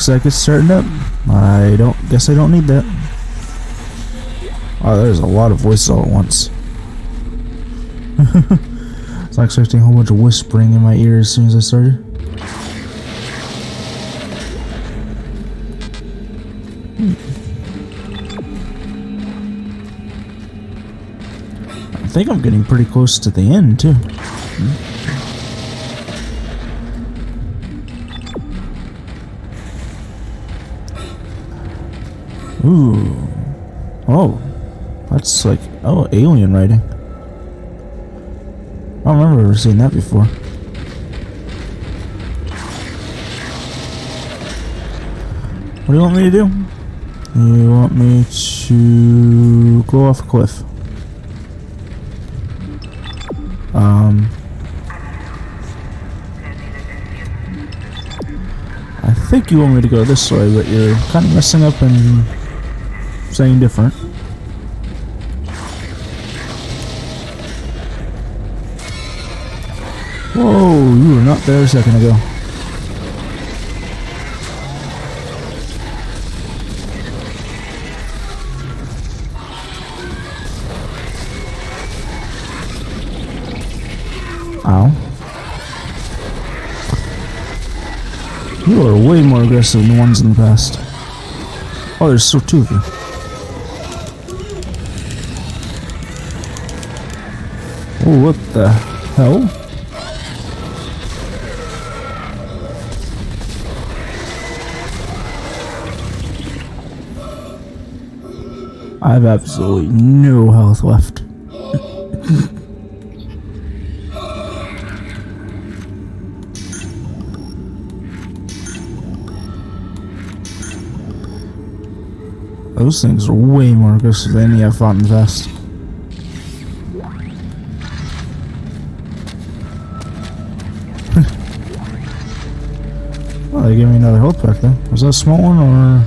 Looks like it's starting up. Guess I don't need that. Oh, there's a lot of voices all at once. I was expecting a whole bunch of whispering in my ears as soon as I started. I think I'm getting pretty close to the end too. Ooh. Oh. That's like, oh, alien writing. I don't remember ever seeing that before. What do you want me to do? You want me to go off a cliff. I think you want me to go this way, but you're kind of messing up and saying different. Whoa, you were not there a second ago. Ow. You are way more aggressive than the ones in the past. Oh, there's still two of you. Oh, what the hell? I have absolutely no health left. Those things are way more aggressive than any I've fought in the past. Oh, they gave me another health pack though. Was that a small one or...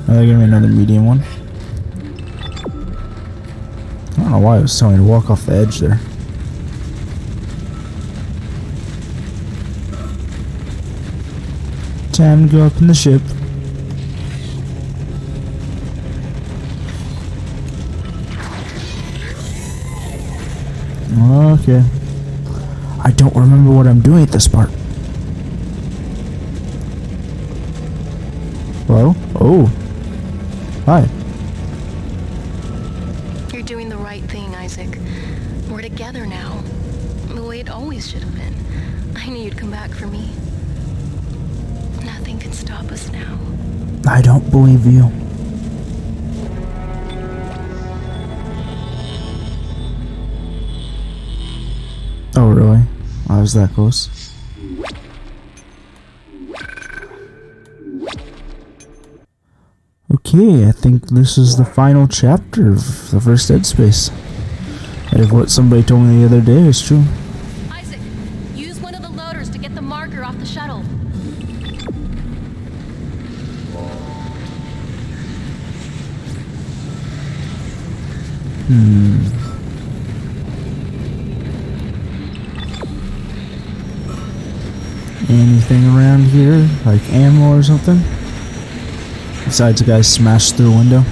No, they gave me another medium one. I don't know why it was telling me to walk off the edge there. Time to go up in the ship. Okay. I don't remember what I'm doing at this part. Hello? Oh. Hi. You're doing the right thing, Isaac. We're together now. The way it always should have been. I knew you'd come back for me. Nothing can stop us now. I don't believe you. Oh, really? I was that close. Okay, I think this is the final chapter of the first Dead Space. And if what somebody told me the other day is true. Isaac, use one of the loaders to get the marker off the shuttle. Anything around here? Like ammo or something? Besides the guy smashed through a window.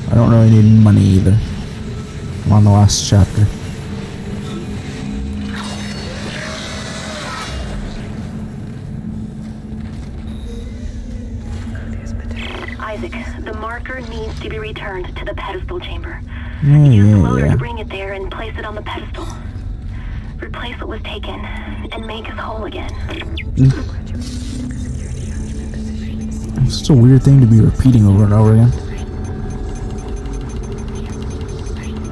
I don't really need money either. I'm on the last chapter. Isaac, the marker needs to be returned to the pedestal chamber. Yeah, Use the loader to bring it there and place it on the pedestal. Replace what was taken and make us whole again. It's such a weird thing to be repeating over and over again.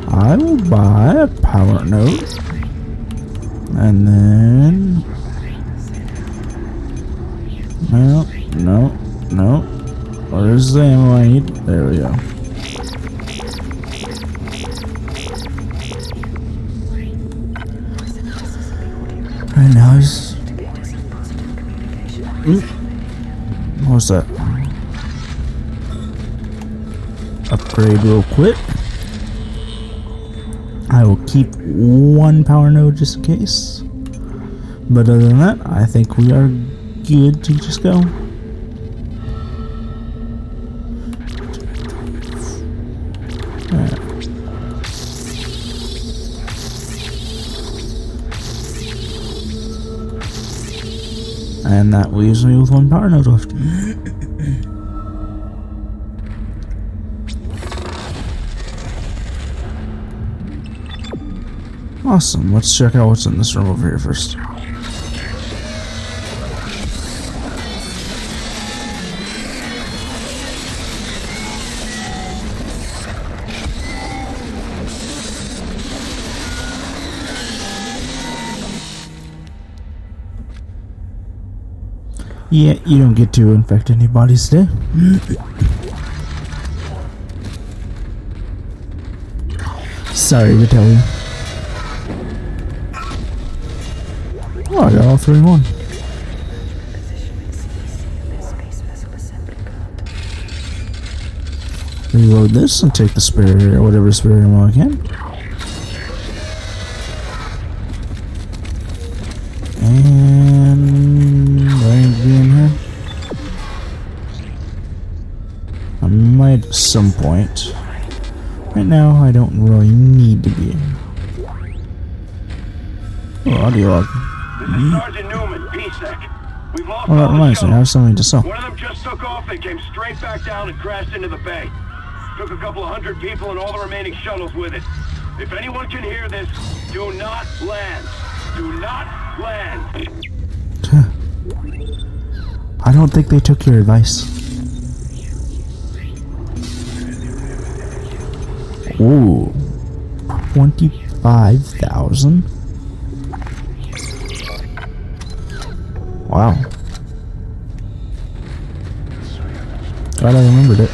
I will buy a power node. And then... No. Where's the ammo I need? There we go. Alright, now he's... What's that? Upgrade real quick. I will keep one power node just in case. But other than that, I think we are good to just go. And that leaves me with one power node left. Awesome. Let's check out what's in this room over here first. Yeah, you don't get to infect any bodies today. Sorry to tell you. Oh, I got all 3 in 1. Reload this and take the spare, or whatever spare ammo I can. And I need to be in here. I might at some point. Right now, I don't really need to be in here. Oh, audio log. Sergeant Newman, PSEC. We've lost Well, that all reminds the me, I have something to sell. One of them just took off and came straight back down and crashed into the bay. Took a couple of 100 people and all the remaining shuttles with it. If anyone can hear this, do not land. Do not land. I don't think they took your advice. Ooh. 25,000? Wow. Glad I remembered it.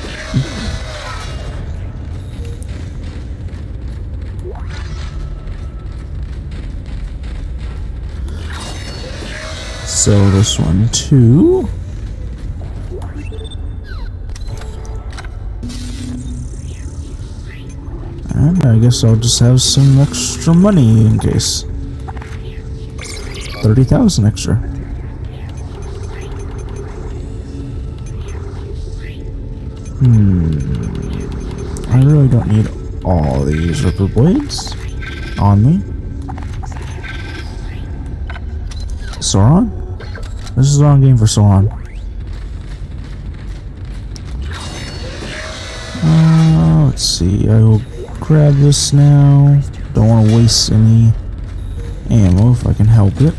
So this one too. And I guess I'll just have some extra money in case. 30,000 extra. I really don't need all these ripper blades on me. Sauron? This is the wrong game for Sauron. Let's see. I will grab this now. Don't want to waste any ammo if I can help it.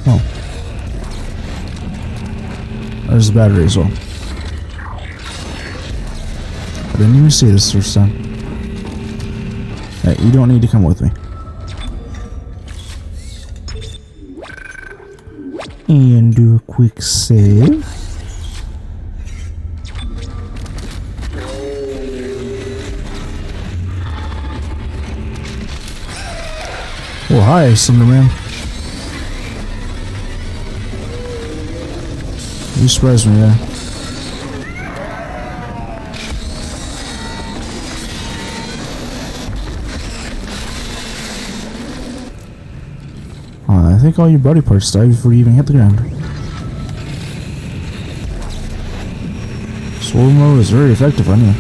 Oh. There's the battery as well. I didn't even see this first time. Hey, you don't need to come with me. And do a quick save. Oh, hi, Slenderman. You surprised me there. I think all your body parts die before you even hit the ground. Slow mo is very effective on you.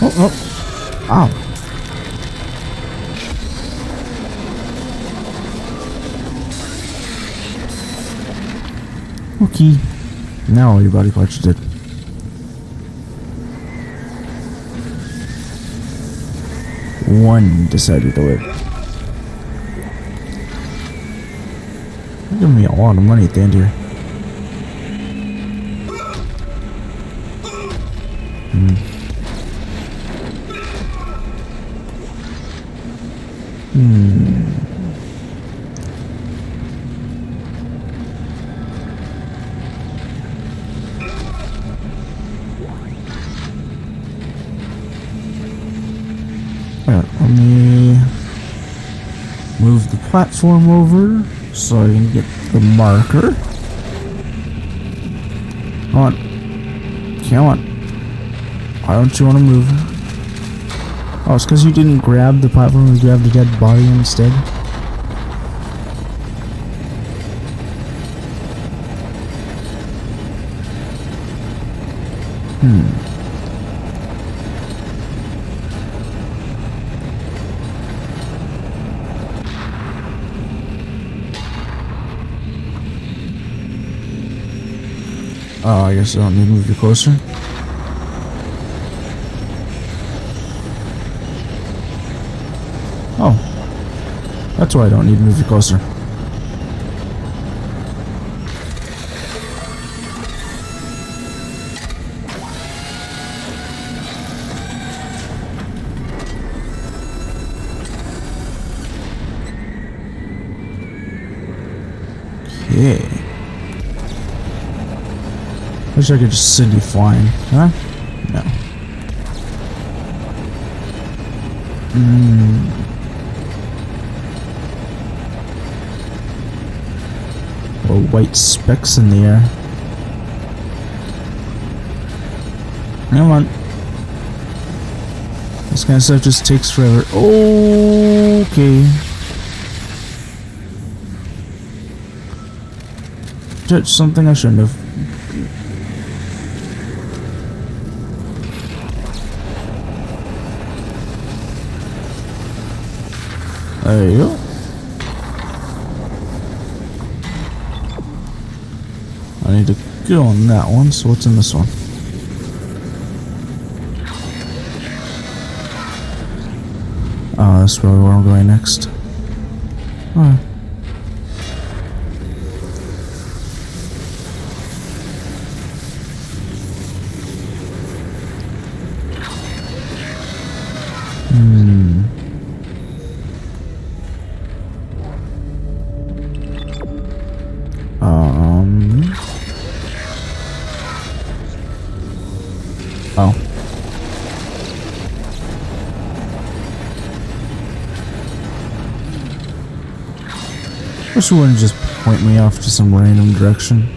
Oh, oh. Ow. Okay. Now all your body parts are dead. One decided to live. They're giving me a lot of money at the end here. Alright, let me move the platform over so I can get the marker. Come on. Come on. Why don't you want to move? Oh, it's because you didn't grab the platform, you grabbed the dead body instead. Oh, I guess I don't need to move you closer. Oh. That's why I don't need to move you closer. Okay. Wish I could just send you flying, huh? No. Little white specks in the air. Come on. This kind of stuff just takes forever. Okay. Touched something I shouldn't have. There you go. I need to go on that one, so what's in this one? Oh, that's probably where I'm going next. Alright. Oh. Wish you wouldn't just point me off to some random direction.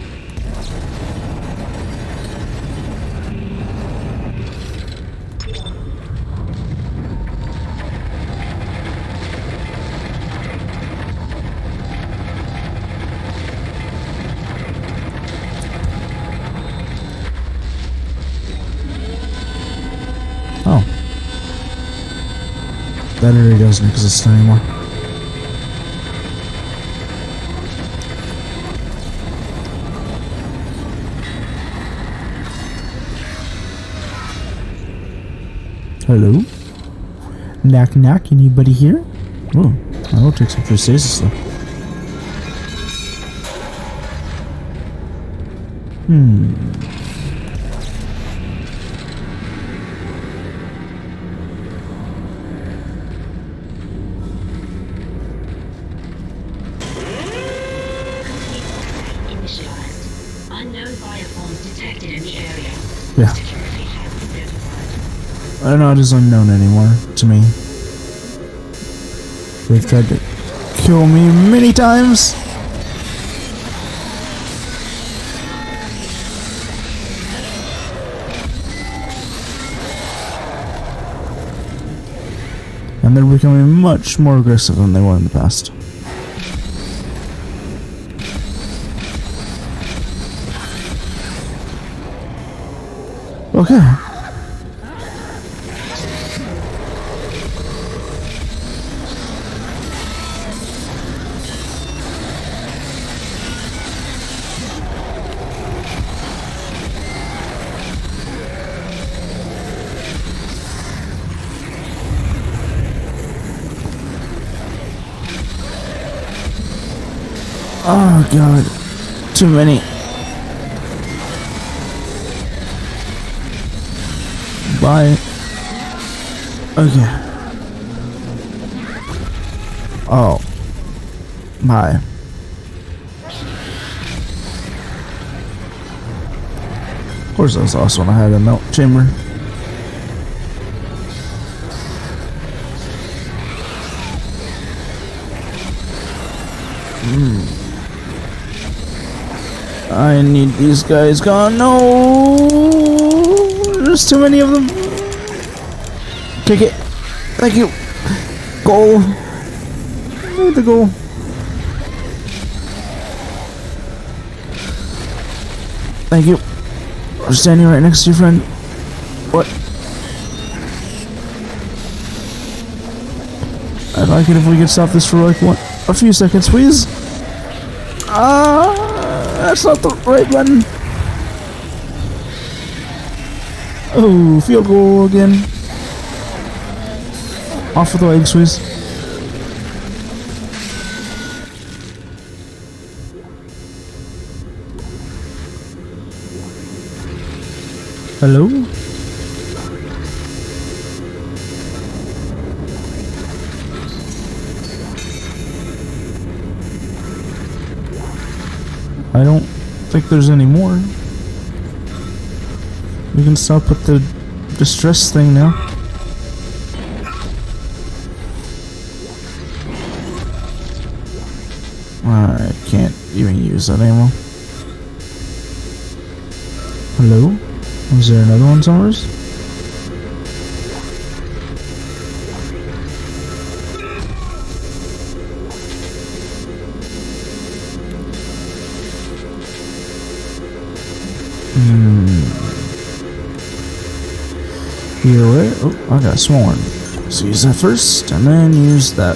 Oh. That area doesn't exist anymore. Hello? Knock knock, anybody here? Oh, I will take some for stasis though. Initialized. Unknown bioforms detected in the area. Yeah. Security has been notified. I don't know, it is unknown anymore to me. They've tried to kill me many times. And they're becoming much more aggressive than they were in the past. Okay. Oh god, too many. Bye. Okay. Oh. Bye. Of course that was the last one I had a melt chamber. I need these guys gone. No. there's too many of them. Take it. Thank you. Goal. I need the goal. Thank you. I'm standing right next to your friend. What? I'd like it if we could stop this for like a few seconds, please. That's not the right button. Oh, field goal again. Off with the legs, please. Hello? I don't think there's any more. We can stop with the distress thing now. I can't even use that ammo. Hello? Is there another one somewhere? Either way, oh, I got sworn. So use that first, and then use that.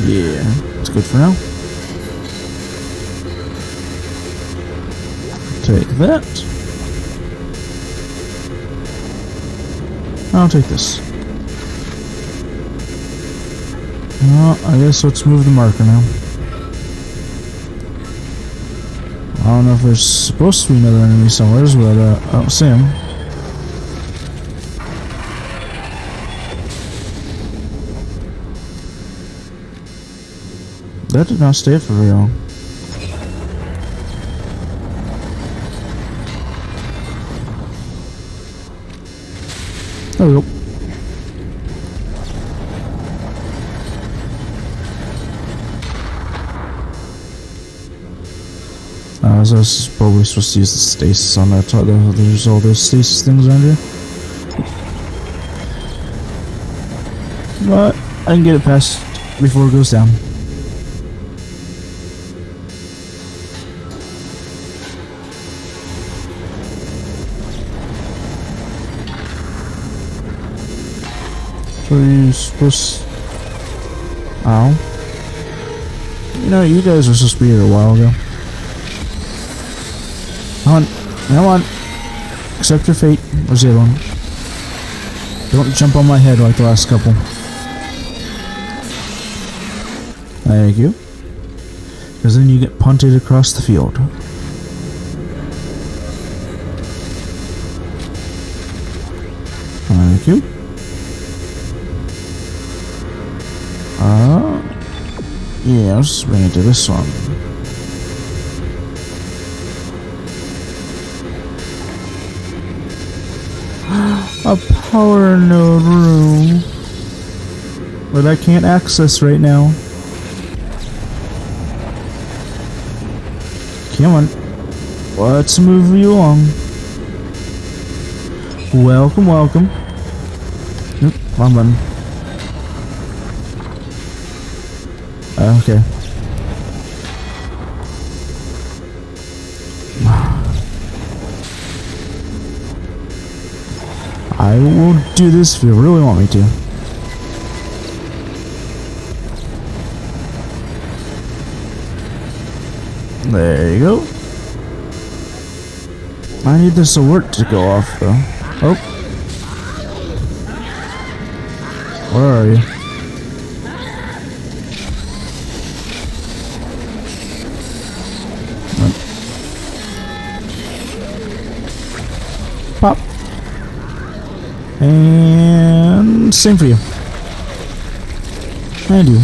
Yeah, it's good for now. Take that. I'll take this. Well, I guess let's move the marker now. I don't know if there's supposed to be another enemy somewhere, but I don't see him. That did not stay for very long. There we go. I was probably supposed to use the stasis on that. There's all those stasis things around here. But I can get it past before it goes down. So you're supposed... Ow. You know, you guys were supposed to be here a while ago. Come on. Accept your fate. Where's the other one? Don't jump on my head like the last couple. Thank you. Because then you get punted across the field. Thank you. Yeah, let's bring it to this one. A power node room that I can't access right now. Come on, let's move you along. Welcome, welcome. Nope, wrong button. Okay. I will do this if you really want me to. There you go. I need this alert to go off though. Oh. Where are you? Pop. And same for you. And you.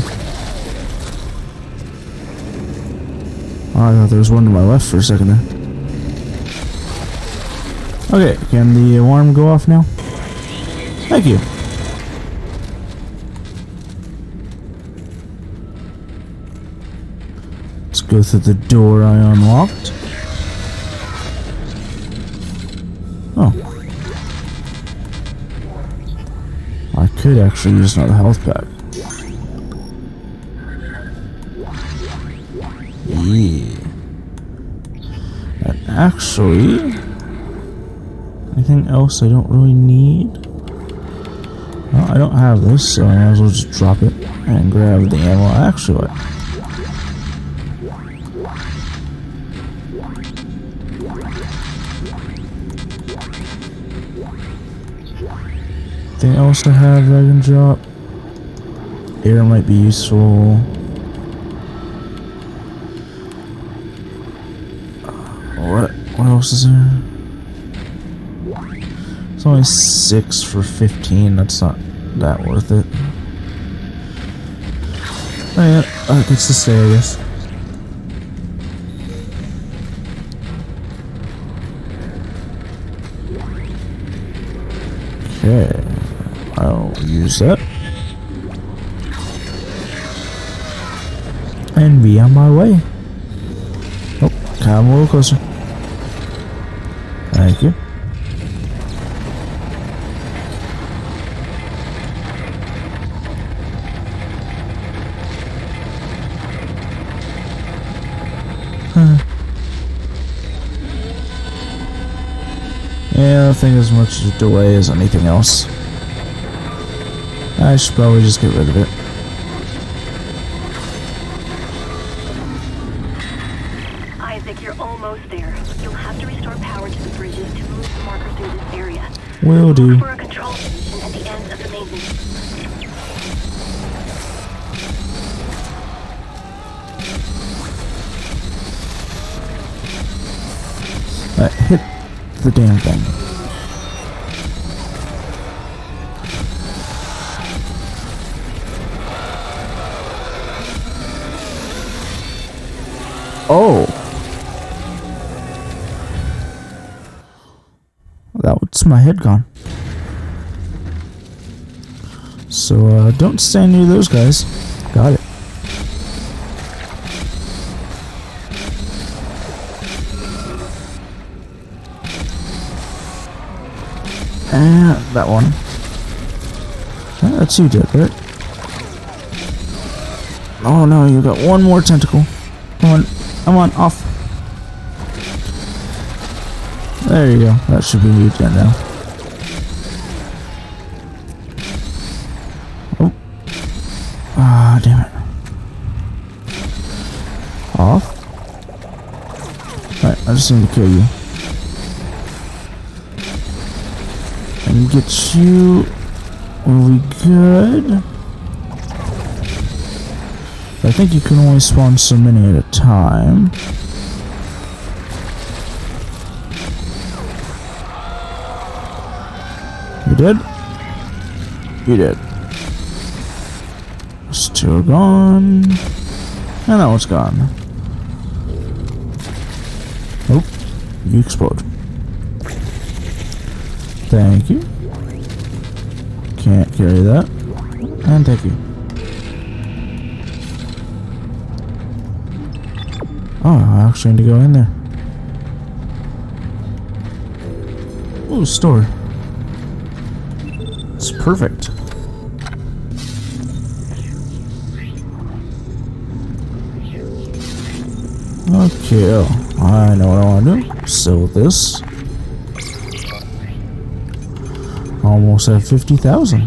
Oh, I thought there was one to my left for a second there. Okay, can the alarm go off now? Thank you. Let's go through the door I unlocked. Oh. could actually use another health pack. Yeah. And actually, anything else I don't really need? Well, I don't have this, so I might as well just drop it and grab the ammo. Actually, anything else I have that I can drop? Air might be useful. What else is there? It's only 6 for 15. That's not that worth it. Oh yeah, that gets to stay, I guess. Okay, I'll use that. And be on my way. Oh, come a little closer. Thank you. Yeah, I think as much delay as anything else. I should probably just get rid of it. Isaac, you're almost there. You'll have to restore power to the bridges to move the marker through this area. Will do. Look for a control station at the end of the maintenance. Hit the damn thing. Oh. That's my head gone. So, don't stand near those guys. Got it. And that one. That's you dead, right? Oh no, you got one more tentacle. Come on, off. There you go. That should be you dead now. Oh. Ah, damn it. Off. Alright, I just need to kill you. And get you. Are we good? I think you can only spawn so many at a time. You dead? You dead. Those two are gone. And that one's gone. Oh, you explode. Thank you. Can't carry that. And thank you. Oh, I actually need to go in there. Ooh, store. It's perfect. Okay, oh, I know what I want to do. Sell this. Almost at 50,000.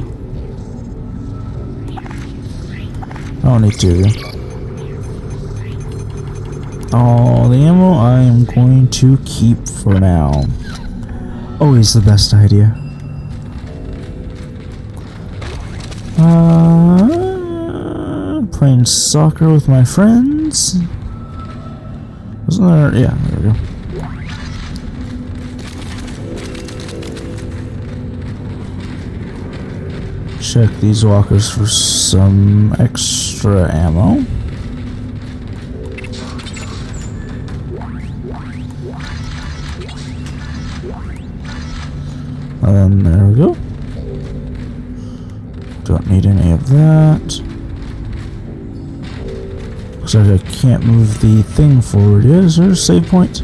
I don't need to. All the ammo I am going to keep for now. Always the best idea. Playing soccer with my friends. Wasn't there? Yeah, there we go. Check these walkers for some extra ammo. And there we go. Don't need any of that. Looks like I can't move the thing forward. Is there a save point?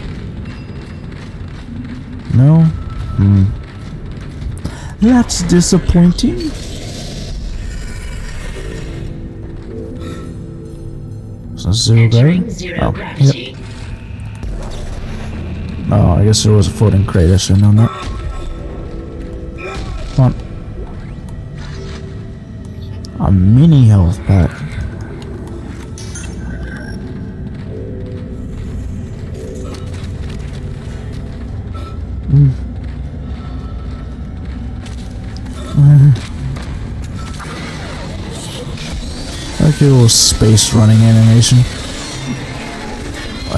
No? That's disappointing. Zero gravity? Entering zero Oh, gravity. yep. Oh, I guess there was a floating crate. I should have known that. Come on. A mini health pack. Like a little space running animation.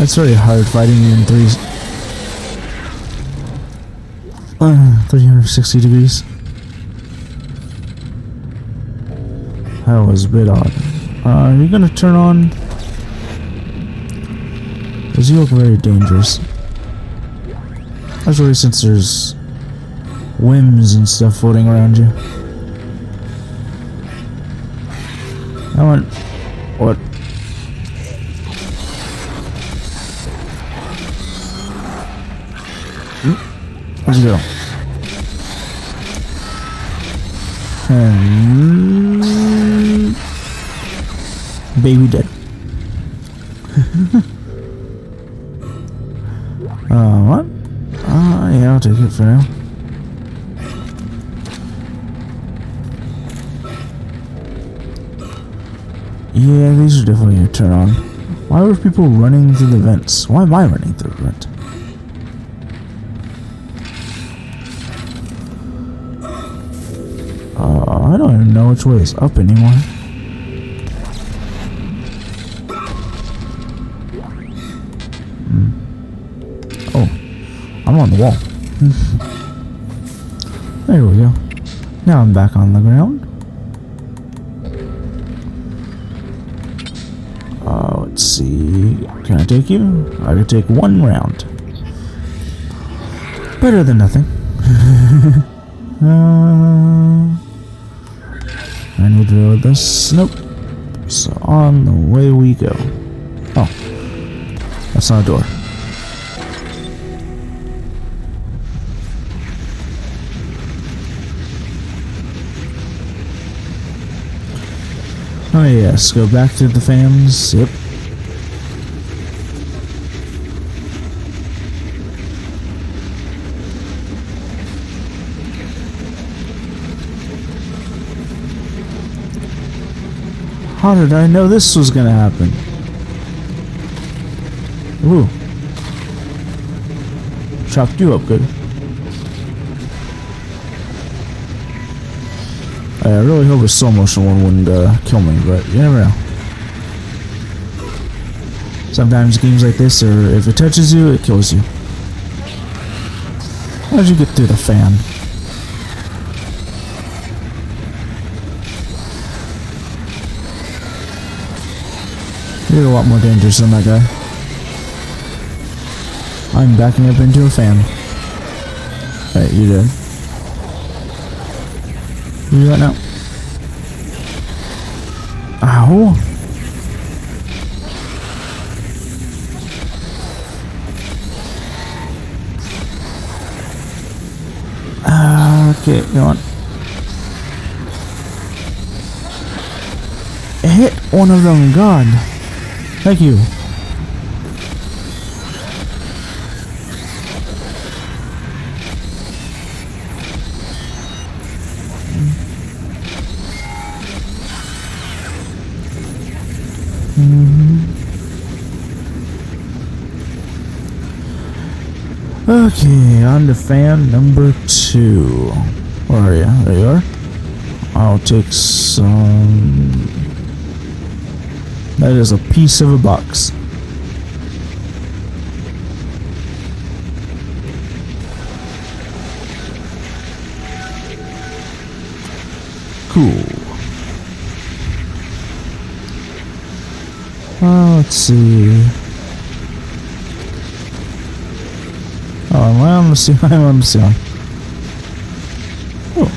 It's very hard fighting you in 360 degrees. That was a bit odd. Are you gonna turn on? Because you look very dangerous. Especially since there's whims and stuff floating around you. I want... What? Where'd you go? And... Baby dead. What? Yeah, I'll take it for now. Yeah, these are definitely gonna turn on. Why were people running through the vents? Why am I running through the vent? I don't even know which way is up anymore. Oh, I'm on the wall. There we go. Now I'm back on the ground. Let's see. Can I take you? I can take one round. Better than nothing. I need to reload this. Nope. So on the way we go. Oh. That's not a door. Oh yes, go back to the fans. Yep. How did I know this was gonna happen? Ooh. Chopped you up good. I really hope a slow motion one wouldn't kill me, but you never know. Sometimes games like this, if it touches you, it kills you. How'd you get through the fan? You're a lot more dangerous than that guy. I'm backing up into a fan. Alright, you did. You do that now. Ow. Okay, go on. Hit one of them, God. Thank you. Okay, on to fan number 2. Where are you? There you are. I'll take some... That is a piece of a box. Cool. Let's see. Oh, am I on the ceiling? I'm on the ceiling. Oh.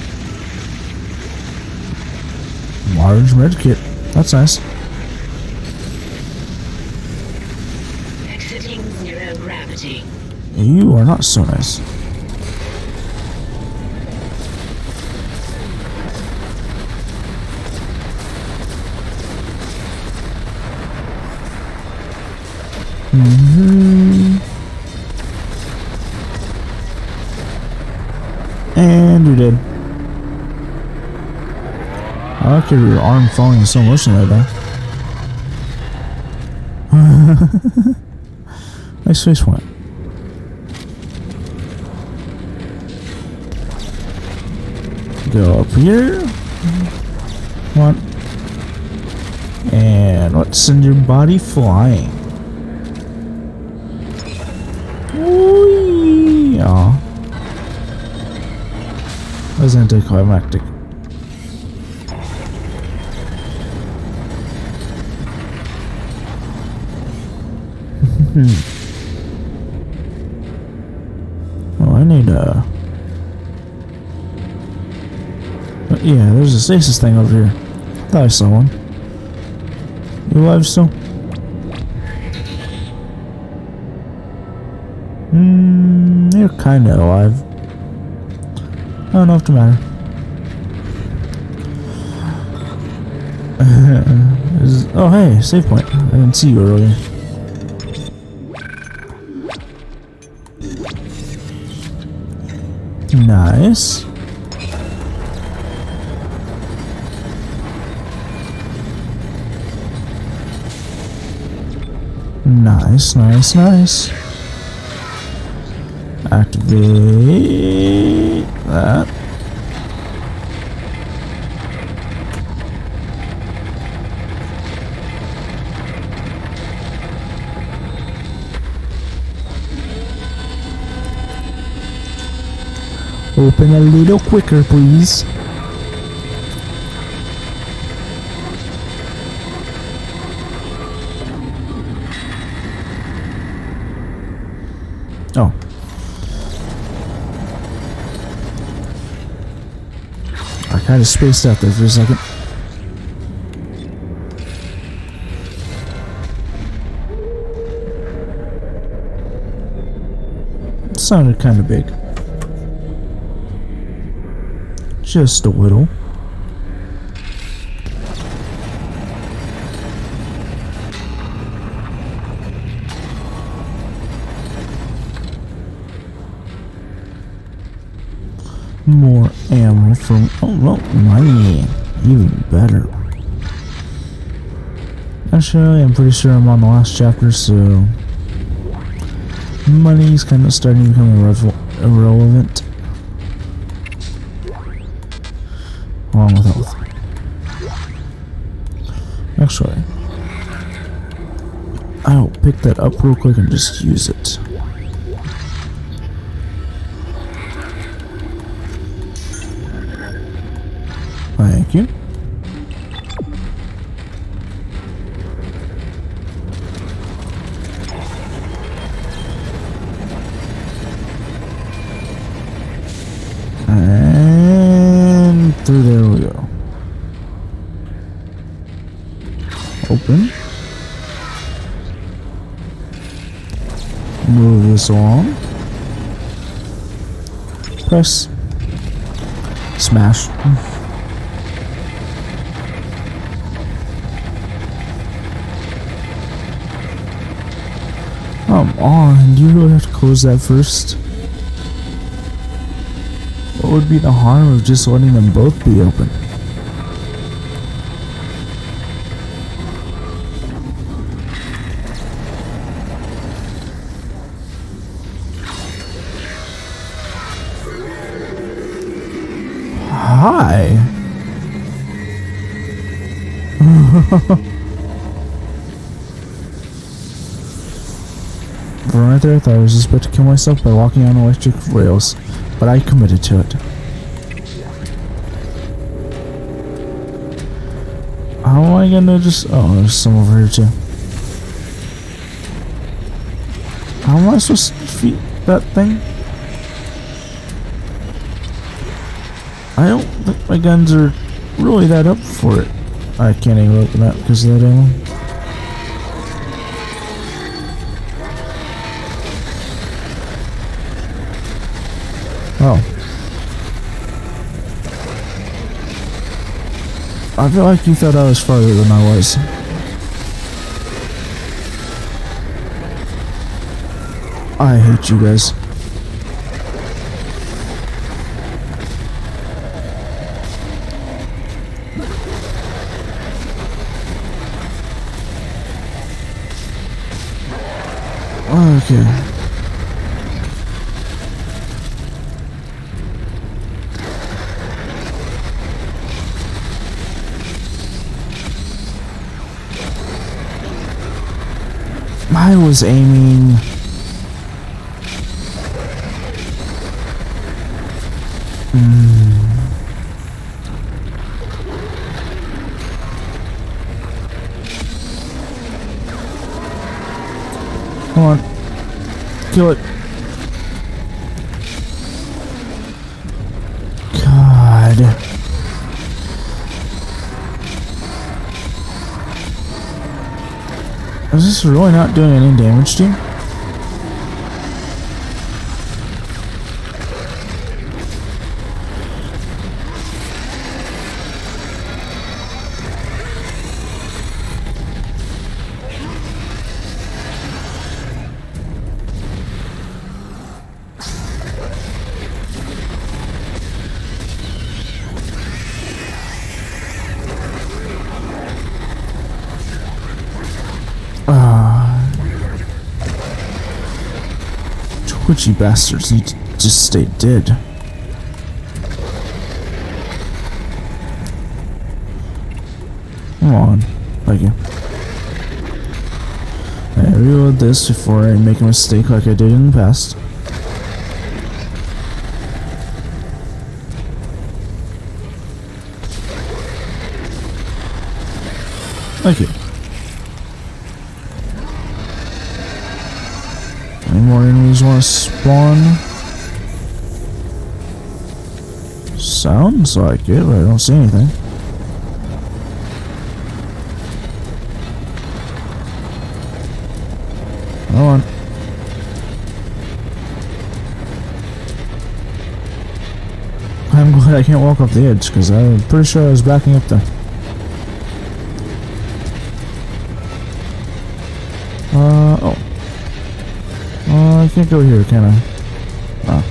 Large med kit. That's nice. Exiting zero gravity. You are not so nice. And you're dead. I like your arm falling in slow motion right there. Nice face point. Go up here. Come on. And let's send your body flying. Whee! Aw. That was anticlimactic. Oh, I need yeah, there's a stasis thing over here. Thought I saw one. You alive still? You're kinda alive. Oh, not to matter. Oh, hey, save point. I didn't see you earlier. Nice. Nice. Activate that. Open a little quicker, please. Oh. I kind of spaced out there for a second. It sounded kind of big. Just a little. More ammo from... Oh, no, money. Even better. Actually, I'm pretty sure I'm on the last chapter, so... money's kind of starting to become irrelevant. Along with health. Actually, I'll pick that up real quick and just use it. Thank you. And through there we go. Open. Move this along. Press. Smash. Come on, do you really have to close that first? What would be the harm of just letting them both be open? Hi. Right there, I thought I was just about to kill myself by walking on electric rails, but I committed to it. How am I gonna just... oh, there's some over here too. How am I supposed to defeat that thing? I don't think my guns are really that up for it. I can't even open that because of that ammo. Oh. I feel like you thought I was farther than I was. I hate you guys. Okay. I was aiming. Come on. Kill it. God. Is this really not doing any damage to him? Twitchy bastards need to just stay dead. Come on. Thank you. I reload this before I make a mistake like I did in the past. Thank you. Any more enemies want to spawn? Sounds like it, but I don't see anything. Hold on. I'm glad I can't walk off the edge, because I'm pretty sure I was backing up there. Oh. I can't go here, can I? Oh.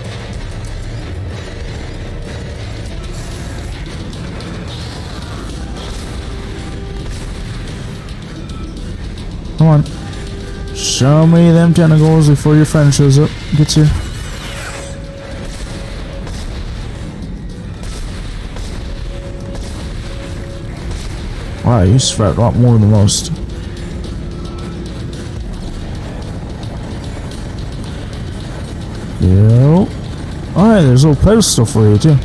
Come on. Show me them tentacles before your friend shows up. Gets here. Wow, you spread a lot more than most. Yo. Alright, there's a little pedestal for you too.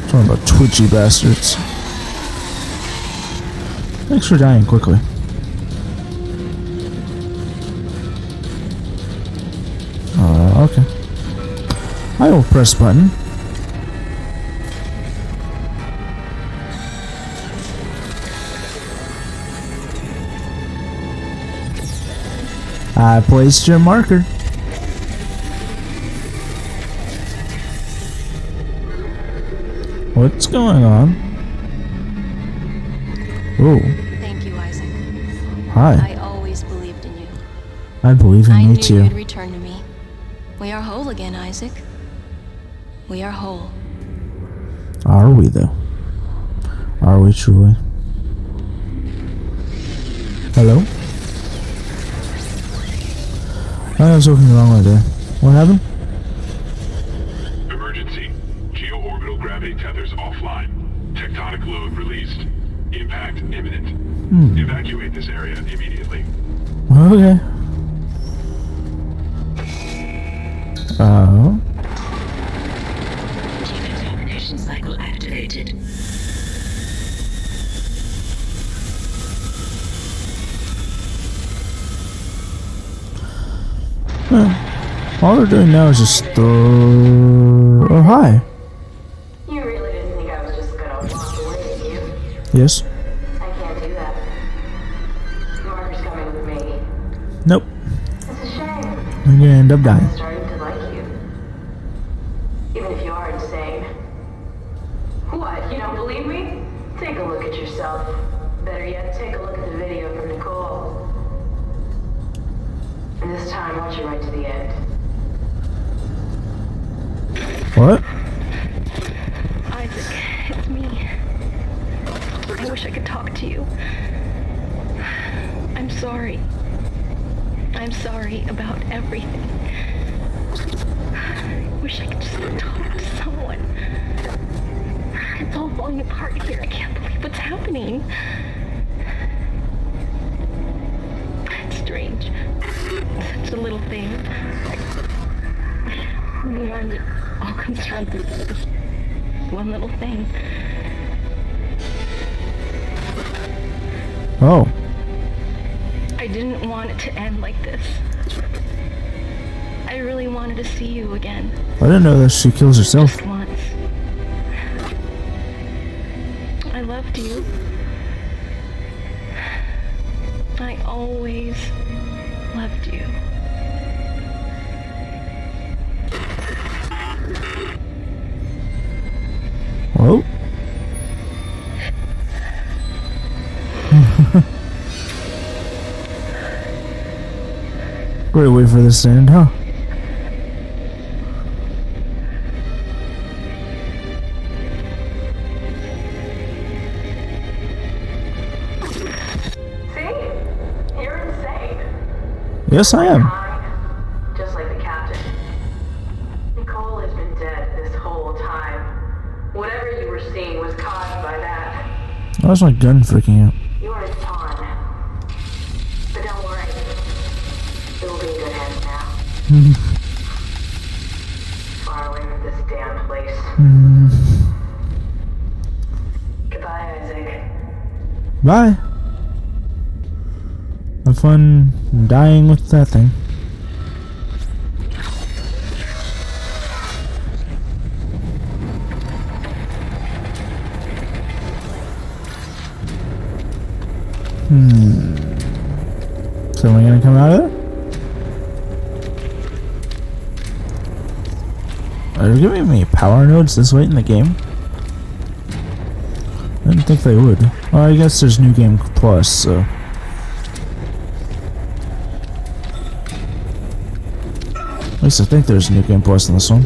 Talking about twitchy bastards. Thanks for dying quickly. Okay. I will press button. I placed your marker. What's going on? Oh. Thank you, Isaac. Hi. I always believed in you. I believe in I you knew too. you'd return to me. We are whole again, Isaac. We are whole. Are we though? Are we truly? Hello? I was looking wrong right there. What happened? Emergency. Geo-orbital gravity tethers offline. Tectonic load released. Impact imminent. Evacuate this area immediately. Okay. Decontamination cycle activated. All they're doing now is just throw... Oh, hi. You really didn't think I was just gonna walk away, did you? Yes. I can't do that. Marker's coming with me. Nope. It's a shame. I'm gonna end up dying. I'm starting to like you. Even if you are insane. What, you don't believe me? Take a look at yourself. Better yet, take a look at the video from Nicole. And this time, watch it right to the end. What? Isaac, it's me. I wish I could sorry. I'm sorry about everything. I wish I could just talk to someone. It's all falling apart here. I can't believe what's happening. It's strange. Such a little thing. And it all comes down to this one little thing. Oh. I didn't want it to end like this. I really wanted to see you again. I didn't know that she kills herself. Just once. I loved you. I always loved you. Whoa. Great way for this to end, huh? See? You're insane. Yes, I am. Just like the captain. Nicole has been dead this whole time. Whatever you were seeing was caused by that. That was my gun freaking out. You are his pawn. But don't worry. It will be in good hands now. Far away from this damn place. Goodbye, Isaac. Bye. Have fun dying with that thing. So am I gonna come out of there? Are they giving me power nodes this late in the game? I didn't think they would. Well, I guess there's New Game Plus, so... At least I think there's New Game Plus in this one.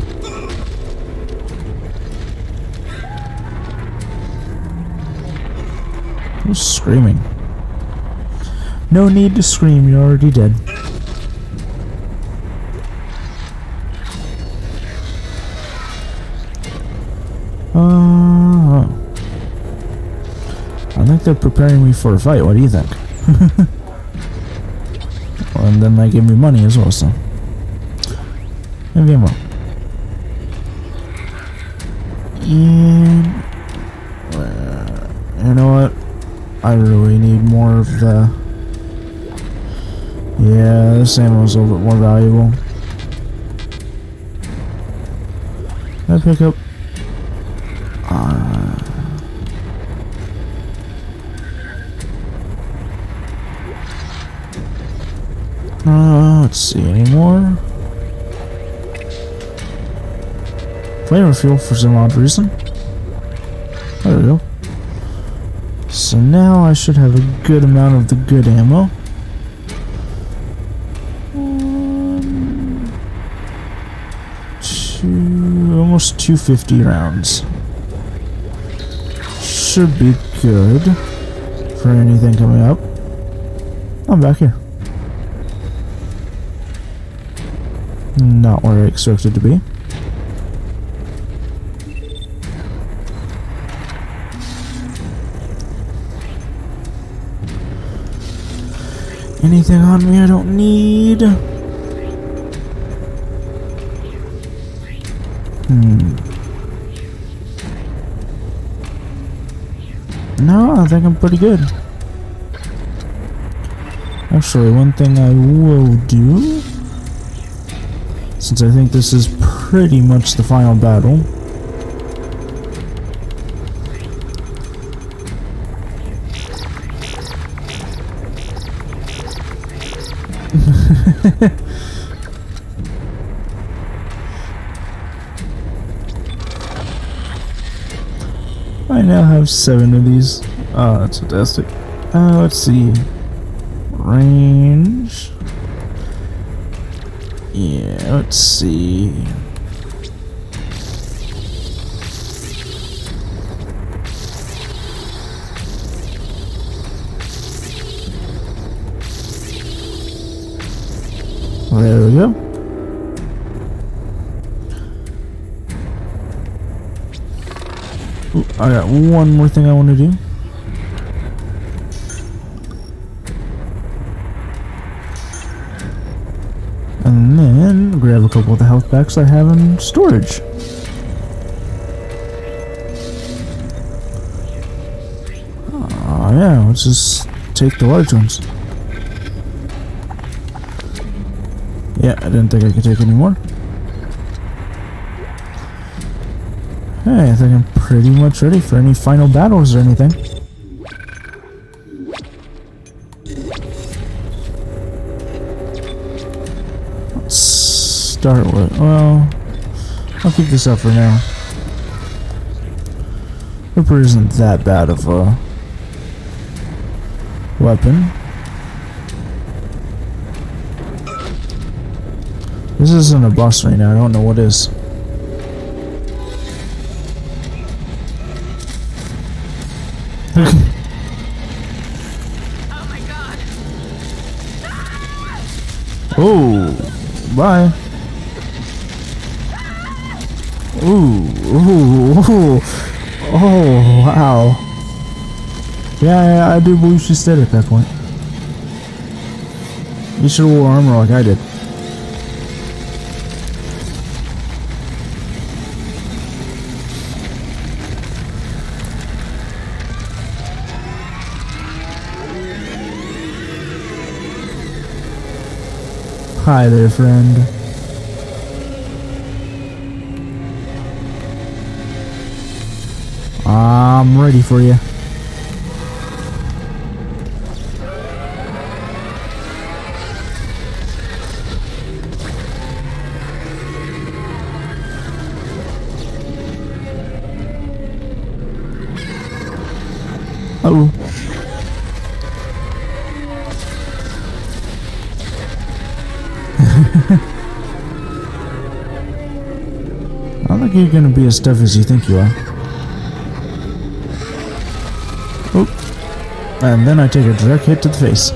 Who's screaming? No need to scream, you're already dead. I think they're preparing me for a fight. What do you think? Well, and then they give me money as well, so maybe I'm wrong. And you know what? I really need more of the. Yeah, this ammo's a little bit more valuable. Can I pick up? Let's see, any more? Flavor fuel for some odd reason. There we go. So now I should have a good amount of the good ammo. Almost 250 rounds. Should be good for anything coming up. I'm back here. Not where I expected to be. Anything on me I don't need? No, I think I'm pretty good. Actually, one thing I will do, since I think this is pretty much the final battle, I now have 7 of these. Oh, that's fantastic. Let's see. Range. Yeah, let's see. There we go. Ooh, I got one more thing I want to do. And then grab a couple of the health packs I have in storage. Oh yeah, let's just take the large ones. Yeah, I didn't think I could take any more. Hey, I think I'm pretty much ready for any final battles or anything. Let's start with, well, I'll keep this up for now. Ripper isn't that bad of a weapon. This isn't a boss right now, I don't know what is. Oh my god. Oh, bye. Ooh, oh, wow. Yeah, I do believe she's dead at that point. You should have wore armor like I did. Hi there, friend. I'm ready for you. Oh. I don't think you're gonna be as tough as you think you are. Oh. And then I take a direct hit to the face.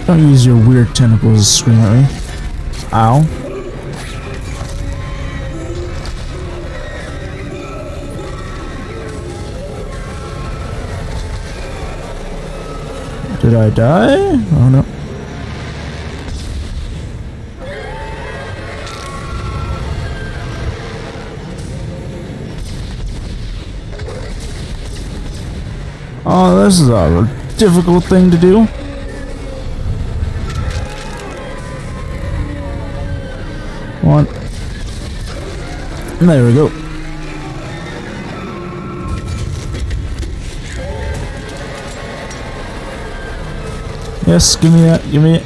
Don't use your weird tentacles to scream at me. Ow. Did I die? Oh no. Oh, this is a difficult thing to do. One. There we go. Yes, give me that, give me it.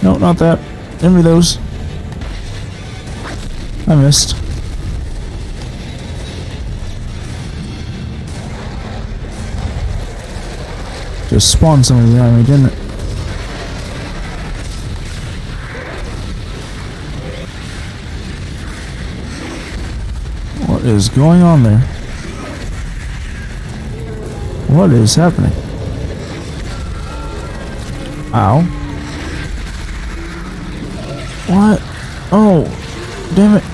No, not that. Give me those. I missed. Just spawned somebody behind me, didn't it? What is going on there? What is happening? Ow. What? Oh, damn it.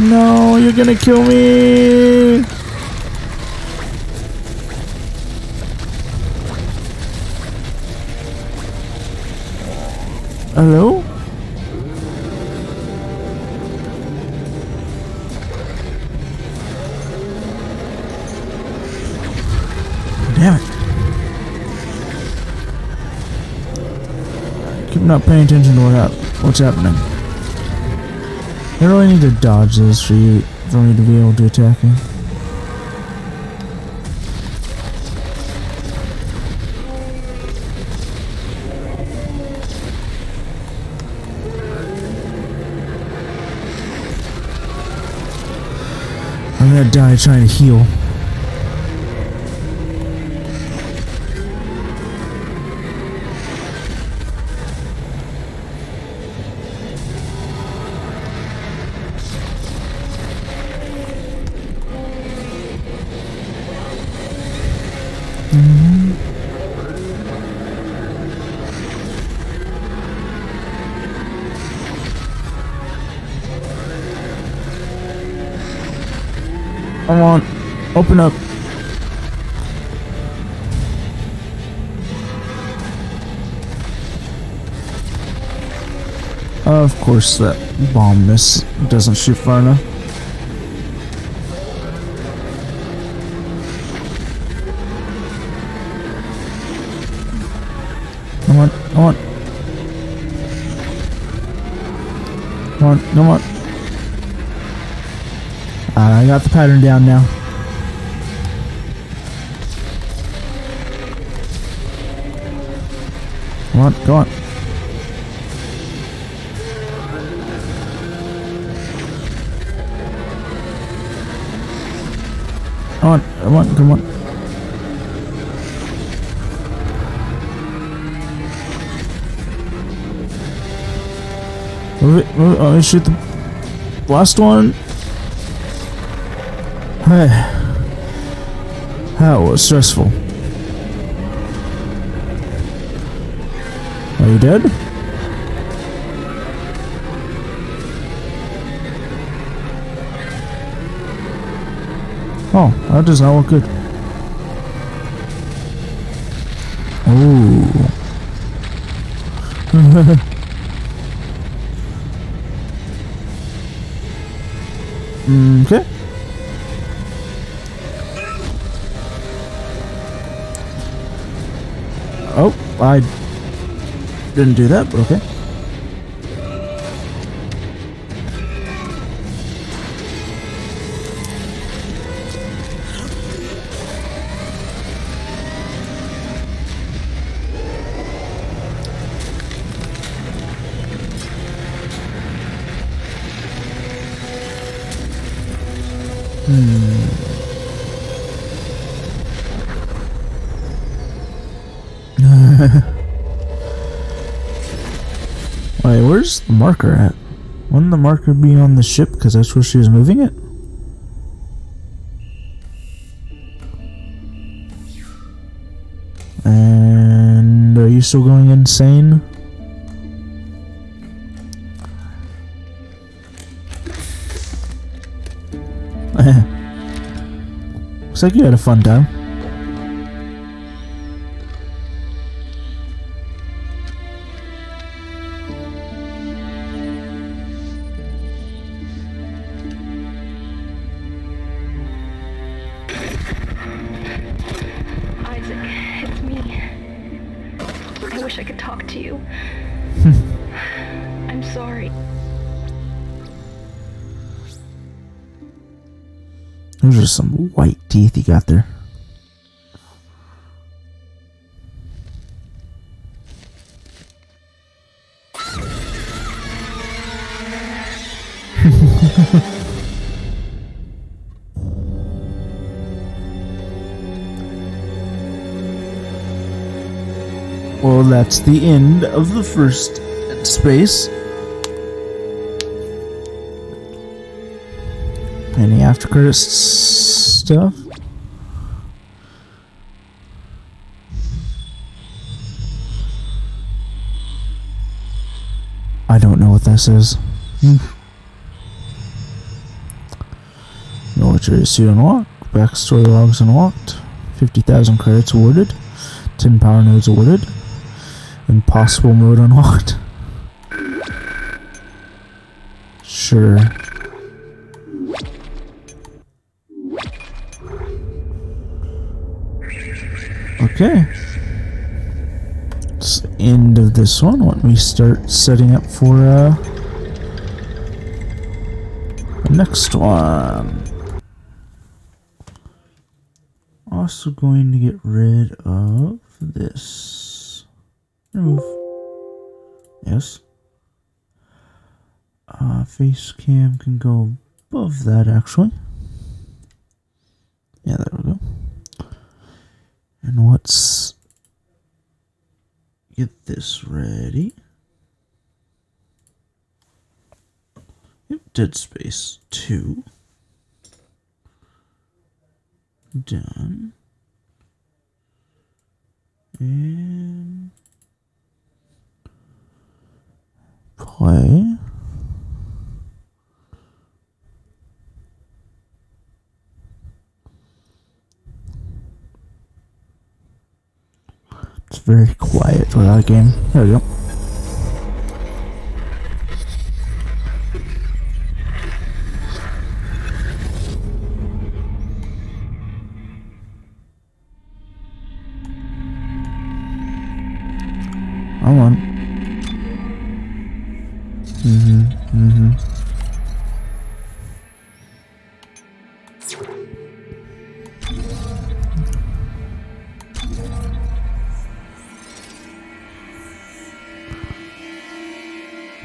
No, you're gonna kill me. Hello? Damn it. Keep not paying attention to what's happening. I really need to dodge this for me to be able to attack you. I'm gonna die trying to heal. Come on. Open up. Of course, that bomb doesn't shoot far enough. Come on, come on. Come on, come on. I got the pattern down now. Come on, come on. Come on, come on, come on. Move it, move it. Let me shoot the last one. Hey. That was stressful. Are you dead? Oh, that does not look good. Ooh. Okay. Oh, I didn't do that, but okay. Wait, where's the marker at? Wouldn't the marker be on the ship because that's where she was moving it? And are you still going insane? Looks like you had a fun time. Isaac, it's me. I wish I could talk to you. I'm sorry. Those are some white teeth you got there. Well, that's the end of the first Dead Space. Any after credits stuff? I don't know what that says. Military suit unlocked. Backstory logs unlocked. 50,000 credits awarded. 10 power nodes awarded. Impossible mode unlocked. Sure. Okay. It's the end of this one. Let me start setting up for the next one. Also going to get rid of this. Remove. Yes. Face cam can go above that actually. Yeah, there we go. And let's get this ready. Yep, Dead Space 2. Done. And play. very quiet for that game. There we go. Come on.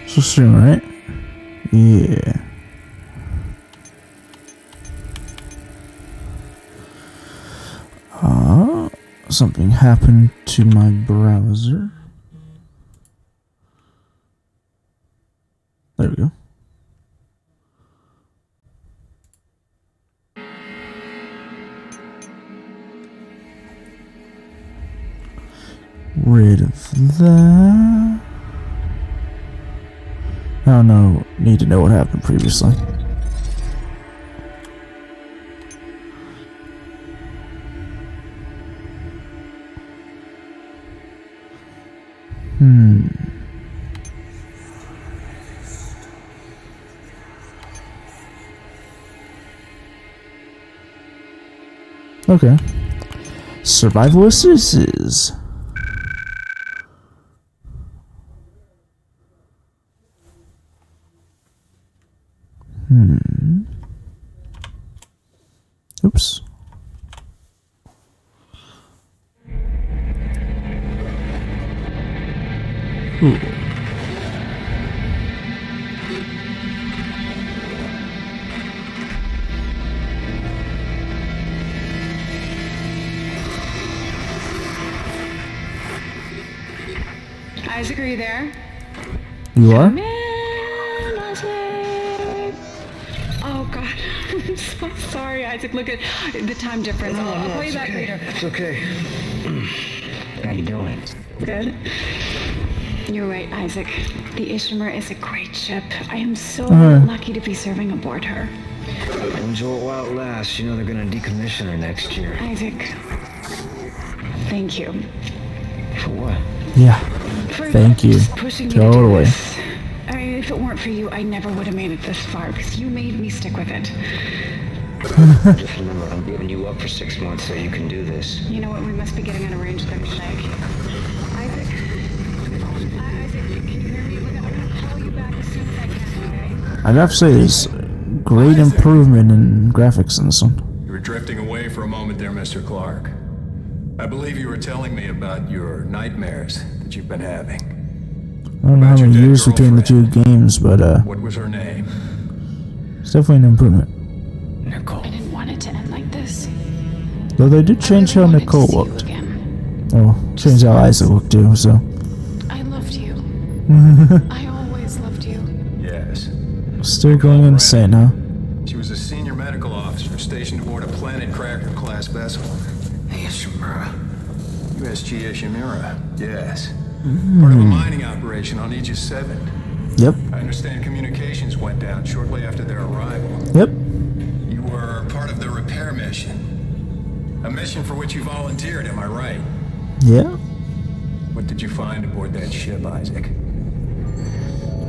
So soon, right? Yeah. Something happened to my browser. There we go. Rid of that. I don't know. Need to know what happened previously. Okay. Survival assistance. Oops. Ooh. Isaac, are you there? You are? Man, Isaac! Oh God, I'm so sorry, Isaac. Look at the time difference. I'll call you back later. It's okay. How you doing? Good. You're right, Isaac. The Ishimura is a great ship. I am so lucky to be serving aboard her. Enjoy it while it lasts. You know they're gonna decommission her next year. Isaac, thank you. For what? Yeah. For Thank you. pushing me to do Totally. this. I mean, if it weren't for you, I never would have made it this far, because you made me stick with it. Just remember, I'm giving you up for 6 months so you can do this. You know what? We must be getting an arranged thing today. Isaac? Isaac, can you hear me? Look, I'm gonna call you back as soon as I can, okay? I'd have to say there's great improvement in graphics in this one. You were drifting away for a moment there, Mr. Clark. I believe you were telling me about your nightmares that you've been having. I don't know how About your many dead years between the two girlfriend. games, but What was her name? it's definitely an improvement. Nicole. I didn't want it to end like this. Though they did change how I really wanted Nicole to see you looked. again. Oh, change how Isaac looked too, so. I loved you. I always loved you. Yes. Still going insane, huh? She was a senior medical officer stationed aboard a Planet Cracker class vessel. Hey, Ishimura. USG Ishimura, yes. Part of a mining operation on Aegis 7. Yep, I understand communications went down shortly after their arrival. yep. You were part of the repair mission. A mission for which you volunteered, am I right? Yeah. What did you find aboard that ship, Isaac?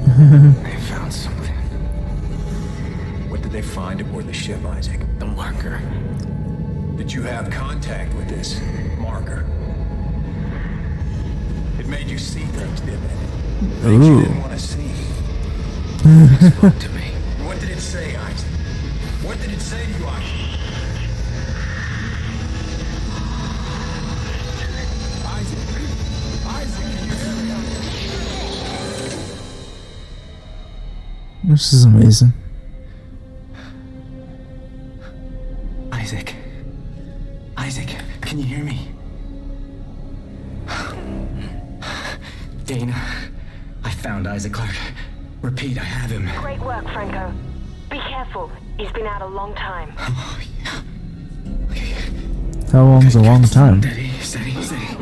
I found something. What did they find aboard the ship, Isaac? The marker. Did you have contact with this marker? It made you see things, didn't it? Things you didn't want to see. It spoke to me. What did it say, Isaac? What did it say to you, Isaac? Isaac, can you hear me? This is amazing. Isaac. Isaac, can you hear me? Dana, I found Isaac Clark. Repeat, I have him. Great work, Franco. Be careful. He's been out a long time. Oh, yeah. How long's a long time? Steady, steady, steady.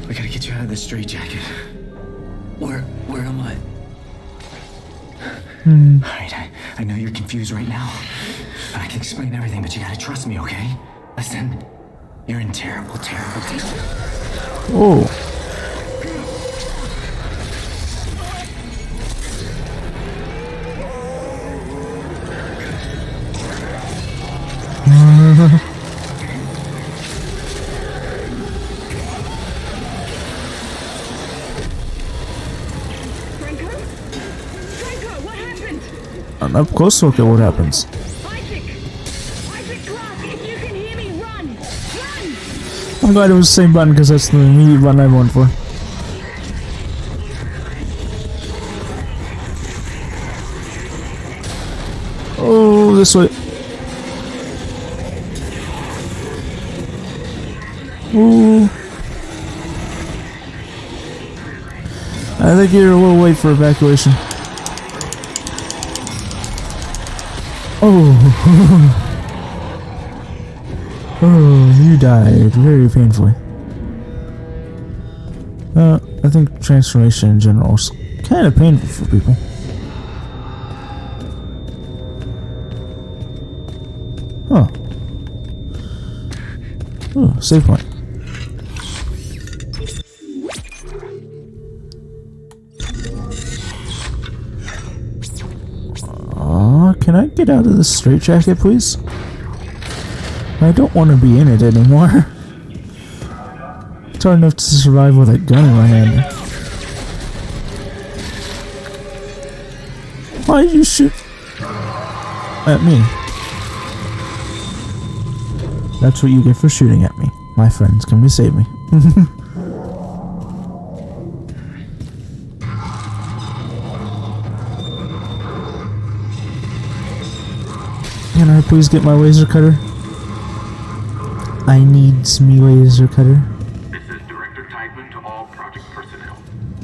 We gotta get you out of this straitjacket. Where am I? Alright, I know you're confused right now. I can explain everything, but you gotta trust me, okay? Listen, you're in terrible, terrible danger. Oh. an up close look at what happens. Isaac! Isaac Clark, if you can hear me, run! Run! I'm glad it was the same button because that's the immediate button I went for. Oh, this way. Ooh. I think you're a little late for evacuation. Oh. Oh, you died very painfully. I think transformation in general is kind of painful for people. Huh. Oh, save point. Can I get out of this straitjacket, please? I don't want to be in it anymore. It's hard enough to survive with a gun in my hand. Why did you shoot at me? That's what you get for shooting at me. My friends, come to save me. Can I please get my laser cutter? I need me laser cutter. This is Director Teichman to all project personnel.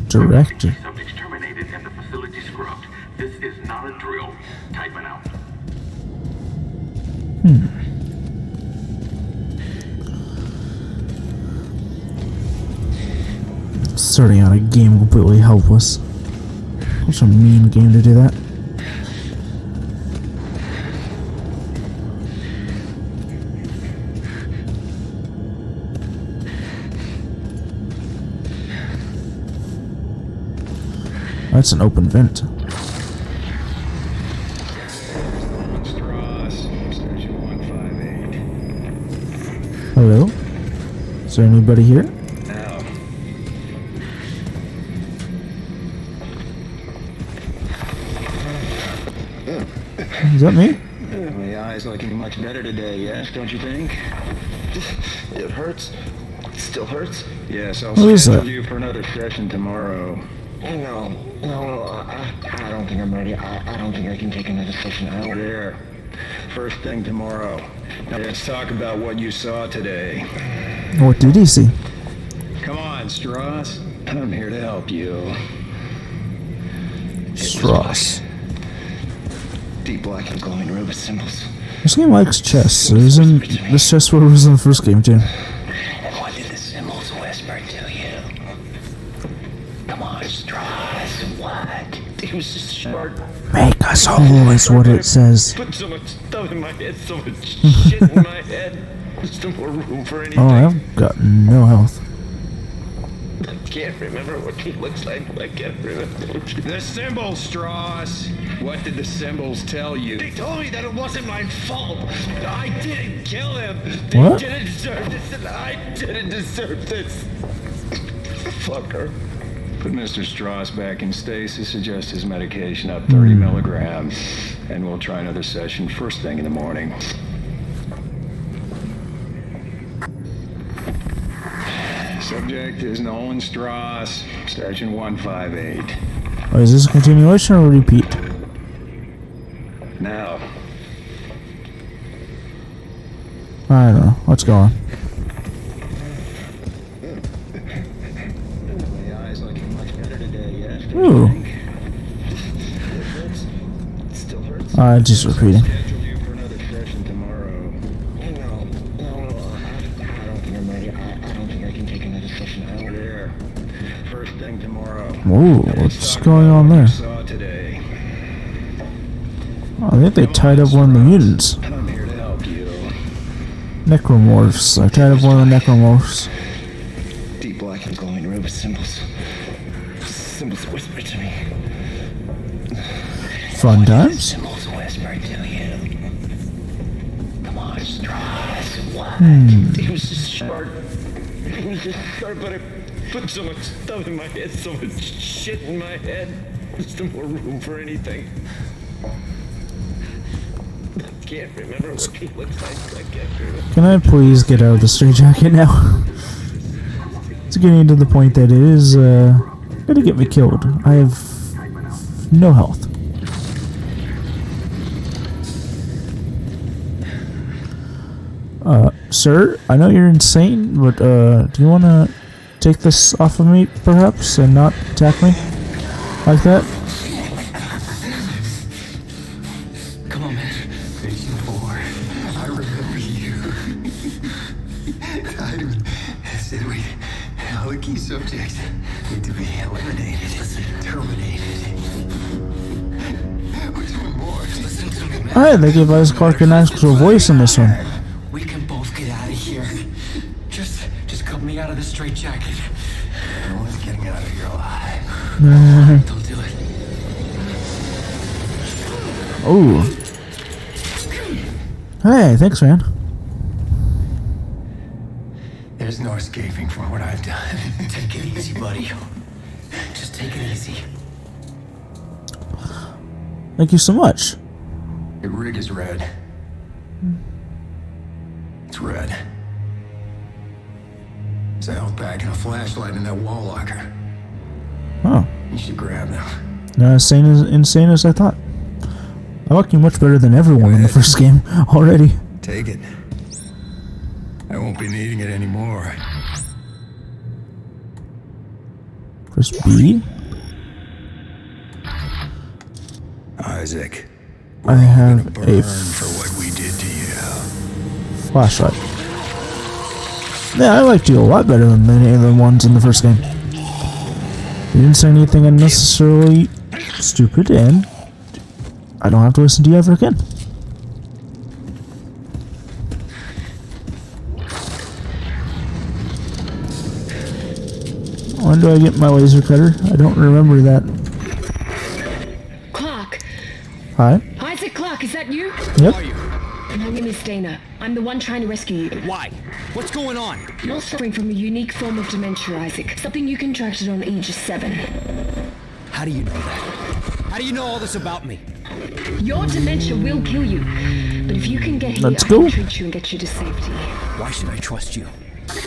Director. Subjects terminated and the facility scrubbed. This is not a drill. Teichman out. Starting out a game completely helpless. Such a mean game to do that. That's an open vent. Hello? Is there anybody here? Is that me? My eye's looking much better today, yes, don't you think? It hurts. It still hurts. Yes, I'll What is schedule that? you for another session tomorrow. No, I don't think I'm ready. I don't think I can take another session out. There. First thing tomorrow. Now let's talk about what you saw today. What did he see? Come on, Strauss. I'm here to help you. Strauss. Deep black and glowing Rubus symbols. This game likes chess. Isn't this chess what was in the first game, too? And what did the symbols whisper to you? Come on, Strauss. What? It was just short. Make us whole is what it says. Put so much stuff in my head, so much shit in my head. There's no more room for anything. Oh, I've got no health. I can't remember what he looks like. I can't remember. The symbols, Strauss. What did the symbols tell you? They told me that it wasn't my fault. I didn't kill him. They What? didn't deserve this, and I didn't deserve this. Fucker. Put Mr. Strauss back in stasis, adjust his medication up 30 milligrams, and we'll try another session first thing in the morning. Subject is Nolan Strauss, Station 158. Oh, is this a continuation or a repeat? Now, I don't know. Let's go on. my eyes looking much better today, yes? Ooh. It still hurts. Just repeating. Schedule you for another session tomorrow. No, I don't think I'm ready. I don't think I can take another session out. There. First thing tomorrow. Whoa, what's going on there? Saw today. Oh, I think they tied up one of the mutants. I'm here to help you. Necromorphs. I tied up one of the necromorphs. Deep black and glowing Rubus symbols. Symbols whisper to me. Fun times? Symbols whisper to you. Come on, Strauss. What? It was just short. It was just short, but I put so much stuff in my head, so much shit in my head. There's no more room for anything. can't remember what he looks like after. Can I please get out of the straitjacket now? It's getting to the point that it is gonna get me killed. I have no health. Sir, I know you're insane, but do you wanna take this off of me, perhaps, and not attack me like that? Come on, man. Station 4. I remember you. Tideman said all the key subjects need to be eliminated, terminated. Which one more? Listen to me, man. Alright, they gave us Clark an actual voice in this one. We can both get out of here. Just cut me out of the straitjacket. No one's getting out of here alive. Don't do it. Oh. Hey, thanks, man. There's no escaping from what I've done. Take it easy, buddy. Just take it easy. Thank you so much. The rig is red. It's red. There's a health pack and a flashlight in that wall locker. Oh. You should grab them. Not as insane as I thought. I like you much better than everyone in the first game already. Take it. I won't be needing it anymore. Press B. Isaac. I have a for what we did to you. Flashlight. Yeah, I liked you a lot better than any of the ones in the first game. You didn't say anything unnecessarily stupid, and I don't have to listen to you ever again. When do I get my laser cutter? I don't remember that. Clark! Hi? Isaac Clark, is that you? Yep. My name is Dana. I'm the one trying to rescue you. Why? What's going on? You're suffering from a unique form of dementia, Isaac. Something you contracted on Aegis 7. How do you know that? How do you know all this about me? Your dementia will kill you. But if you can get here, Let's I go. can treat you and get you to safety. Why should I trust you?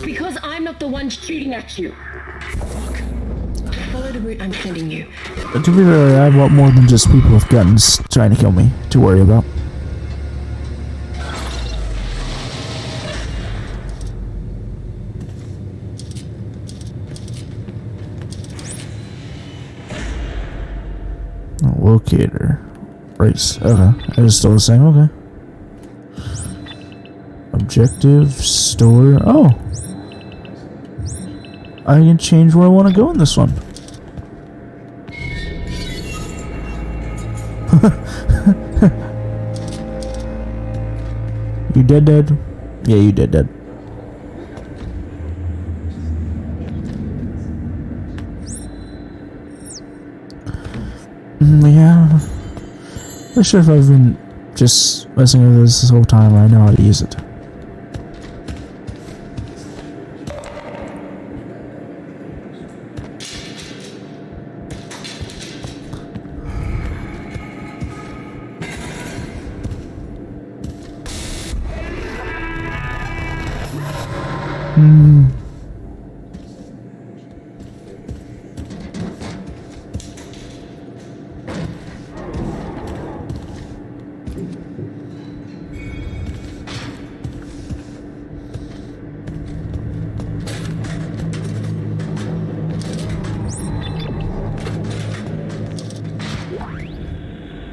Because I'm not the one shooting at you. Fuck. Follow the route I'm sending you. To be fair, I have a lot more than just people with guns trying to kill me to worry about. Locator. Race. Okay. I just still the same. Okay. Objective. Store. Oh. I can change where I want to go in this one. You dead? Yeah, you dead. Yeah. Not sure if I've been just messing with this whole time. I know how to use it.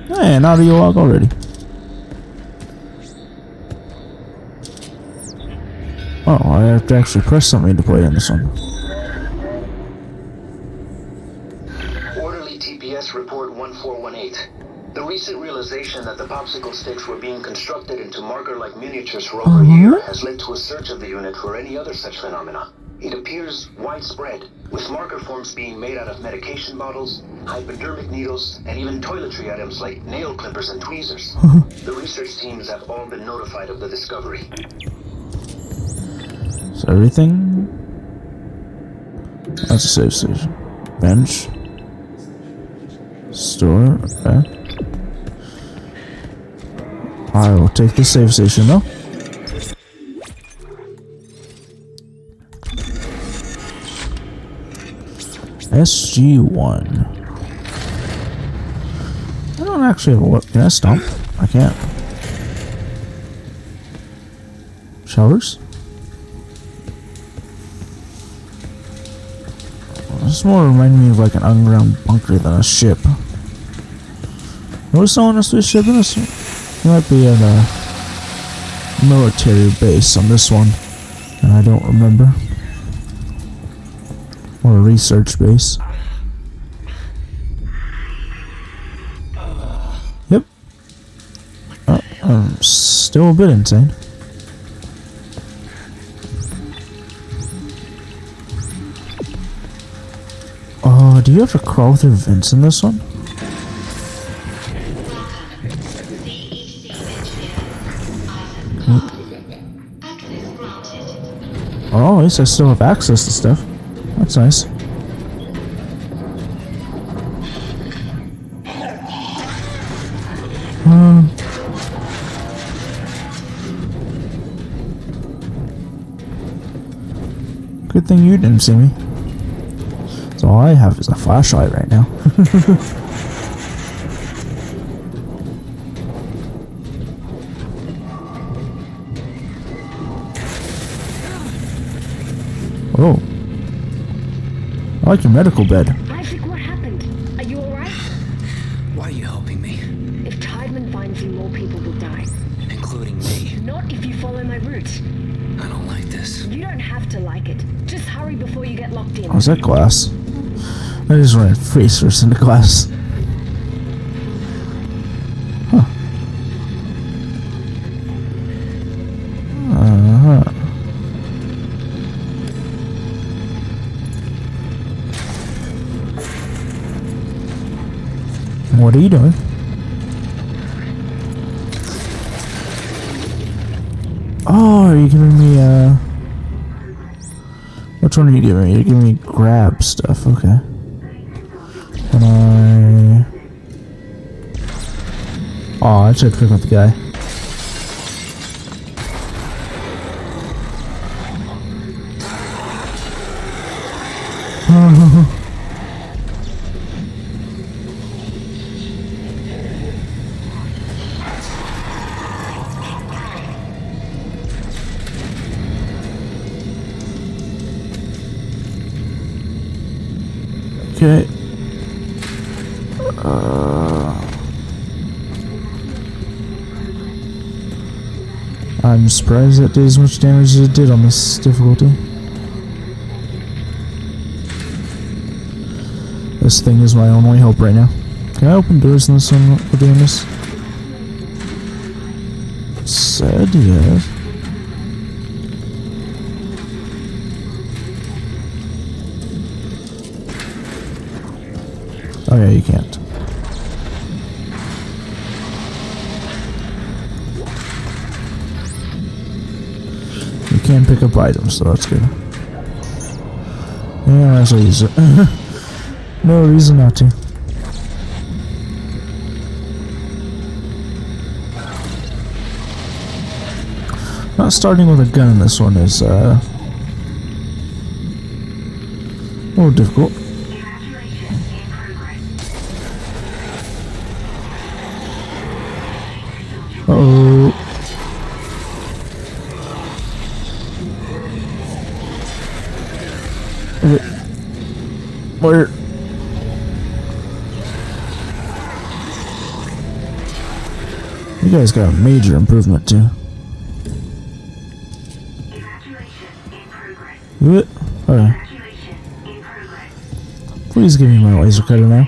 Hey, an audio log already. Oh, I have to actually press something to play in this one. Orderly TPS report 1418. The recent realization that the popsicle sticks were being constructed into marker-like miniatures for over a year has led to a search of the unit for any other such phenomena. It appears widespread, with marker forms being made out of medication bottles, hypodermic needles, and even toiletry items like nail clippers and tweezers. The research teams have all been notified of the discovery. So everything... That's a safe station. Bench. Store. Okay. I will take the save station though. SG1. I don't actually have a what? Can I stomp? I can't. Showers? This more reminding me of like an underground bunker than a ship. Was someone else this ship in this one? It might be in a military base on this one, and I don't remember. Or a research base. Yep. I'm still a bit insane. Do you have to crawl through vents in this one? Oh, at least I still have access to stuff. That's nice. Good thing you didn't see me. So all I have is a flashlight right now. Oh. I like your medical bed. Isaac, what happened? Are you alright? Why are you helping me? If Tideman finds you, more people will die. Including me. Not if you follow my route. I don't like this. You don't have to like it. Just hurry before you get locked in. Oh, is that glass? I just ran face first into glass. Huh. What are you doing? Oh, are you giving me which one are you giving me? You're giving me grab stuff, okay. Can I... Oh, I should pick up the guy. Okay. I'm surprised that did as much damage as it did on this difficulty. This thing is my only hope right now. Can I open doors in this one while we're doing this? Said yes. Oh yeah, you can't. You can pick up items, so that's good. Yeah, I shall use it. No reason not to. Not starting with a gun in this one is a little difficult. Uh-oh. Okay. Where? You guys got a major improvement too. Do it? Okay. Please give me my laser cutter now.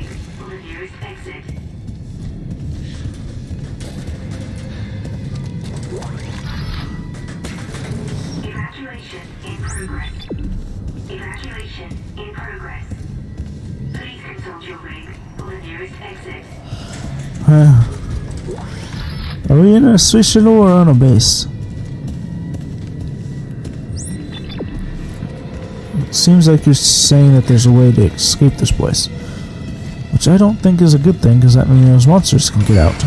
Are we in a space shuttle or on a base? It seems like you're saying that there's a way to escape this place, which I don't think is a good thing, because that means those monsters can get out.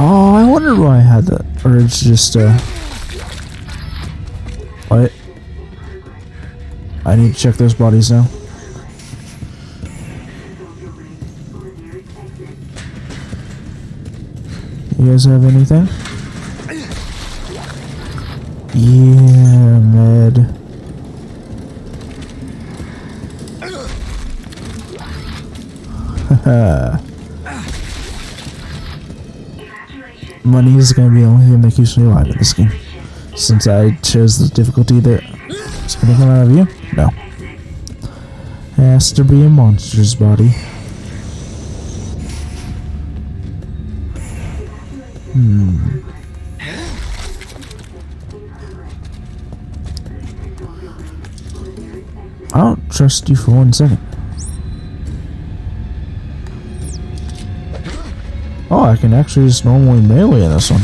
Oh, I wondered why I had that. Or it's just, what? I need to check those bodies now. You guys have anything? Yeah, med. Money is gonna be the only thing that keeps me alive in this game. Since I chose the difficulty that it's gonna come out of you? No. It has to be a monster's body. I don't trust you for 1 second. Oh, I can actually just normally melee in this one.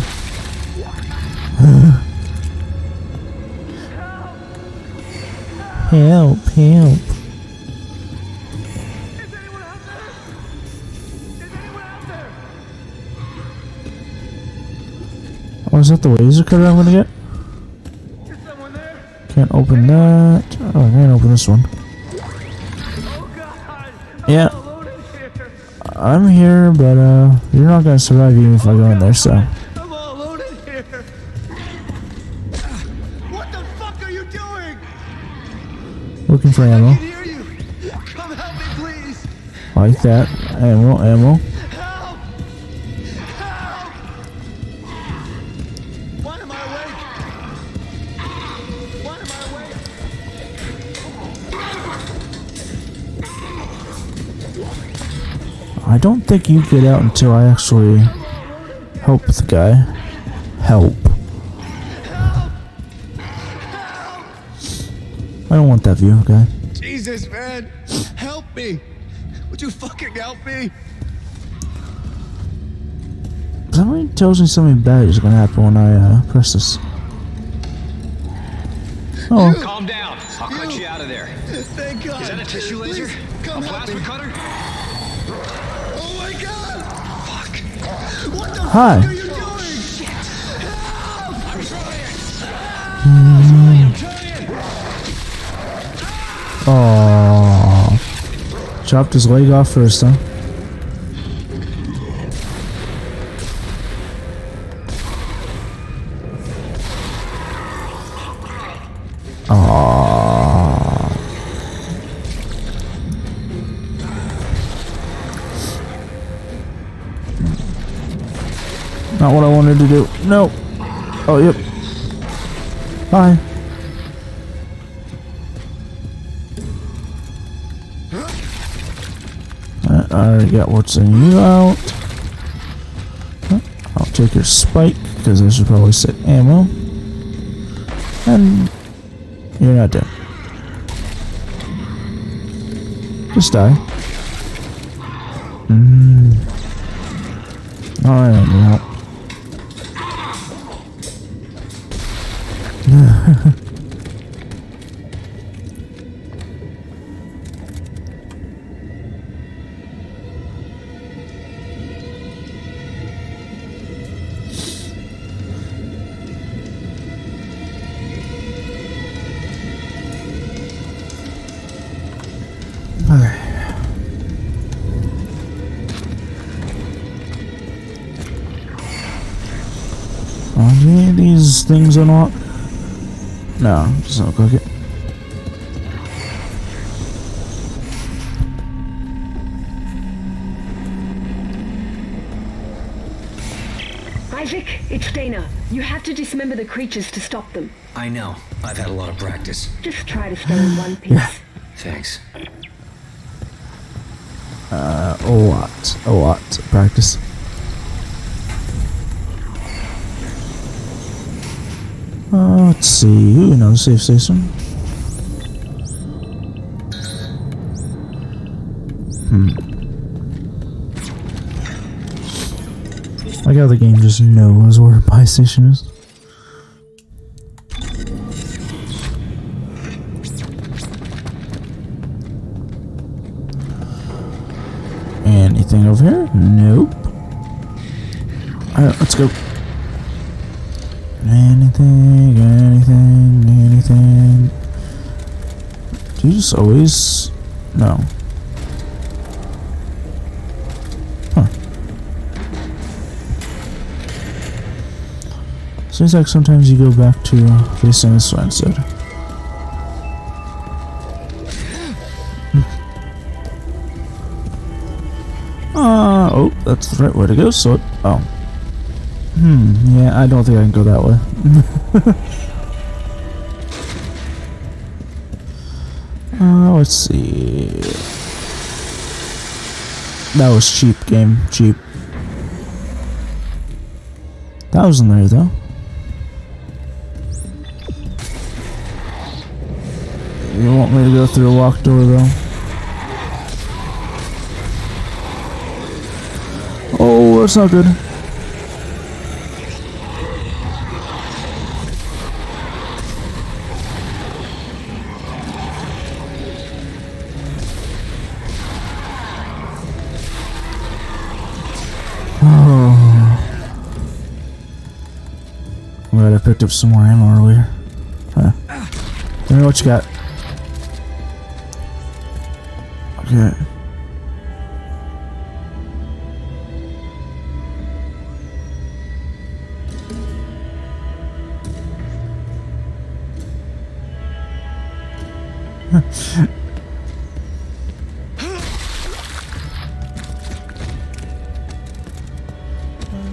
Help, help. Oh, is that the laser cutter I'm gonna get? Can't open that. Oh, I can't open this one. Yeah. I'm here, but you're not gonna survive even if I go in there, so. I'm all alone in here. What the fuck are you doing? Looking for ammo. I can hear you. Come help me, please. Like that. Ammo, ammo. Help! Help! Why am I awake? Why am I awake? I don't think you get out until I actually help the guy. Help. I don't want that view, okay? Jesus, man. Help me. Would you fucking help me? Something tells me something bad is gonna happen when I press this. Oh. Calm down. I'll cut you out of there. Thank God. Is that a tissue laser? Please, A come help plasma me. cutter? Oh my God! Fuck. What the Hi. fuck are you doing? I'm trying. Oh. Chopped his leg off first, huh? Not what I wanted to do. No. Oh, yep. Bye. I already got what's in you out. I'll take your spike, because I should probably set ammo. And you're not dead. Just die. Alright, well. Do any of these things unlock? No, just don't click it. Isaac, it's Dana. You have to dismember the creatures to stop them. I know. I've had a lot of practice. Just try to stay in one piece. Yeah. Thanks. A lot of practice. Let's see. Ooh, another safe station. I got the game just knows where a buy station is. Anything over here? Nope. Alright, let's go. Anything. Do you just always... No. Huh. Seems like sometimes you go back to facing this way instead. Oh, that's the right way to go, so... Oh. Yeah, I don't think I can go that way. Let's see... That was cheap, game. Cheap. That was in there, though. You want me to go through a walk door, though? Oh, that's not good. I'm glad I picked up some more ammo earlier. Huh. Tell me what you got. Okay.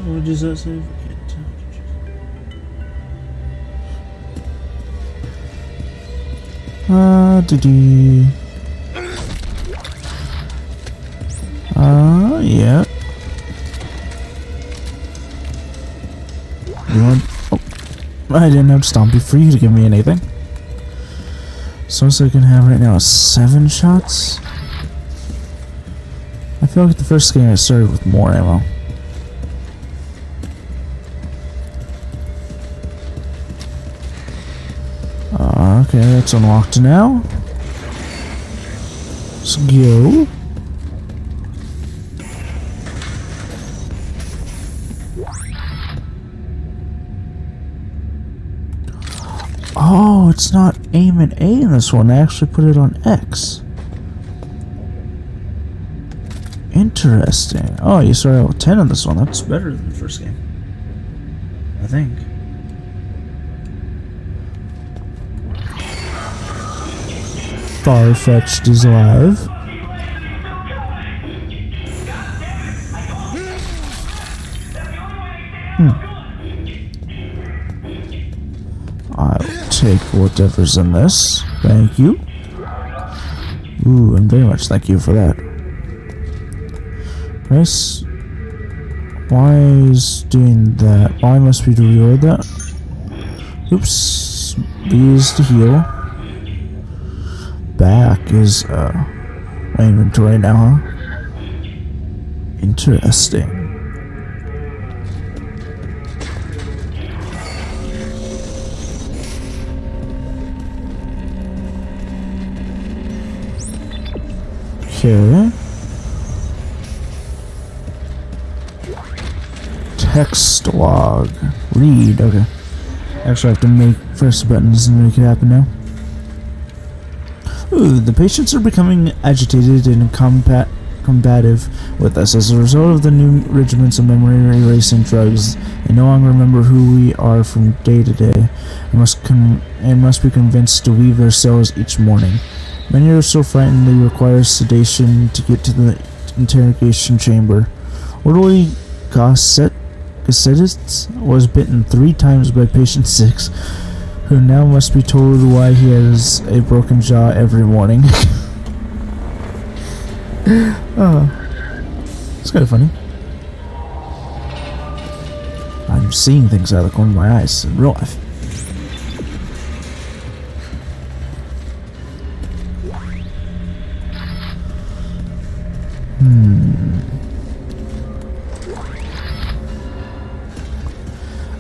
What does that say? Yeah. You want... Oh, I didn't have to Stompy for you to give me anything. So I can have right now is 7 shots. I feel like the first game I started with more ammo. Okay, that's unlocked now. Let's go. Oh, it's not aim and A in this one. I actually put it on X. Interesting. Oh, you started out with 10 in this one. That's better than the first game, I think. Farfetched is alive. I'll take whatever's in this. Thank you. Ooh, and very much thank you for that. Nice. Why is doing that? Why must we reload that? Oops. B is to heal. Back is my inventory now, huh? Interesting. Okay. Text log. Read. Okay. Actually, I have to press the buttons and make it happen now. Ooh, the patients are becoming agitated and combative with us. As a result of the new regiments of memory erasing drugs, they no longer remember who we are from day to day, and must be convinced to leave their cells each morning. Many are so frightened they require sedation to get to the interrogation chamber. Orderly Gossetitz was bitten 3 times by patient 6, who now must be told why he has a broken jaw every morning. It's kind of funny. I'm seeing things out of the corner of my eyes in real life.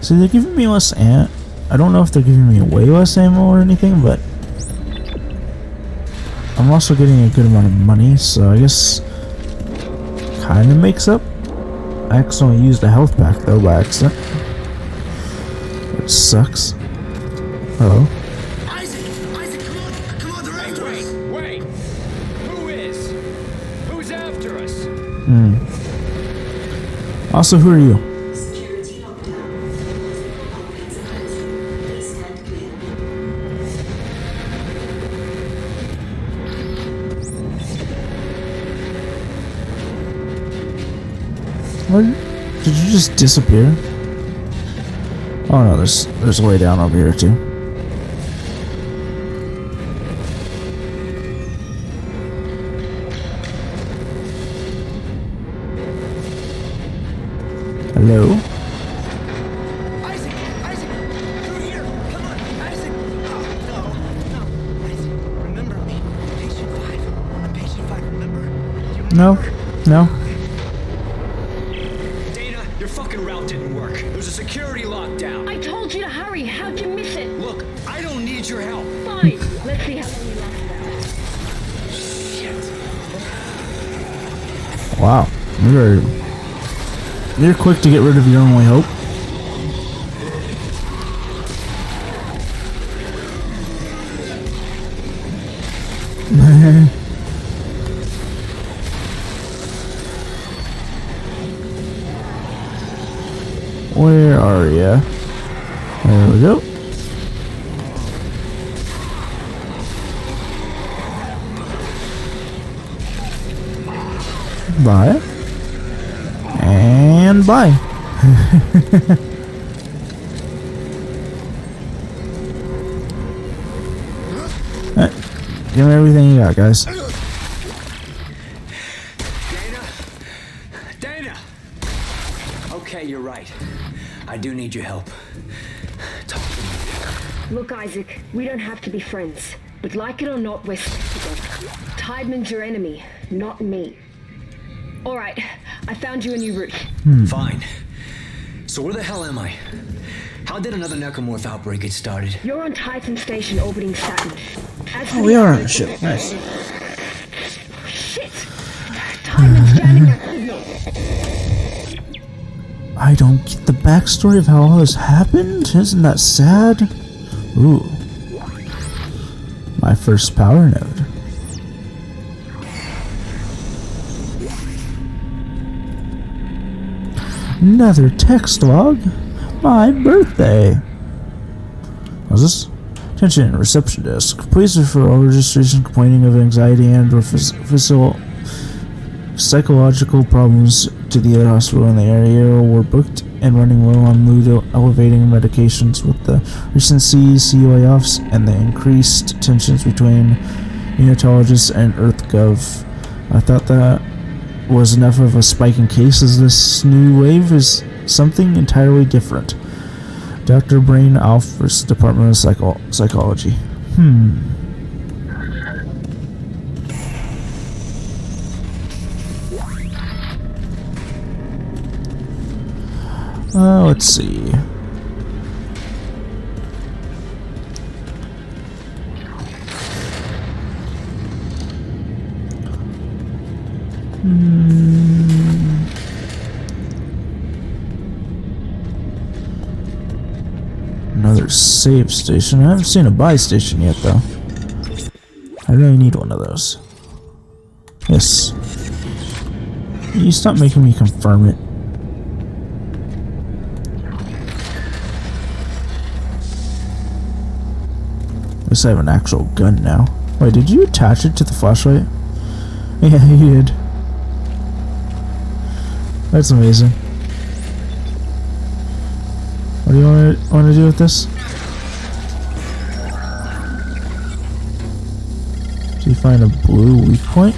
So they're giving me less ammo. I don't know if they're giving me way less ammo or anything, but I'm also getting a good amount of money, so I guess kind of makes up I accidentally used a health pack though by accident. Which sucks. Hello? Isaac, come on, they're after us. Wait. Who is? Who's after us? Also, who are you? What? Did you just disappear? Oh no, there's a way down over here too. Hello? Isaac, through here. Come on, Isaac. Oh, no. Isaac, remember me. Patient 5. I'm patient 5, remember? No. Dana, your fucking route didn't work. There was a security lockdown. I told you to hurry. How'd you miss it? Look, I don't need your help. Fine. Let's see how long you last it out. Shit. Wow. You're quick to get rid of your only hope. Where are ya? There we go. Bye. And bye. Give me everything you got, guys. Dana! Okay, you're right. I do need your help. Talk to me. Look, Isaac, we don't have to be friends. But like it or not, we're stuck together. Tideman's your enemy, not me. Alright, I found you a new route. Fine. So where the hell am I? How did another necromorph outbreak get started? You're on Titan Station orbiting Saturn. Oh, we are on a ship. Nice. Shit! Tideman's jamming our signal. I don't get the backstory of how all this happened. Isn't that sad? Ooh. My first power node. Another text log. My birthday. What's this? Attention, reception desk. Please refer all registration complaining of anxiety and or psychological problems to the other hospital in the area were booked and running low on mood elevating medications with the recent CEC layoffs and the increased tensions between unitologists and EarthGov. I thought that was enough of a spike in cases. This new wave is something entirely different. Dr. Brain Alf's Department of Psychology. Let's see. Another save station. I haven't seen a buy station yet, though. I really need one of those. Yes. You stop making me confirm it. At least I have an actual gun now. Wait, did you attach it to the flashlight? Yeah, you did. That's amazing. What do you want to do with this? Do you find a blue weak point?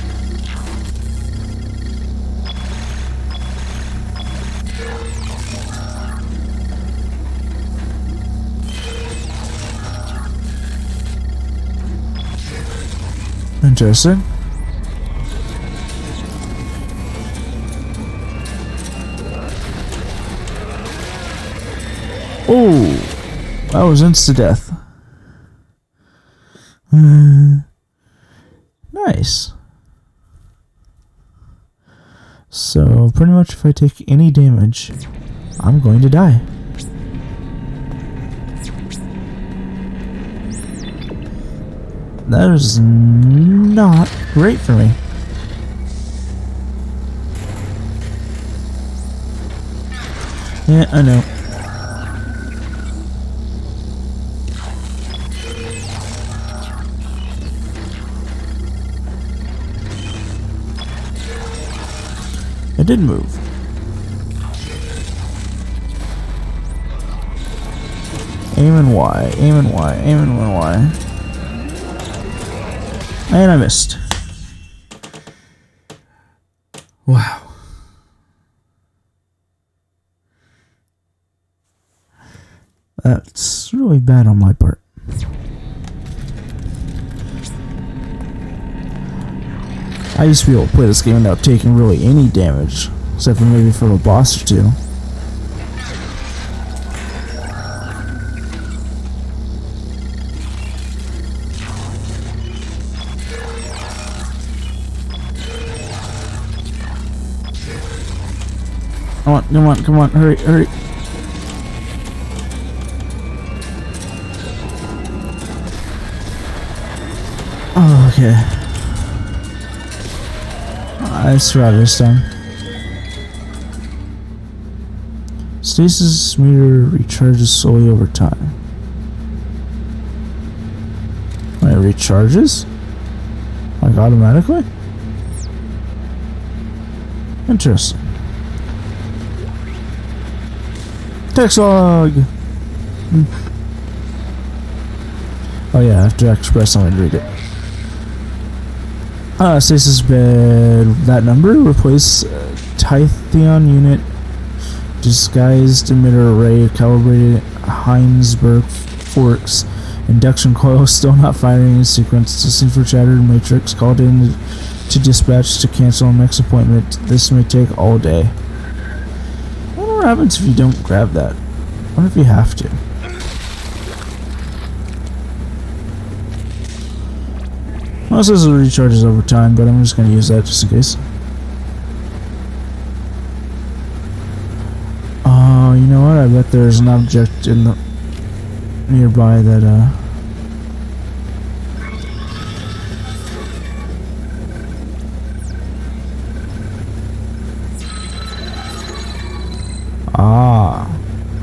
Interesting. Oh, that was insta-death. Nice. So pretty much if I take any damage, I'm going to die. That is not great for me. Yeah, I know. It did move. Aim and Y, aim and Y, aim and Y. And I missed. Wow. That's really bad on my part. I used to be able to play this game without taking really any damage, except for maybe from a boss or two. Come on, come on, come on, hurry, hurry. Oh, okay. I survived this time. Stasis meter recharges slowly over time. Wait, it recharges? Like automatically? Interesting. Text log! Oh yeah, I have to express something to read it. Stasis bed. That number. Replace Tithion unit. Disguised emitter array. Calibrated Heinsberg forks. Induction coil still not firing in sequence. Testing for shattered matrix. Called in to dispatch to cancel next appointment. This may take all day. What happens if you don't grab that? What if you have to? Well, it says it recharges over time, but I'm just going to use that just in case. Oh, you know what? I bet there's an object in the nearby that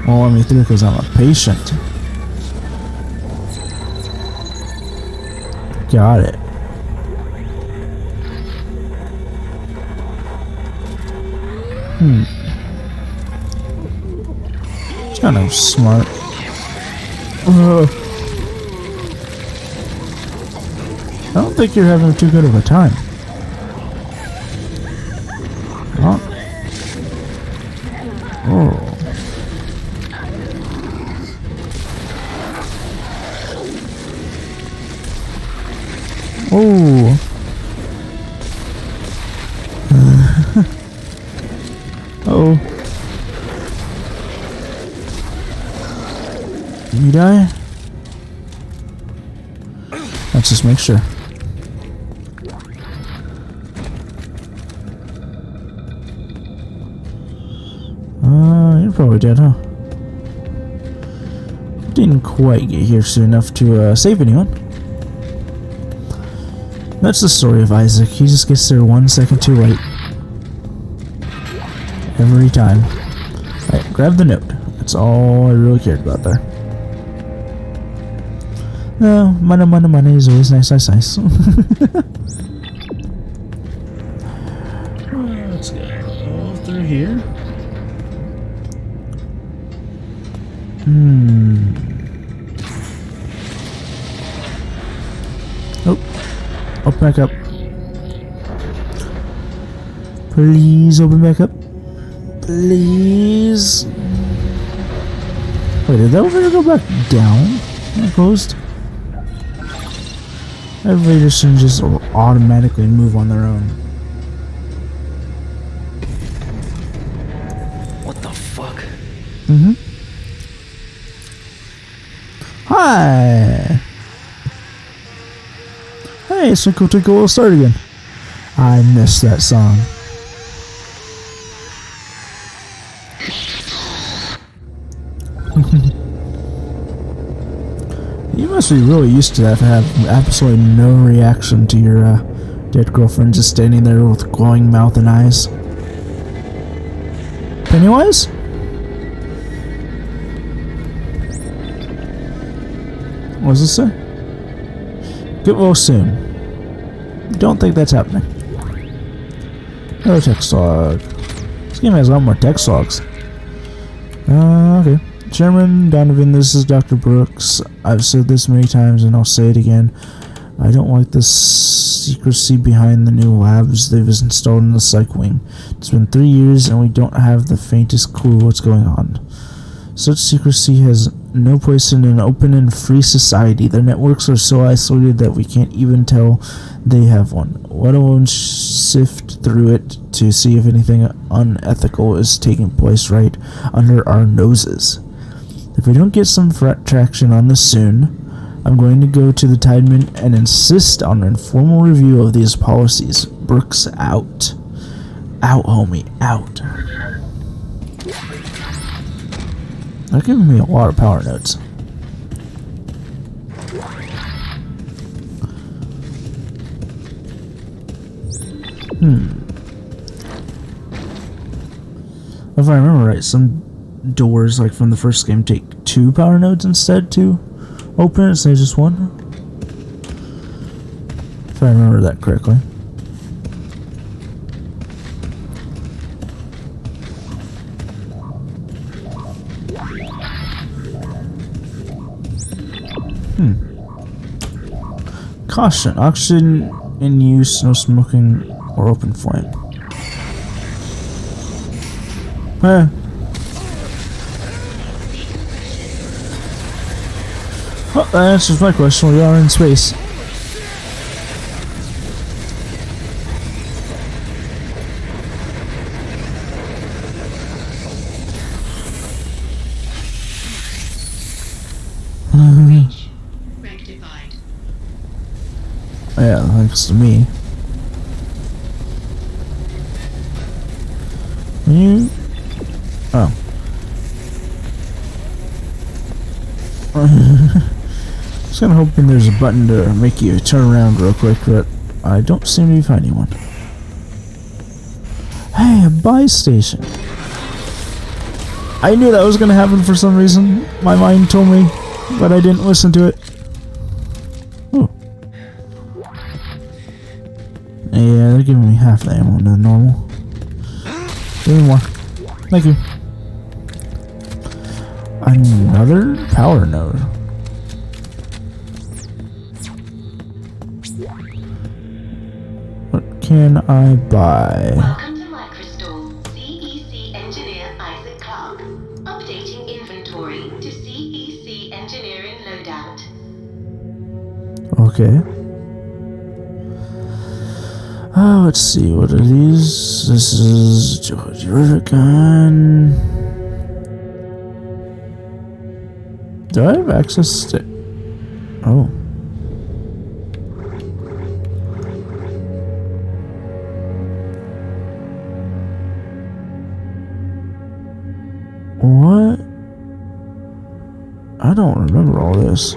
won't let me through because I'm a patient. Got it. It's kind of smart. I don't think you're having too good of a time. Oh. Oh. Oh. Did you die? Let's just make sure. You're probably dead, huh? Didn't quite get here soon enough to save anyone. That's the story of Isaac. He just gets there 1 second too late. Every time. Alright, grab the note. That's all I really cared about there. No, money is always nice. Let's go through here. Oh, open back up. Please open back up. Please. Wait, did that elevator go back down? Closed? Elevators shouldn't just automatically move on their own. What the fuck? Hi! Hey, Twinkle Twinkle will start again. I missed that song. must be really used to that, to have absolutely no reaction to your dead girlfriend just standing there with glowing mouth and eyes. Pennywise? What does this say? Get well soon. Don't think that's happening. Another text log. This game has a lot more text logs. Okay. Chairman Donovan, this is Dr. Brooks. I've said this many times and I'll say it again. I don't like the secrecy behind the new labs they've installed in the psych wing. It's been 3 years and we don't have the faintest clue what's going on. Such secrecy has no place in an open and free society. Their networks are so isolated that we can't even tell they have one, let alone sift through it to see if anything unethical is taking place right under our noses. If we don't get some traction on this soon, I'm going to go to the Tideman and insist on an informal review of these policies. Brooks out. Out, homie, out. They're giving me a lot of power nodes. If I remember right, some doors, like from the first game, take 2 power nodes instead to open it instead of just 1. If I remember that correctly. Caution, oxygen in use, no smoking or open flame. Well, that answers my question. We are in space. Rectified. Yeah, thanks to me. You... Oh. Just kinda hoping there's a button to make you turn around real quick, but I don't seem to be finding one. Hey, a buy station. I knew that was gonna happen for some reason. My mind told me, but I didn't listen to it. Ooh. Yeah, they're giving me half the ammo than normal. Give me more. Thank you. Another power node. What can I buy? Welcome to Microstore. CEC engineer Isaac Clark. Updating inventory to CEC engineering loadout. Okay. Let's see, what are these? This is Georgia gun. Do I have access to... Oh. What? I don't remember all this.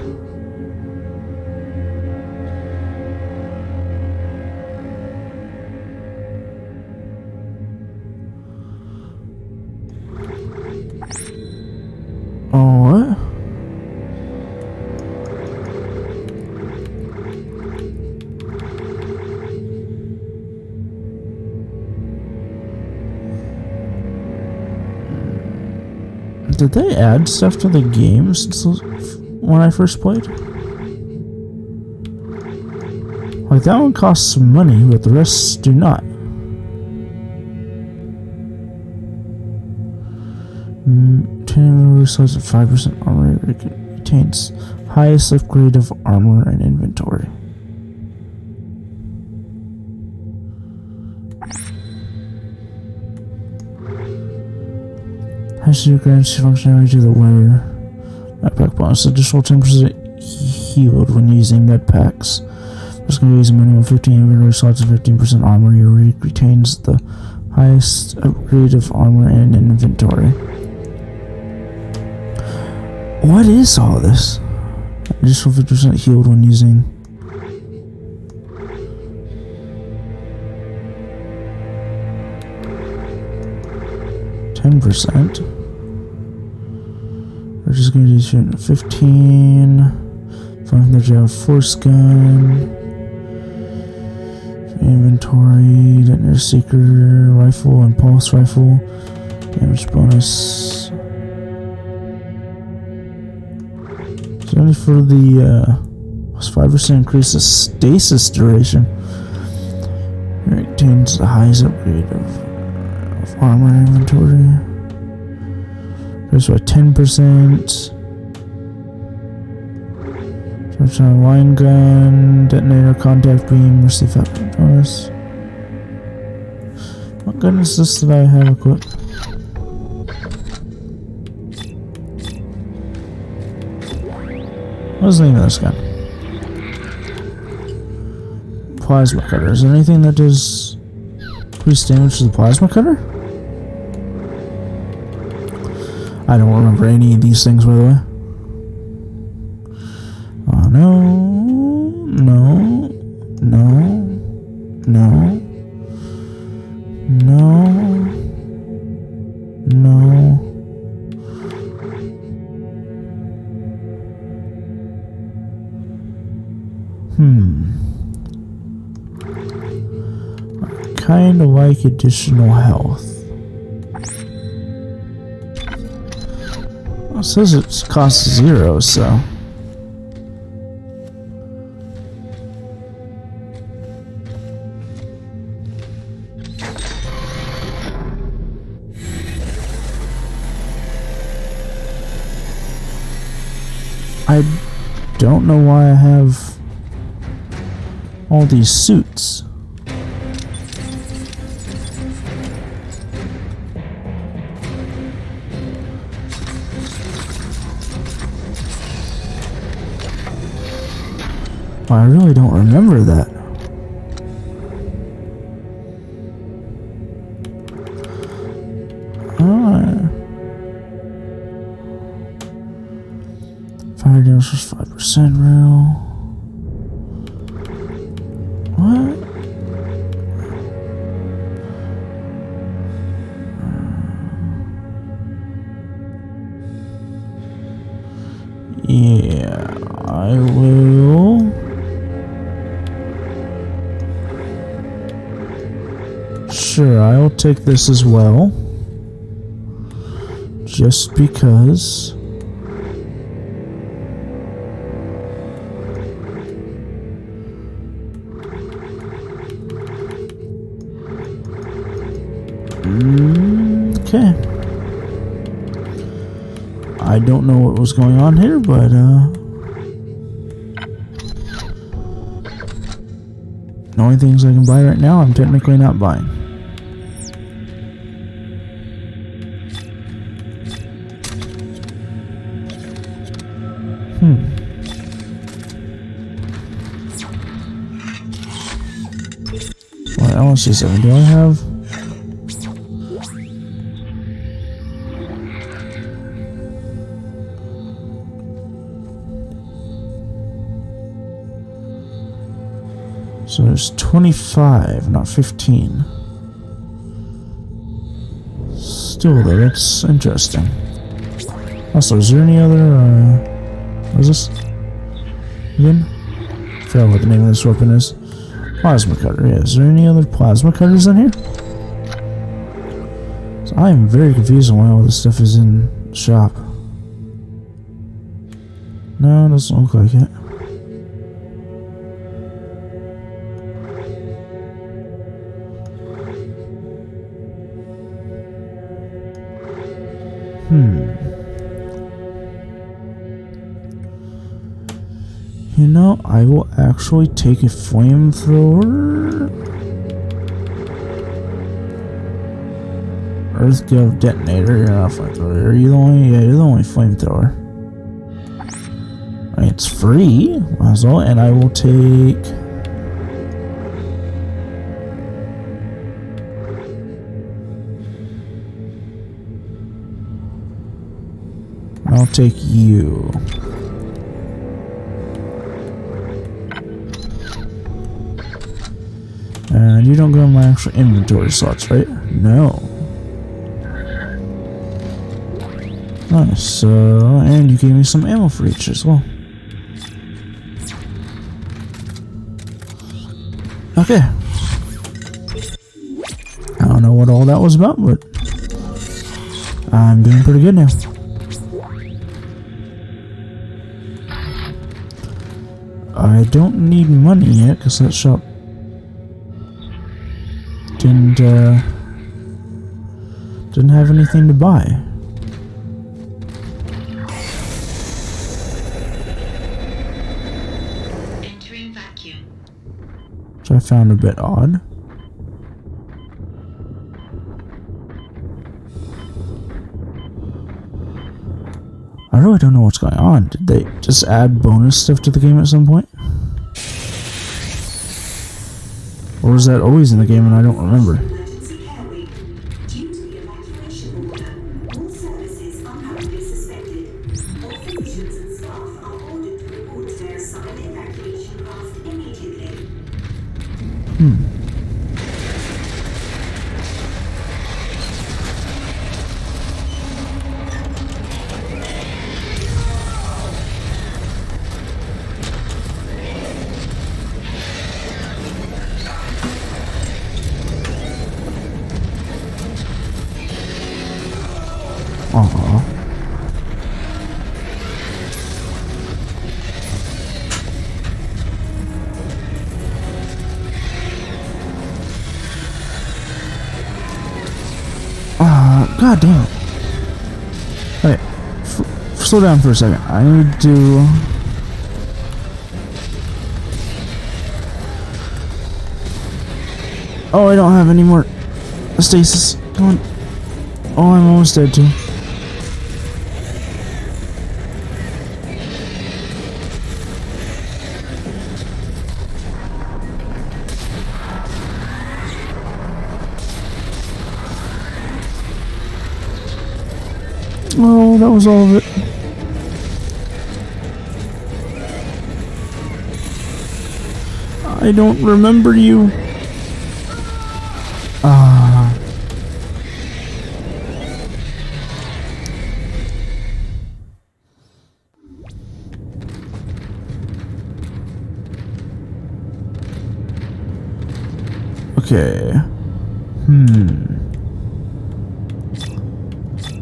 Oh, what? Did they add stuff to the game since when I first played? Like, that one costs some money, but the rest do not. 10 size of 5% armor. It retains highest upgrade of armor and inventory. Has your grants functionality to the wearer. Backpack bonus. Additional 10% healed when using med packs. It's going to use a minimum of 15 inventory slots and 15% armor. Your rig retains the highest upgrade of armor and inventory. What is all this? Additional 50% healed when using. %. We're just going to be shooting 15. From the jail force gun. Inventory, detonator seeker, rifle, and pulse rifle. Damage bonus. Is there any for the plus 5% increase the stasis duration? It retains the highest upgrade of armor inventory. There's what 10%. Search on line gun, detonator, contact beam, receive factor bonus. What gun is this that I have equipped? What's the name of this gun? Plasma cutter. Is there anything that does increased damage to the plasma cutter? I don't remember any of these things, by the way. Oh, no. No. No. No. No. No. I kind of like additional health. It says it costs 0, so. I don't know why I have all these suits. I really don't remember that. Fire damage was 5% real. What? Yeah, I will. Sure, I'll take this as well. Just because. Okay. I don't know what was going on here, but the only things I can buy right now, I'm technically not buying. What else is there? Do I have? So there's 25, not 15. Still though, that's interesting. Also, is there any other, what is this? Again? I forgot what the name of this weapon is. Plasma cutter, yeah. Is there any other plasma cutters in here? So I am very confused on why all this stuff is in the shop. No, it doesn't look like it. You know, I will actually take a flamethrower. Earth Gov detonator. You're not a flamethrower. Are you the only? Yeah, you're the only flamethrower. Right, it's free. Might as well. And I will take. I'll take you. you don't go in my actual inventory slots, right? No. Nice. And you gave me some ammo for each as well. Okay. I don't know what all that was about, but I'm doing pretty good now. I don't need money yet, because that shop didn't have anything to buy. Entering vacuum. Which I found a bit odd. I really don't know what's going on. Did they just add bonus stuff to the game at some point? Or was that always in the game and I don't remember? Aww. God damn it. Hey, slow down for a second. I need to... Oh, I don't have any more stasis. Come on. Oh, I'm almost dead too. Oh, that was all of it. I don't remember you. Okay.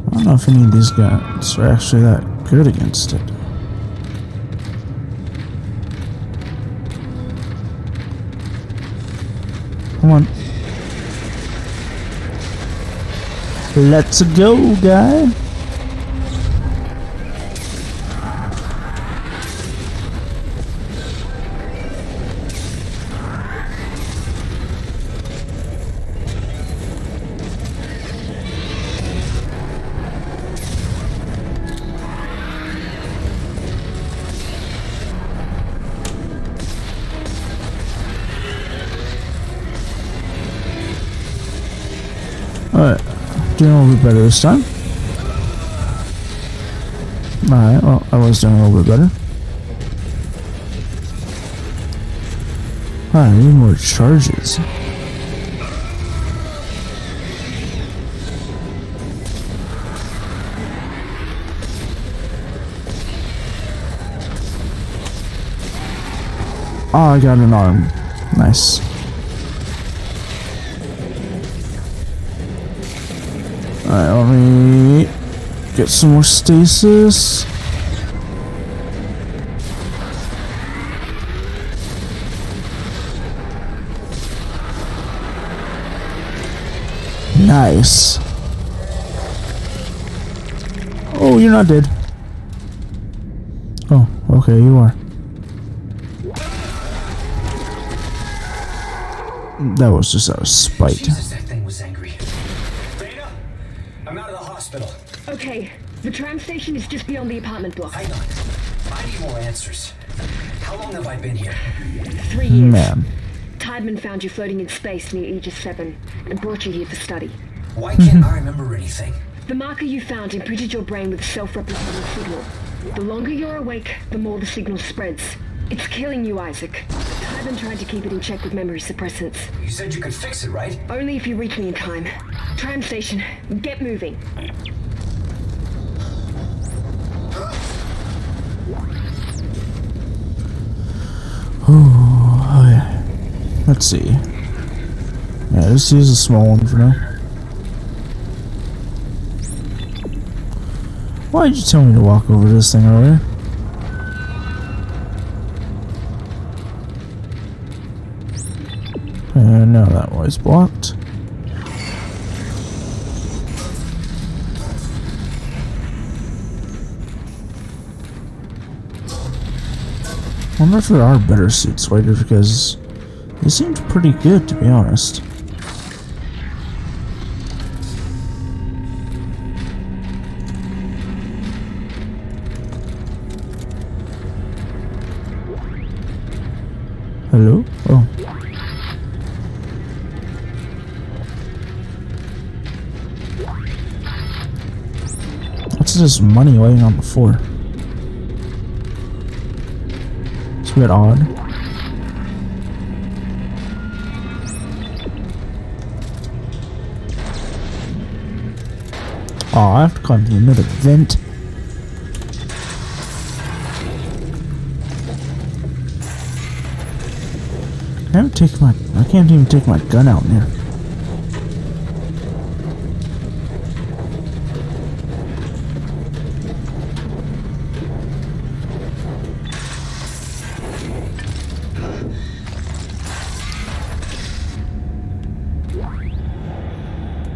I don't know if any of these guys are actually that good against it. Come on. Let's go, guy. Alright, doing a little bit better this time. Alright, well, I was doing a little bit better. Alright, I need more charges. Oh, I got an arm. Nice. Alright, let me get some more stasis. Nice. Oh, you're not dead. Oh, okay, you are. That was just out of spite. Jesus, that thing was angry. Dana, I'm out of the hospital. Okay, the tram station is just beyond the apartment block. Hang on. I need more answers. How long have I been here? 3 years. Man. Tideman found you floating in space near Aegis 7 and brought you here for study. Why can't I remember anything? The marker you found imprinted your brain with self-replicating signal. The longer you're awake, the more the signal spreads. It's killing you, Isaac. Tideman Tiedemann tried to keep it in check with memory suppressants. You said you could fix it, right? Only if you reach me in time. Tram station, get moving. Oh, yeah. Let's see. Yeah, this is a small one for now. Why did you tell me to walk over this thing earlier? And now that was blocked. I wonder if there are better suits later, because they seemed pretty good, to be honest. Hello? Oh. What's this money laying on the floor? It's a bit odd. Oh, I have to climb to another vent. I can't even take my gun out in here.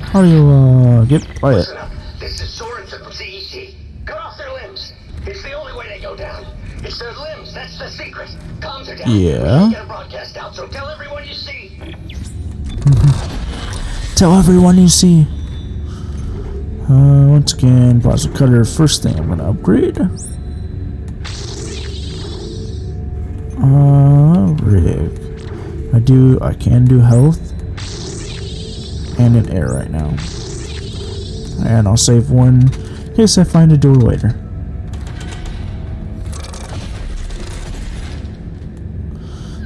How do you get by it? Listen up. This is Sorensen from CEC. Cut off their limbs. It's the only way they go down. It's their limbs. That's the secret. Comms are down. Yeah. We get a broadcast out, so tell everyone you see. Tell everyone you see. Once again, plasma cutter. First thing I'm gonna upgrade. Rig. I can do health and an air right now. And I'll save one in case I find a door later.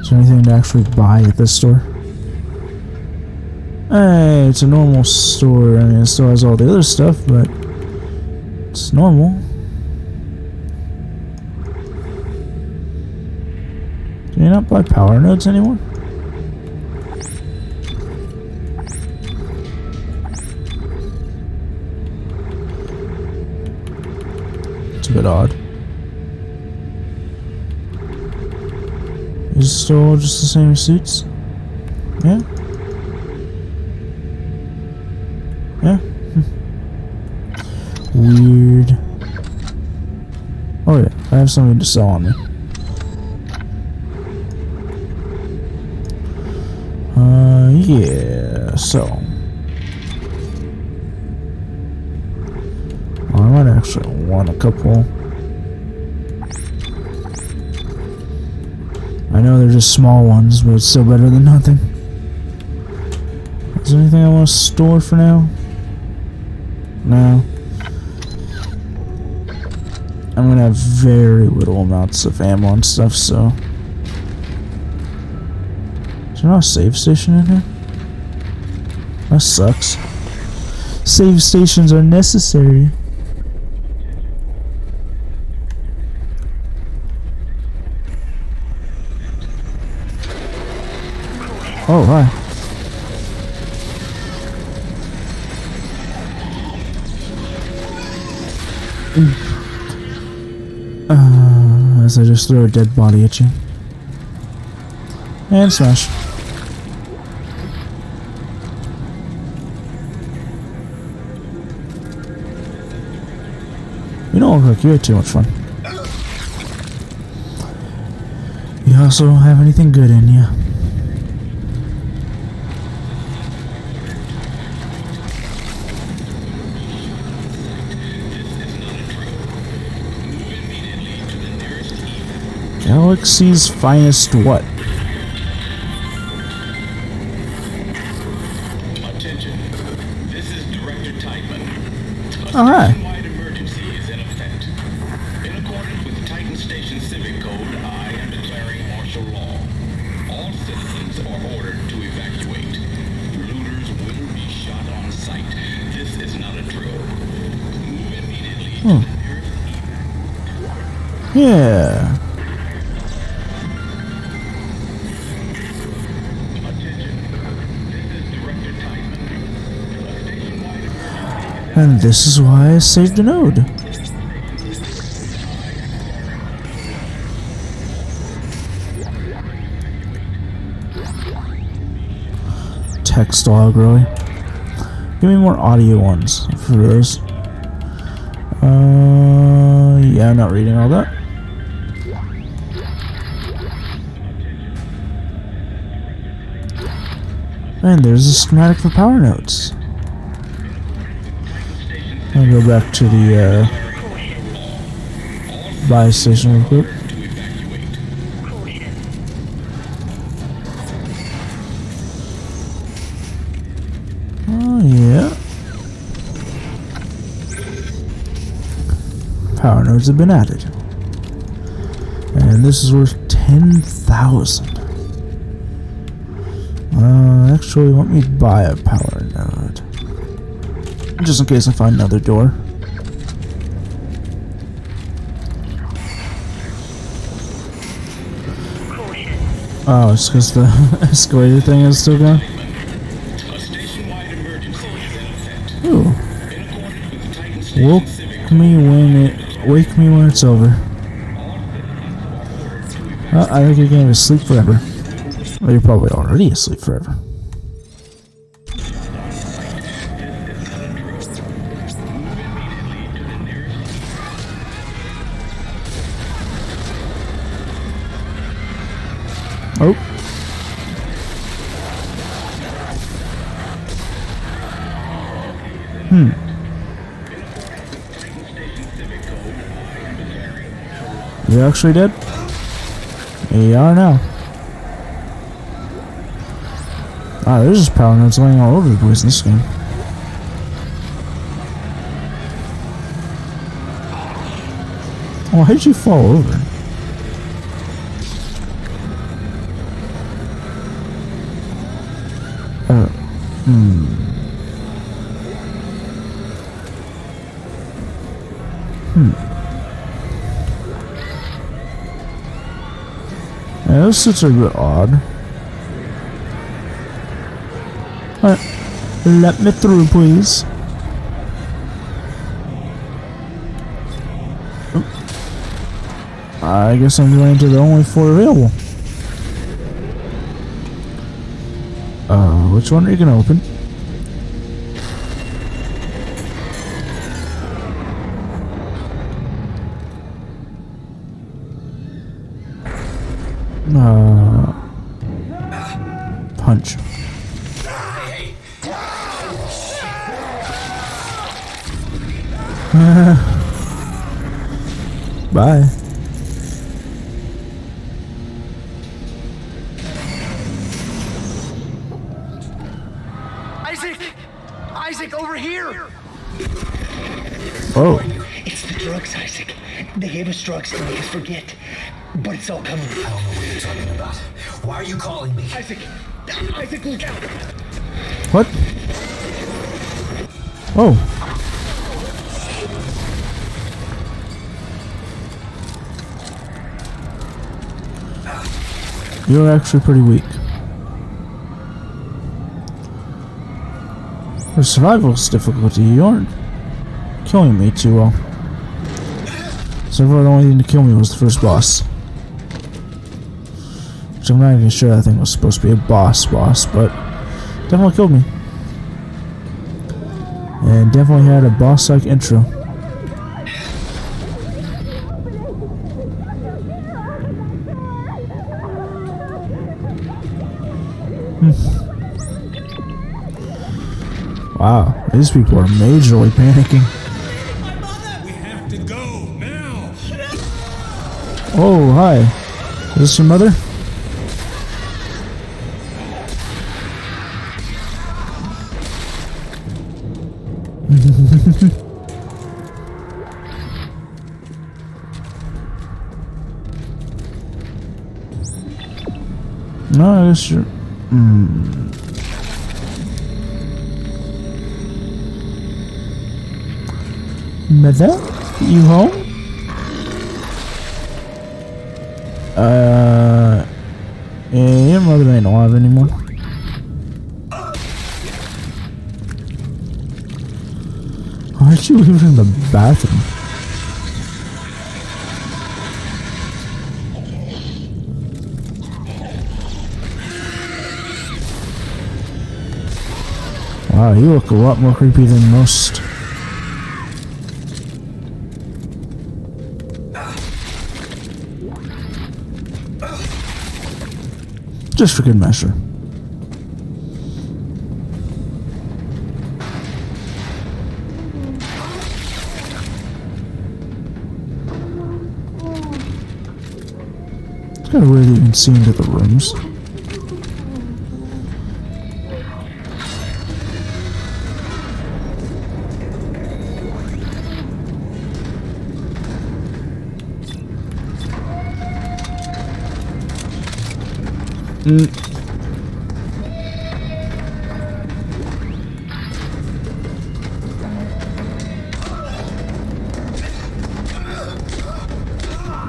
Is there anything to actually buy at this store? Hey, it's a normal store. I mean, it still has all the other stuff, but it's normal. Can you not buy power nodes anymore? It's a bit odd. Is it still just the same suits? Yeah? Yeah? Weird. Oh yeah, I have something to sell on me. Yeah, so. Well, I might actually want a couple. I know they're just small ones, but it's still better than nothing. Is there anything I want to store for now? No. I'm gonna have very little amounts of ammo and stuff, so. Is there not a save station in here? That sucks. Save stations are necessary. Oh, hi. As I just throw a dead body at you. And smash. You don't look like you had too much fun. You also don't have anything good in you. Galaxy's finest what? Attention. This is Director Tiedemann. All right. Wide emergency is in effect. In accordance with Titan Station Civic Code, I am declaring martial law. Yeah. And this is why I saved a node. Text log, really? Give me more audio ones for those. Yeah, I'm not reading all that. And there's a schematic for power nodes. I'll go back to the buy station real quick. Oh yeah. Power nodes have been added. And this is worth 10,000. Actually, let me buy a power node. Just in case I find another door. Oh, it's because the escalator thing is still going? Ooh. Wake me when it's over. I think you're going to sleep forever. Well, you're probably already asleep forever. Oh. You actually dead? You are now. Ah, there's just power nodes laying all over the place in this game. Oh, how did you fall over? Yeah, those suits are a bit odd. Alright, let me through, please. I guess I'm going to the only 4 available. Which one are you gonna open? Punch. Bye. Isaac, over here! Oh. It's the drugs, Isaac. They gave us drugs to make us forget. But it's all coming. I don't know what you're talking about. Why are you calling me? Isaac, look out! What? Oh. You're actually pretty weak. For survival's difficulty, you aren't killing me too well. So far, the only thing to kill me was the first boss. Which I'm not even sure that thing was supposed to be a boss, but definitely killed me. And definitely had a boss-like intro. Wow, these people are majorly panicking. We have to go now. Oh, hi. Is this your mother? No, I guess you're... Mother? You home? ain't alive anymore. Why aren't you even in the bathroom? Wow, you look a lot more creepy than most. Just for good measure. It's kind of weird that you can see into the rooms.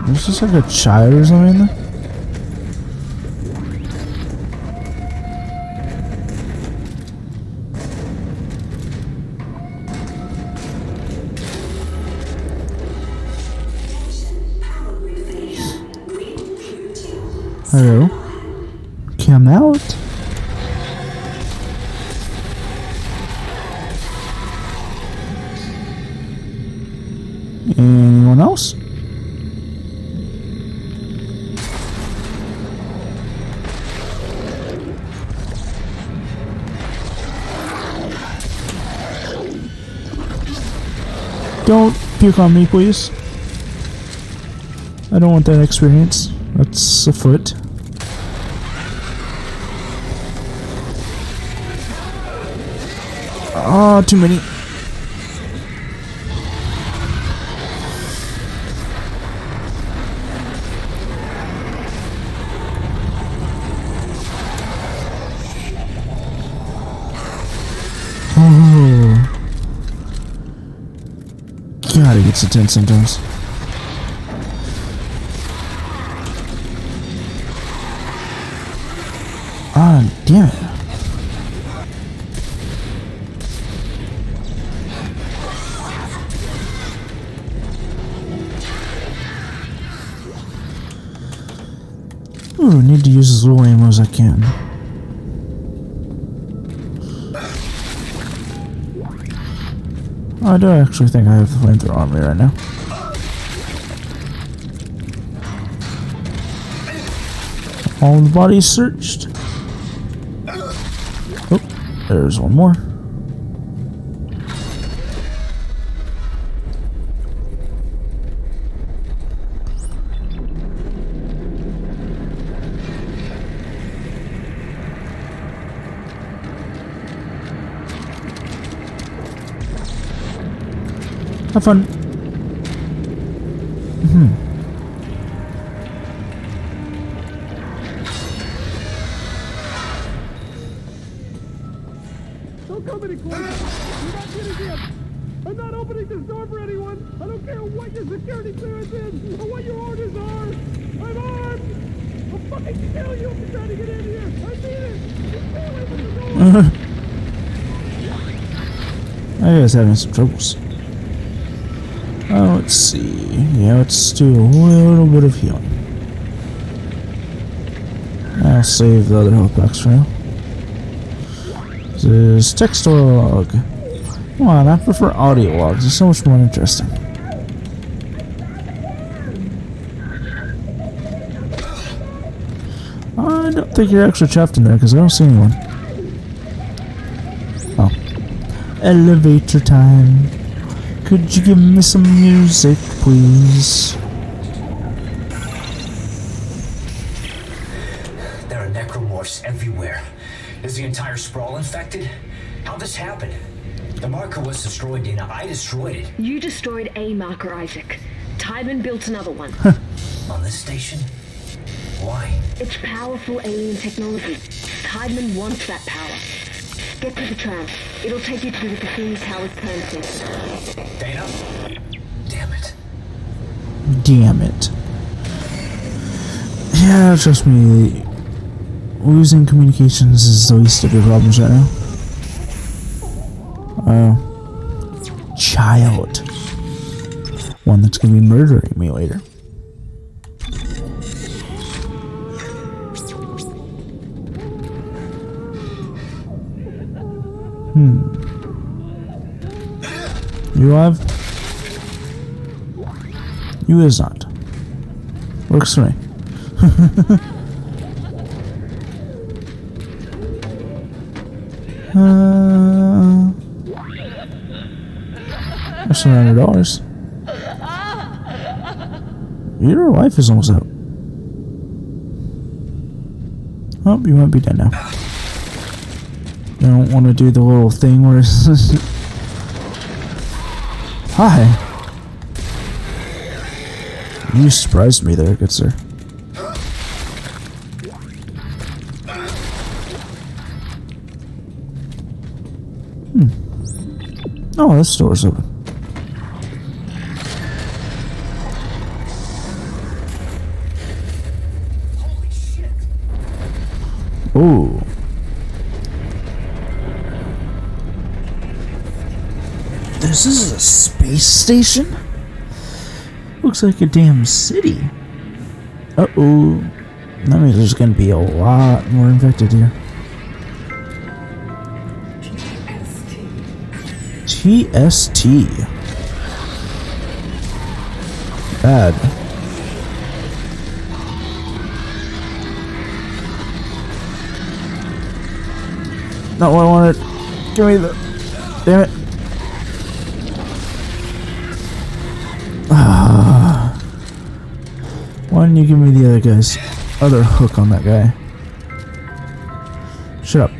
Is this like a child or something in there? Hello? Come out? Anyone else? Don't puke on me, please. I don't want that experience. That's afoot. Ah, too many. Oh. God, it gets intense sometimes. Ah, damn it. Ooh, need to use as little ammo as I can. I do actually think I have the flamethrower on me right now. All the bodies searched. Oh, there's one more. Have fun. Don't come any closer. You're not getting in. I'm not opening this door for anyone. I don't care what your security clearance is or what your orders are. I'm armed. I'll fucking kill you if you try to get in here. I mean it. Just stay away from the door. I was having some troubles. Let's see. Yeah, let's do a little bit of healing. I'll save the other health packs for now. This is text log. Come on, I prefer audio logs. It's so much more interesting. I don't think you're actually trapped in there because I don't see anyone. Oh. Elevator time. Could you give me some music, please? There are necromorphs everywhere. Is the entire sprawl infected? How'd this happen? The marker was destroyed, Dana. I destroyed it. You destroyed a marker, Isaac. Tiedemann built another one. On this station? Why? It's powerful alien technology. Tiedemann wants that power. Get to the tram. It'll take you to the Cassini Tower's premises. Dana? Damn it. Damn it. Yeah, trust me. losing communications is the least of your problems right now. Child. One that's gonna be murdering me later. You alive? You is not. Works for me. That's $100. Your life is almost up. Oh, you might be dead now. I don't want to do the little thing where it's Hi. You surprised me there, good sir. Oh, this door's open. Holy shit. Ooh. This is a space station? Looks like a damn city. Uh-oh. That means there's gonna be a lot more infected here. TST. Bad. Not what I wanted. Give me the... Damn it. Why didn't you give me the other guy's other hook on that guy? Shut up.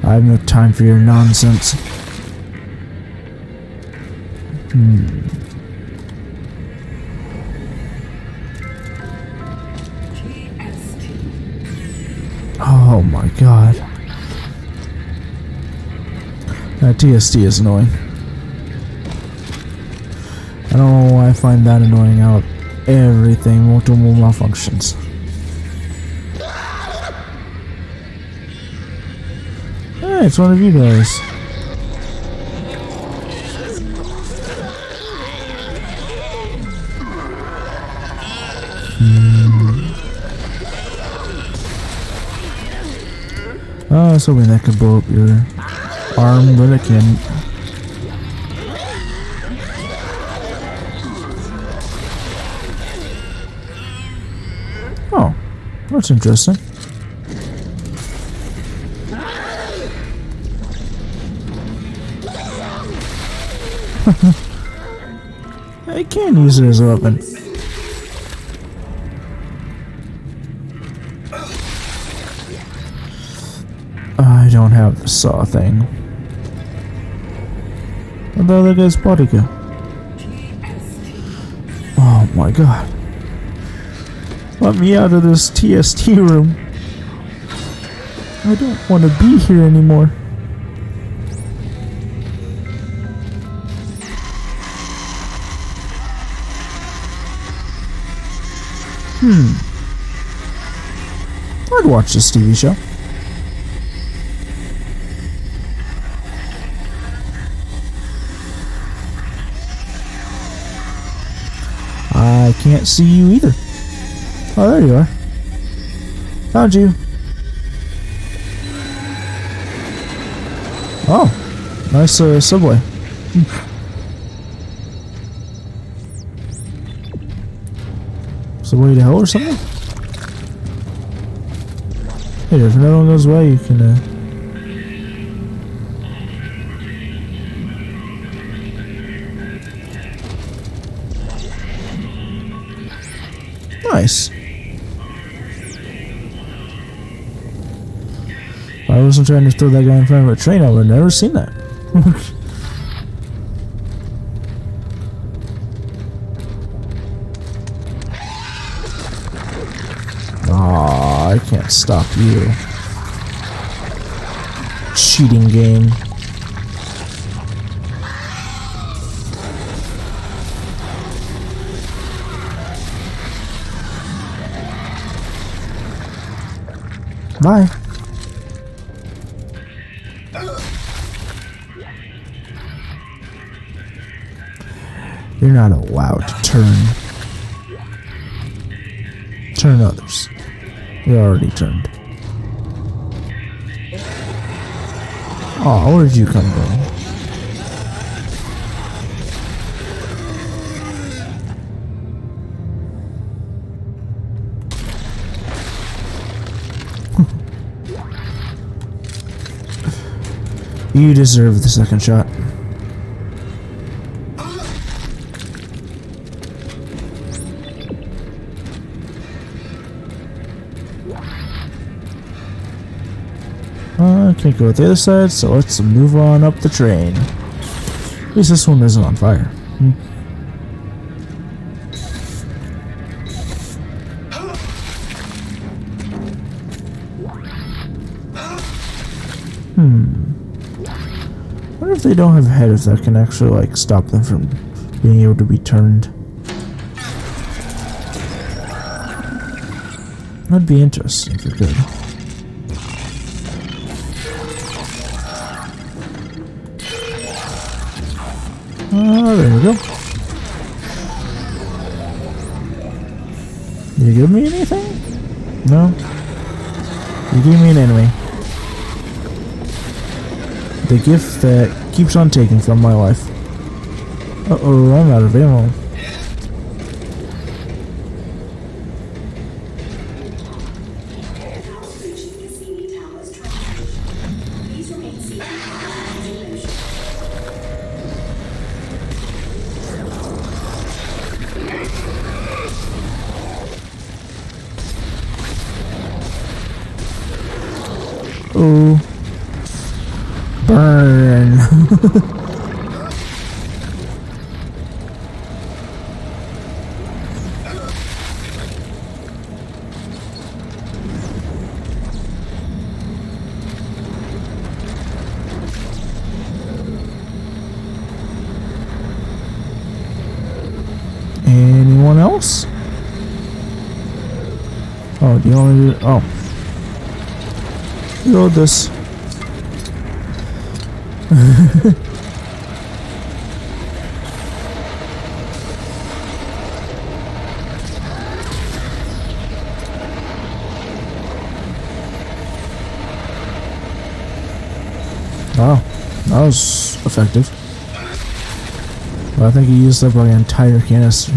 I have no time for your nonsense. Oh my god. That TST is annoying. I don't know why I find that annoying out of everything. Multiple malfunctions. Hey, it's one of you guys. Oh, I was hoping that could blow up your arm, but it can't. Oh, that's interesting. I can use it as a weapon. I don't have the saw thing. Where'd the other guy's body go? Oh my god. Let me out of this TST room. I don't want to be here anymore. I'd watch this TV show. I can't see you either. Oh, there you are. Found you. Oh, nice subway. Subway to hell or something? Hey, if another one goes away, you can Nice. If I wasn't trying to throw that guy in front of a train, I would have never seen that. Aw, I can't stop you. Cheating game. Bye. You're not allowed to turn others. You're already turned. Oh, where did you come from? You deserve the second shot. I can't go to the other side, so let's move on up the train. At least this one isn't on fire. I wonder if they don't have heads that can actually, like, stop them from being able to be turned. That'd be interesting if it could. There we go. You give me anything? No? You gave me an enemy. The gift that keeps on taking from my life. Uh-oh, I'm out of ammo. Oh. Burn. Anyone else? Oh, do you want to do... Oh. Reload this. Wow, that was effective. But I think he used up my entire canister.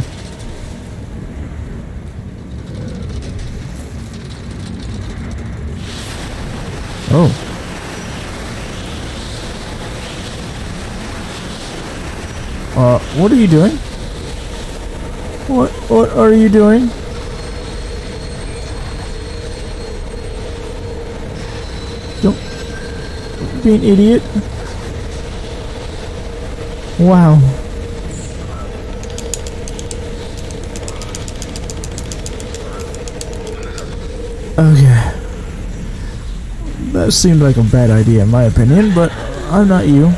Oh. What are you doing? What are you doing? Don't be an idiot. Wow. Okay. That seemed like a bad idea in my opinion, but I'm not you.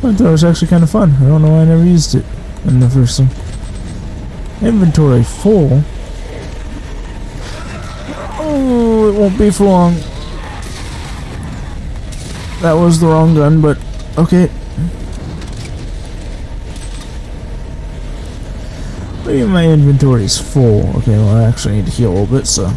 I thought it was actually kind of fun. I don't know why I never used it in the first one. Inventory full? Oh, it won't be for long. That was the wrong gun, but okay. Maybe my inventory's full. Okay, well I actually need to heal a little bit, so...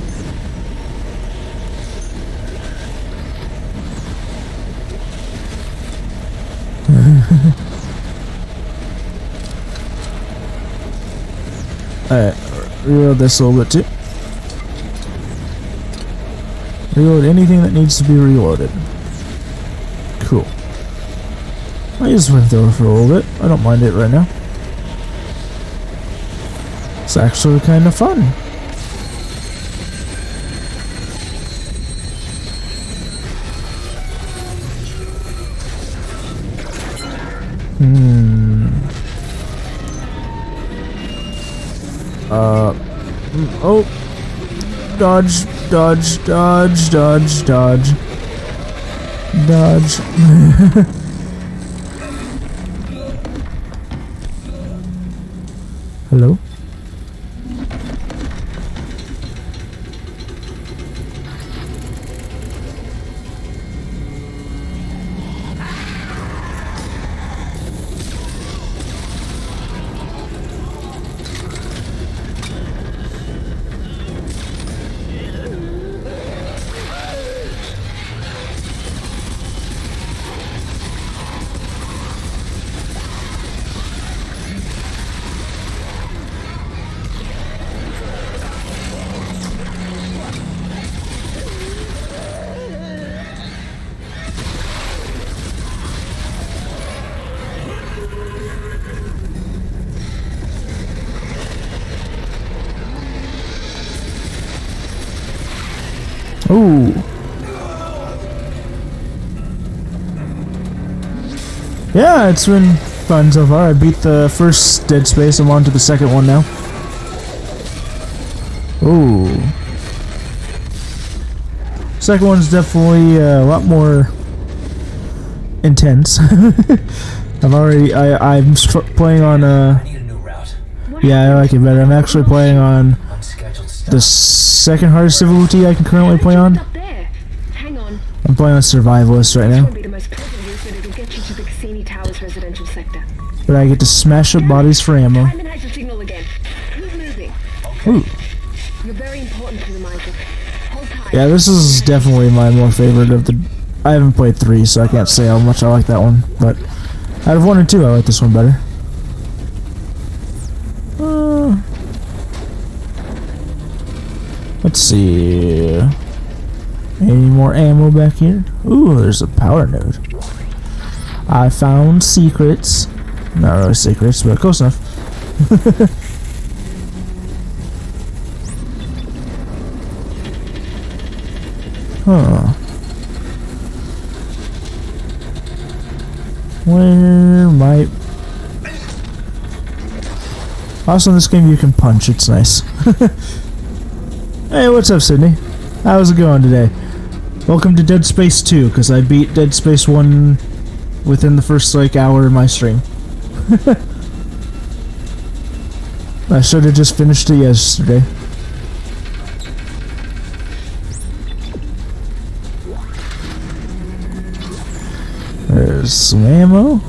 Alright, reload this a little bit too. Reload anything that needs to be reloaded. Cool. I just went through for a little bit. I don't mind it right now. It's actually kind of fun. Oh. Dodge, dodge, dodge, dodge, dodge. Dodge. Hello? Ooh. Yeah, it's been fun so far. I beat the first Dead Space. I'm on to the second one now. Ooh. Second one's definitely a lot more intense. I'm playing on yeah, I like it better. I'm actually playing on the second hardest difficulty I can currently play on. I'm playing on Survivalist right now. But I get to smash up bodies for ammo. Ooh. Yeah, this is definitely my more favorite of the... I haven't played 3, so I can't say how much I like that one. But out of 1 and 2, I like this one better. Let's see. Any more ammo back here? Ooh, there's a power node. I found secrets. Not really secrets, but close enough. Huh. Where might... Also in this game you can punch, it's nice. Hey, what's up, Sydney? How's it going today? Welcome to Dead Space 2, because I beat Dead Space 1 within the first, like, hour of my stream. I should have just finished it yesterday. There's some ammo.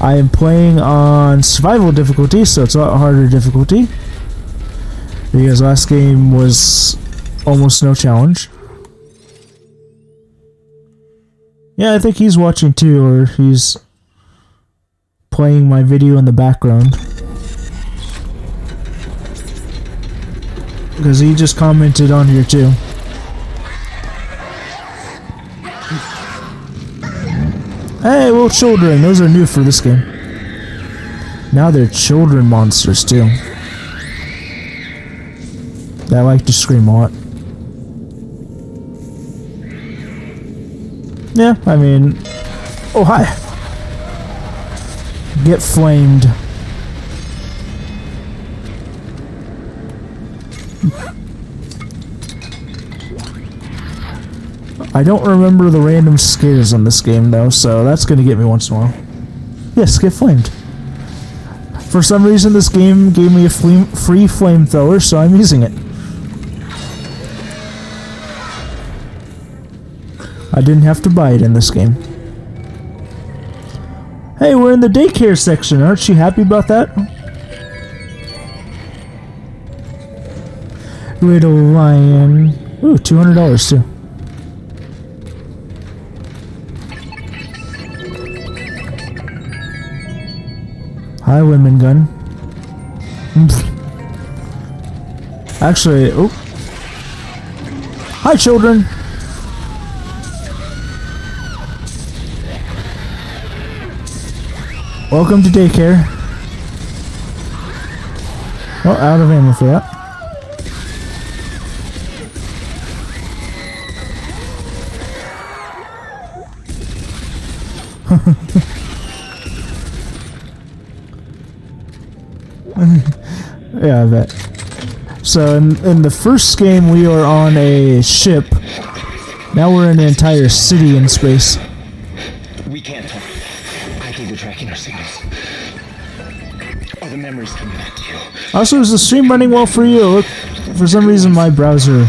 I am playing on survival difficulty, so it's a lot harder difficulty. Because last game was almost no challenge. Yeah, I think he's watching too, or he's playing my video in the background. Because he just commented on here too. Hey, little children, those are new for this game. Now they're children monsters too. That like to scream a lot. Yeah, I mean... Oh, hi! Get flamed. I don't remember the random scares on this game though, so that's gonna get me once in a while. Yes, get flamed. For some reason this game gave me a free flamethrower, so I'm using it. I didn't have to buy it in this game. Hey, we're in the daycare section. Aren't you happy about that? Little lion. Ooh, $200 too. Hi, women gun. Actually, oh. Hi, children. Welcome to daycare. Oh, out of ammo for that. Yeah, I bet. So in the first game we were on a ship. Now we're in an entire city in space. We can't talk. I think they're tracking our signals. Oh, the memories coming back to you. Also, is the stream running well for you? Look, for some reason my browser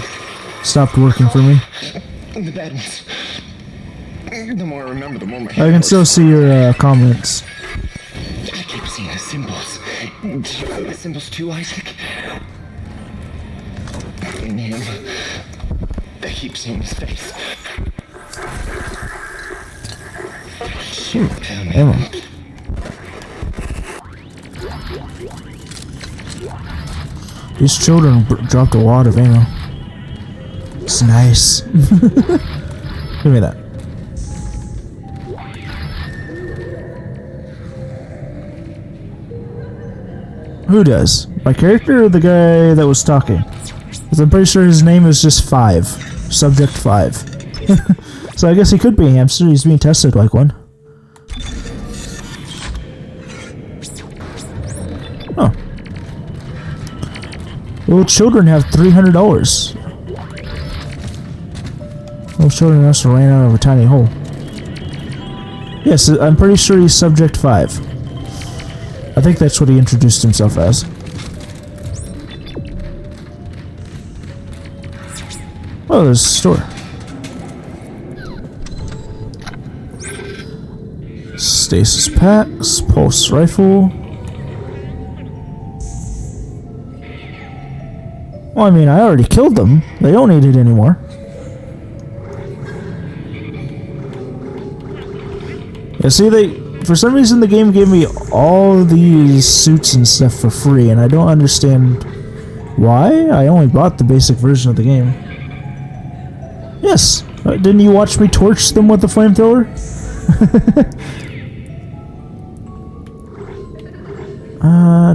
stopped working for me. The bad ones. The more I remember, the more my I can still see your comments. I keep seeing the symbols. The symbols too, Isaac. In him. I keep seeing his face. Shoot, ammo. These children dropped a wad of ammo. It's nice. Give me that. Who does? My character or the guy that was talking? Because I'm pretty sure his name is just 5. Subject 5. So I guess he could be a hamster. He's being tested like one. Oh. Little children have $300. Little children also ran out of a tiny hole. Yes, I'm pretty sure he's Subject 5. I think that's what he introduced himself as. Oh, there's a store. Stasis packs, pulse rifle. Well, I mean, I already killed them. They don't need it anymore. Yeah, see, for some reason the game gave me all these suits and stuff for free, and I don't understand why. I only bought the basic version of the game. Yes, didn't you watch me torch them with the flamethrower?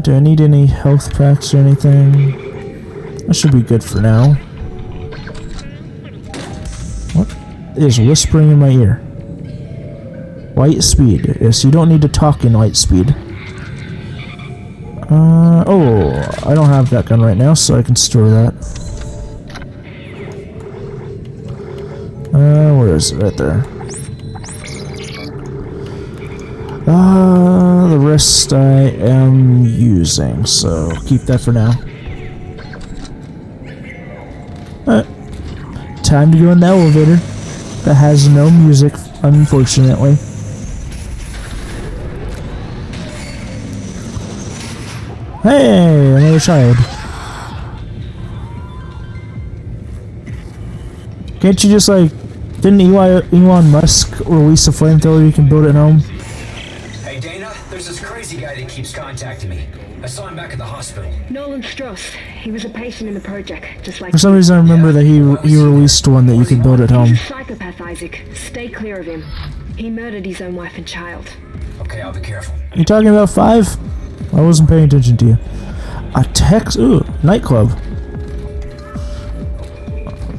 Do I need any health packs or anything? That should be good for now. What is whispering in my ear? Light speed. Yes, you don't need to talk in light speed. Oh, I don't have that gun right now, so I can store that. Where is it? Right there. The rest I am using, so keep that for now. Time to go in the elevator. That has no music, unfortunately. Hey, another child. Can't you just like... Didn't Elon Musk release a flamethrower you can build at home? Hey Dana, there's this crazy guy that keeps contacting me. I saw him back at the hospital. Nolan Strauss. He was a patient in the project, just like... For some reason I remember that he released one that you could build at home. He's a psychopath, Isaac. Stay clear of him. He murdered his own wife and child. Okay, I'll be careful. You talking about 5? I wasn't paying attention to you. A Tex... Ooh, nightclub.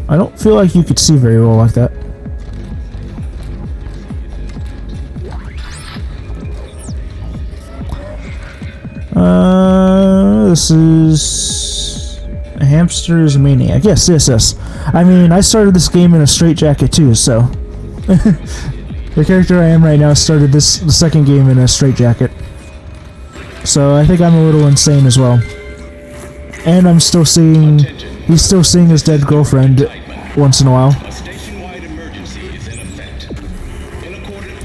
I don't feel like you could see very well like that. This is... A hamster is a maniac. Yes, yes, yes. I mean, I started this game in a straitjacket too, so... The character I am right now started the second game in a straitjacket. So I think I'm a little insane as well. And I'm still seeing... He's still seeing his dead girlfriend once in a while.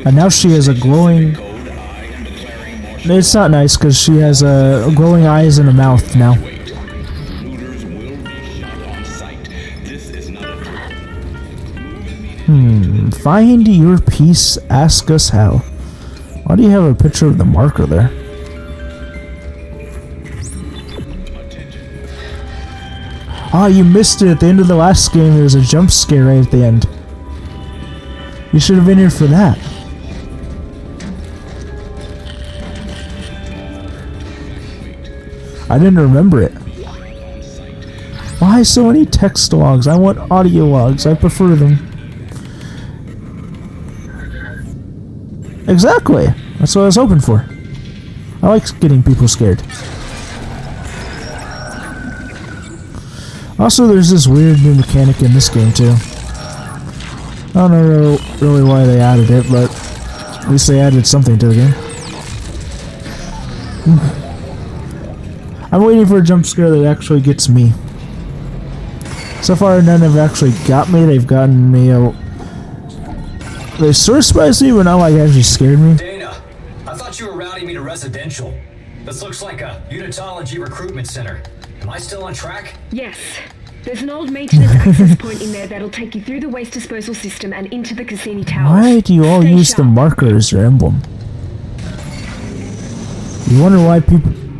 And now she has a glowing... It's not nice because she has glowing eyes and a mouth now. Find your peace, ask us how. Why do you have a picture of the marker there? Ah, you missed it at the end of the last game. There was a jump scare right at the end. You should have been here for that. I didn't remember it. Why so many text logs? I want audio logs. I prefer them. Exactly. That's what I was hoping for. I like getting people scared. Also, there's this weird new mechanic in this game too. I don't know really why they added it, but at least they added something to the game. I'm waiting for a jump scare that actually gets me. So far, none have actually got me. They've gotten me. They sort of surprised me, but not like actually scared me. Dana, I thought you were routing me to residential. This looks like a unitology recruitment center. Am I still on track? Yes. There's an old maintenance access point in there that'll take you through the waste disposal system and into the Cassini Towers. Why do you all use the marker as your emblem? You wonder why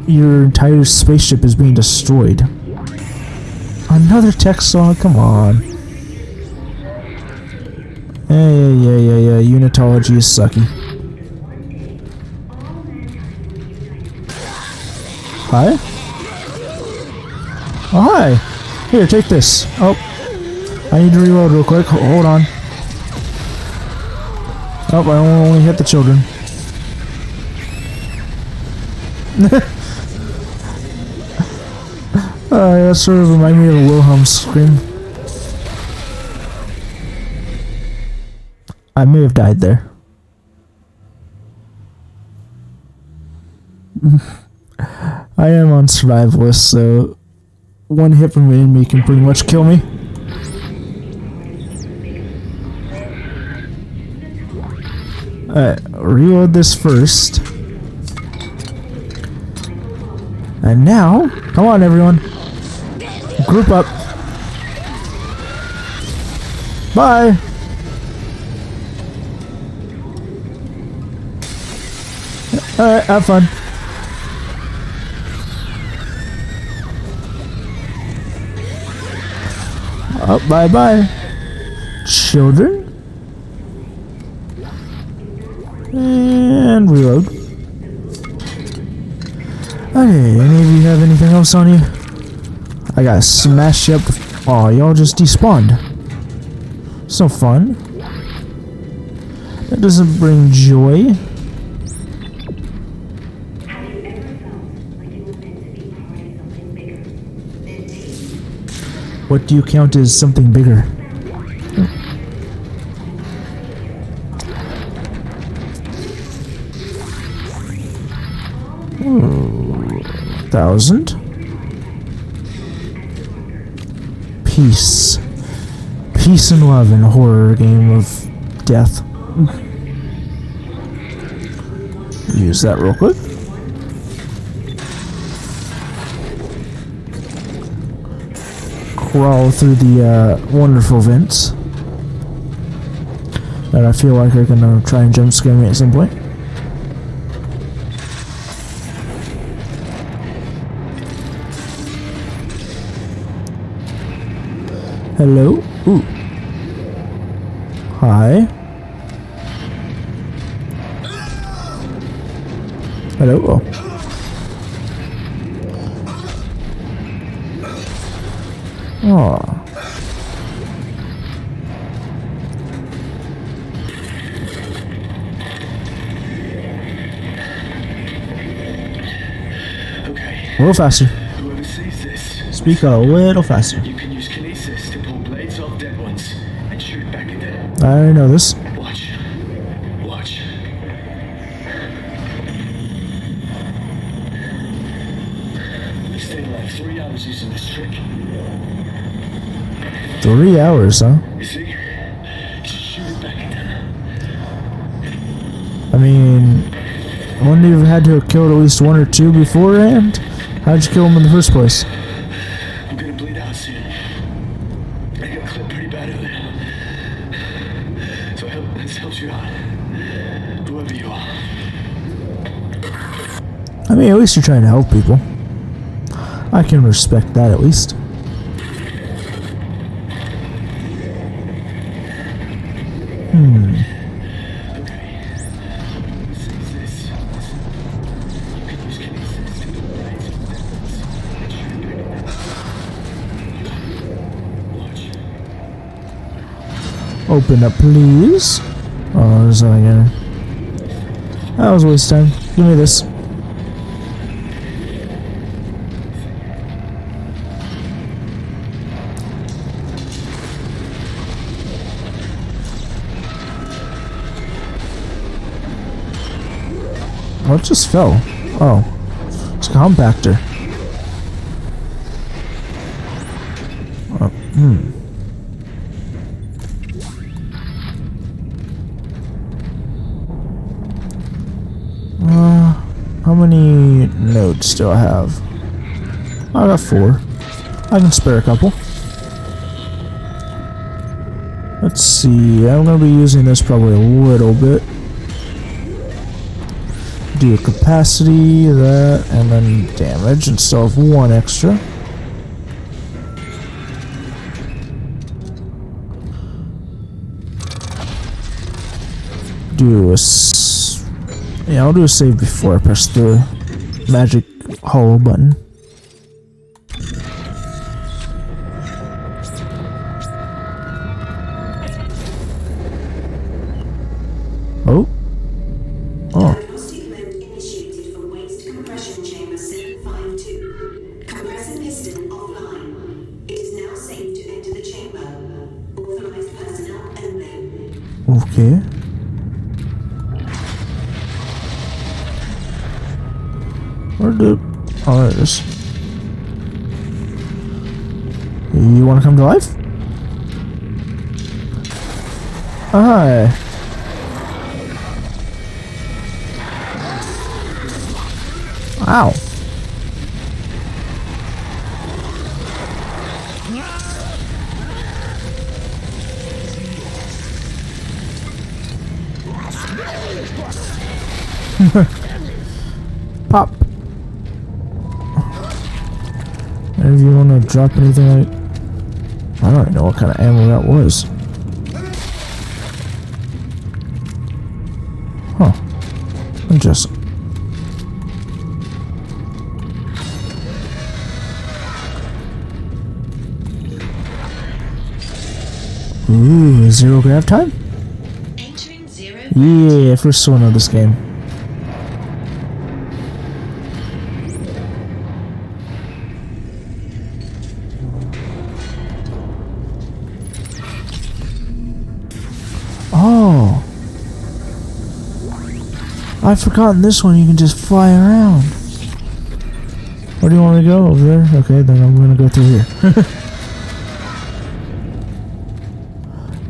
your entire spaceship is being destroyed. Another tech song? Come on. Yeah. Unitology is sucky. Hi? Oh, hi. Here, take this. Oh. I need to reload real quick. Hold on. Oh, I only hit the children. That sort of reminds me of a Wilhelm scream. I may have died there. I am on survivalist, so one hit from an enemy can pretty much kill me. Alright, reload this first. And now, come on everyone. Group up. Bye. Alright, have fun. Oh, bye-bye. Children. And reload. Okay, any of you have anything else on you? I gotta smash you up. Aw, y'all just despawned. So fun. That doesn't bring joy. What do you count as something bigger? Ooh, 1,000. Peace. Peace and love in a horror game of death. Use that real quick. Crawl through the wonderful vents that I feel like are gonna try and jump scare me at some point. Hello? Ooh. Hi. Hello? Oh. Oh. Okay. A little faster. Whoever sees this, Speak a little faster. you can use kinesis to pull blades off dead ones and shoot back at them. I already know this. Watch. Watch. We stayed like 3 hours using this trick. 3 hours, huh? You see? Just shoot it back at them. I mean, wouldn't you have had to have killed at least 1 or 2 beforehand? How'd you kill them in the first place? I'm gonna bleed out soon. I got clipped pretty bad earlier. So this helps you out. Whoever you are. I mean, at least you're trying to help people. I can respect that at least. Open up, please. Oh, there's nothing in it. That was a waste of time. Give me this. What just fell? Oh, it's a compactor. How many nodes do I have? I got 4. I can spare a couple. Let's see, I'm gonna be using this probably a little bit. Do a capacity, that, and then damage, and still have 1 extra. Yeah, I'll do a save before I press the magic hollow button. Oh. Oh. Diagnostic mode initiated for waste compression chamber 752. Compressor piston offline. It is now safe to enter the chamber. Authorized personnel only. Okay. Where did... Oh, there it is. You want to come to life? Hi. Ow. Pop. And if you want to drop anything like... I don't even know what kind of ammo that was. Huh. Interesting. Ooh, 0 grav time? Yeah, first one of this game. Oh. I've forgotten this one, you can just fly around. Where do you want me to go? Over there? Okay, then I'm gonna go through here.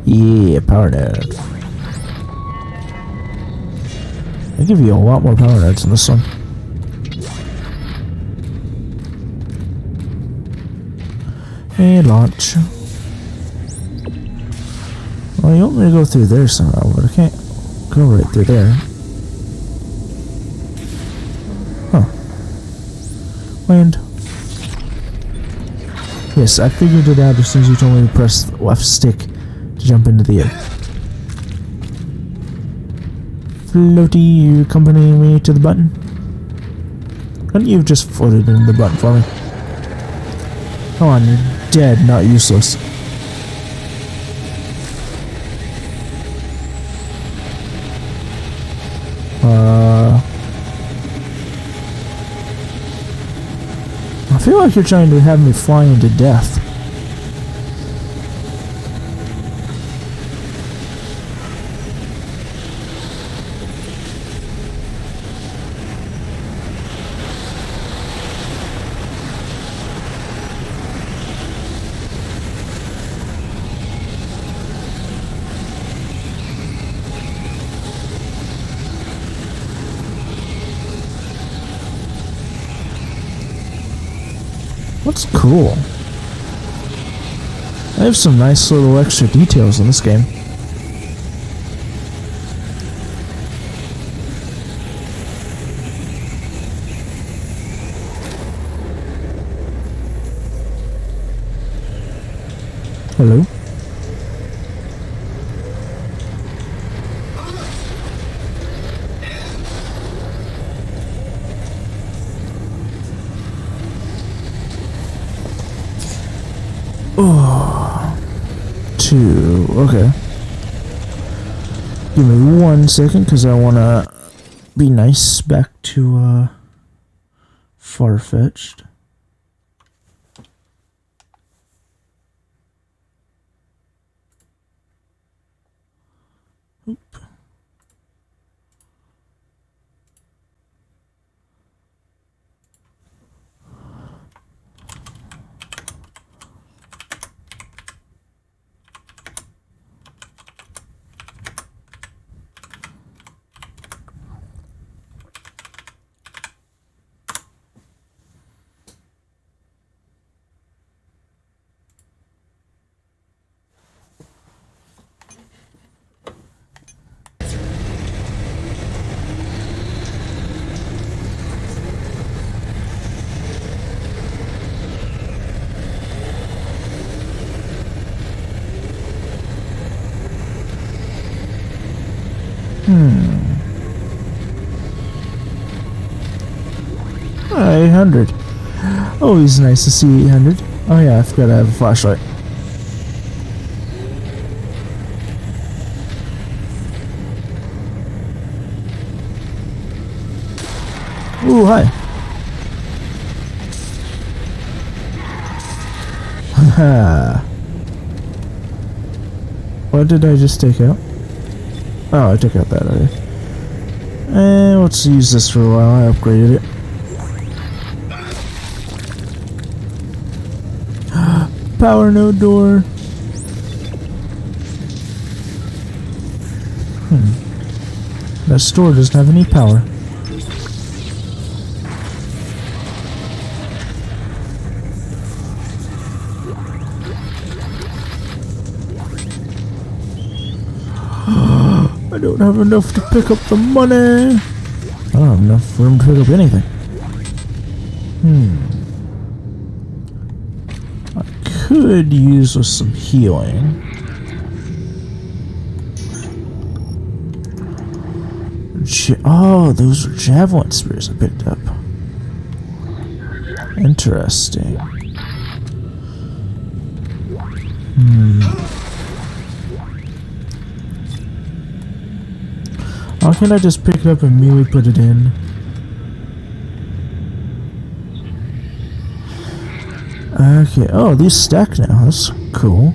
Yeah, power node. They give you a lot more power nodes in this one. And launch. Well, you want me to go through there somehow, but I can't go right through there. Huh. Land. Yes, I figured it out as soon as you told me to press the left stick to jump into the air. Floaty, you accompanying me to the button? Couldn't you have just floated into the button for me? Come on, you're dead, not useless. I feel like you're trying to have me fly into death. What's cool? I have some nice little extra details in this game. Hello? Oh, 2. Okay. Give me 1 second, because I want to be nice back to, far-fetched. Oop. Oh, 800. Always nice to see 800. Oh yeah, I forgot I have a flashlight. Ooh, hi. Haha. What did I just take out? Oh, I took out that already. And let's use this for a while. I upgraded it. Power node door. That store doesn't have any power. I don't have enough to pick up the money. I don't have enough room to pick up anything. I could use with some healing. Oh, those are javelin spears I picked up. Interesting. Why can't I just pick it up and immediately put it in? Okay, oh, these stack now. That's cool.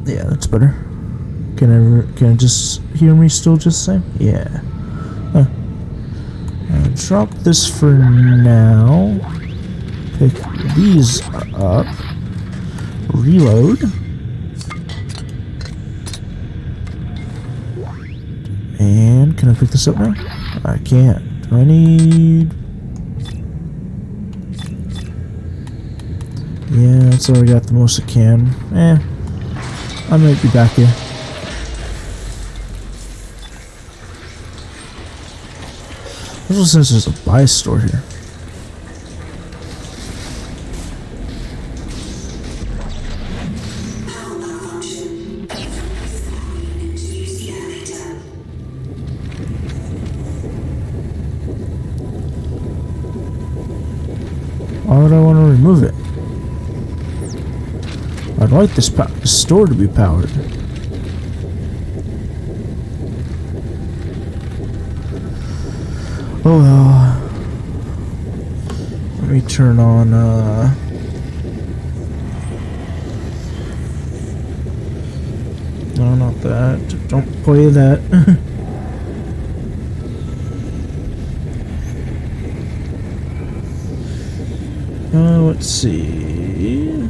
Yeah, that's better. Can I just hear me still just the same? Yeah. Drop this for now. Pick these up. Reload. And can I pick this up now? I can't. Do I need... Yeah, that's already got the most I can. I might be back here. Especially since there's a buy store here. Why would I want to remove it? I'd like this store to be powered. Oh well. Let me turn on, no, not that. Don't play that. Let's see.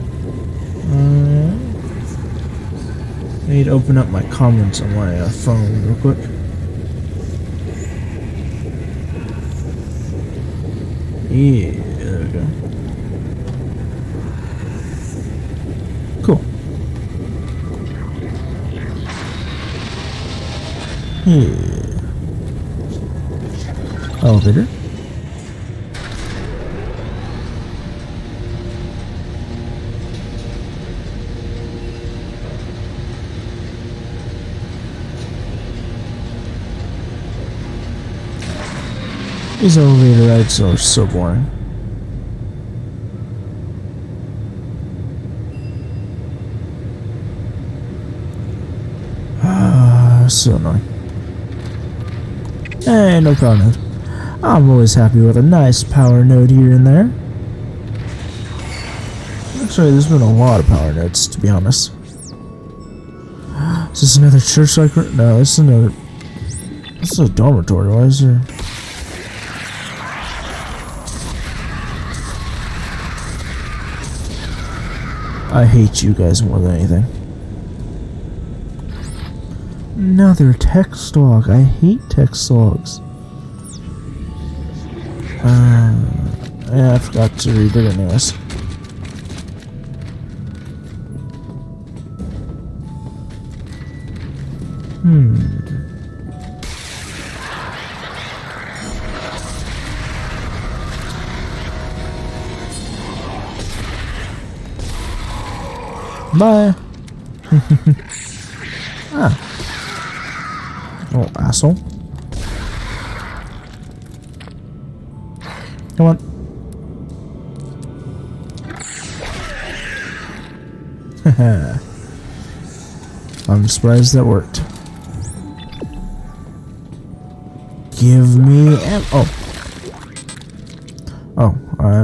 I need to open up my comments on my phone real quick. Yeah, there we go. Cool. Yeah. Elevator. These elevator rides are so boring. So annoying. Hey, no power node. I'm always happy with a nice power node here and there. Actually, there's been a lot of power nodes, to be honest. Is this another church like? No, this is another. This is a dormitory. Why is there? I hate you guys more than anything. Another text log. I hate text logs. Yeah, I forgot to read it anyways. Bye. Ah. Oh, asshole. Come on. I'm surprised that worked. Give me oh. Oh,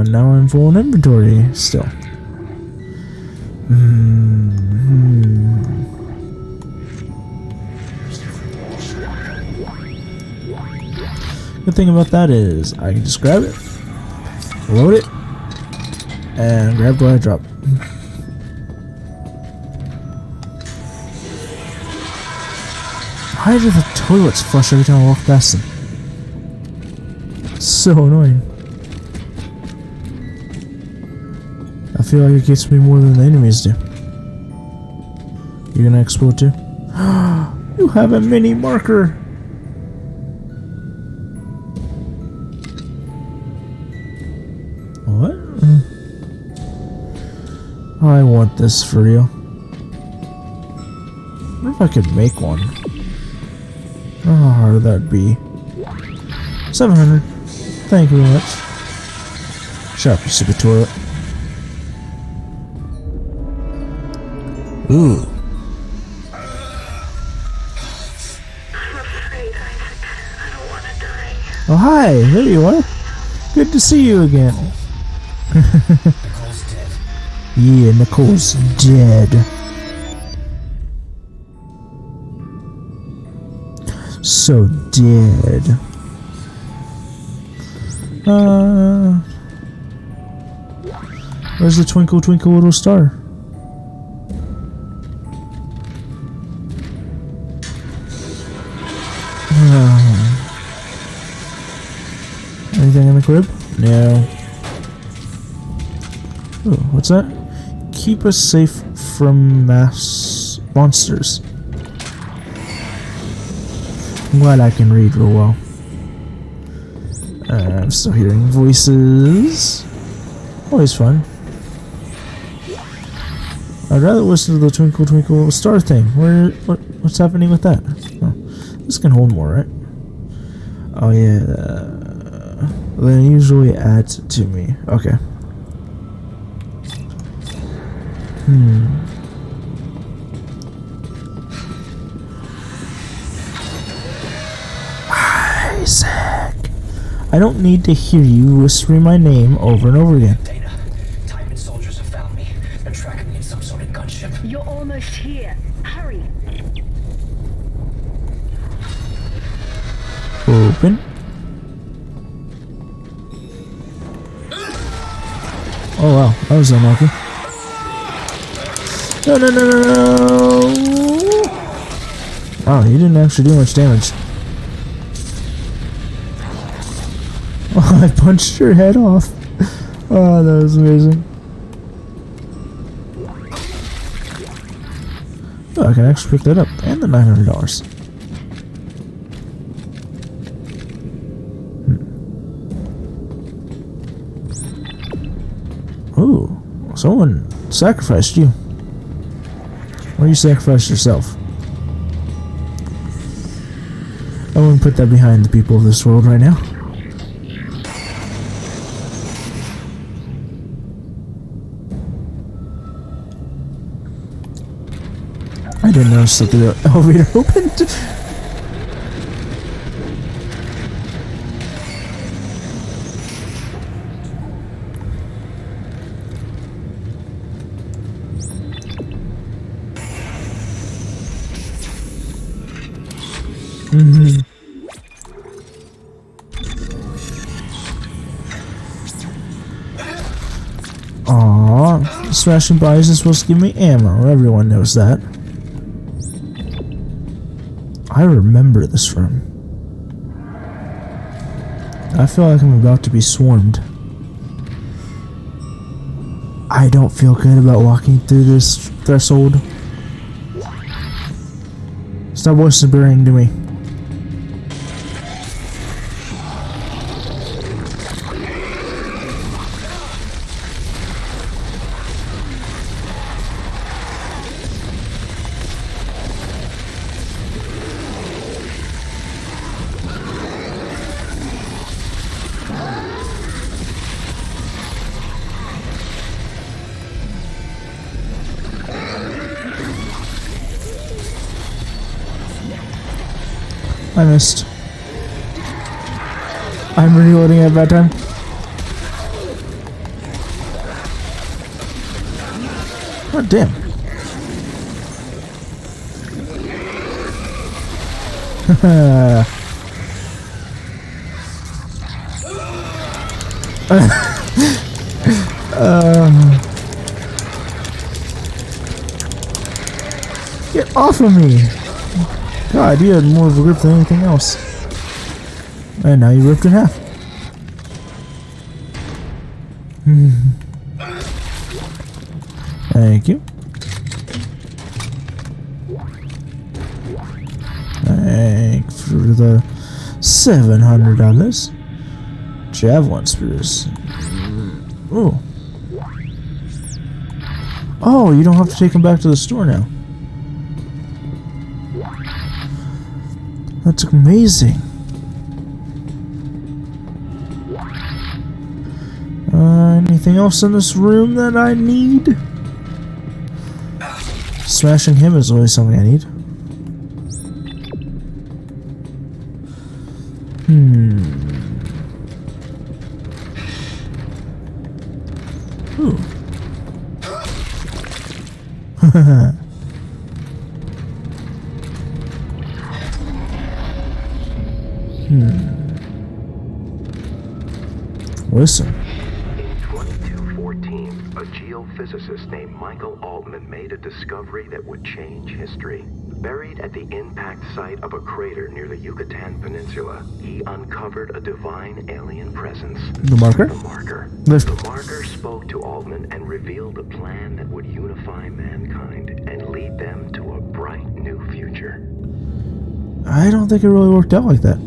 now I'm full in inventory still. Good thing about that is I can just grab it, load it, and grab what I drop. Why do the toilets flush every time I walk past them? It's so annoying. I feel like it gets me more than the enemies do. You gonna explode too? You have a mini marker! What? I want this for real. I wonder if I could make one. How hard would that be? 700. Thank you very much. Shut up, you stupid toilet. Ooh. Oh, hi! There you are. Good to see you again. Nicole's dead. Yeah, Nicole's dead. So dead. Where's the twinkle twinkle little star? Anything in the crib? No. Ooh, what's that? Keep us safe from mass monsters. I'm glad I can read real well. I'm still hearing voices. Always fun. I'd rather listen to the twinkle twinkle star thing. What's happening with that? Oh, this can hold more, right? Oh yeah. They usually add to me. Okay. Isaac. I don't need to hear you whispering my name over and over again. Data. Tideman soldiers have found me. They're tracking me in some sort of gunship. You're almost here. Hurry. Open. Oh wow, that was unlucky. No, no, no, no, no! Wow, you didn't actually do much damage. Oh, I punched your head off. Oh, that was amazing. Oh, I can actually pick that up. And the $900. Ooh, someone sacrificed you. Or you sacrificed yourself. I wouldn't put that behind the people of this world right now. I didn't notice that the elevator opened. Aww, smashing bodies is supposed to give me ammo. Everyone knows that. I remember this room. I feel like I'm about to be swarmed. I don't feel good about walking through this threshold. Stop whispering to me. I missed. I'm reloading at that time. Oh, damn. Get off of me! God, you had more of a grip than anything else. And now you ripped in half. Thank you. Thanks for the $700. Javelin spears. Ooh. Oh, you don't have to take them back to the store now. That's amazing. Anything else in this room that I need? Smashing him is always something I need. Ooh. Listen. In 2214, a geophysicist named Michael Altman made a discovery that would change history. Buried at the impact site of a crater near the Yucatan Peninsula, he uncovered a divine alien presence. The marker? The marker. Lift. The marker spoke to Altman and revealed a plan that would unify mankind and lead them to a bright new future. I don't think it really worked out like that.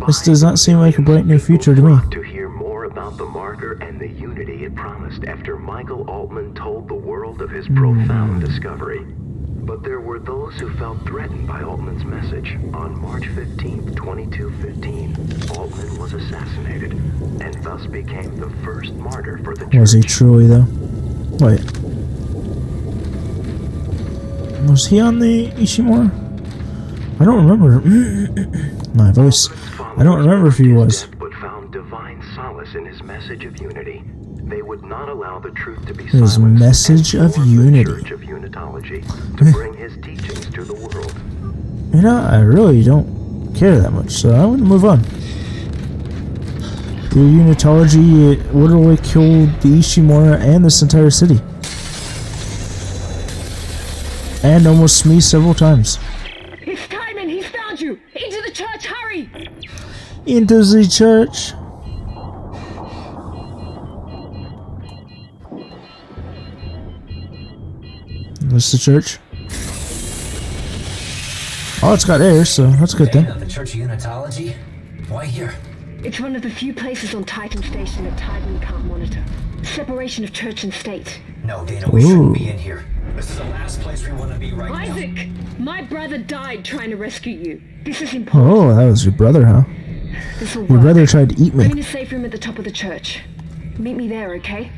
This does not seem like a bright new future to me. To hear more about the marker and the unity it promised after Michael Altman told the world of his profound discovery. But there were those who felt threatened by Altman's message. On March 15th, 2215, Altman was assassinated and thus became the first martyr for the church. Was he truly, though? Wait. Was he on the Ishimura? I don't remember. My voice. I don't remember if he was. But found divine solace in his message of unity. They would not allow the truth to be His silenced message and of formed the unity. Church of Unitology to bring his teachings to the world. You know, I really don't care that much, so I'm gonna move on. The Unitology literally killed the Ishimura and this entire city. And almost me several times. It's Timon! He's found you! Into the church, hurry! Into the church. This the church. Oh, it's got air, so that's a good thing. The Church of Unitology? Why here? It's one of the few places on Titan Station that Timon can't monitor. Separation of church and state. No, Dana, we shouldn't be in here. This is the last place we want to be right Isaac! My brother died trying to rescue you. This is important. Oh, that was your brother, huh? This'll Your work. brother tried to eat me. I'm in a safe room at the top of the church. Meet me there, okay?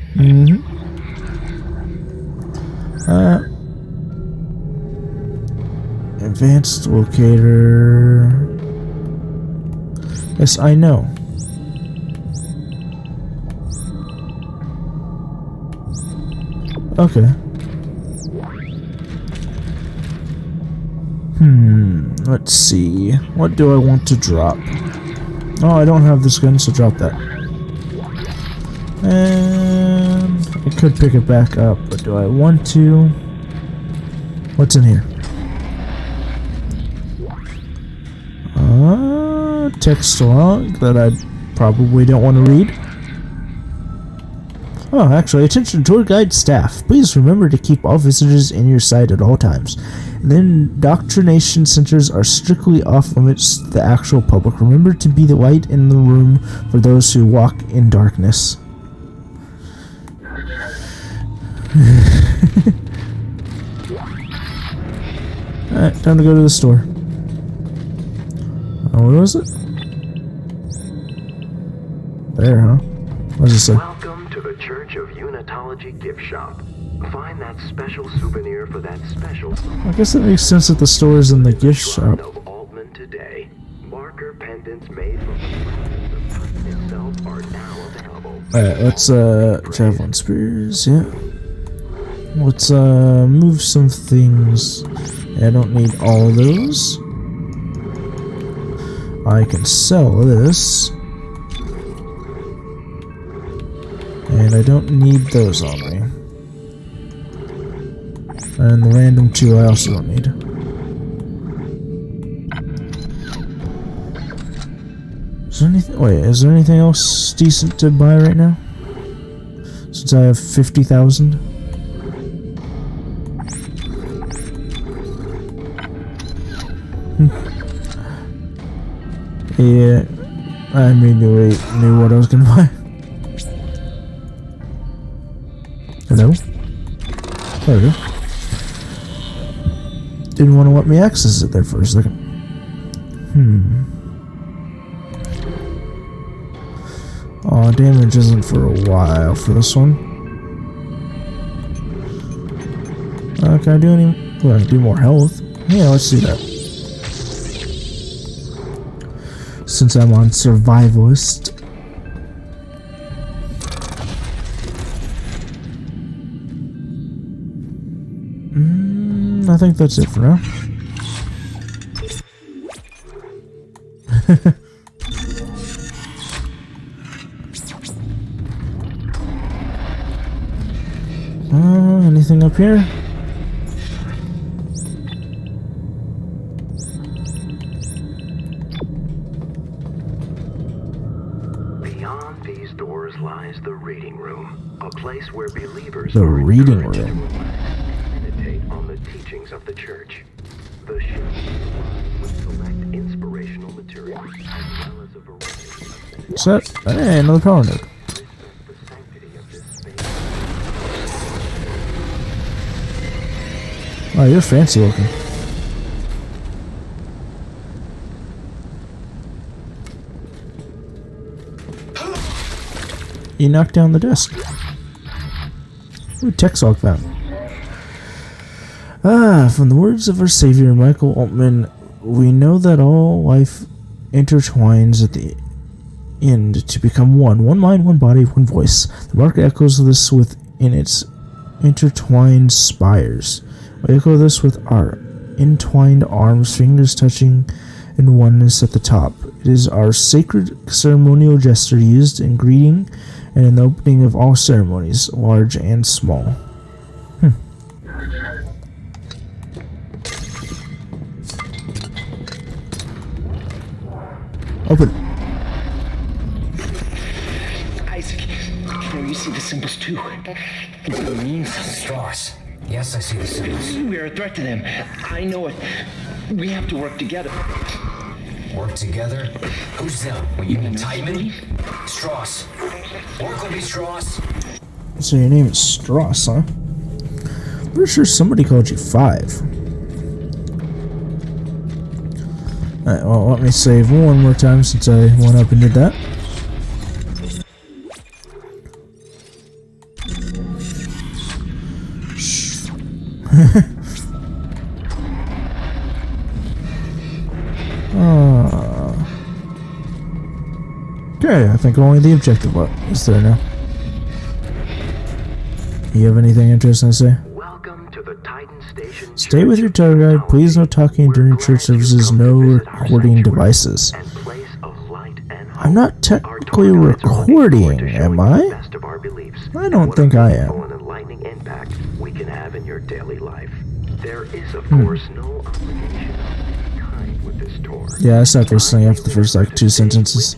Advanced locator. Yes, I know. Okay. Let's see. What do I want to drop? Oh, I don't have this gun, so drop that. And I could pick it back up, but do I want to? What's in here? Text log that I probably don't want to read. Oh, actually, attention tour guide staff. Please remember to keep all visitors in your sight at all times. And then indoctrination centers are strictly off limits to the actual public. Remember to be the light in the room for those who walk in darkness. Alright, time to go to the store. Oh, what was it? There, huh? What does it say? Welcome to the Church of Unitology gift shop. Find that special souvenir for that special. I guess it makes sense that the store is in the gift shop. Of evidence made from the fragments of Titan itself are now available. Alright, let's javelin spears, yeah. Let's move some things. I don't need all of those. I can sell this. And I don't need those on me. And the random 2 I also don't need. Is there anything, wait, is there anything else decent to buy right now? Since I have 50,000? Yeah, I immediately knew what I was gonna buy. Hello? There we go. Didn't want to let me access it there for a second. Aw, damage isn't for a while for this one. Can I do any... Well, I can do more health. Yeah, let's do that. Since I'm on survivalist. I think that's it for now. Anything up here? Beyond these doors lies the reading room, a place where believers The reading room. meditate on the teachings of the church. The shelves with select inspirational material, as well as a variety of What's that? Hey, another power node. Wow, you're fancy looking. You knocked down the desk. Ooh, tech sock found. From the words of our savior Michael Altman, we know that all life intertwines at the end to become one. One mind, one body, one voice. The mark echoes this within its intertwined spires. We echo this with our entwined arms, fingers touching in oneness at the top. It is our sacred ceremonial gesture used in greeting and in the opening of all ceremonies, large and small. Open. Isaac, can you see the symbols too? It means Straws. Yes, I see the symbols. we are a threat to them. I know it. We have to work together. Work together? Who's them? Well, you mean Titan? Strauss. Work will be Strauss. So your name is Strauss, huh? Pretty sure somebody called you 5. Alright, well, let me save one more time since I went up and did that. Okay, I think only the objective is there now. You have anything interesting to say? Welcome to the Titan Station. Stay with your tour guide. Please no talking during church services. No recording devices. I'm not technically recording, am I? I don't think I am. An enlightening impact we can have in your daily life. There is, of course, no obligation of any kind with this tour. Yeah, I stopped listening after the first like 2 sentences.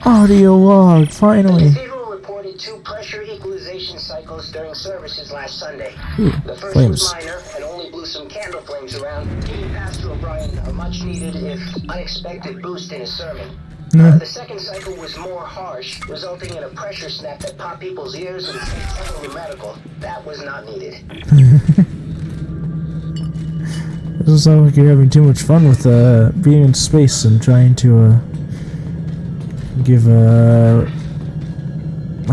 Audio log, finally. The cathedral reported 2 pressure equalization cycles during services last Sunday. Ooh, the first flames. was minor and only blew some candle flames around, giving Pastor O'Brien a much needed, if unexpected, boost in his sermon. The second cycle was more harsh, resulting in a pressure snap that popped people's ears and sent heavily medical. That was not needed. Doesn't sound like you're having too much fun with being in space and trying to give I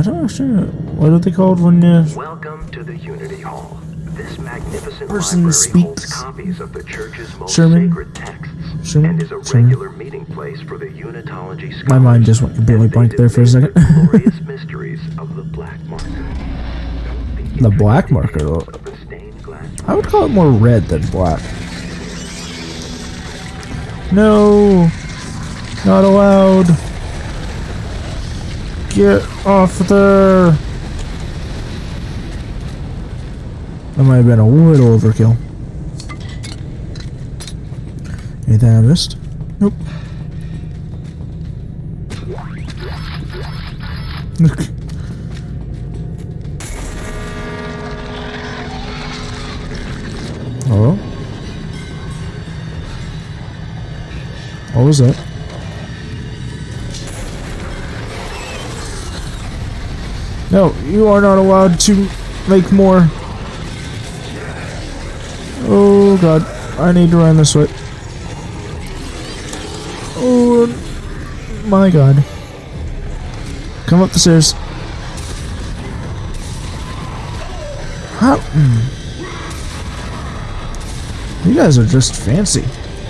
don't know, sure. What are they called when Welcome to the Unity Hall. This magnificent person speaks. Copies of the church's most Sherman. sacred texts Sherman. and is a Sherman. regular meeting place for the unitology scholars. My mind just went completely blank there for a second. The glorious mysteries of the black marker. The black marker, though. I would call it more red than black. No! Not allowed! Get off there! That might have been a little overkill. Anything I missed? Nope. Hello? What was that? No, you are not allowed to make more. Oh god, I need to run this way. Oh my god. Come up the stairs. How? You guys are just fancy.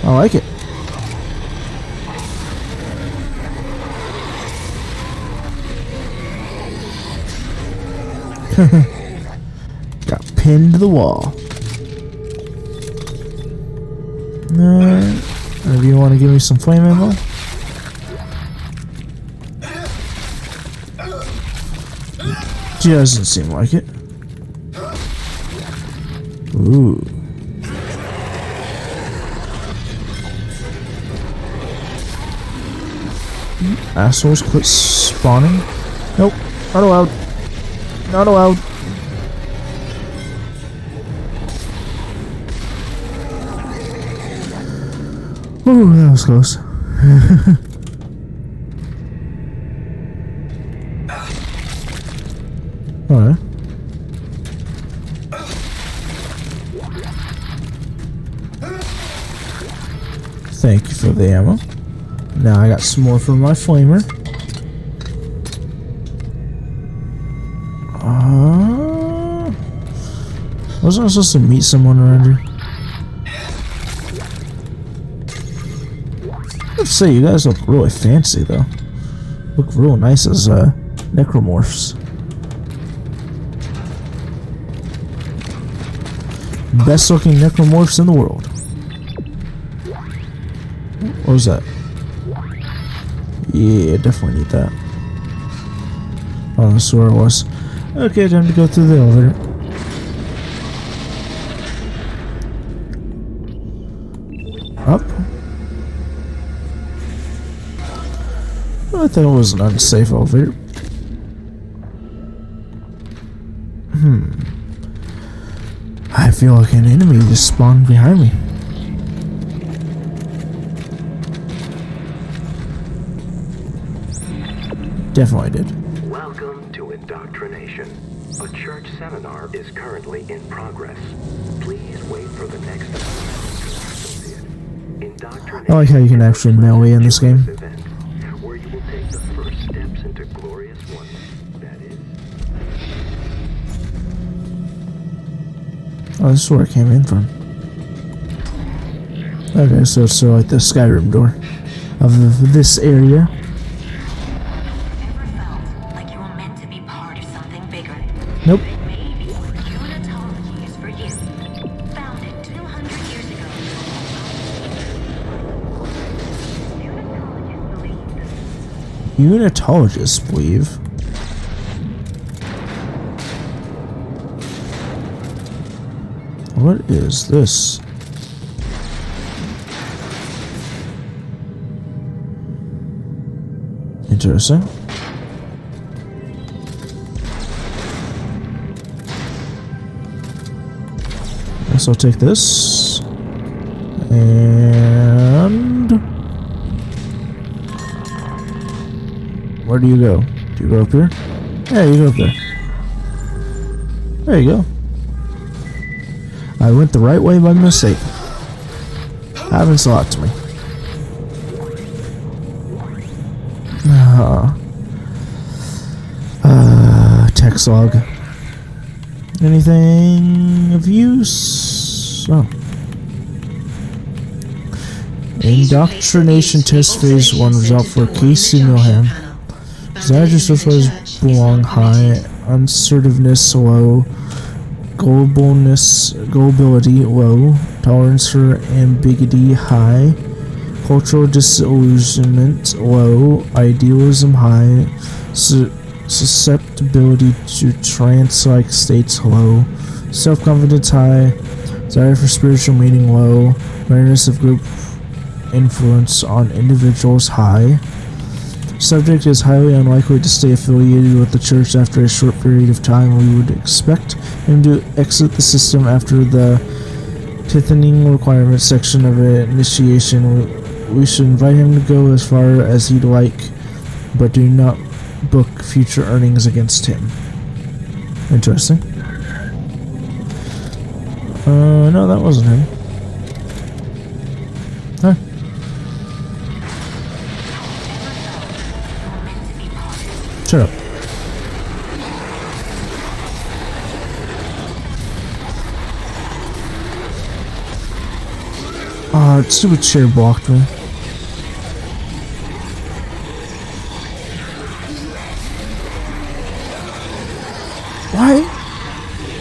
I like it. Got pinned to the wall. Maybe you want to give me some flame ammo? Doesn't seem like it. Ooh. Assholes quit spawning. Nope, not allowed. Not allowed. Ooh, that was close. Alright. Thank you for the ammo. Now I got some more for my flamer. Wasn't I supposed to meet someone around here? Let's say you guys look really fancy though. Look real nice as necromorphs. Best looking necromorphs in the world. What was that? Yeah, definitely need that. Oh, that's where it was. Okay, time to go through the elevator. Up. I thought it was an unsafe elevator. I feel like an enemy just spawned behind me. Definitely did. Welcome to Indoctrination. A church seminar is currently in progress. Please wait for the next I like how you can actually melee in this game. where you will take the first steps into glorious oneness. That is. Oh, this is where it came in from. Okay, so it's like the Skyrim door of this area. Nope. Unitology is for you. Founded 200 years ago. Unitologists believe. What is this? Interesting. Guess I'll take this. And where do you go? Do you go up here? Yeah, you go up there. There you go. I went the right way by mistake. Happens a lot to me. Text log. Anything of use? So. Indoctrination test phase 1 result for Casey Milham. Desire to socialize belong high. Assertiveness low. Gullibility low. Tolerance for ambiguity high. Cultural disillusionment low. Idealism high. Susceptibility to trance-like states low. Self-confidence high. Desire for spiritual meaning low. Awareness of group influence on individuals high. Subject is highly unlikely to stay affiliated with the church after a short period of time. We would expect him to exit the system after the tithing requirements section of initiation. We should invite him to go as far as he'd like, but do not book future earnings against him. Interesting. No, that wasn't him. Huh. Shut up. That stupid chair blocked me.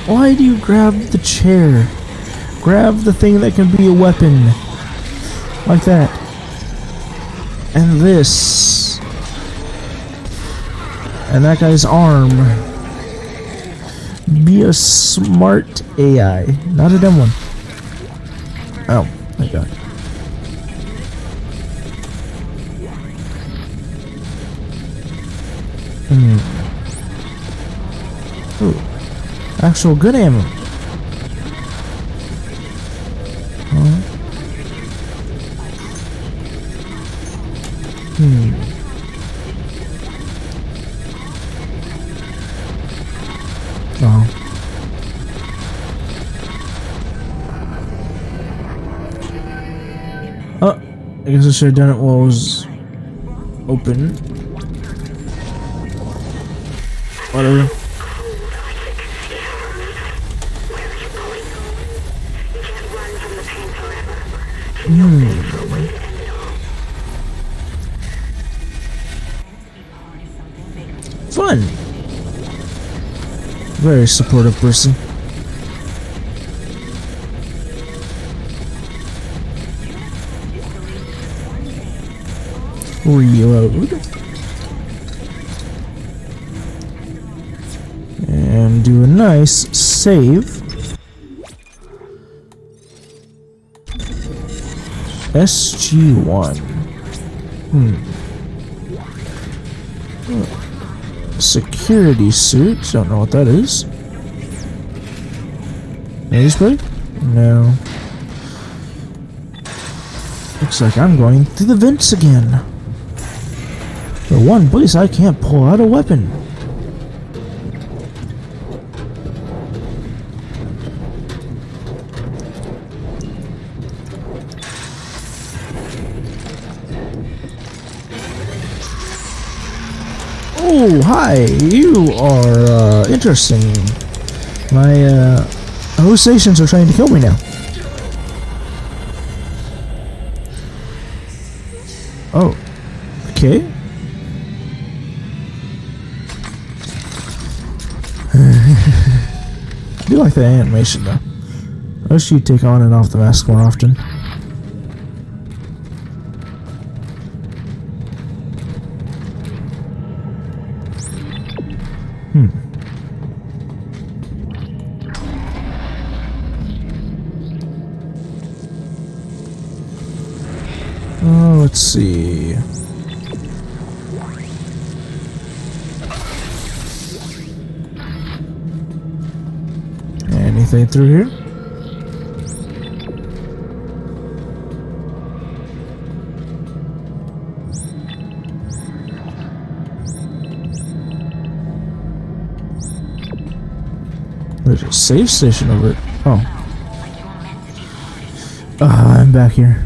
Why do you grab the chair? Grab the thing that can be a weapon. Like that. And this. And that guy's arm. Be a smart AI, not a dumb one. Oh, my God. Ooh. Actual good ammo. Oh. Oh, I guess I should have done it while it was open. Whatever. Fun. Very supportive person. Reload. And do a nice save. SG1. Security suit. Don't know what that is. Nosebleed? No. Looks like I'm going through the vents again. The one place I can't pull out a weapon. Oh, hi, you are, interesting. My, hallucinations are trying to kill me now. Oh, okay. I do like the animation, though. I wish you'd take on and off the mask more often. Let's see. Anything through here? There's a save station over it. Oh. I'm back here.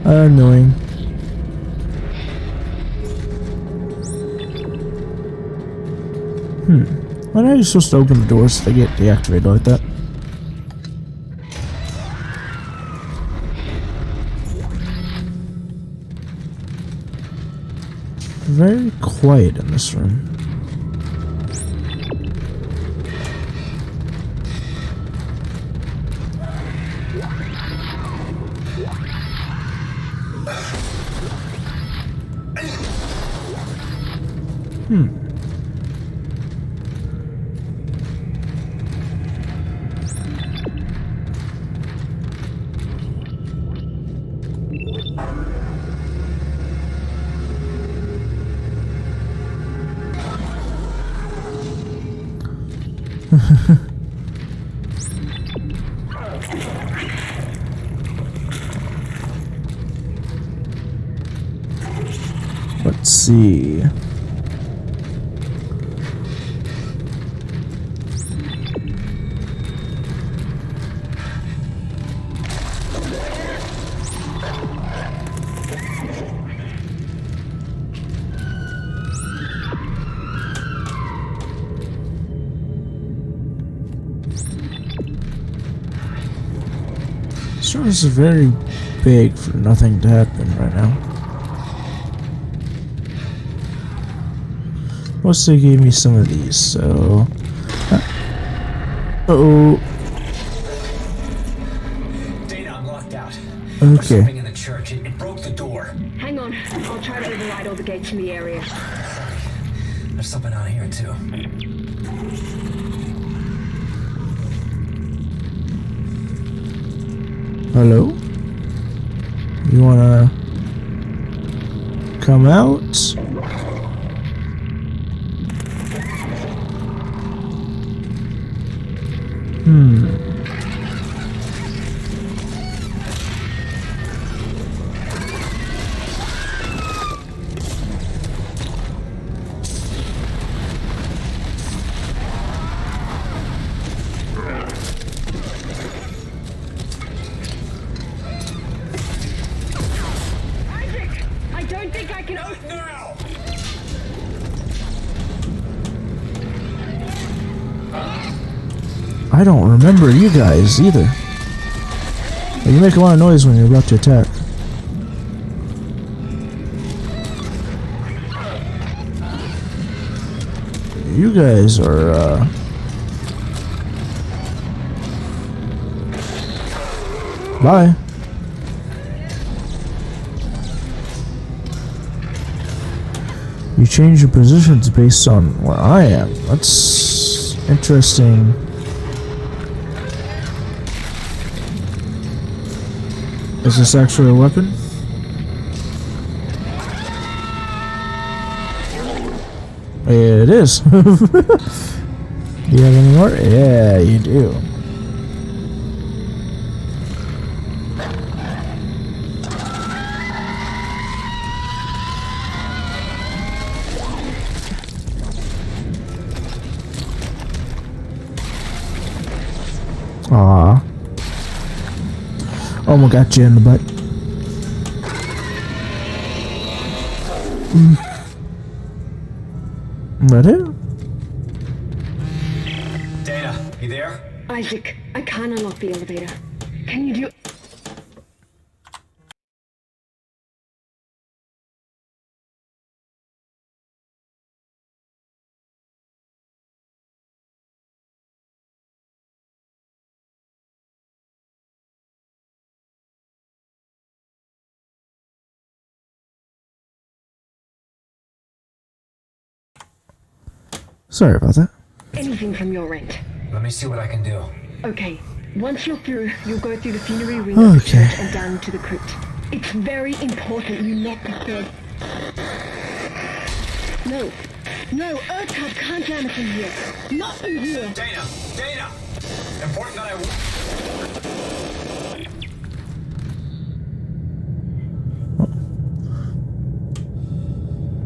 Annoying. When are you supposed to open the doors if they get deactivated like that? very quiet in this room. Let's see. This room is very big for nothing to happen right now. Plus they gave me some of these, so... Uh-oh. Data, I'm locked out. Okay. Something in the church. It broke the door. Hang on, I'll try to override all the gates in the area. There's something out here, too. Hello? You wanna come out? Isaac! I don't think I can open now! I don't remember you guys either. You make a lot of noise when you're about to attack. You guys are, Bye. You change your positions based on where I am. That's interesting. Is this actually a weapon? It is. Do you have any more? Yeah, you do. Aww. Almost got you in the butt. That it? Data, you there? Isaac, I can't unlock the elevator. Can you do... Sorry about that. anything from your end? Let me see what I can do. Okay, once you're through, you'll go through the funerary ring of the church and down to the crypt. It's very important you not disturb... No. No, Earthcub can't jam us in here. Not in here. Data! Data! Important that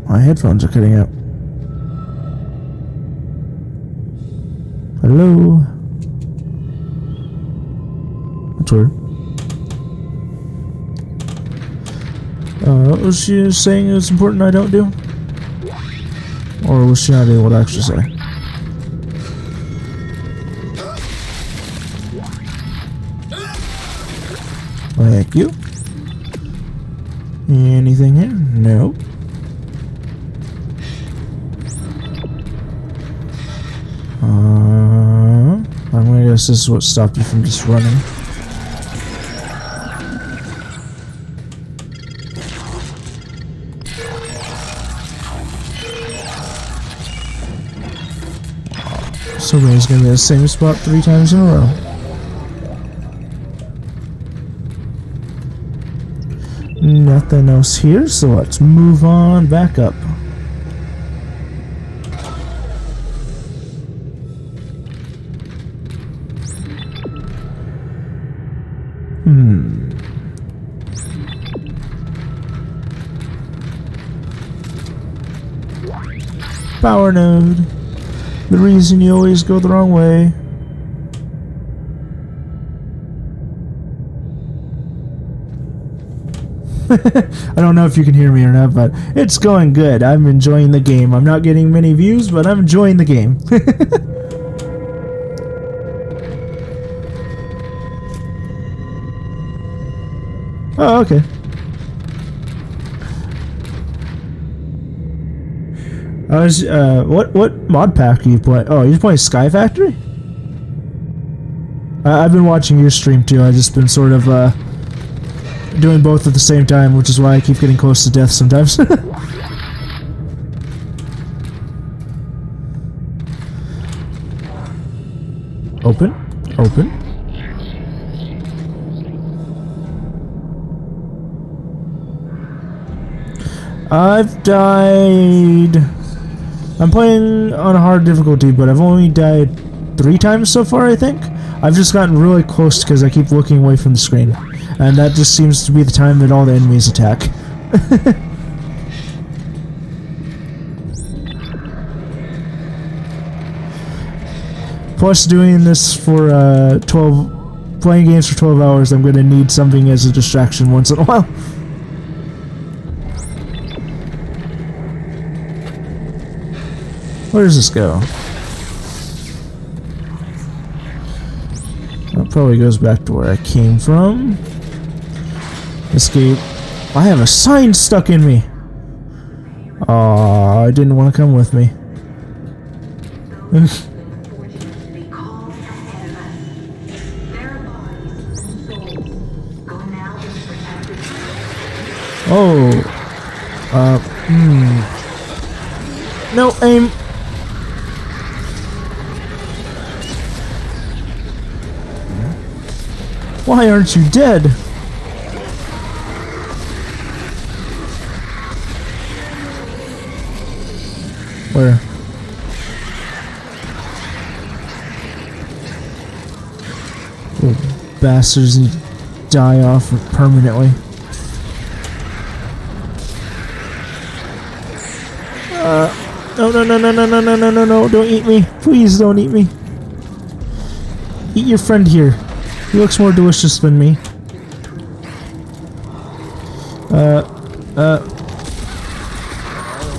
My headphones are cutting out. Hello? That's weird. What was she saying it's important I don't do? Or was she not able to actually say? Thank you. Anything here? No. guess this is what stopped you from just running. Somebody's gonna be in the same spot 3 times in a row. Nothing else here, so let's move on back up. Power node. The reason you always go the wrong way. I don't know if you can hear me or not, but it's going good. I'm enjoying the game. I'm not getting many views, but I'm enjoying the game. Oh, okay. I was, what mod pack are you playing? Oh, you're playing Sky Factory? I've been watching your stream too. I've just been sort of, doing both at the same time, which is why I keep getting close to death sometimes. Open. Open. I've died... I'm playing on a hard difficulty, but I've only died 3 times so far, I think. I've just gotten really close because I keep looking away from the screen. And that just seems to be the time that all the enemies attack. Plus, doing this for playing games for 12 hours, I'm gonna need something as a distraction once in a while. Where does this go? That probably goes back to where I came from. Escape. I have a sign stuck in me. Aw, I didn't want to come with me. Oh. No, aim. Why aren't you dead? Where? Oh, bastards need to die off permanently. No, don't eat me. Please don't eat me. Eat your friend here. He looks more delicious than me.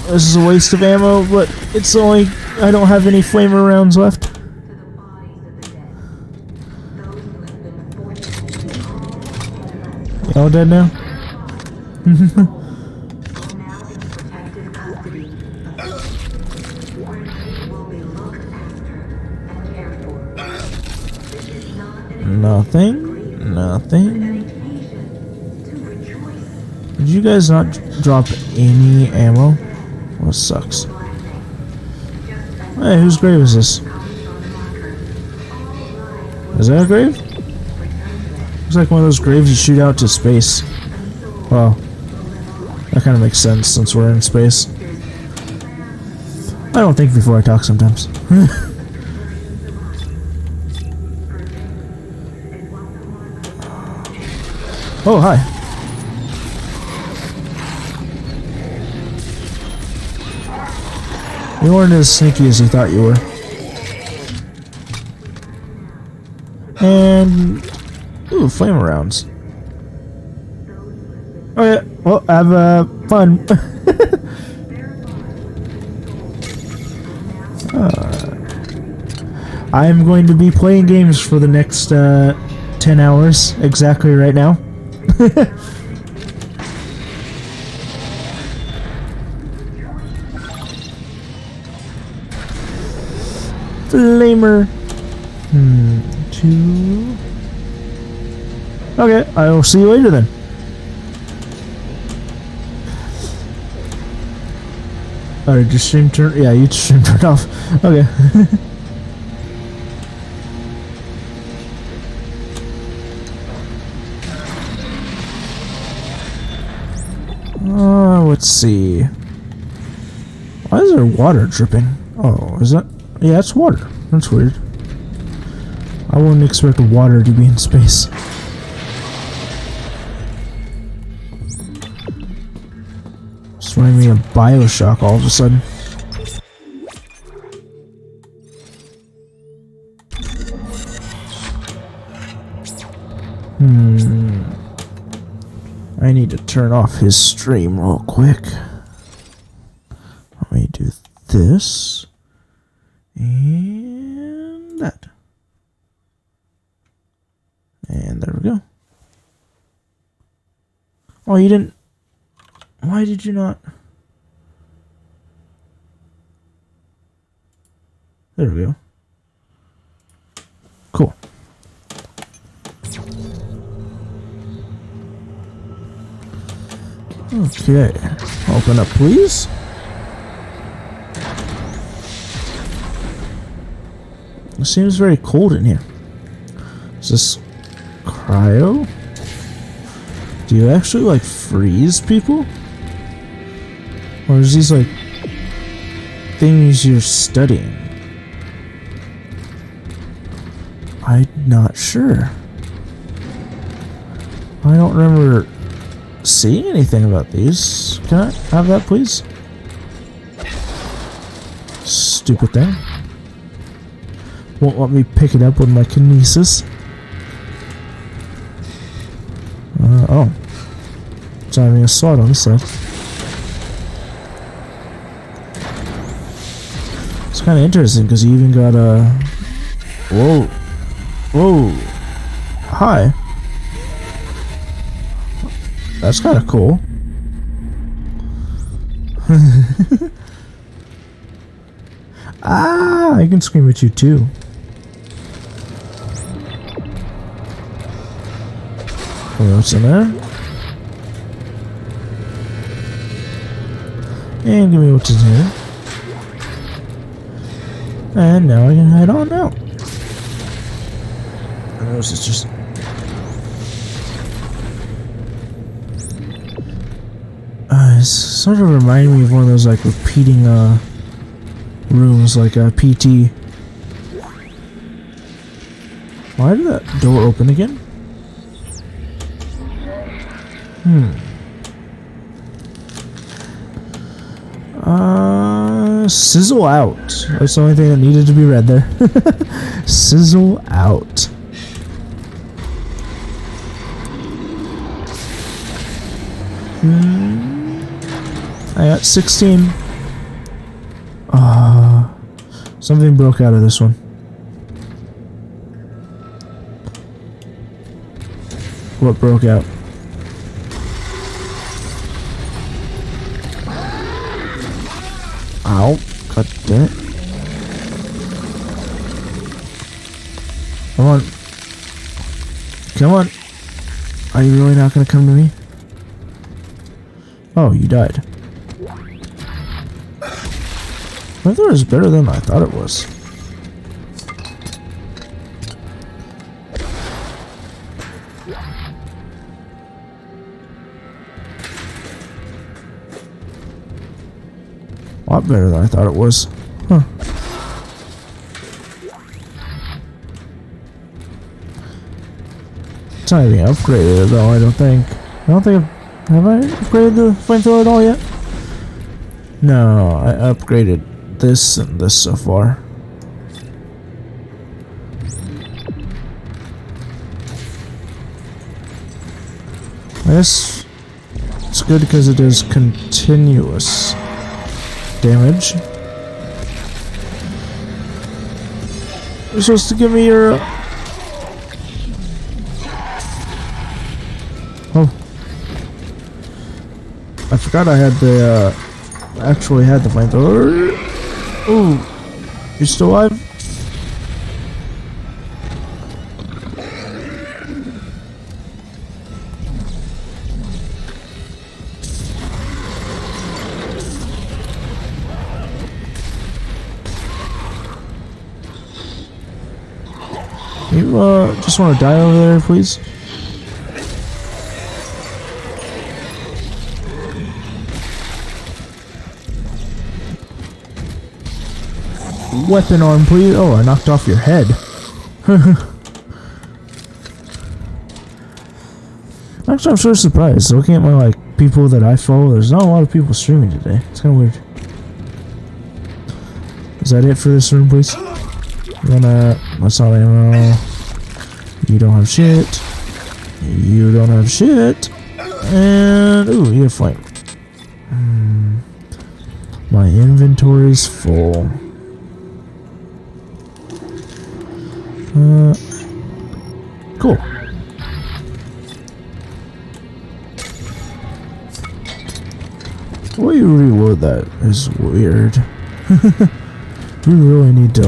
This is a waste of ammo, but it's only... I don't have any flamer rounds left. You all dead now? Nothing. Nothing. Did you guys not drop any ammo? Well, sucks. Hey, whose grave is this? Is that a grave? Looks like one of those graves you shoot out to space. Well, that kind of makes sense since we're in space. I don't think before I talk sometimes. Oh, hi. You weren't as sneaky as you thought you were. And... ooh, flame rounds. Oh yeah, well, have fun. I'm going to be playing games for the next 10 hours exactly right now. Flamer. 2. Okay, I will see you later then. Alright, your stream turned. Yeah, your stream turned off. Okay. Let's see. Why is there water dripping? Oh, is that? Yeah, it's water. That's weird. I wouldn't expect water to be in space. It's reminding me of BioShock all of a sudden. I need to turn off his stream real quick. Let me do this. And that. And there we go. Oh, you didn't... Why did you not... There we go. Cool. Okay. Open up, please. It seems very cold in here. Is this cryo? Do you actually, like, freeze people? Or is these, like, things you're studying? I'm not sure. I don't remember seeing anything about these. Can I have that, please? Stupid thing. Won't let me pick it up with my kinesis. Oh. It's having a sword on this side. It's kind of interesting because you even got a... Whoa. Whoa. Hi. That's kind of cool. Ah, I can scream at you too. What's in there? And give me what's in here. And now I can head on out. I notice it's just... it's sort of reminding me of one of those like repeating rooms like PT. Why did that door open again? Sizzle out. That's the only thing that needed to be read there. Sizzle out. I got 16. Something broke out of this one. What broke out? Ow. God damn it. Come on. Come on. Are you really not going to come to me? Oh, you died. I thought it was better than I thought it was. A lot better than I thought it was. Huh. It's not even upgraded though, I don't think. Have I upgraded the flamethrower at all yet? No, I upgraded this and this so far. I guess it's good because it is continuous damage. You're supposed to give me your... Oh. I forgot I had the, actually had the flamethrower. Ooh. You still alive? You just want to die over there, please? Weapon arm, please. Oh, I knocked off your head. Actually, I'm sort of surprised. Looking at my people that I follow, there's not a lot of people streaming today. It's kind of weird. Is that it for this room, please? That's not ammo. You don't have shit. You don't have shit. And ooh, you're fine. My inventory's full. Cool. The way you reload that is weird. You really need to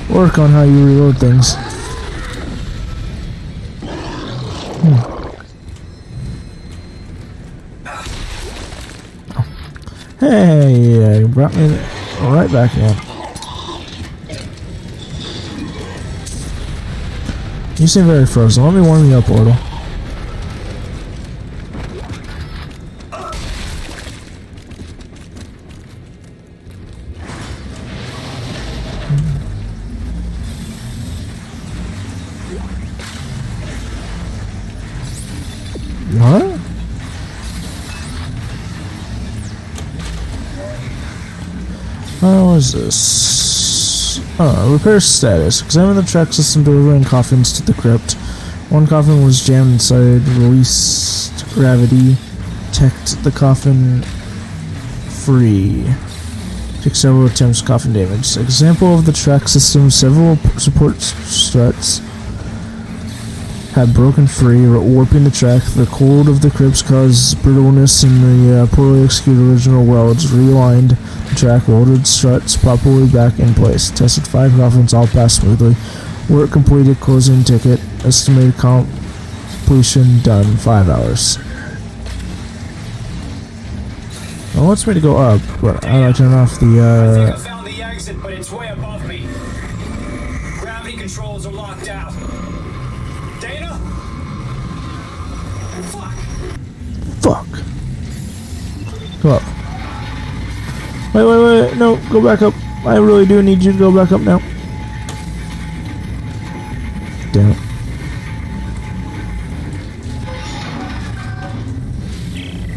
work on how you reload things. Hey, you brought me right back in. You seem very frozen. Let me warm you up a little. What? What is this? Repair status. Examine the track system delivering coffins to the crypt. One coffin was jammed inside, released gravity, teched the coffin free. Took several attempts, coffin damage. Example of the track system, several support struts had broken free, warping the track. The cold of the crypts caused brittleness in the poorly executed original welds. Realigned the track, welded struts properly back in place. Tested 5 coffins, all passed smoothly. Work completed, closing ticket. Estimated completion done, 5 hours. Well, it wants me to go up, but I gotta turn off the I think I found the exit, but it's way above me. Gravity controls are locked out. Dana? Fuck. Go up. Wait, no, go back up. I really do need you to go back up now. Damn it.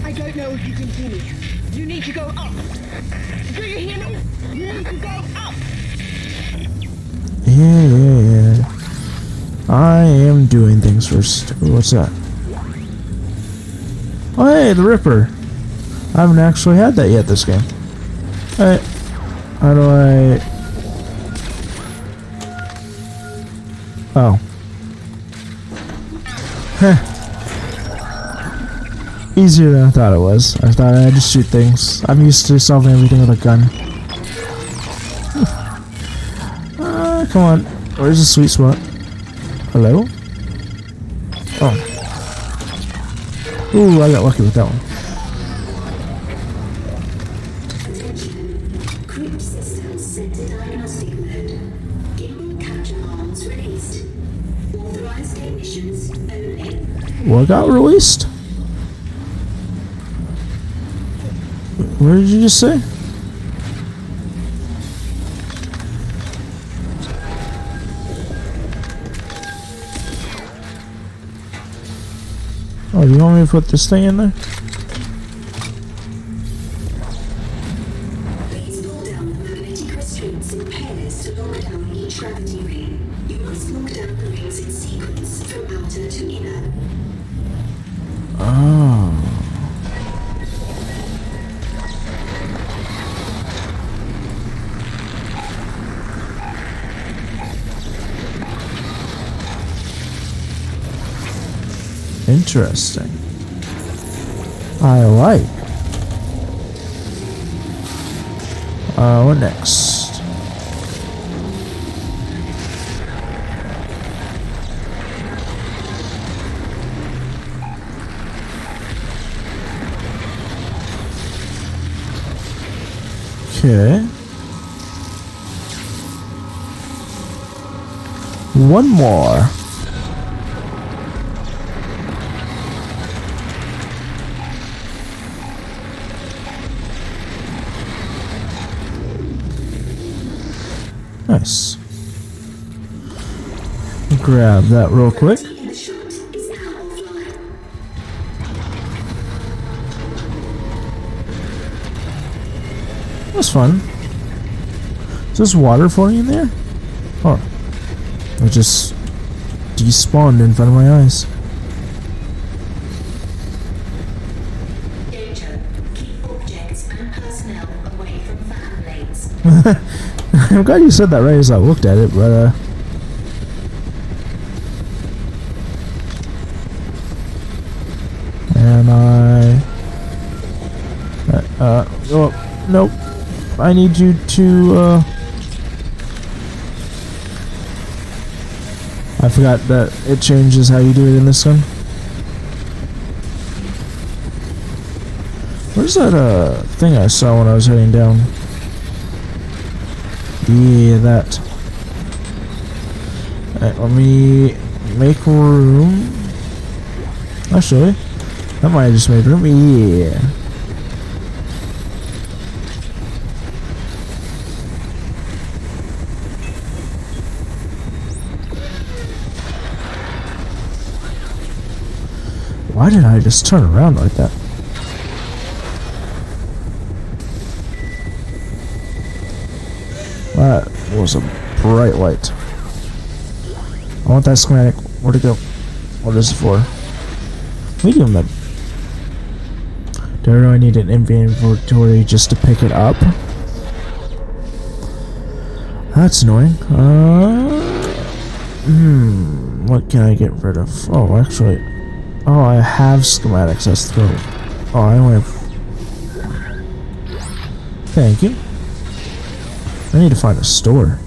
I don't know if you can see me. You need to go up. Do you hear me? You need to go up. Yeah. I am doing things first. Ooh, what's that? Oh, hey, the Ripper. I haven't actually had that yet this game. Alright. How do I... Oh. Heh. Easier than I thought it was. I thought I had to shoot things. I'm used to solving everything with a gun. Come on. Where's the sweet spot? Hello? Oh. Ooh, I got lucky with that one. Crypt systems set to diagnostic mode. Gimbal capture arms released. Authorized technicians only. What got released? What did you just say? Oh, do you want me to put this thing in there? Please pull down the magnetic restraints in pairs to lock down each gravity ring. You must lock down the rings in sequence from outer to inner. Oh. Interesting. I like. What next? Okay. One more. Nice. Grab that real quick. That's fun. Is this water floating in there? Oh. It just despawned in front of my eyes. Danger. Keep objects and personnel away from fan blades. I'm glad you said that right as I looked at it, but oh, nope. I need you to, I forgot that it changes how you do it in this one. Where's that, thing I saw when I was heading down? Yeah, that. Alright, let me make room. Actually, that might have just made room. Yeah. Why did I just turn around like that? That was a bright light. I want that schematic. Where'd it go? What is it for? Medium med. Do I really need an inventory just to pick it up? That's annoying. What can I get rid of? Oh, actually. Oh, I have schematics. That's throw. Oh, I only have. Thank you. I need to find a store.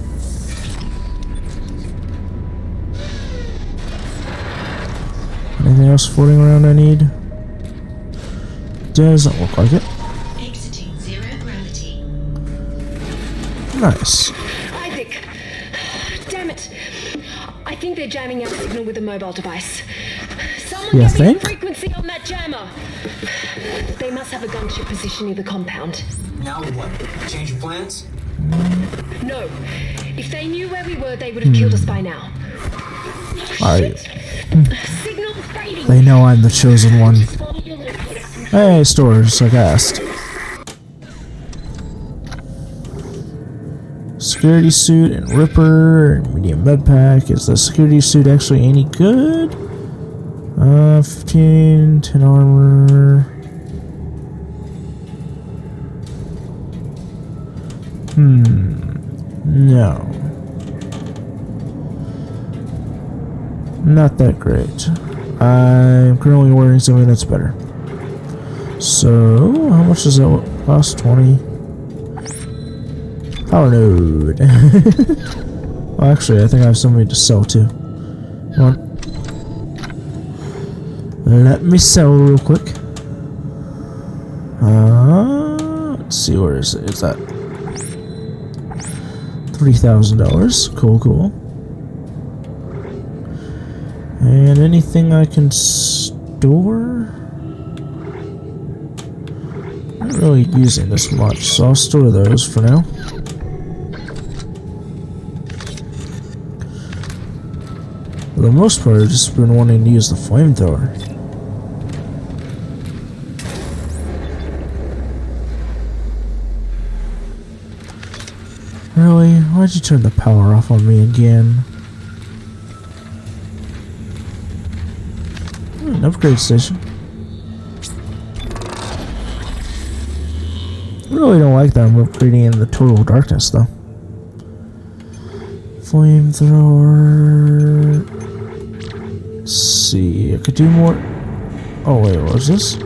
Anything else floating around I need? Doesn't look like it. Exiting zero gravity. Nice. Isaac! Damn it! I think they're jamming our signal with a mobile device. Someone You get me a think? frequency on that jammer! They must have a gunship position near the compound. Now what? Change your plans? No. If they knew where we were, they would have killed us by now. Alright. Signal fading! They know I'm the chosen one. Hey, stores, like I asked. Security suit and Ripper and medium med pack. Is the security suit actually any good? 15, 10 armor. No. Not that great. I'm currently wearing something that's better. So, how much does that cost? 20? Power node. Well, actually, I think I have something to sell too. Come on. Let me sell real quick. Let's see, where is it? Is that $3,000? Cool, cool. And anything I can store? Not really using this much, so I'll store those for now. For the most part, I've just been wanting to use the flamethrower. Really? Why'd you turn the power off on me again? An upgrade station. I really don't like that I'm upgrading in the total darkness though. Flamethrower. Let's see, I could do more. Oh wait, what was this?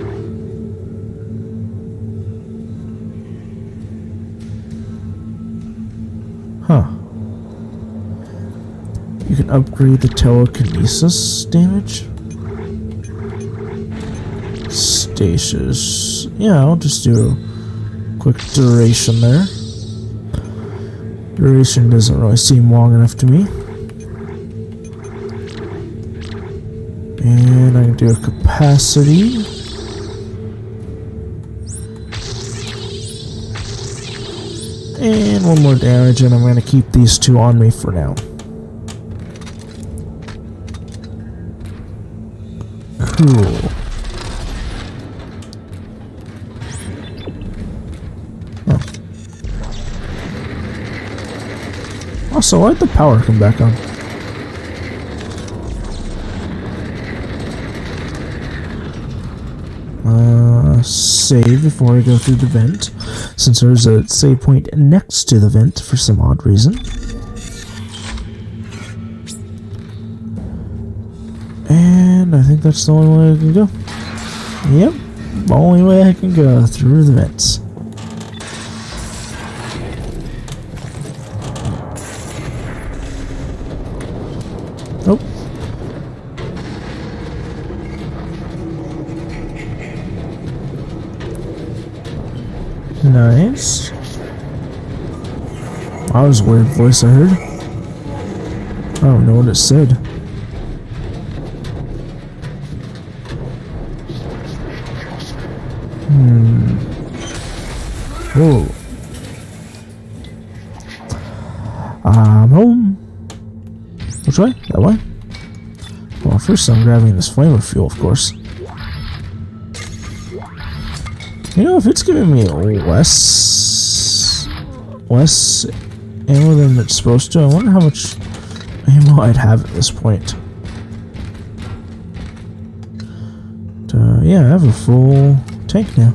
Huh. You can upgrade the telekinesis damage. Stasis. Yeah, I'll just do a quick duration there. Duration doesn't really seem long enough to me. And I can do a capacity. And one more damage, and I'm going to keep these two on me for now. Cool. Oh. Also, why'd the power come back on? Save before I go through the vent, since there's a save point next to the vent for some odd reason. And I think that's the only way I can go. Yep, the only way I can go through the vents. Oh. Nice. That was a weird voice I heard. I don't know what it said. Whoa. I'm home. Which way? That way? Well, first I'm grabbing this flamer fuel, of course. You know, if it's giving me less ammo than it's supposed to, I wonder how much ammo I'd have at this point. But, yeah, I have a full tank now.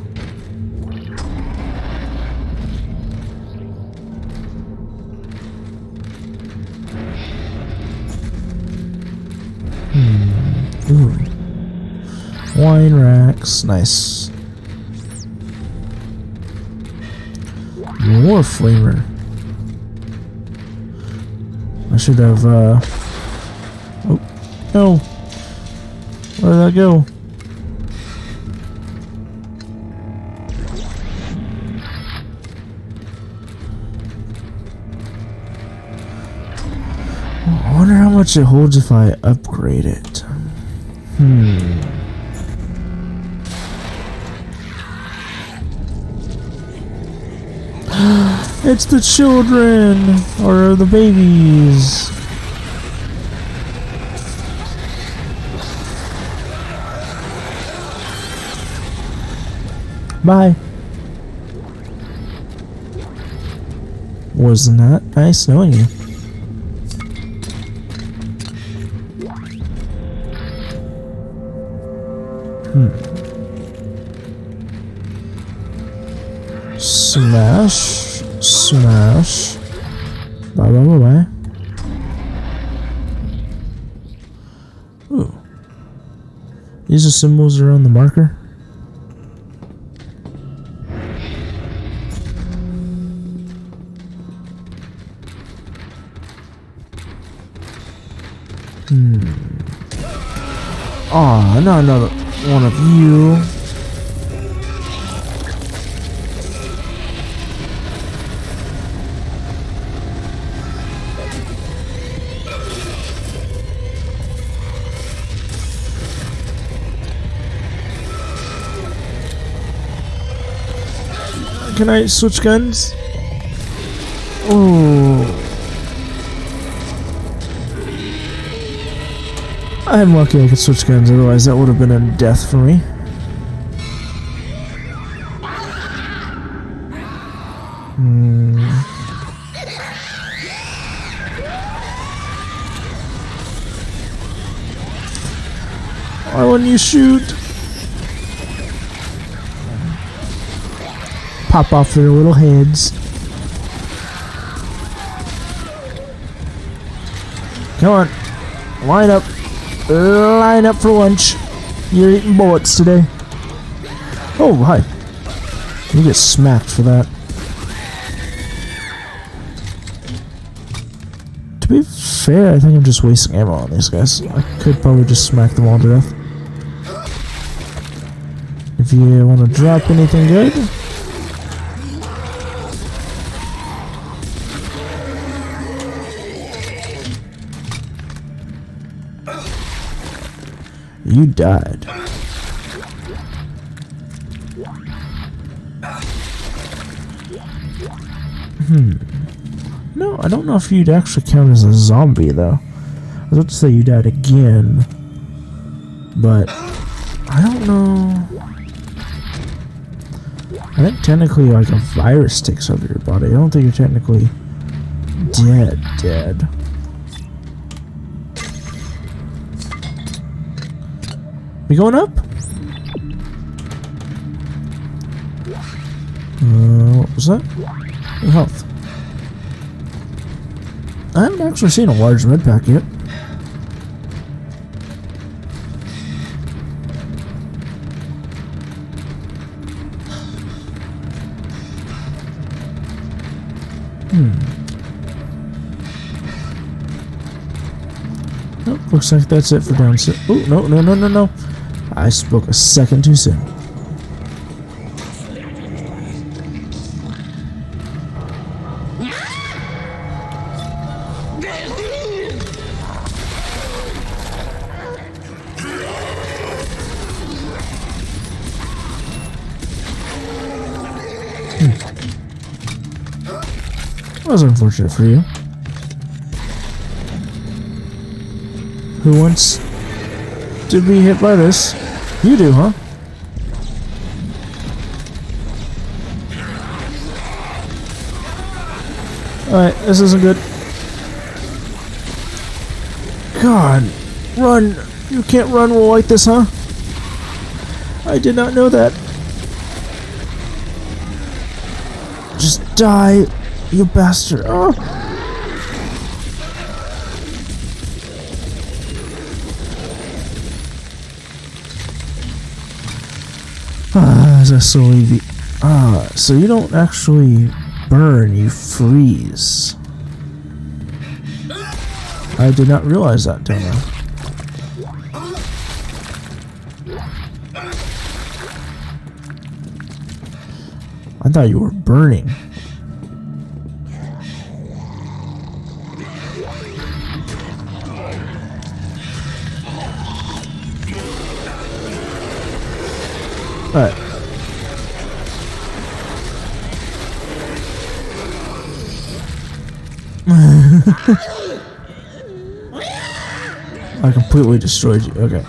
Ooh. Wine racks, nice. More flavor. I should have, oh, no. Where did that go? I wonder how much it holds if I upgrade it. It's the children, or the babies. Bye. Wasn't that nice knowing you? Smash. Smash. Bye bye bye bye. Ooh. These are symbols around the marker. Aw, not another one of you. Can I switch guns? Oh. I'm lucky I could switch guns, otherwise that would have been a death for me. Why wouldn't you shoot? Pop off their little heads. Come on. Line up. Line up for lunch. You're eating bullets today. Oh, hi. You get smacked for that. To be fair, I think I'm just wasting ammo on these guys. I could probably just smack them all to death. If you want to drop anything good. You died. No, I don't know if you'd actually count as a zombie, though. I was about to say you died again, but I don't know. I think technically like a virus takes over your body. I don't think you're technically dead. We going up? What was that? New health. I haven't actually seen a large red pack yet. Nope, looks like that's it for downstairs. Oh, no. I spoke a second too soon. That was unfortunate for you. Who wants to be hit by this? You do, huh? Alright, this isn't good. God, run! You can't run like this, huh? I did not know that. Just die, you bastard. Oh. As I slowly so you don't actually burn, you freeze. I did not realize that till now. I thought you were burning. Alright. I completely destroyed you. Okay.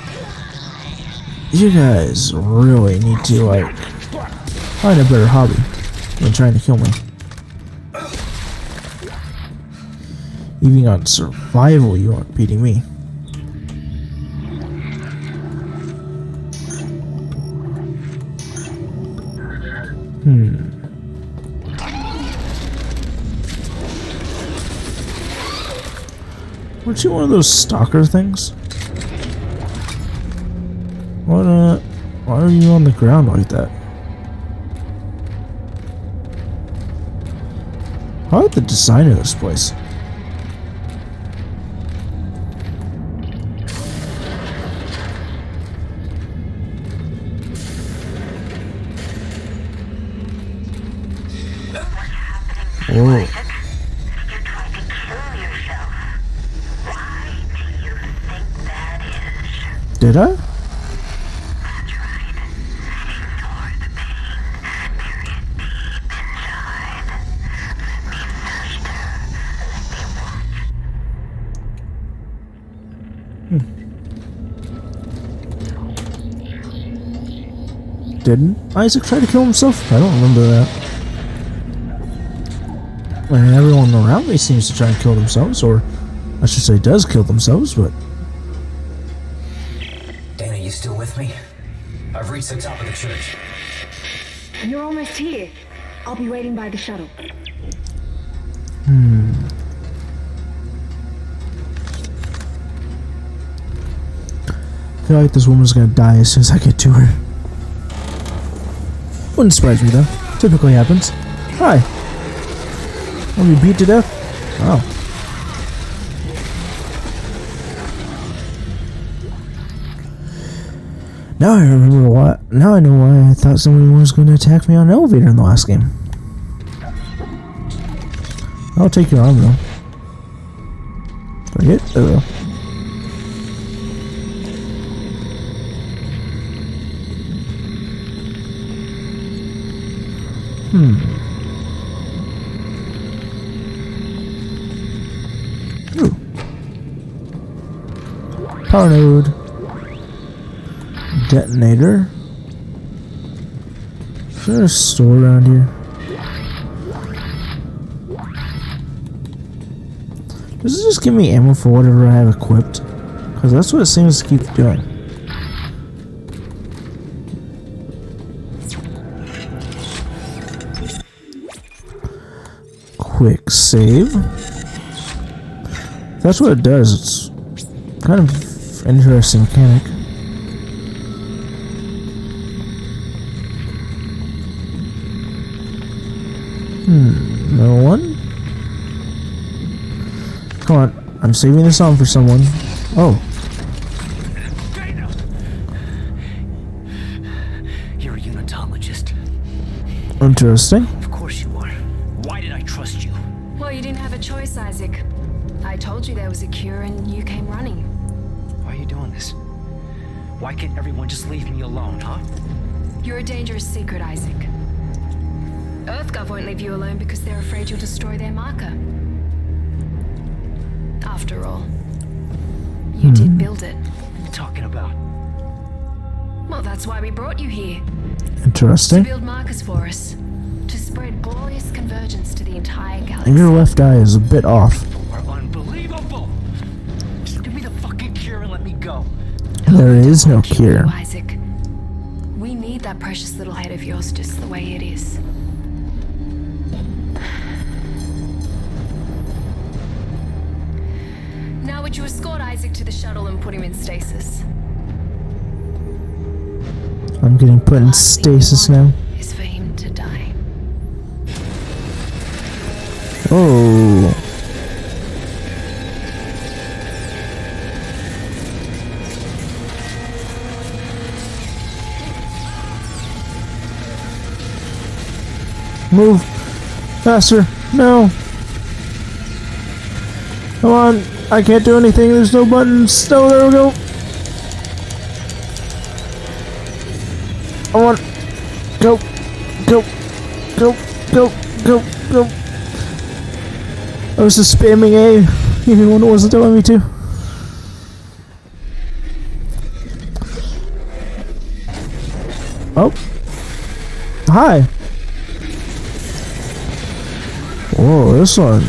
You guys really need to, like, find a better hobby than trying to kill me. Even on survival, you aren't beating me. Weren't you one of those stalker things? What, why are you on the ground like that? I like the design of this place. Whoa. Did I? Didn't Isaac try to kill himself? I don't remember that. I mean, everyone around me seems to try and kill themselves, or I should say does kill themselves, but... Dana, you still with me? I've reached the top of the church. You're almost here. I'll be waiting by the shuttle. I feel like this woman's gonna die as soon as I get to her. Wouldn't surprise me though. Typically happens. Hi. Are we beat to death? Oh. Now I remember why. Now I know why I thought someone was going to attack me on an elevator in the last game. I'll take your arm though. Forget. There we go. Ooh. Power node. Detonator. Is there a store around here? Does it just give me ammo for whatever I have equipped? Because that's what it seems to keep doing. Quick save. That's what it does. It's kind of interesting mechanic. No one? Come on, I'm saving this on for someone. Oh. You're a unitologist. Interesting. Of course you are. Why did I trust you? Well, you didn't have a choice, Isaac. I told you there was a cure and you came running. Why are you doing this? Why can't everyone just leave me alone, huh? You're a dangerous secret, Isaac. EarthGov won't leave you alone because they're afraid you'll destroy their marker. After all, you did build it. What are you talking about? Well, that's why we brought you here. Interesting. To build markers for us. To spread glorious convergence to the entire galaxy. And your left eye is a bit off. You are unbelievable! Just give me the fucking cure and let me go. There is no cure. Isaac. We need that precious little head of yours just the way it is. Now would you escort Isaac to the shuttle and put him in stasis? I'm getting put in stasis now. Is for him to die. Oh. Move. Faster. No. Come on. I can't do anything. There's no buttons. No, there we go. Come on. Go. Go. Go. Go. Go. Go. I was just spamming A, even when it wasn't telling me to. Oh. Hi. Whoa, this one.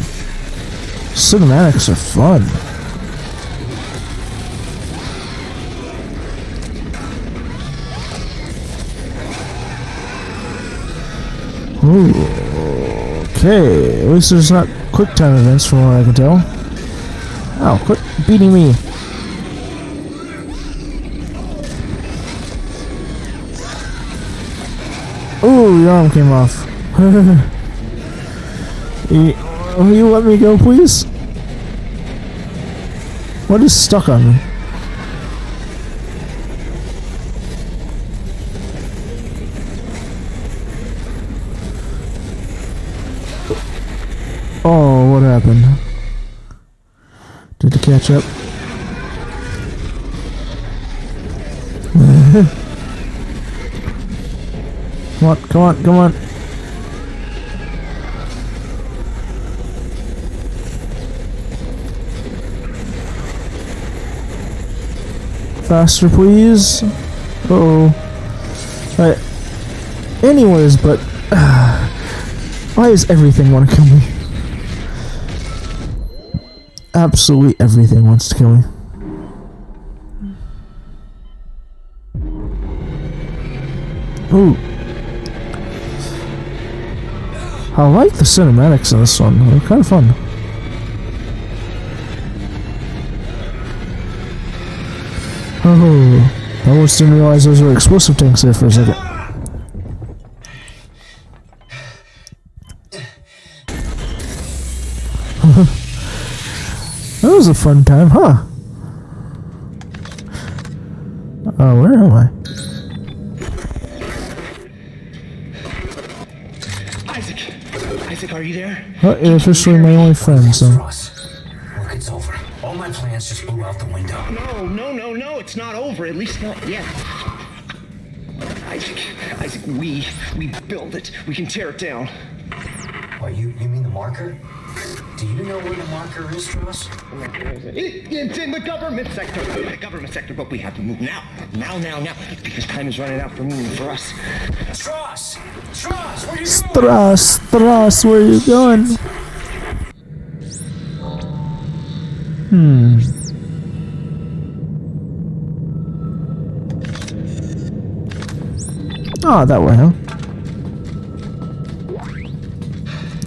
Cinematics are fun. Ooh, okay, at least there's not quick time events from what I can tell. Ow, quit beating me. Ooh, your arm came off. Will you let me go, please? What is stuck on me? Oh, what happened? Did it catch up? Come on, come on, come on. Faster, please. Uh-oh. Right. Anyways, but why does everything want to kill me? Absolutely everything wants to kill me. Ooh. I like the cinematics in this one. They're kind of fun. Oh, I almost didn't realize those were explosive tanks there for a second. That was a fun time, huh? Where am I? Isaac, are you there? You're officially my only friend, so. Look, it's over. All my plans just blew out the window. No, it's not over. At least not yet. Isaac, we built it. We can tear it down. What, you mean the marker? Do you know where the marker is, Strauss? It's in the government sector. But we have to move now. Now. Because time is running out for me and for us. Strauss, where you going? Strauss, where you going? Oh, that way, huh?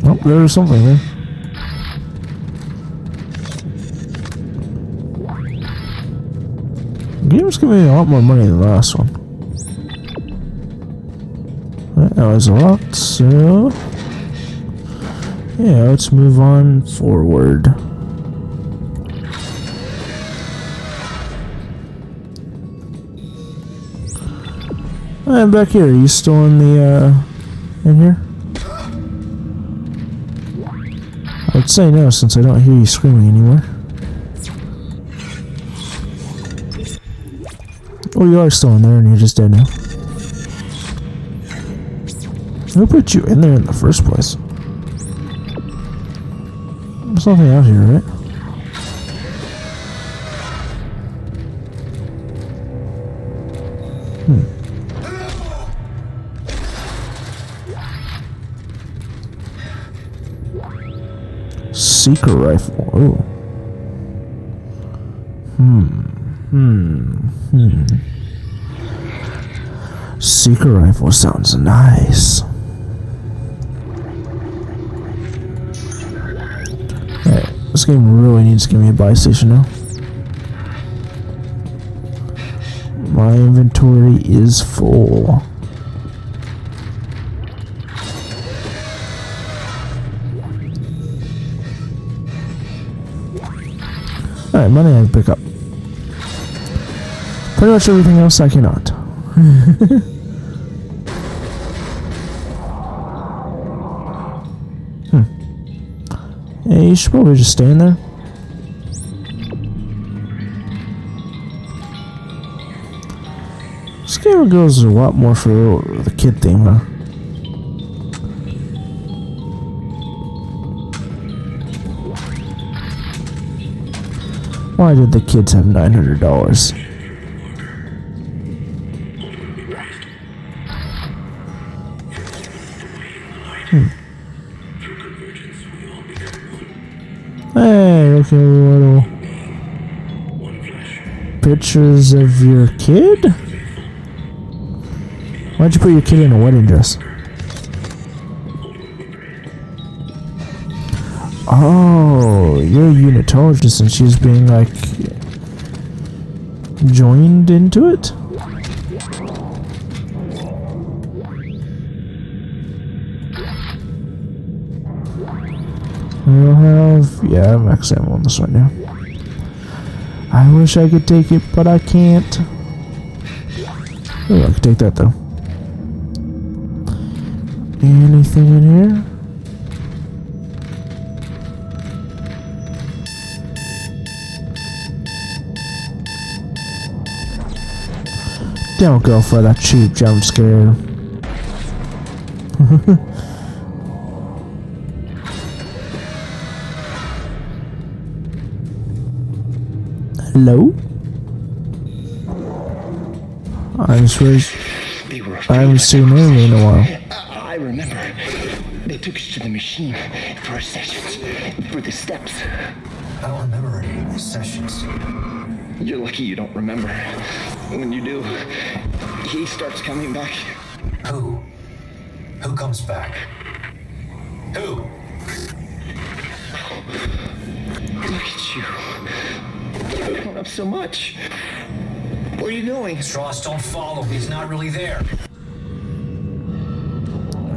Oh, there's something there. The game's giving me a lot more money than the last one. That was a lot, so... yeah, let's move on forward. I'm back here. Are you still in the, in here? I would say no, since I don't hear you screaming anymore. Oh, you are still in there, and you're just dead now. Who put you in there in the first place? There's nothing out here, right? Seeker rifle. Oh. Seeker rifle sounds nice. Hey, this game really needs to give me a buy station now. My inventory is full. Alright, money I can pick up. Pretty much everything else I cannot. Hey, you should probably just stay in there. This game goes a lot more for the kid theme, huh? Why did the kids have $900? Hey, look at little pictures of your kid? Why'd you put your kid in a wedding dress? Oh, you're a unitologist and she's being like joined into it? We'll have, yeah, I'm actually on this right now. I wish I could take it, but I can't. Oh, I could take that though. Anything in here? Don't go for that cheap jump scare. Hello? I haven't seen Amy in a while. I remember. They took us to the machine for our sessions, for the steps. I don't remember any of the sessions. You're lucky you don't remember. When you do, he starts coming back. Who? Who comes back? Who? Look at you. You've grown up so much. Where are you going? Strauss, don't follow. He's not really there.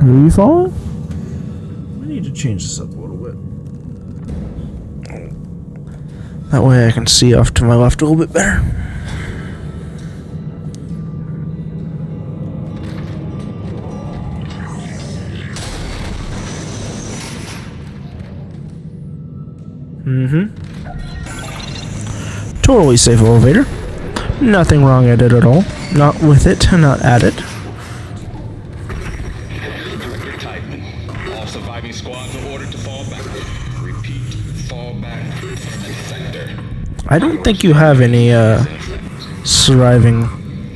Who are you following? We need to change this up a little bit. That way I can see off to my left a little bit better. Totally safe elevator. Nothing wrong at it at all. Not with it, not at it. Tideman. All surviving squads are ordered to fall back. Repeat, fall back from the sector. I don't think you have any surviving.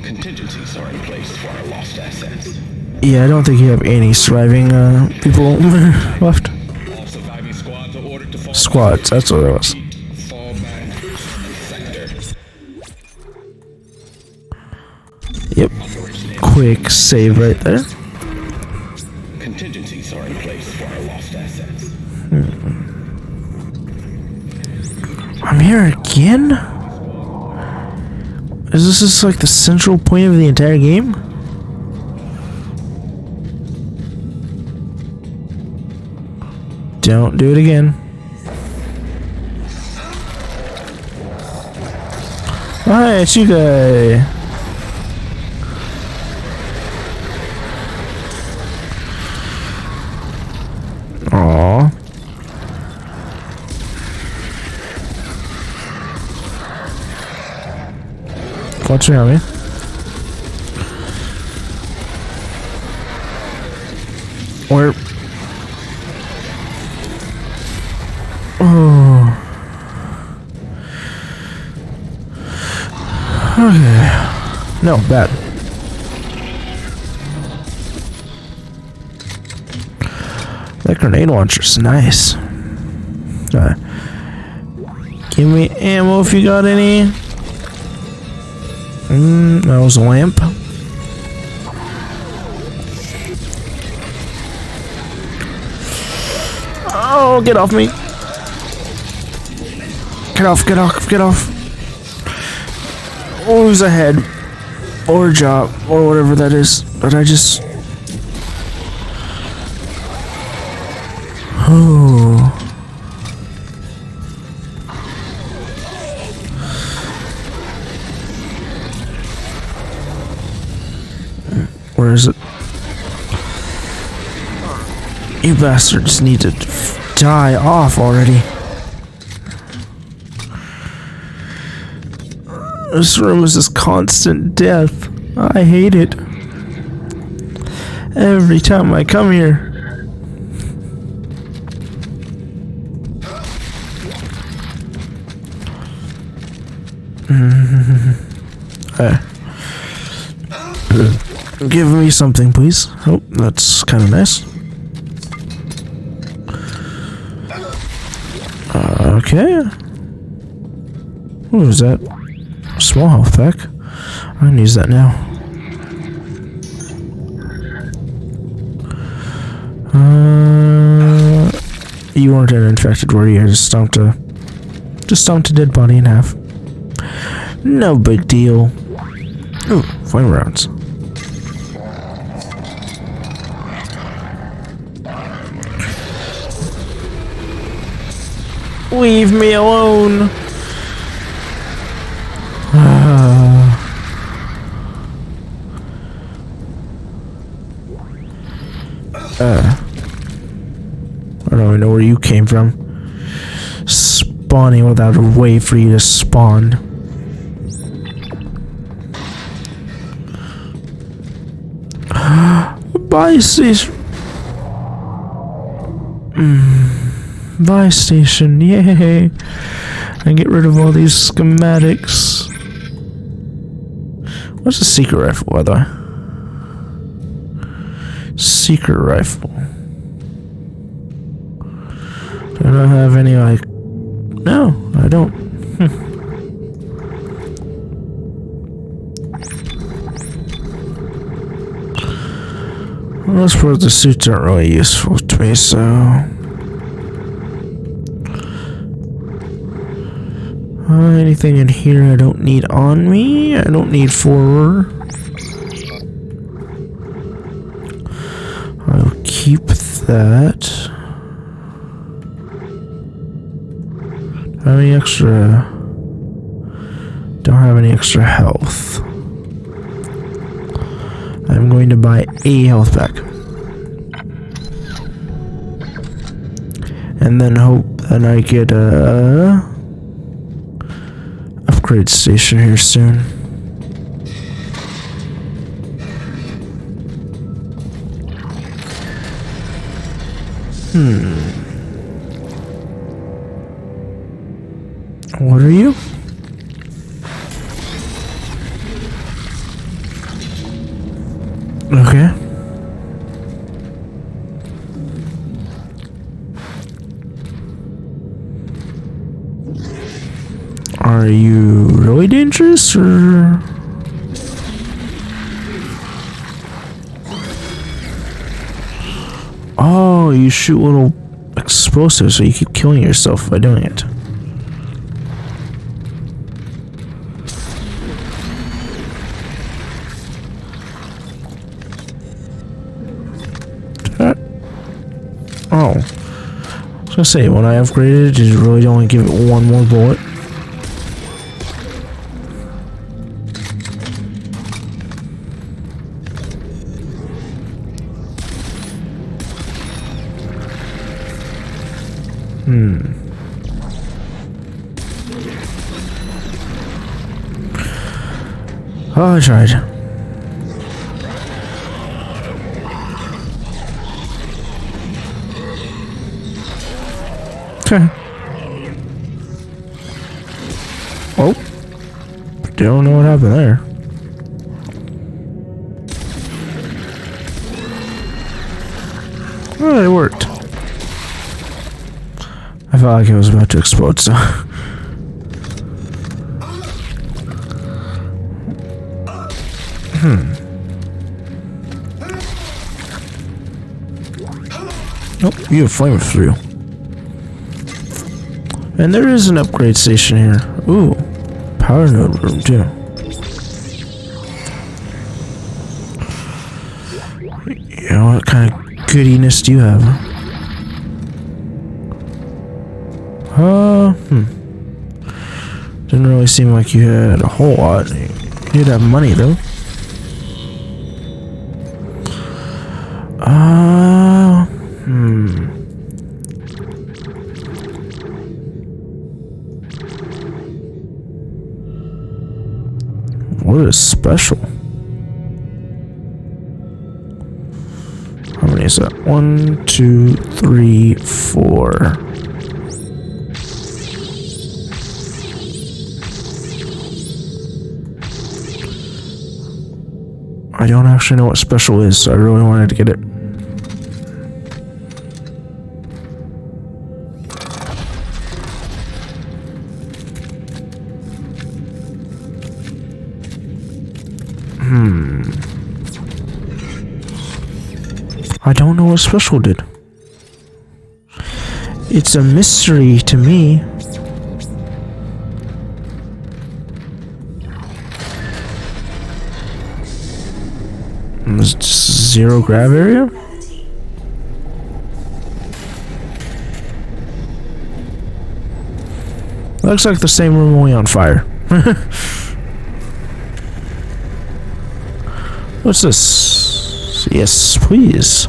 Contingencies are in place for our lost assets. Yeah, I don't think you have any surviving people left. All surviving squads are ordered to fall Squads, that's what it was. Fall back from the sector. Yep. Quick save right there. Contingencies are in place for our lost assets. I'm here again? Is this just like the central point of the entire game? Don't do it again. Hi, it's you guy. Aww. What's around me? Where? Oh. Okay. No, bad. That grenade launcher's nice. Give me ammo if you got any. That was a lamp. Oh, get off me. Get off, get off, get off. Oh, who's ahead? Or job, or whatever that is. But I just... Oh. Where is it? You bastards need to die off already. This room is just constant death. I hate it. Every time I come here. Give me something, please. Oh, that's kind of nice. Okay. What was that? Small health pack. I can use that now. You weren't an infected, were you? I just stomped a dead body in half. No big deal. Ooh, flame rounds. Leave me alone. I don't even know where you came from. Spawning without a way for you to spawn. Buy station. Buy station, yay! And get rid of all these schematics. What's a secret rifle, by the way? Secret rifle. Do I have any, like... No, I don't. Well, I suppose the suits aren't really useful to me, so... anything in here I don't need on me? I don't need for... I'll keep that. Have any extra... Don't have any extra health. I'm going to buy a health pack. And then hope that I get a... upgrade station here soon. What are you? Okay. Are you really dangerous, or? Oh, you shoot little explosives, so you keep killing yourself by doing it. Oh. I was gonna say, when I upgraded, did you really only give it one more bullet? Oh, I tried. Okay. Oh. Don't know what happened there. Oh, it worked. I felt like it was about to explode, so. Nope, you have flame through. And there is an upgrade station here. Ooh, power node room too. You know, what kind of goodiness do you have? Didn't really seem like you had a whole lot. You'd have money though. What is special? How many is that? 1, 2, 3, 4. I don't actually know what special is, so I really wanted to get it. I don't know what special did. It's a mystery to me. There's just zero grav area? Looks like the same room only on fire. What's this? Yes, please.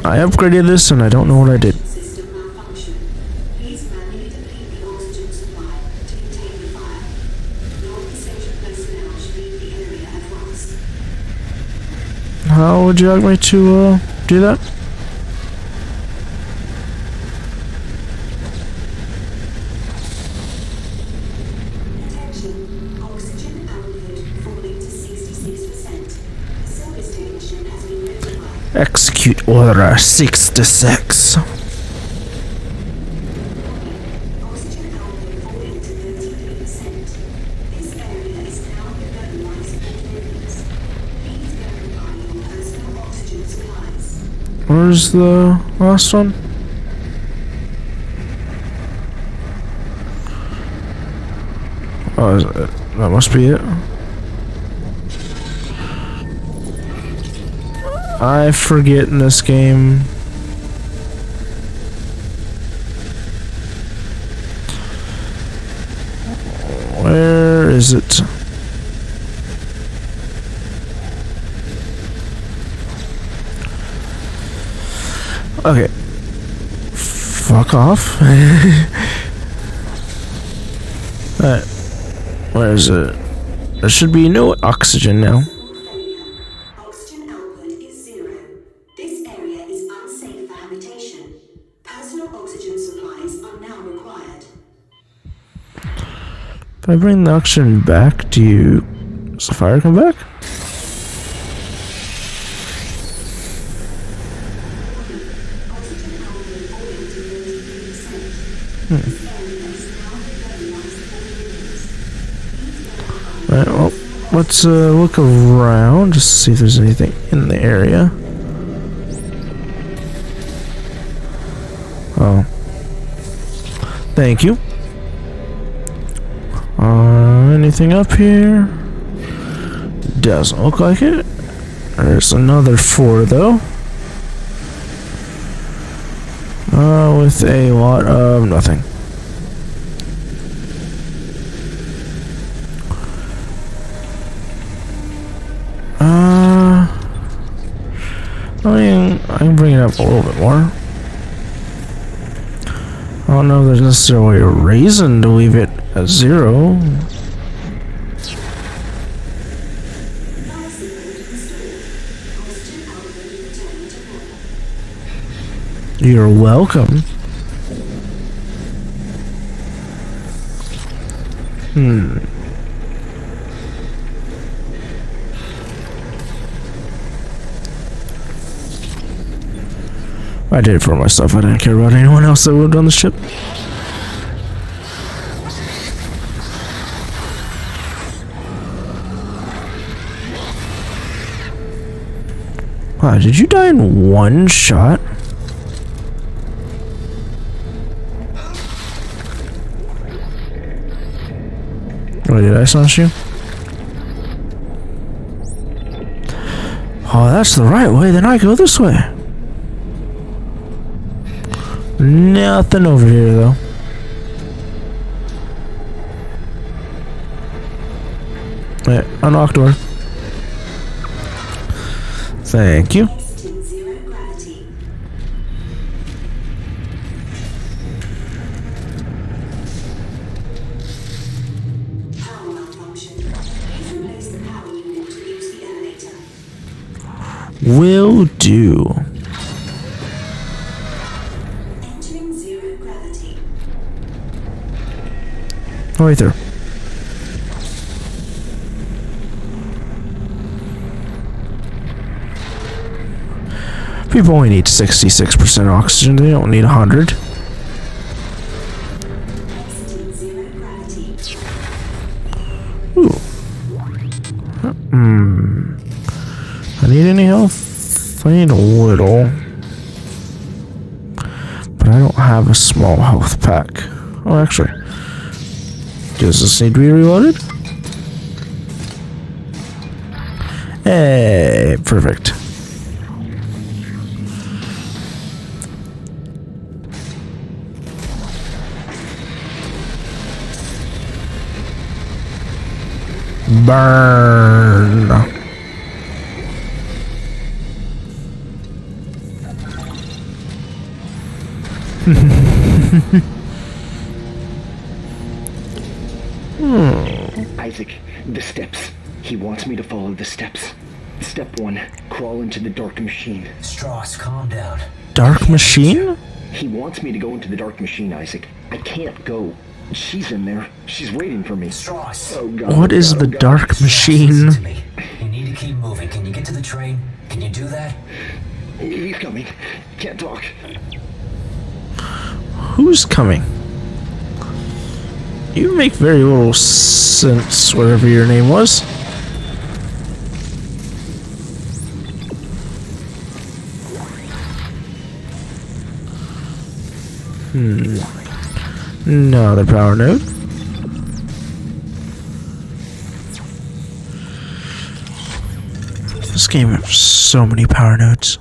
I upgraded this and I don't know what I did. How would you like me to do that? Execute order 66. Where's the last one? Oh, that must be it. I forget in this game. Where is it? Okay. Fuck off. Alright. Where is it? There should be no oxygen now. If I bring the oxygen back, does the fire come back? Alright, well, let's look around just to see if there's anything in the area. Oh. Thank you. Anything up here? Doesn't look like it. There's another 4 though. With a lot of nothing. I can bring it up a little bit more. I don't know if there's necessarily a reason to leave it at 0. You're welcome. I did it for myself. I didn't care about anyone else that lived on the ship. Wow, did you die in one shot? Oh, did I smash you? Oh, that's the right way. Then I go this way. Nothing over here, though. Wait, unlock door. Thank you. Will do. Entering 0 gravity. Oh, right there. People only need 66% oxygen. They don't need 100. Exiting 0 gravity. Ooh. I need any health? I need a little. But I don't have a small health pack. Oh, actually. Does this need to be reloaded? Hey, perfect. Burn. Isaac, the steps. He wants me to follow the steps. Step 1, crawl into the dark machine. Strauss, calm down. Dark machine? He wants me to go into the dark machine, Isaac. I can't go. She's in there. She's waiting for me. Strauss. Oh, God. What is the dark machine? Listen to me. You need to keep moving. Can you get to the train? Can you do that? He's coming. Can't talk. Who's coming? You make very little sense, whatever your name was. Another power node. This game has so many power nodes.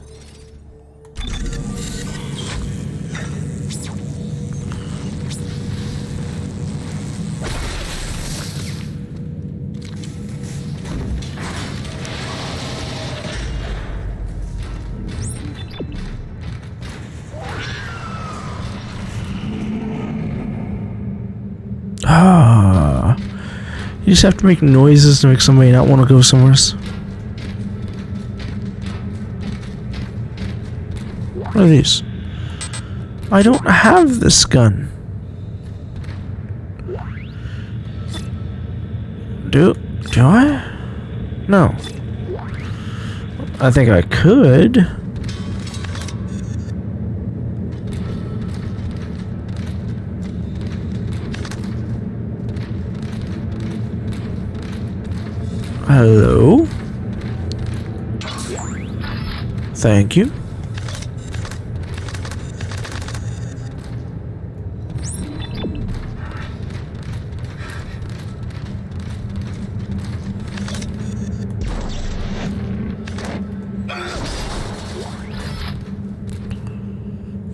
You just have to make noises to make somebody not want to go somewhere else. What are these? I don't have this gun. Do I? No. I think I could. Hello? Thank you.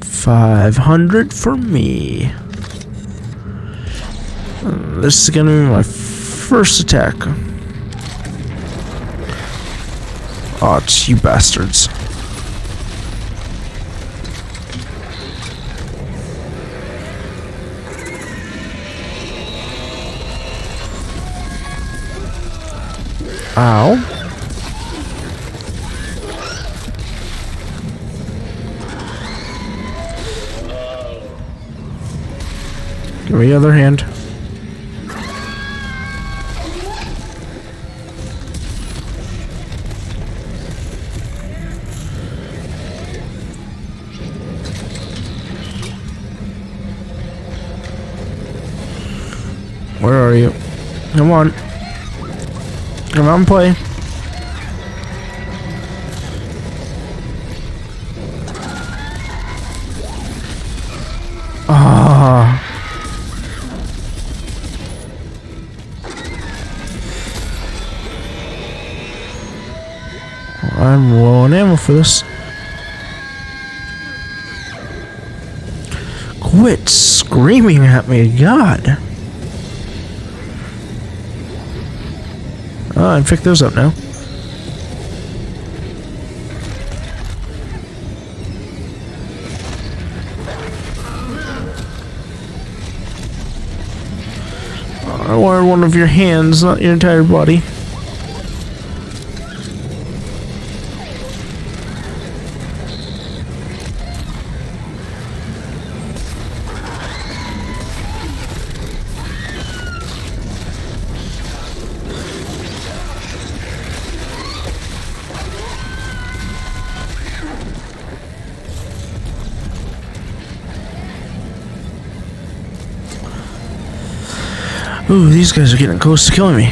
$500 for me. This is gonna be my first attack. Oh, it's you bastards. Ow. Give me the other hand. Where are you? Come on. Come on, play. Ah. I'm low on ammo for this. Quit screaming at me, God. Oh, and pick those up now. I wanted one of your hands, not your entire body. Ooh, these guys are getting close to killing me.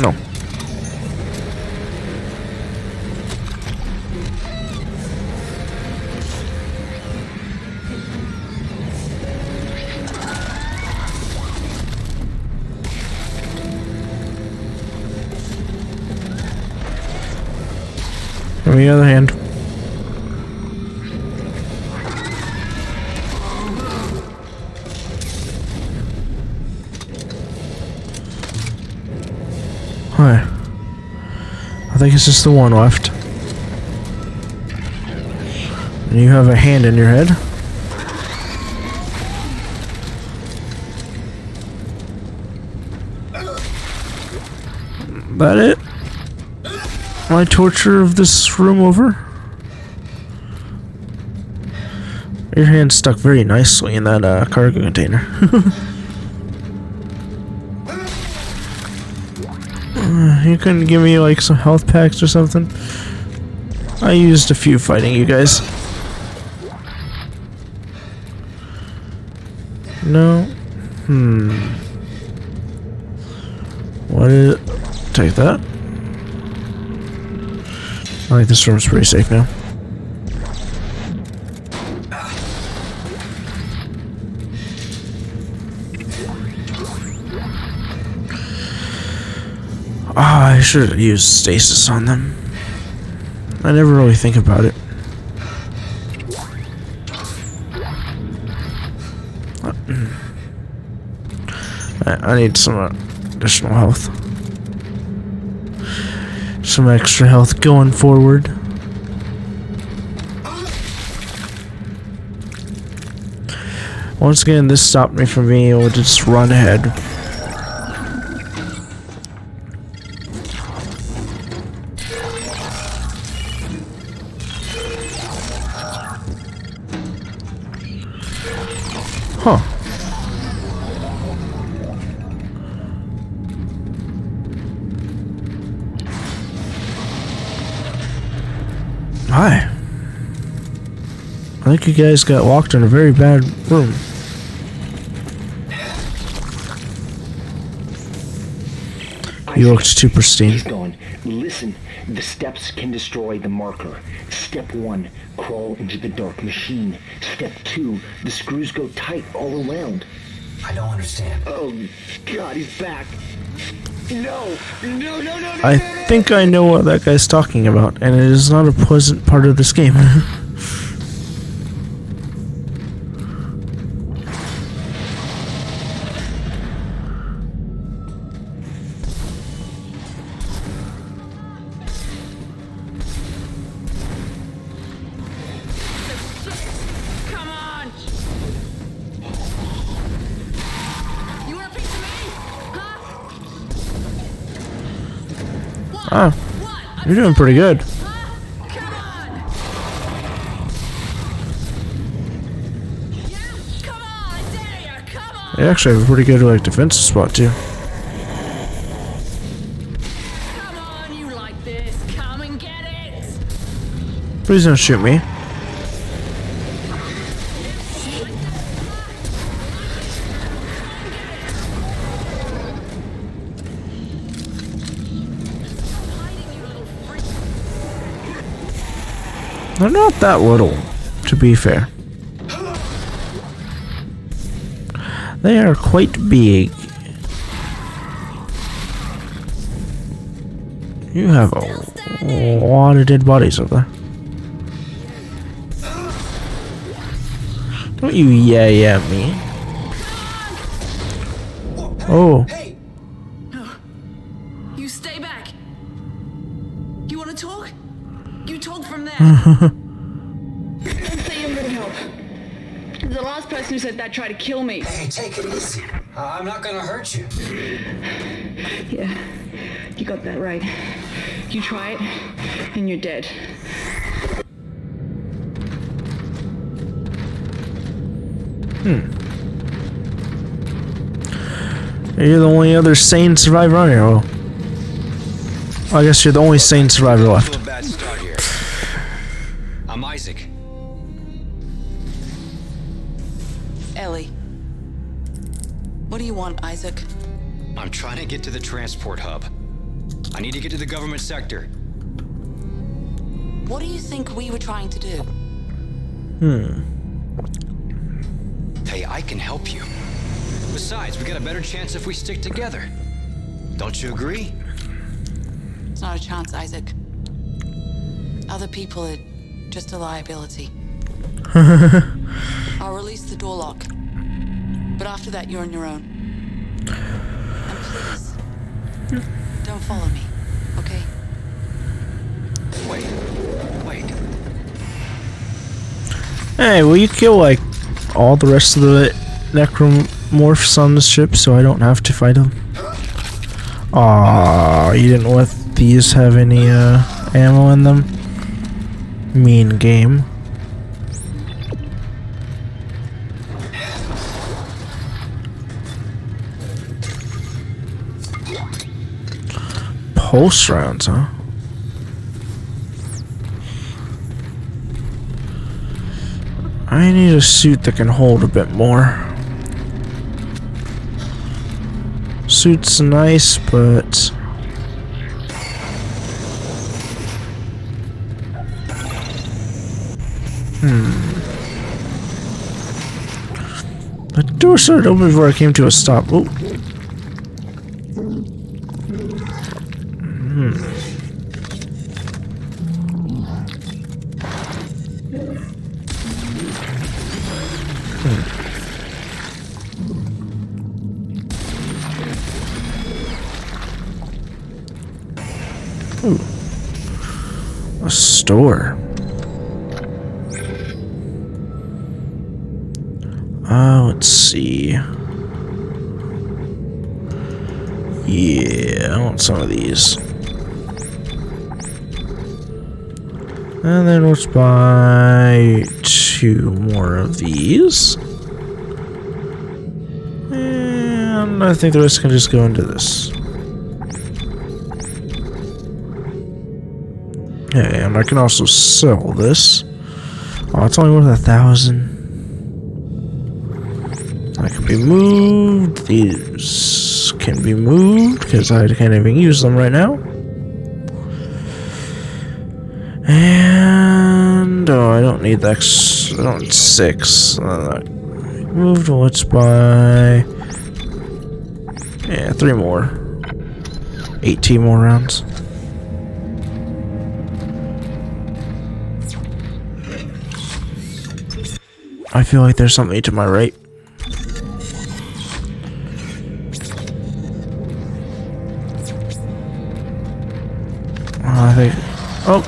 No. On the other hand. Hi. I think it's just the one left. And you have a hand in your head. That it? My torture of this room over? Your hand stuck very nicely in that cargo container. You couldn't give me like some health packs or something? I used a few fighting you guys. No? What is it? Take that. I think this room's pretty safe now. Ah, I should have used stasis on them. I never really think about it. I need some additional health. Some extra health going forward. Once again, this stopped me from being able to just run ahead. Huh. Hi. I think you guys got locked in a very bad room. You looked too pristine. He's gone. Listen, the steps can destroy the marker. Step 1, crawl into the dark machine. Step 2, the screws go tight all around. I don't understand. Oh, God, he's back. No! I think I know what that guy's talking about, and it is not a pleasant part of this game. Come on! You want a piece of me? Huh? Ah, you're doing pretty good. You actually have a pretty good like defensive spot too. Come on, you like this. Come and get it. Please don't shoot me. They're not that little, to be fair. They are quite big. You have a lot of dead bodies over there. Don't you yeah me. Oh. You stay back. You want to talk? You talk from there. Don't say you need help. The last person who said that tried to kill me. Hey, take it easy. I'm not gonna hurt you. Yeah, you got that right. You try it, and you're dead. You're the only other sane survivor on here. Well, I guess you're the only sane survivor left. Bad start here. I'm Isaac. Ellie. What do you want, Isaac? I'm trying to get to the transport hub. I need to get to the government sector. What do you think we were trying to do? Hey, I can help you. Besides, we got a better chance if we stick together. Don't you agree? It's not a chance, Isaac. Other people are just a liability. I'll release the door lock. But after that, you're on your own. And please, don't follow me, okay? Wait. Hey, will you kill like all the rest of the necromorphs on the ship so I don't have to fight them? Aw, you didn't let these have any ammo in them? Mean game. Pulse rounds, huh? I need a suit that can hold a bit more. Suit's nice, but the door started open before I came to a stop. Oh. Ooh. A store. Let's see. Yeah, I want some of these. And then let's buy 2 more of these. And I think the rest can just go into this. Yeah, and I can also sell this. Oh, it's only worth 1,000. That can be moved. These can be moved because I can't even use them right now. And oh, I don't need that. I don't need 6. Moved. Let's buy. Yeah, 3 more. 18 more rounds. I feel like there's something to my right. I think. Oh.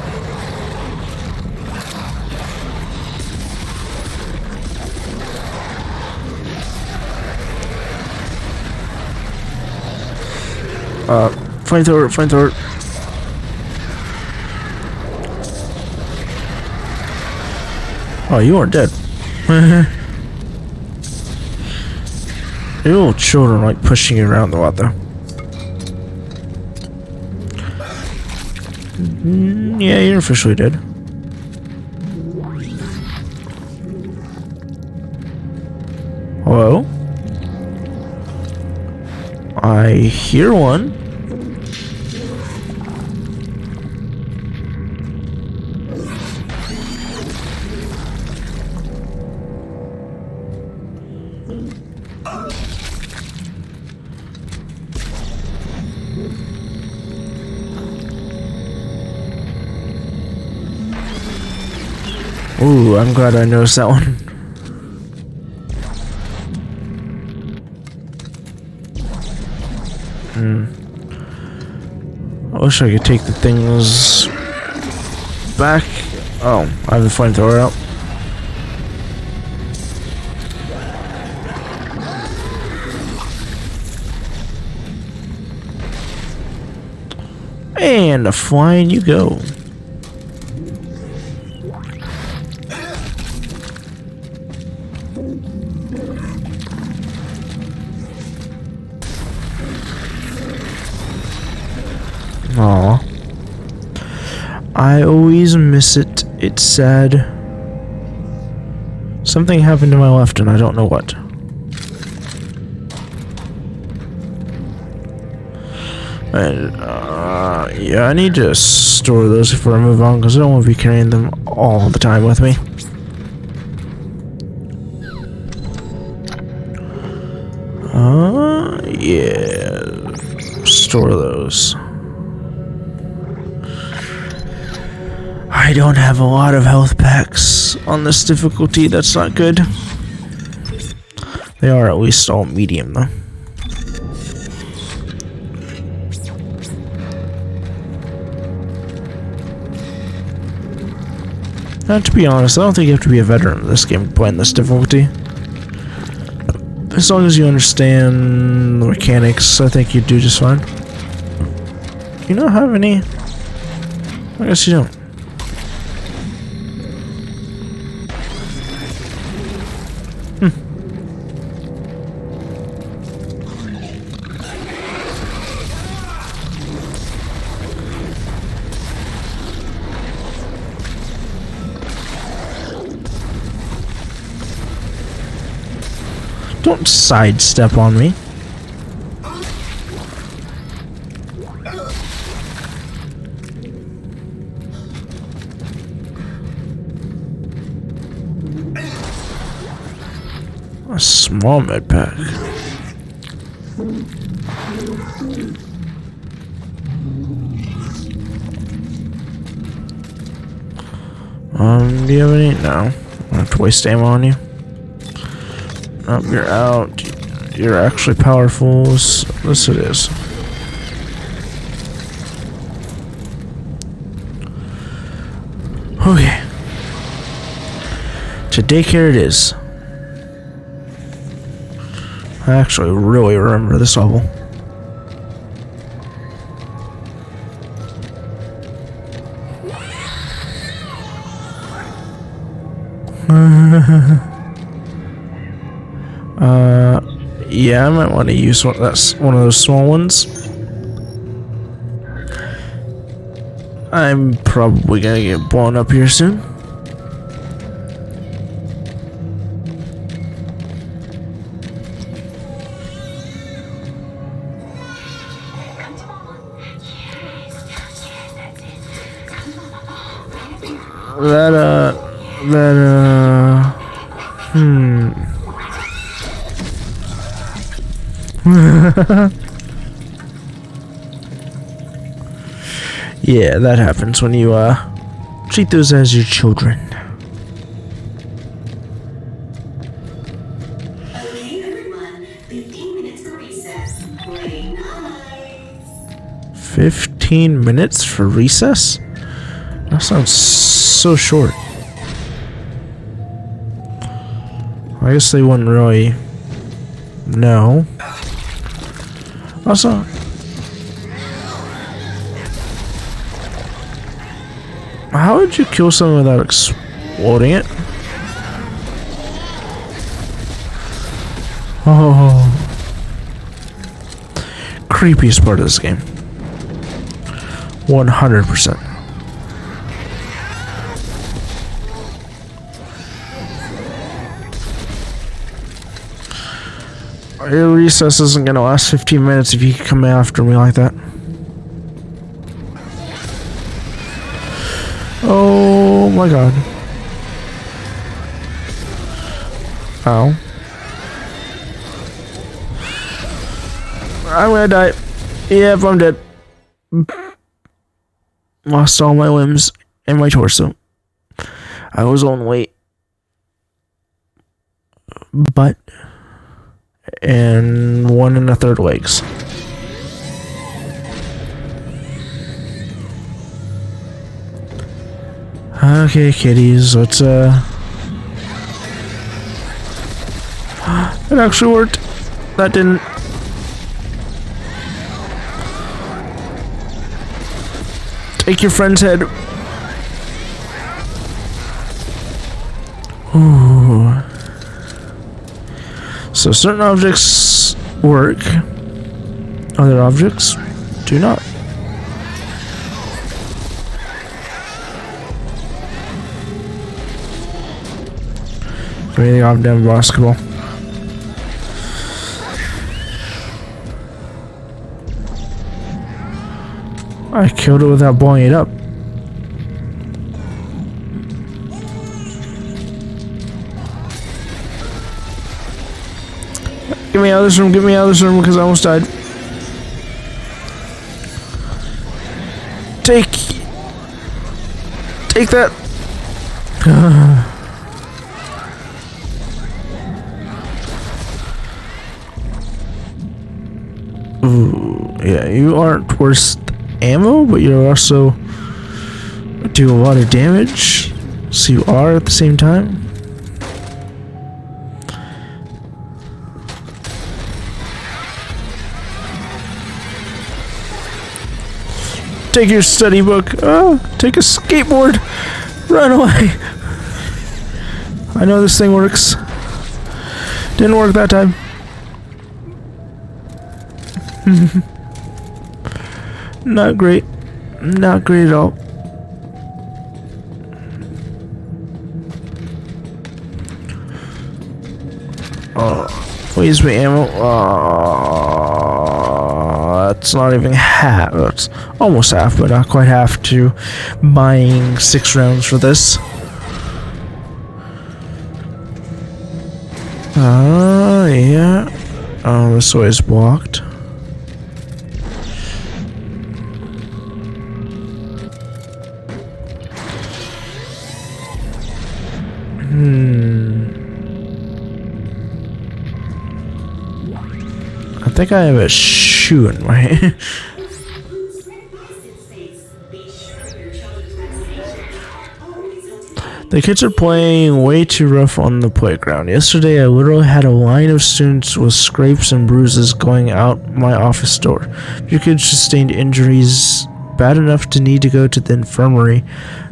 Flamethrower, flamethrower. Oh, you aren't dead. You little children like pushing you around the lot though. Yeah, you're officially dead. Hello? I hear one. Ooh, I'm glad I noticed that one. I wish I could take the things back. Oh, I have the flamethrower out. And flying you go. Aw. I always miss it. It's sad. Something happened to my left and I don't know what. And, yeah, I need to store those before I move on because I don't want to be carrying them all the time with me. Yeah. Store those. I don't have a lot of health packs on this difficulty. That's not good. They are at least all medium though. And to be honest, I don't think you have to be a veteran in this game playing this difficulty. As long as you understand the mechanics, I think you do just fine. You don't have any? I guess you don't. Don't sidestep on me. A small med pack. Do you have any? No. I don't have to waste ammo on you. Oh, you're out. You're actually powerful. This it is. Okay. To daycare it is. I actually really remember this level. Yeah, I might want to use one of those small ones. I'm probably gonna get blown up here soon. Yeah, that happens when you treat those as your children. Okay, everyone. 15 minutes for recess. Play nice. 15 minutes for recess? That sounds so short. I guess they wouldn't really know. Also, how would you kill someone without exploding it? Oh, creepiest part of this game. 100%. Your recess isn't gonna last 15 minutes if you come after me like that. Oh my god. Ow. I'm gonna die. Yep, I'm dead. Lost all my limbs and my torso. I was on weight. Butt. And 1 1/3 legs. Okay, kitties, let's it actually worked. That didn't. Take your friend's head. Ooh. So certain objects work, other objects do not. Breathing off damn basketball. I killed it without blowing it up. Get me out of this room, get me out of this room because I almost died. Take that. Ooh, yeah, you aren't worth ammo, but you also do a lot of damage. So you are at the same time. Take your study book. Take a skateboard. Run away. I know this thing works. Didn't work that time. Not great. Not great at all. Please be ammo. That's not even half. That's almost half, but not quite half to buying 6 rounds for this. Yeah. Oh, this way is blocked. I think I have a shoe in my hand. The kids are playing way too rough on the playground. Yesterday, I literally had a line of students with scrapes and bruises going out my office door. A few kids sustained injuries bad enough to need to go to the infirmary.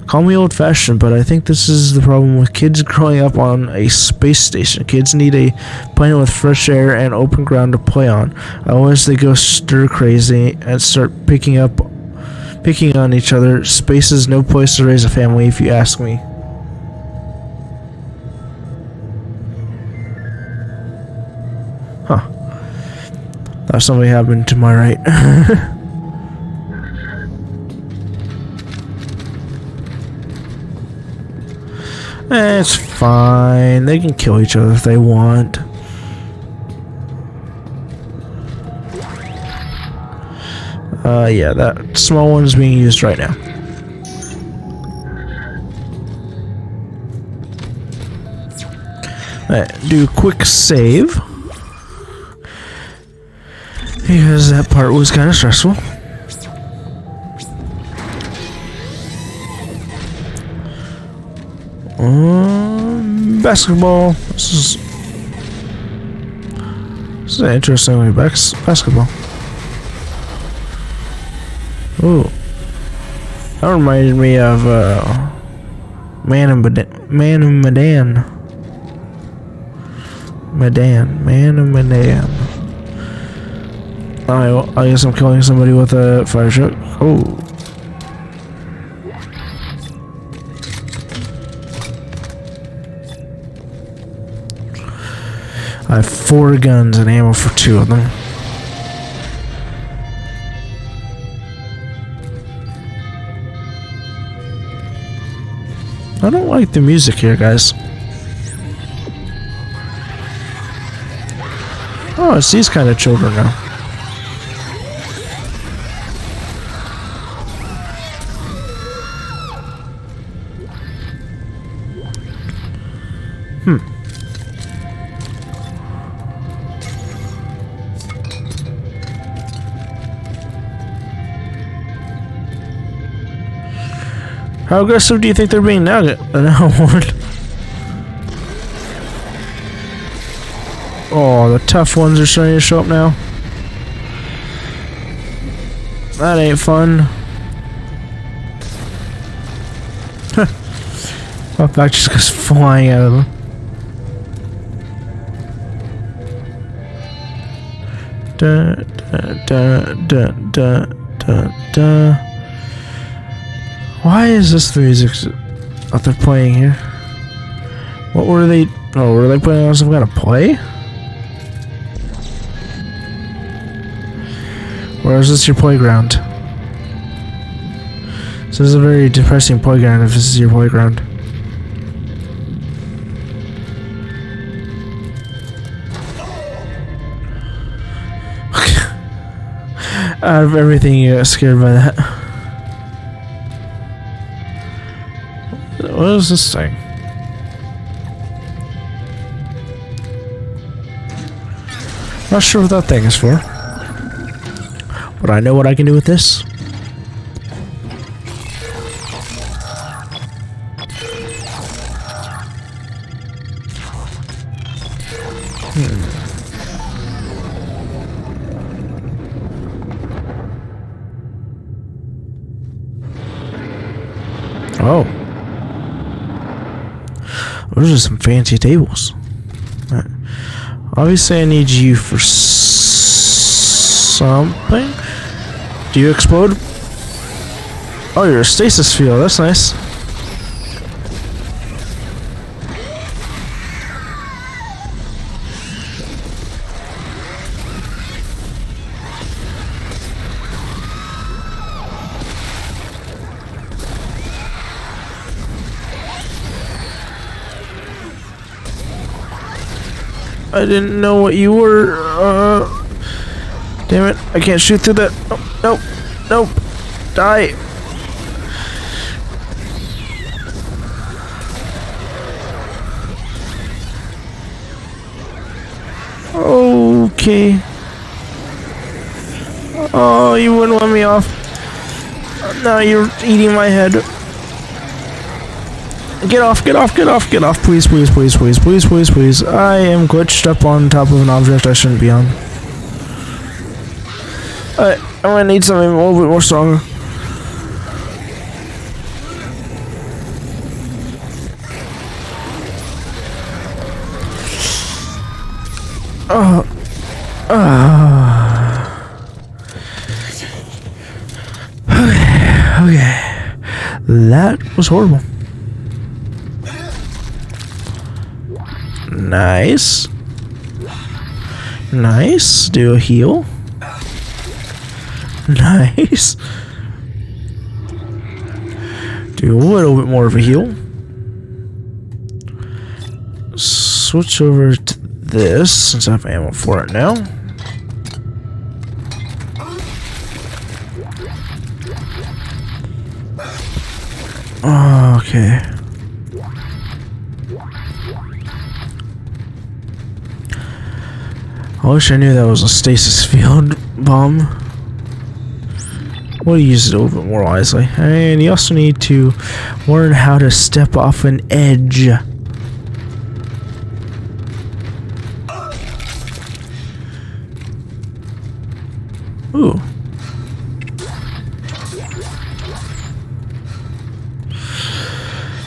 Call me old-fashioned, but I think this is the problem with kids growing up on a space station. Kids need a planet with fresh air and open ground to play on. Otherwise, they go stir crazy and start picking on each other. Space is no place to raise a family, if you ask me. Huh. Thought something happened to my right. It's fine. They can kill each other if they want. Yeah, that small one is being used right now. Alright, do a quick save. Because that part was kind of stressful. Basketball. This is an interesting way. Basketball. Ooh. That reminded me of Man and Medan. Alright, I guess I'm killing somebody with a fire truck. Oh. I have 4 guns and ammo for 2 of them. I don't like the music here, guys. Oh, it's these kind of children now. How aggressive do you think they're being now? Oh, the tough ones are starting to show up now. That ain't fun. My back just goes flying out of them. Da da da da da da. Why is this the music that they're playing here? What were they? Oh, were they playing on some kind of play? Or is this your playground? This is a very depressing playground if this is your playground. Out of everything, you got scared by that. What is this thing? Not sure what that thing is for. But I know what I can do with this. Oh. Those are some fancy tables. Right. Obviously, I need you for something. Do you explode? Oh, you're a stasis field. That's nice. I didn't know what you were. Damn it! I can't shoot through that. Oh, nope, nope. Die. Okay. Oh, you wouldn't let me off. Now you're eating my head. Get off, get off, get off, get off. Please, please, please, please, please, please, please. I am glitched up on top of an object I shouldn't be on. I'm gonna need something a little bit more stronger. Okay. That was horrible. Nice. Nice. Do a heal. Nice. Do a little bit more of a heal. Switch over to this since I have ammo for it now. Okay. I wish I knew that was a stasis field bomb. We'll use it a little bit more wisely. And you also need to learn how to step off an edge. Ooh.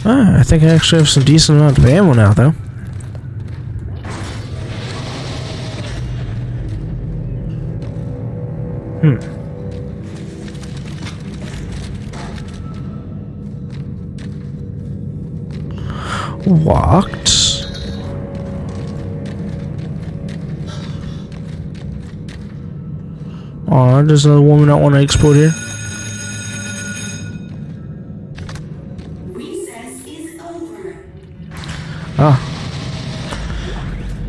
I think I actually have some decent amount of ammo now, though. Locked. Oh, does another woman not want to explode here? Recess is over. Ah.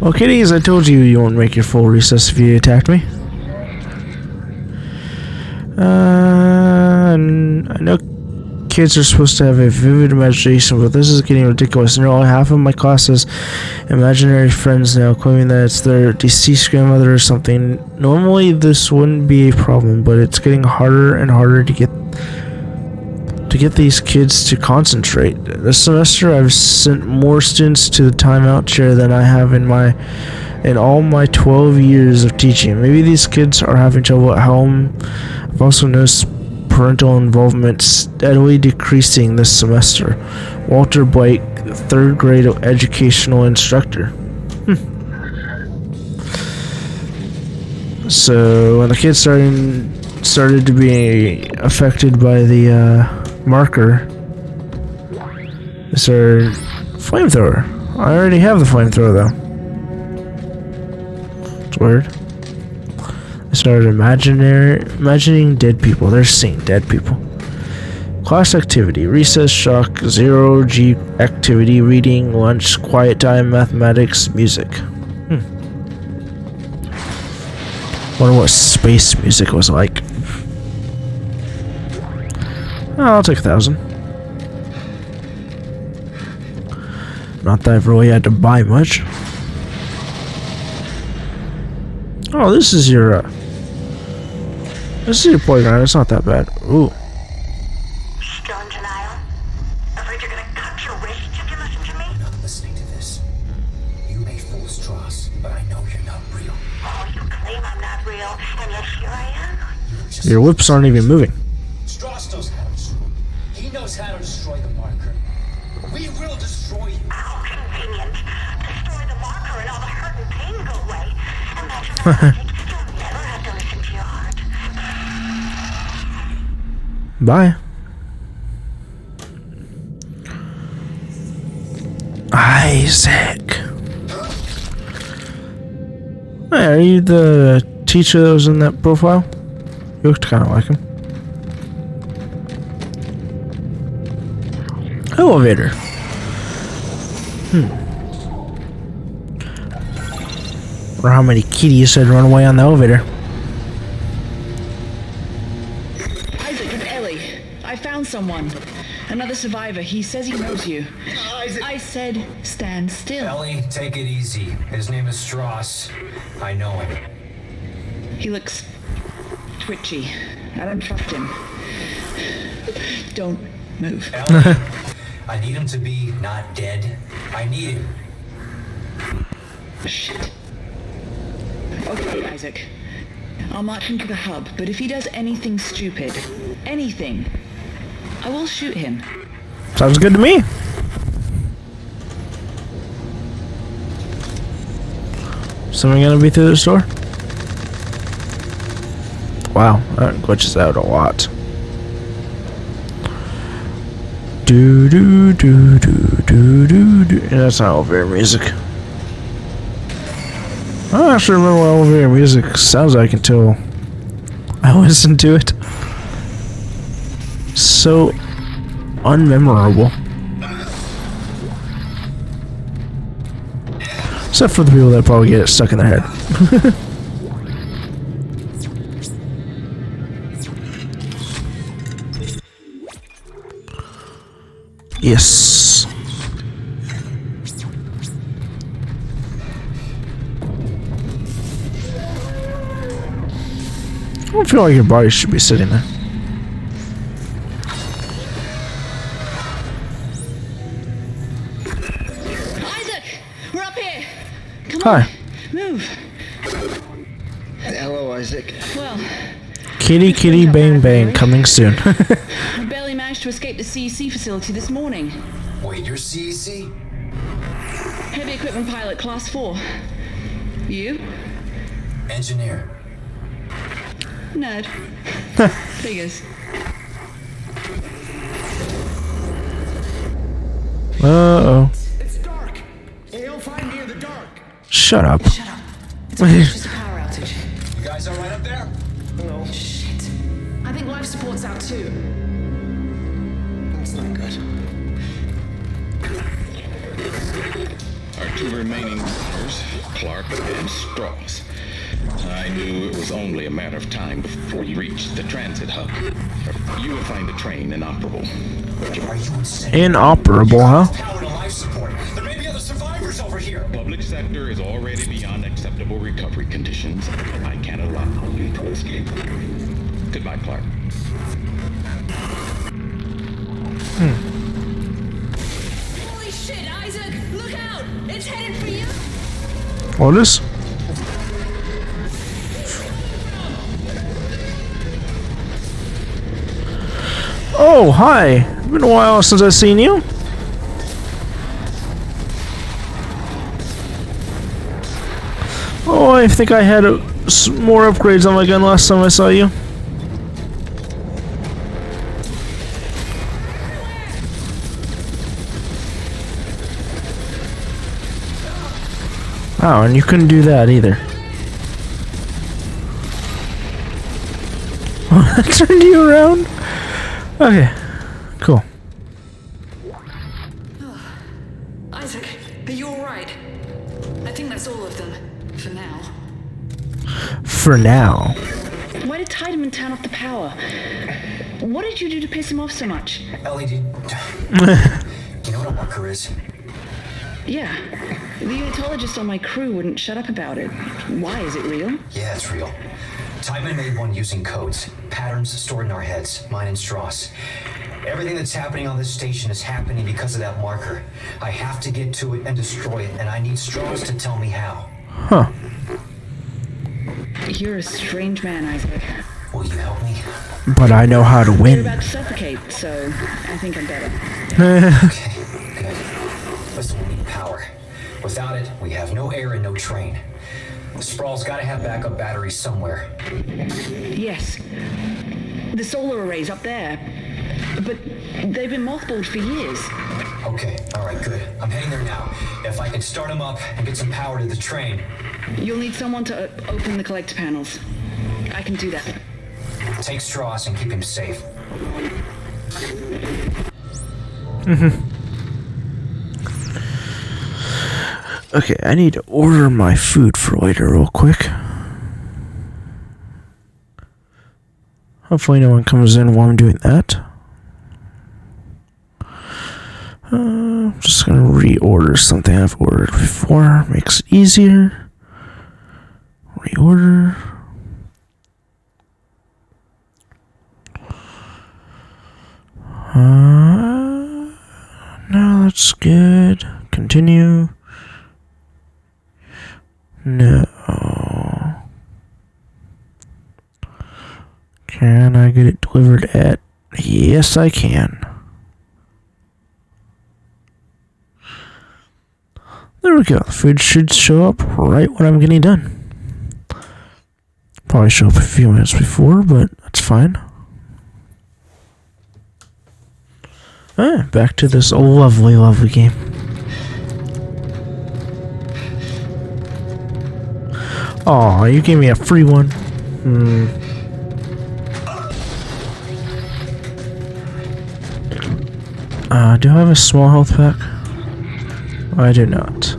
Well, kitties, I told you you won't make your full recess if you attacked me. I know kids are supposed to have a vivid imagination, but this is getting ridiculous. Nearly half of my class has imaginary friends now, claiming that it's their deceased grandmother or something. Normally, this wouldn't be a problem, but it's getting harder and harder to get these kids to concentrate. This semester, I've sent more students to the timeout chair than I have in all my 12 years of teaching. Maybe these kids are having trouble at home. I've also noticed parental involvement steadily decreasing this semester. Walter Blake, 3rd grade educational instructor. So when the kids started to be affected by the marker, it's our flamethrower. I already have the flamethrower though. It's weird. I started imagining dead people. They're seeing dead people. Class activity: recess, shock, 0G activity, reading, lunch, quiet time, mathematics, music. Wonder what space music was like. Oh, I'll take 1,000. Not that I've really had to buy much. Oh, this is your playground. It's not that bad. Ooh. Still in denial? Afraid you're gonna cut your wrists if you listen to me? I'm not listening to this. You may fool Strauss, but I know you're not real. Oh, you claim I'm not real, and yet here I am. Your whips aren't even moving. Strauss knows how to destroy. He knows how to destroy the marker. We will destroy you. How convenient. Destroy the marker and all the hurt and pain go away. Imagine that. You'll never have to listen to your heart. Bye. Isaac. Hey, are you the teacher that was in that profile? You looked kind of like him. Elevator. Or how many kitties had run away on the elevator. Isaac, it's Ellie. I found someone. Another survivor. He says he knows you. Isaac. I said stand still. Ellie, take it easy. His name is Strauss. I know him. He looks twitchy. I don't trust him. Don't move. Ellie, I need him to be not dead. I need him. Shit. Okay, Isaac. I'll march him to the hub, but if he does anything stupid, anything, I will shoot him. Sounds good to me. Something gonna be through this door? Wow, that glitches out a lot. Do do do do do do do. Yeah, that's not elevator music. I don't actually remember what elevator music sounds like until I listen to it. So unmemorable. Except for the people that probably get it stuck in their head. Yes. I don't feel like your body should be sitting there. Isaac! We're up here! Come Hi. on! Move! Hello, Isaac. Well, Kitty kitty bang bang coming soon. I barely managed to escape the CEC facility this morning. Wait, you're CEC? Heavy equipment pilot, class 4. You? Engineer. Nerd. Figures. Uh-oh. It's dark. You'll find me in the dark. Shut up. Shut up. It's just a power outage. You guys all right up there? No. Shit. I think life support's out too. That's not good. Our two remaining members, Clark and Strauss. I knew it was only a matter of time before you reached the transit hub. You will find the train inoperable. Are you insane? Inoperable, huh? Power to life support. There may be other survivors over here. Public sector is already beyond acceptable recovery conditions. I can't allow you to escape. Goodbye, Clark. Holy shit, Isaac! Look out! It's headed for you! What is? Oh, hi. It's been a while since I've seen you. Oh, I think I had more upgrades on my gun last time I saw you. Oh, and you couldn't do that either. I turned you around? Okay, cool. Isaac, are you alright? I think that's all of them. For now. For now. Why did Tiedemann turn off the power? What did you do to piss him off so much? Ellie, you know what a marker is? Yeah. The unitologist on my crew wouldn't shut up about it. Why? Is it real? Yeah, it's real. Tiedemann made one using codes, patterns stored in our heads, mine and Strauss. Everything that's happening on this station is happening because of that marker. I have to get to it and destroy it, and I need Strauss to tell me how. Huh. You're a strange man, Isaac. Will you help me? But I know how to You're win. about to suffocate, so I think I'm better. Okay, good. Listen, we need power. Without it, we have no air and no train. Sprawl's gotta have backup batteries somewhere. Yes. The solar array's up there. But they've been mothballed for years. Okay, alright, good. I'm heading there now. If I can start them up and get some power to the train. You'll need someone to open the collector panels. I can do that. Take Strauss and keep him safe. Okay, I need to order my food for later real quick. Hopefully no one comes in while I'm doing that. I'm just gonna reorder something I've ordered before. Makes it easier. Reorder. No, that's good. Continue. No. Can I get it delivered at? Yes, I can. There we go. The food should show up right when I'm getting done. Probably show up a few minutes before, but that's fine. Alright, back to this lovely, lovely game. Aw, you gave me a free one. Do I have a small health pack? I do not.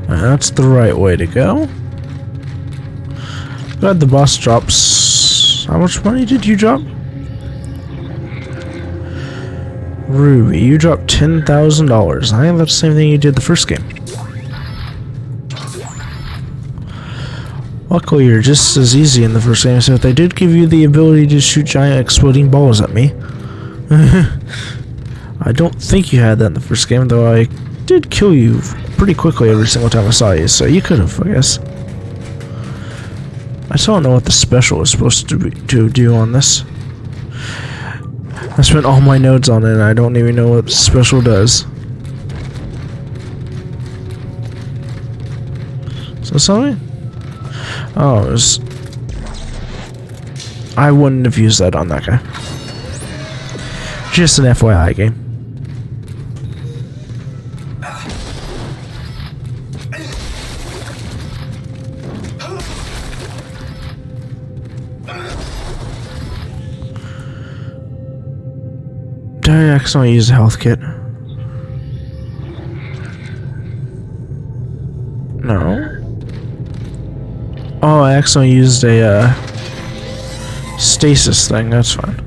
That's the right way to go. Glad the boss drops. How much money did you drop? Ruby, you dropped $10,000. I think that's the same thing you did the first game. Luckily, you're just as easy in the first game, so if they did give you the ability to shoot giant exploding balls at me. I don't think you had that in the first game, though I did kill you pretty quickly every single time I saw you, so you could have, I guess. I still don't know what the special was supposed to do on this. I spent all my notes on it and I don't even know what the special does. So something? Oh, it was... I wouldn't have used that on that guy. Just an FYI game. Did I accidentally use a health kit? No. Oh, I accidentally used a stasis thing, that's fine.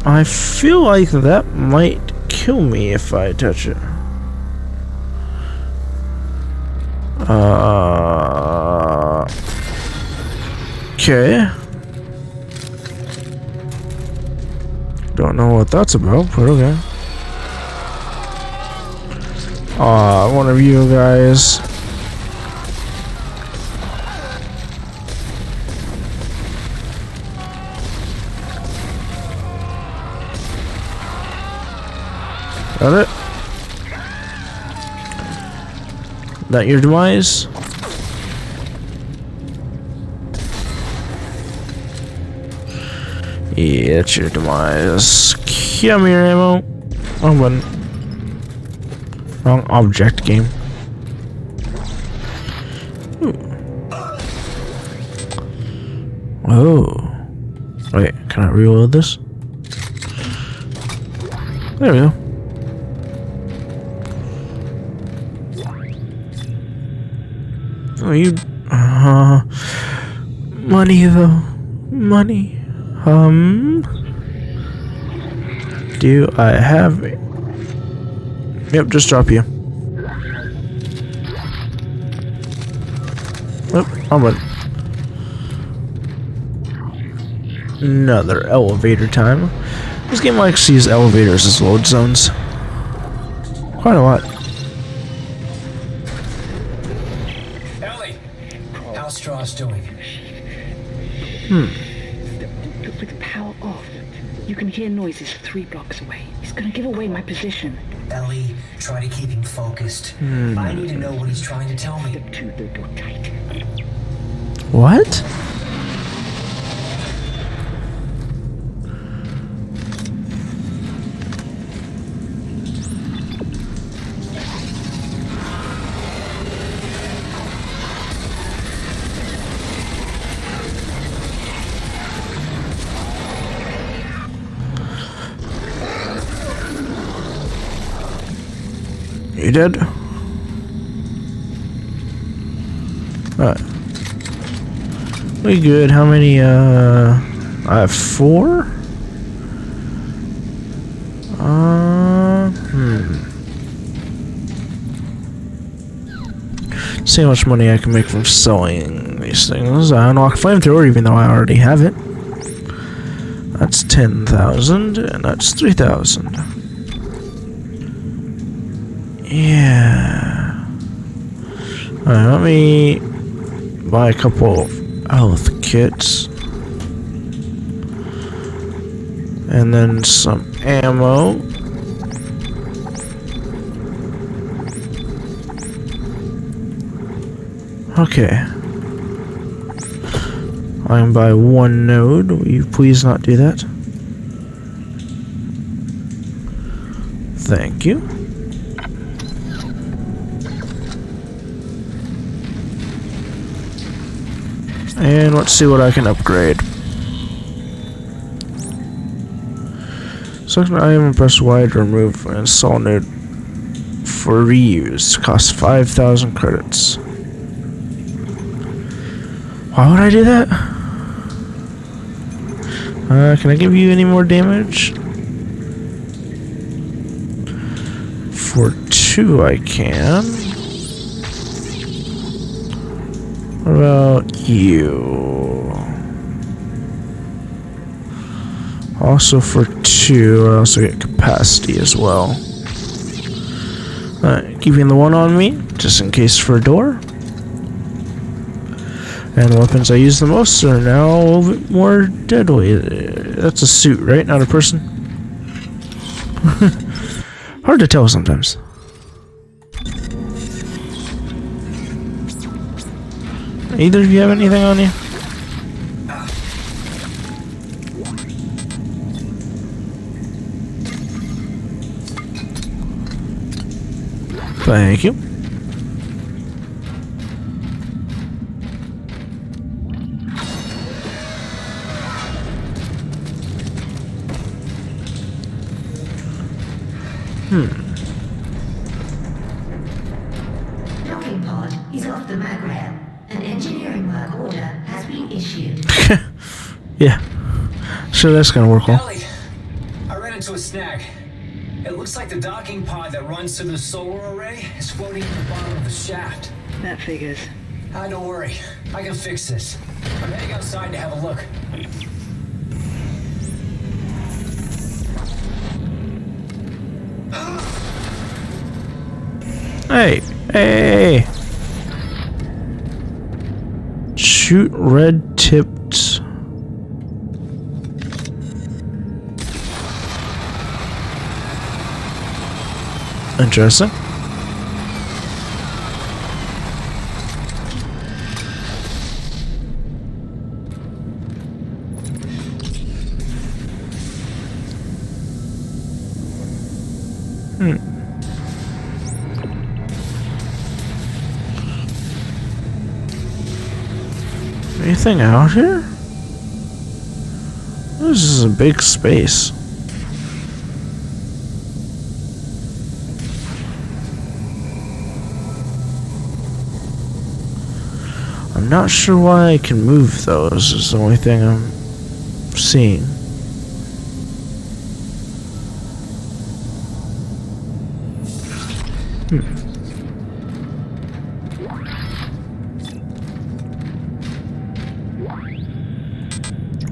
I feel like that might kill me if I touch it. Okay. Don't know what that's about, but okay. One of you guys. Got it? That your demise? Yeah, it's your demise. Come here, ammo. Wrong button. Wrong object game. Oh. Wait, can I reload this? There we go. Oh, you... money, though. Money. Do I have... Yep, just drop you. Oh, I'm ready. Another elevator time. This game likes to use elevators as load zones. Quite a lot. Ellie! How's Strauss doing? With the power off, you can hear noises 3 blocks away. He's gonna give away my position. Ellie, try to keep him focused. I need to know what he's trying to tell me. What? You dead? Alright. We good. How many, I have 4? See how much money I can make from selling these things. I unlock flamethrower even though I already have it. That's 10,000 and that's 3,000. Yeah. Alright, let me buy a couple of health kits. And then some ammo. Okay. I'm by one node. Will you please not do that? Thank you. And let's see what I can upgrade. Select an item and press Y to remove and install node for reuse. Costs 5,000 credits. Why would I do that? Can I give you any more damage? For 2 I can. What about you? Also for 2, I also get capacity as well. Keeping the 1 on me, just in case for a door. And weapons I use the most are now a little bit more deadly. That's a suit, right? Not a person? Hard to tell sometimes. Either of you have anything on you? Thank you. Docking pod is off the mag rail. An engineering work order has been issued. Yeah. Sure, that's gonna work well. Ellie, I ran into a snag. It looks like the docking pod that runs to the solar array is floating at the bottom of the shaft. That figures. Don't worry. I can fix this. I'm heading outside to have a look. Hey, hey! Shoot red-tipped. Interesting. Anything out here? This is a big space. I'm not sure why I can move those, is the only thing I'm seeing.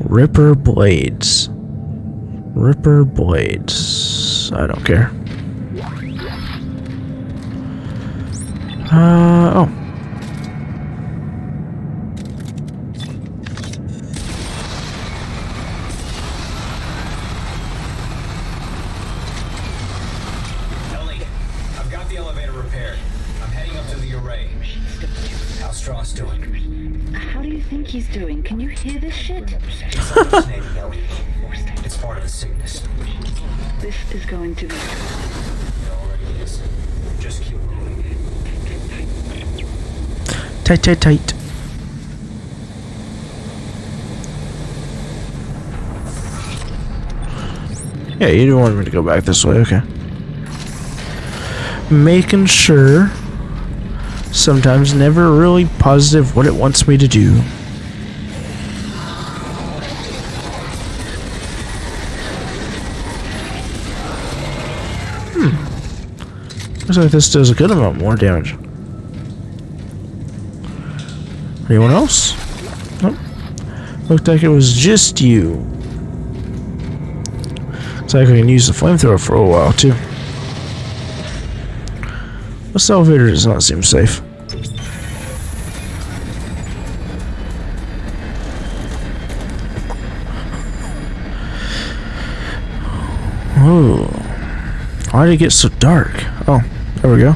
Ripper blades. Ripper blades. I don't care. Oh. Ellie, I've got the elevator repaired. I'm heading up to the array. How's Strauss doing? How do you think he's doing? Can you hear this shit? It's hallucinating, Ellie. It's part of the sickness. This is going to be... It already is. Just keep moving. Tight, tight, tight. Yeah, you didn't want me to go back this way, okay. Making sure. Sometimes never really positive what it wants me to do. Looks like this does a good amount more damage. Anyone else? Nope. Looked like it was just you. Looks like I can use the flamethrower for a while too. This elevator does not seem safe. Ooh. Why did it get so dark? Oh, there we go.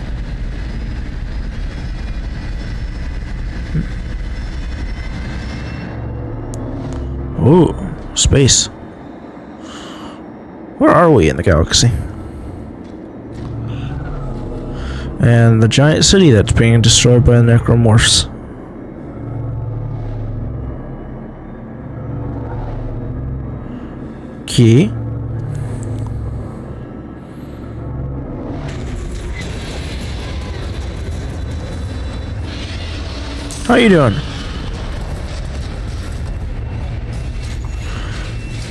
Ooh, space. Where are we in the galaxy? And the giant city that's being destroyed by the necromorphs. Key. How you doing?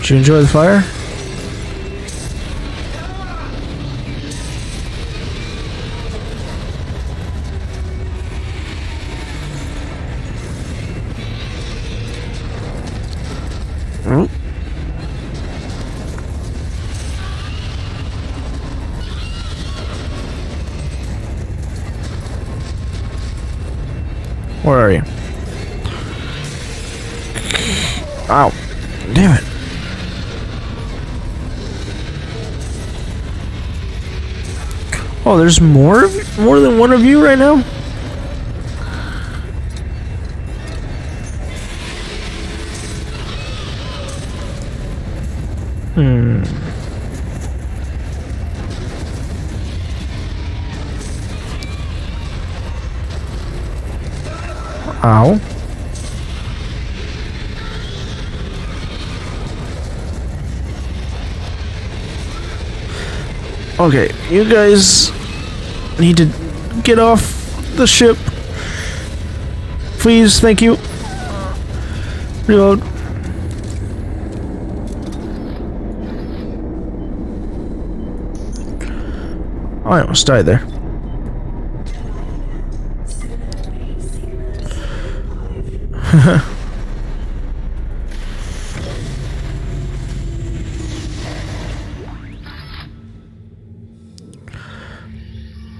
Did you enjoy the fire? Where are you? Ow. Damn it. Oh, there's more than one of you right now? Ow. Okay, you guys need to get off the ship. Please, thank you. Reload. Oh, I almost died there.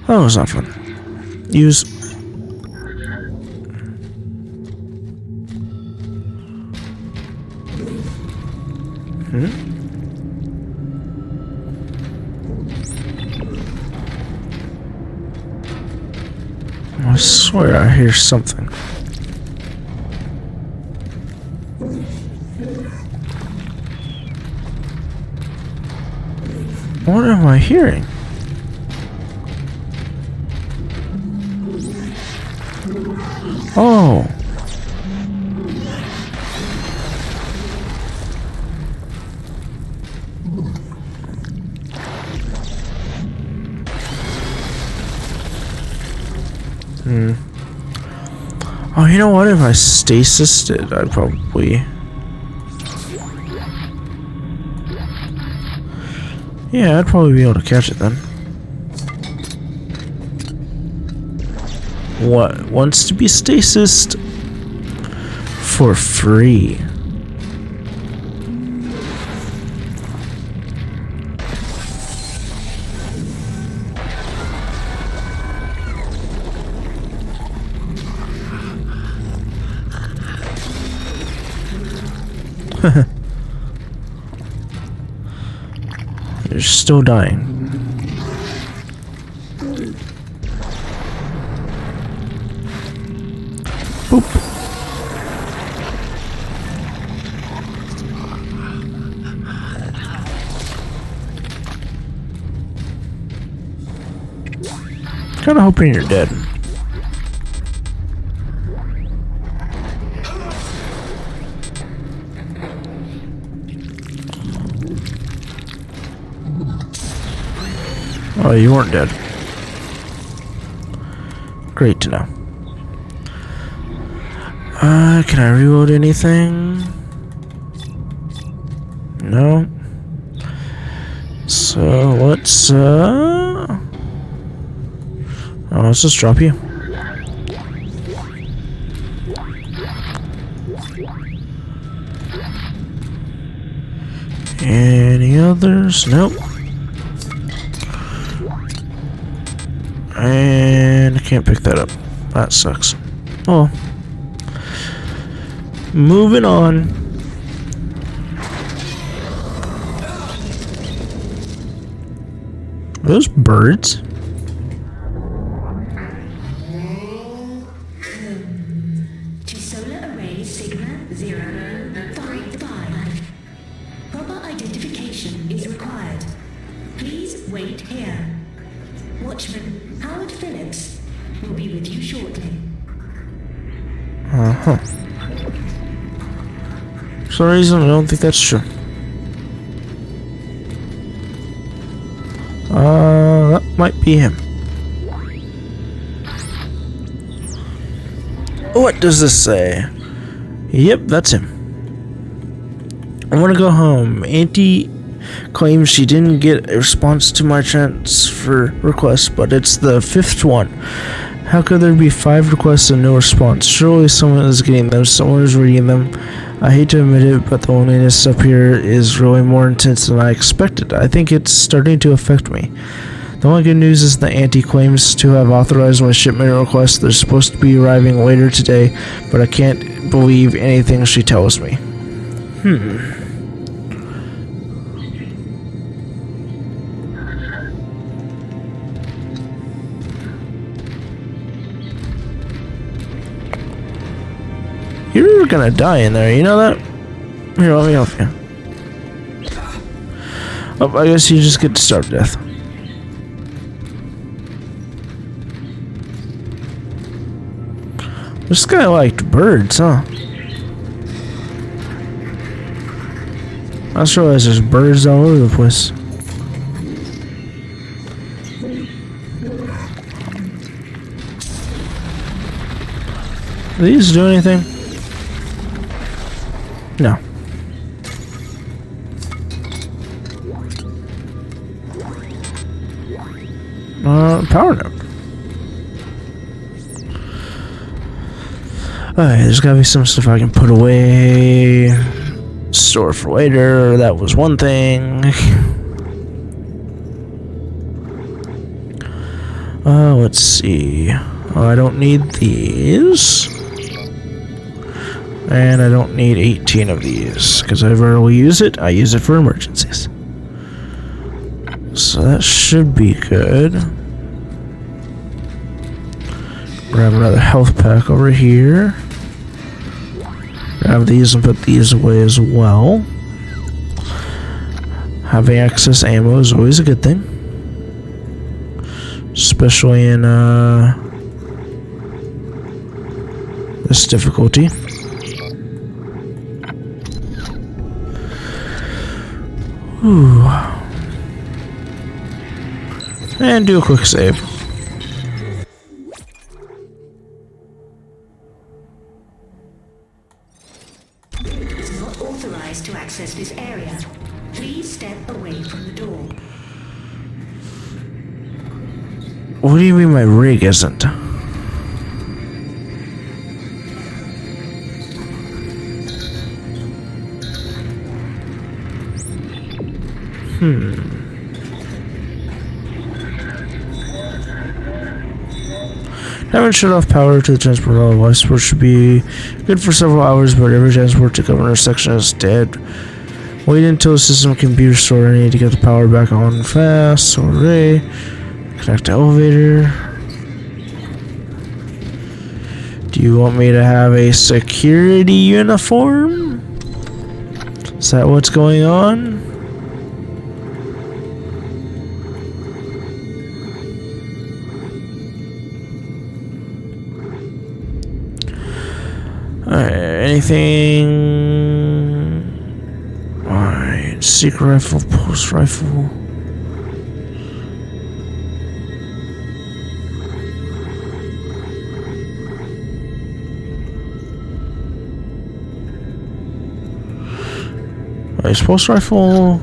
That was not fun. Use. I swear I hear something. What am I hearing? Oh. Oh, you know what? If I stasised it, I'd probably... Yeah, I'd probably be able to catch it then. What wants to be stasised for free? You're still dying. Boop. Kinda hoping you're dead. Oh, you weren't dead. Great to know. Can I reload anything? No. So let's let's just drop you. Any others? Nope. And I can't pick that up. That sucks. Oh. Moving on. Those birds. To solar array Sigma 055. Proper identification is required. Please wait here. Watchman Howard Phillips will be with you shortly. Uh-huh. For some reason, I don't think that's true. That might be him. What does this say? Yep, that's him. I want to go home. Auntie claims she didn't get a response to my transfer request, but it's the 5th one. How could there be 5 requests and no response? Surely someone is getting them, someone is reading them. I hate to admit it, but the loneliness up here is really more intense than I expected. I think it's starting to affect me. The only good news is that Auntie claims to have authorized my shipment request. They're supposed to be arriving later today, but I can't believe anything she tells me. You're gonna die in there, you know that? Here, let me help you. Oh, I guess you just get to starve to death. This guy liked birds, huh? I just realized there's birds all over the place. Do these do anything? No. Power node. Alright, there's gotta be some stuff I can put away. Store for later. That was one thing. Let's see. Oh, I don't need these. And I don't need 18 of these, because I've already used it. I use it for emergencies. So that should be good. Grab another health pack over here. Grab these and put these away as well. Having excess ammo is always a good thing. Especially in this difficulty. Ooh. And do a quick save. It's not authorized to access this area. Please step away from the door. What do you mean my rig isn't? Haven't shut off power to the transport at all. Life support should be good for several hours, but every transport to governor section is dead. Wait until the system can be restored. I need to get the power back on fast. Sorry. Connect the elevator. Do you want me to have a security uniform? Is that what's going on? Alright, anything? Alright, secret rifle, pulse rifle. Alright, pulse rifle.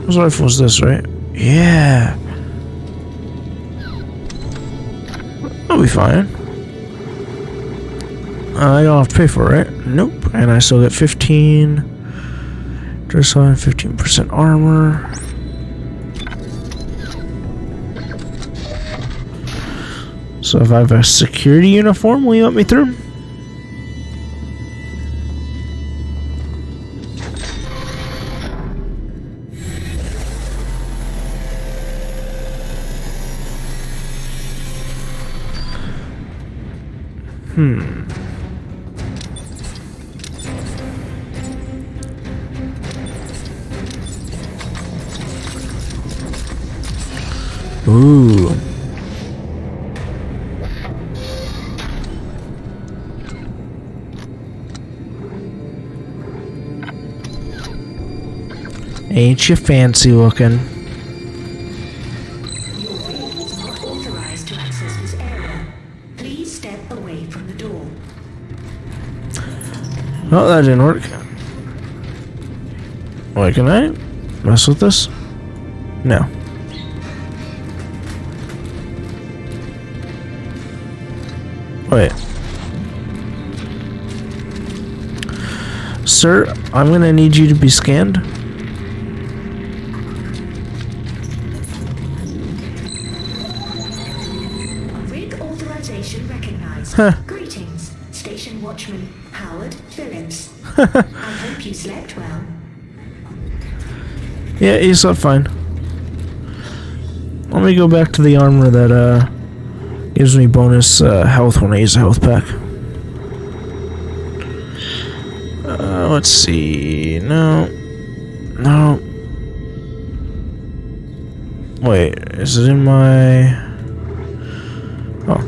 Whose rifle is this, right? Yeah. I'll be fine. I don't have to pay for it, right? Nope. And I still get 15. DrSterben, 15% armor. So if I have a security uniform, will you let me through? Ooh. Ain't you fancy looking? Your vehicle is not authorized to access this area. Please step away from the door. Oh, that didn't work. Wait, can I mess with this? No. Wait. Sir, I'm gonna need you to be scanned. Rig authorization recognized. Huh. Greetings, Station Watchman Howard Phillips. I hope you slept well. Yeah, he slept fine. Let me go back to the armor that gives me bonus health when I use a health pack. Let's see. No. Wait, is it in my... Oh.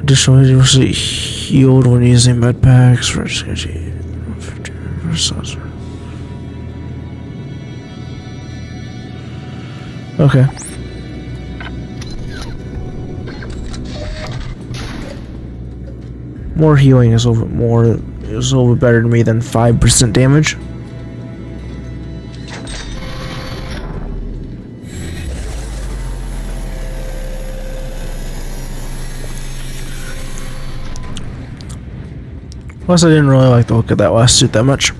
Additionally, you'll see healed when using med packs. Okay. More healing is a little bit more. Is a little bit better to me than 5% damage. Plus, I didn't really like the look of that last suit that much.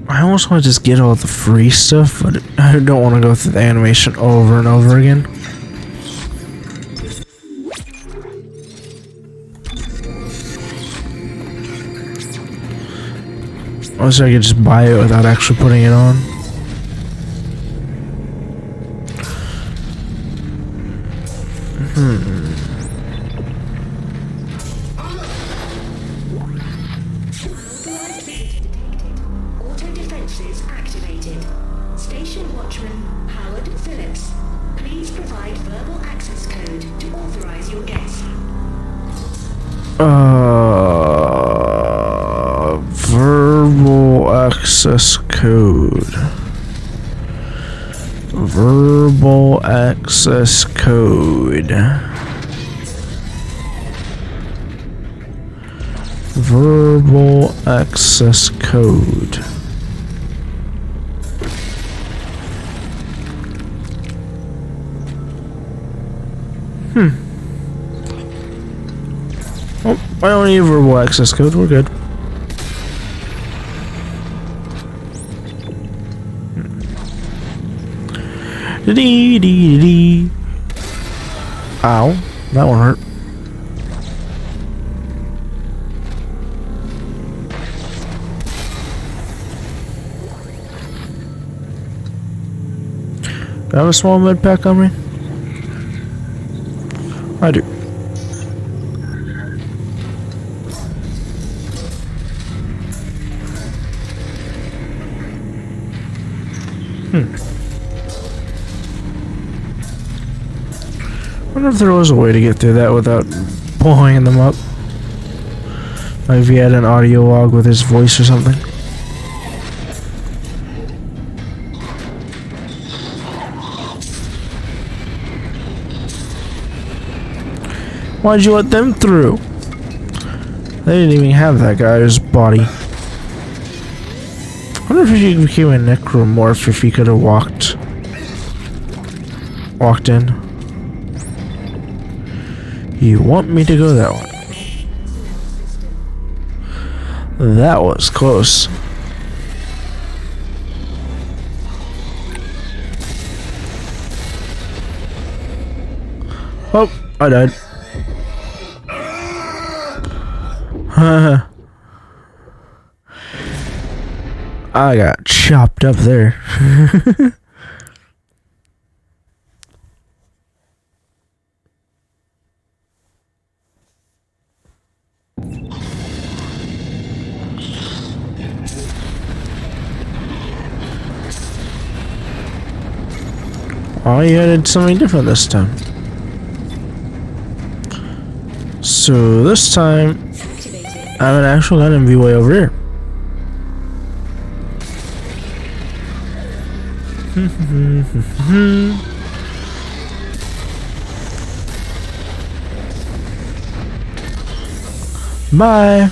I almost want to just get all the free stuff, but I don't want to go through the animation over and over again. Unless I could just buy it without actually putting it on. Auto defenses activated. Station Watchman Howard Phillips. Please provide verbal access code to authorize your guest. Verbal access code. Verbal access code. Verbal access code. Oh, I don't need a verbal access code, we're good. Dee dee dee. Ow, that one hurt. Do I have a small med pack on me? I do. I wonder if there was a way to get through that without blowing them up. Like if he had an audio log with his voice or something. Why'd you let them through? They didn't even have that guy's body. I wonder if he became a necromorph if he could have walked in. You want me to go that way? That was close. Oh, I died. I got chopped up there. Oh, you did something different this time. So this time, I have an actual gun and be way over here. Bye.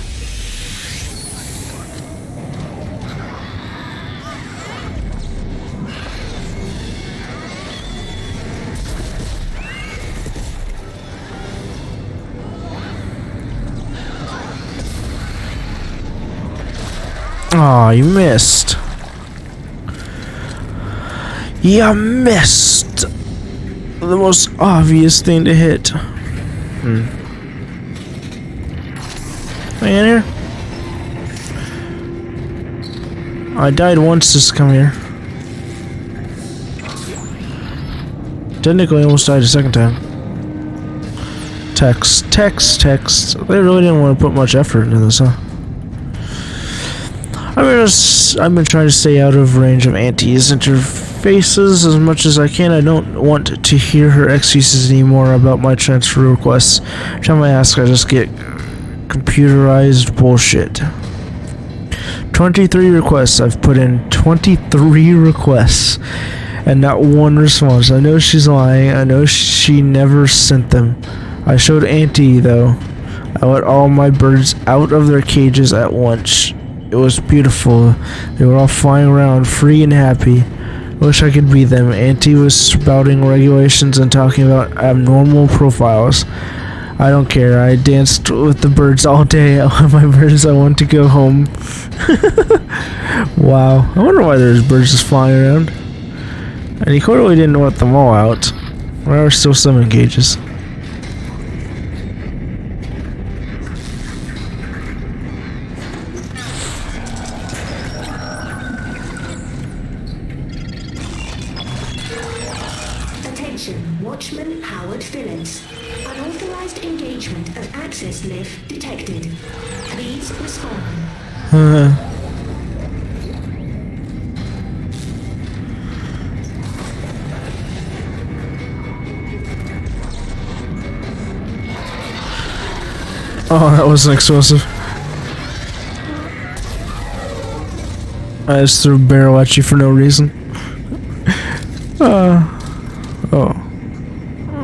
Aw, you missed. You missed the most obvious thing to hit. Am I in here? I died once just to come here. Technically, I almost died a second time. Text. They really didn't want to put much effort into this, huh? I've been trying to stay out of range of Auntie's interfaces as much as I can. I don't want to hear her excuses anymore about my transfer requests. Every time I ask, I just get computerized bullshit. 23 requests. I've put in 23 requests and not one response. I know she's lying. I know she never sent them. I showed Auntie, though. I let all my birds out of their cages at once. It was beautiful. They were all flying around, free and happy. I wish I could be them. Auntie was spouting regulations and talking about abnormal profiles. I don't care. I danced with the birds all day. I want my birds. I want to go home. Wow. I wonder why there's birds just flying around. And he clearly didn't let them all out. There are still some in cages. Watchman Howard Phillips. Unauthorized engagement of access lift detected. Please respond. Oh, that wasn't explosive. I just threw a barrel at you for no reason. Oh.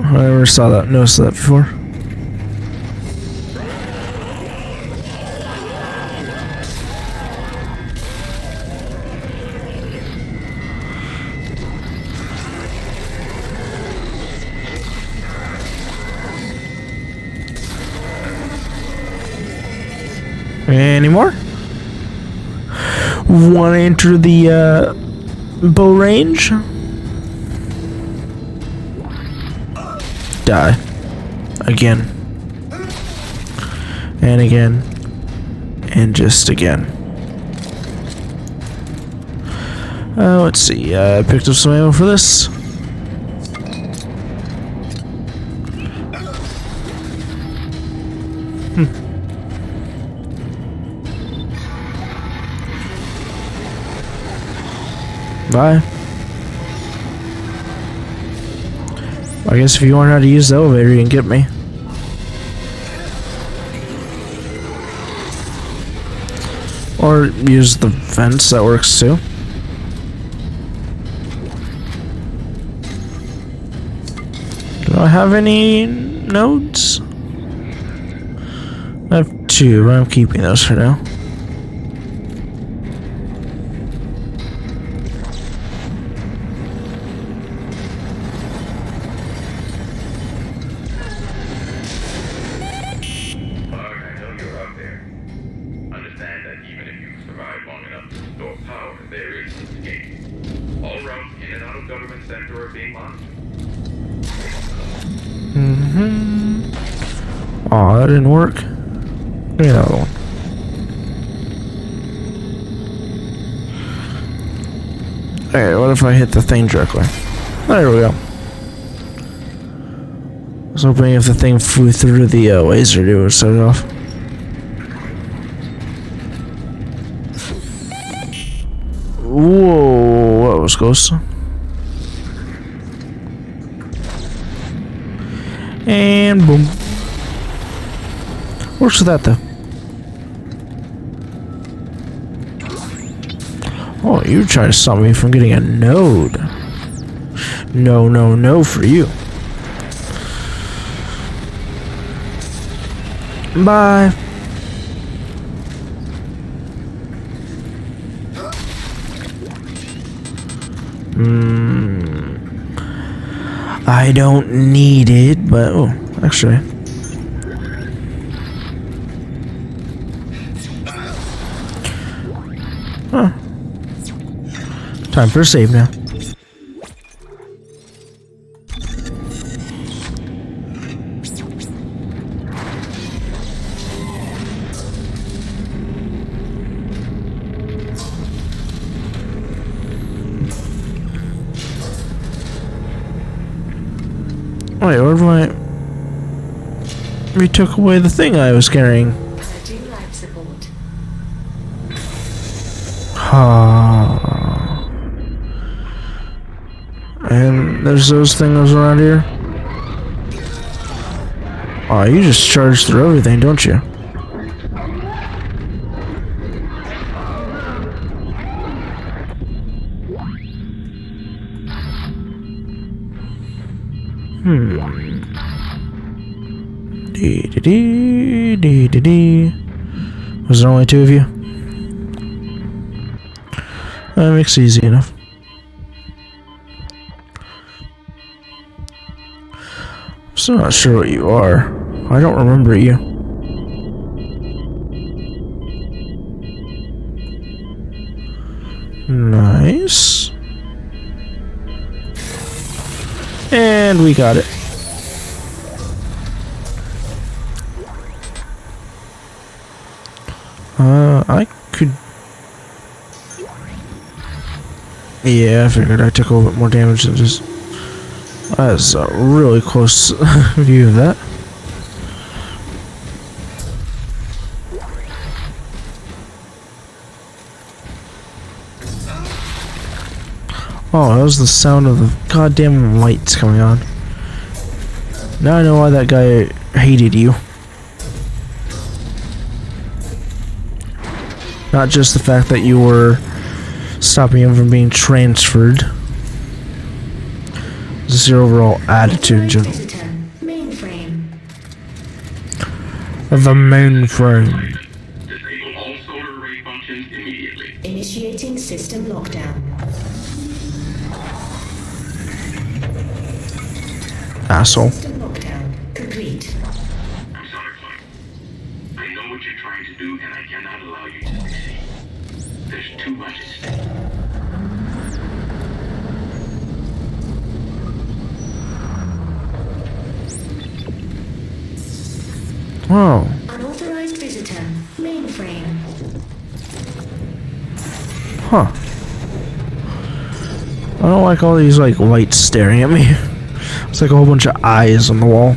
I never noticed that before. Any more? Want to enter the bow range? Die. Again. And again. And just again. Let's see. I picked up some ammo for this. Bye. I guess if you learn how to use the elevator, you can get me. Or use the vents, that works too. Do I have any nodes? I have 2, but I'm keeping those for now. Oh, that didn't work. Give me another one. Okay, what if I hit the thing directly? There we go. I was hoping if the thing flew through the laser, it would set it off. Whoa, that was close. And boom. Works with that though. Oh, you're trying to stop me from getting a node. No, no, no for you. Bye. I don't need it, but oh, actually. Huh. Time for a save now. Wait, where am I? We took away the thing I was carrying. Life support. And there's those things around here. Oh, you just charge through everything, don't you? Was there only two of you? That makes it easy enough. I'm still not sure what you are. I don't remember you. Nice. And we got it. I could... Yeah, I figured I took a little bit more damage than just... That's a really close view of that. Oh, that was the sound of the goddamn lights coming on. Now I know why that guy hated you. Not just the fact that you were stopping him from being transferred. Just your overall attitude in general. Mainframe. The mainframe. Disable all solar array functions immediately. Initiating system lockdown. Asshole. System lockdown complete. I'm sorry, Clark. I know what you're trying to do, and I cannot allow you to succeed. There's too much at stake. Oh. Unauthorized visitor. Mainframe. Huh. I don't like all these like lights staring at me. It's like a whole bunch of eyes on the wall.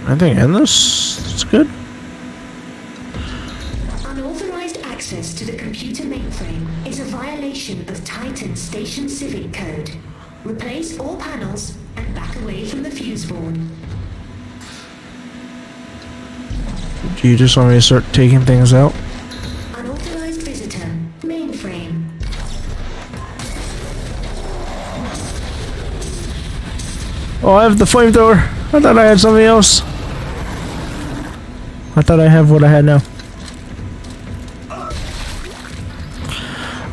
I think in this, it's good. Unauthorized access to the computer mainframe is a violation of Titan Station Civic Code. Replace all panels and back away from the fuse board. Do you just want me to start taking things out? Unauthorized visitor. Mainframe. Oh, I have the flamethrower. I thought I had something else. I thought I have what I had now.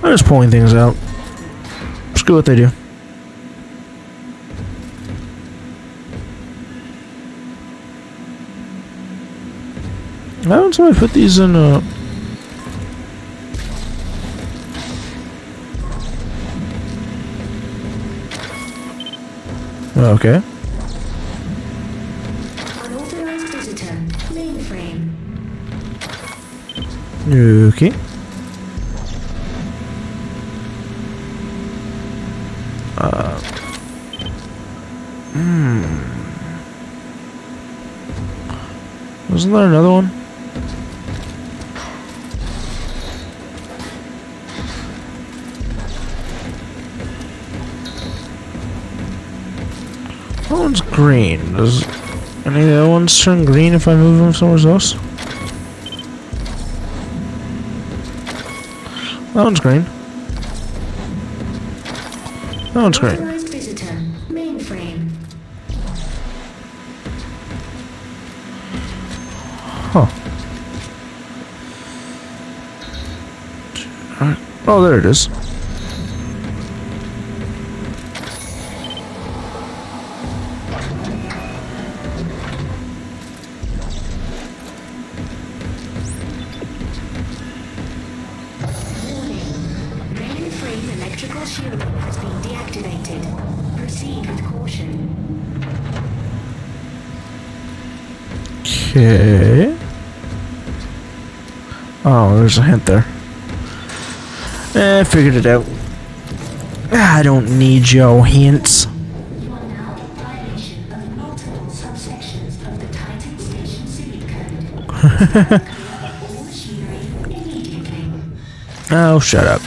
I'm just pulling things out. Screw what they do. Why don't somebody put these in Okay. Unauthorized visitor. Mainframe. Okay. Wasn't there another one? That one's green. Does any of the other ones turn green if I move them somewhere else? That one's green. That one's green. Unauthorized visitor. Mainframe. Huh. Alright. Oh, there it is. Mainframe electrical shielding has been deactivated. Proceed with caution. Okay. Oh, there's a hint there. I figured it out. I don't need your hints. You are now in violation of multiple subsections of the Titan Station Civic Code. All machinery immediately. Oh, shut up.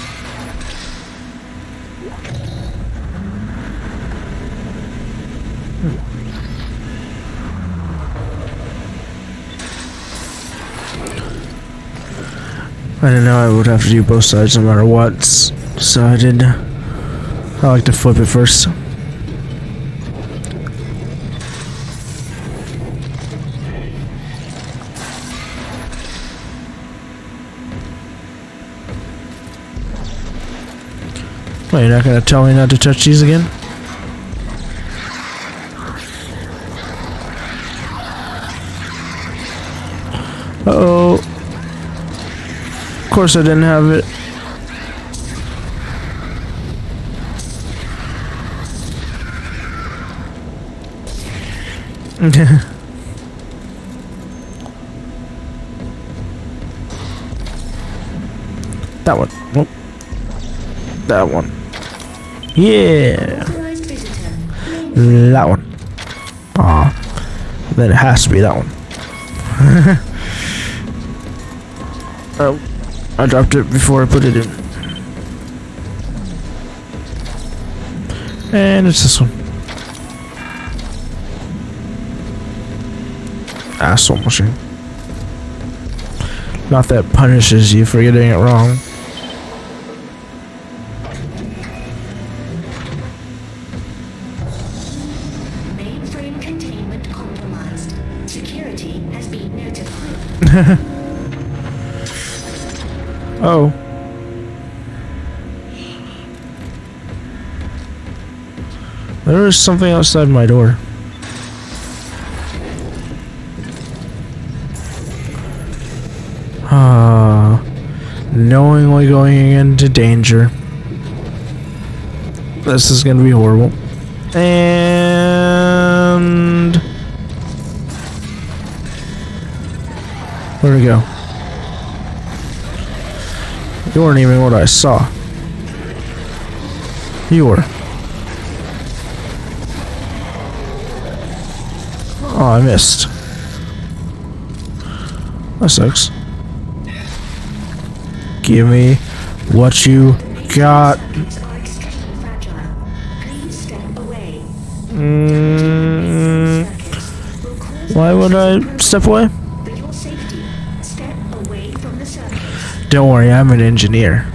I didn't know I would have to do both sides no matter what, so I did. I like to flip it first. Wait, you're not gonna tell me not to touch these again? Uh-oh. Of course I didn't have it. That one. Nope. That one. Yeah. That one. Aw. Then it has to be that one. Oh. I dropped it before I put it in. And it's this one. Asshole machine. Not that punishes you for getting it wrong. Mainframe containment compromised. Security has been notified. Oh. There is something outside my door. Knowingly going into danger. This is gonna be horrible. And where'd it go? You weren't even what I saw. You were. Oh, I missed. That sucks. Give me what you got. Why would I step away? Don't worry, I'm an engineer.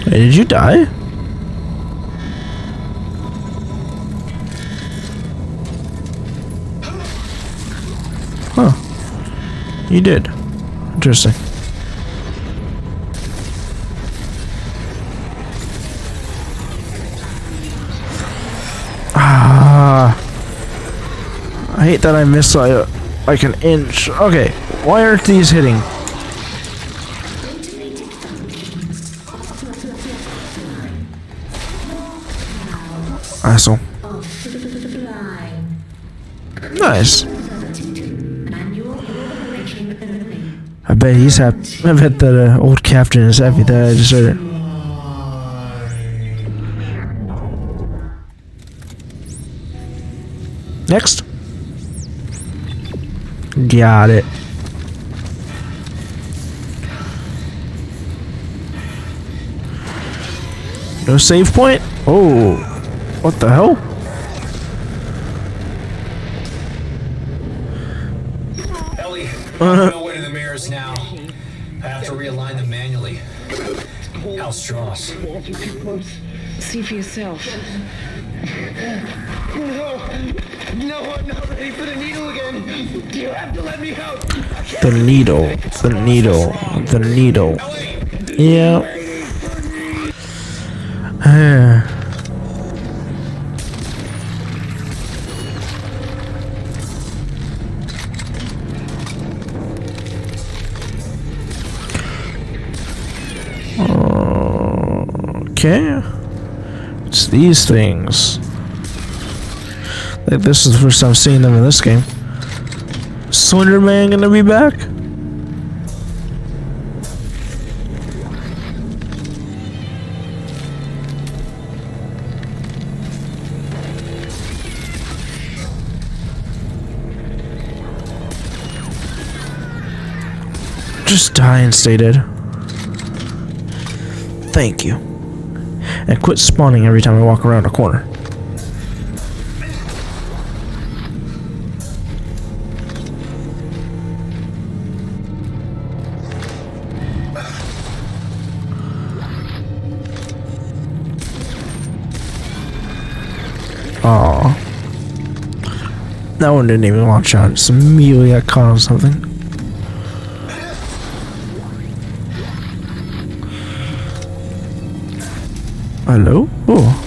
Hey, did you die? Huh. You did. Interesting. hate that I missed like an inch. Okay, why aren't these hitting? Asshole. Nice. I bet he's happy. I bet that old captain is happy that I deserted. Next. Got it. No save point? Oh. What the hell? Ellie, I know where the mirrors now. I have to realign them manually. How's Strauss? Walter, too close. See for yourself. No, I'm not ready for the needle again. You have to let me out. The needle. The needle. The needle. Yeah. Okay. It's these things. Like, this is the first time seeing them in this game. Slender Man gonna be back? Just die and stay dead. Thank you. And quit spawning every time I walk around a corner. Aww. That one didn't even launch out. Just immediately got caught on something. Hello? Oh.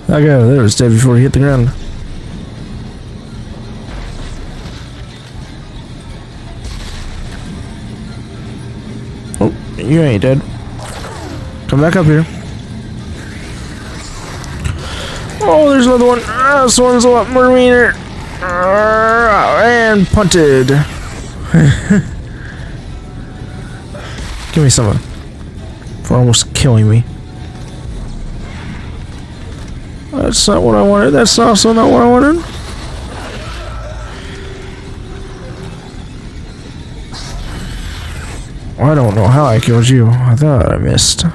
That guy over there was dead before he hit the ground. Oh, you ain't dead. Come back up here. Oh, there's another one. This one's a lot more meaner. And punted. Give me some for almost killing me. That's not what I wanted. That's also not what I wanted. I don't know how I killed you. I thought I missed.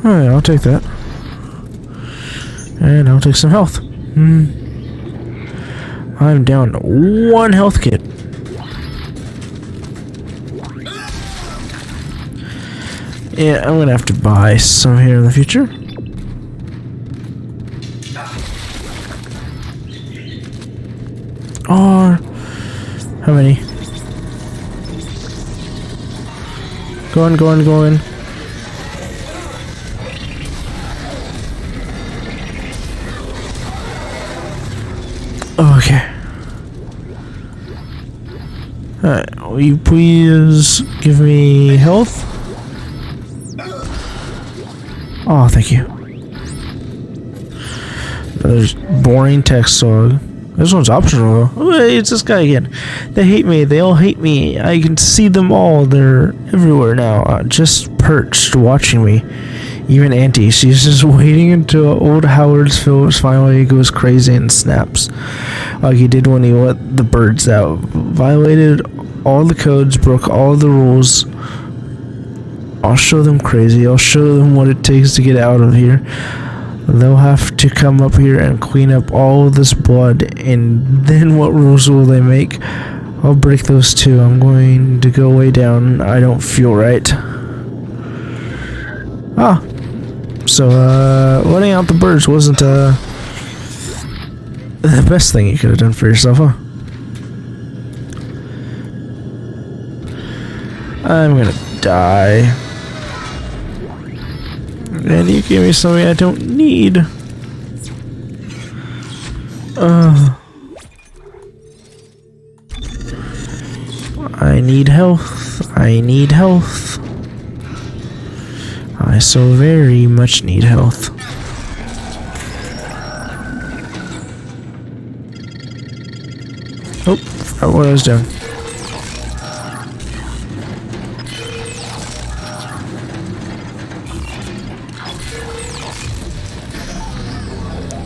Alright, I'll take that. And I'll take some health. I'm down to 1 health kit. Yeah, I'm gonna have to buy some here in the future. Or how many? Go in, go in, go in. Okay. Alright, will you please give me health? Oh, thank you. Another boring text log. This one's optional though. Oh, hey, it's this guy again. They hate me. They all hate me. I can see them all. They're everywhere now. Just perched, watching me. Even Auntie, she's just waiting until old Howard's Phillips finally goes crazy and snaps. Like he did when he let the birds out. Violated all the codes, broke all the rules. I'll show them crazy. I'll show them what it takes to get out of here. They'll have to come up here and clean up all this blood, and then what rules will they make? I'll break those too. I'm going to go way down. I don't feel right. Ah. So, letting out the birds wasn't, the best thing you could have done for yourself, huh? I'm gonna die. And you gave me something I don't need. I need health. I need health. I so very much need health. Oh, forgot what I was doing.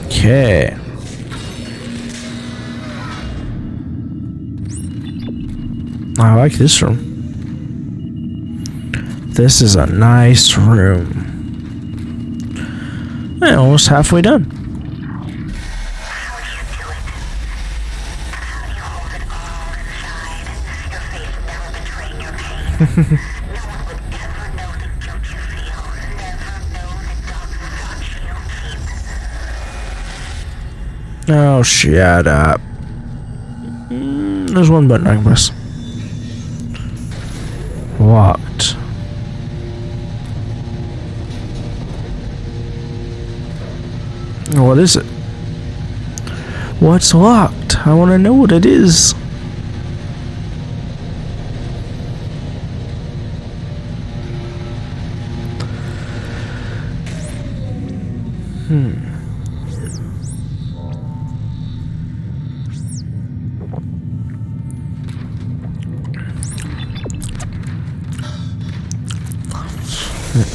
Okay. I like this room. This is a nice room. And almost halfway done. Oh, shut up. There's one button I can press. Locked. What is it? What's locked? I want to know what it is.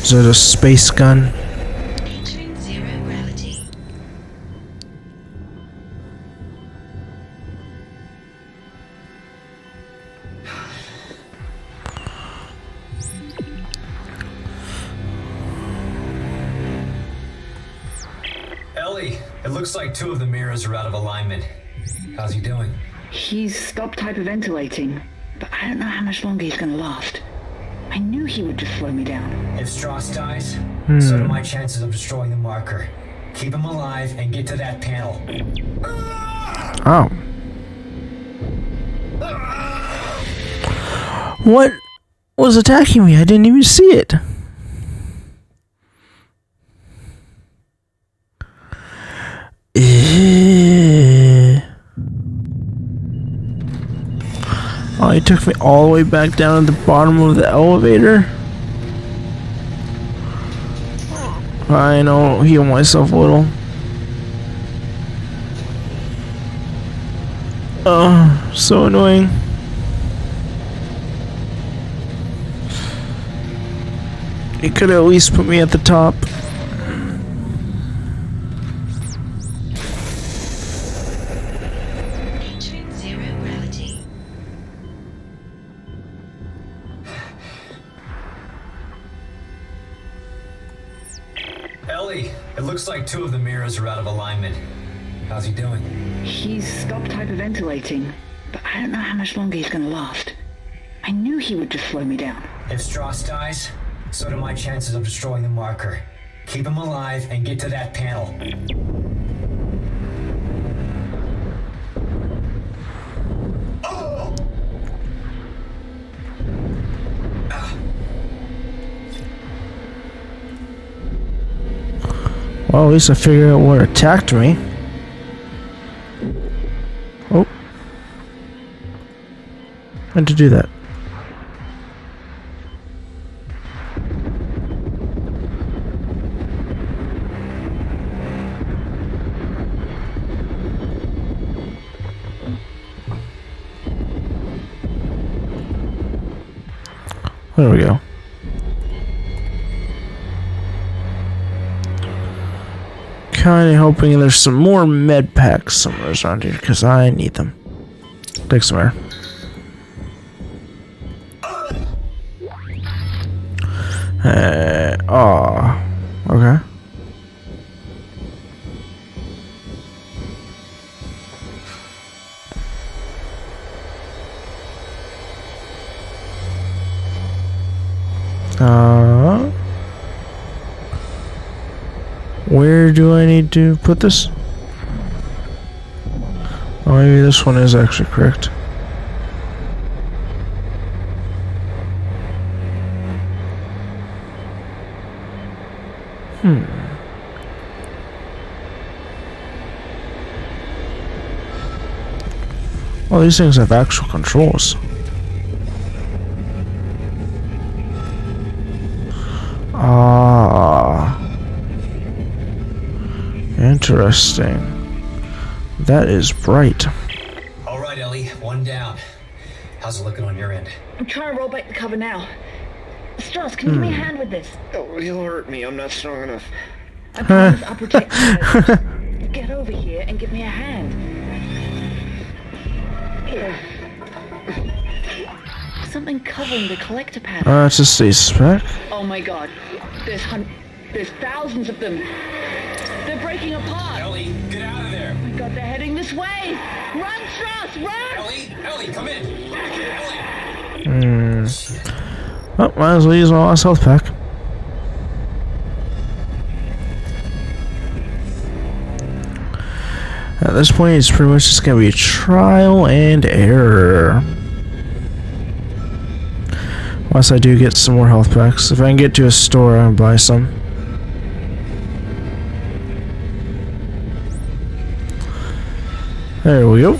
Is it a space gun? Entering zero gravity. Ellie, it looks like 2 of the mirrors are out of alignment. How's he doing? He's stopped hyperventilating, but I don't know how much longer he's gonna last. I knew he would just slow me down. If Strauss dies, so do my chances of destroying the marker. Keep him alive and get to that panel. Oh. What was attacking me? I didn't even see it. Oh, he took me all the way back down to the bottom of the elevator. I know, heal myself a little. Oh, so annoying. He could at least put me at the top. Entering zero gravity. Ellie, it looks like 2 of the mirrors are out of alignment. How's he doing? He's stopped hyperventilating, but I don't know how much longer he's gonna last. I knew he would just slow me down. If Strauss dies, so do my chances of destroying the marker. Keep him alive and get to that panel. Well, at least I figured out what attacked me. Oh. How'd you do that? There we go. Kinda hoping there's some more med packs somewhere around here, because I need them. Take some air. Okay. Where do I need to put this? Oh, maybe this one is actually correct. Well, these things have actual controls. Interesting. That is bright. All right, Ellie, one down. How's it looking on your end? I'm trying to roll back the cover now. Strauss, can you give me a hand with this? Oh, he'll hurt me. I'm not strong enough. I promise I'll protect you. Get over here and give me a hand. Something covering the collector panel. It's just a spec. Oh my god. There's thousands of them. They're breaking apart. Ellie, get out of there. Oh my god, they're heading this way. Run, Strauss, run! Ellie, come in. Ellie. Oh, might as well use my last health pack. At this point, it's pretty much just gonna be trial and error. Unless I do get some more health packs. If I can get to a store and buy some. There we go.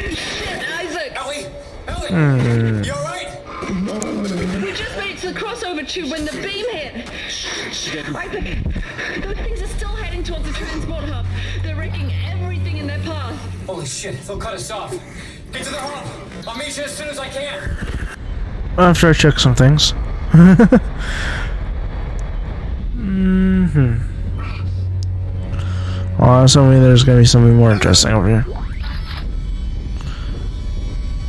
Shit, Isaac! Ellie, you alright? We just made it to the crossover tube when the beam hit. Isaac, those things are still heading towards the transport hub. They're wrecking everything in their path. Holy shit, they'll cut us off. Get to the hub. I'll meet you as soon as I can. After I check some things. Well, assuming there's gonna be something more interesting over here.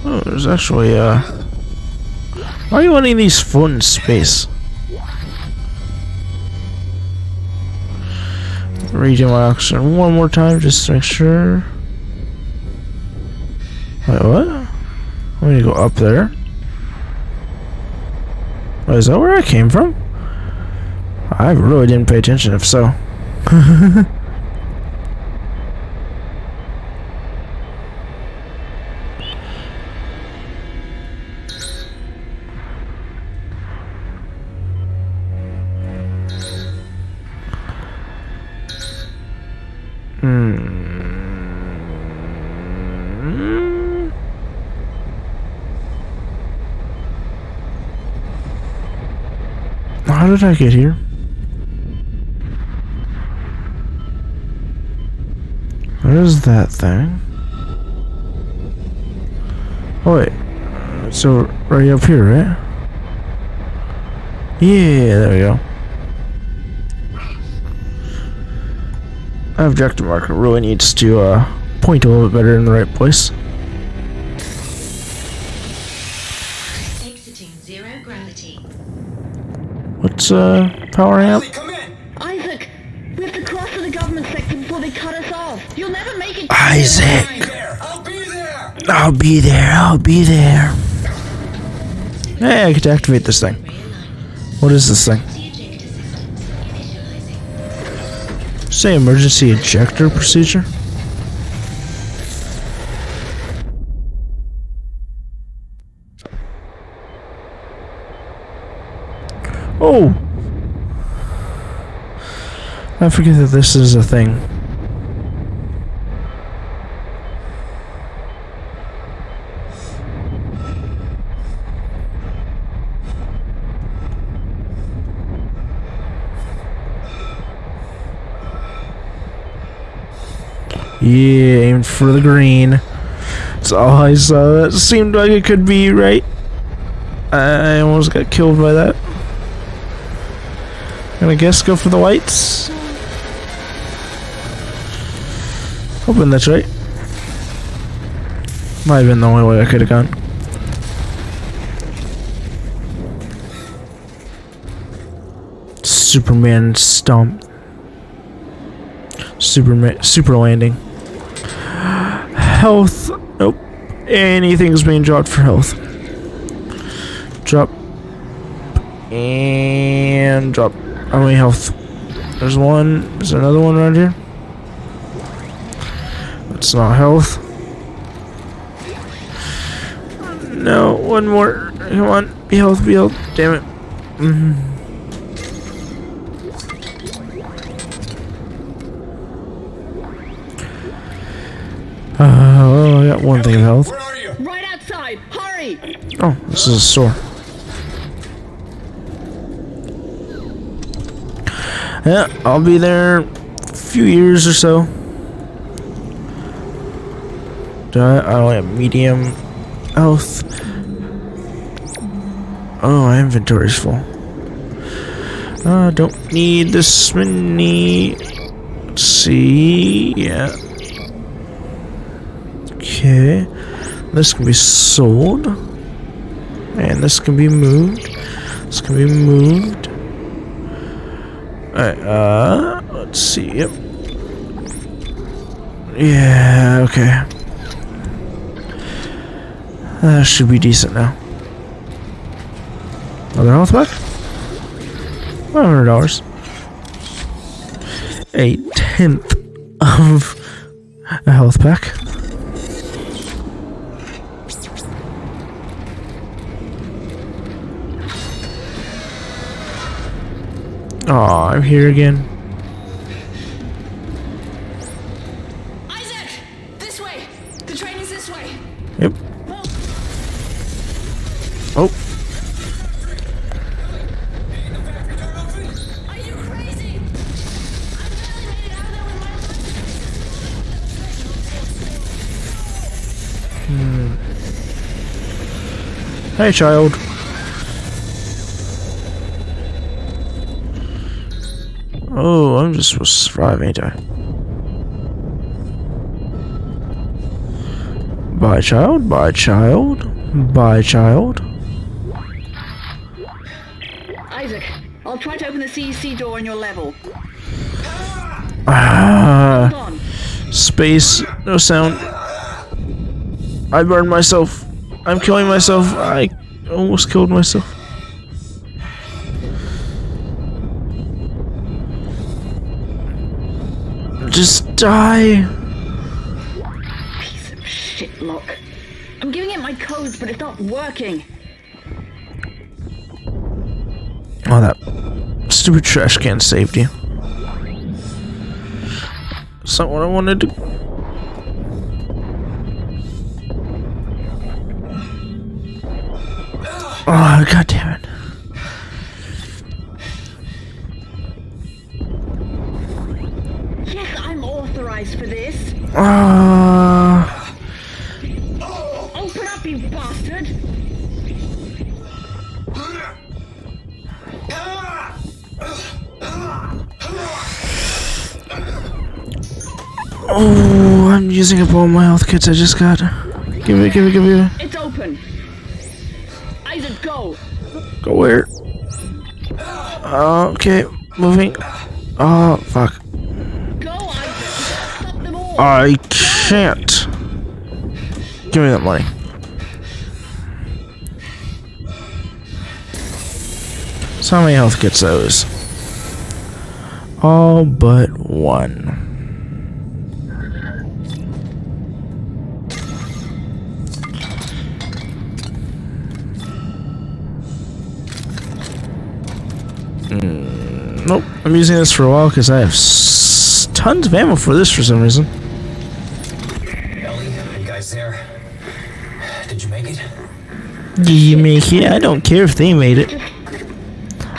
Oh, there's actually why are you wanting these float in space? Redo my oxygen one more time just to make sure. Wait, what? I'm gonna go up there. Oh, is that where I came from? I really didn't pay attention if so. How did I get here? What is that thing? Oh wait, so right up here, right? Yeah, there we go. That objective marker really needs to point a little bit better in the right place. Exiting zero gravity. What's powering up? Isaac, we have to cross to the government sector before they cut us off. You'll never make it. Isaac! I'll be there! I'll be there, I'll be there. Hey, I get to activate this thing. What is this thing? Say emergency ejector procedure? Oh! I forget that this is a thing. Yeah, aim for the green. That's all I saw. That seemed like it could be right. I almost got killed by that. Gonna guess go for the whites. Hoping that's right. Might have been the only way I could have gone. Superman stomp. Super landing. Health. Nope. Anything's being dropped for health. Drop. And drop. How many health? There's one. There's another one around here. That's not health. No, one more. Come on. Be health, be health. Damn it. Oh, I got one thing of health. Where are you? Right outside. Hurry! Oh, this is a store. Yeah, I'll be there a few years or so. I only have medium health. Oh, my inventory's full. Don't need this many. Let's see. Yeah. Okay. This can be sold. And this can be moved. This can be moved. Alright, let's see. Yep. Yeah, okay. That should be decent now. Another health back? $500. A tenth of a health pack. Aw, I'm here again. Isaac! This way! The train is this way! Yep. Oh. Are you crazy? Hey, child. Oh, I'm just supposed to survive, ain't I? Bye, child. Bye, child. Bye, child. Isaac, I'll try to open the CEC door on your level. Space, no sound. I burned myself. I'm killing myself. I almost killed myself. Just die. Piece of shit lock. I'm giving it my codes, but it's not working. Oh, that stupid trash can saved you. That's not what I wanted to. Oh, god damn it. Yes, I'm authorized for this. Open up, you bastard! Oh, I'm using up all my health kits I just got. Give me. It's open. Isaac, go. Go where? Okay, moving. Oh, fuck. Go, Isaac. Stop them all. I can't. Give me that money. So how many health kits those? All but one. Nope, I'm using this for a while because I have tons of ammo for this for some reason. Ellie, are you guys there? Did you make it? Did you make it? I don't care if they made it.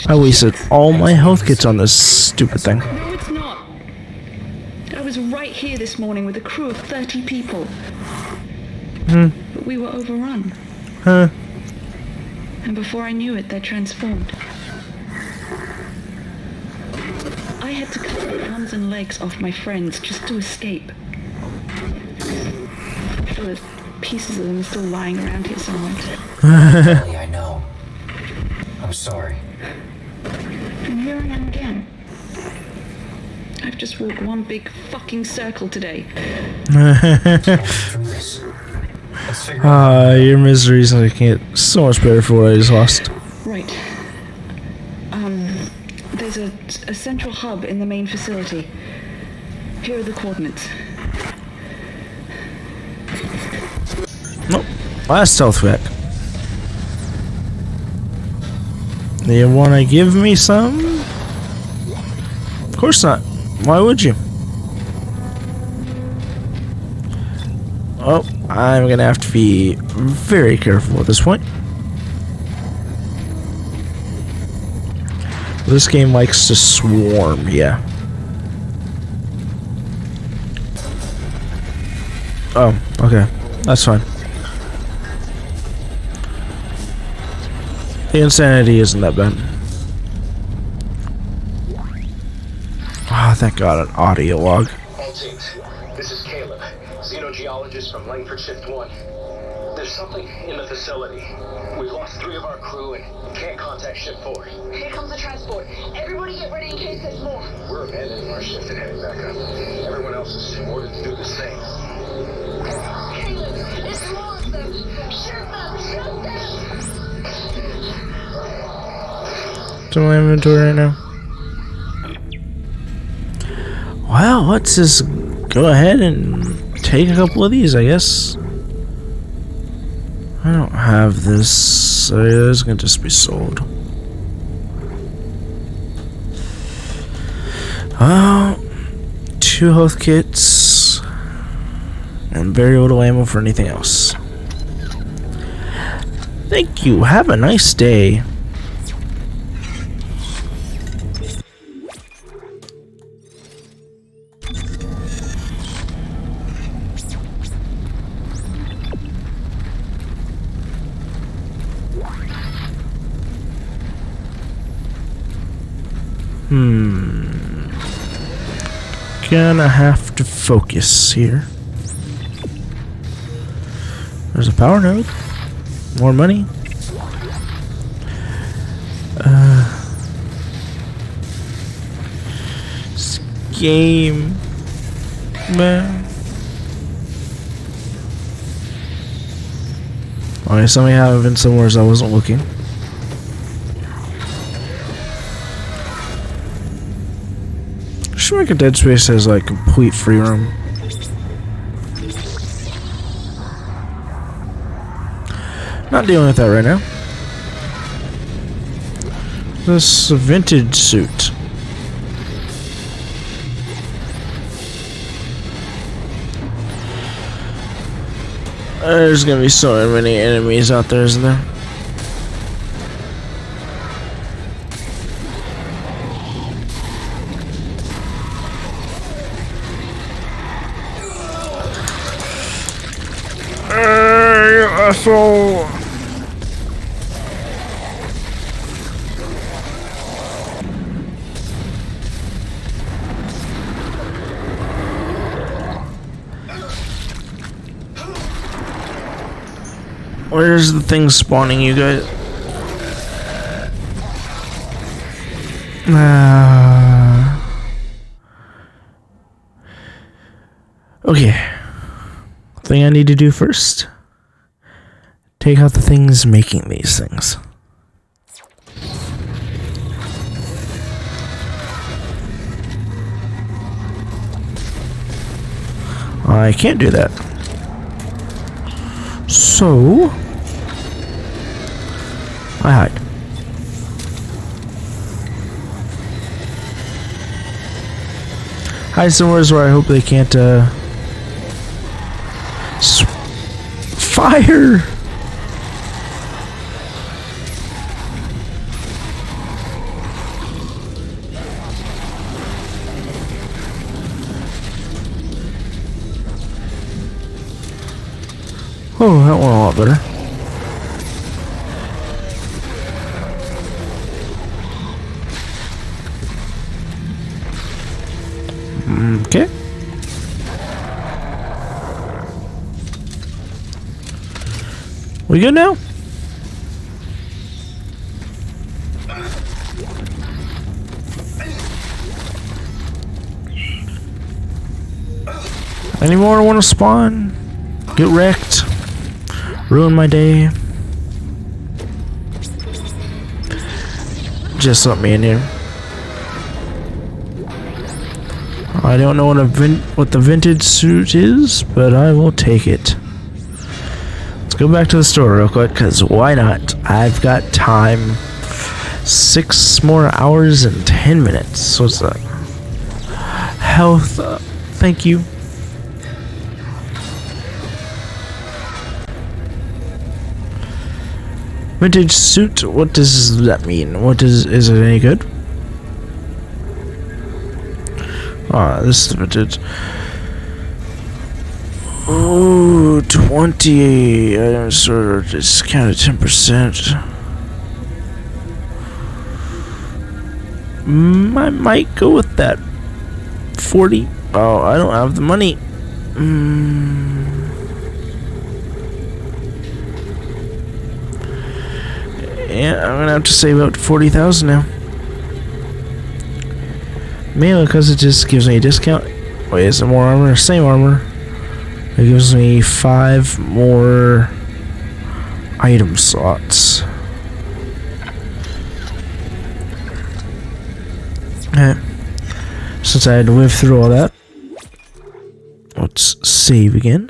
I wasted all my health kits on this stupid thing. No, it's not. I was right here this morning with a crew of 30 people. But we were overrun. And before I knew it, they transformed. I had to cut the arms and legs off my friends just to escape. I'm sure there's pieces of them are still lying around here somewhere. Ellie, I know. I'm sorry. And here I am again. I've just walked one big fucking circle today. Your misery's gonna get so much better for what I just lost. Right. There's a central hub in the main facility. Here are the coordinates. Nope. Last health back. You wanna give me some? Of course not. Why would you? Oh, I'm gonna have to be very careful at this point. This game likes to swarm, yeah. Oh, okay. That's fine. The insanity isn't that bad. Ah, thank God, an audio log. All teams, this is Caleb, xenogeologist from Langford Shift 1. There's something in the facility. We've lost 3 of our crew and can't contact Shift 4. Here comes the transport. Everybody get ready in case there's more. We're abandoning our shift and heading back up. Everyone else is ordered to do the same. Caleb, it's more of them. Shoot them! Shoot them! To my inventory right now. Well, let's just go ahead and take a couple of these, I guess. I don't have this, so it's gonna just be sold. Oh, 2 health kits and very little ammo for anything else. Thank you. Have a nice day. Gonna have to focus here. There's a power node. More money. This game, man. Okay, somebody have been somewhere I wasn't looking. Should make a Dead Space has like complete free roam. Not dealing with that right now. This vintage suit. There's gonna be so many enemies out there, isn't there? Asshole! Where's the thing spawning, you guys? Okay. Thing I need to do first. Take out the things making these things. I can't do that. So I hide. Hide somewhere where I hope they can't fire. Oh, that went a lot better. Okay. We good now? Any more want to spawn? Get wrecked? Ruin my day? Just let me in here. I don't know what the vintage suit is, but I will take it. Let's go back to the store real quick, because why not? I've got time. 6 more hours and 10 minutes. What's that? Health. Thank you. Vintage suit. What does that mean? Is it any good? This is vintage. Ooh, 20 items sort of discounted 10%. I might go with that. 40. Oh, I don't have the money. Yeah, I'm gonna have to save up to 40,000 now. Mainly because it just gives me a discount. Wait, is it more armor? Same armor. It gives me 5 more item slots. Okay. Since I had to live through all that, let's save again.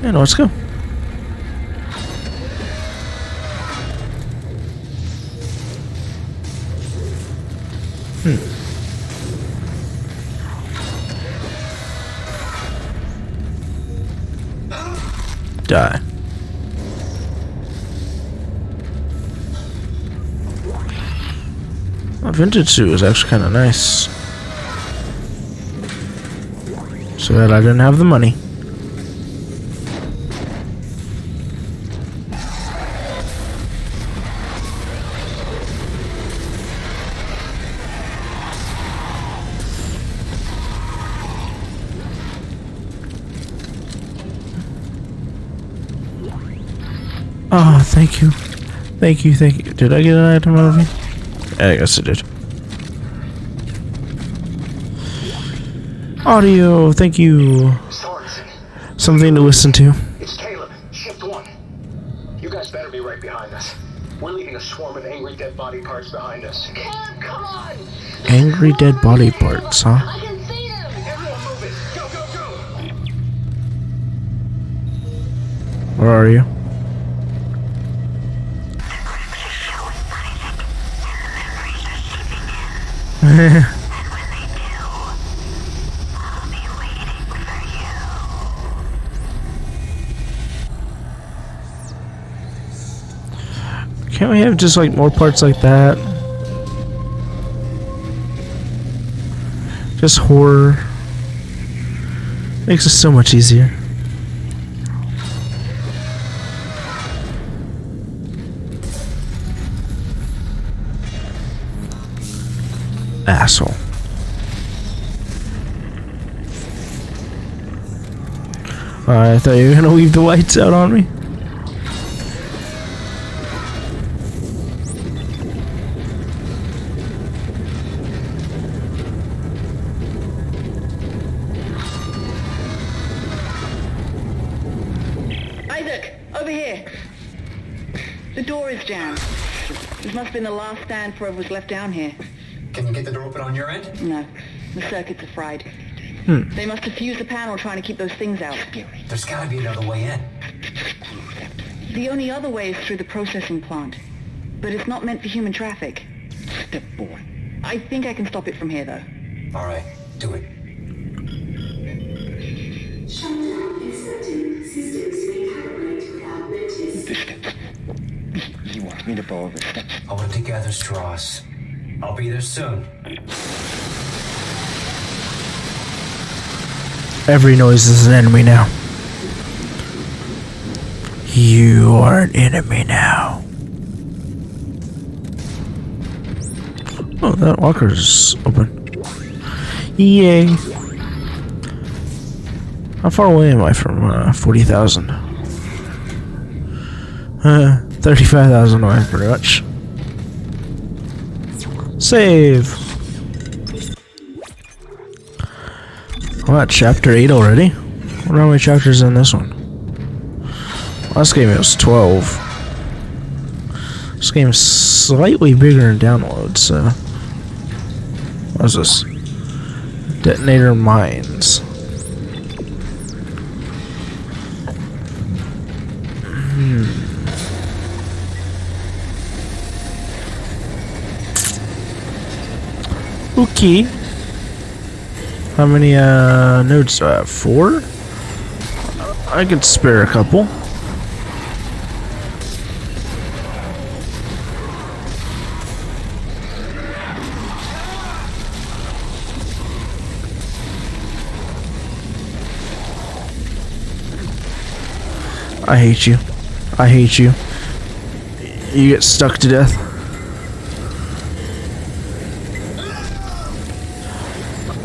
And let's go. Die. A vintage suit is actually kind of nice. So that I didn't have the money. Oh, thank you. Thank you, thank you. Did I get an item out of you? I guess I did. Audio, thank you. Something to listen to. It's Caleb, shift 1. You guys better be right behind us. We're leaving a swarm of angry dead body parts behind us. Caleb, come on! Angry dead body parts, huh? I can see them! Everyone move it! Go, go, go! Where are you? Can't we have just like more parts like that? Just horror. Makes it so much easier. Asshole. I thought you were gonna leave the lights out on me. Isaac, over here. The door is jammed. This must have been the last stand Forever was left down here. Can you get the door open on your end? No, the circuits are fried. They must have fused the panel trying to keep those things out. There's gotta be another way in. The only other way is through the processing plant. But it's not meant for human traffic. Step boy. I think I can stop it from here, though. Alright, do it. Shutdown accepted. Systems recalibrate without notice. You want me to follow the steps? I want to gather straws. I'll be there soon. Every noise is an enemy now. You are an enemy now. Oh, that walker's open. Yay. How far away am I from 40,000? 35,000 away, pretty much. Save! Well, at chapter 8 already? What are how many chapters in this one? Last game it was 12. This game's slightly bigger in downloads, so... What is this? Detonator mines. Okay. How many nodes do I have? 4? I could spare a couple. I hate you. I hate you. You get stuck to death.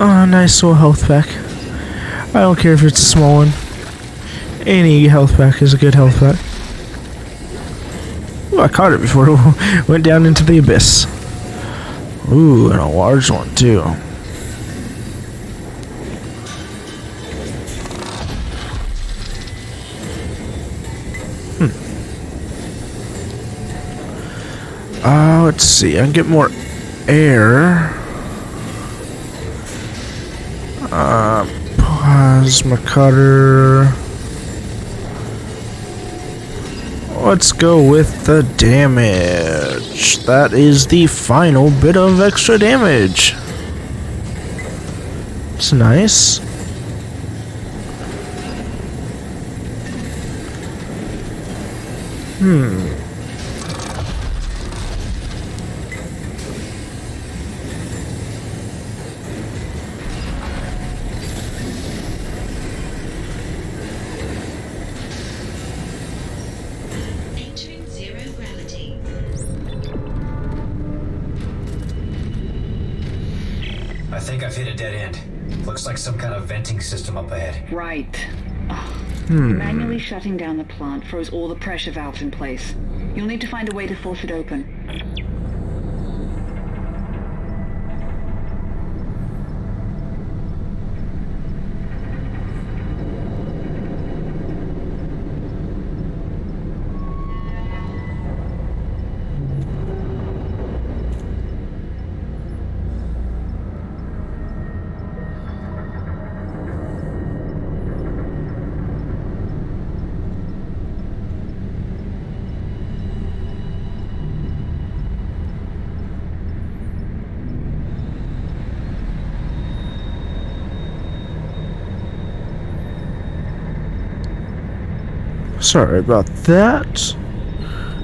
Oh, nice little health pack. I don't care if it's a small one. Any health pack is a good health pack. Ooh, I caught it before it went down into the abyss. Ooh, and a large one too. Let's see. I can get more air. Plasma cutter. Let's go with the damage. That is the final bit of extra damage. It's nice. I think I've hit a dead end. Looks like some kind of venting system up ahead. Right. Manually shutting down the plant froze all the pressure valves in place. You'll need to find a way to force it open. Sorry about that.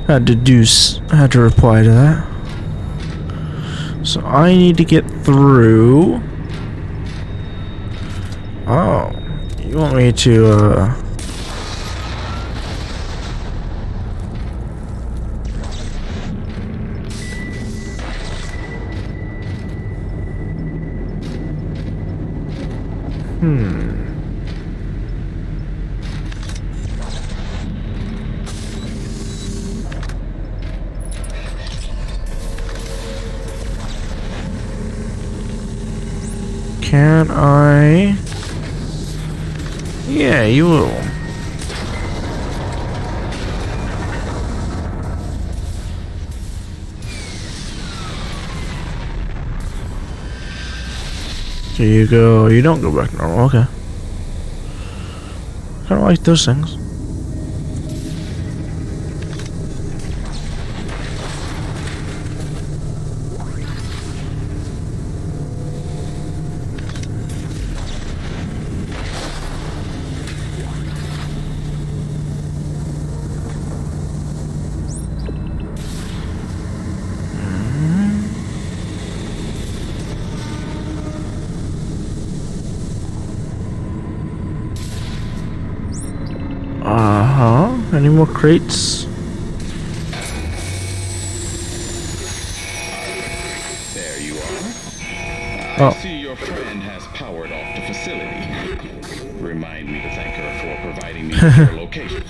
Had to reply to that. So I need to get through. Oh, you want me to Can I? Yeah, you will. So you don't go back normal, okay. Kinda like those things. Any more crates? There you are. Oh. I see your friend has powered off the facility. Remind me to thank her for providing me with your location.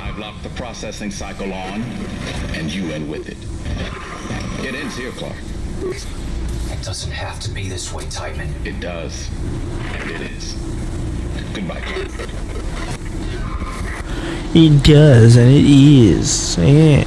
I've locked the processing cycle on, and you in with it. It ends here, Clark. It doesn't have to be this way, Tideman. It does. And it is. Goodbye, Clark. It does, and it is. Yeah.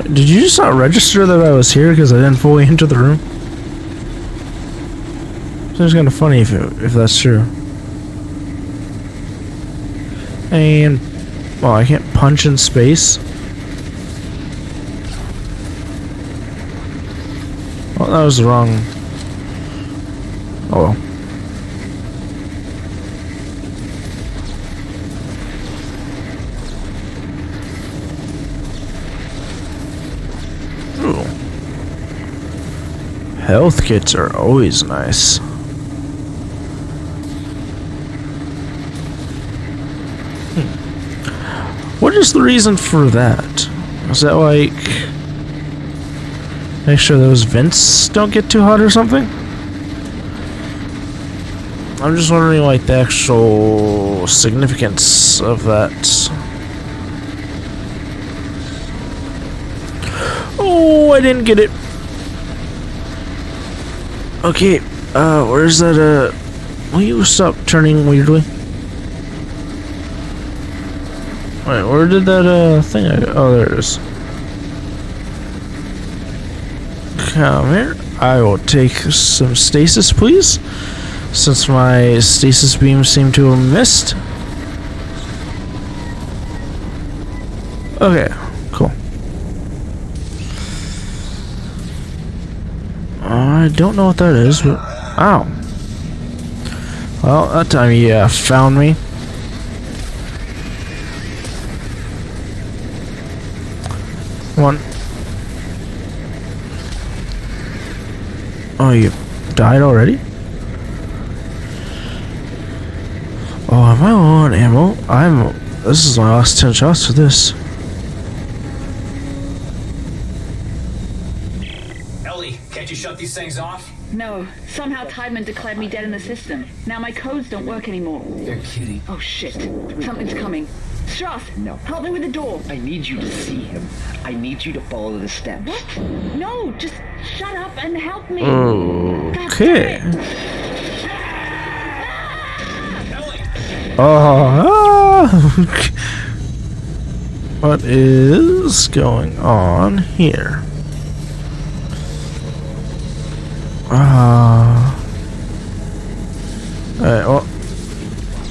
Did you just not register that I was here because I didn't fully enter the room? Seems kind of funny if that's true. And well, I can't punch in space. Oh, that was the wrong. Oh well. Ooh. Health kits are always nice. What is the reason for that? Is that like make sure those vents don't get too hot or something? I'm just wondering like the actual significance of that. Oh, I didn't get it. Okay, where's that, will you stop turning weirdly? Wait, where did that, thing go? Oh, there it is. Come here. I will take some stasis, please. Since my stasis beams seem to have missed. Okay, cool. I don't know what that is, but... Ow. Well, that time you found me. One. Oh, you died already? Oh, am I low on ammo? This is my last 10 shots for this. Ellie, can't you shut these things off? No. Somehow Tideman declared me dead in the system. Now my codes don't work anymore. You're kidding. Oh shit. Something's coming. Strauss! No. Help me with the door. I need you to see him. I need you to follow the steps. What? No, just shut up and help me. Okay. What is going on here? Alright, well,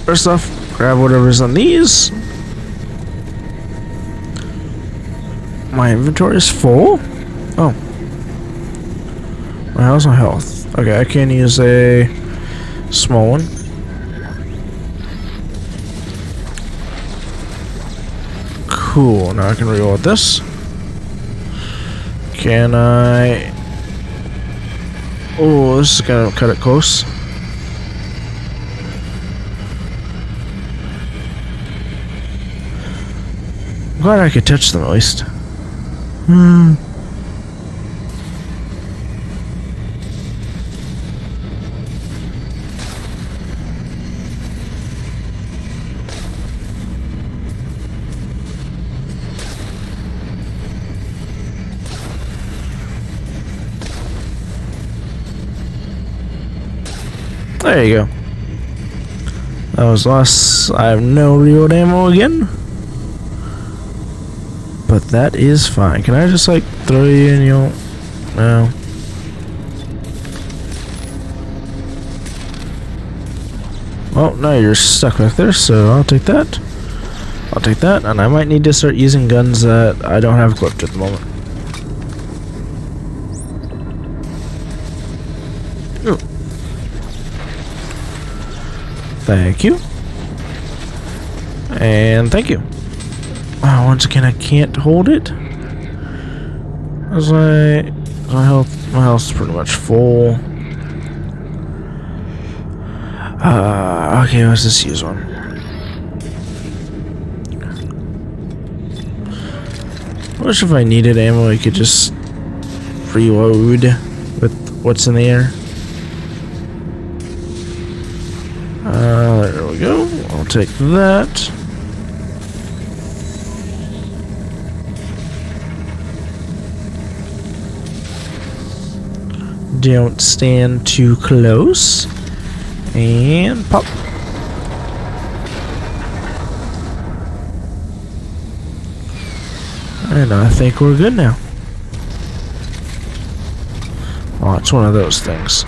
first off, grab whatever's on these. My inventory is full. Oh. How's my health? Okay, I can use a small one. Cool, now I can reload this. Can I... Oh, this is gonna cut it close. I'm glad I could touch them at least. There you go. That was lost. I have no reload ammo again. But that is fine. Can I just like throw you in your... No. Well, now you're stuck back there, so I'll take that. I'll take that, and I might need to start using guns that I don't have equipped at the moment. Ooh. Thank you. And thank you. Once again, I can't hold it. As my health's pretty much full. Okay, let's just use one. I wish if I needed ammo, I could just reload with what's in the air. There we go. I'll take that. Don't stand too close. And pop. And I think we're good now. Oh, it's one of those things.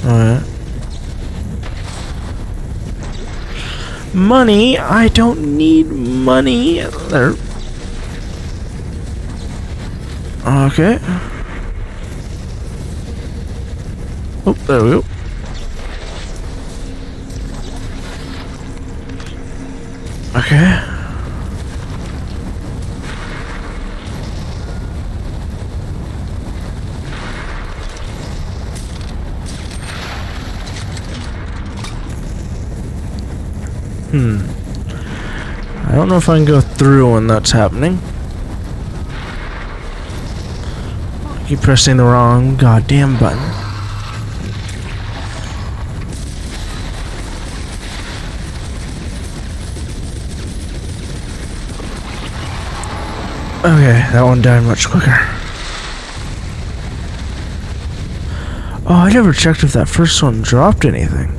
Alright. Money? I don't need money. There. Okay. Oh, there we go. Okay. I don't know if I can go through when that's happening. I keep pressing the wrong goddamn button. Okay, that one died much quicker. Oh, I never checked if that first one dropped anything.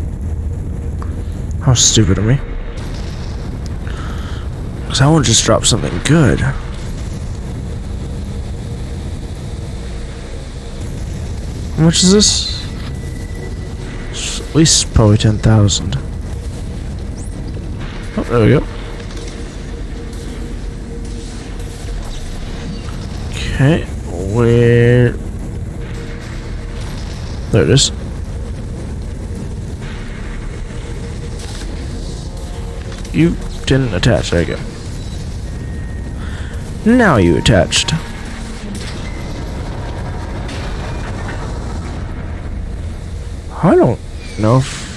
How stupid of me. Because that one just dropped something good. How much is this? It's at least probably 10,000. Oh, there we go. Okay, where? There it is. You didn't attach, there you go. Now you attached. I don't know if...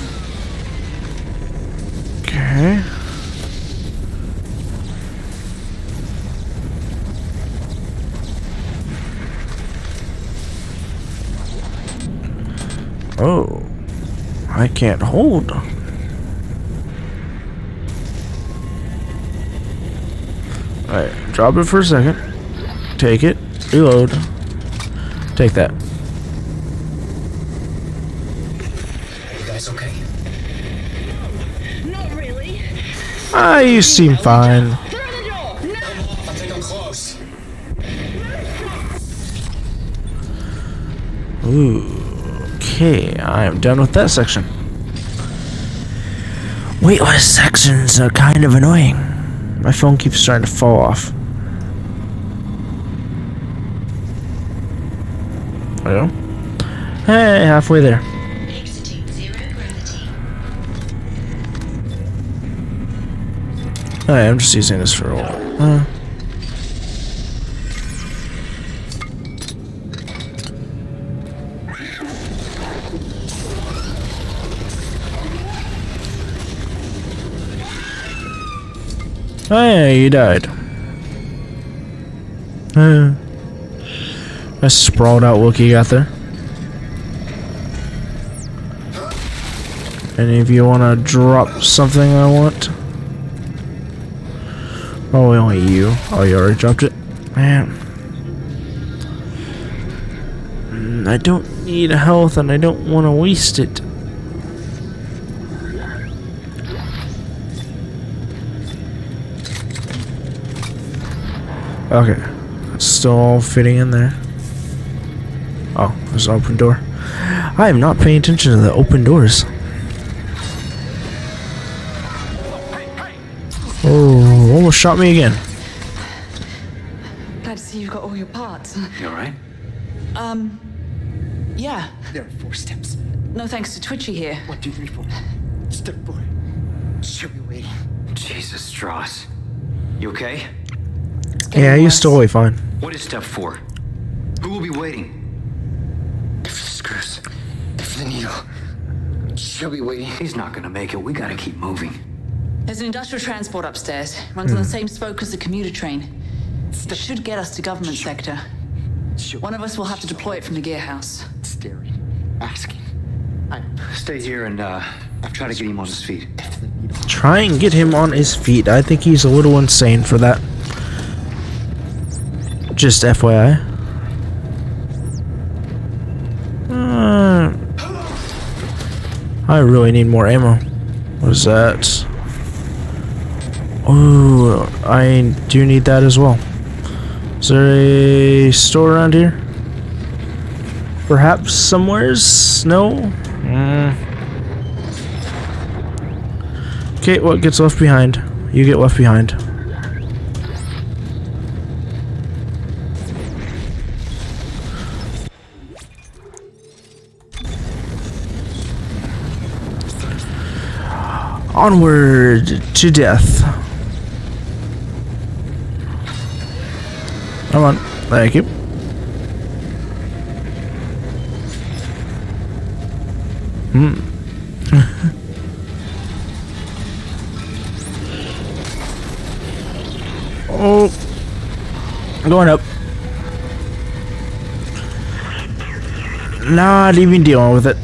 Okay. Oh, I can't hold. Alright, drop it for a second. Take it. Reload. Take that. You guys okay? Not really. You seem fine. I think I'm close. Ooh. Okay, I am done with that section. Weightless sections are kind of annoying. My phone keeps trying to fall off. There we go. Hey, halfway there. Exiting zero gravity. Alright, I'm just using this for a while. Hey, you died. Nice sprawled out look you got there. Any of you want to drop something I want? Oh, only you. Oh, you already dropped it? Man. I don't need health and I don't want to waste it. Okay, it's still all fitting in there. Oh, there's an open door. I am not paying attention to the open doors. Oh, almost shot me again. Glad to see you've got all your parts. You alright? Yeah. There are 4 steps. No thanks to Twitchy here. 1, 2, 3, 4. Step 4. She'll be waiting. Jesus, Strauss. You okay? Yeah, he's totally fine. What is step 4? Who will be waiting? If the screws. If the needle. She'll be waiting. He's not gonna make it. We gotta keep moving. There's an industrial transport upstairs. Runs on the same spoke as the commuter train. It should get us to government sector. One of us will have to deploy it from the gear house. Staring. Asking. Stay here and try to get him on his feet. Try and get him on his feet. I think he's a little insane for that. Just FYI. I really need more ammo. What is that? Ooh, I do need that as well. Is there a store around here? Perhaps somewheres? No? Okay, what gets left behind? You get left behind. Onward to death. Come on, thank you. Oh, going up. Not even dealing with it.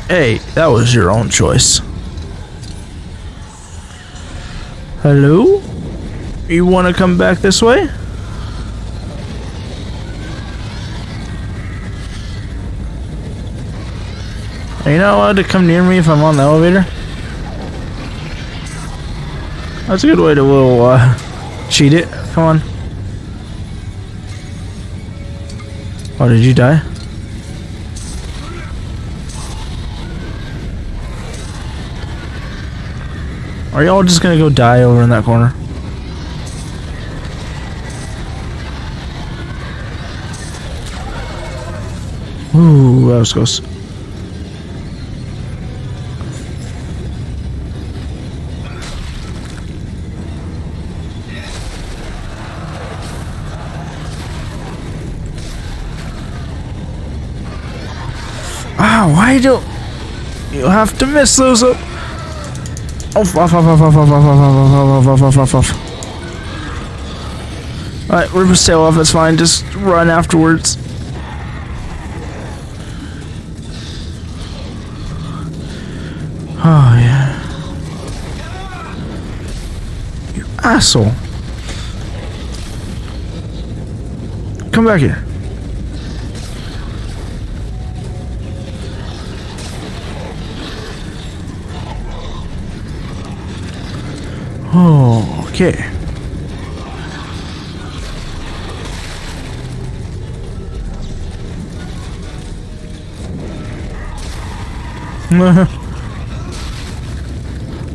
Hey, that was your own choice. Hello? You want to come back this way? Are you not allowed to come near me if I'm on the elevator? That's a good way to cheat it. Come on. Oh, did you die? Are y'all just gonna go die over in that corner? Ooh, that was close. Ah, why do you have to miss those up? Off. Alright, rip his tail off, that's fine, just run afterwards. Oh, yeah. You asshole. Come back here. Oh, okay.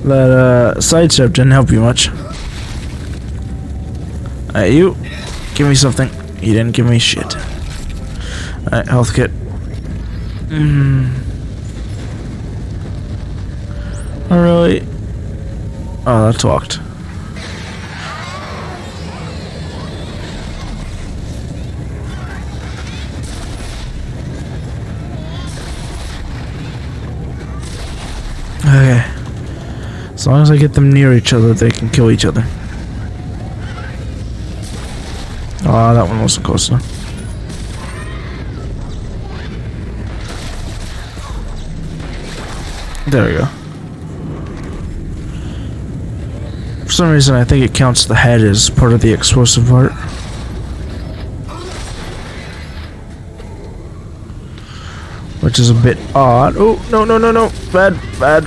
That sidestep didn't help you much. Alright, you give me something. You didn't give me shit. Alright, health kit. Oh, really? Oh, that talked. Okay. As long as I get them near each other, they can kill each other. Ah, that one wasn't close enough. There we go. For some reason, I think it counts the head as part of the explosive part. Which is a bit odd. Oh, no. Bad.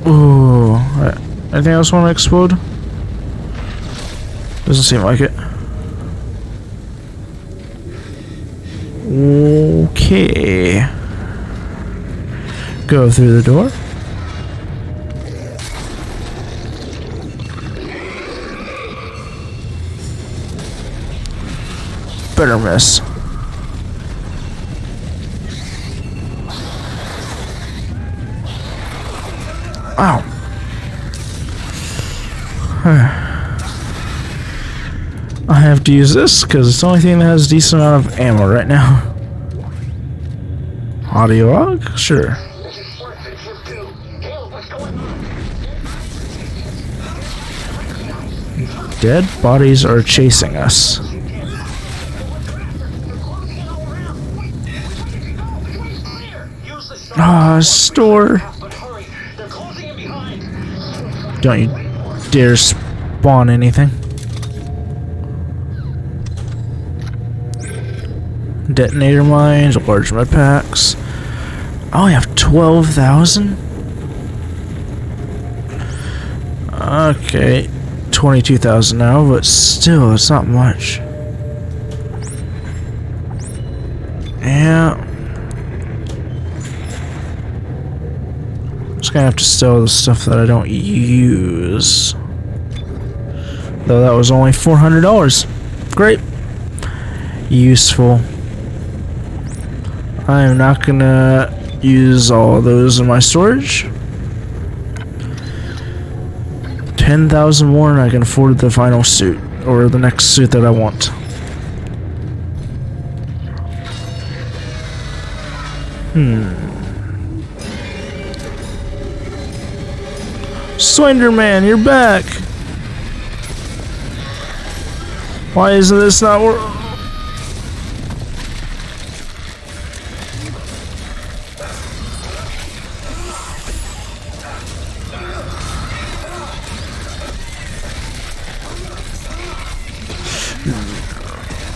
Ooh. Right. Anything else want to explode? Doesn't seem like it. Okay. Go through the door. Better miss. Ow. I have to use this because it's the only thing that has a decent amount of ammo right now. Audio log? Sure. Dead bodies are chasing us. Ah, store. Don't you dare spawn anything. Detonator mines, large med packs. I only have 12,000? Okay, 22,000 now, but still, it's not much. Yeah. Just gonna have to sell the stuff that I don't use. Though that was only $400. Great. Useful. I am not gonna use all of those in my storage. 10,000 more and I can afford the final suit, or the next suit that I want. Slenderman, you're back! Why isn't this not working?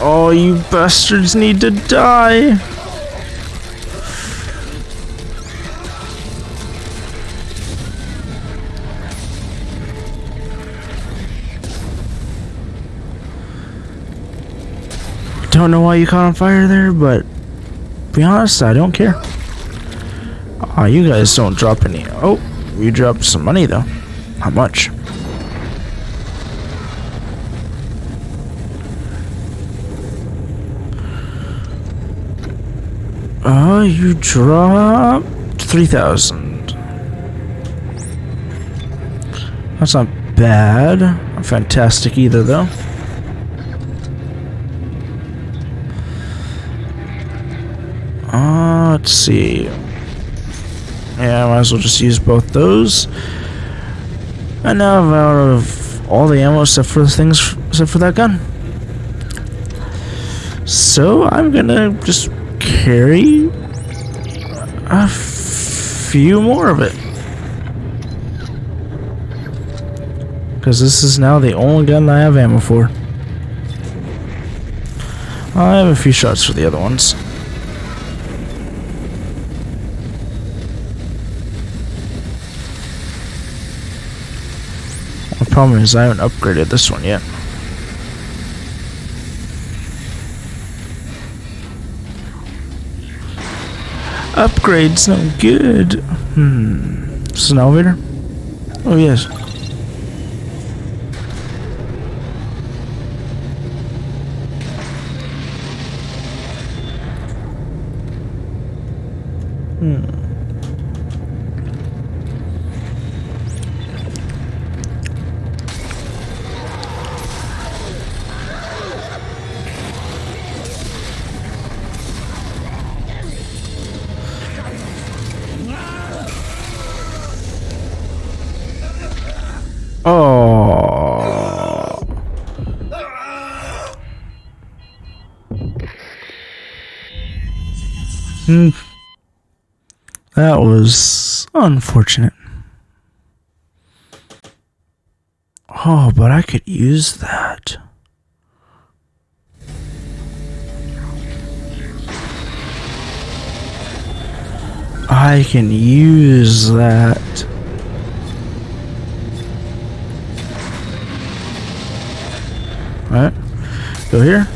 Oh, you bastards need to die! Don't know why you caught on fire there, but to be honest, I don't care. Ah, you guys don't drop any. Oh, you dropped some money though. How much? You dropped 3,000. That's not bad. Not fantastic either, though. Let's see. Yeah, I might as well just use both those. And now I'm out of all the ammo except for the things, except for that gun. So I'm gonna just carry a few more of it, because this is now the only gun I have ammo for. I have a few shots for the other ones. The problem is I haven't upgraded this one yet. Upgrade's no good. Is this an elevator? Oh, yes. Oh. That was unfortunate. Oh, but I could use that. I can use that. Alright, go here.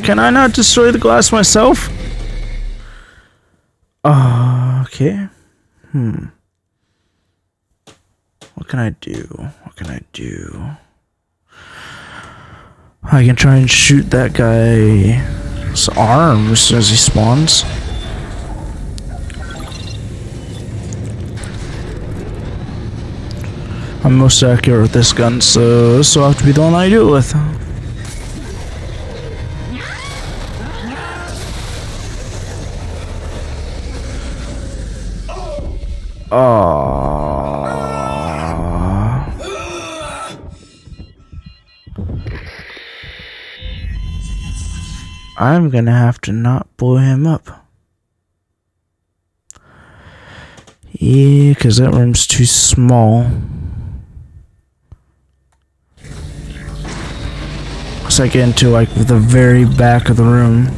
Can I not destroy the glass myself? Okay. What can I do? What can I do? I can try and shoot that guy's arms as he spawns. I'm most accurate with this gun, so this will have to be the one I do it with. I'm gonna have to not blow him up. Yeah, because that room's too small. Once I get into like the very back of the room.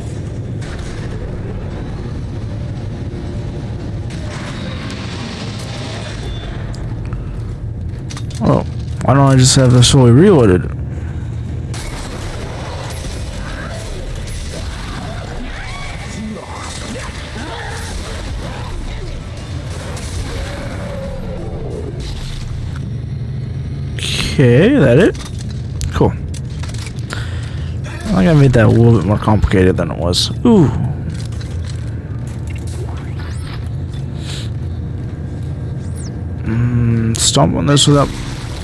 Oh, why don't I just have this fully reloaded? Okay, that it? Cool. I think I made that a little bit more complicated than it was. Ooh. Stomp on this without...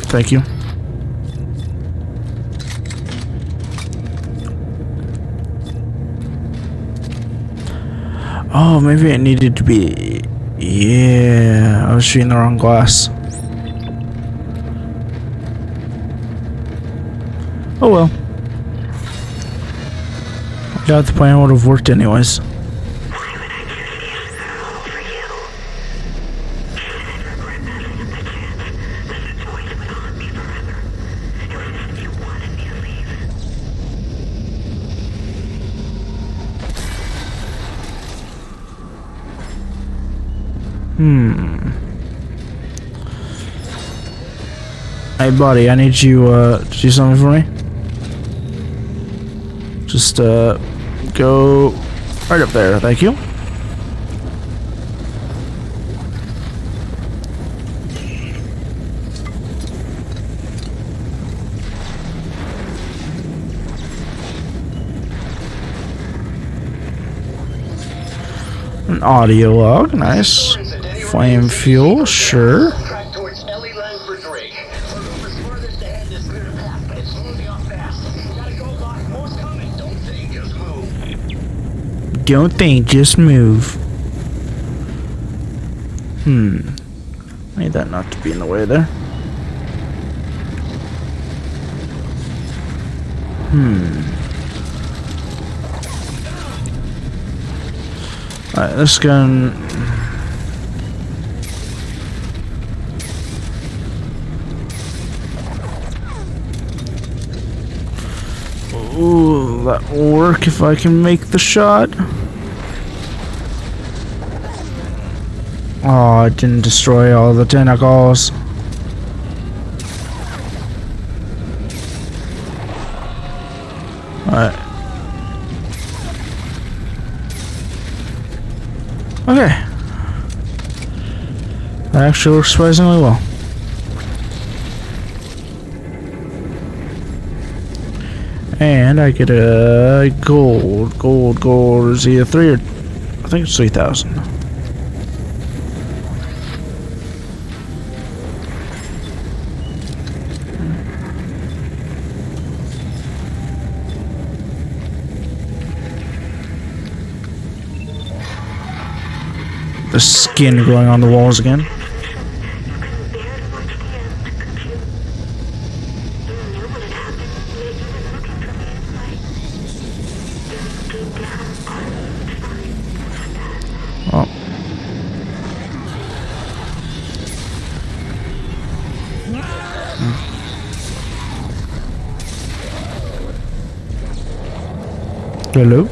Thank you. Oh, maybe it needed to be... Yeah, I was shooting the wrong glass. Oh well. I doubt the plan would have worked anyways. Hey buddy, I need you to do something for me. Just go right up there, thank you. An audio log, nice. Flame fuel, sure. Don't think, just move. Need that not to be in the way there. Alright, this gun... Ooh, that will work if I can make the shot. Oh, it didn't destroy all the tentacles. Alright. Okay. That actually works surprisingly well. And I get a gold is either 3 or I think it's 3,000. The skin growing on the walls again. Hello?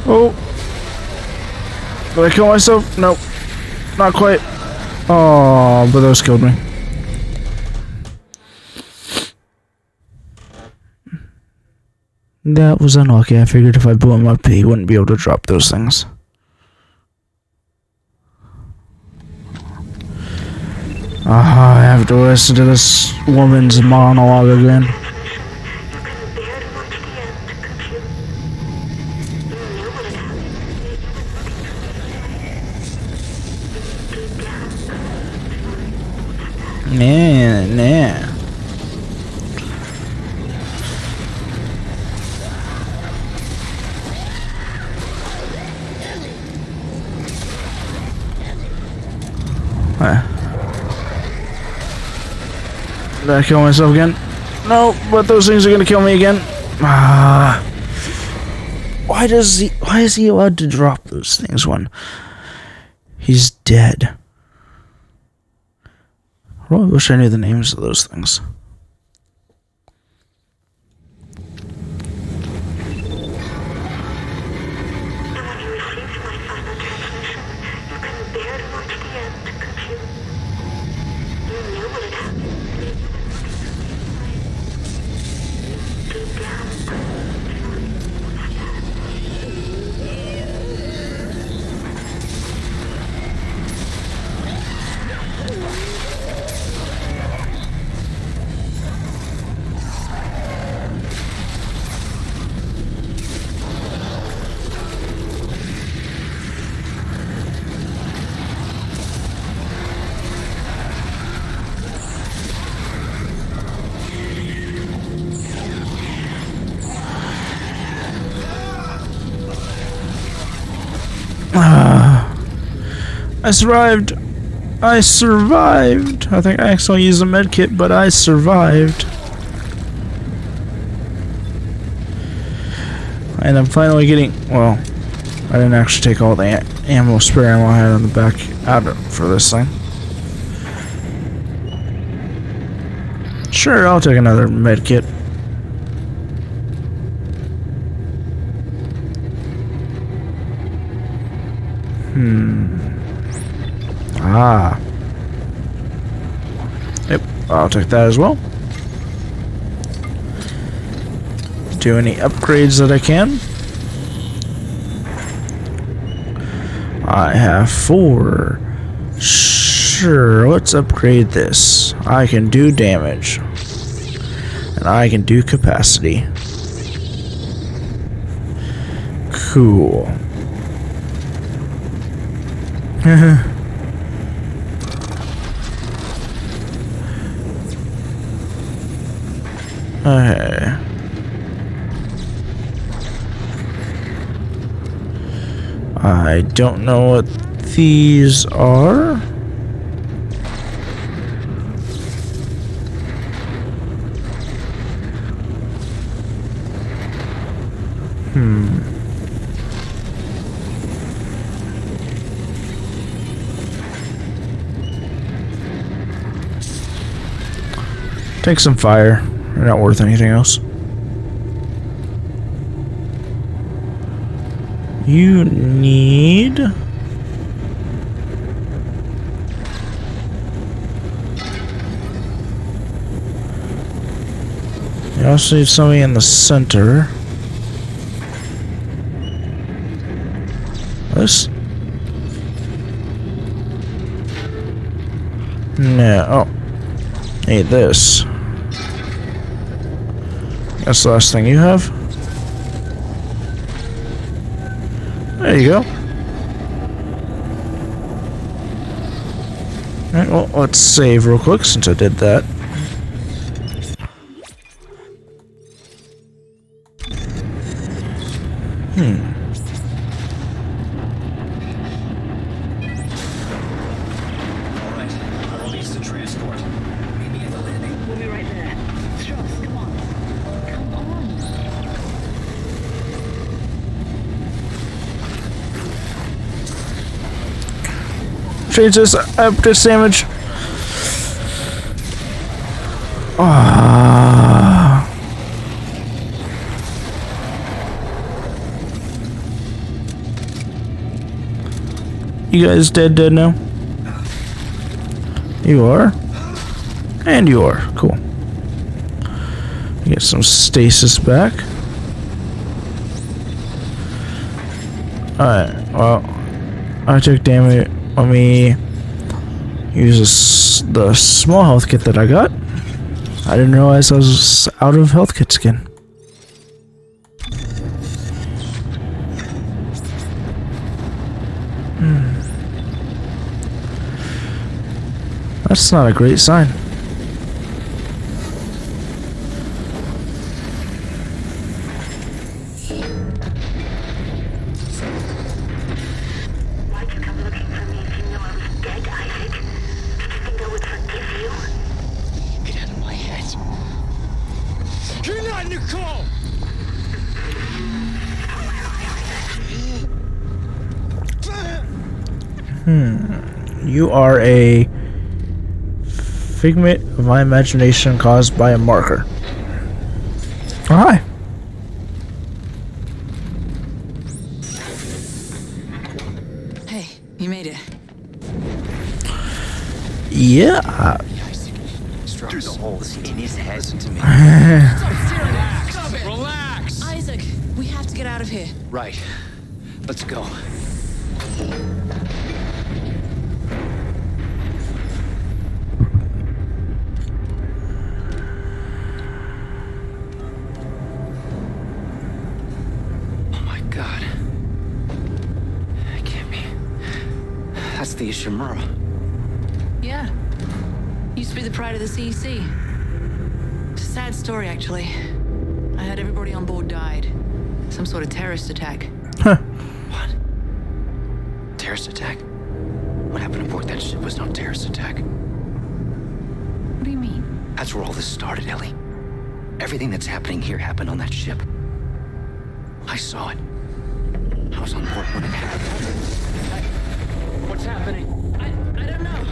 Oh! Did I kill myself? Nope. Not quite. Oh, but those killed me. That was unlucky. I figured if I blew him up, he wouldn't be able to drop those things. I have to listen to this woman's monologue again. Nah. Did I kill myself again? No, but those things are gonna kill me again. Why is he allowed to drop those things when he's dead? I really wish I knew the names of those things. I survived. I think I accidentally used a med kit, but I survived. And I'm finally getting, well, I didn't actually take all the spare ammo I had on the back out for this thing. Sure, I'll take another med kit. Yep, I'll take that as well. Do any upgrades that I can. I have 4. Sure, let's upgrade this. I can do damage. And I can do capacity. Cool. Okay. I don't know what these are. Take some fire. They're not worth anything else. You need... You also need something in the center. This? No. Oh. Need this. That's the last thing you have. There you go. Alright, well, let's save real quick since I did that. Alright, I'll release the transport. Meet me at the landing. We'll be right there. Strauss, come on. Come on. Change this up to sandwich. You guys dead now? You are? And you are. Cool. Get some stasis back. Alright, well, I took damage. Let me use the small health kit that I got. I didn't realize I was out of health kits again. That's not a great sign. Why'd you come looking for me if you knew I was dead, Isaac? Did you think I would forgive you? Get out of my head. You're not Nicole! You are a figment of my imagination caused by a marker. Oh, hi. Hey, you made it. Yeah. Through the holes in his head. Listen to me. Relax. Relax. Isaac, we have to get out of here. Right. Let's go. Oh my God. It can't be. That's the Ishimura. Yeah. Used to be the pride of the CEC. It's a sad story, actually. I heard everybody on board died. Some sort of terrorist attack. What? Terrorist attack? What happened aboard that ship was no terrorist attack. What do you mean? That's where all this started, Ellie. Everything that's happening here happened on that ship. I saw it. I was on board when it happened. What's happening? I don't know.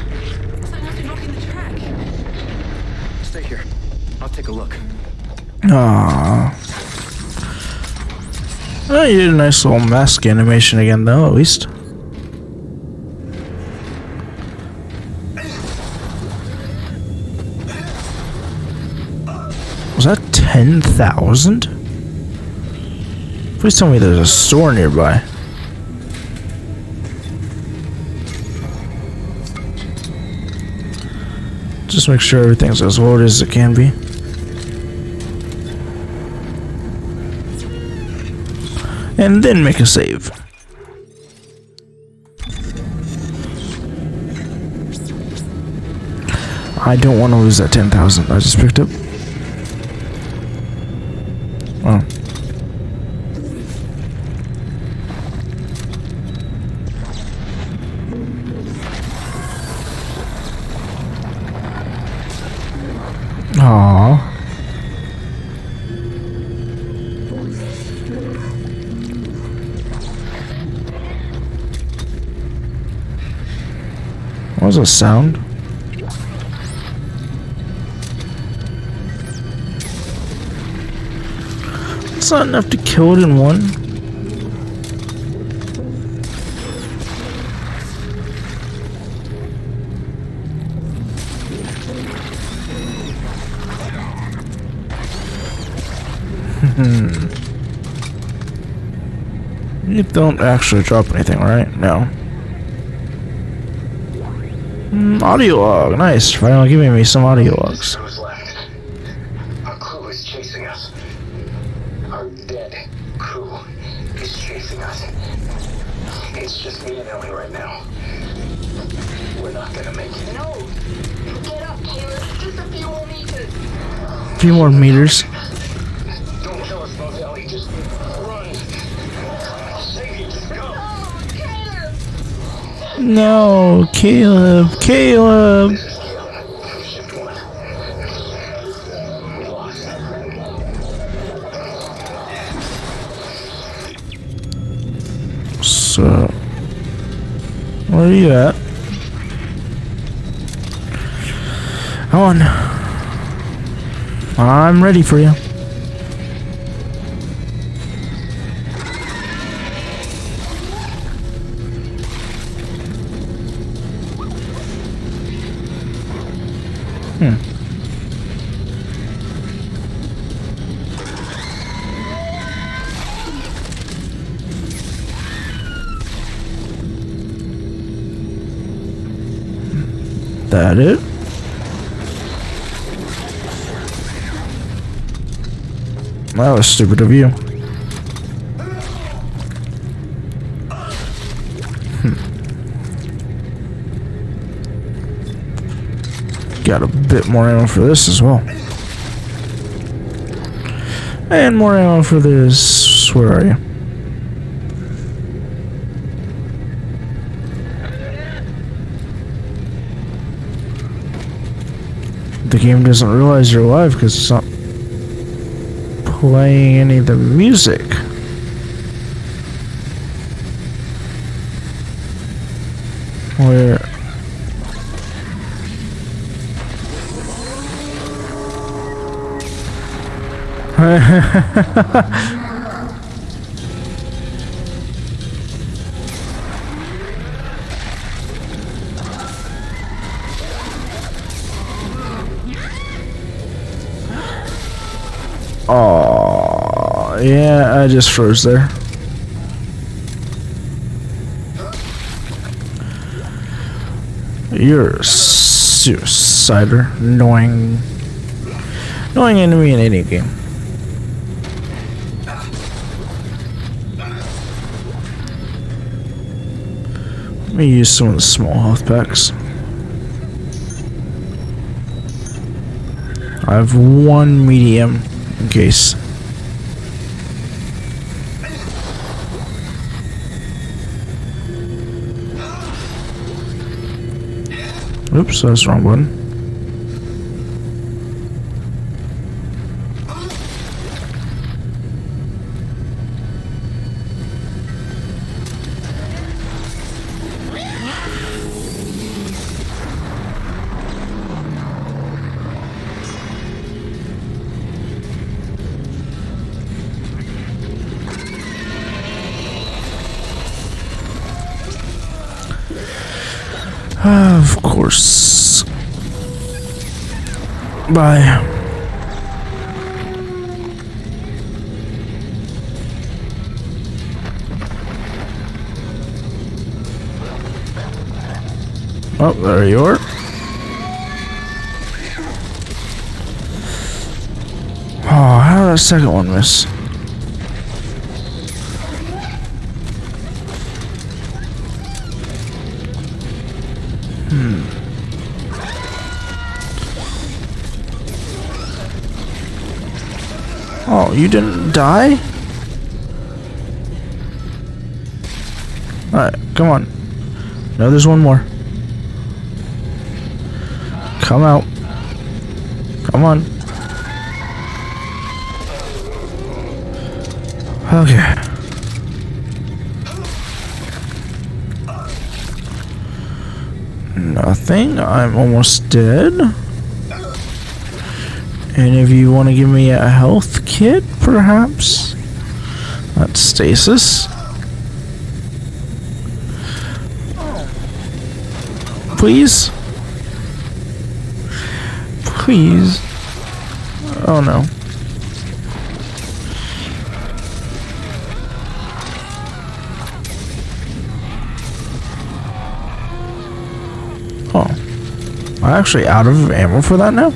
Something must be blocking the track. Stay here. I'll take a look. Aww. Oh, you did a nice little mask animation again, though, at least. Was that 10,000? Please tell me there's a store nearby. Just make sure everything's as loaded as it can be. And then make a save. I don't want to lose that 10,000 I just picked up. Oh. Aww. What was that sound? It's not enough to kill it in one. You don't actually drop anything, right? No. Audio log, nice. Finally giving me some audio logs. Who's left? Our crew is chasing us. Our dead crew is chasing us. It's just me and Ellie right now. We're not gonna make it. No! Get up, Caleb. Just a few more meters. A few more meters. Don't kill us both, Ellie. Just run. I'll save you. Just go. No, Caleb. Caleb. This is Caleb. Shift 1. We lost. So, where are you at? Come on. I'm ready for you. that it? That was stupid of you. Got a bit more ammo for this as well. And more ammo for this. Where are you? The game doesn't realize you're alive because it's not playing any of the music. Where? Oh, yeah, I just froze there. You're a suicider, annoying enemy in any game. Let me use some of the small health packs. I have one medium in case. Oops, that's the wrong button. Of course. Bye. Oh, there you are. Oh, how did that second one miss? Oh, you didn't die? Alright, come on. No, there's one more. Come out. Come on. Okay. Nothing. I'm almost dead. And if you want to give me a health kit, perhaps? That's stasis. Please? Please? Oh no. Oh. I'm actually out of ammo for that now?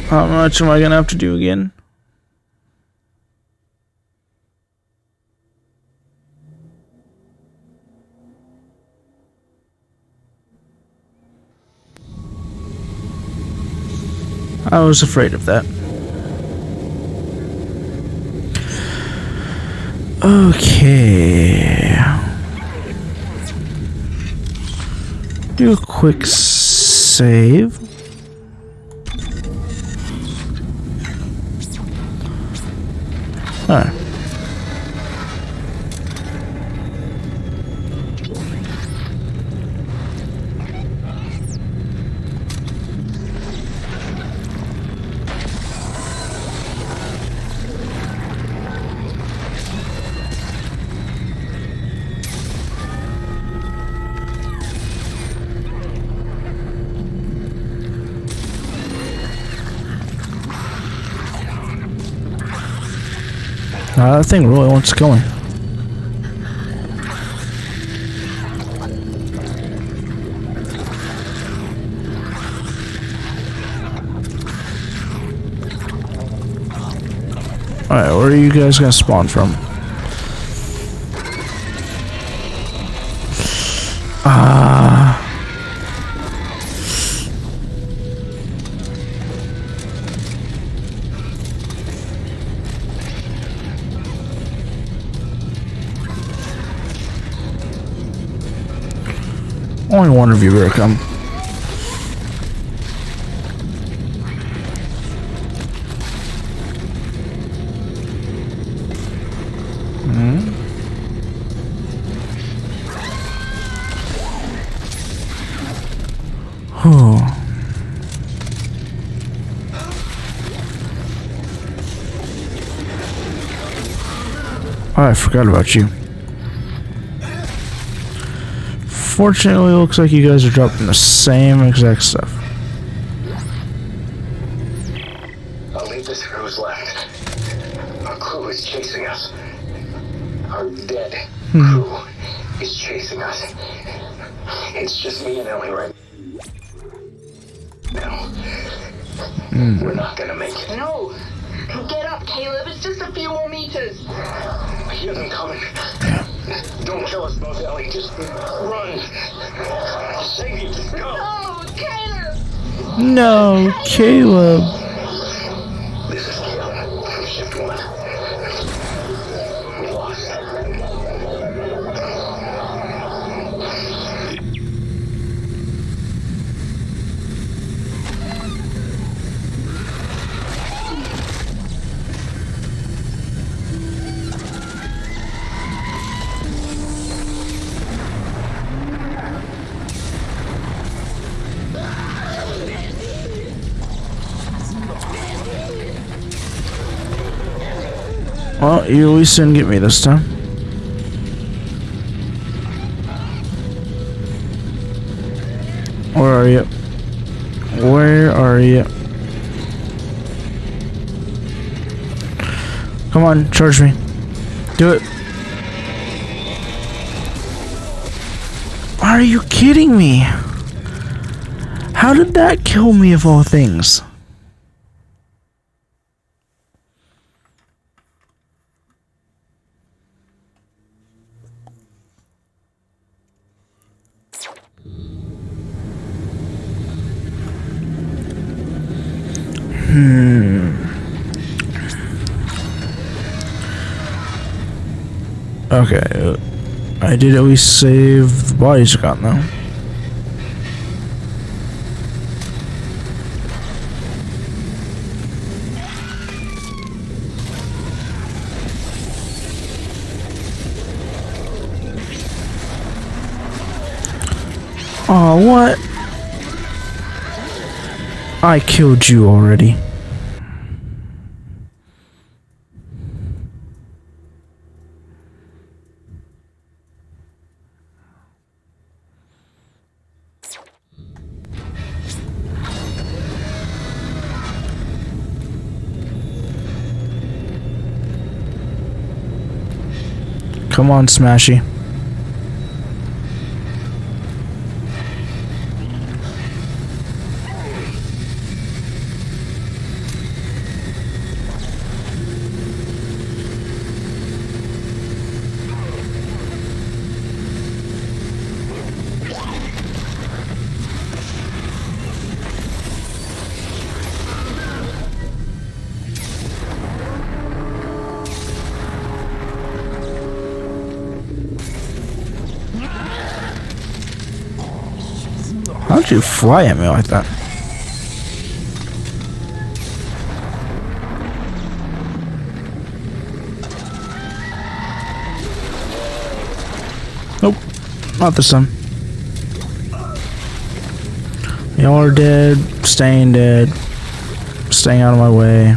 How much am I gonna have to do again? I was afraid of that. Okay. Do a quick save. That thing really wants going. Alright, where are you guys gonna spawn from? Only one of you better come. Oh. Oh, I forgot about you. Fortunately, it looks like you guys are dropping the same exact stuff. I'll leave this for who's left. Our crew is chasing us. Our dead crew is chasing us. It's just me and Ellie right now. We're not gonna make it. No! Get up, Caleb. It's just a few more meters. I hear them coming. Don't kill us both, Ellie. Just run. I'll save you. Just go. No, Caleb! No, Caleb. This is Caleb from Shift 1. We lost. Well, you at least didn't get me this time. Where are you? Where are you? Come on, charge me. Do it. Are you kidding me? How did that kill me of all things? Okay, I did at least save the bodies I got though. Oh, what? I killed you already. Come on, Smashy. How'd you fly at me like that? Nope, not this time. Y'all are dead, staying out of my way.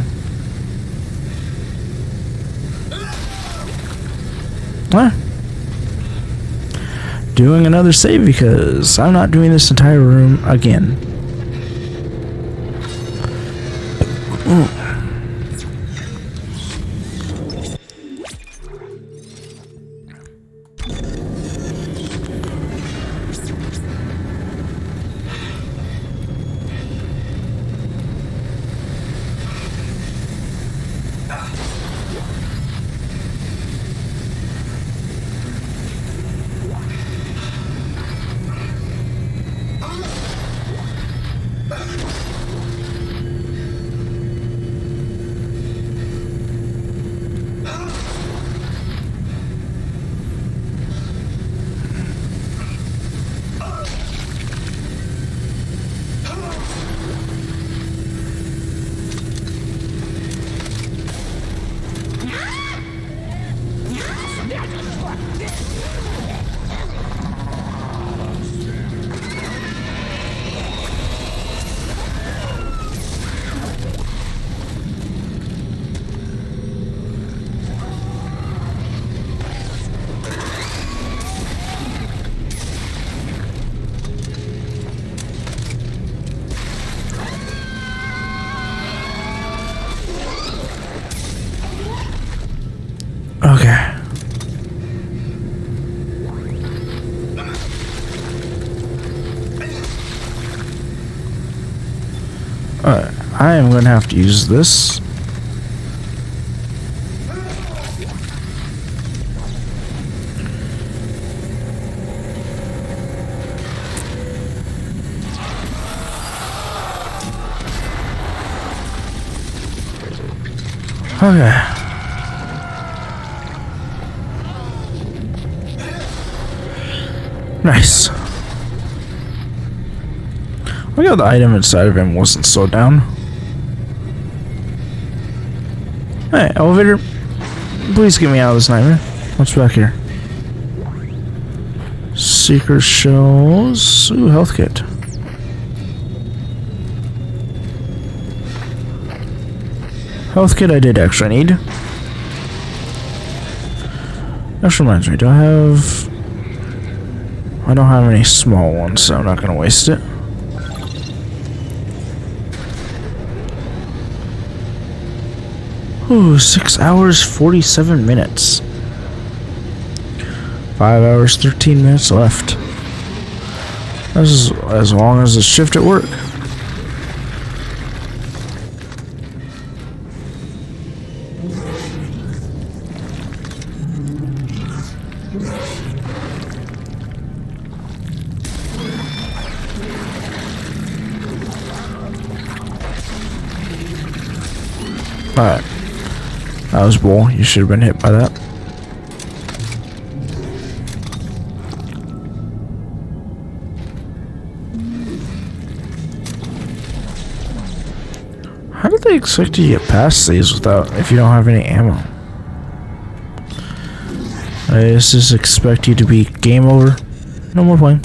Huh? Doing another save because I'm not doing this entire room again. Okay. Alright, I am going to have to use this. Okay. Nice. Look how the item inside of him wasn't slowed down. Hey, elevator. Please get me out of this nightmare. What's back here? Seeker shows. Ooh, health kit. Health kit I did actually need. That reminds me, I don't have any small ones, so I'm not gonna waste it. Ooh, 6 hours, 47 minutes. 5 hours, 13 minutes left. This is as long as the shift at work. Alright. That was bull. You should have been hit by that. How do they expect you to get past these if you don't have any ammo? I just expect you to be game over. No more playing.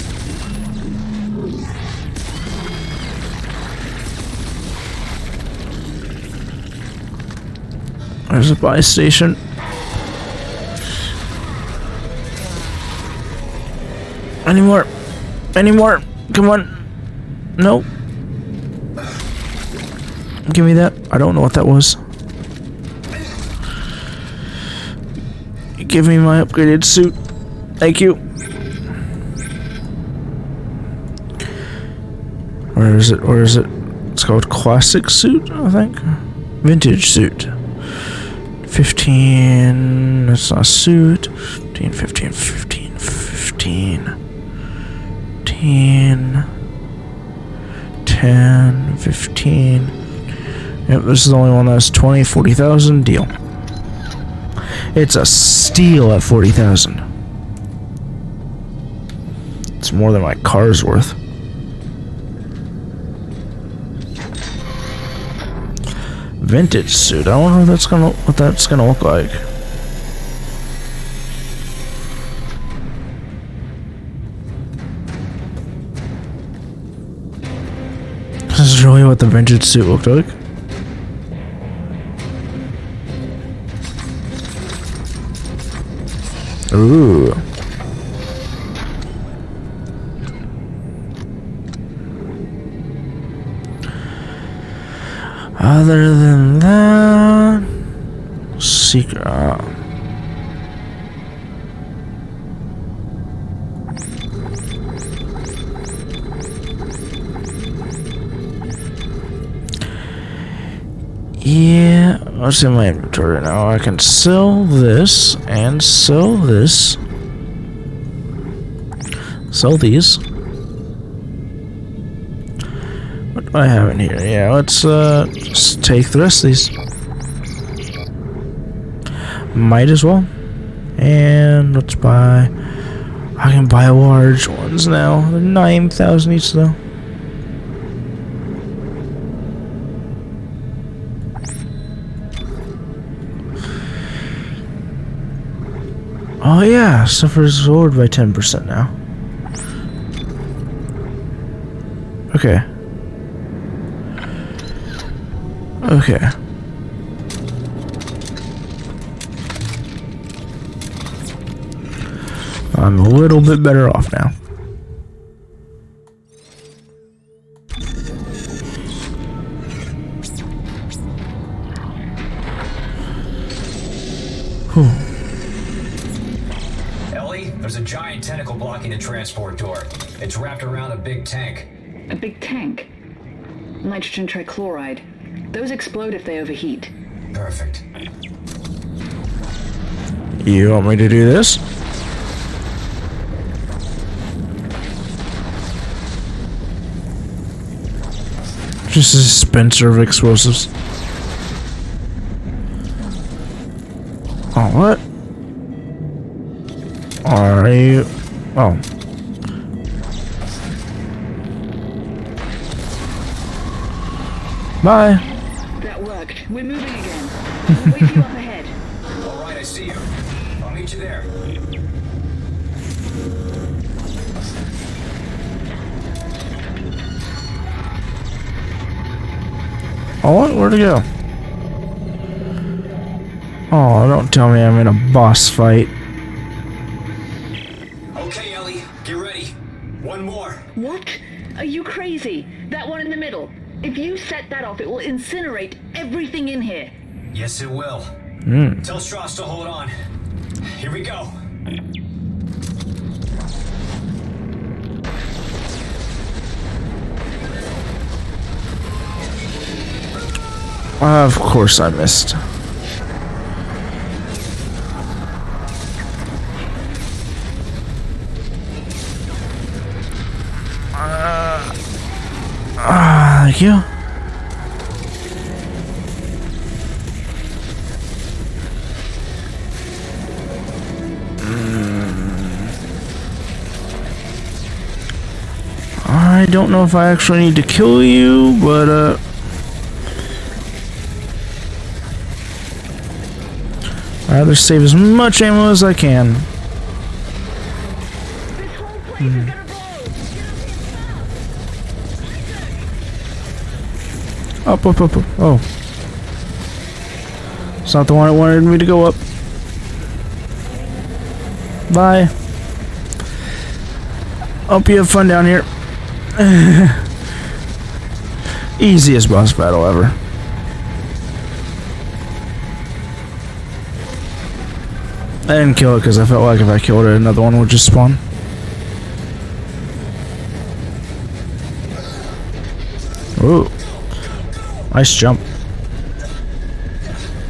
There's a buy station. Any more? Any more? Come on. Nope. Give me that. I don't know what that was. Give me my upgraded suit. Thank you. Where is it? Where is it? It's called classic suit, I think. Vintage suit. 15, that's not a suit. 15, 15, 15, 15, 10, 10, 15. Yep, this is the only one that's 20, 40,000 deal. It's a steal at 40,000. It's more than my car's worth. Vintage suit. I wonder what that's gonna look like. This is really what the vintage suit looked like. Ooh. Other than that, secret. Yeah, what's in my inventory now? I can sell this and sell this. Sell these. What do I have in here? Yeah, let's just take the rest of these. Might as well. And let's buy. I can buy large ones now. They're 9,000 each though. Oh yeah, suffers forward by 10% now. Okay. Okay. I'm a little bit better off now. Whew. There's a giant tentacle blocking the transport door. It's wrapped around a big tank. A big tank? Nitrogen trichloride. Those explode if they overheat. Perfect. You want me to do this? Just a dispenser of explosives. Oh, what? Are you? Oh. Bye. That worked. We're moving again. I'll wave you up ahead. All right, I see you. I'll meet you there. Oh, what? Where'd it go? Oh, don't tell me I'm in a boss fight. Okay, Ellie, get ready. One more. What? Are you crazy? That one in the middle. If you set that off, it will incinerate everything in here. Yes, it will. Tell Strauss to hold on. Here we go. Of course I missed. Thank you. I don't know if I actually need to kill you, but I'd rather save as much ammo as I can. Up, up, up, up. Oh. It's not the one it wanted me to go up. Bye. Hope you have fun down here. Easiest boss battle ever. I didn't kill it because I felt like if I killed it, another one would just spawn. Ooh. Nice jump.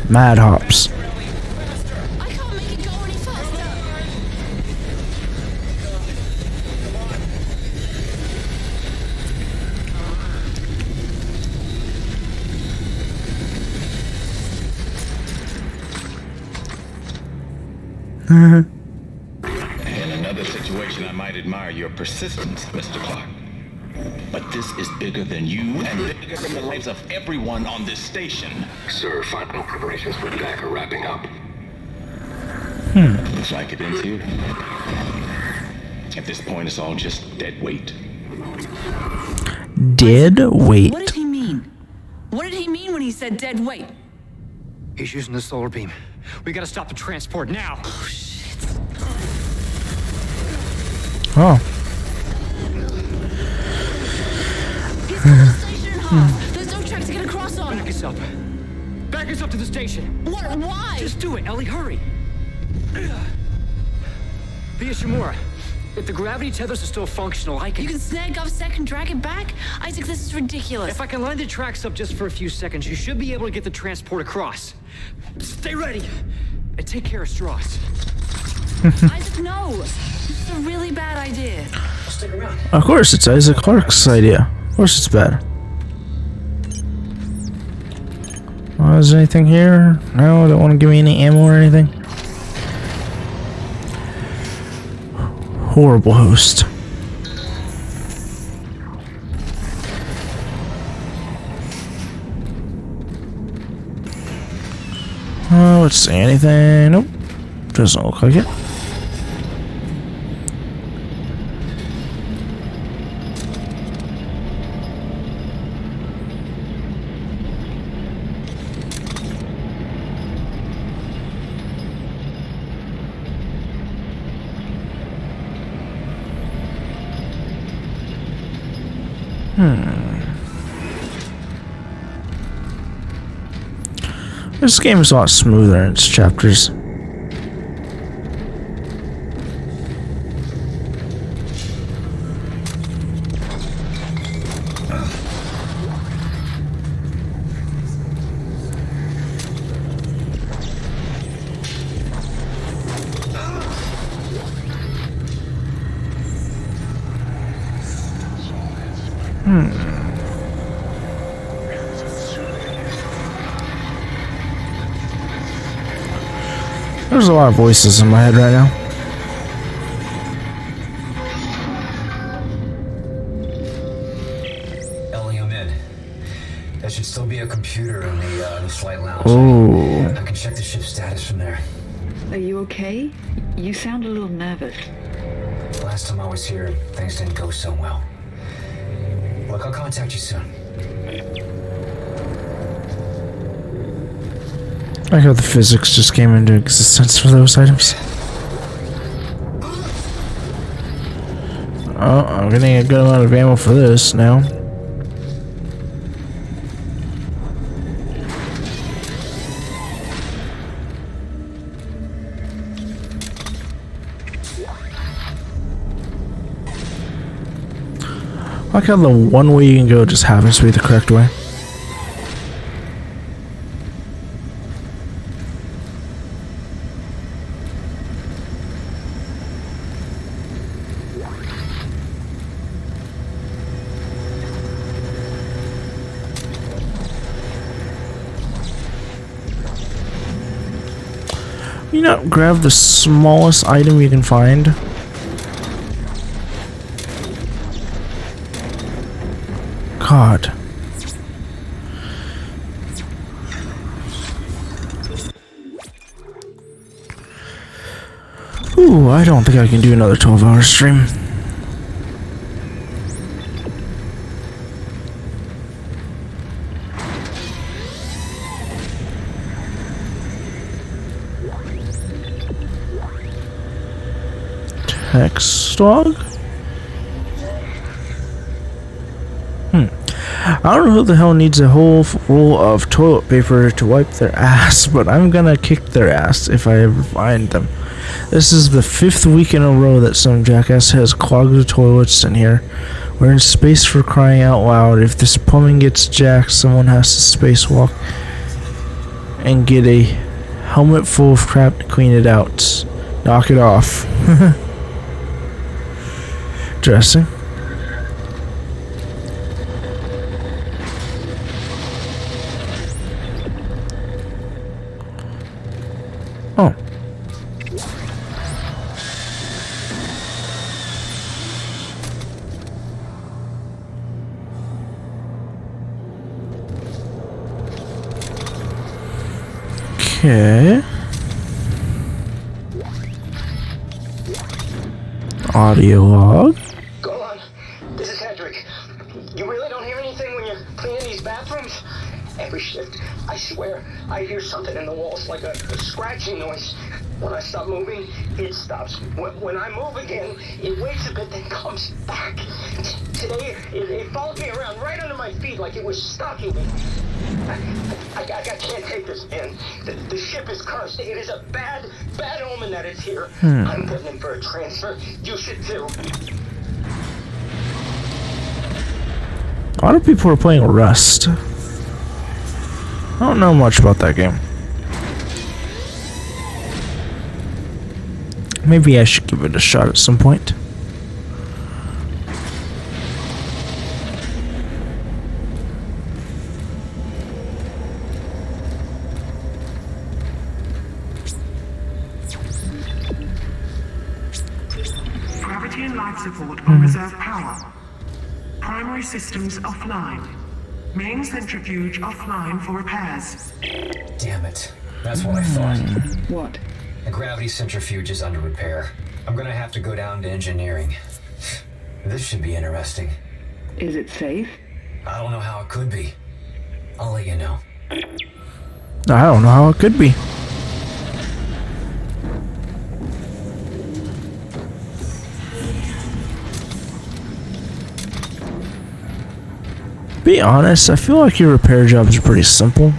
Mad hops. In another situation, I might admire your persistence, Mr. Clark. But this is bigger than you and bigger than the lives of everyone on this station. Sir, final preparations for attack are wrapping up. Looks like it ends here. At this point, it's all just dead weight. Dead weight. What did he mean? What did he mean when he said dead weight? He's using the solar beam. We gotta stop the transport now. Oh, shit. Oh. There's no track to get across on. Back us up. Back us up to the station. What? Why? Just do it, Ellie. Hurry. Via Shimura, if the gravity tethers are still functional, I can... You can snag GovSec and drag it back? Isaac, this is ridiculous. If I can line the tracks up just for a few seconds, you should be able to get the transport across. Stay ready. And take care of Strauss. Isaac, no. This is a really bad idea. I'll stick around. Of course, it's Isaac Clarke's idea. Of course it's bad. Oh, is there anything here? No, don't want to give me any ammo or anything. Horrible host. Let's see anything. Nope. Doesn't look like it. This game is a lot smoother in its chapters. There's a lot of voices in my head right now. There should still be a computer in the flight lounge. Oh. I can check the ship's status from there. Are you okay? You sound a little nervous. Last time I was here, things didn't go so well. Look, I'll contact you soon. I like how the physics just came into existence for those items. Oh, I'm getting a good amount of ammo for this now. I like how the one way you can go just happens to be the correct way. You know, grab the smallest item you can find. God. Ooh, I don't think I can do another 12-hour stream. Text log? I don't know who the hell needs a whole roll of toilet paper to wipe their ass, but I'm gonna kick their ass if I ever find them. This is the 5th week in a row that some jackass has clogged the toilets in here. We're in space, for crying out loud. If this plumbing gets jacked, someone has to spacewalk and get a helmet full of crap to clean it out. Knock it off. Interesting. Oh. Okay. Audio log. Go on. This is Hedrick. You really don't hear anything when you're cleaning these bathrooms? Every shift, I swear, I hear something in the walls, like a scratching noise. When I stop moving, it stops. When I move again, it waits a bit, then comes back. Today, it followed me around right under my feet like it was stalking me. I can't take this, man. The ship is cursed. It is a bad omen that it's here. I'm putting in for a transfer. You should too. A lot of people are playing Rust. I don't know much about that game. Maybe I should give it a shot at some point. Gravity and life support on reserve power. Primary systems offline. Main centrifuge offline for repairs. Damn it. That's what I thought. What? The gravity centrifuge is under repair. I'm gonna have to go down to engineering. This should be interesting. Is it safe? I don't know how it could be. I'll let you know. I don't know how it could be. Be honest, I feel like your repair jobs are pretty simple.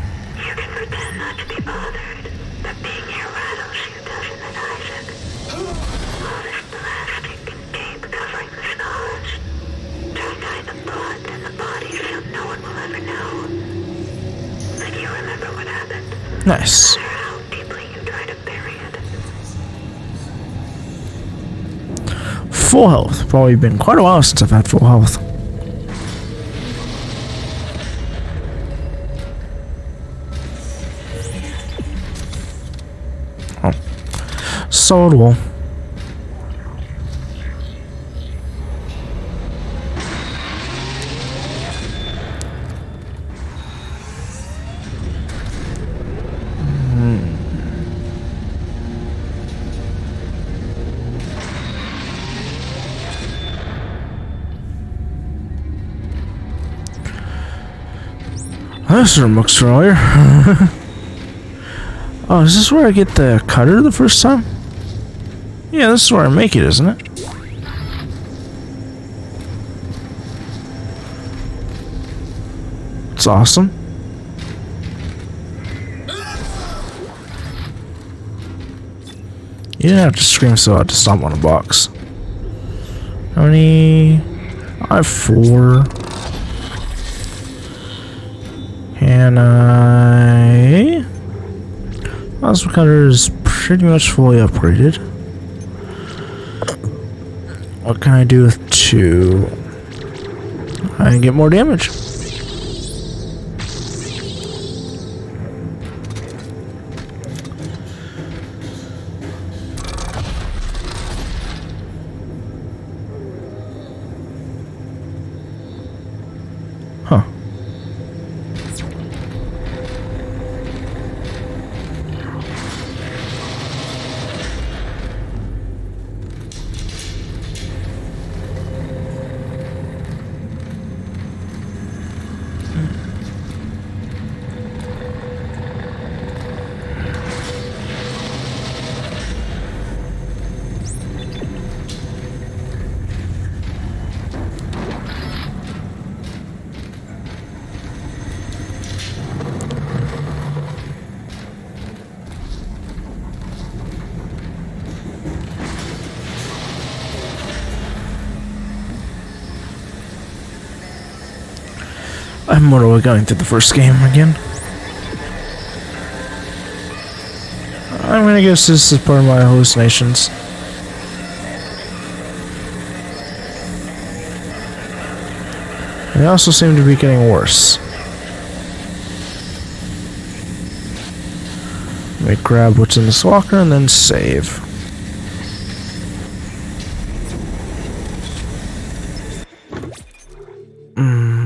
Nice. Full health. Probably been quite a while since I've had full health. Solid wall. This room looks familiar. Oh, is this where I get the cutter the first time? Yeah, this is where I make it, isn't it? It's awesome. You didn't have to scream so loud to stomp on a box. How many? I have 4. And plasma cutter is pretty much fully upgraded. What can I do with 2? I can get more damage. Huh. I'm literally going through the first game again. I'm gonna guess this is part of my hallucinations. They also seem to be getting worse. Let me grab what's in this locker and then save.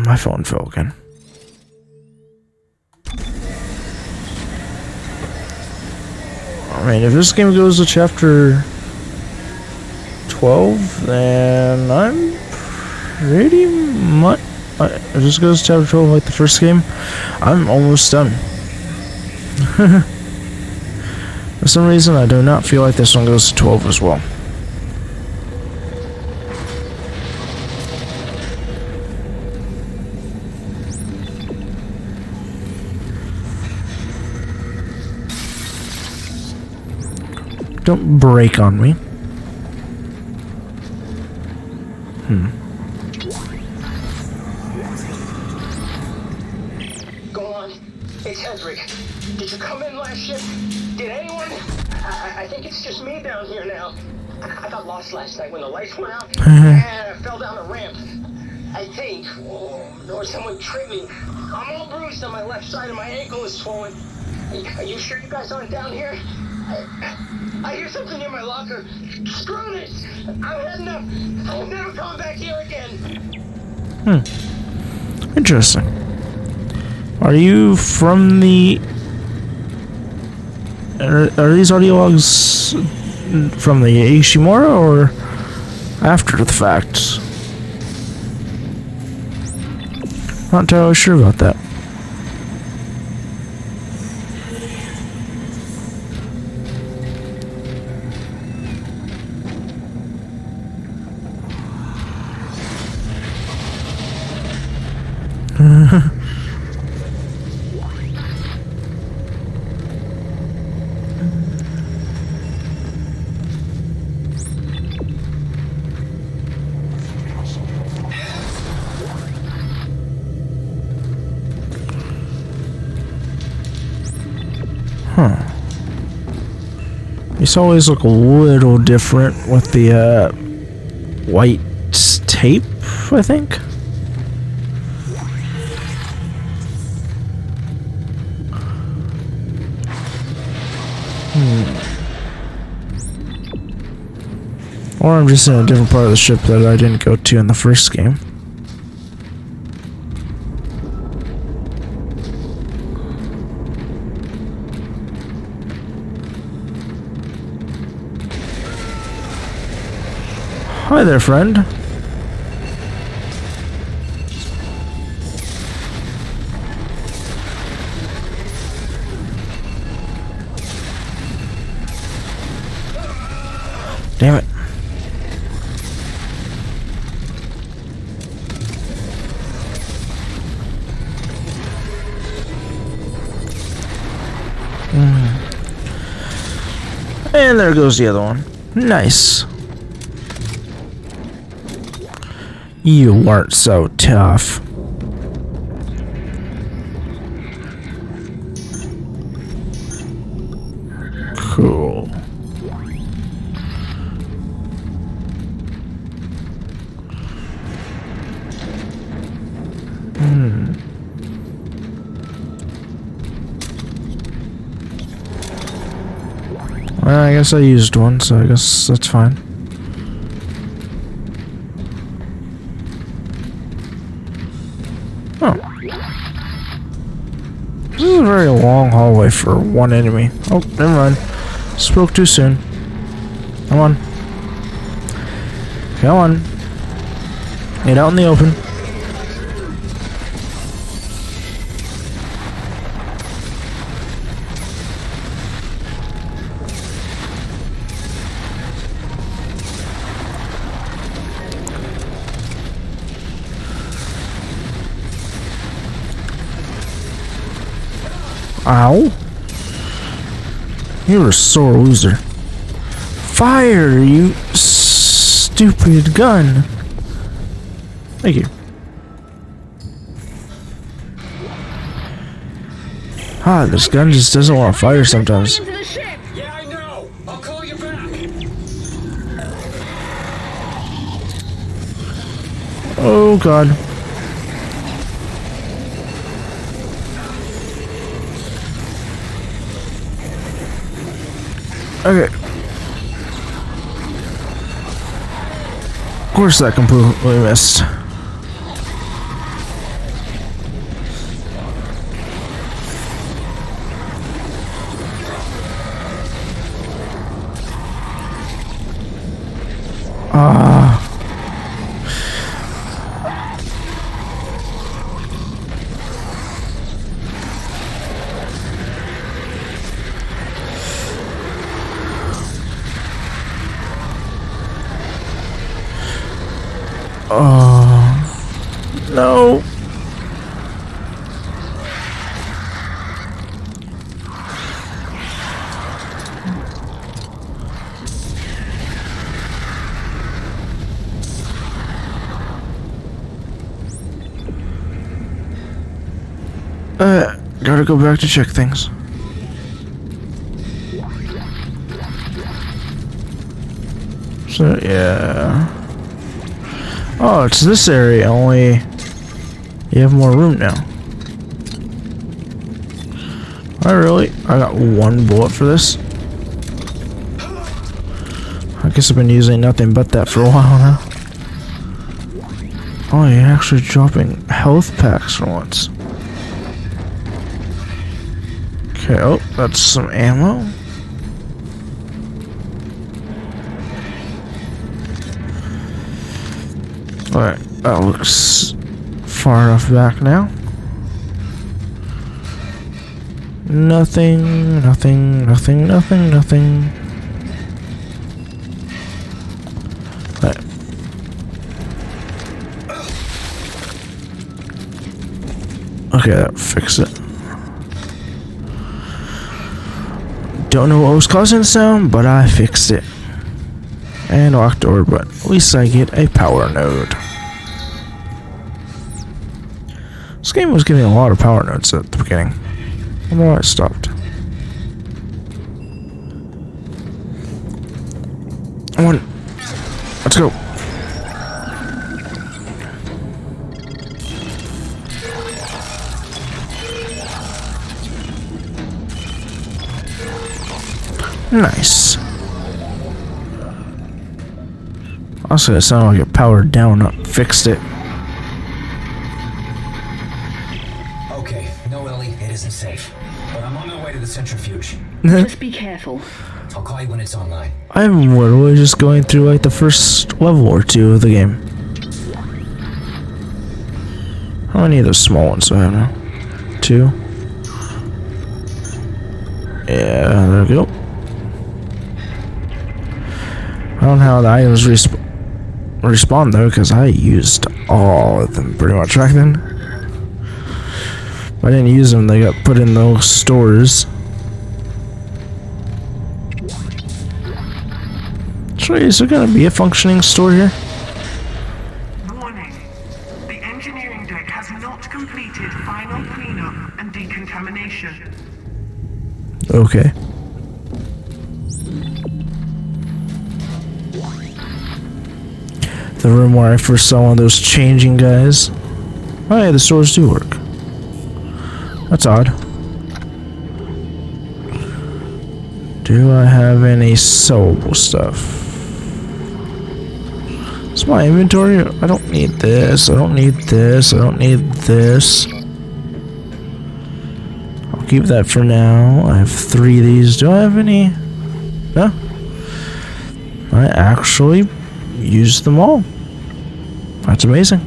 My phone fell again. I mean, if this game goes to chapter 12, then I'm pretty much... if this goes to chapter 12 like the first game, I'm almost done. For some reason, I do not feel like this one goes to 12 as well. Don't break on me. Go on. It's Hendrik. Did you come in last shift? Did anyone? I think it's just me down here now. I got lost last night when the lights went out and I fell down a ramp. I think. Or someone tripped me. I'm all bruised on my left side and my ankle is swollen. Are you sure you guys aren't down here? I hear something near my locker. Screw this! I'm heading up. I'm never coming back here again. Interesting. Are you from the... Are these audio logs from the Ishimura or after the fact? Not entirely sure about that. These always look a little different with the white tape, I think. Or I'm just in a different part of the ship that I didn't go to in the first game. Hi there, friend. Damn it. And there goes the other one. Nice. You weren't so tough. Cool. Well, I guess I used one, so I guess that's fine. Oh. This is a very long hallway for one enemy. Oh, never mind. Spoke too soon. Come on. Come on. Get out in the open. Ow. You're a sore loser. Fire, you stupid gun. Thank you. Ah, this gun just doesn't want to fire sometimes. Yeah, I know. I'll call you back. Oh god. Okay. Of course that completely missed. No. Gotta go back to check things. So, yeah. Oh, it's this area, only you have more room now. I got one bullet for this. I guess I've been using nothing but that for a while now. Oh, you're actually dropping health packs for once. Okay, oh, that's some ammo. Alright, that looks far enough back now. Nothing. Right. Okay, that fixed it. Don't know what was causing the sound, but I fixed it. And locked door, but at least I get a power node. This game was giving a lot of power nodes at the beginning. I don't know why it stopped. Come on. Let's go. Nice. Also, it sounded like it powered down, not fixed it. Okay, no, Ellie, it isn't safe. But I'm on my way to the centrifuge. Just be careful. I'll call you when it's online. I'm literally just going through like the first level or two of the game. How many of those small ones do I have now? 2. Yeah, there we go. I don't know how the items respawn though, because I used all of them pretty much back then. If I didn't use them, they got put in those stores. So is there gonna be a functioning store here? Warning. The engineering deck has not completed final cleanup and decontamination. Okay. The room where I first saw one of those changing guys. Oh yeah, the stores do work. That's odd. Do I have any sellable stuff? It's my inventory. I don't need this. I don't need this. I don't need this. I'll keep that for now. I have 3 of these. Do I have any? No. I actually used them all. That's amazing.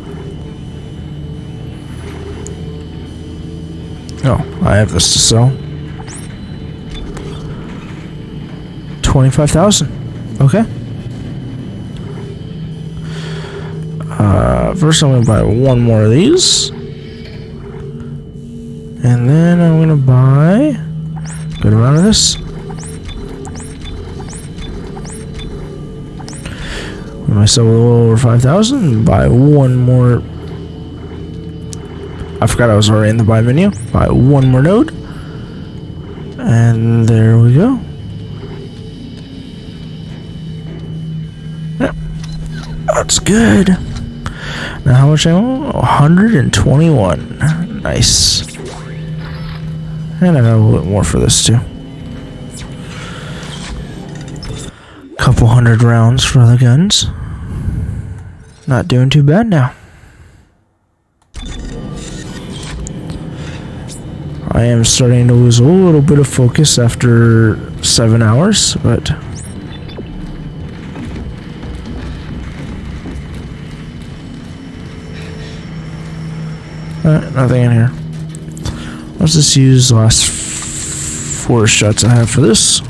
Oh, I have this to sell. 25,000. Okay. First I'm gonna buy 1 more of these. And then I'm gonna buy a good amount of this. When I sell a little over 5,000, buy 1 more. I forgot I was already in the buy menu. Buy 1 more node. And there we go. Yep. That's good. Now how much ammo? 121. Nice. And I got a little bit more for this too. Couple 100 rounds for the guns. Not doing too bad now. I am starting to lose a little bit of focus after 7 hours, but nothing in here. Let's just use the last 4 shots I have for this.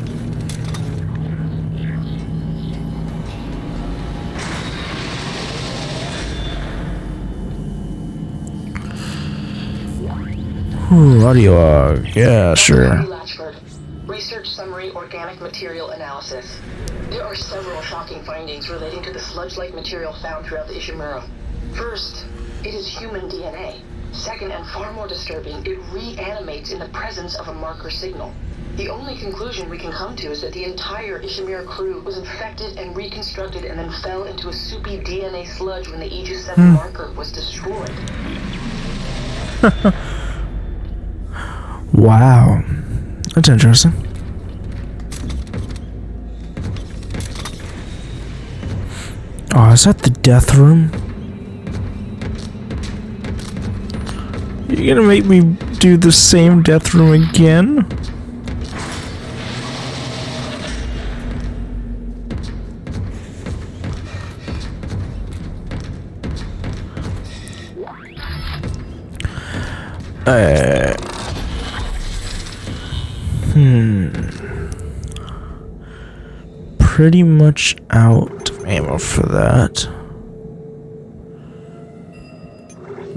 Ooh, audio log. Yeah, sure. Research summary organic material analysis. There are several shocking findings relating to the sludge-like material found throughout the Ishimura. First, it is human DNA. Second, and far more disturbing, it reanimates in the presence of a marker signal. The only conclusion we can come to is that the entire Ishimura crew was infected and reconstructed and then fell into a soupy DNA sludge when the Aegis 7 marker was destroyed. Wow. That's interesting. Oh, is that the death room? You're gonna make me do the same death room again? Pretty much out of ammo for that.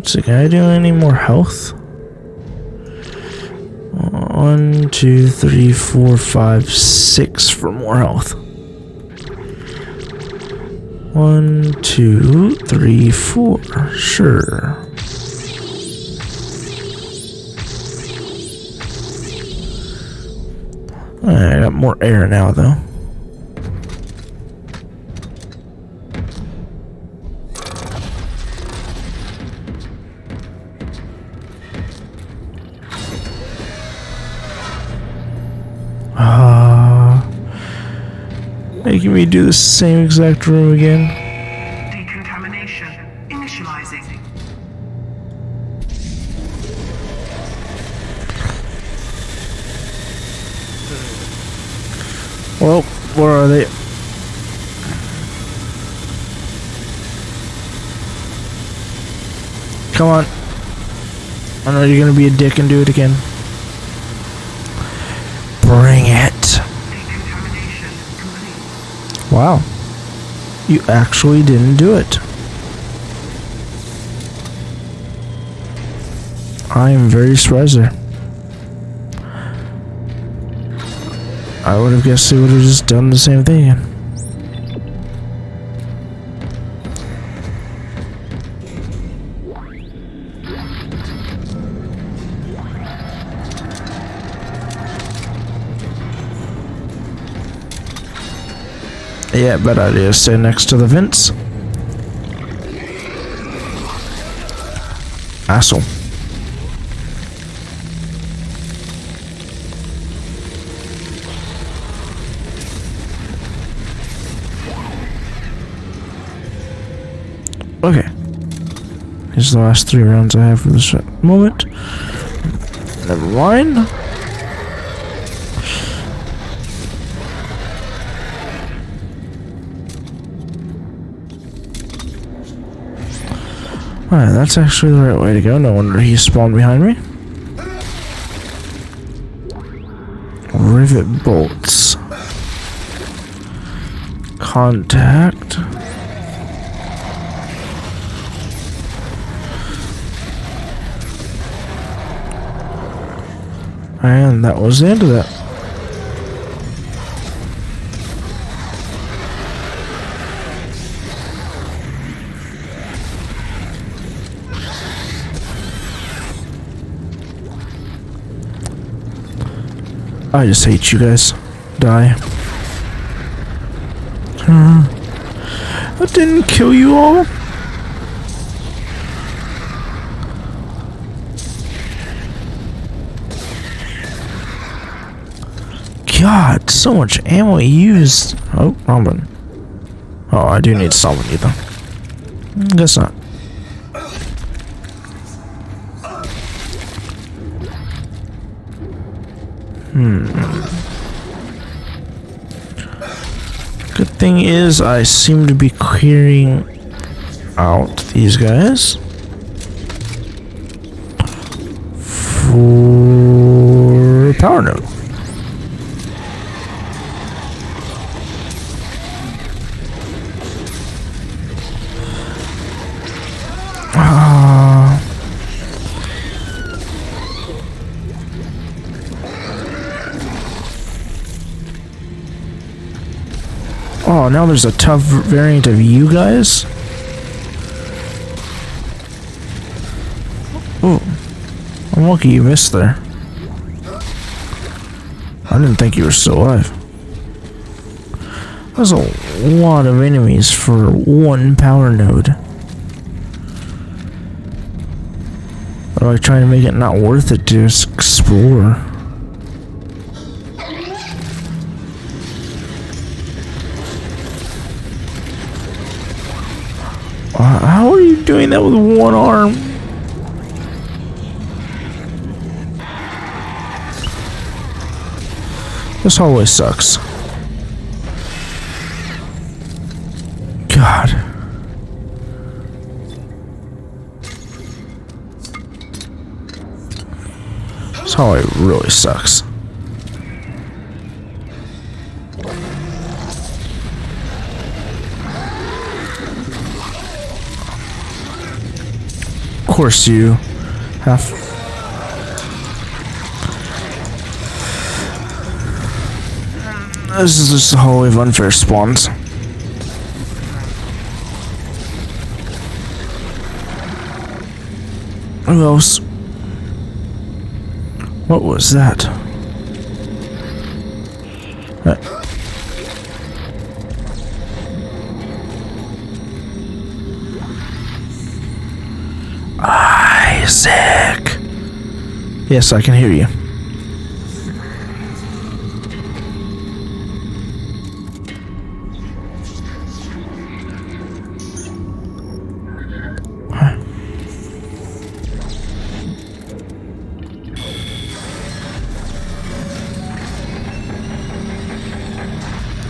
So can I do any more health? 1, 2, 3, 4, 5, 6 for more health. 1, 2, 3, 4. Sure. I got more air now, though. Making me do the same exact room again. Well, where are they? Come on. I know you're gonna be a dick and do it again. Bring it. Wow. You actually didn't do it. I am very surprised there. I would have guessed they would have just done the same thing again. Yeah, bad idea. Stay next to the vents. Asshole. Okay. These are the last 3 rounds I have for this moment. Never mind. Alright, that's actually the right way to go. No wonder he spawned behind me. Rivet bolts. Contact. And that was the end of that. I just hate you guys. Die. That didn't kill you all? God, so much ammo used. Oh, wrong button. Oh, I do need solvent either. Guess not. Good thing is I seem to be clearing out these guys for power node. Oh, now there's a tough variant of you guys? Oh, I'm lucky you missed there. I didn't think you were still alive. There's a lot of enemies for one power node. But I try to make it not worth it to just explore. How are you doing that with one arm? This hallway sucks. God. This hallway really sucks. Of course you have. This is just a hallway of unfair spawns. Who else? What was that? Isaac! Yes, I can hear you.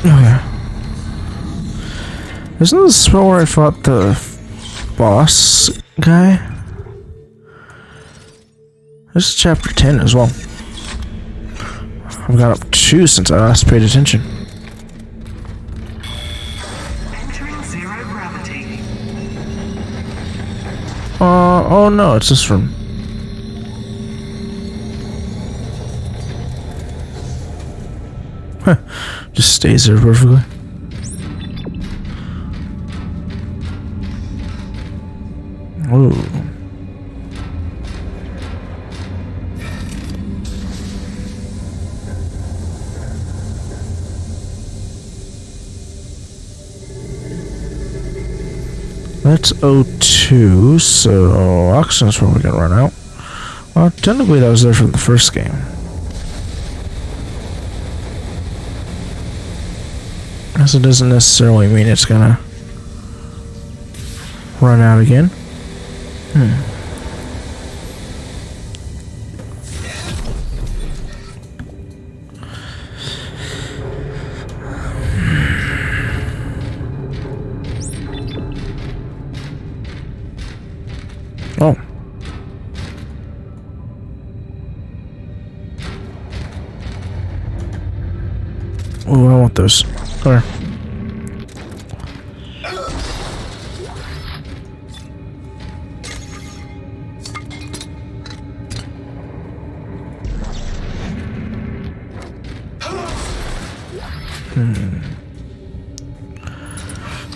Okay. Isn't this where I fought the boss guy? This is chapter 10 as well. I've got up 2 since I last paid attention. Entering zero gravity. Oh no, it's this room. Huh. Just stays there perfectly. Ooh. That's O2, so oxygen's probably gonna run out. Well, technically that was there from the first game. Guess it doesn't necessarily mean it's gonna run out again. Oh. Oh, I want those. There.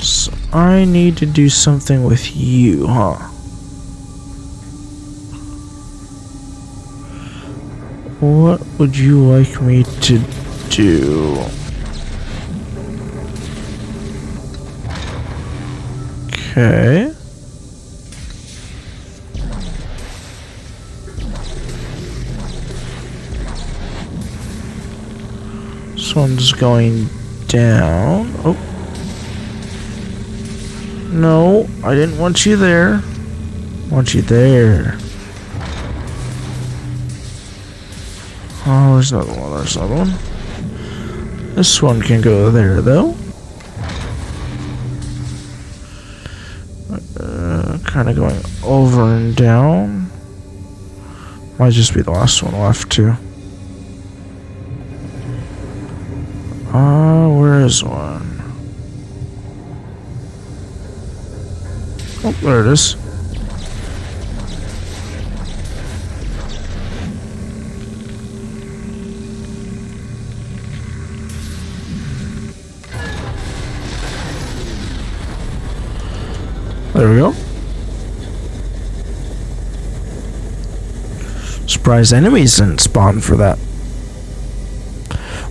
So I need to do something with you, huh? What would you like me to do? Okay. This one's going down. Oh. No, I didn't want you there. I want you there. Oh, there's another one. There's another one. This one can go there, though. Kind of going over and down. Might just be the last one left, too. Where is one? Oh, there it is. There we go. Surprised enemies didn't spawn for that.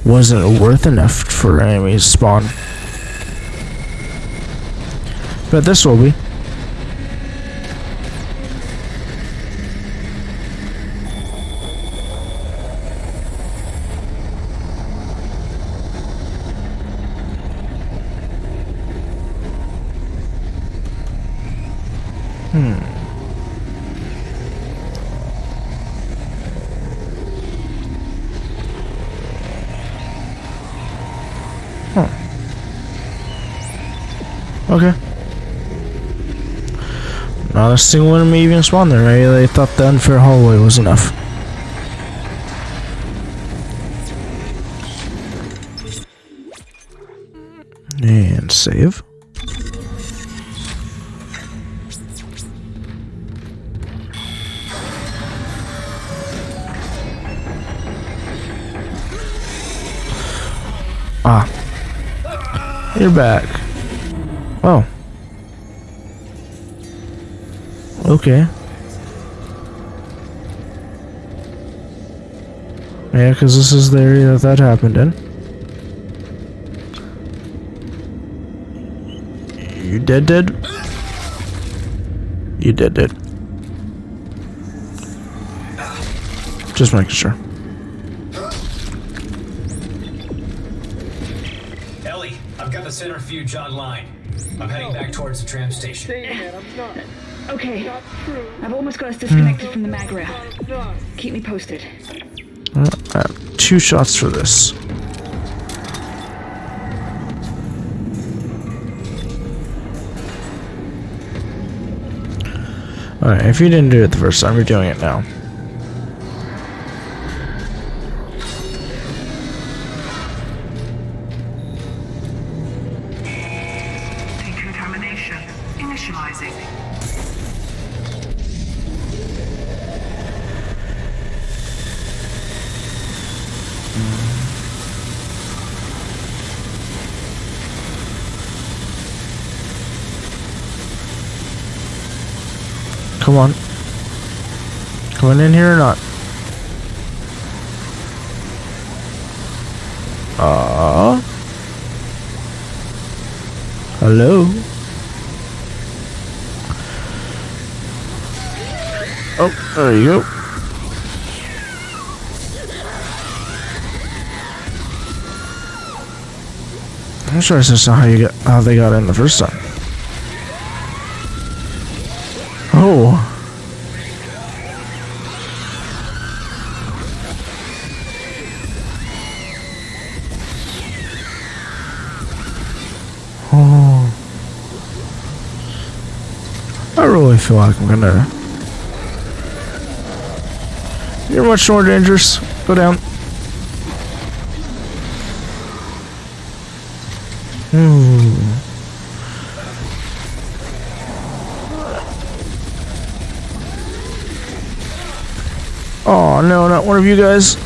Wasn't worth enough for enemies to spawn. But this will be. Okay. Not a single enemy even spawned there. Maybe they thought the unfair hallway was enough. And save. Ah. You're back. Oh. Okay. Yeah, because this is the area that happened in. You dead? You dead. Just making sure. Ellie, I've got the centrifuge online. I'm heading back towards the tram station. Okay. I've almost got us disconnected from the mag rail. Keep me posted. I have 2 shots for this. Alright, if you didn't do it the first time, you're doing it now. Decontamination. Initializing. Come on. Coming in here or not? Hello? Oh, there you go. I'm sure that's not how they got in the first time. Oh. Oh. I really feel like I'm gonna... You're much more dangerous. Go down. Oh no, not one of you guys.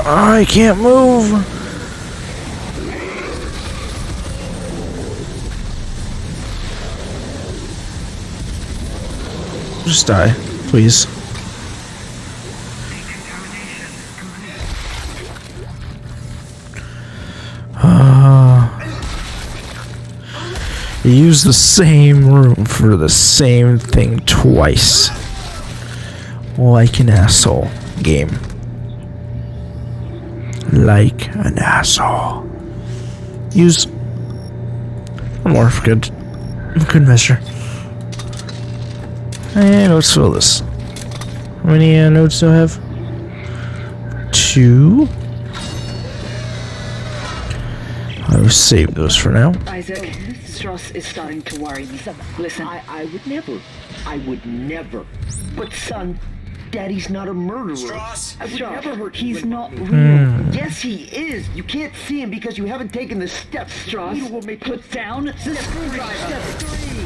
I can't move. Just die, please. You use the same room for the same thing twice. Like an asshole. Game. Like an asshole. Use one more for good measure. Hey, let's fill this. How many nodes do I have? 2. I will save those for now. Isaac, Strauss is starting to worry me. Listen, I would never. But son, Daddy's not a murderer. Strauss! I would never hurt. He's not real. Yes, he is. You can't see him because you haven't taken the steps. Strauss, You will make put down the screwdriver. Step 3.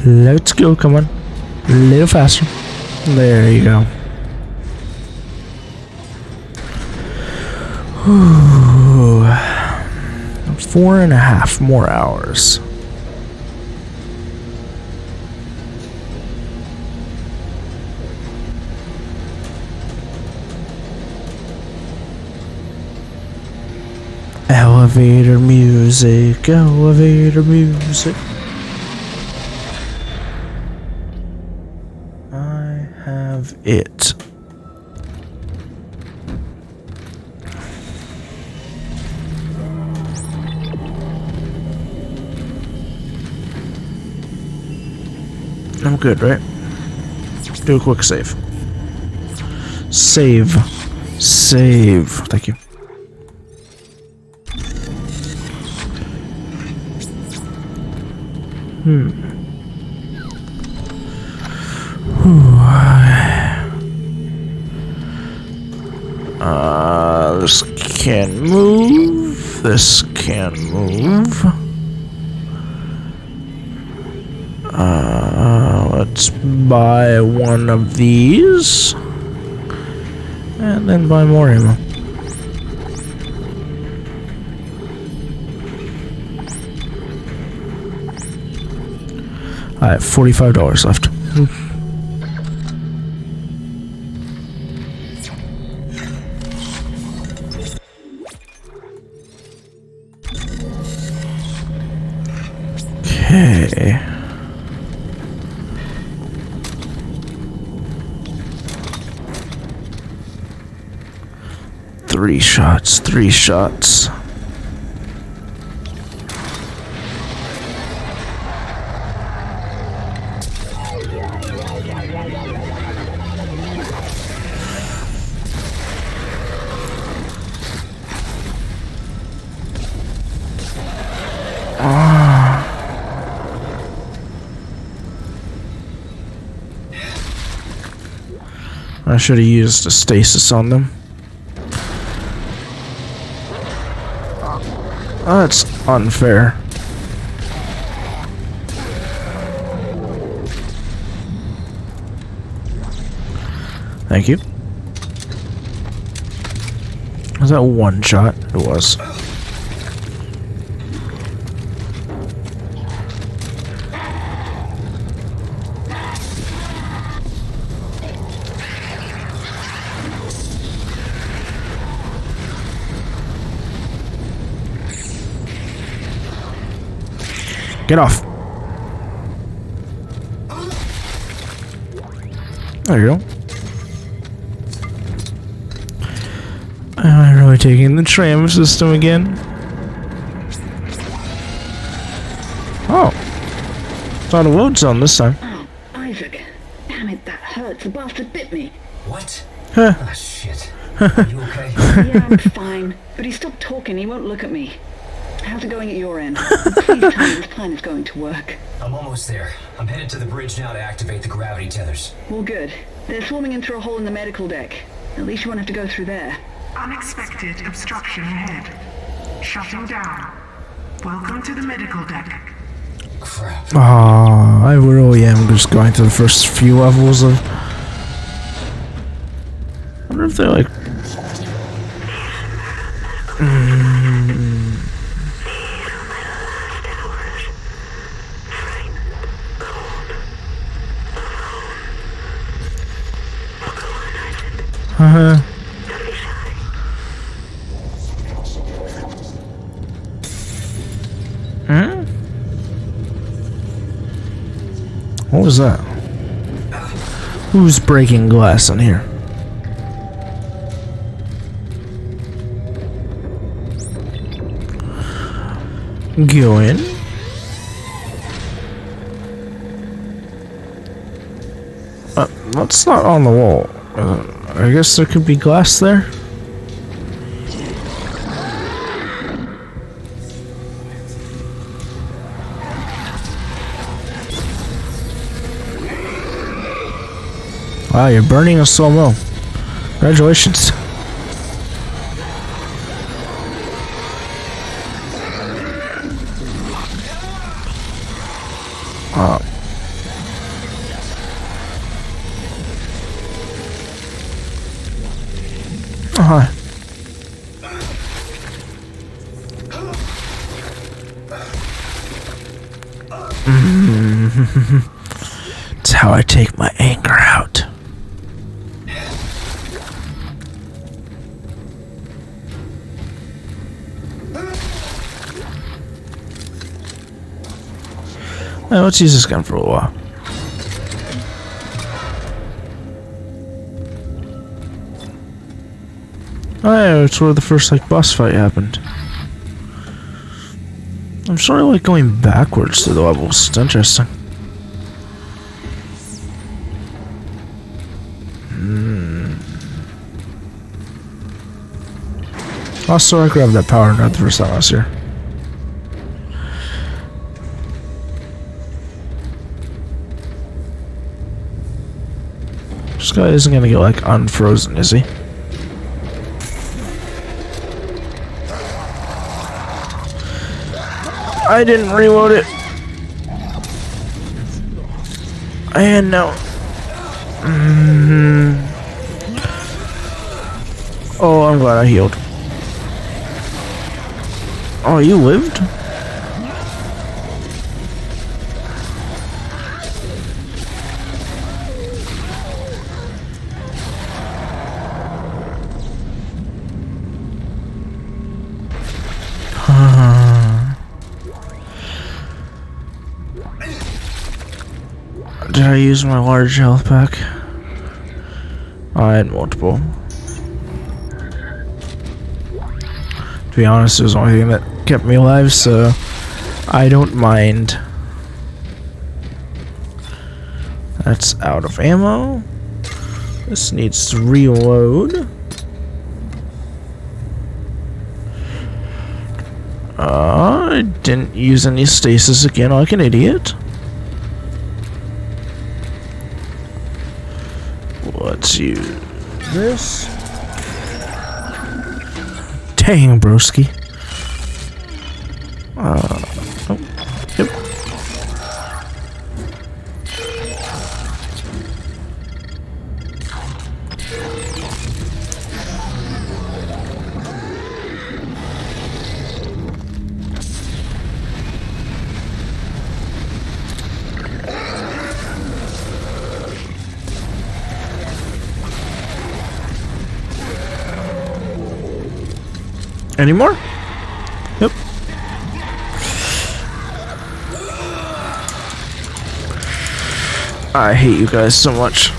Let's go, come on. A little faster. There you go. Ooh. 4.5 more hours. Elevator music, elevator music. I have it. I'm good, right? Do a quick save. Save. Save. Thank you. This can move. This can move. Let's buy one of these. And then buy more ammo. I have $45 left. Okay. Three shots. I should have used a stasis on them. That's unfair. Thank you. Was that one shot? It was. Get off. There you go. Am I really taking the tram system again? Oh. It's on a load zone this time. Oh, Isaac. Damn it, that hurts. The bastard bit me. What? Huh. Ah, shit. Are you okay? Yeah, I'm fine. But he stopped talking. He won't look at me. How's it going at your end? Please tell me this plan is going to work. I'm almost there. I'm headed to the bridge now to activate the gravity tethers. Well, good. They're swarming in through a hole in the medical deck. At least you won't have to go through there. Unexpected obstruction ahead. Shutting down. Welcome to the medical deck. Crap. I really am just going through the first few levels of... I wonder if they're like... What was that? Who's breaking glass in here? Go in. That's not on the wall. I guess there could be glass there. Wow, you're burning us so low. Congratulations. Hi. It's how I take my anger out. Well, let's use this gun for a while. Oh yeah, it's where the first boss fight happened. I'm sort of going backwards through the levels. It's interesting. Also, I grabbed that power node the first time I was here. This guy isn't gonna get unfrozen, is he? I didn't reload it. And no. Oh, I'm glad I healed. Oh, you lived? Did I use my large health pack? I had multiple. To be honest, it was the only thing that kept me alive, so I don't mind. That's out of ammo. This needs to reload. I didn't use any stasis again like an idiot. Let's use this. Dang, broski. Oh, yep. Any more? Yep. I hate you guys so much.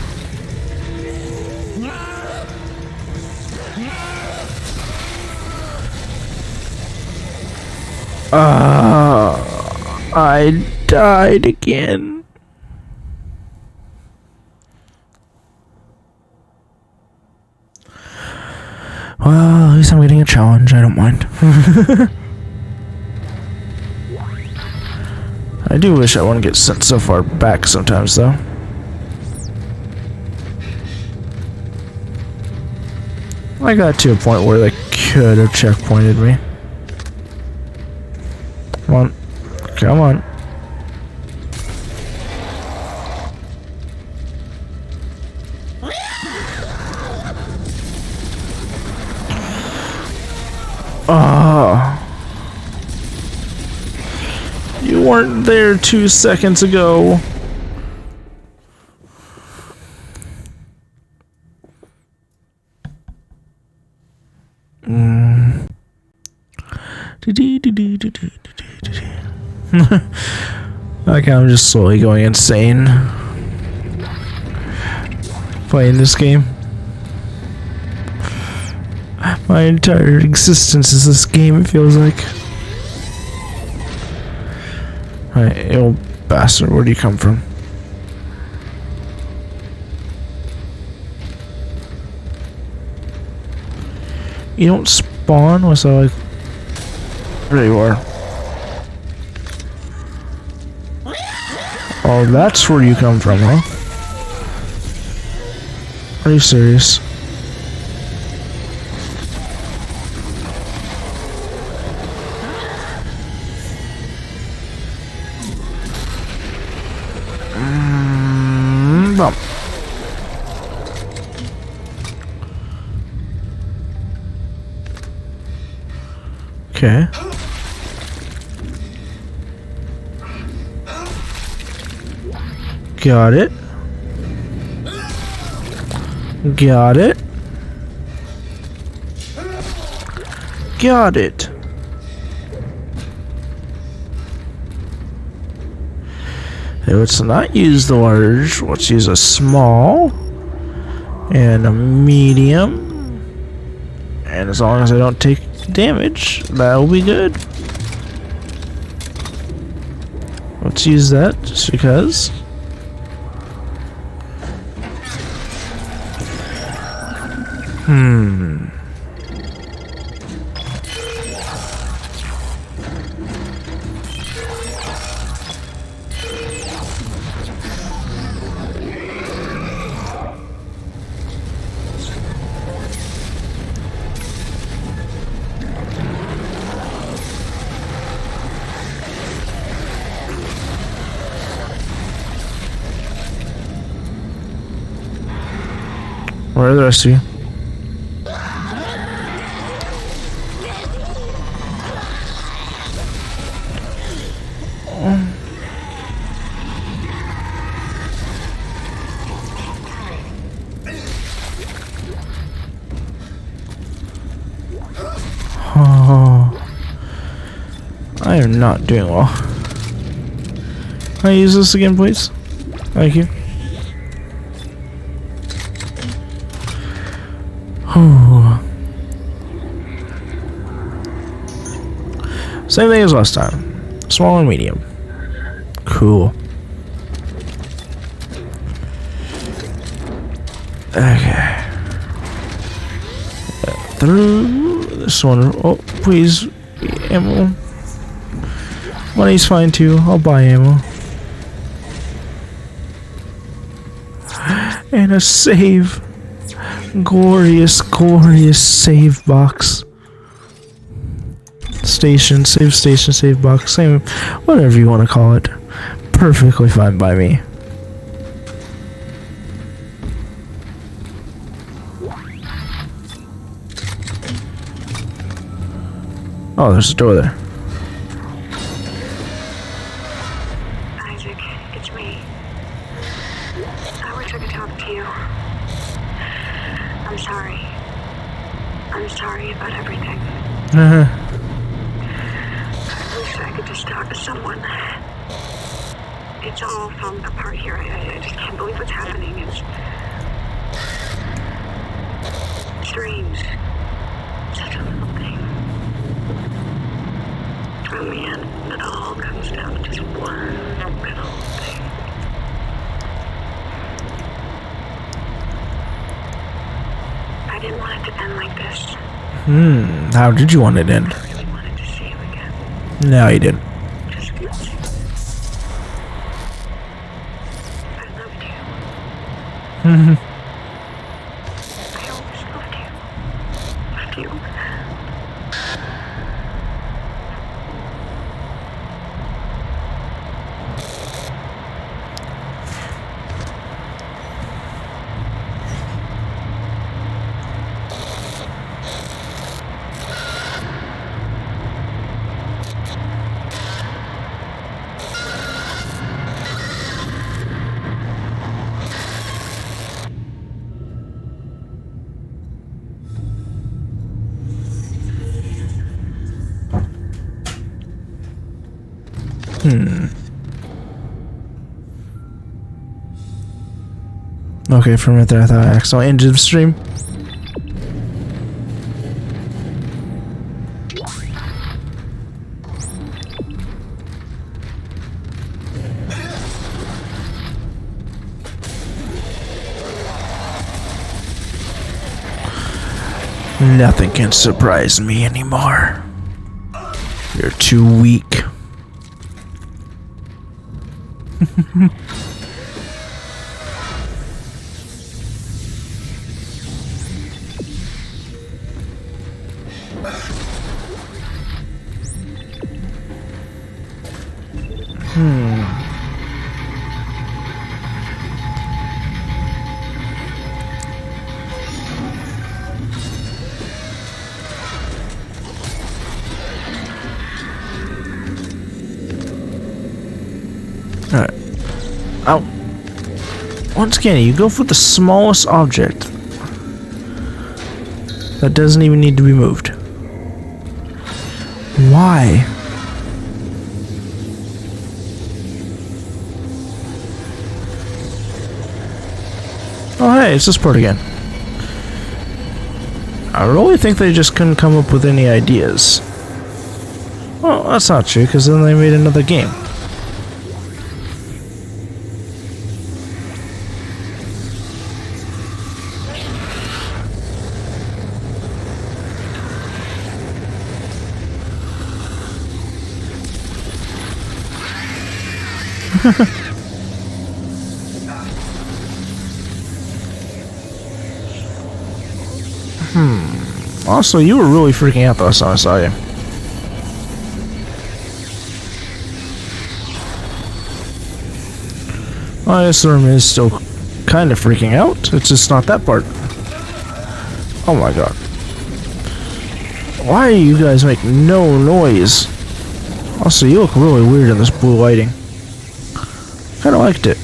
I died again. Well, at least I'm getting a challenge. I don't mind. I do wish I wouldn't get sent so far back sometimes, though. I got to a point where they could have checkpointed me. Come on. Come on. You weren't there 2 seconds ago. Like I'm just slowly going insane playing this game. My entire existence is this game, it feels like. Alright, you old bastard, where do you come from? You don't spawn? What's that like? There you are. Oh, that's where you come from, huh? Are you serious? Bump. Okay. Got it. Got it. Got it. Let's not use the large. Let's use a small and a medium. And as long as I don't take damage, that will be good. Let's use that just because. Where are the rest of you? Oh, I am not doing well. Can I use this again, please? Thank you. Same thing as last time. Small and medium. Cool. Okay. Through this one. Oh, please. Ammo. Money's fine too. I'll buy ammo. And a save. Glorious, glorious save box. Station, save box. Same, whatever you want to call it. Perfectly fine by me. Oh, there's a door there. Isaac, it's me. I wish I could talk to you. I'm sorry. I'm sorry about everything. I wish I could just talk to someone. It's all falling apart here. I just can't believe what's happening. It's strange. Such a little thing. Oh man, it all comes down to just one little thing. I didn't want it to end like this. How did you want it to end? I really wanted to see you again. No, you didn't. Just once. I loved you. I always loved you. Loved you. Okay, for a minute there I thought I accidentally ended the stream. Nothing can surprise me anymore. You're too weak. Alright. Oh. Once again, you go for the smallest object. That doesn't even need to be moved. Why? Oh hey, it's this part again. I really think they just couldn't come up with any ideas. Well, that's not true, because then they made another game. Also, you were really freaking out the last time I saw you. Well, I guess the room is still kind of freaking out. It's just not that part. Oh my god. Why do you guys make no noise? Also, you look really weird in this blue lighting. Kinda liked it.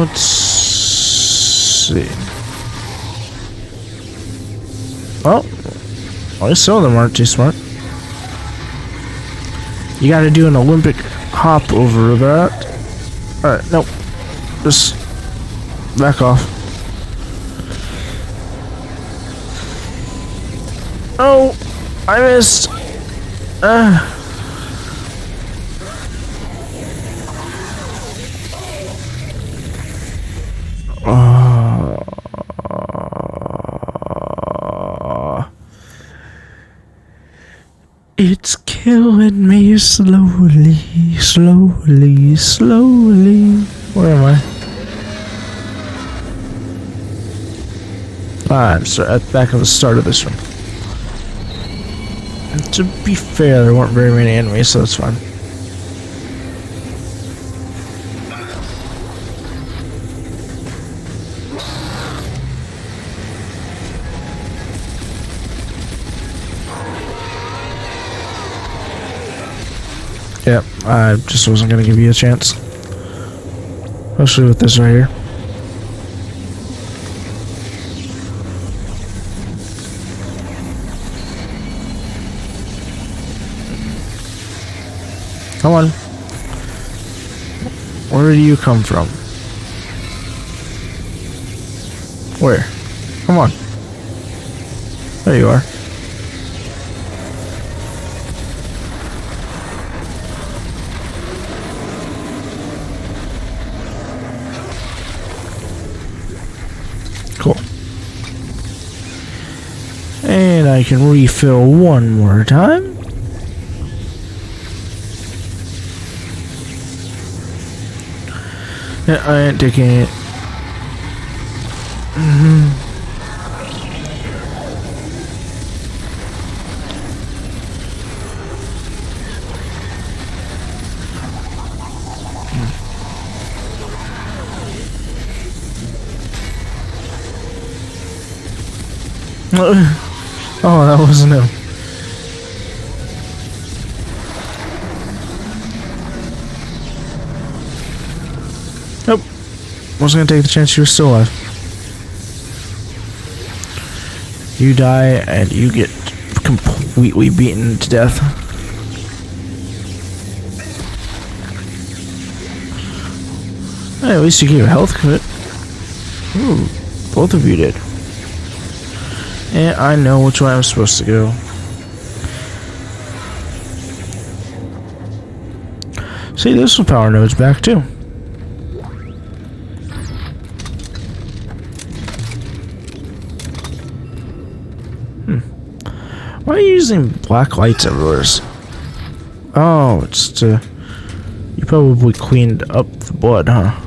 Let's see. Well, at least some of them aren't too smart. You gotta do an Olympic hop over that. Alright, nope. Just back off. Oh, I missed. It's killing me slowly, slowly, slowly. Where am I? I'm back at the start of this one. And to be fair, there weren't very many enemies, so that's fine. Yeah, I just wasn't gonna give you a chance. Especially with this right here. Come on. Where do you come from? Where? Come on. There you are. Cool. And I can refill one more time. Yeah, I ain't taking it. Oh, that wasn't him. Nope. Wasn't gonna take the chance you were still alive. You die and you get completely beaten to death. Hey, at least you gave a health kit. Ooh, both of you did. And I know which way I'm supposed to go. See, there's some power nodes back too. Why are you using black lights everywhere? Oh, it's to... You probably cleaned up the blood, huh?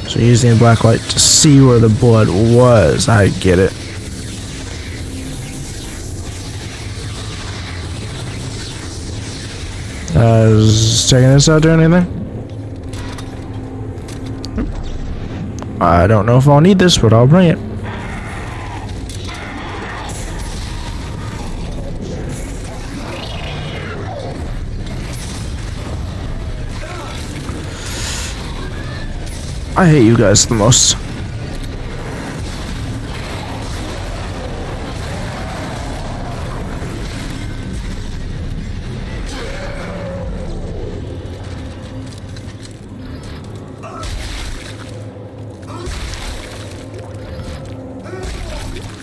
So you're using a black light to see where the blood was. I get it. Is checking this out doing anything? I don't know if I'll need this, but I'll bring it. I hate you guys the most.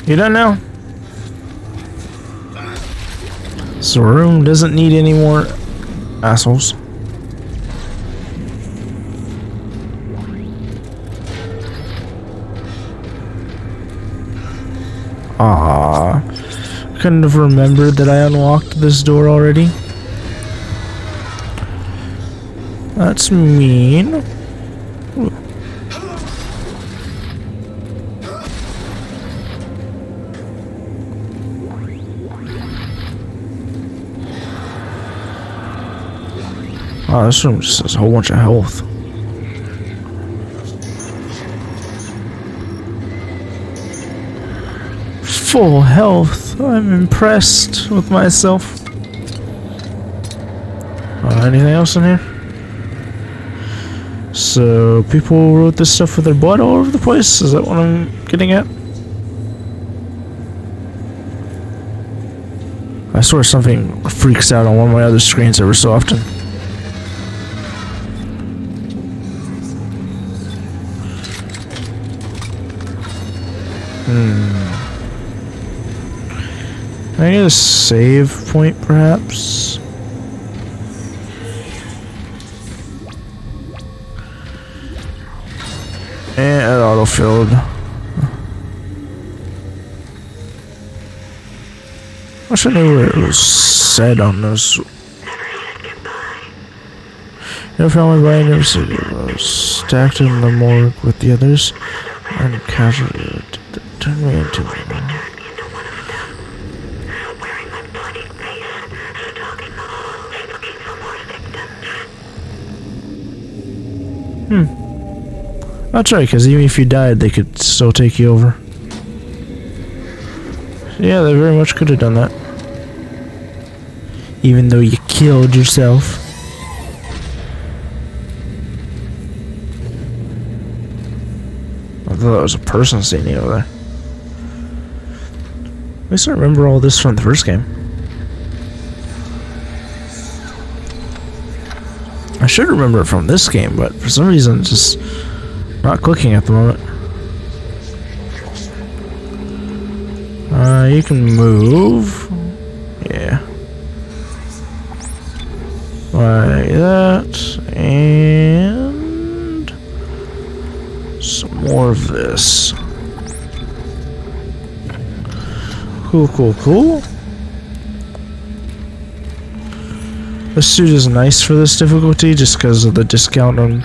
You done now? This room doesn't need any more assholes. Ah, couldn't have remembered that I unlocked this door already. That's mean. Ooh. Oh, this room just has a whole bunch of health. Full health. I'm impressed with myself. Anything else in here? So people wrote this stuff with their blood all over the place? Is that what I'm getting at? I swear something freaks out on one of my other screens every so often. Can I get a save point, perhaps? And it auto-filled. wish I knew where it was said on this. Never found my body, never said it was stacked in the morgue with the others, and casually turned me into That's right, because even if you died, they could still take you over. Yeah, they very much could have done that. Even though you killed yourself. I thought that was a person standing over there. At least I remember all this from the first game. I should remember it from this game, but for some reason it's just not clicking at the moment. You can move. Yeah. Like that. And some more of this. Cool, cool, cool. This suit is nice for this difficulty just because of the discount on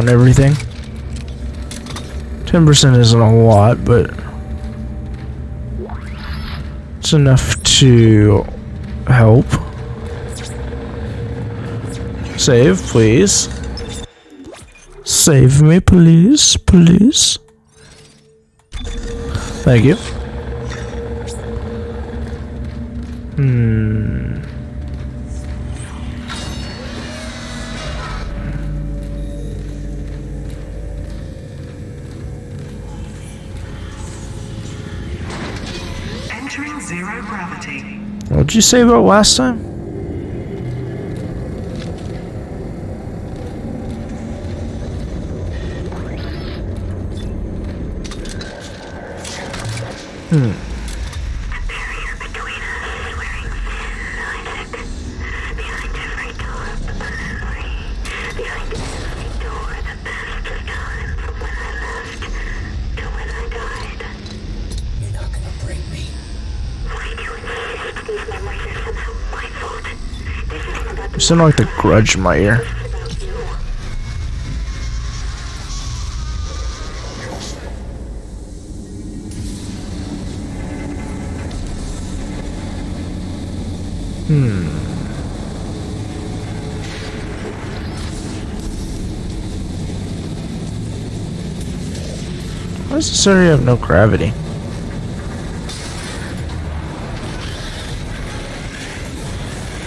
everything. 10% isn't a lot, but it's enough to help. Save, please. Save me, please, please. Thank you. Entering zero gravity. What did you say about last time? You sound like the Grudge in my ear. Why does this area have no gravity?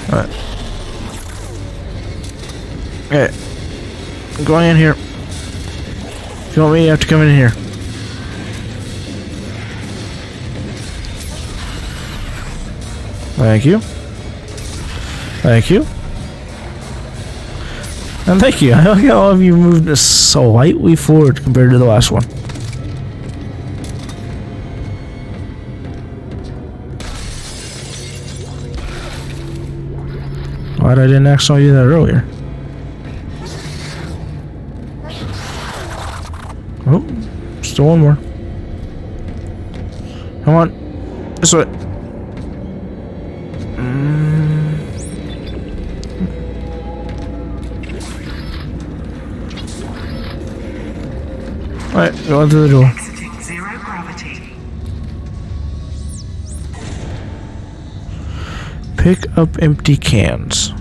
Alright. Okay. I'm going in here. If you want me, you have to come in here. Thank you. Thank you. And thank you. I like how all of you moved slightly forward compared to the last one. Glad I didn't actually do that earlier. Oh, still one more. Come on. This way. Alright, go into the door. Exiting zero gravity. Pick up empty cans.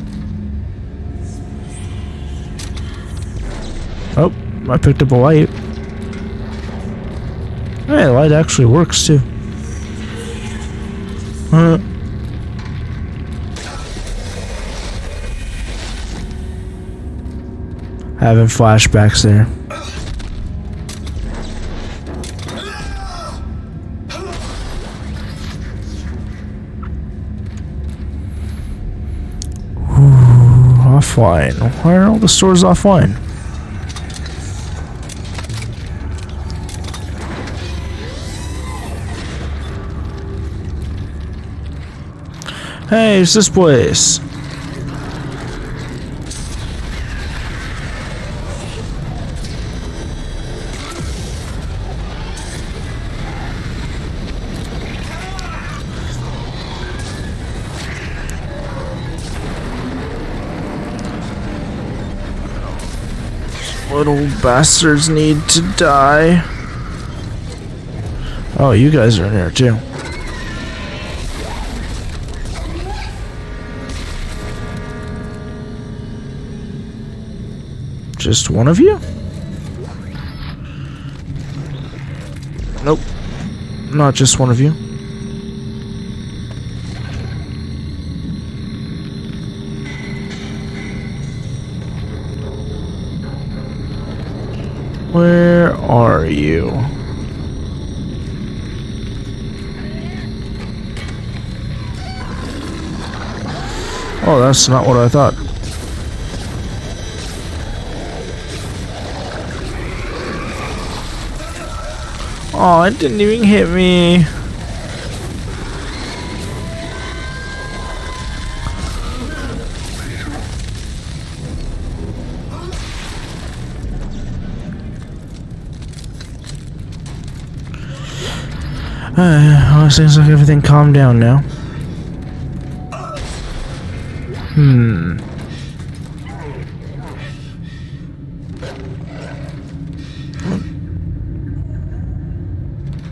Oh, I picked up a light. Hey, the light actually works too. Having flashbacks there. Offline. Why are all the stores offline? Hey, it's this place. little bastards need to die. Oh, you guys are in here too. Just one of you? Nope. Not just one of you. Where are you? Oh, that's not what I thought. Oh, it didn't even hit me. Well, it seems like everything calmed down now.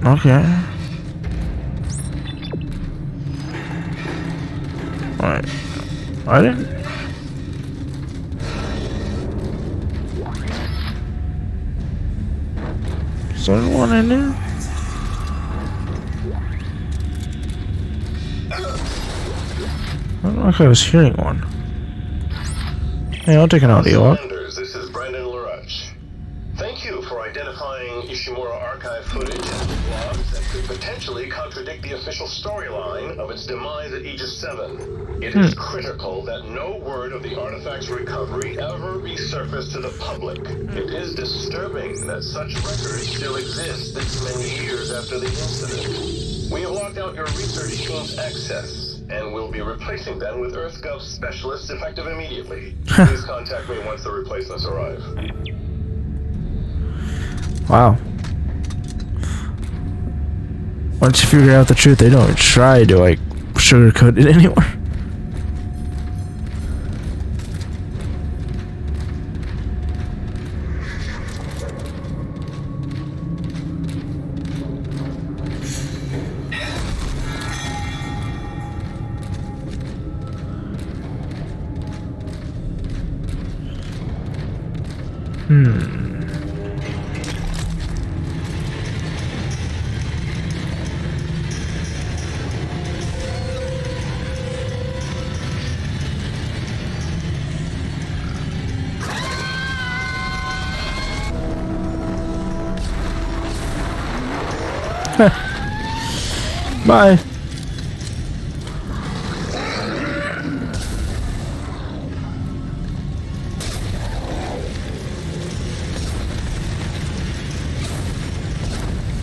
Okay. Alright. I didn't. Is there one in there? I don't know if I was hearing one. Hey, I'll take an audio up. This is Brandon Laruch. Thank you for identifying Ishimura archive footage and logs that could potentially contradict the official storyline of its demise at Aegis 7. It is critical that no word of the artifact's recovery ever be surfaced to the public. It is disturbing that such records still exist this many years after the incident. We have locked out your research team's access, and we'll be replacing them with EarthGov specialists effective immediately. Please contact me once the replacements arrive. Wow. Once you figure out the truth, they don't try to, like, sugarcoat it anymore. Bye.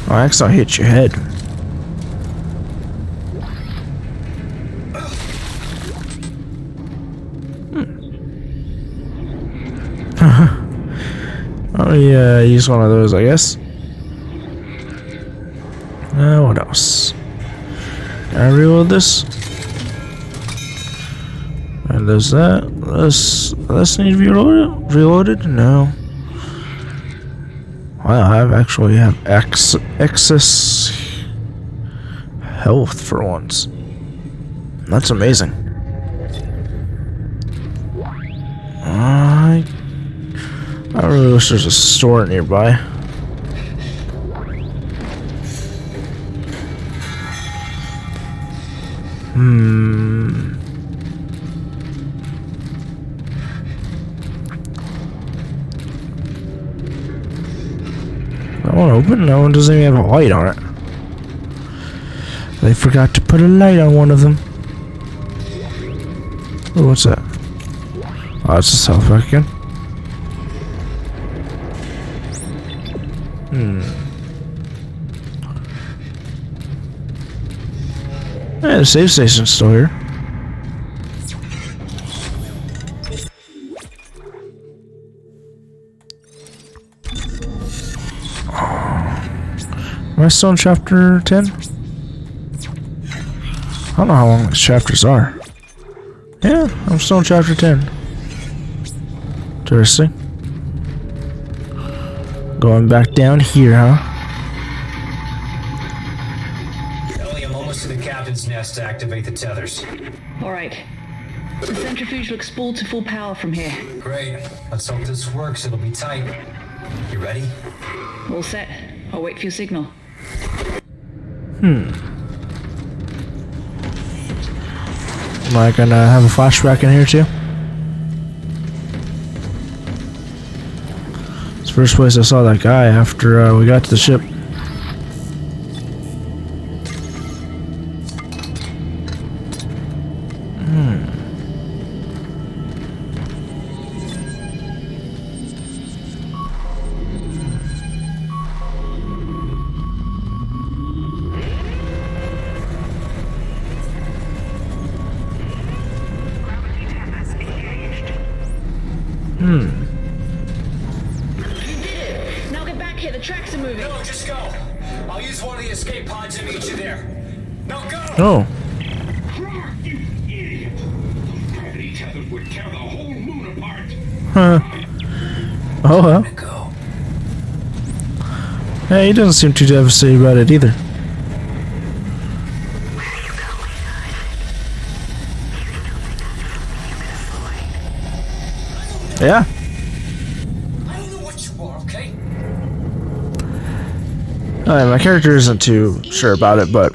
Oh, I accidentally hit your head. Oh yeah, use one of those, I guess. What else? Can I reload this? And does that? This need to be reloaded? No. Wow, I actually have excess health for once. That's amazing. I really wish there's a store nearby. That one open? That one doesn't even have a light on it. They forgot to put a light on one of them. Oh, what's that? Oh, it's a self back again. Yeah, the save station's still here. Am I still in chapter 10? I don't know how long these chapters are. Yeah, I'm still in chapter 10. Interesting. Going back down here, huh? Ellie, I'm almost to the captain's nest to activate the tethers. All right. The centrifuge looks spooled to full power from here. Great. Let's hope this works. It'll be tight. You ready? All set. I'll wait for your signal. Am I gonna have a flashback in here too? It's the first place I saw that guy after we got to the ship. You did it! Now get back here, the tracks are moving. No, just go. I'll use one of the escape pods to meet you there. Now go! Oh. You idiot! Those gravity tethers would tear the whole moon apart. Huh. Oh well. Hey, he doesn't seem too devastated about it either. Yeah. I don't know what you are, okay? My character isn't too sure about it, but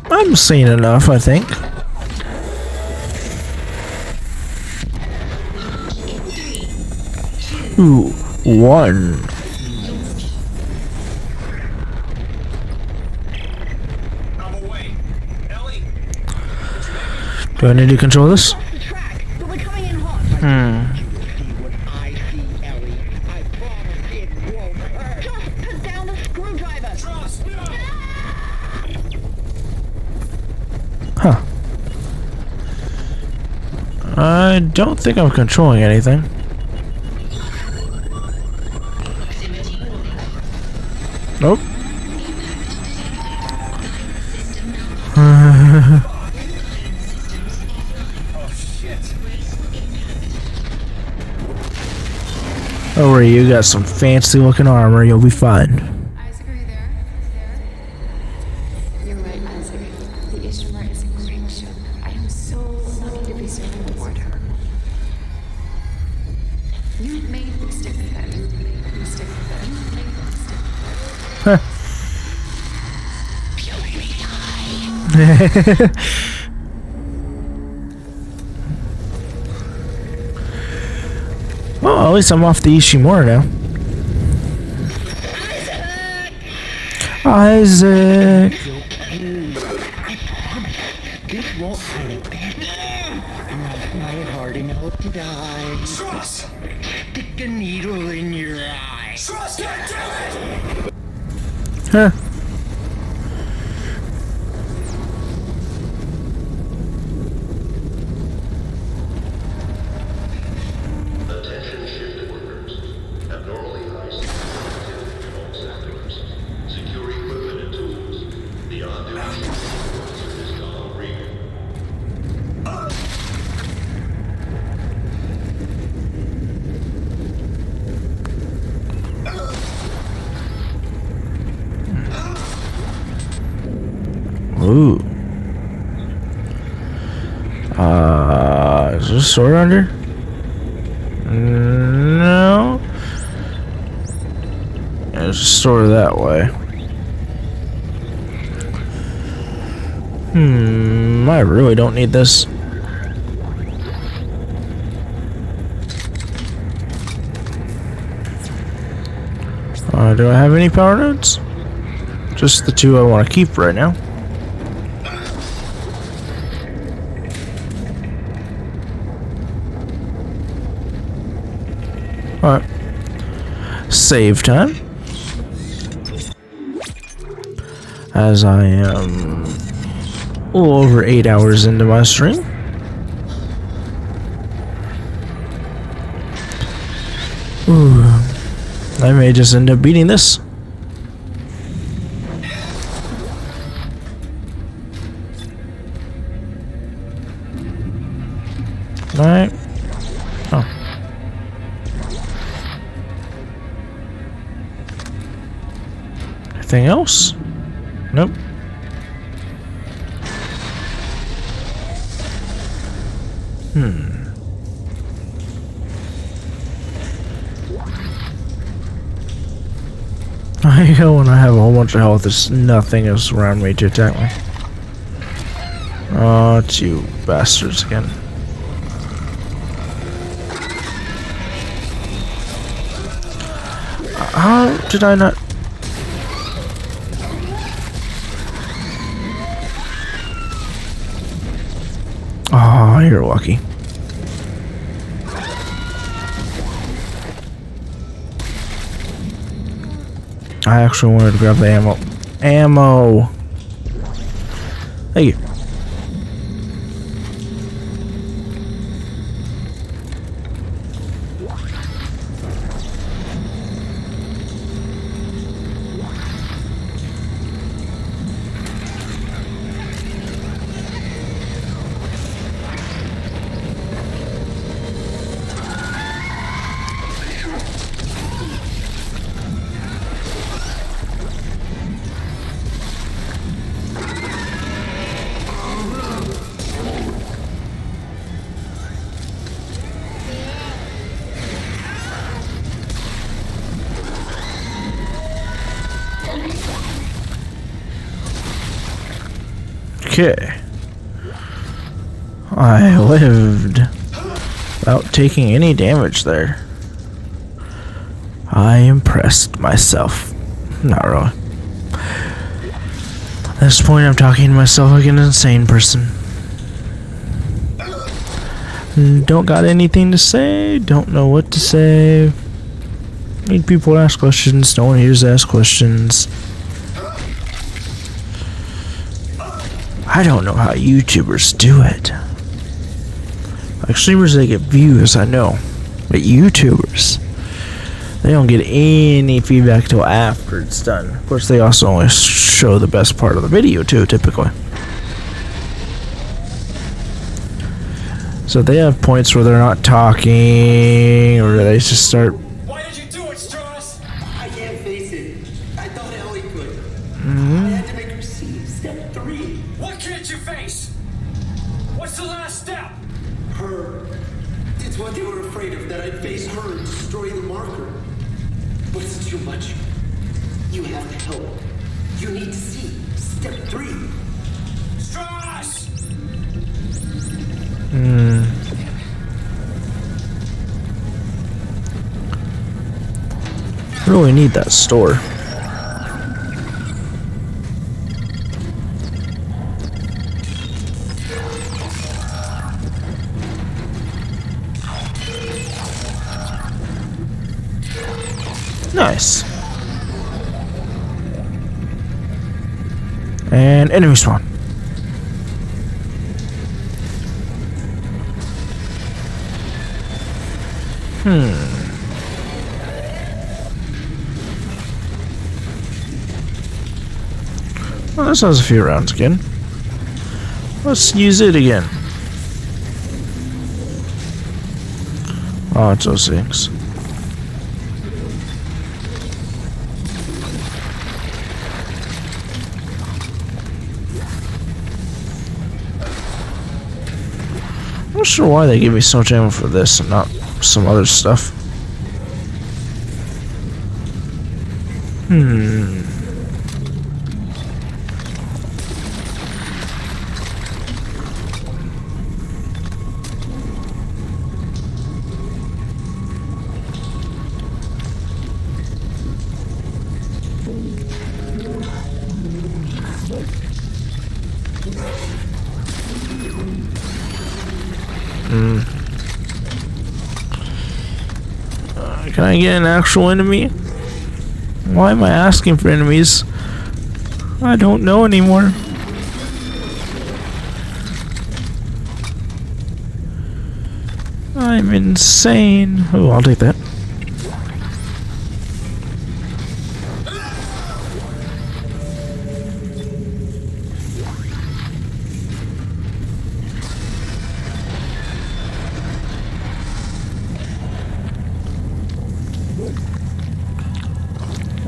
I'm sane enough, I think. Ooh, 1. I'm away. Ellie! Do I need to control this? Huh. I don't think I'm controlling anything. Nope. Don't worry, you got some fancy looking armor, you'll be fine. Isaac, are you there? You're right, Isaac. The Ishimar is a great ship. I am so lucky to be serving aboard her. You made me stick with it. You made me stick with it. You made me stick with it. Huh. Well, at least I'm off the Ishimura now. Isaac! This won't hurt a bit. My heart enough to die. Trust! Stick a needle in your eye. Trust, goddammit! Huh. Attention shift workers. Abnormally high activity in all sectors. Secure equipment and tools. The on-duty supervisor is Tom Regan. Ooh. Is there a sword under? No. There's a sword that way. I really don't need this. Do I have any power nodes? Just the 2 I want to keep right now. Alright. Save time. As I am a little over 8 hours into my stream. Ooh. I may just end up beating this. Alright. Oh. Anything else? Nope. I go when I have a whole bunch of health, there's nothing else around me to attack me. Oh, it's you bastards again. How did I not? Oh, you're lucky. I actually wanted to grab the ammo. Ammo! Thank you. Okay. I lived without taking any damage there. I impressed myself. Not really. At this point, I'm talking to myself like an insane person. Don't got anything to say, don't know what to say. Need people to ask questions, no one hears to ask questions. I don't know how YouTubers do it. Like streamers, they get views, I know. But YouTubers, they don't get any feedback till after it's done. Of course, they also only show the best part of the video too, typically. So they have points where they're not talking, or they just start. Why did you do it, Strauss? I can't face it. I thought Ellie could. Mm-hmm. I had to make her see step 3. What can't you face? What's the last step? Her. It's what they were afraid of, that I'd face her and destroy the marker. But it's too much. You have to help. You need to see step 3. Strauss! Really need that store. Nice. And enemy spawn. Well, this has a few rounds again. Let's use it again. Oh, it's those things. I'm not sure why they give me so much ammo for this and not some other stuff. Can I get an actual enemy? Why am I asking for enemies? I don't know anymore. I'm insane. Oh, I'll take that.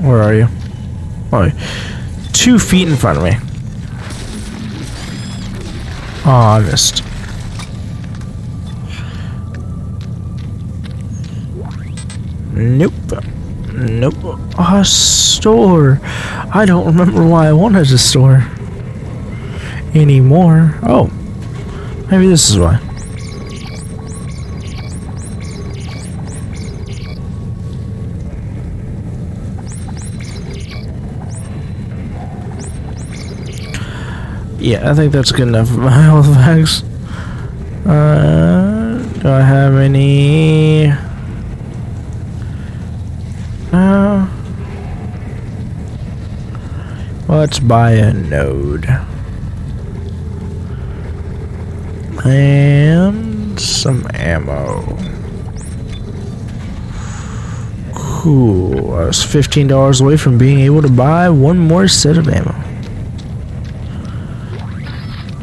Where are you? Only 2 feet in front of me. Oh, I missed. Nope. Nope. A store. I don't remember why I wanted a store anymore. Oh. Maybe this is why. Yeah, I think that's good enough for my health bags. Do I have any? Let's buy a node. And some ammo. Cool. I was $15 away from being able to buy one more set of ammo.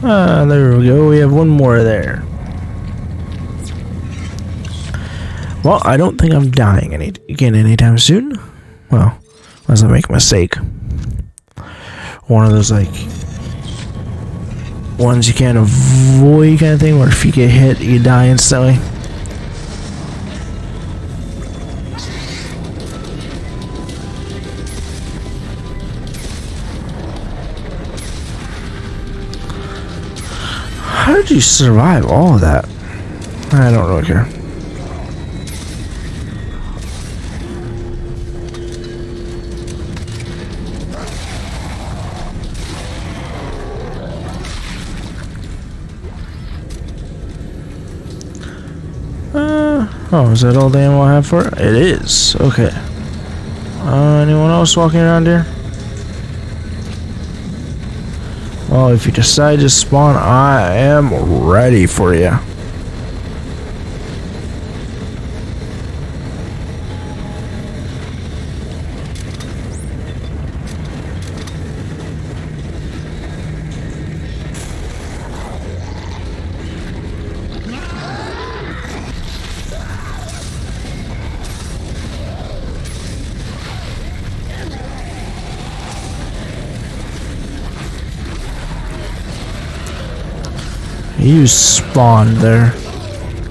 There we go. We have one more there. Well, I don't think I'm dying again anytime soon. Well, unless I make a mistake. One of those, like, ones you can't avoid kind of thing, where if you get hit, you die instantly. How did you survive all of that? I don't really care. Oh, is that all the ammo I have for it? It is. Okay. Anyone else walking around here? Well, if you decide to spawn, I am ready for you. You spawned there.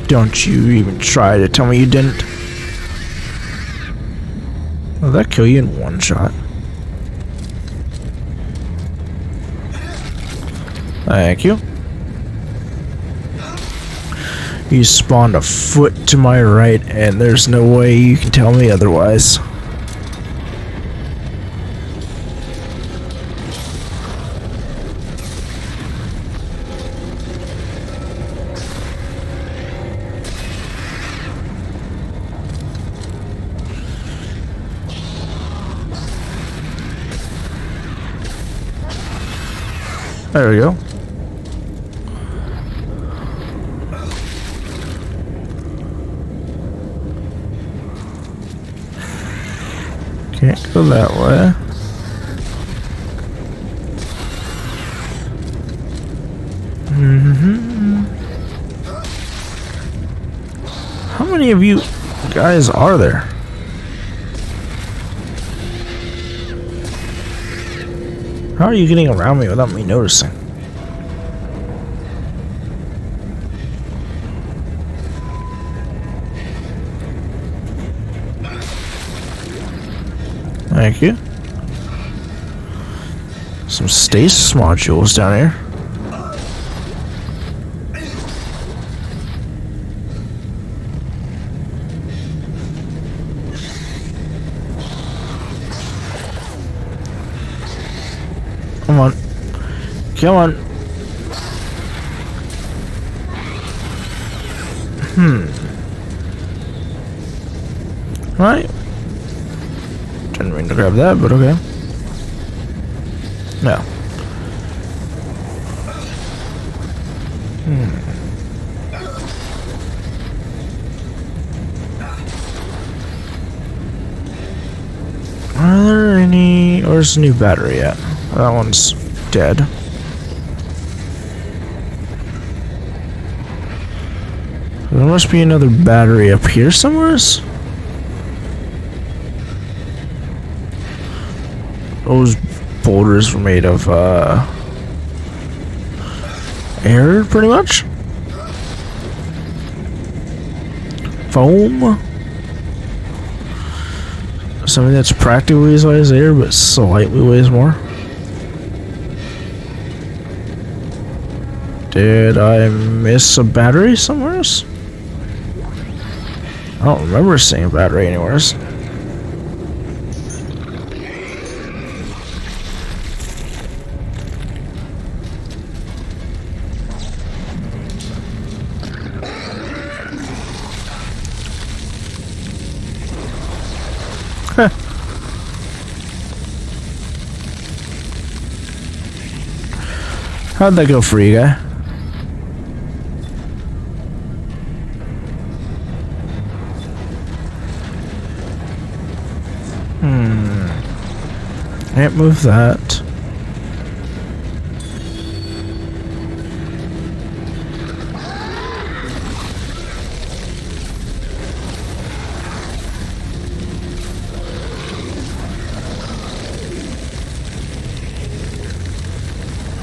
Don't you even try to tell me you didn't. Will that kill you in one shot? Thank you. You spawned a foot to my right, and there's no way you can tell me otherwise. There we go. Can't go that way. How many of you guys are there? How are you getting around me without me noticing? Thank you. Some stasis modules down here. Come on. Come on. Right. Didn't mean to grab that, but okay. No. Are there any... Where's the new battery at? That one's dead. There must be another battery up here somewhere. those boulders were made of air, pretty much. Foam. Something that's practically as light as air, but slightly weighs more. Did I miss a battery somewhere else? I don't remember seeing a battery anywhere else. How'd that go for you, guy? Can't move that.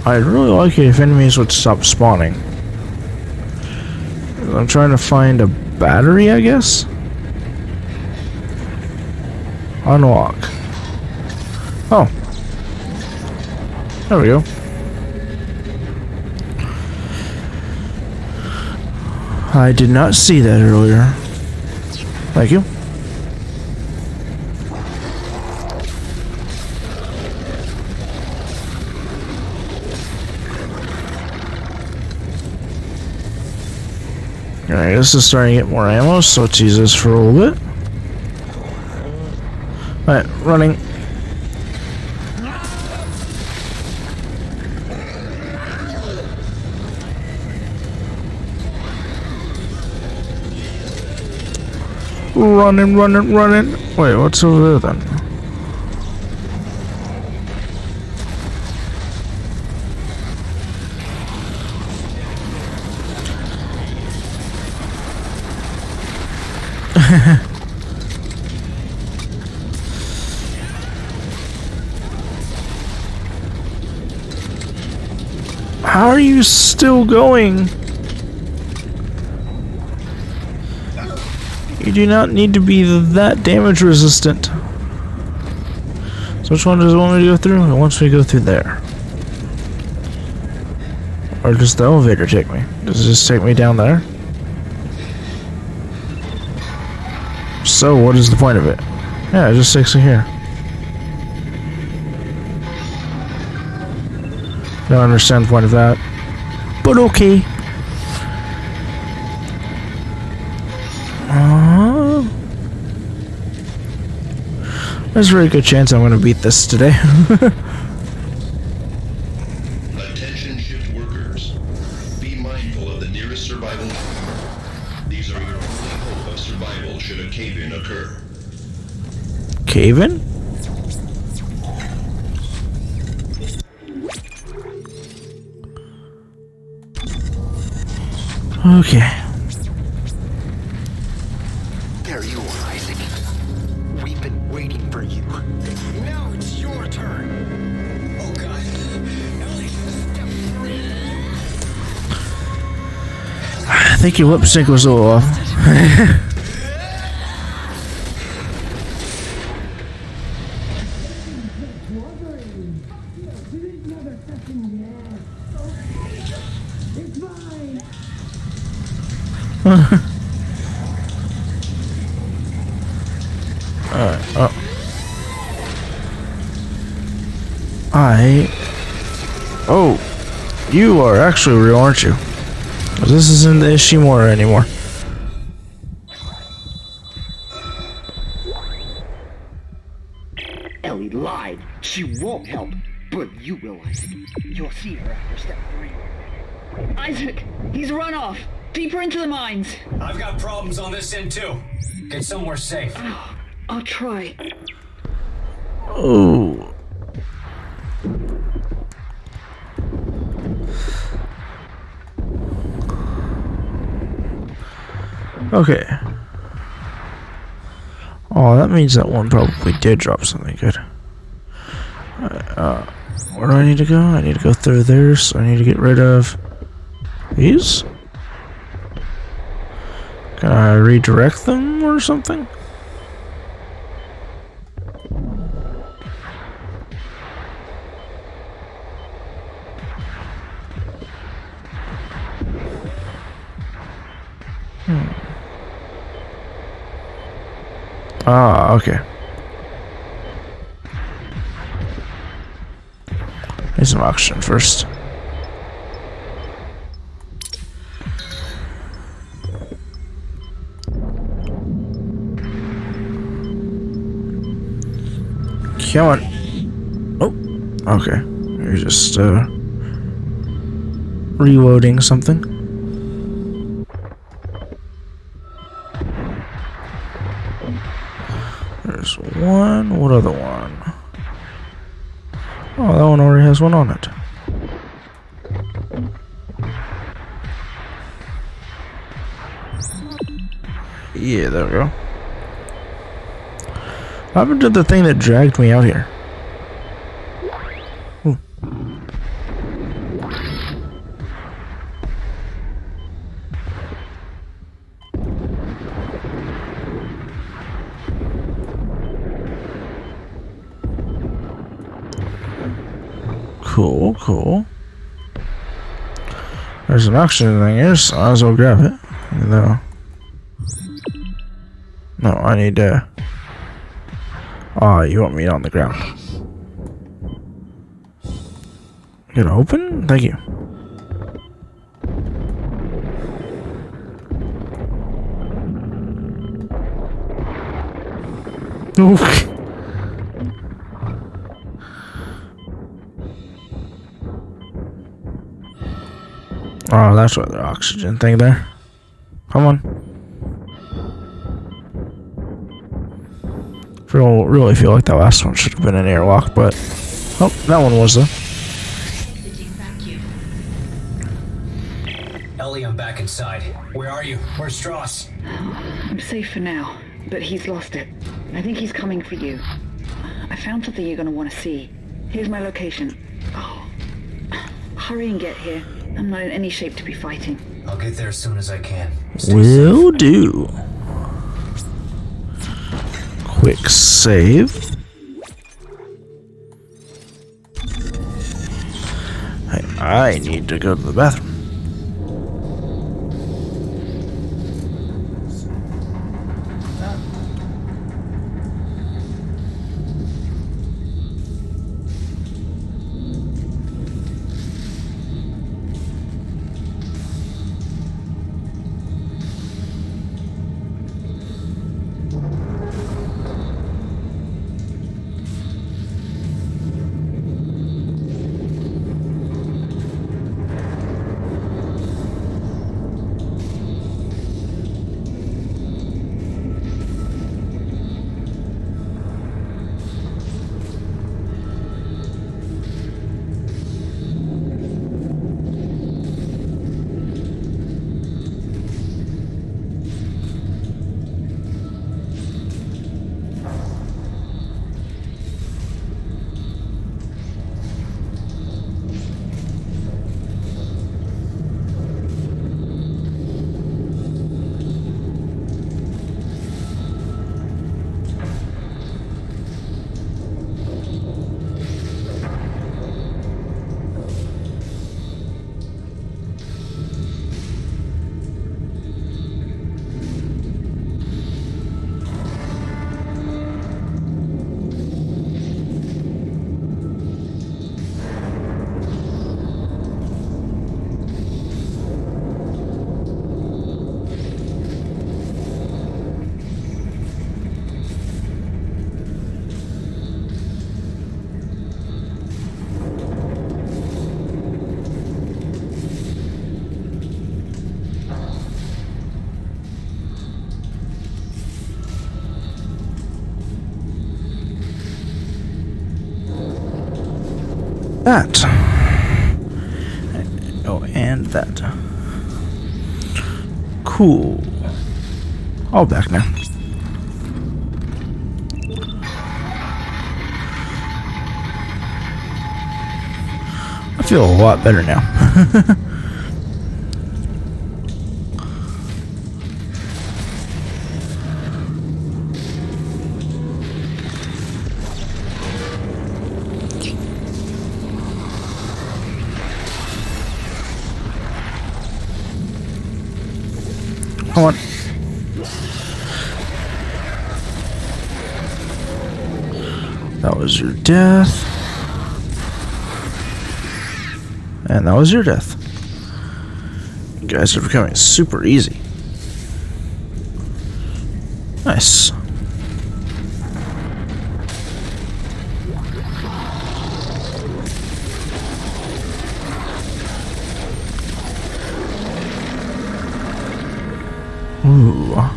I'd really like it if enemies would stop spawning. I'm trying to find a battery, I guess? Unlock. Oh. There we go. I did not see that earlier. Thank you. Alright, this is starting to get more ammo, so let's use this for a little bit. Alright, running. Running, running, running. Wait, what's over there then? How are you still going? You do not need to be that damage resistant. So which one does it want me to go through? It wants me to go through there. Or does the elevator take me? Does it just take me down there? So what is the point of it? Yeah, it just takes me here. Don't understand the point of that. But okay. There's a very good chance I'm going to beat this today. Attention shift workers. Be mindful of the nearest survival. These are your only hope of survival should a cave-in occur. Cave-in? Okay. There you are, Isaac. We've been waiting for you. Now it's your turn. Oh God. Ellie, step 3. I think your lip sync was a little off. Oh, you are actually real, aren't you? This isn't the Ishimura anymore. Ellie lied. She won't help. But you will, Isaac. You'll see her after step 3. Isaac, he's run off. Deeper into the mines. I've got problems on this end too. Get somewhere safe. Oh, I'll try. Oh. Okay. Oh, that means that one probably did drop something good. Where do I need to go? I need to go through there, so I need to get rid of these. Can I redirect them or something? Ah, okay. Need some oxygen first. Come on. Oh, okay. You're just reloading something. There's one. What other one? Oh, that one already has one on it. Yeah, there we go. What happened to the thing that dragged me out here? Ooh. Cool, cool. There's an oxygen thing here, so I might as well grab it. No. No, I need to... Oh, you want me on the ground. Get it open? Thank you. Oof. Oh, that's why the oxygen thing there. Come on. Really feel like that last one should have been an airlock, but oh, that one was though. Ellie, I'm back inside. Where are you? Where's Strauss? I'm safe for now, but he's lost it. I think he's coming for you. I found something you're gonna want to see. Here's my location. Oh, hurry and get here. I'm not in any shape to be fighting. I'll get there as soon as I can. Will do. Quick save. Hey, I need to go to the bathroom. That. Oh, and that. Cool. All back now. feel a lot better now. Come on. That was your death. And that was your death. You guys are becoming super easy. Nice. Ooh.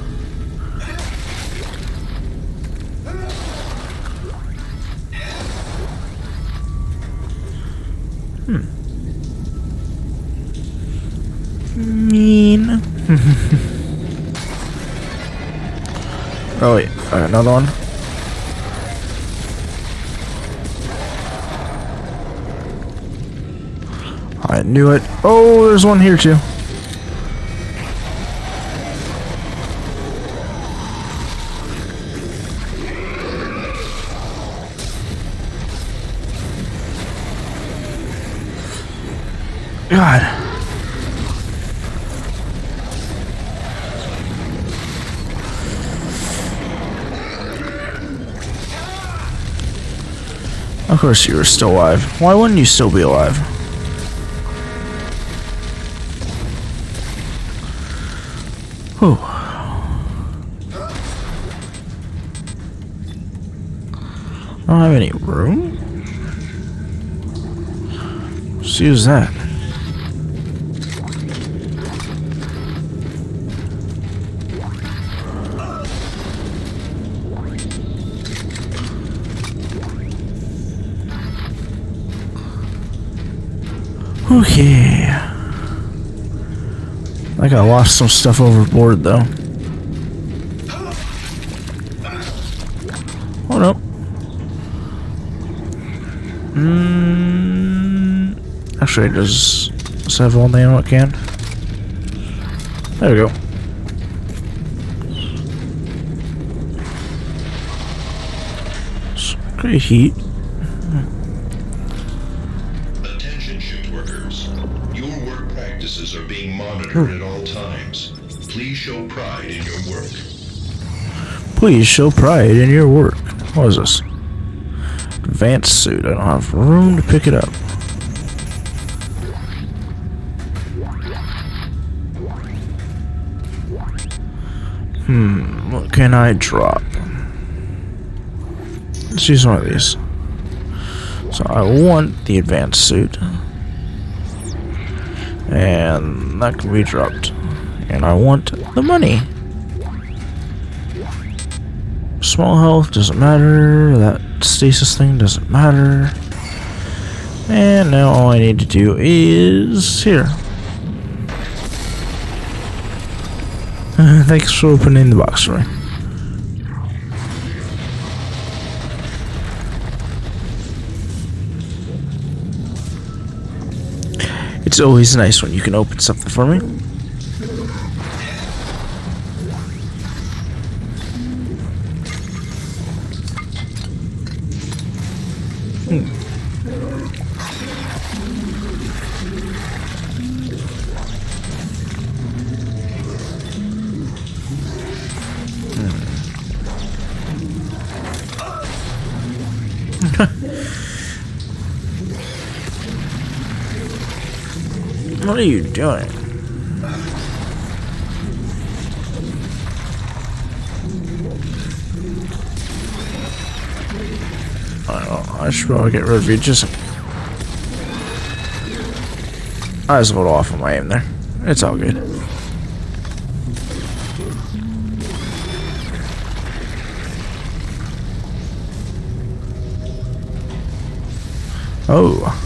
Mean. Oh wait, another one. I knew it. Oh, there's one here too. God. Of course you were still alive. Why wouldn't you still be alive? Whew. I don't have any room? Let's use that. Okay. I think I lost some stuff overboard though. Oh no. Actually, does this have all the ammo it can? There we go. Great heat. Attention, shoot workers. Your work practices are being monitored at all times. Please show pride in your work. Please show pride in your work. What is this? Advanced suit. I don't have room to pick it up. What can I drop? Let's use one of these. So I want the advanced suit. And that can be dropped. And I want the money. Small health doesn't matter. That stasis thing doesn't matter. And now all I need to do is here. Thanks for opening the box for me. It's always nice when you can open something for me. What are you doing? I don't know. I should probably get rid of you. Just I was a little off on my aim there. It's all good. Oh.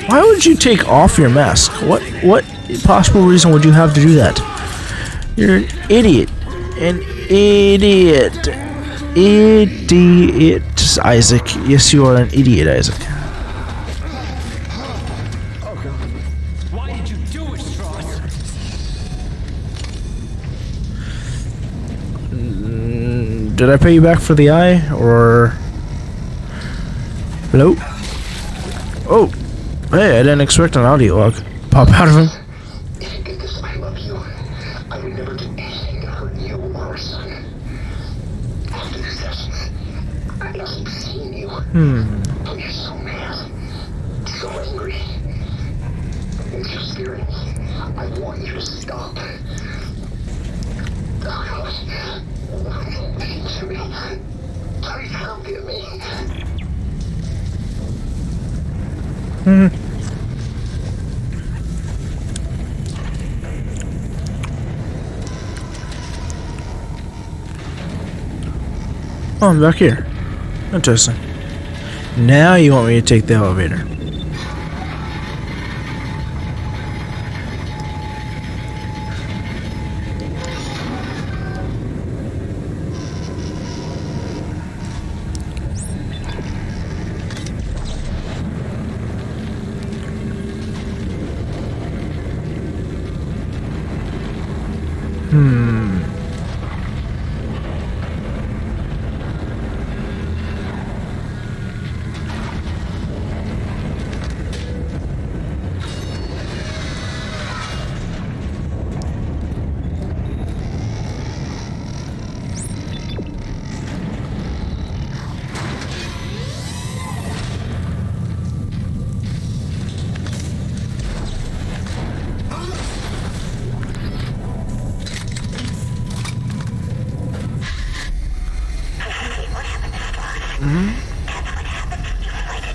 Why would you take off your mask? What possible reason would you have to do that? You're an idiot. An idiot. Idiot, Isaac. Yes, you are an idiot, Isaac. Oh God. Why did you do it, Strauss? Did I pay you back for the eye, or... Hello? Oh! Hey, I didn't expect an audio log pop out of him. If you get this, I love you. I would never do anything to hurt you or our son. After the sessions, I keep seeing you. But you're so mad. So angry. It's just scaring me. I want you to stop. Oh God. Please to me. Please come get me. Oh, I'm back here. Interesting. Now you want me to take the elevator.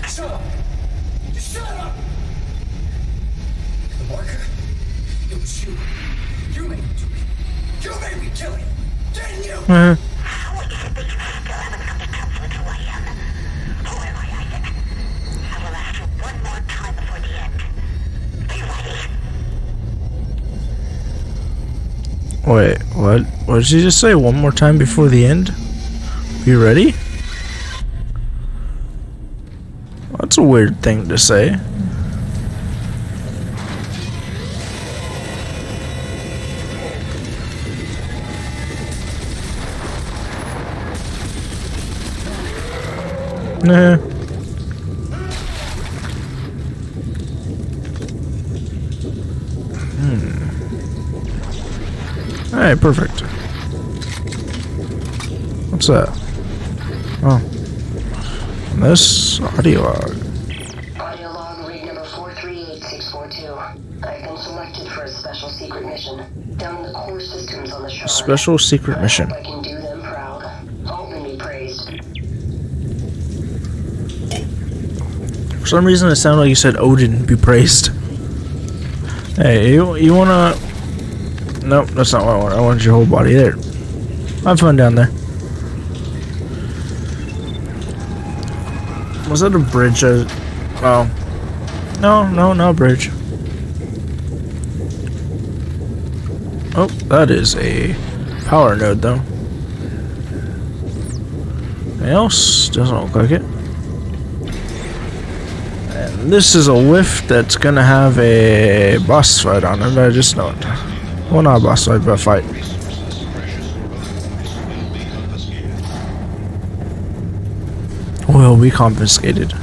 Shut up! Just shut up! The marker? It was you. You made me do it. You made me kill him. Didn't you? Wait, what? What did you just say? One more time before the end? You ready? That's a weird thing to say. Nah. Alright, perfect. What's that? Oh. This audio log. Audio log read number 438642. I've been selected for a special secret mission. Down in the core systems on the shard. Special secret mission. I can do them proud. Altman be praised. For some reason it sounded like you said Odin be praised. Hey, you wanna... Nope, that's not what I want. I want your whole body there. Have fun down there. Was that a bridge? Oh. No, no bridge. Oh, that is a power node though. Anything else? Doesn't look like it. And this is a whiff that's gonna have a boss fight on it, I just know it. Well, not a boss fight, but a fight. Will be confiscated.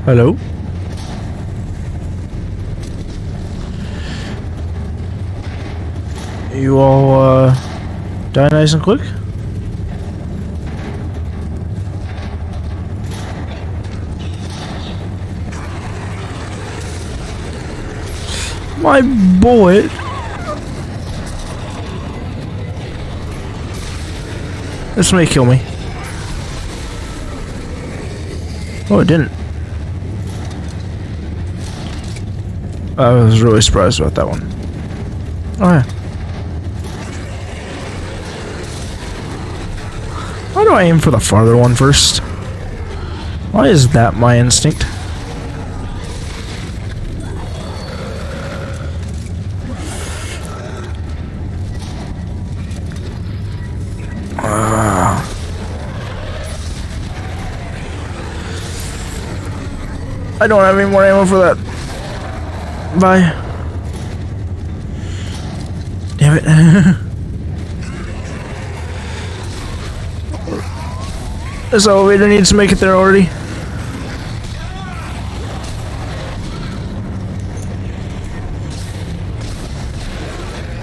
Hello? You all, die nice and quick? My bullet. This may kill me. Oh, it didn't. I was really surprised about that one. Oh yeah. Why do I aim for the farther one first? Why is that my instinct? I don't have any more ammo for that. Bye. Damn it. This elevator needs to make it there already.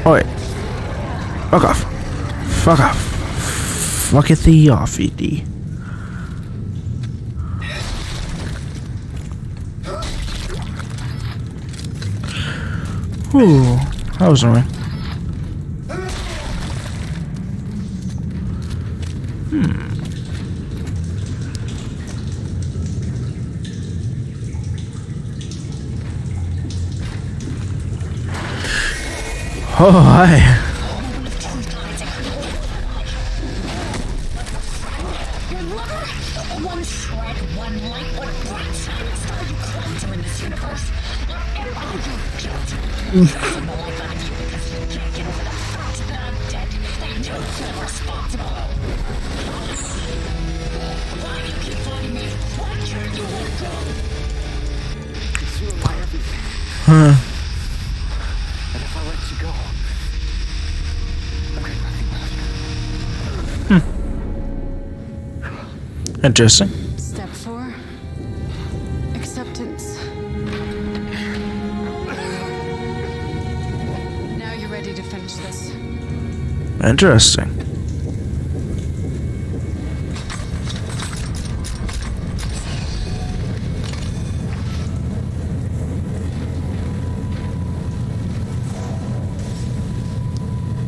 Oh wait. Fuck off. Fuck off. Fuck it the off, ED. Ooh, that was annoying. Oh, hi. One shred, one light, what bright shining star you claim to in this universe. Everybody you're guilty. Doesn't know I got you because you can't get over the fact that I'm dead and you're still responsible. Why do you keep fighting me? Why can't you let go? Because you are my everything. And if I let you go, I've got nothing left. Interesting. Step 4. Acceptance. Now you're ready to finish this. Interesting.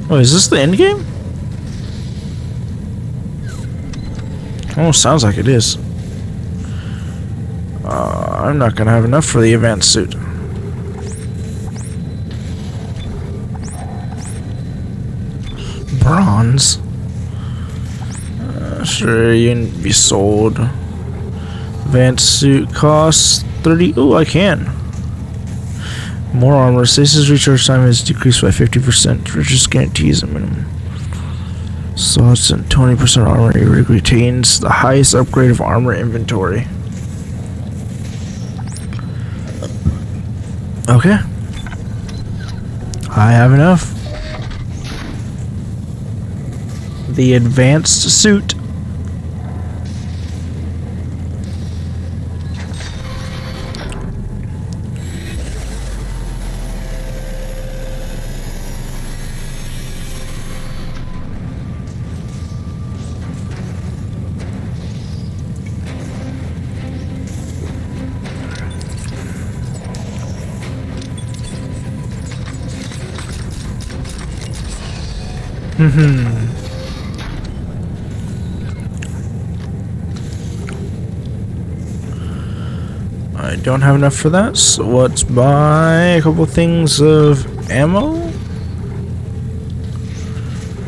Oh, is this the end game? Almost sounds like it is. I'm not gonna have enough for the advanced suit. Bronze. Sure, you can be sold. Advanced suit costs 30. Oh, I can. More armor. Stasis recharge time is decreased by 50%. Richest guarantees a minimum. Slots and 20% armor. It retains the highest upgrade of armor inventory. Okay. I have enough. The advanced suit. I don't have enough for that, so let's buy a couple things of ammo.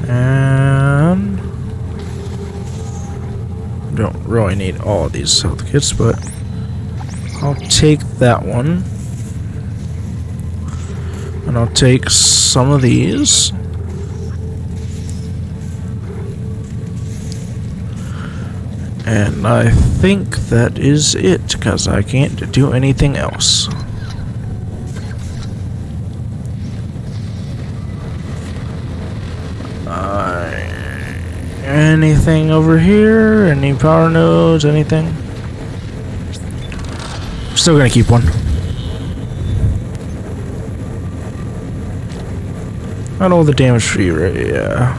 And don't really need all of these health kits, but I'll take that one. And I'll take some of these. And I think that is it, because I can't do anything else. Anything over here? Any power nodes? Anything? Still gonna keep one. Not all the damage for you, right? Yeah.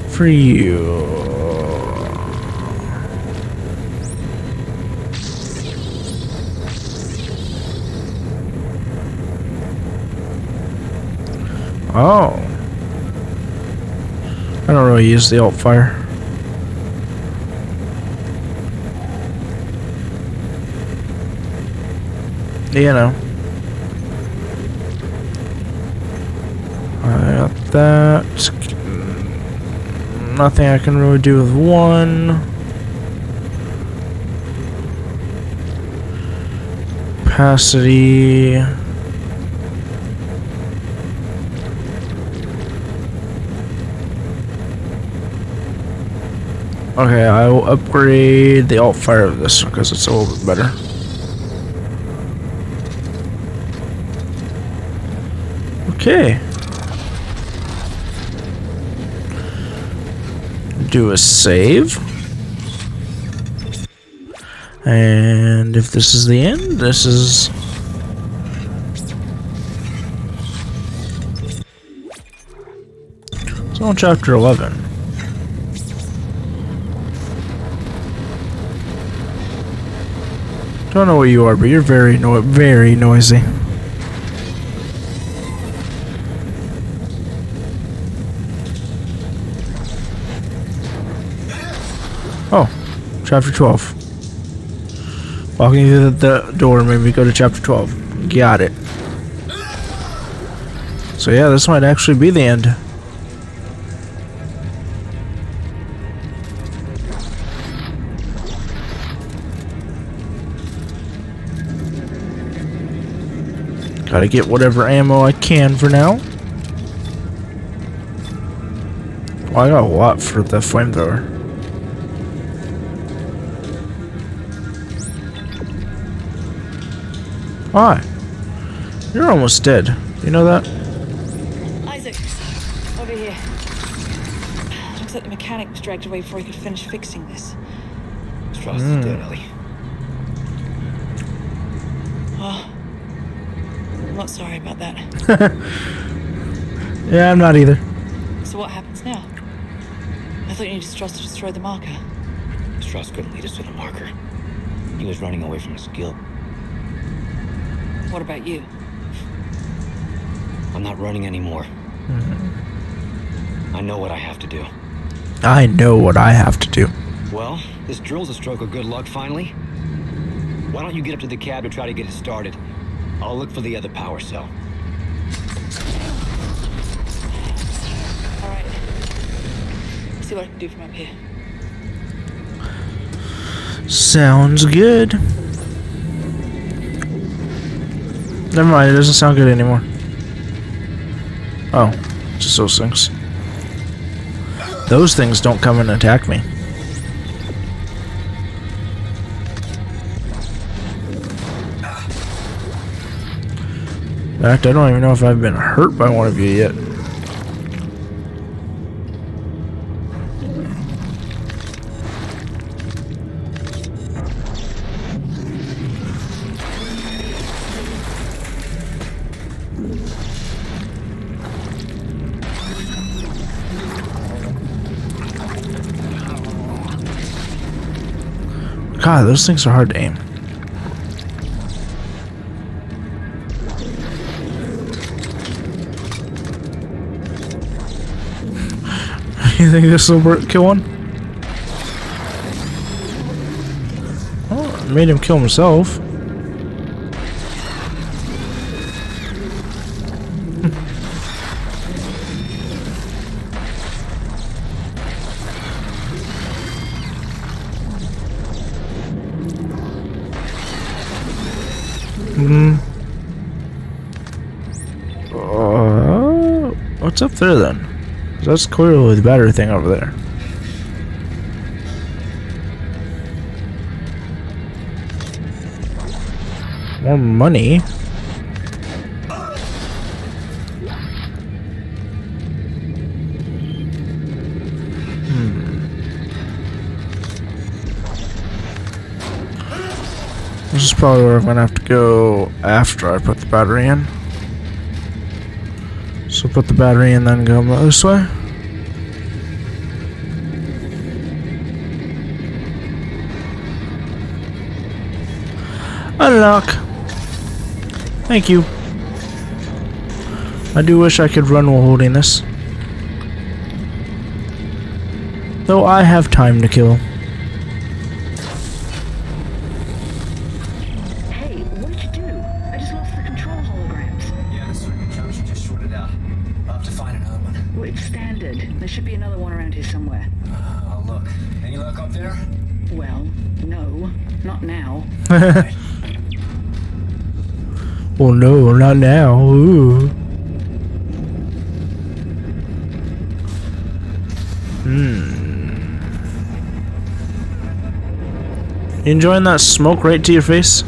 For you. Oh. I don't really use the alt fire. You know. I got that. Nothing I can really do with one. Capacity. Okay, I will upgrade the alt fire of this because it's a little bit better. Okay. Do a save. And if this is the end, this is... It's on chapter 11. Don't know what you are, but you're very noisy. Oh, chapter 12. Walking through the door made me go to chapter 12. Got it. So yeah, this might actually be the end. Gotta get whatever ammo I can for now. Well, I got a lot for the flamethrower. Why? You're almost dead. You know that? Isaac, over here. Looks like the mechanic was dragged away before he could finish fixing this. Strauss is dead, Ellie. Oh, I'm not sorry about that. Yeah, I'm not either. So what happens now? I thought you needed Strauss to destroy the marker. Strauss couldn't lead us to the marker. He was running away from his guild. What about you? I'm not running anymore. I know what I have to do. I know what I have to do. Well, this drill's a stroke of good luck finally. Why don't you get up to the cab to try to get it started? I'll look for the other power cell. Alright. See what I can do from up here. Sounds good. Never mind, it doesn't sound good anymore. Oh, just those things. Those things don't come and attack me. In fact, I don't even know if I've been hurt by one of you yet. God, those things are hard to aim. You think this will work? Kill one? Oh, it made him kill himself. What's up there then? That's clearly the battery thing over there. More money. This is probably where I'm gonna have to go after I put the battery in. So put the battery in, then go this way. Unlock. Thank you. I do wish I could run while holding this. Though I have time to kill. Hey, what did you do? I just lost the control holograms. Yeah, the circuit junction just shorted out. I'll have to find another one. Well, it's standard. There should be another one around here somewhere. I'll look. Any luck up there? Well, no. Not now. Oh no, not now. Ooh. Enjoying that smoke right to your face?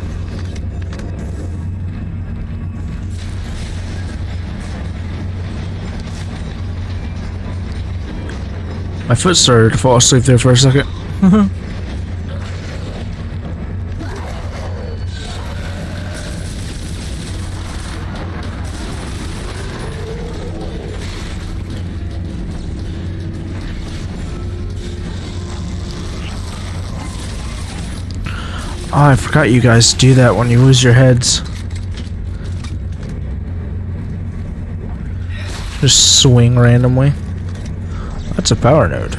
My foot started to fall asleep there for a second. Oh, I forgot you guys do that when you lose your heads. Just swing randomly. That's a power node.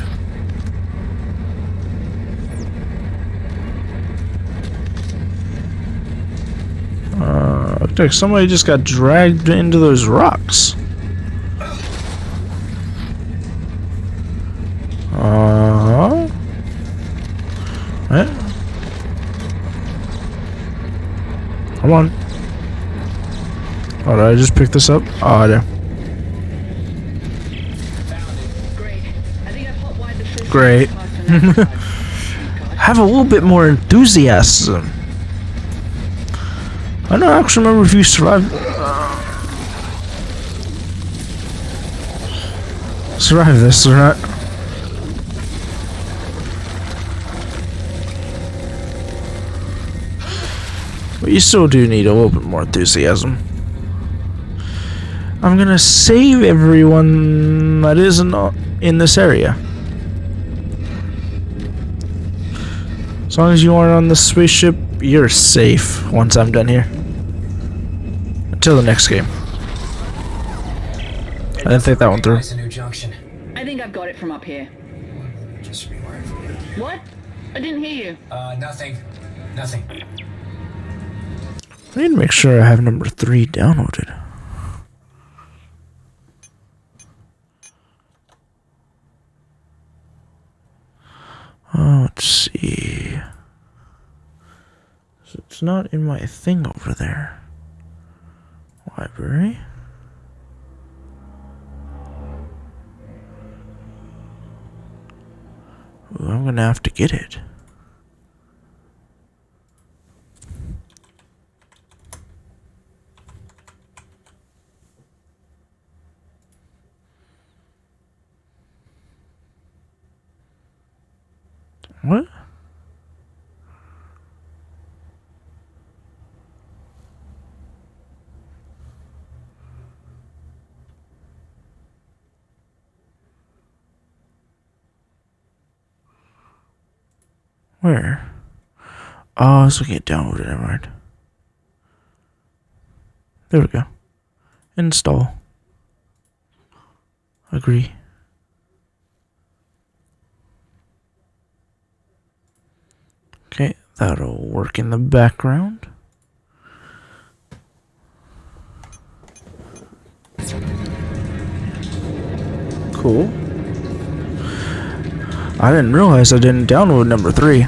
Looks like somebody just got dragged into those rocks. What? Come on. Oh, did I just pick this up? Oh, I did. Great. Have a little bit more enthusiasm. I don't actually remember if you survived. Survive this or not. But you still do need a little bit more enthusiasm. I'm gonna save everyone that isn't in this area. As long as you aren't on the spaceship, you're safe once I'm done here. Until the next game. I didn't think that one through. I think I've got it from up here. Just rewired for you. What? I didn't hear you. Nothing. Nothing. I need to make sure I have number 3 downloaded. Oh, let's see. So it's not in my thing over there. Library. Ooh, I'm gonna have to get it. What? Where? Oh, I was looking at downloaded, never mind. There we go. Install. Agree. Okay, that'll work in the background. Cool. I didn't realize I didn't download number 3.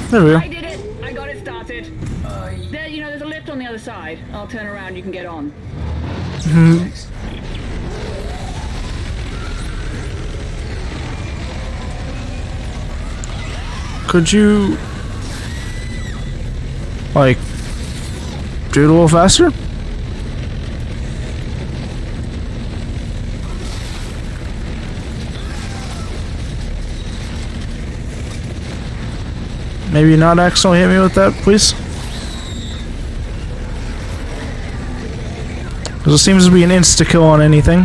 There we go. I did it. I got it started. There, you know, there's a lift on the other side. I'll turn around. You can get on. Could you, like, do it a little faster? Maybe not accidentally hit me with that, please? Because it seems to be an insta-kill on anything.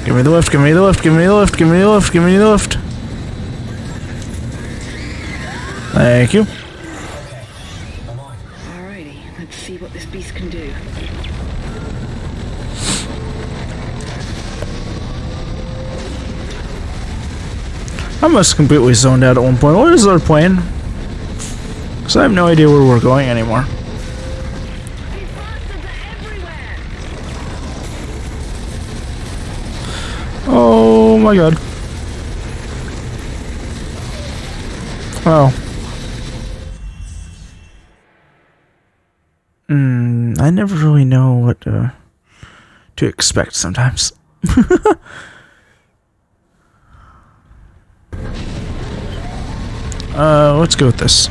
Give me the lift, give me the lift, give me the lift, give me the lift, give me the lift. Thank you. Alrighty, let's see what this beast can do. I must completely zoned out at one point. What is our plan? Because I have no idea where we're going anymore. Oh my god. Oh. I never really know what to expect sometimes. Let's go with this.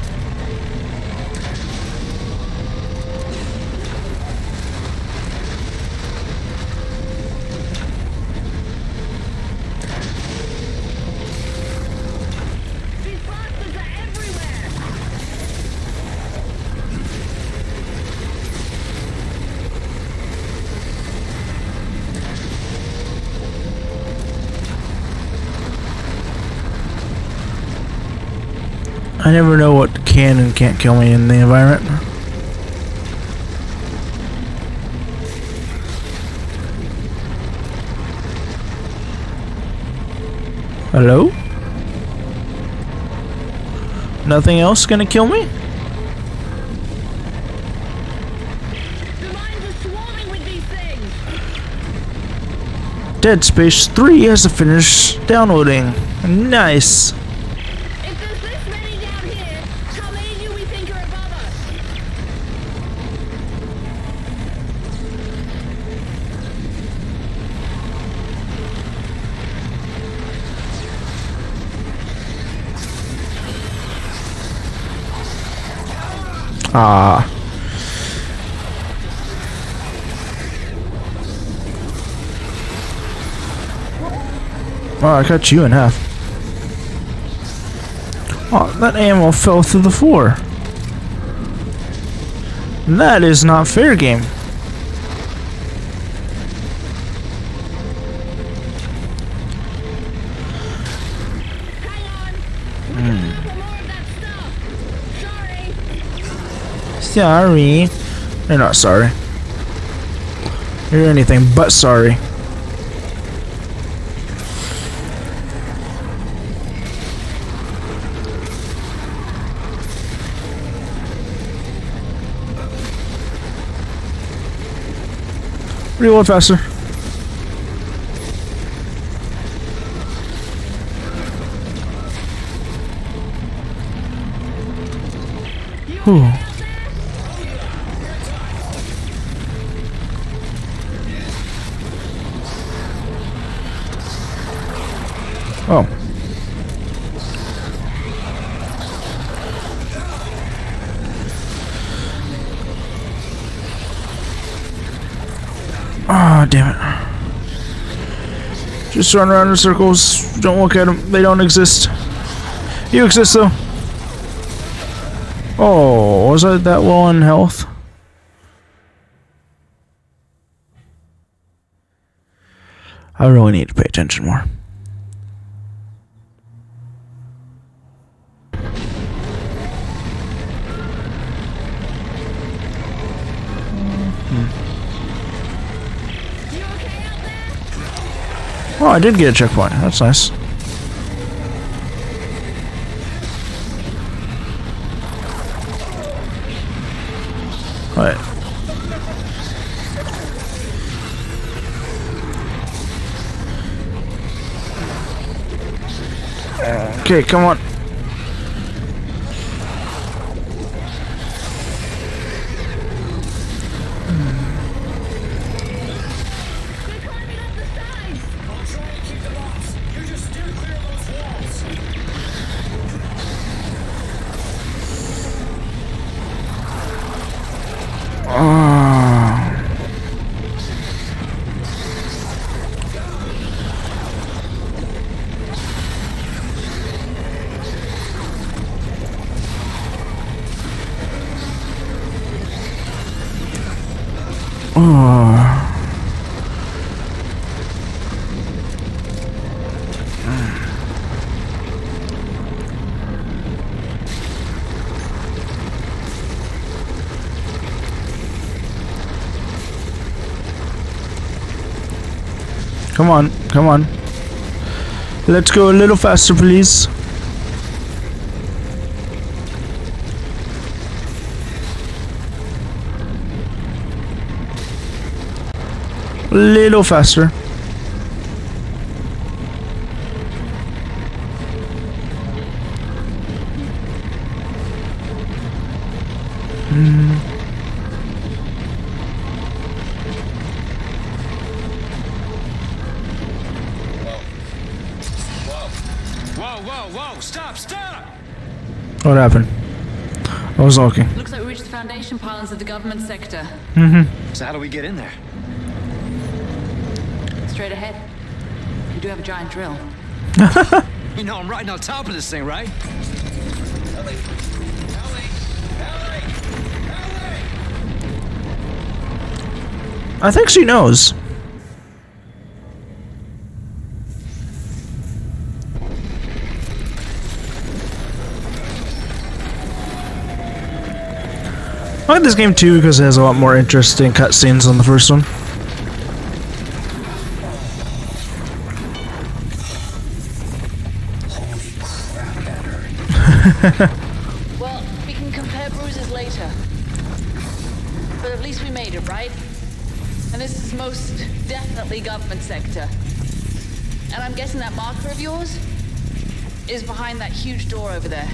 I never know what can and can't kill me in the environment. Hello? Nothing else gonna kill me? Dead Space 3 has finished downloading. Nice. Ah. Oh, I cut you in half. Oh, that ammo fell through the floor. That is not fair game. Sorry. You're not sorry. You're anything but sorry. Reload faster. Whew. Oh. Ah, damn it. Just run around in circles. Don't look at them. They don't exist. You exist, though. Oh, was I that low on health? I really need to pay attention more. Oh, I did get a checkpoint. That's nice. Alright. Okay, come on. Come on, come on. Let's go a little faster, please. A little faster. Whoa, stop! What happened? I was looking. Looks like we reached the foundation pylons of the government sector. So how do we get in there? Straight ahead. You do have a giant drill. You know I'm riding on top of this thing, right? I think she knows. I like this game too because it has a lot more interesting cutscenes than the first one. Well, we can compare bruises later. But at least we made it, right? And this is most definitely government sector. And I'm guessing that marker of yours is behind that huge door over there.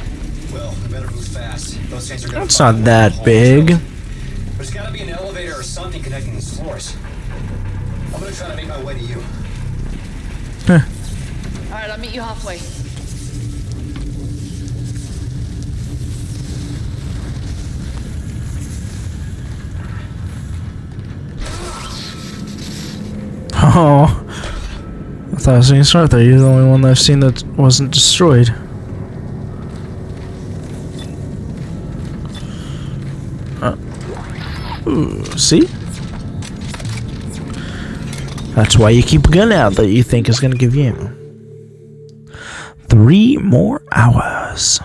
Well, we better move fast. Those things are gonna That's not that big. There's gotta be an elevator or something connecting these floors. I'm gonna try to make my way to you. Alright, I'll meet you halfway. Oh, I thought I was going to start there. You're the only one that I've seen that wasn't destroyed. Ooh, see? That's why you keep a gun out that you think is going to give you ammo. 3 more hours.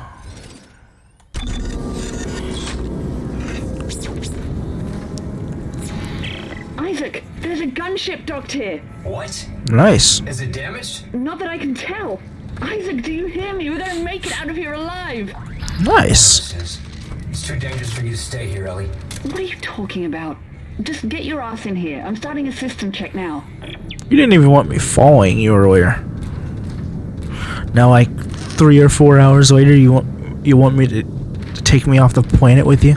Isaac, there's a gunship docked here. What? Nice. Is it damaged? Not that I can tell. Isaac, do you hear me? We're gonna make it out of here alive. Nice. It's too dangerous for you to stay here, Ellie. What are you talking about? Just get your ass in here. I'm starting a system check now. You didn't even want me following you earlier. Now, like 3 or 4 hours later, you want me to take me off the planet with you?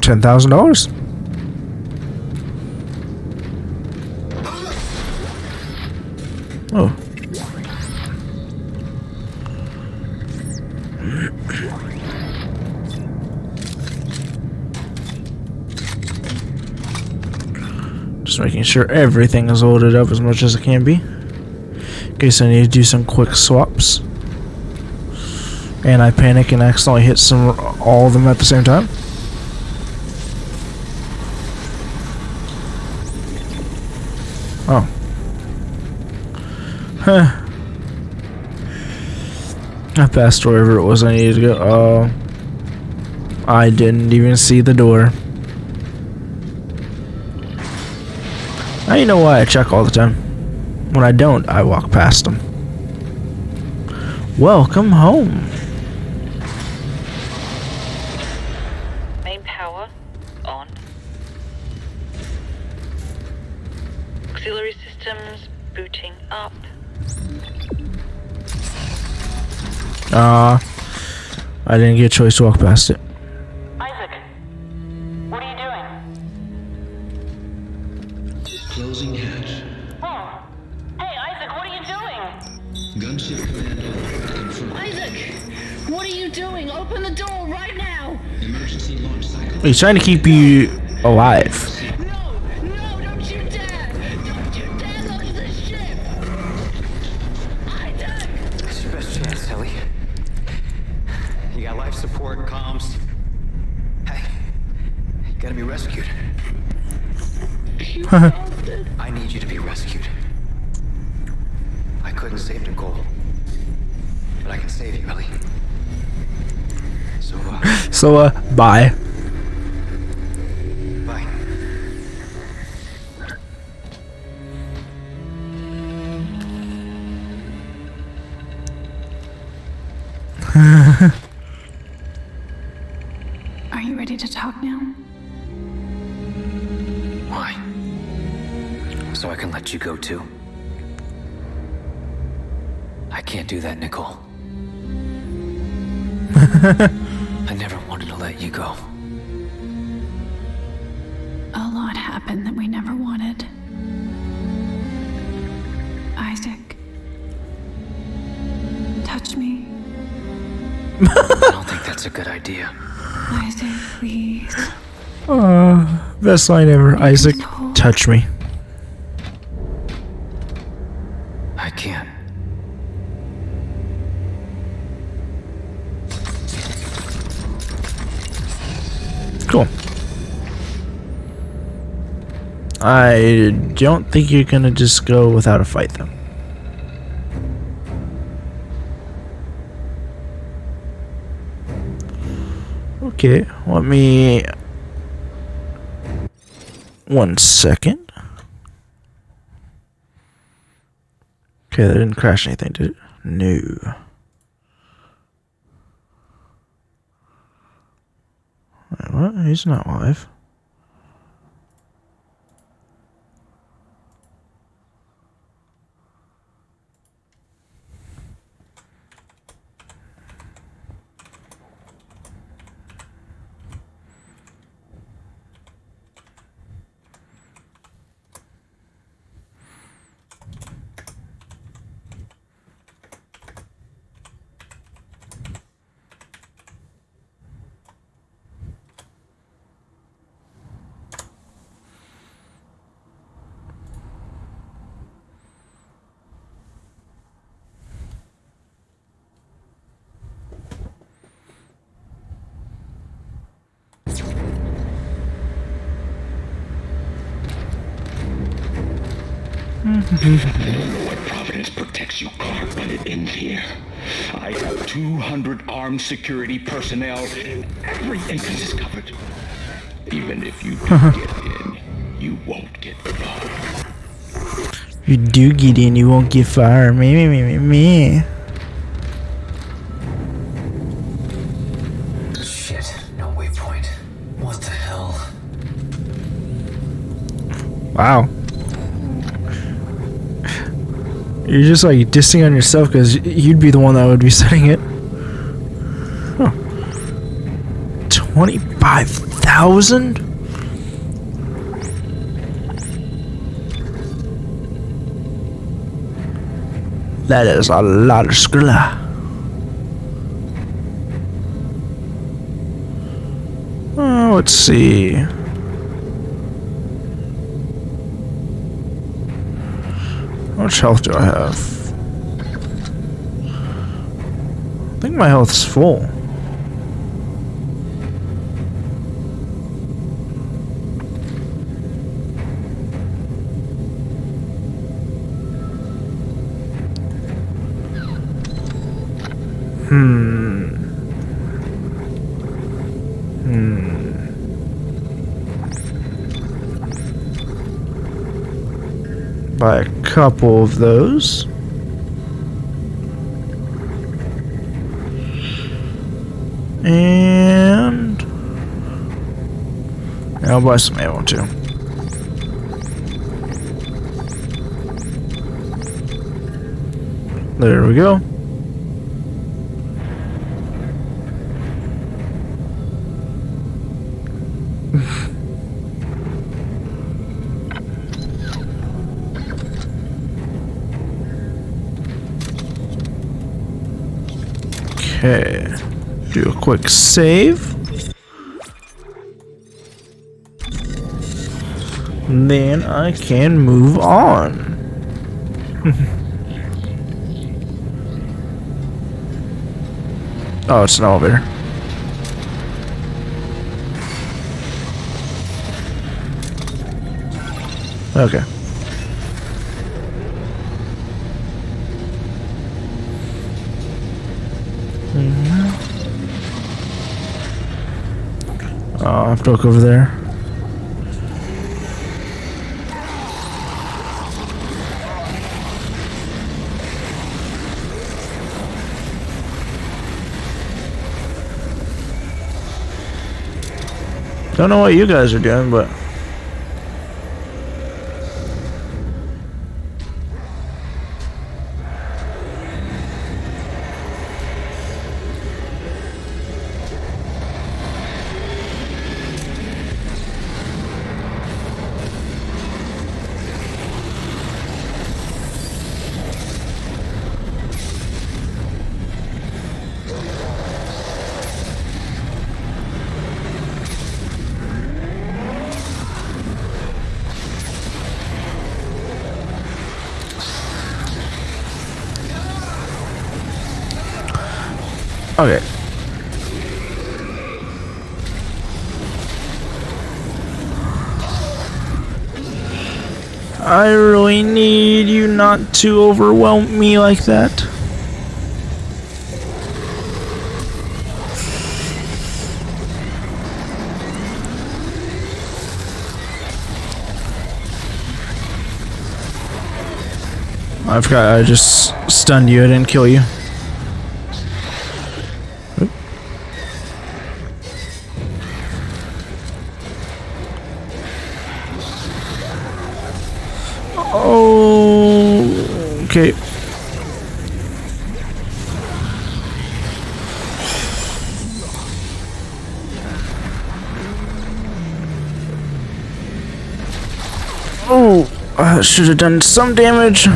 $10,000. Oh. Just making sure everything is loaded up as much as it can be. In case I need to do some quick swaps. And I panic and accidentally hit all of them at the same time. Oh. Huh. I passed wherever it was I needed to go. Oh. I didn't even see the door. Now you know why I check all the time. When I don't, I walk past them. Welcome home. Main power on. Auxiliary systems booting up. I didn't get a choice to walk past it. Isaac, what are you doing? Closing hatch. Oh. Hey, Isaac, what are you doing? Gunship commando confirmed. Isaac, what are you doing? Open the door right now. Emergency launch cycle. He's trying to keep you alive. It's your best chance, Ellie. You got life support, comms. Hey, you gotta be rescued. I need you to be rescued. I couldn't save Nicole, but I can save you, Ellie. So, bye. bye. you ready to talk now? Why? So I can let you go too? I can't do that, Nicole. I never wanted to let you go. A lot happened that we never wanted. Isaac. Touch me. I don't think that's a good idea. Isaac, please. Best line ever. Isaac, touch me. I can't. Cool. I don't think you're gonna just go without a fight, though. Okay, let me... 1 second. Okay, that didn't crash anything, did it? No. Wait, what? He's not live. I don't know what Providence protects you, Clark, but it ends here. I have 200 armed security personnel. Every entrance is covered. Even if you do get in, you won't get far. You do get in, you won't get far. Me. Shit, no waypoint. What the hell? Wow. You're just like dissing on yourself because you'd be the one that would be setting it. Huh. 25,000? That is a lot of skrilla. Let's see. How much health do I have? I think my health's full. Buy a couple of those. And I'll buy some ammo too. There we go. Okay, do a quick save. And then I can move on. Oh, it's an elevator. Okay. I have to look over there. Don't know what you guys are doing, but okay. I really need you not to overwhelm me like that. I forgot I just stunned you, I didn't kill you. Oop. Oh, okay. Oh, I should have done some damage.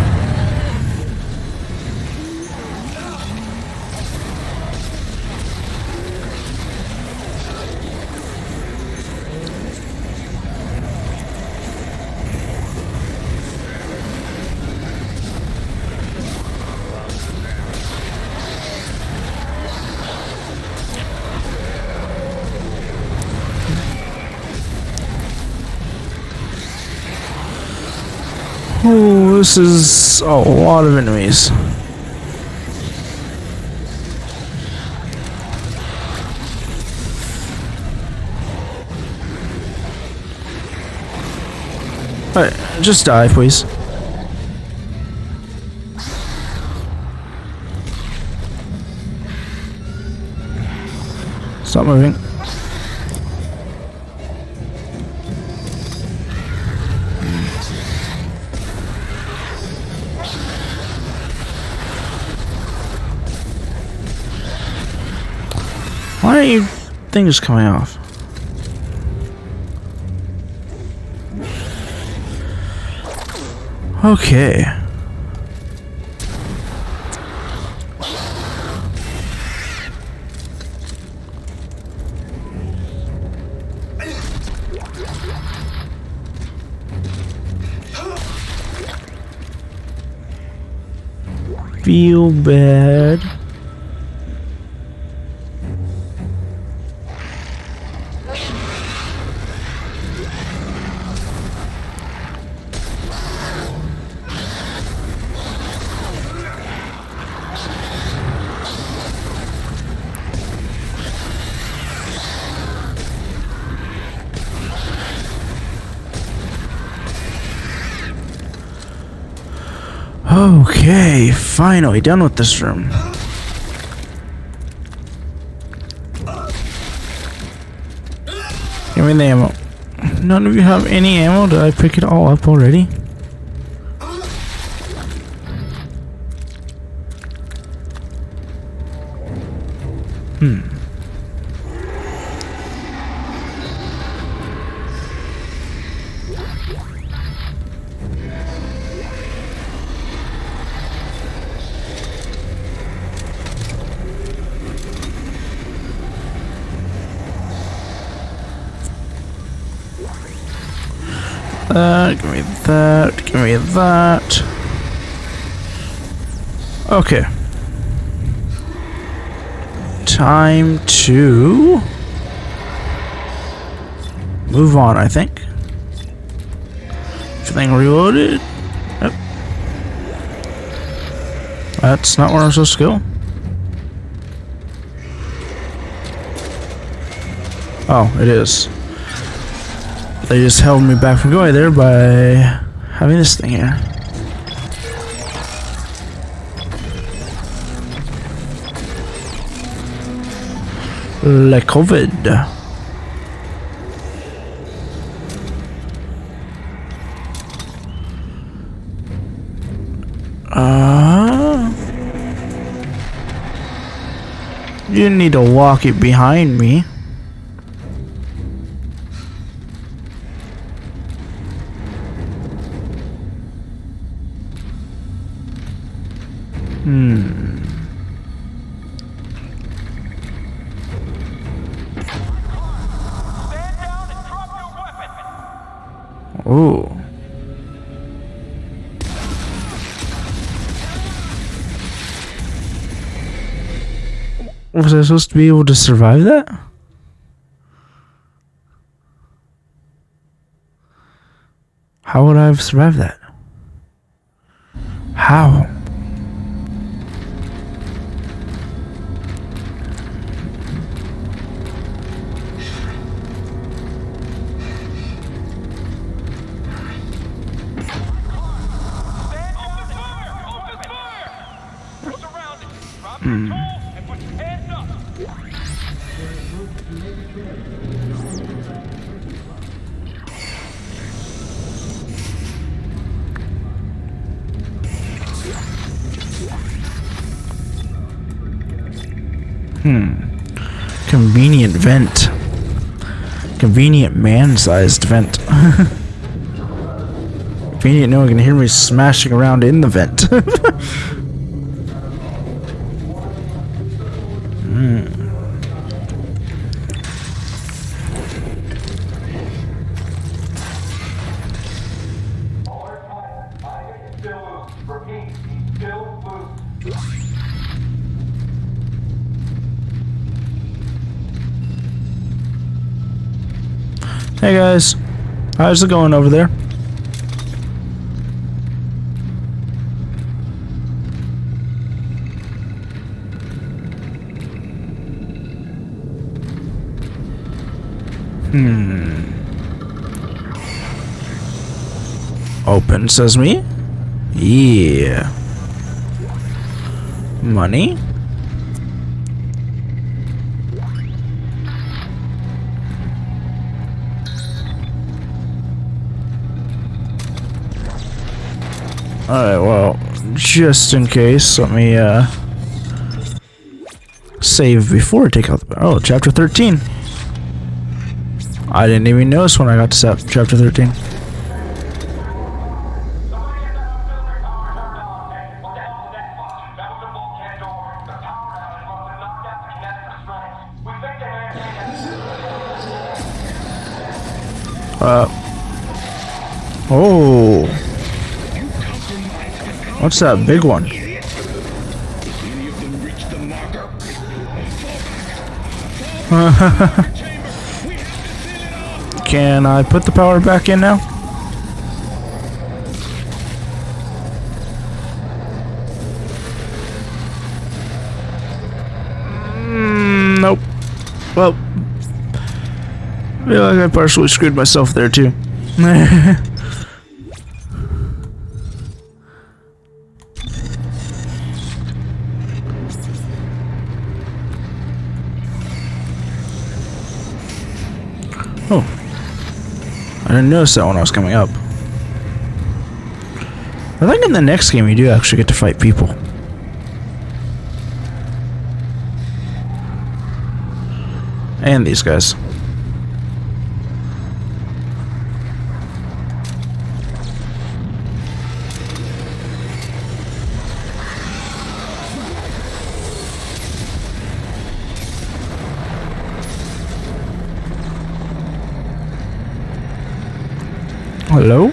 Oh, this is a lot of enemies. Alright, just die, please. Stop moving. Why are you things coming off? Okay. Feel bad. Okay, finally done with this room. Give me the ammo. None of you have any ammo? Did I pick it all up already? Give me that, give me that. Okay. Time to move on, I think. Everything reloaded. Yep. That's not where I'm supposed to go. Oh, it is. They just held me back from going there by having this thing here. Le COVID. You didn't need to walk it behind me. Oh. Was I supposed to be able to survive that? How would I have survived that? How? Convenient vent. Convenient man-sized vent. Convenient no one can hear me smashing around in the vent. Hey guys, how's it going over there? Open sesame? Yeah. Money? Alright, well, just in case, let me, save before I take out the... Oh, chapter 13. I didn't even notice when I got to chapter 13. Oh. What's that big one? Can I put the power back in now? Nope. Well, I feel like I partially screwed myself there too. Oh. I didn't notice that when I was coming up. I think in the next game you do actually get to fight people. And these guys. Hello?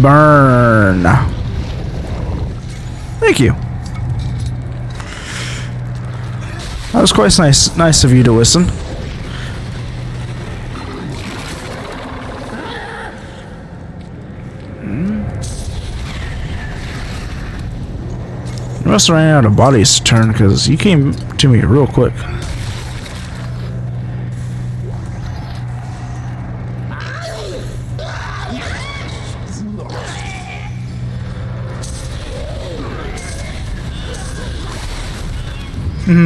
Burn. Thank you. That was quite nice of you to listen. You must have ran out of bodies to turn because you came to me real quick. For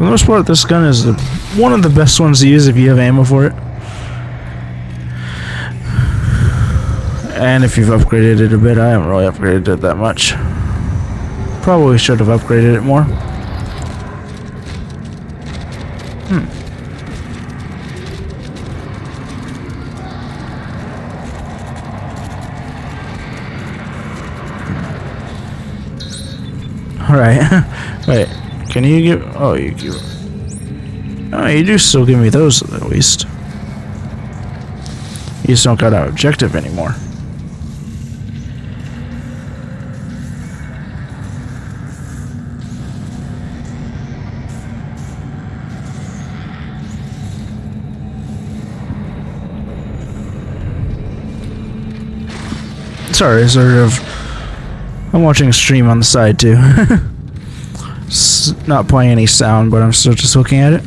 the most part, this gun is one of the best ones to use if you have ammo for it. And if you've upgraded it a bit, I haven't really upgraded it that much. Probably should have upgraded it more. Alright. Wait. Can you give... Oh, you give... Oh, you do still give me those at least. You just don't got an objective anymore. Sorry, sort of... I'm watching a stream on the side too. Not playing any sound, but I'm still just looking at it.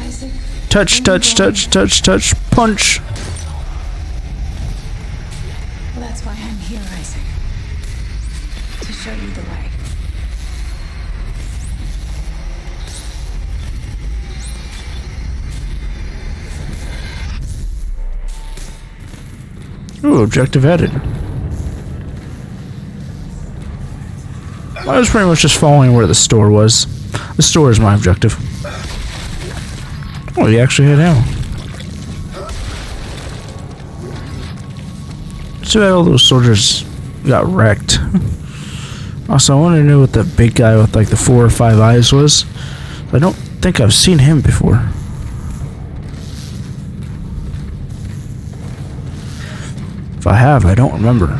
Isaac, Touch, touch, touch, touch, touch, punch. well, that's why I'm here, Isaac. To show you the way. Ooh, objective added. I was pretty much just following where the store was. The store is my objective. Oh, he actually had ammo. Too bad all those soldiers got wrecked. Also, I wanted to know what the big guy with like the 4 or 5 eyes was. I don't think I've seen him before. If I have, I don't remember.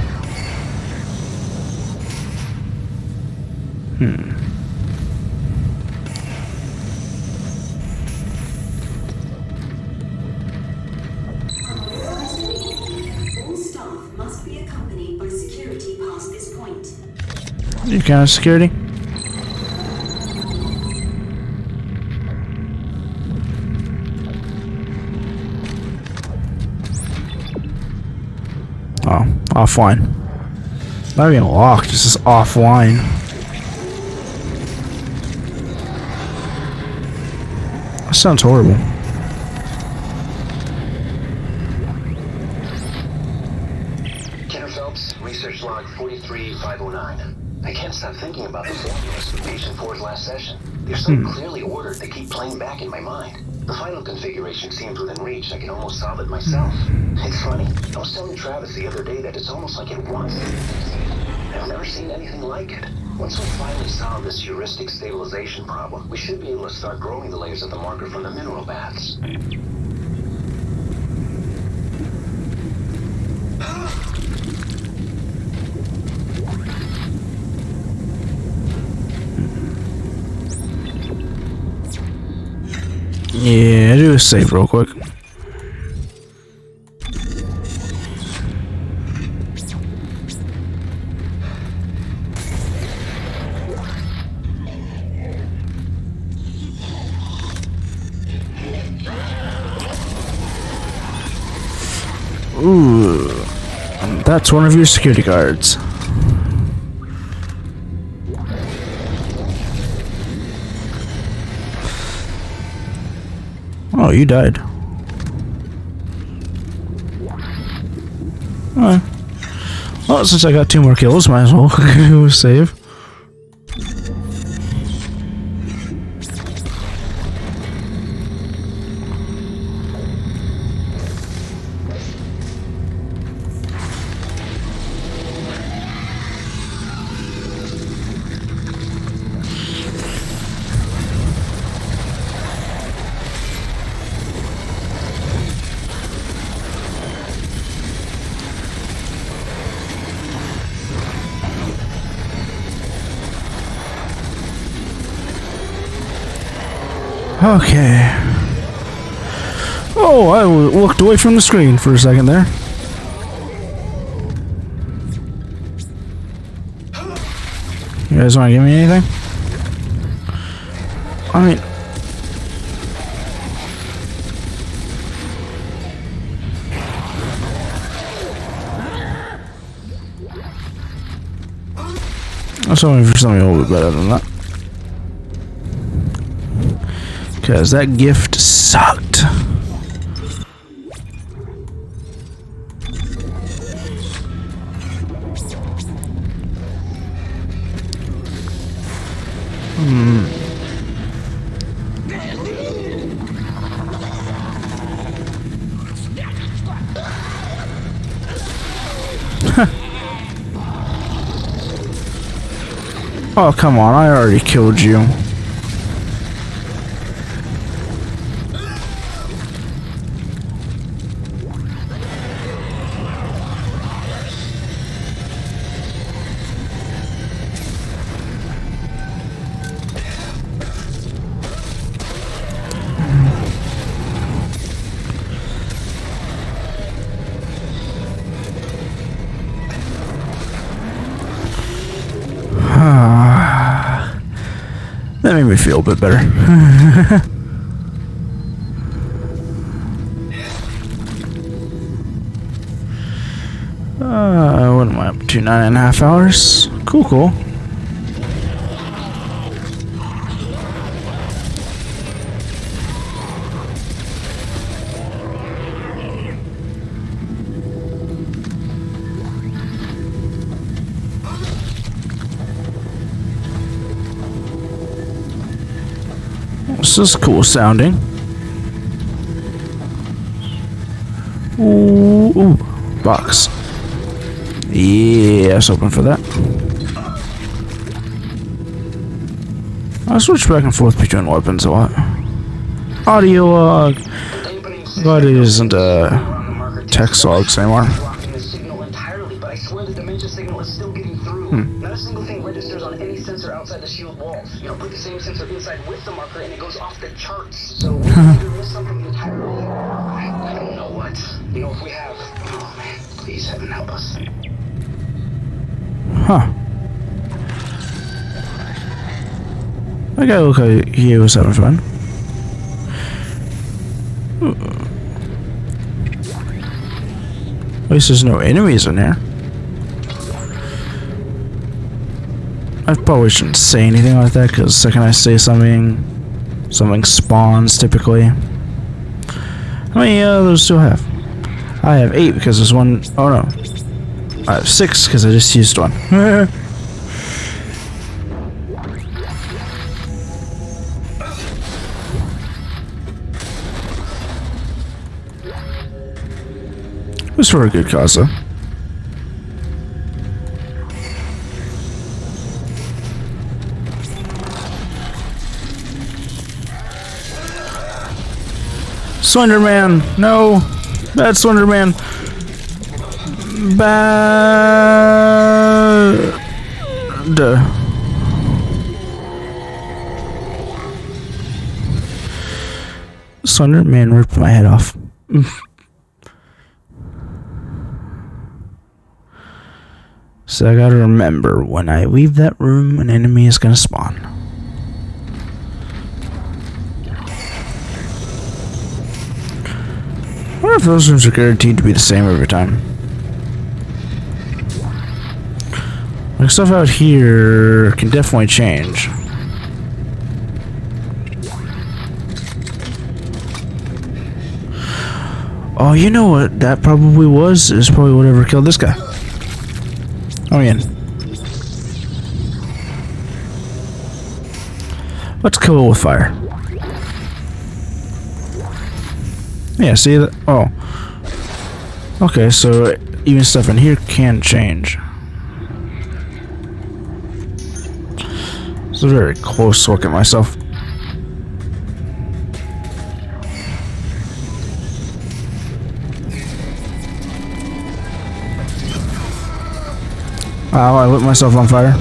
All staff must be accompanied by security past this point. You kind of security? Oh, offline. Not even locked, it's just offline. That sounds horrible. Kenner Phelps, research log 43509. I can't stop thinking about the formulas from Patient 4's last session. They're so clearly ordered, they keep playing back in my mind. The final configuration seems within reach. I can almost solve it myself. It's funny. I was telling Travis the other day that it's almost like it wants to. I've never seen anything like it. Once we finally solve this heuristic stabilization problem, we should be able to start growing the layers of the marker from the mineral baths. Yeah, do a save real quick. Ooh, that's one of your security guards. Oh, you died. Alright. Well, since I got 2 more kills, might as well go save. Okay. Oh, I looked away from the screen for a second there. You guys want to give me anything? I mean... I was hoping for something a little bit better than that. Because that gift sucked. Oh, come on, I already killed you. That made me feel a bit better. What am I up to? 9.5 hours? Cool, cool. This is cool sounding. Ooh, box. Yeah, I was hoping for that. I switch back and forth between weapons a lot. Audio log. Glad it isn't text logs anymore. Not a single thing registers on any sensor outside the shield walls. You know, put the same sensor inside with the marker and it goes off the charts. So we either miss something entirely. I don't know what. You know, if we have... Oh man, please heaven help us. Huh. That guy looked like he was having fun. At least there's no enemies in here. I probably shouldn't say anything like that, because the second I say something, something spawns typically. How many others do I have? I have 8 because there's one. Oh no. I have 6 because I just used one. It was for a good cause though. Slenderman! No! Bad Slenderman! Bad... Slenderman ripped my head off. So I gotta remember, when I leave that room, an enemy is gonna spawn. I wonder if those rooms are guaranteed to be the same every time. Like, stuff out here can definitely change. Oh, you know what that probably was? Is probably whatever killed this guy. Oh, yeah. Let's kill it with fire. Yeah, see that? Oh. Okay, so even stuff in here can change. It's a very close look at myself. Wow, I lit myself on fire.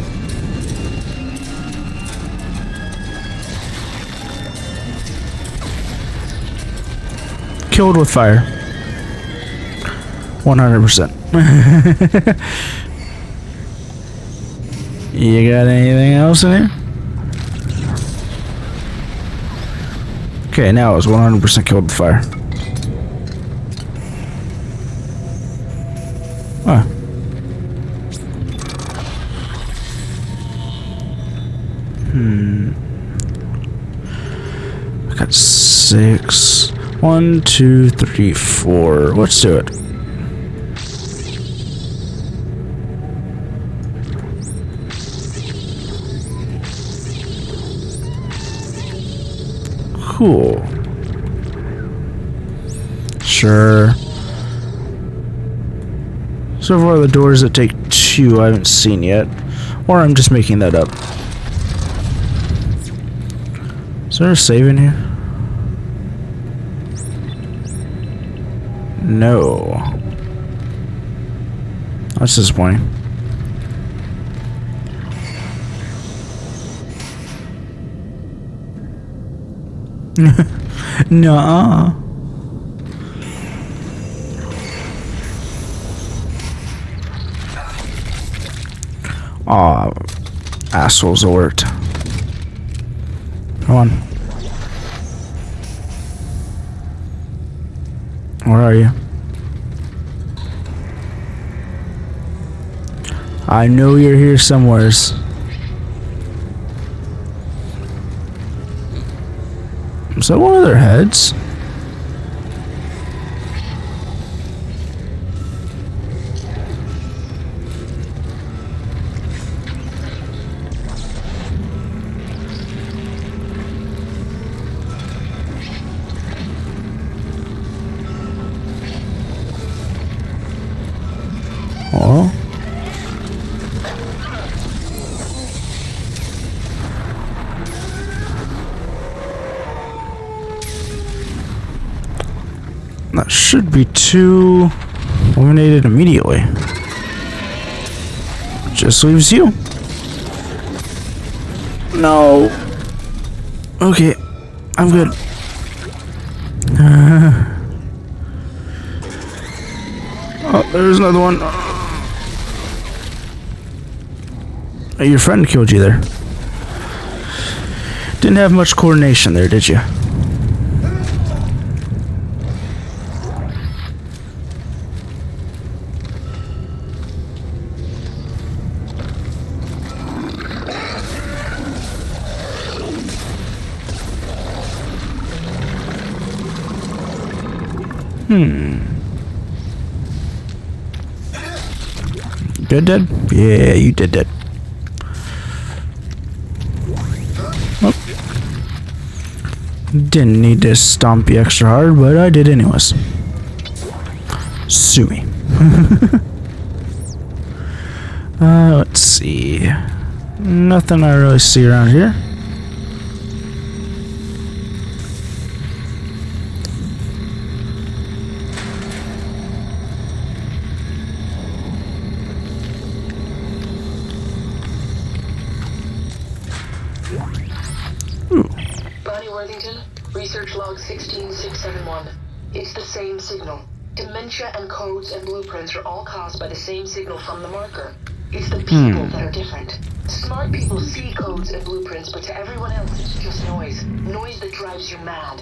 Killed with fire. 100%. You got anything else in here? Okay, now it's 100% killed with fire. Huh. I got 6. 1, 2, 3, 4. Let's do it. Cool. Sure. So far, the doors that take 2 I haven't seen yet. Or I'm just making that up. Is there a save in here? No. That's disappointing. Nuh-uh. Aw, assholes alert. Come on. Where are you? I know you're here somewheres. Is that one of their heads? Oh. That should be 2 eliminated immediately. Just leaves you. No. Okay, I'm good. Oh, there's another one. Oh, your friend killed you there. Didn't have much coordination there, did you? Dead? Yeah, you dead. Oh. Didn't need to stomp you extra hard, but I did anyways. Sue me. Let's see. Nothing I really see around here. Research log 16671. It's the same signal. Dementia and codes and blueprints are all caused by the same signal from the marker. It's the people that are different. Smart people see codes and blueprints, but to everyone else it's just noise. Noise that drives you mad.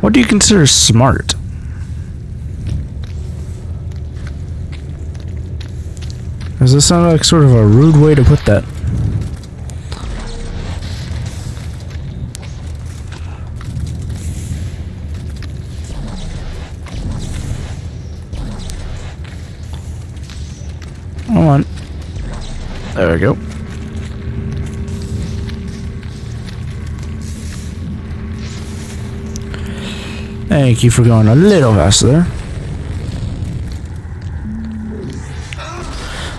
What do you consider smart? Does this sound like sort of a rude way to put that? Come on. There we go. Thank you for going a little faster there.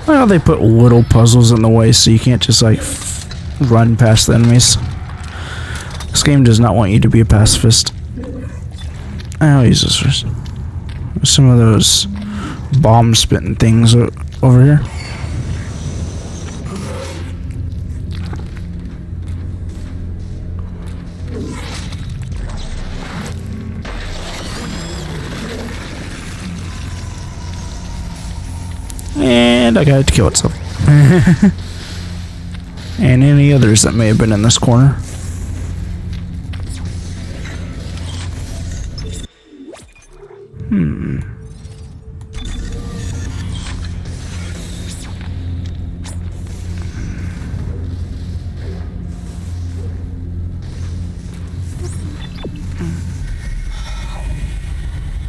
Well, they put little puzzles in the way so you can't just like run past the enemies. This game does not want you to be a pacifist. I'll use this first. Some of those bomb spitting things over here. And I got to kill itself. And any others that may have been in this corner.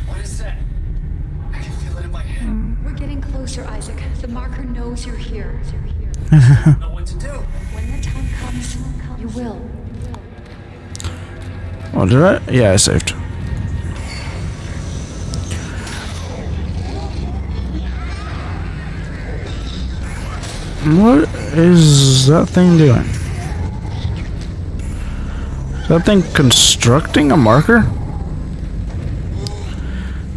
What is that? I can feel it in my head. We're getting closer, Isaac. The marker knows you're here. I don't know what to do. When the time comes, you will. Oh, did I? Yeah, I saved. What is that thing doing? Is that thing constructing a marker?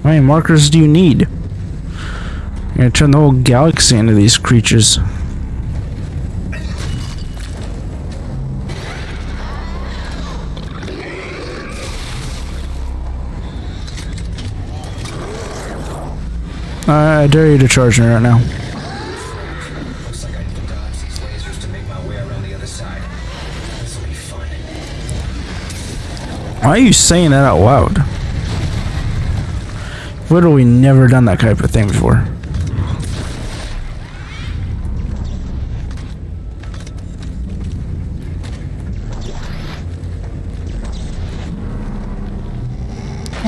How many markers do you need? You're gonna turn the whole galaxy into these creatures. I dare you to charge me right now. Looks like I need to dodge these lasers to make my way around the other side. This will be fun. Why are you saying that out loud? Literally never done that type of thing before.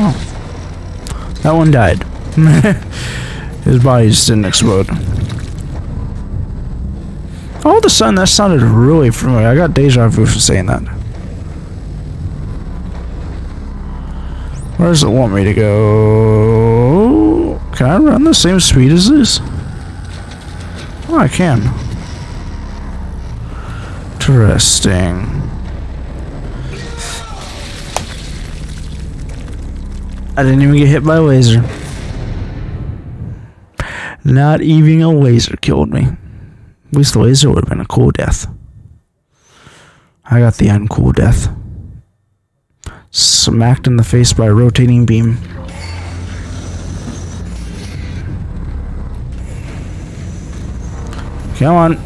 Oh. That one died. His body just didn't explode. All of a sudden, that sounded really familiar. I got deja vu for saying that. Where does it want me to go? Can I run the same speed as this? Oh, I can. Interesting. I didn't even get hit by a laser. Not even a laser killed me. At least the laser would have been a cool death. I got the uncool death. Smacked in the face by a rotating beam. Come on.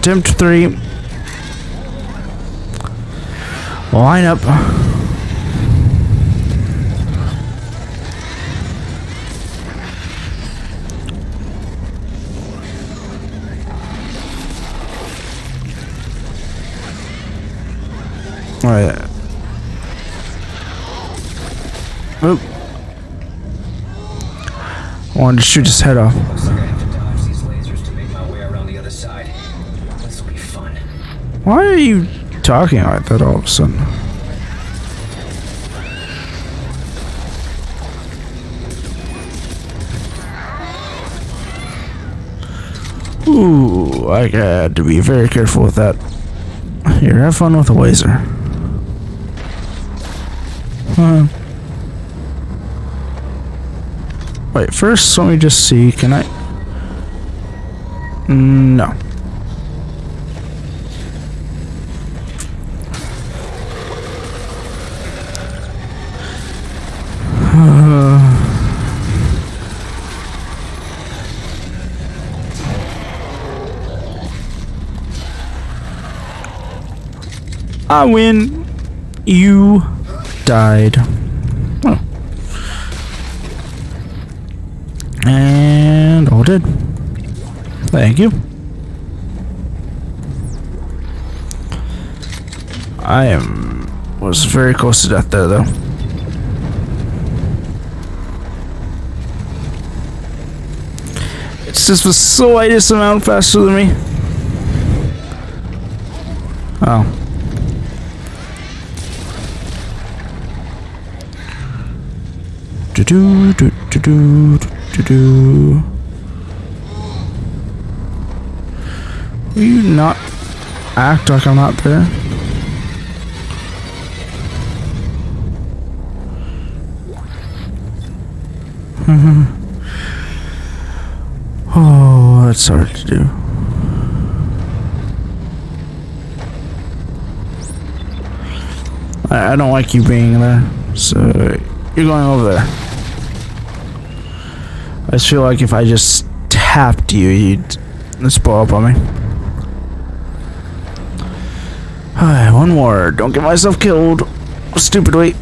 Attempt 3. Line up. Alright. Oop. I wanted to shoot his head off. Looks like I have to dodge these lasers to make my way around the other side. This will be fun. Why are you talking like that all of a sudden? Ooh, I had to be very careful with that. Here, have fun with a laser. Wait, first let me just see, can I? No. I win. You died. Oh. And all did. Thank you. Was very close to death there though. It's just the slightest amount faster than me. Oh. Do do do do do do. Will you not act like I'm not there? Oh, that's hard to do. I don't like you being there, so you're going over there. I just feel like if I just have to you'd spoil up on me. Alright, one more. Don't get myself killed. Stupid wait.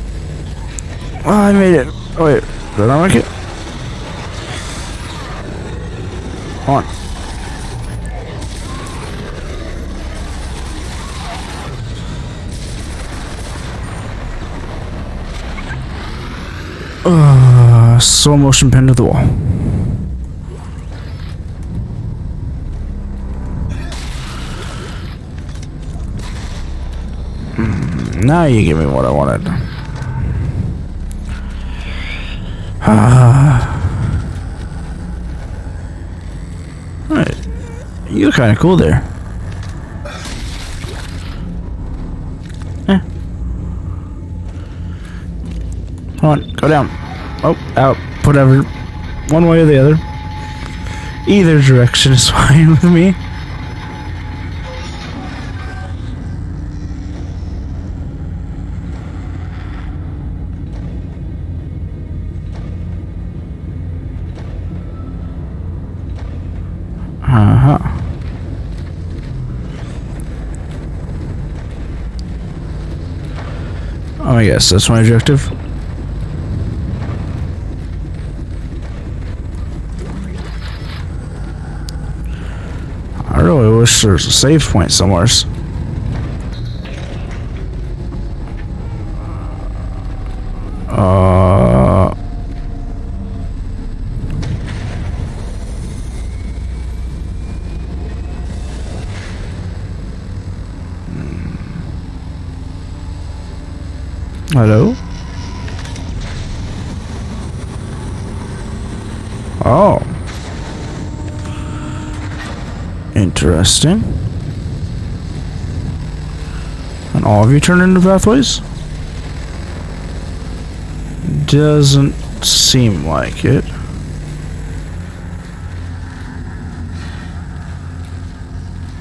Oh, I made it. Oh wait, did I make it? Hold on. Slow motion pinned to the wall. Now you give me what I wanted. Alright. You're kind of cool there. Come on, go down. Oh, out. Whatever. One way or the other. Either direction is fine with me. Oh, I guess that's my objective. I really wish there was a save point somewhere. Hello? Oh. Interesting. And all of you turn into pathways? Doesn't seem like it.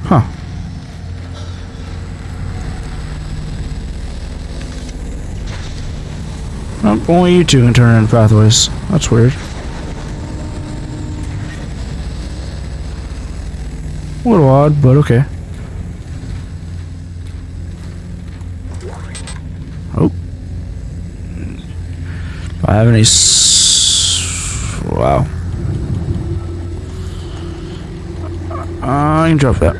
Huh. Oh, only you two can turn into pathways. That's weird. A little odd, but okay. Oh. Do I have any wow. I can drop that.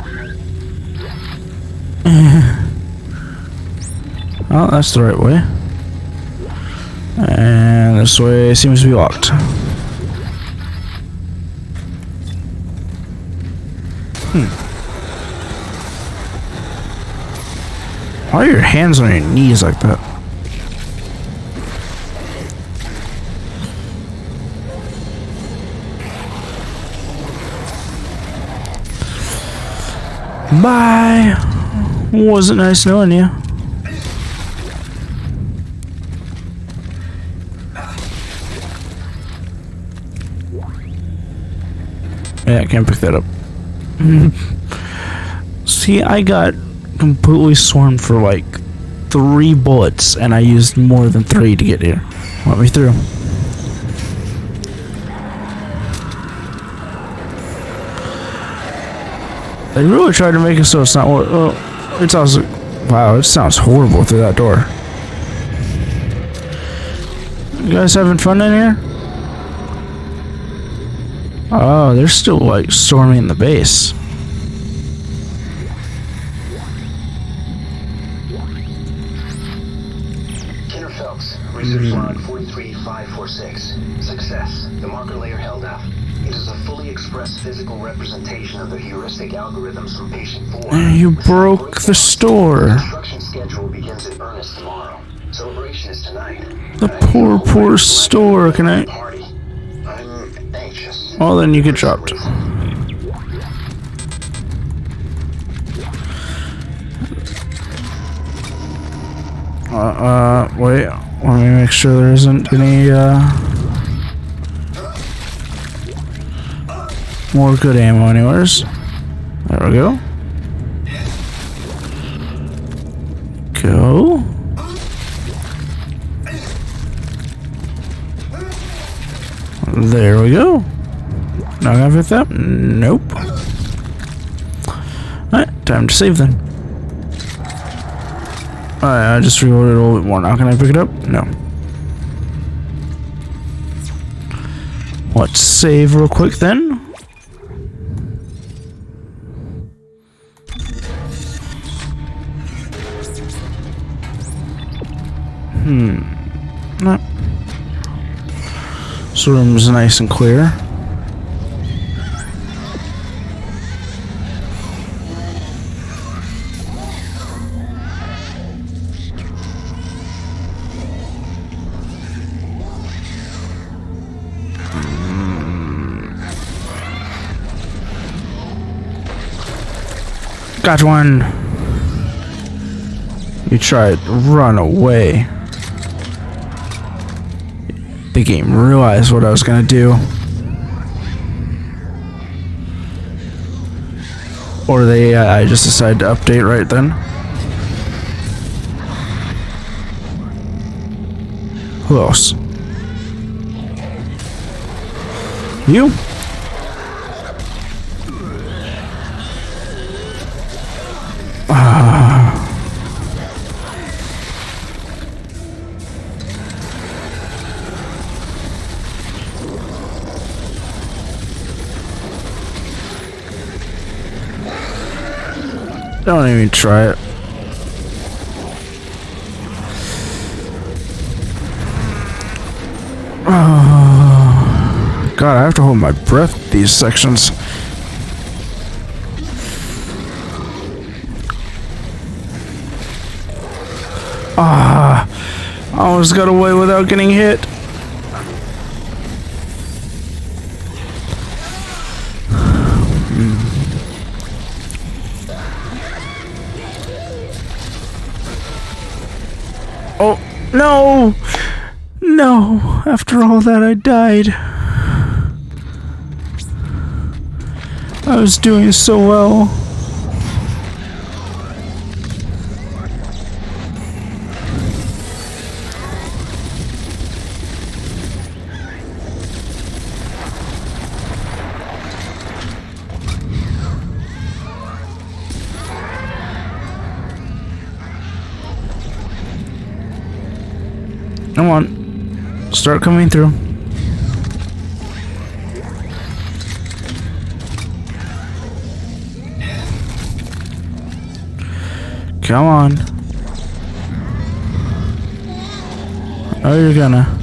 Oh, that's the right way. And this way seems to be locked. Why are your hands on your knees like that? Bye. Wasn't nice knowing you. Yeah, I can't pick that up. See, I got completely swarmed for like 3 bullets, and I used more than 3 to get here. Let me through. They really tried to make it so it's not. Well, it's also. Wow, it sounds horrible through that door. You guys having fun in here? Oh, they're still like storming the base. Kenner Phelps, research log 43546. Success. The marker layer held up. It is a fully expressed physical representation of the heuristic algorithms from patient 4. You broke the store. The construction schedule begins in earnest tomorrow. Celebration is tonight. The poor store. Can I? I'm anxious. Well, then you get dropped. Wait. Let me make sure there isn't any, more good ammo anywheres. There we go. Go. There we go. Not gonna pick that up? Nope. Alright, time to save then. Alright, I just reloaded a little bit more. Now can I pick it up? No. Let's save real quick then. No. This room's nice and clear. Got one. You tried to run away. The game realized what I was gonna do. Or the AI just decided to update right then. Who else? You? Don't even try it. Oh, God, I have to hold my breath these sections. I almost got away without getting hit. Oh, no! No! After all that, I died. I was doing so well. Come on. Start coming through. Come on. Oh, you're gonna.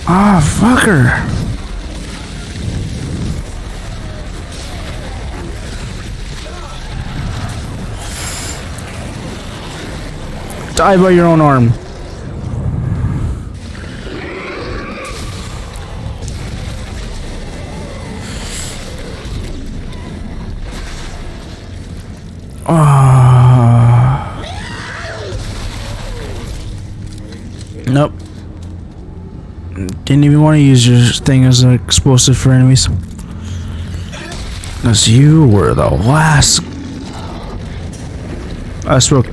Ah, fucker. Die by your own arm. Nope. Didn't even want to use your thing as an explosive for enemies. Because you were the last. I spoke.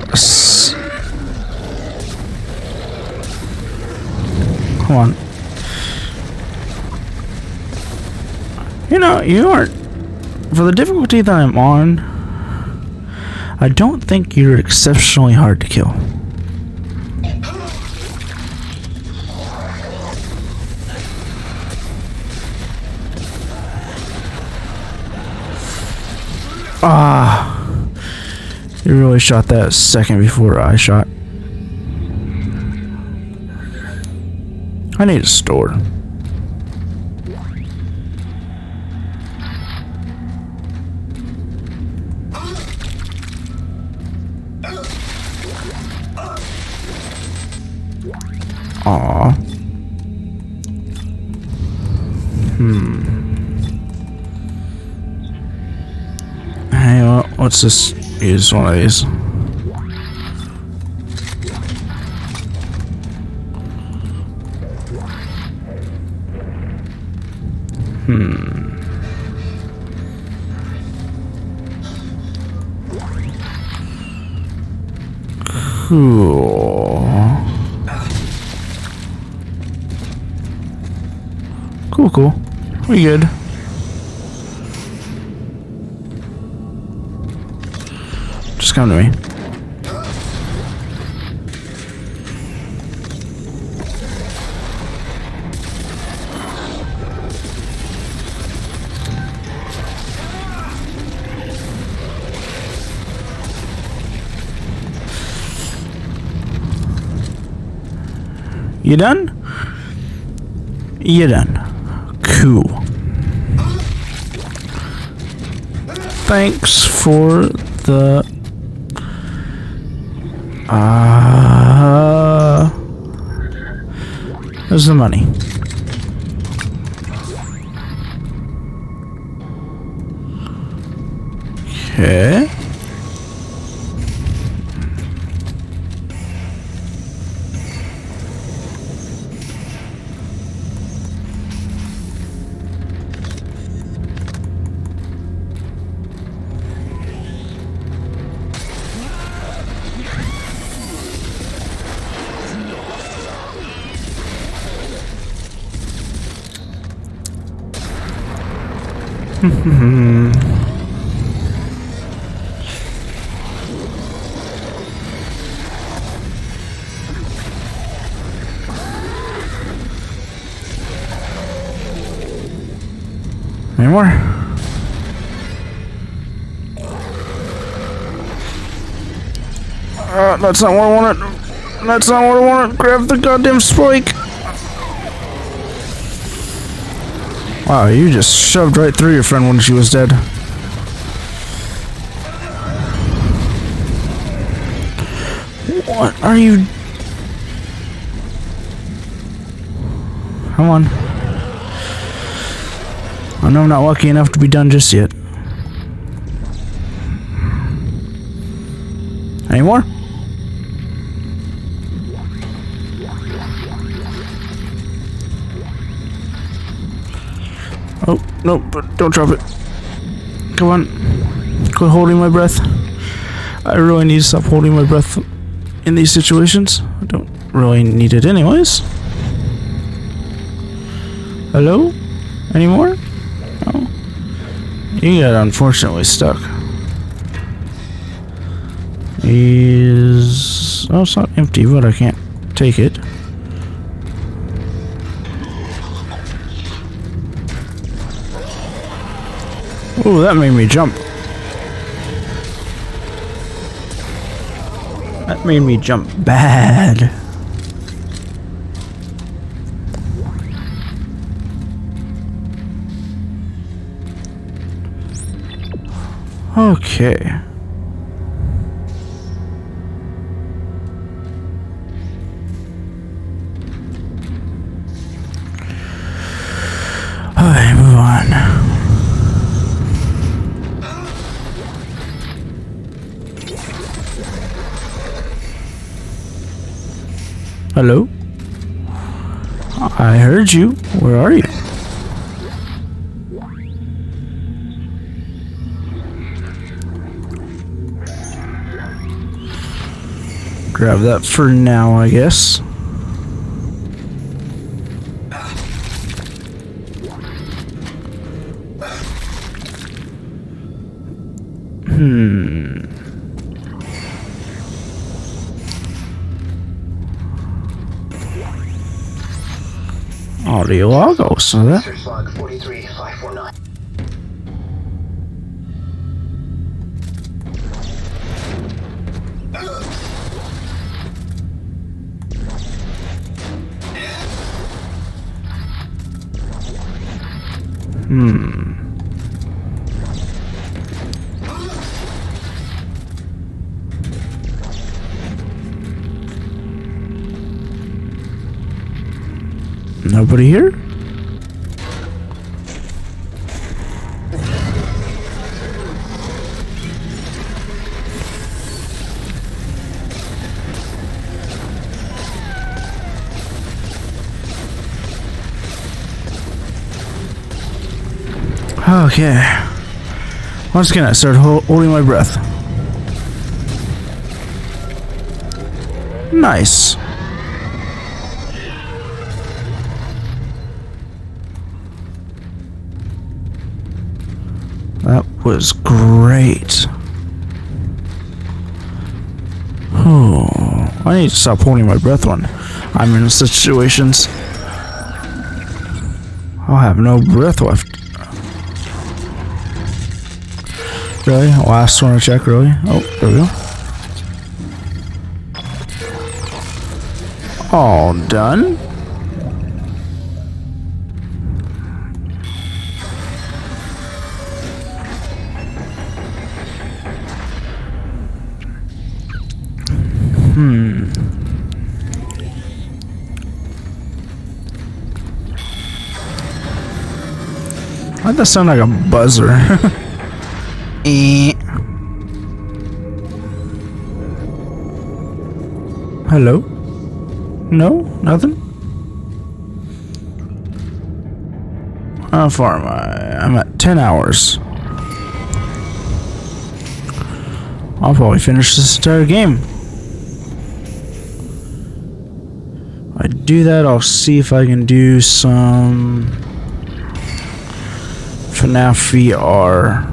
Come on. You know, you aren't. For the difficulty that I'm on, I don't think you're exceptionally hard to kill. You really shot that a second before I shot. I need a store. Hey, what's this? Use one of these. Cool. Cool. We good. Just come to me. You done? You done. Cool. Thanks for the there's the money. Okay. Any more? That's not what I wanted. That's not what I wanted. Grab the goddamn spike. Wow, you just shoved right through your friend when she was dead. What are you? Come on. I know I'm not lucky enough to be done just yet. Any more? Oh, no, but don't drop it. Come on. Quit holding my breath. I really need to stop holding my breath in these situations. I don't really need it anyways. Hello? Any more? No. You got unfortunately stuck. Is... Oh, it's not empty, but I can't take it. Oh, that made me jump. That made me jump bad. Okay. Alright, move on. Hello? I heard you. Where are you? Grab that for now, I guess. Audio log, also that. Search log 43549. Nobody here? Okay. Once again, I started holding my breath. Nice. That was great. Oh, I need to stop holding my breath when I'm in such situations. I'll have no breath left. Really? Last one to check, really? Oh, there we go. All done. Why'd that sound like a buzzer? Hello? No? Nothing? How far am I? I'm at 10 hours. I'll probably finish this entire game. If I do that, I'll see if I can do some FNAF VR.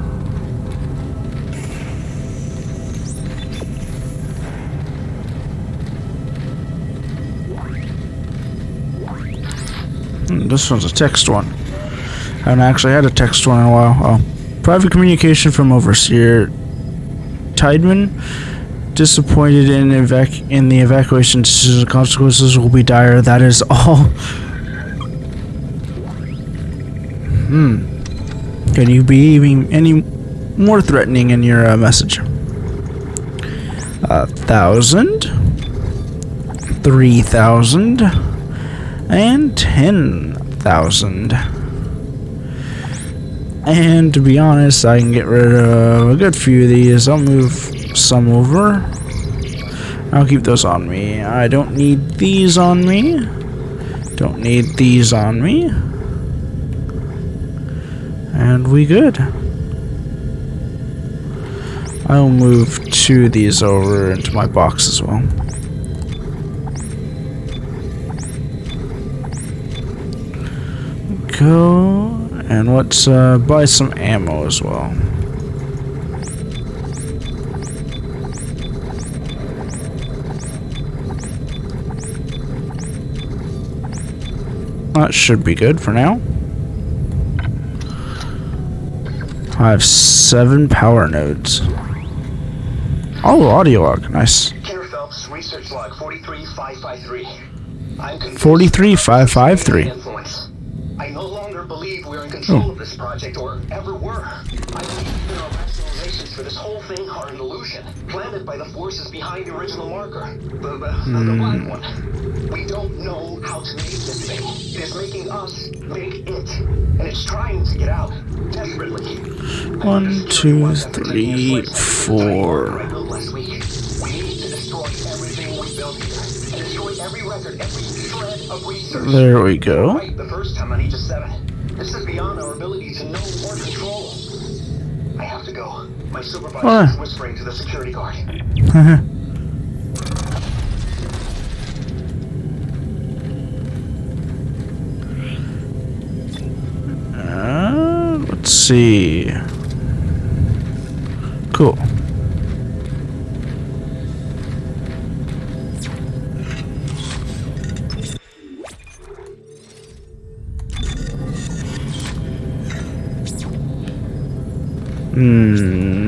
This one's a text one. I haven't actually had a text one in a while. Oh. Private communication from Overseer Tideman. Disappointed in the evacuation decision. The consequences will be dire. That is all. Can you be any more threatening in your message? 1,000, 3,000, and 10,000. And to be honest, I can get rid of a good few of these. I'll move some over. I'll keep those on me. I don't need these on me. Don't need these on me. And we good. I'll move 2 of these over into my box as well. Go. And let's buy some ammo as well. That should be good for now. I have 7 power nodes. Oh, audio log. Nice. Killer Phelps, research log 43553. I'm confused. 43553. Influence. I no longer believe we're in control of this project or ever were. I believe even our rationalizations for this whole thing are an illusion, planted by the forces behind the original marker. The black one. We don't know how to make this thing. It is making us make it. And it's trying to get out. Desperately. 1, 2, 3, 4. We need to destroy everything we built here. And destroy every record, every shred of research. There we go. Right the first time on each of 7. This is beyond our ability to know or control. I have to go. My supervisor is whispering to the security guard. Let's see. Cool.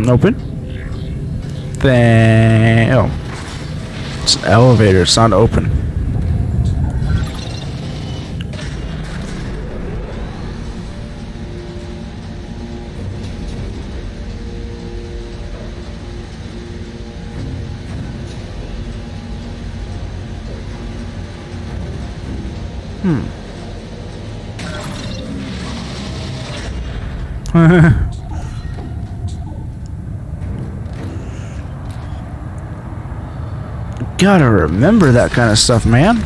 Open. Oh. It's an elevator, it's not open. Gotta remember that kind of stuff, man.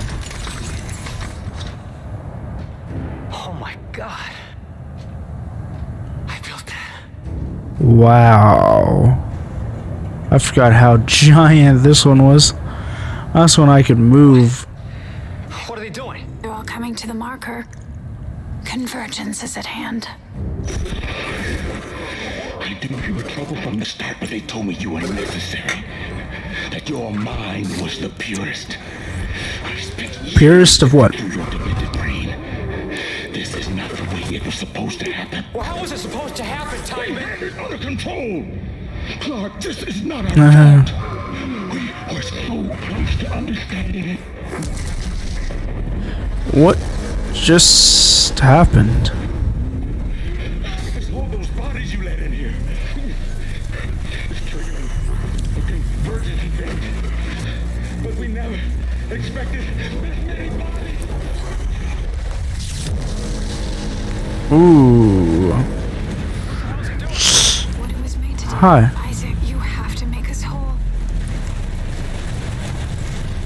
Oh my god. I've Wow. I forgot how giant this one was. Last one I could move. What are they doing? They're all coming to the marker. Convergence is at hand. I knew you were trouble from the start, but they told me you were necessary. That your mind was the purest. I spent Purest of what? through your demented brain. This is not the way it was supposed to happen. Well, how was it supposed to happen, Timon? It's under control. Clark, this is not our fault. We are so close to understanding it. What just happened? It's all those bodies you let in here. It's triggering a convergence event. But we never expected this many bodies. Ooh. What it was made to do. Hi. Isaac, you have to make us whole.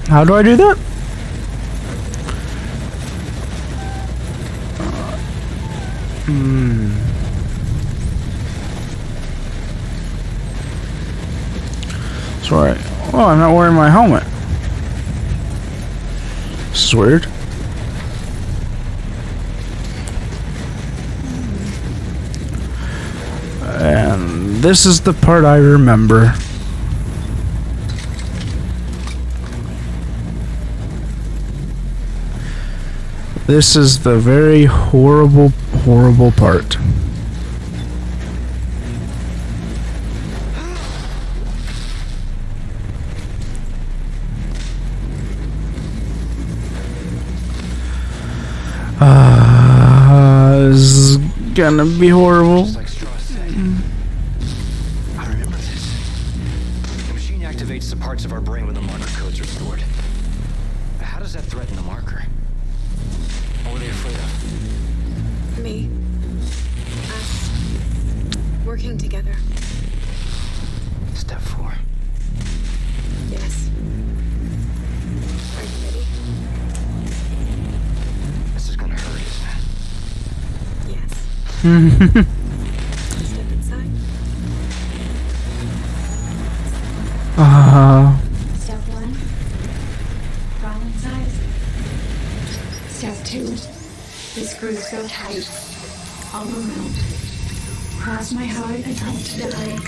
How do I do that? Sorry. Oh, I'm not wearing my helmet. This is weird. And this is the part I remember. This is the very horrible, horrible part. This is gonna be horrible. Just like Strauss said. I remember this. The machine activates the parts of our brain when the marker codes are stored. How does that threaten the marker? What were they afraid of? Me. Us. Working together. Step 4. Yes. Are you ready? This is gonna hurt, isn't it? Yes. Step inside. Step 1. Crawl inside. Step 2. The screws so tight. All around. Cross my heart and hope to die.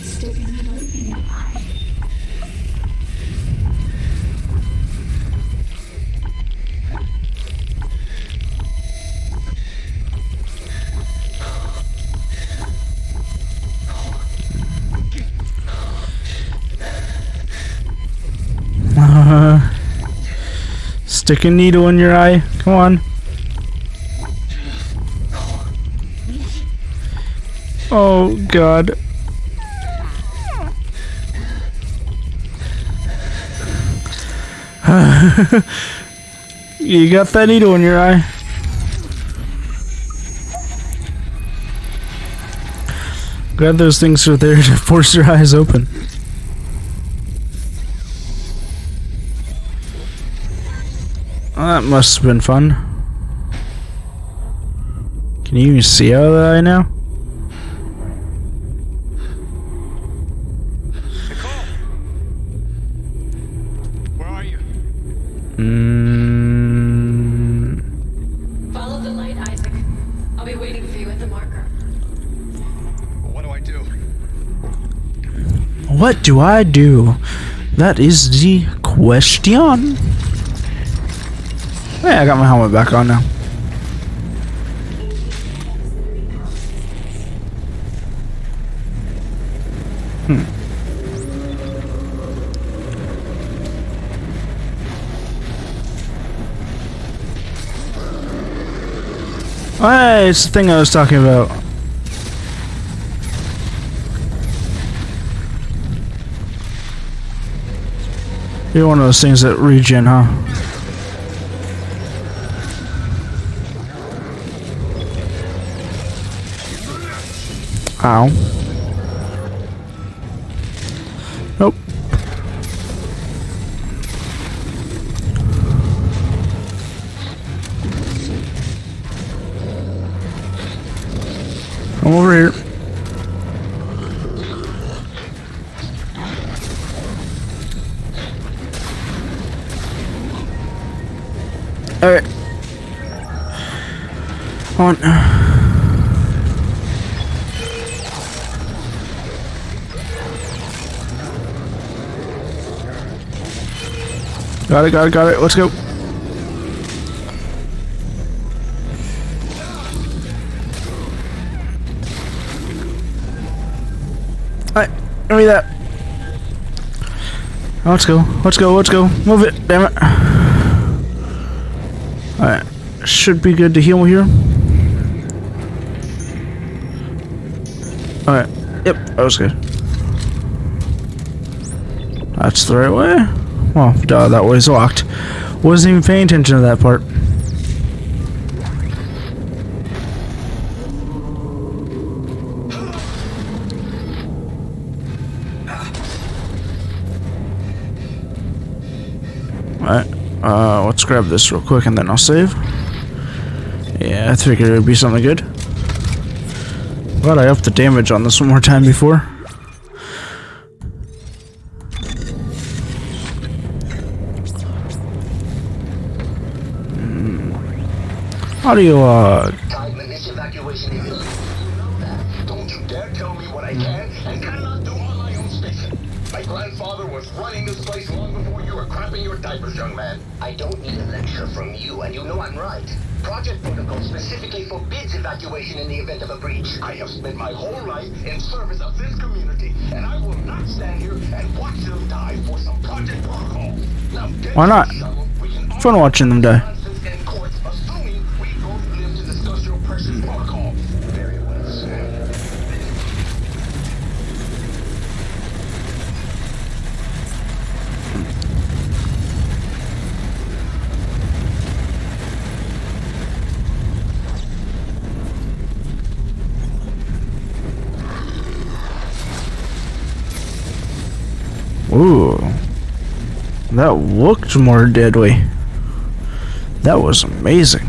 Stick a needle in your eye. Stick a needle in your eye. Come on. Oh, God. You got that needle in your eye. Glad those things are there to force your eyes open. That must have been fun. Can you even see out of that eye now? Where are you? Follow the light, Isaac. I'll be waiting for you at the marker. What do I do? What do I do? That is the question. Hey, I got my helmet back on now. Hey, it's the thing I was talking about. You're one of those things that regen, huh? Ow. Nope. Come over here. Alright. On. Got it, got it, got it. Let's go. Alright, give me that. Let's go, let's go, let's go. Move it, damn it. Alright, should be good to heal here. Alright, yep, that was good. That's the right way. Well, duh, that way's locked. Wasn't even paying attention to that part. Alright, let's grab this real quick and then I'll save. Yeah, I figured it would be something good. Glad I upped the damage on this one more time before. Audio log. Tideman, this evacuation is illegal. You know that. Don't you dare tell me what I can and cannot do on my own station. My grandfather was running this place long before you were crapping your diapers, young man. I don't need a lecture from you, and you know I'm right. Project Protocol specifically forbids evacuation in the event of a breach. I have spent my whole life in service of this community, and I will not stand here and watch them die for some Project Protocol. Now, why not? Fun watching them die. Ooh, that looked more deadly. That was amazing.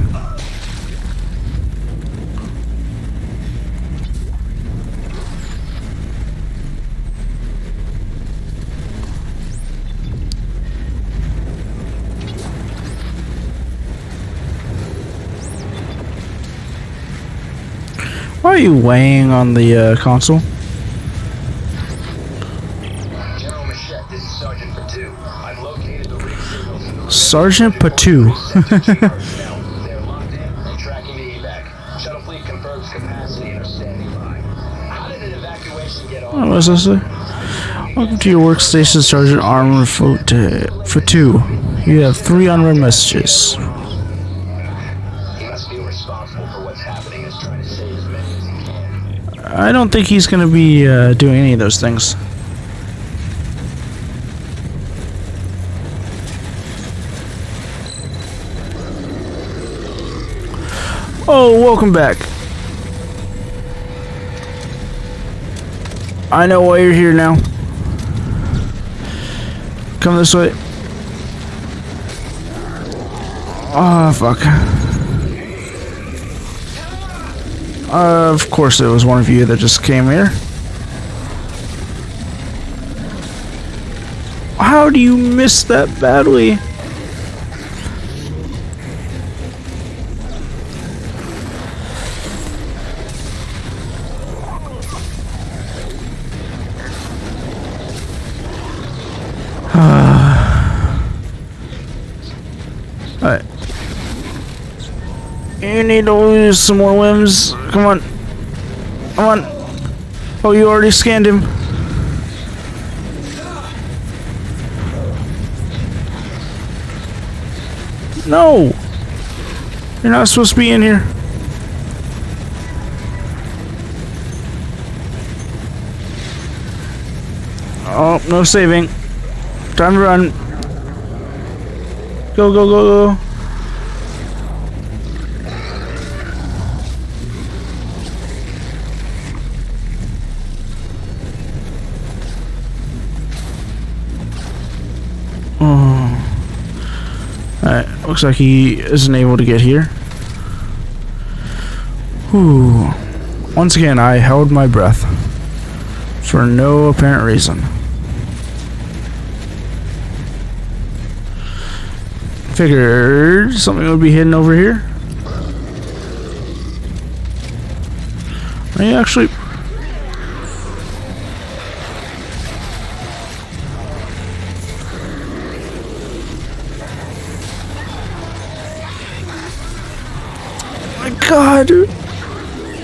Why are you weighing on the console? Sergeant Patu. What was this? Welcome to your workstation, Sergeant Armor Fatu. You have 3 unread messages. I don't think he's going to be doing any of those things. Oh, welcome back. I know why you're here now. Come this way. Oh, fuck. Of course it was one of you that just came here. How do you miss that badly? Alright. You need to lose some more limbs. Come on. Come on. Oh, you already scanned him. No! You're not supposed to be in here. Oh, no saving. Time to run. Go, go, go, go. Alright, looks like he isn't able to get here. Whew. Once again, I held my breath. For no apparent reason. Figured something would be hidden over here. Are you actually... Oh my god!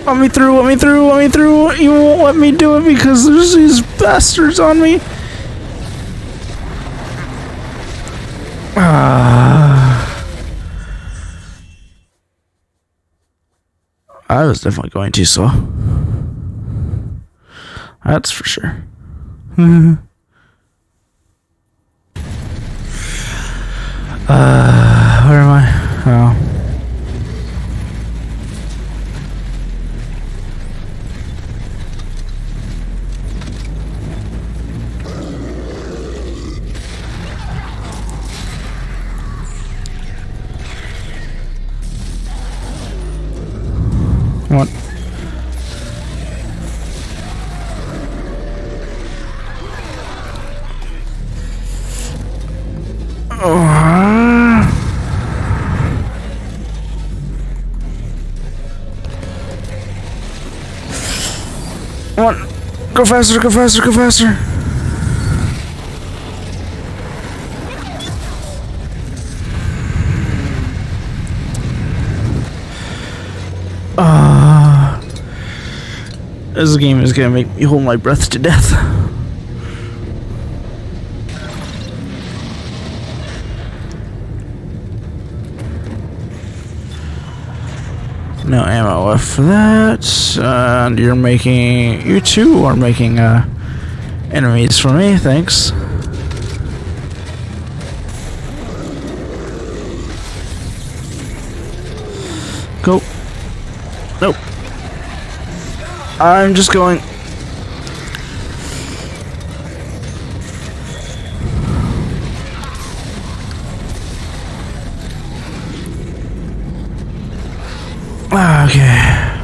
Let me through, let me through, let me through! You won't let me do it because there's these bastards on me! I was definitely going too slow. That's for sure. Where am I? Oh. What? Come on. Go faster, go faster, go faster. This game is gonna make me hold my breath to death. No ammo left for that. And you're making... You two are making enemies for me, thanks. Go. Nope. I'm just going. Okay.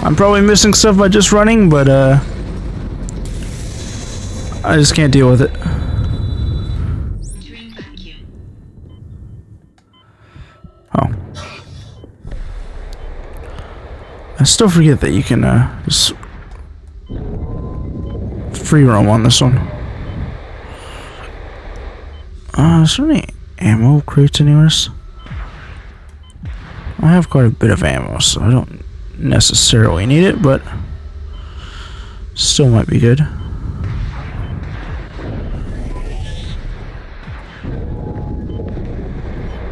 I'm probably missing stuff by just running, but I just can't deal with it. Oh. I still forget that you can just free roam on this one. Is there any ammo crates anywhere? I have quite a bit of ammo, so I don't necessarily need it, but still might be good.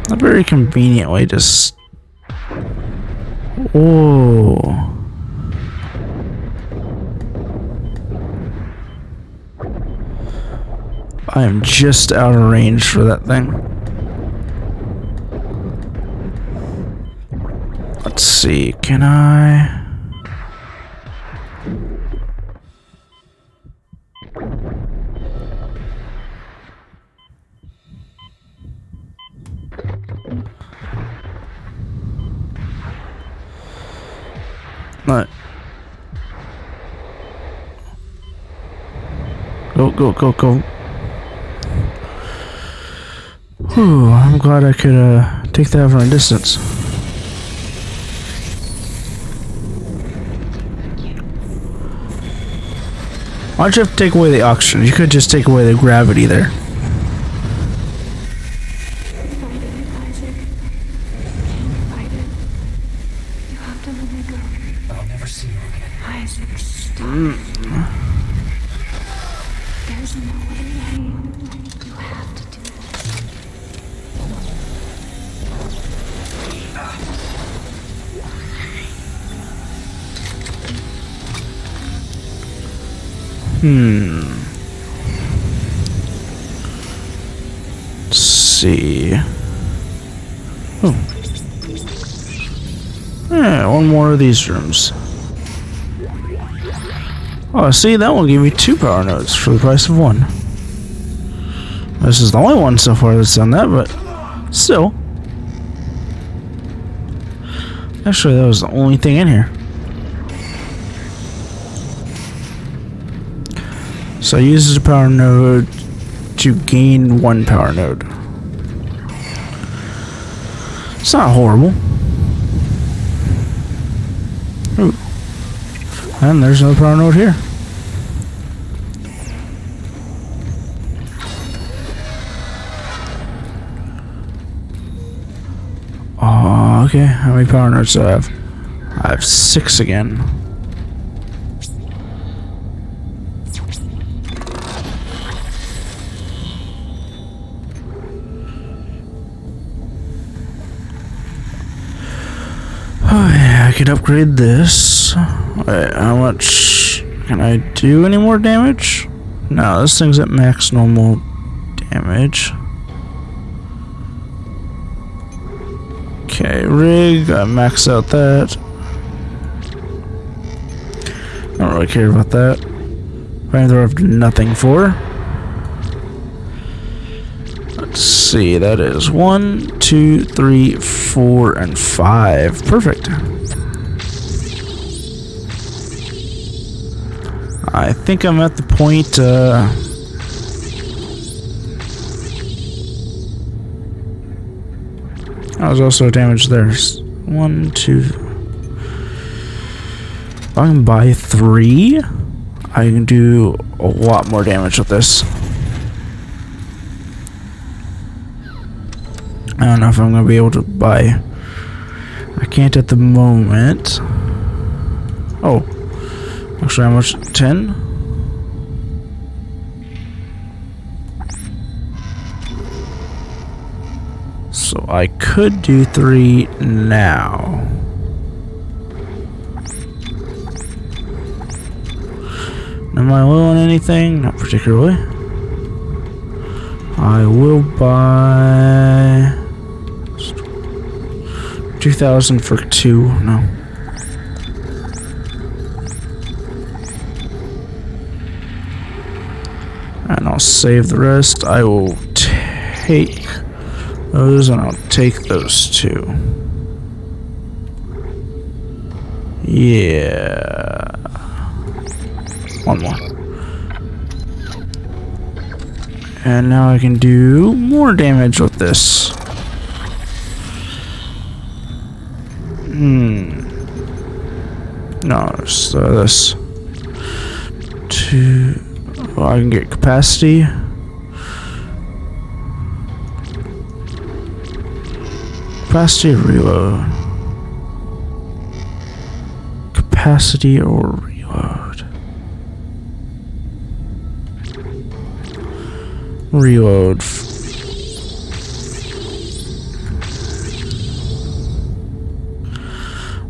Not very conveniently just... Whoa. I am just out of range for that thing. Let's see, can I... What? Go, go, go. Whew, I'm glad I could take that from a distance. Why'd you have to take away the oxygen? You could just take away the gravity there. I'll never see you again. Isaac, stop. There's no way. You have to do it. Let's see. Oh. Yeah, one more of these rooms. Oh, see, that will give me 2 power nodes for the price of 1. This is the only one so far that's done that, but still. Actually, that was the only thing in here. So I used the power node to gain 1 power node. It's not horrible. Ooh. And there's another power node here. Oh, okay. How many power nodes do I have? I have 6 again. Oh yeah, I could upgrade this. Wait, how much can I do? Any more damage? No, this thing's at max normal damage. Okay, rig, I max out that. I don't really care about that. Flamethrower I've done nothing for. Let's see, that is 1, 2, 3, 4, and 5. Perfect. I think I'm at the point, I was also damaged there. 1, 2. If I can buy 3, I can do a lot more damage with this. I don't know if I'm going to be able to buy. I can't at the moment. Oh. Actually, how much? 10? So I could do 3 now. Am I low on anything? Not particularly. I will buy 2,000 for 2. No. And I'll save the rest. I will take those and I'll take those 2. Yeah. 1 more. And now I can do more damage with this. No, just this. 2. Oh, I can get capacity. Capacity reload. Capacity or reload. Reload.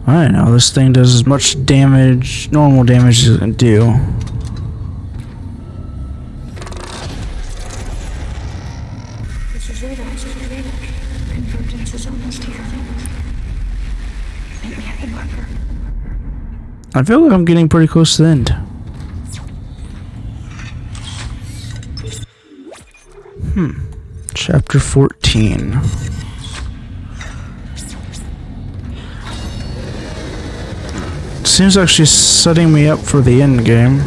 Alright, now this thing does as much damage, normal damage, as it can do. This is radar. Convergence is almost here. Meet me at the marker. I feel like I'm getting pretty close to the end. Chapter 14. Seems like she's setting me up for the end game.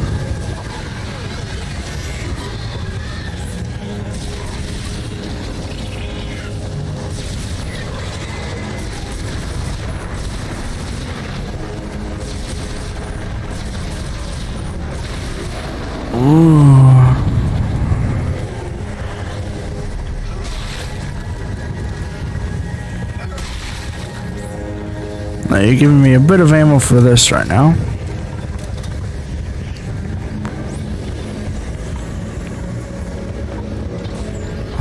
Now you're giving me a bit of ammo for this right now.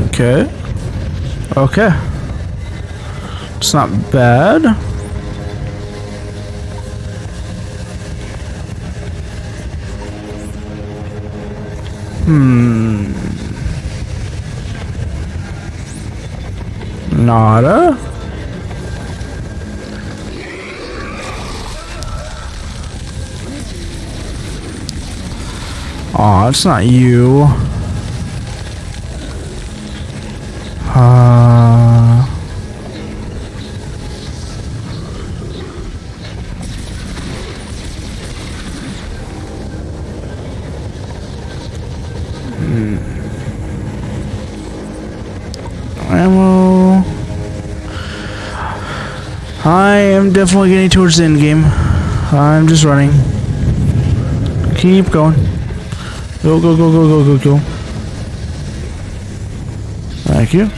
Okay. Okay. It's not bad. Nada. Aw, it's not you. am definitely getting towards the end game. I'm just running. Keep going. Go, go, go, go, go, go, go. Thank you.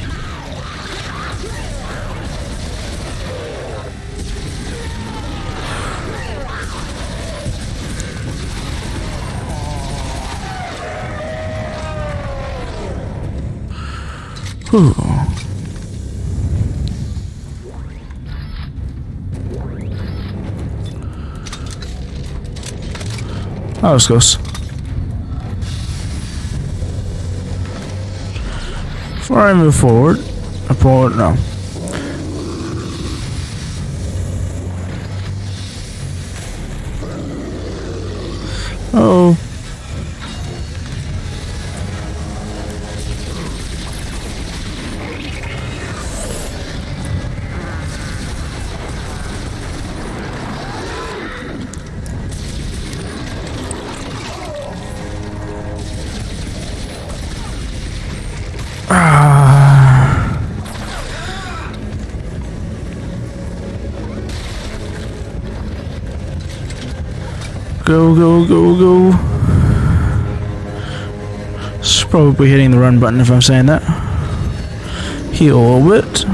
Whew. Oh, this goes. Before I move forward, I pull it. No. Oh. Go, go, go, go. Should probably be hitting the run button if I'm saying that. Heal a little bit.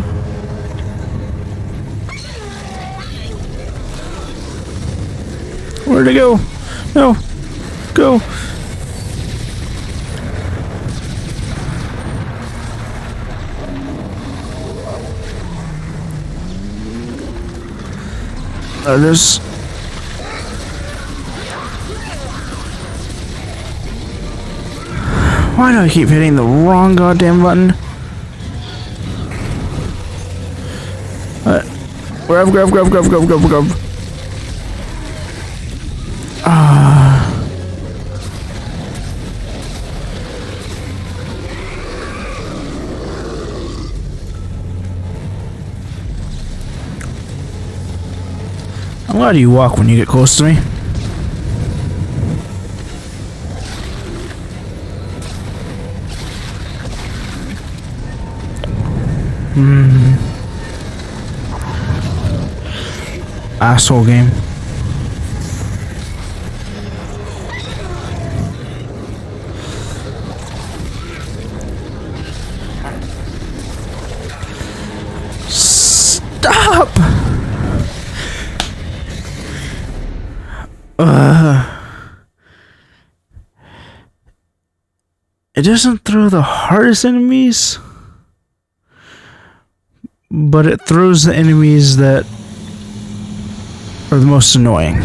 Where'd it go? No. Go. There it is. Why do I keep hitting the wrong goddamn button? Grab, grab, grab, grab, grab, grab, grab. I'm glad you walk when you get close to me. Asshole game. Stop! It doesn't throw the hardest enemies, but it throws the enemies that are the most annoying.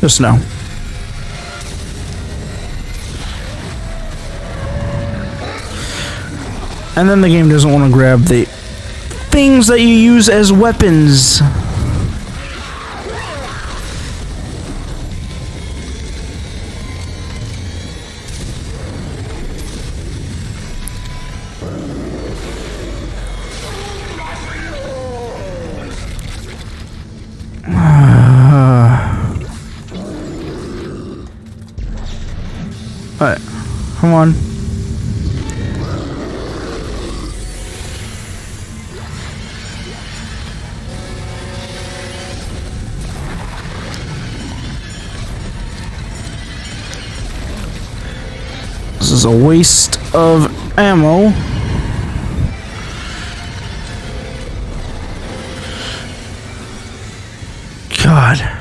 Just know. And then the game doesn't want to grab the things that you use as weapons. Alright, come on. This is a waste of ammo. God.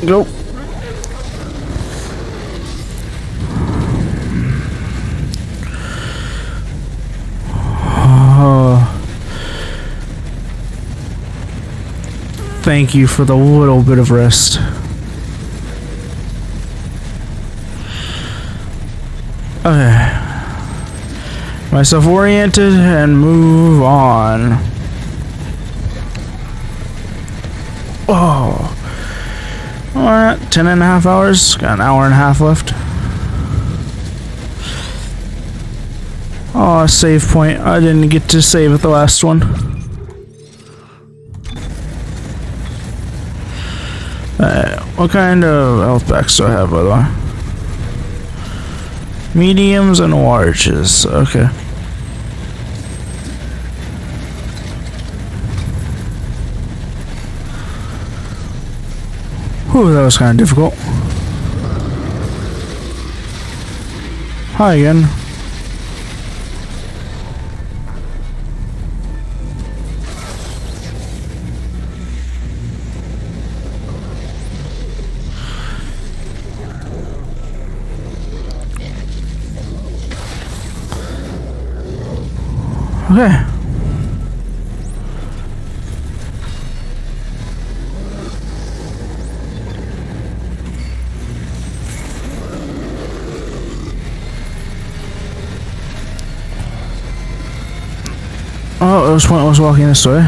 Go. Thank you for the little bit of rest. Okay. Myself oriented and move on. Oh. Alright, 10.5 hours. Got an hour and a half left. Oh, save point. I didn't get to save at the last one. What kind of health packs do I have, by the way? Mediums and larges. Okay. Whew, that was kind of difficult. Hi again. Okay. Oh, it was pointless walking this way.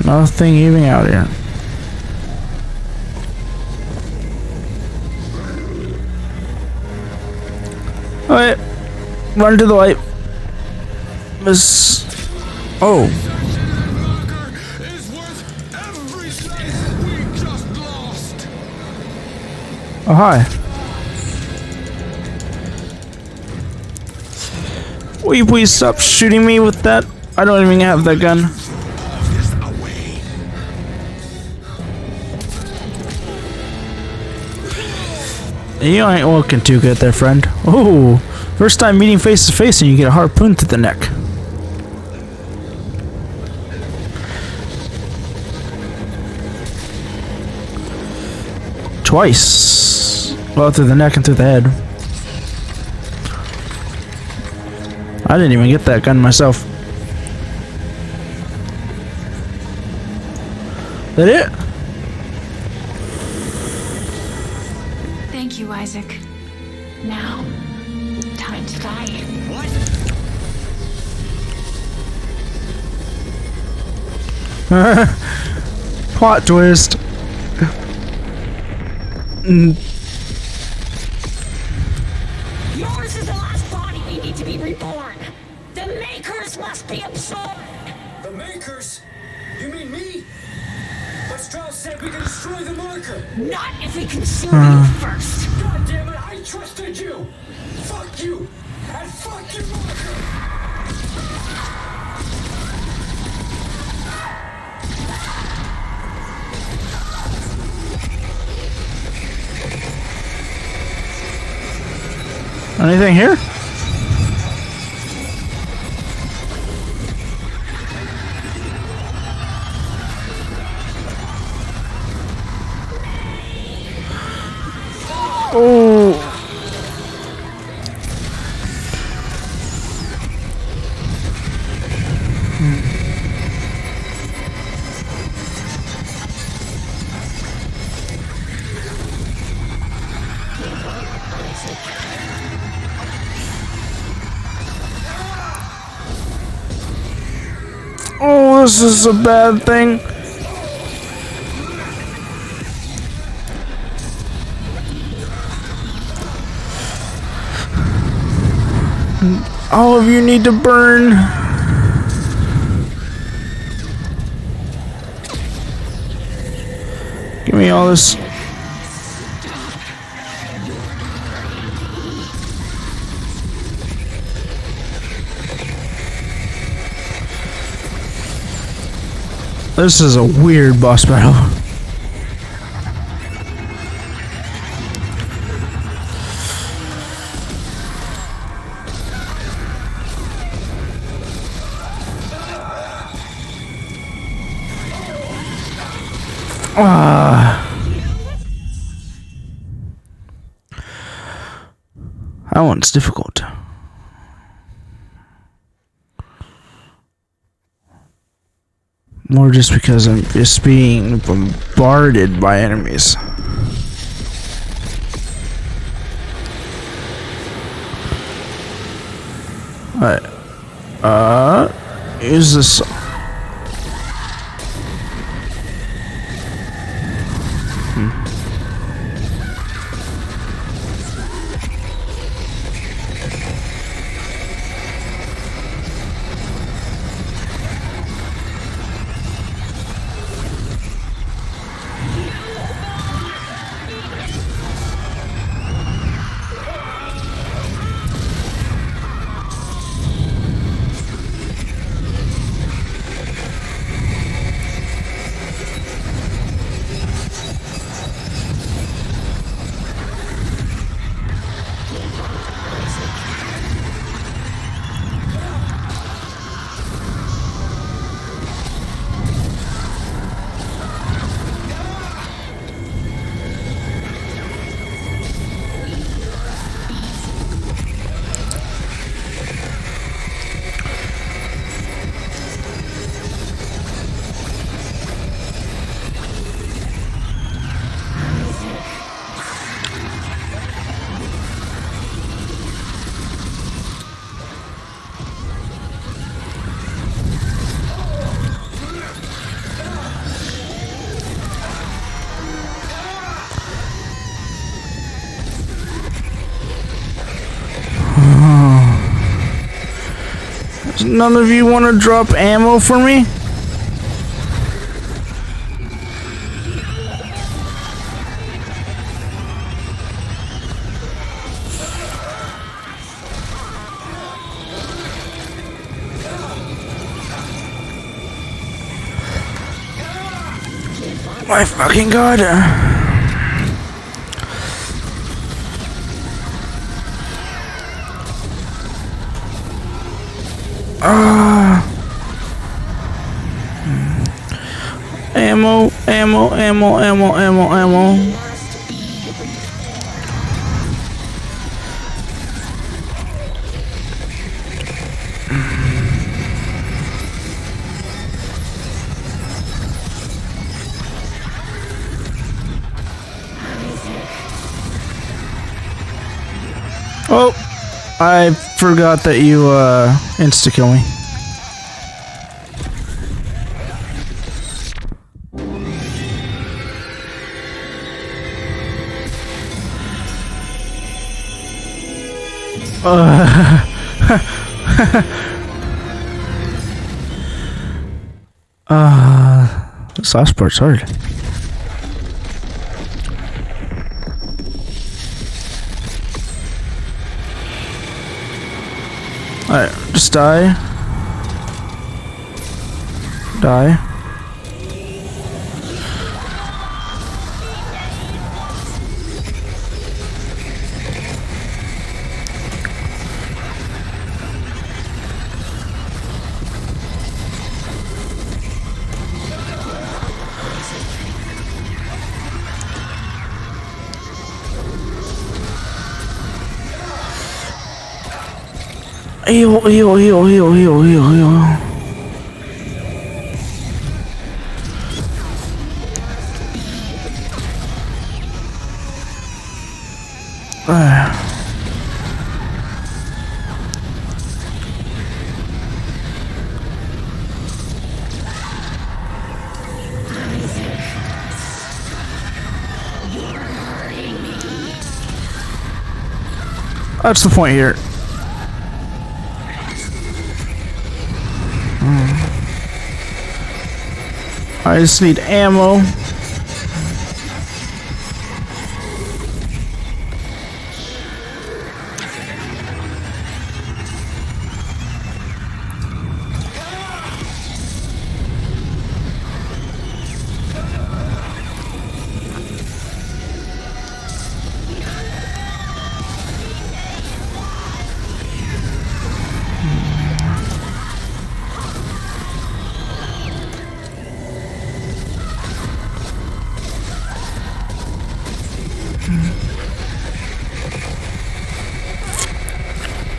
Nothing even out here. Alright. Run to the light. Miss. Oh. Oh, hi. Will you please stop shooting me with that? I don't even have that gun. You ain't looking too good there, friend. Oh, first time meeting face to face and you get a harpoon to the neck. Twice. Well, through the neck and through the head. I didn't even get that gun myself. That it? Thank you, Isaac. Now, time to die. What? Plot twist. Yours is the last body we need to be reborn. The Makers must be absorbed. The Makers? You mean me? But Strauss said we can destroy the marker. Not if we consume you first. God damn it, I trusted you. Fuck you. And fuck your marker. Anything here? Oh. Oh, this is a bad thing. All of you need to burn. Give me all this. This is a weird boss battle. That one's difficult. More just because I'm just being bombarded by enemies. Alright. Is this... None of you want to drop ammo for me? My fucking god. Ammo. Oh, I forgot that you insta-kill me. This last part's hard. Alright, just die. Die. Heal. That's the point here. I just need ammo.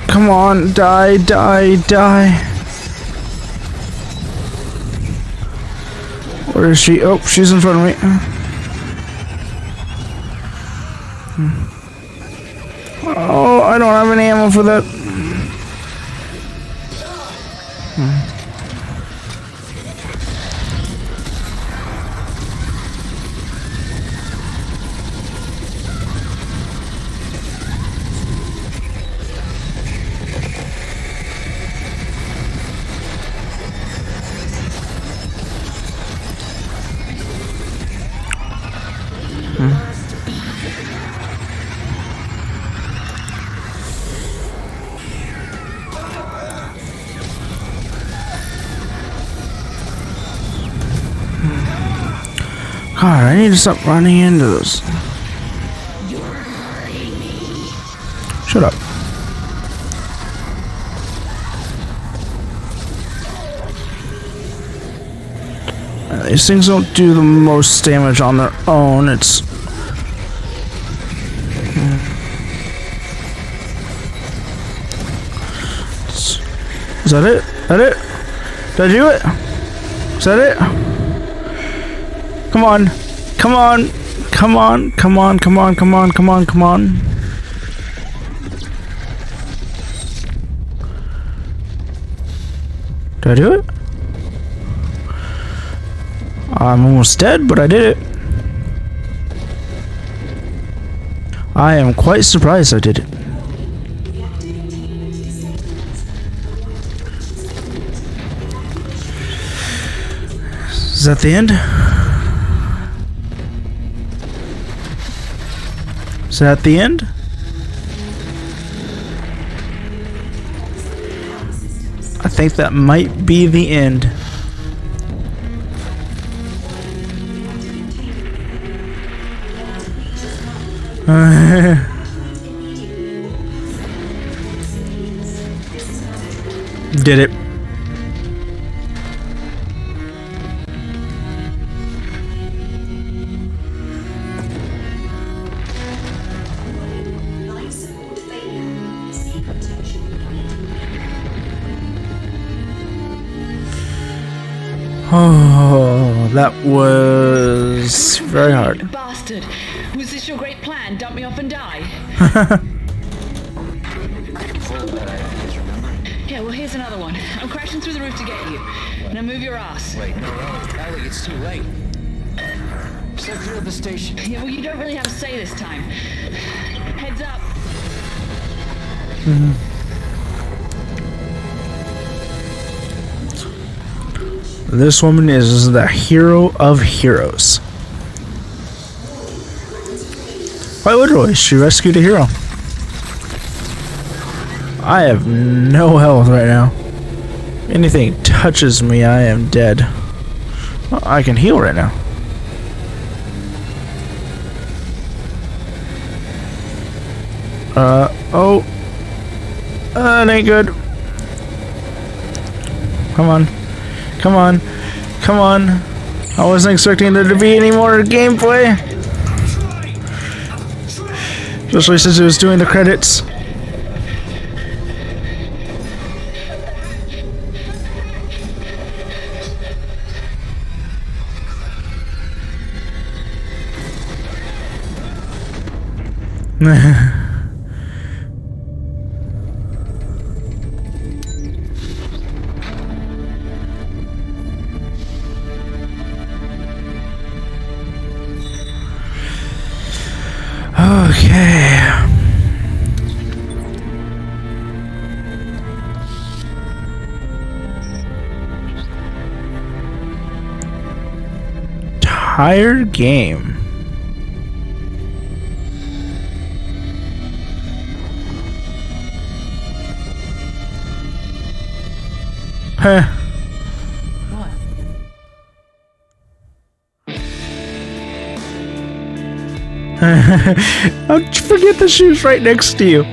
Come on, die. Where is she? Oh, she's in front of me. Oh, I don't have any ammo for that. God, I need to stop running into this. Shut up. These things don't do the most damage on their own. It's... Is that it? Did I do it? Is that it? Come on. Did I do it? I'm almost dead, but I did it. I am quite surprised I did it. Is that the end? Is that the end? I think that might be the end. Did it. Life support failure. Seek protection. Oh, that was very hard. Bastard! Was this your great plan? Dump me off and die? Yeah, well, here's another one. I'm crashing through the roof to get you. Now move your ass. Wait, no, Ellie, it's too late. Stay clear of the station. Yeah, well, you don't really have a say this time. Heads up. This woman is the hero of heroes. Quite literally, she rescued a hero. I have no health right now. Anything touches me, I am dead. Well, I can heal right now. Oh. That ain't good. Come on. Come on. Come on. I wasn't expecting there to be any more gameplay. Especially since it was doing the credits. Okay. Entire game. Huh. How'd you forget the shoes right next to you?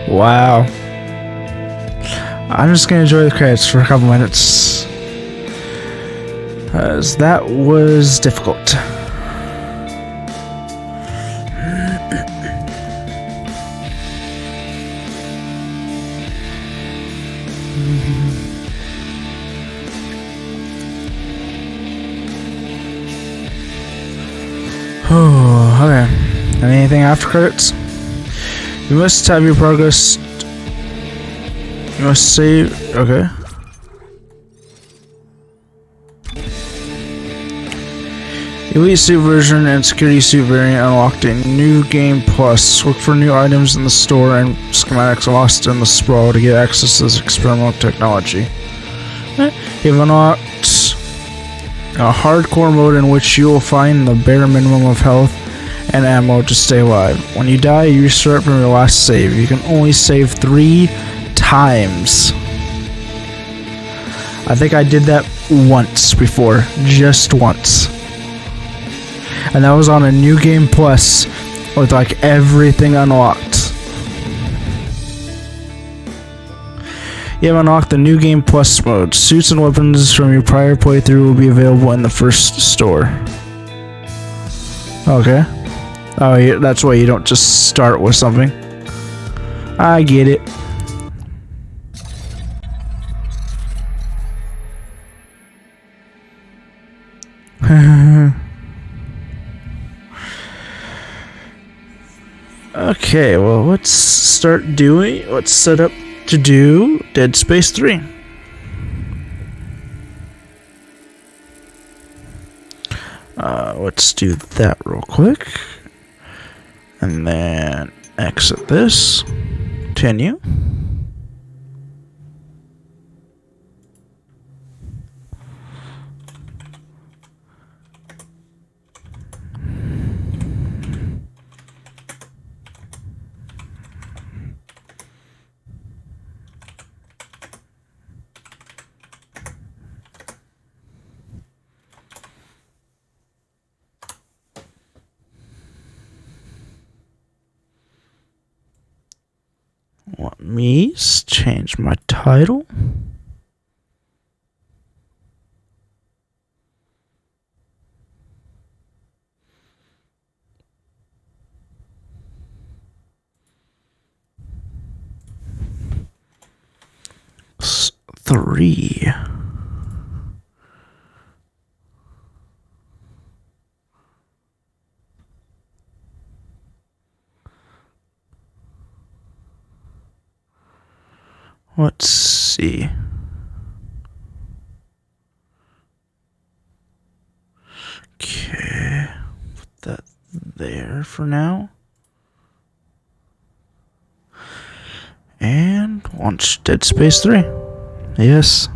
Wow. I'm just gonna enjoy the credits for a couple minutes, as that was difficult. Oh, okay. Anything after credits? You must have your progress. You must save. Okay. Elite Suit version and Security Suit variant unlocked in New Game Plus. Look for new items in the store and schematics lost in the sprawl to get access to this experimental technology. You've unlocked a hardcore mode in which you will find the bare minimum of health and ammo to stay alive. When you die, you restart from your last save. You can only save 3 times. I think I did that once before, just once. And that was on a New Game Plus with like everything unlocked. You have unlocked the New Game Plus mode. Suits and weapons from your prior playthrough will be available in the first store. Okay. Oh, yeah, that's why you don't just start with something. I get it. Okay, well, let's start doing. Let's set up to do Dead Space 3. Let's do that real quick. And then exit this. Continue. Let me change my title. Three. Let's see. Okay, put that there for now. And launch Dead Space 3. Yes.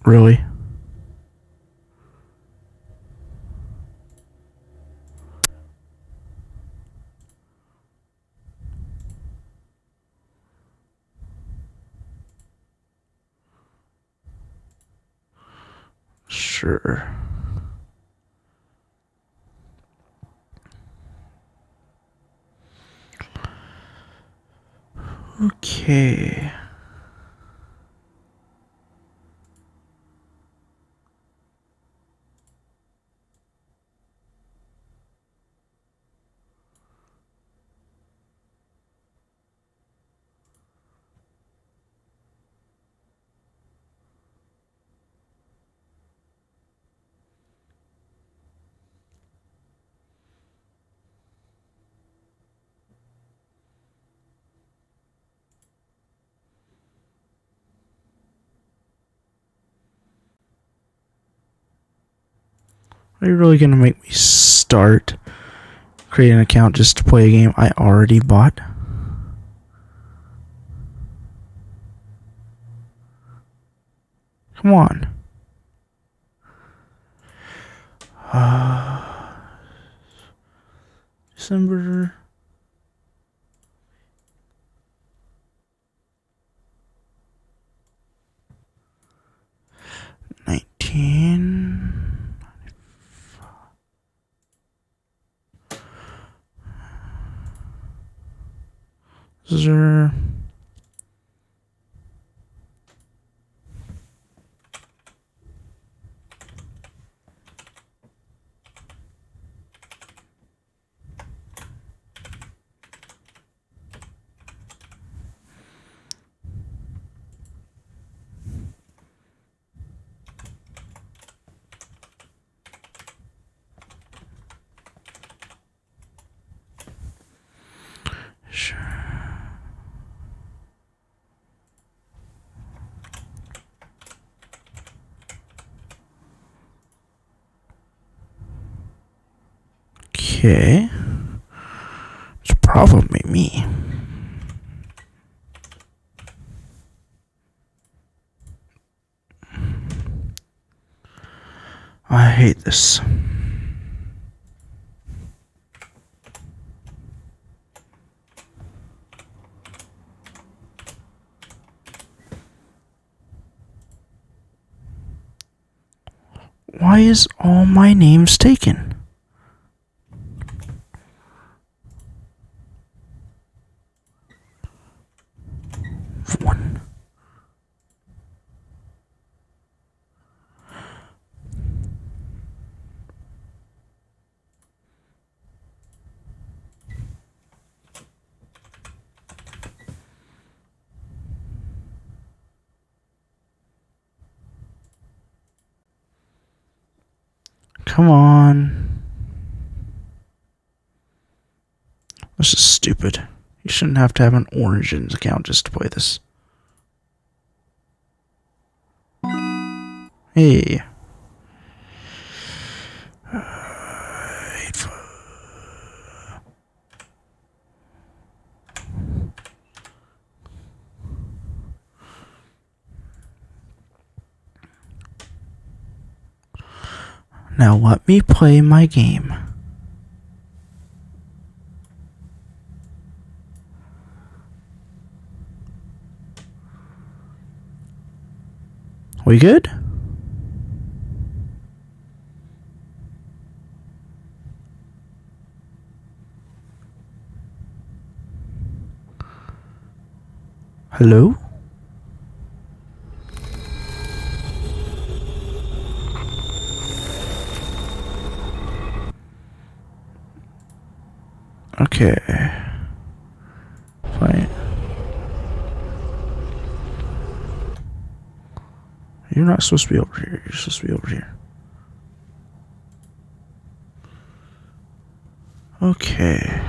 Really? Sure. Okay. Are you really gonna make me start create an account just to play a game I already bought? Come on. December. Is there... Sure. Okay. It's probably me. I hate this. Why is all my names taken? One. Come on. This is stupid. You shouldn't have to have an Origins account just to play this. Hey. Now let me play my game. We good? Hello? Okay. Fine. You're not supposed to be over here. You're supposed to be over here. Okay.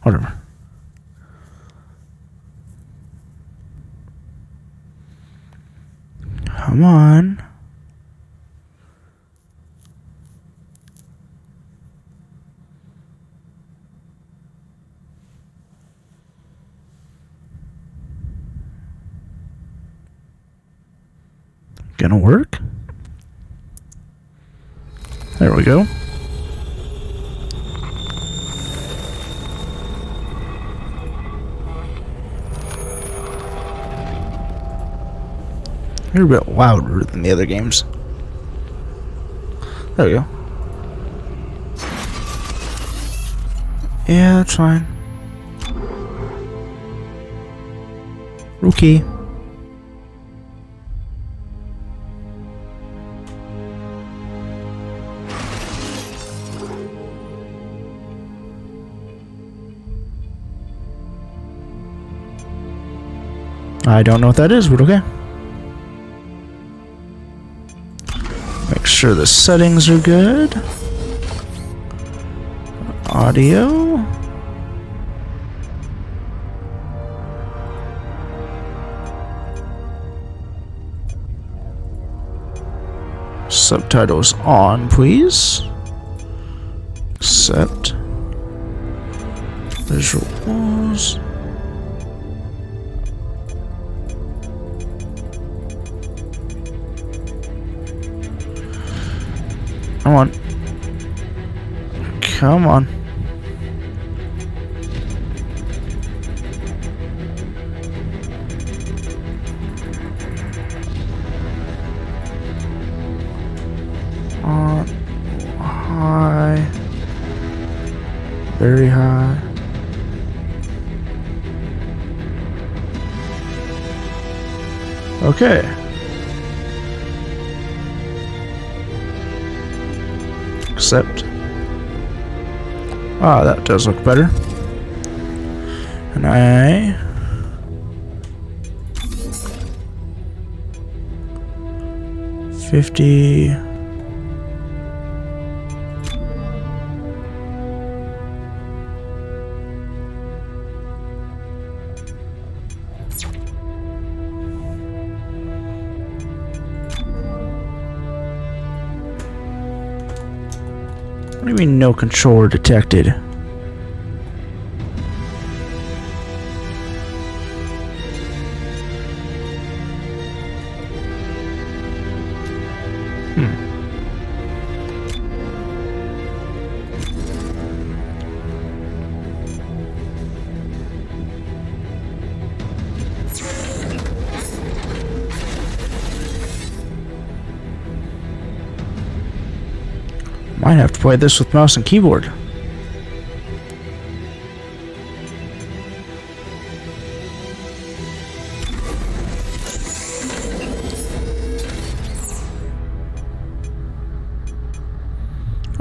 Whatever. Come on. Gonna work? There we go. You're a bit louder than the other games. There we go. Yeah, that's fine. Okay. I don't know what that is, but okay. Make sure the settings are good. Audio. Subtitles on, please. Accept. Visuals. Come on. Come on. On high. Very high. Okay. Accept. Ah, that does look better. And I 50. What do you mean no controller detected? Might have to play this with mouse and keyboard.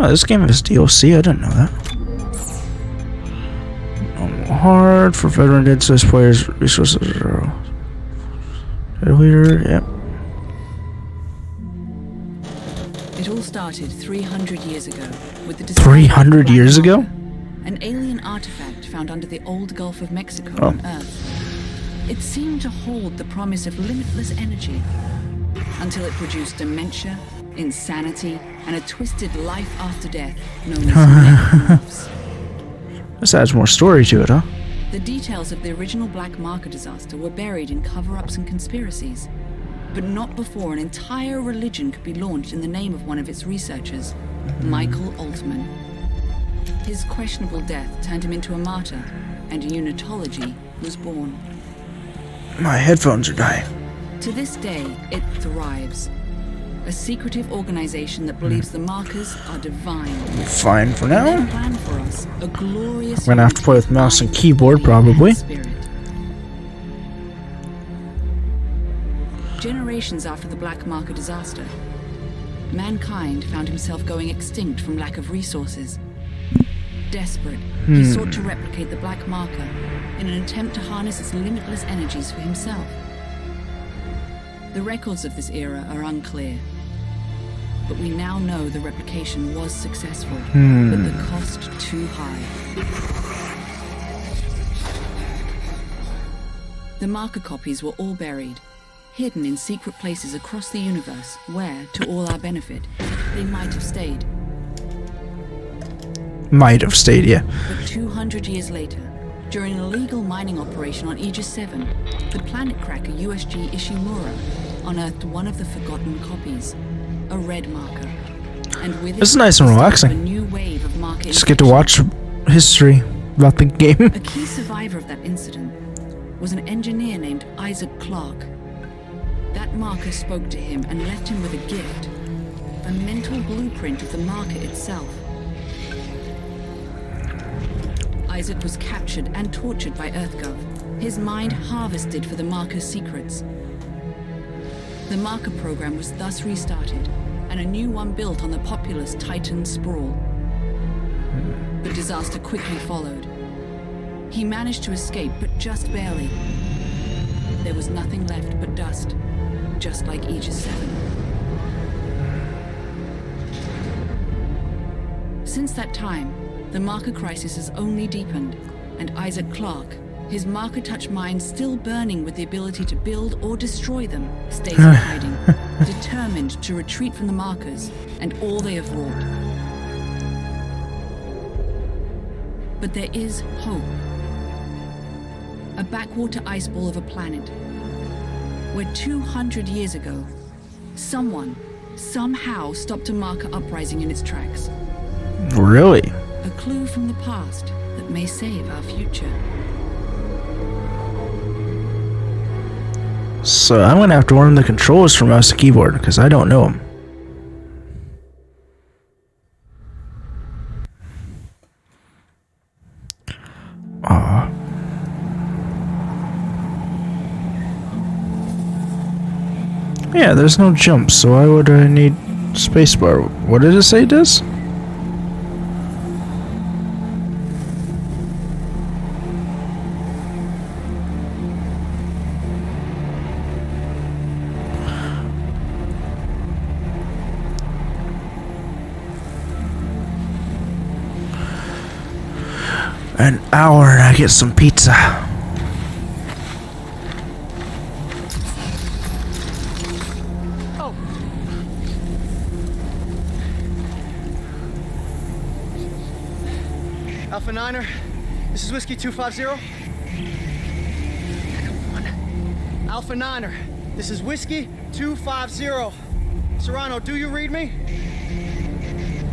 Oh, this game is DLC. I didn't know that. Hard for veteran Dead Space players. Resources. Dead Leader. Yep. It all started 300 years ago with the 300 years ago? An alien artifact found under the old Gulf of Mexico Oh. on Earth. It seemed to hold the promise of limitless energy until it produced dementia, insanity, and a twisted life after death known as necromorphs. This adds more story to it, huh? The details of the original Black Marker disaster were buried in cover-ups and conspiracies, but not before an entire religion could be launched in the name of one of its researchers, Michael Altman. His questionable death turned him into a martyr, and unitology was born. My headphones are dying. To this day, it thrives. A secretive organization that believes the markers are divine. Fine for now. And plan for us a glorious I'm gonna have to play with mouse and keyboard, probably. spirit. Generations after the Black Marker disaster, mankind found himself going extinct from lack of resources. Desperate, he sought to replicate the Black Marker in an attempt to harness its limitless energies for himself. The records of this era are unclear, but we now know the replication was successful, but the cost too high. The marker copies were all buried, hidden in secret places across the universe where, to all our benefit, they might have stayed. Might have stayed, yeah. But 200 years later, during an illegal mining operation on Aegis 7, the planet cracker USG Ishimura unearthed one of the forgotten copies, a red marker. And with This is it, nice and a relaxing. new wave of marker Just get to watch history about the game. A key survivor of that incident was an engineer named Isaac Clarke. That marker spoke to him and left him with a gift, a mental blueprint of the marker itself. Isaac was captured and tortured by EarthGov, his mind harvested for the marker's secrets. The marker program was thus restarted, and a new one built on the populous Titan sprawl. The disaster quickly followed. He managed to escape, but just barely. There was nothing left but dust, just like Aegis 7. Since that time, the marker crisis has only deepened, and Isaac Clarke, his marker-touch mind still burning with the ability to build or destroy them, stays in hiding, determined to retreat from the markers and all they have wrought. But there is hope. A backwater ice ball of a planet, where 200 years ago, someone, somehow stopped a marker uprising in its tracks. Really? A clue from the past that may save our future. So I'm gonna have to learn the controls for mouse and keyboard because I don't know them. Yeah, there's no jump, so why would I need spacebar? What did it say it does? An hour and I get some pizza. Alpha Niner, this is Whiskey 250. Come on. Alpha Niner, this is Whiskey 250. Serrano, do you read me?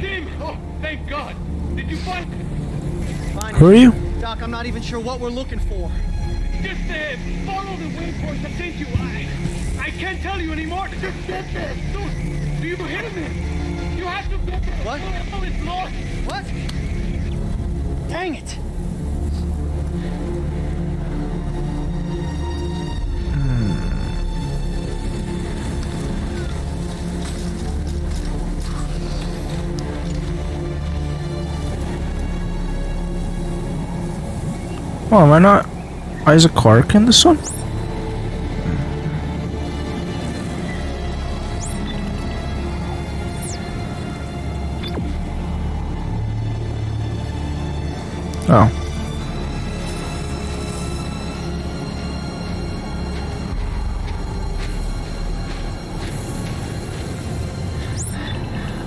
Kim! Oh, thank God! Did you find it? Find Who are you? Doc, I'm not even sure what we're looking for. Just follow the waypoint that sent you. I can't tell you anymore. Just get there. Dude, do you hear me? You have to get there. What? Oh, it's lost. What? Dang it! Oh, am I not Isaac Clarke in this one? Oh.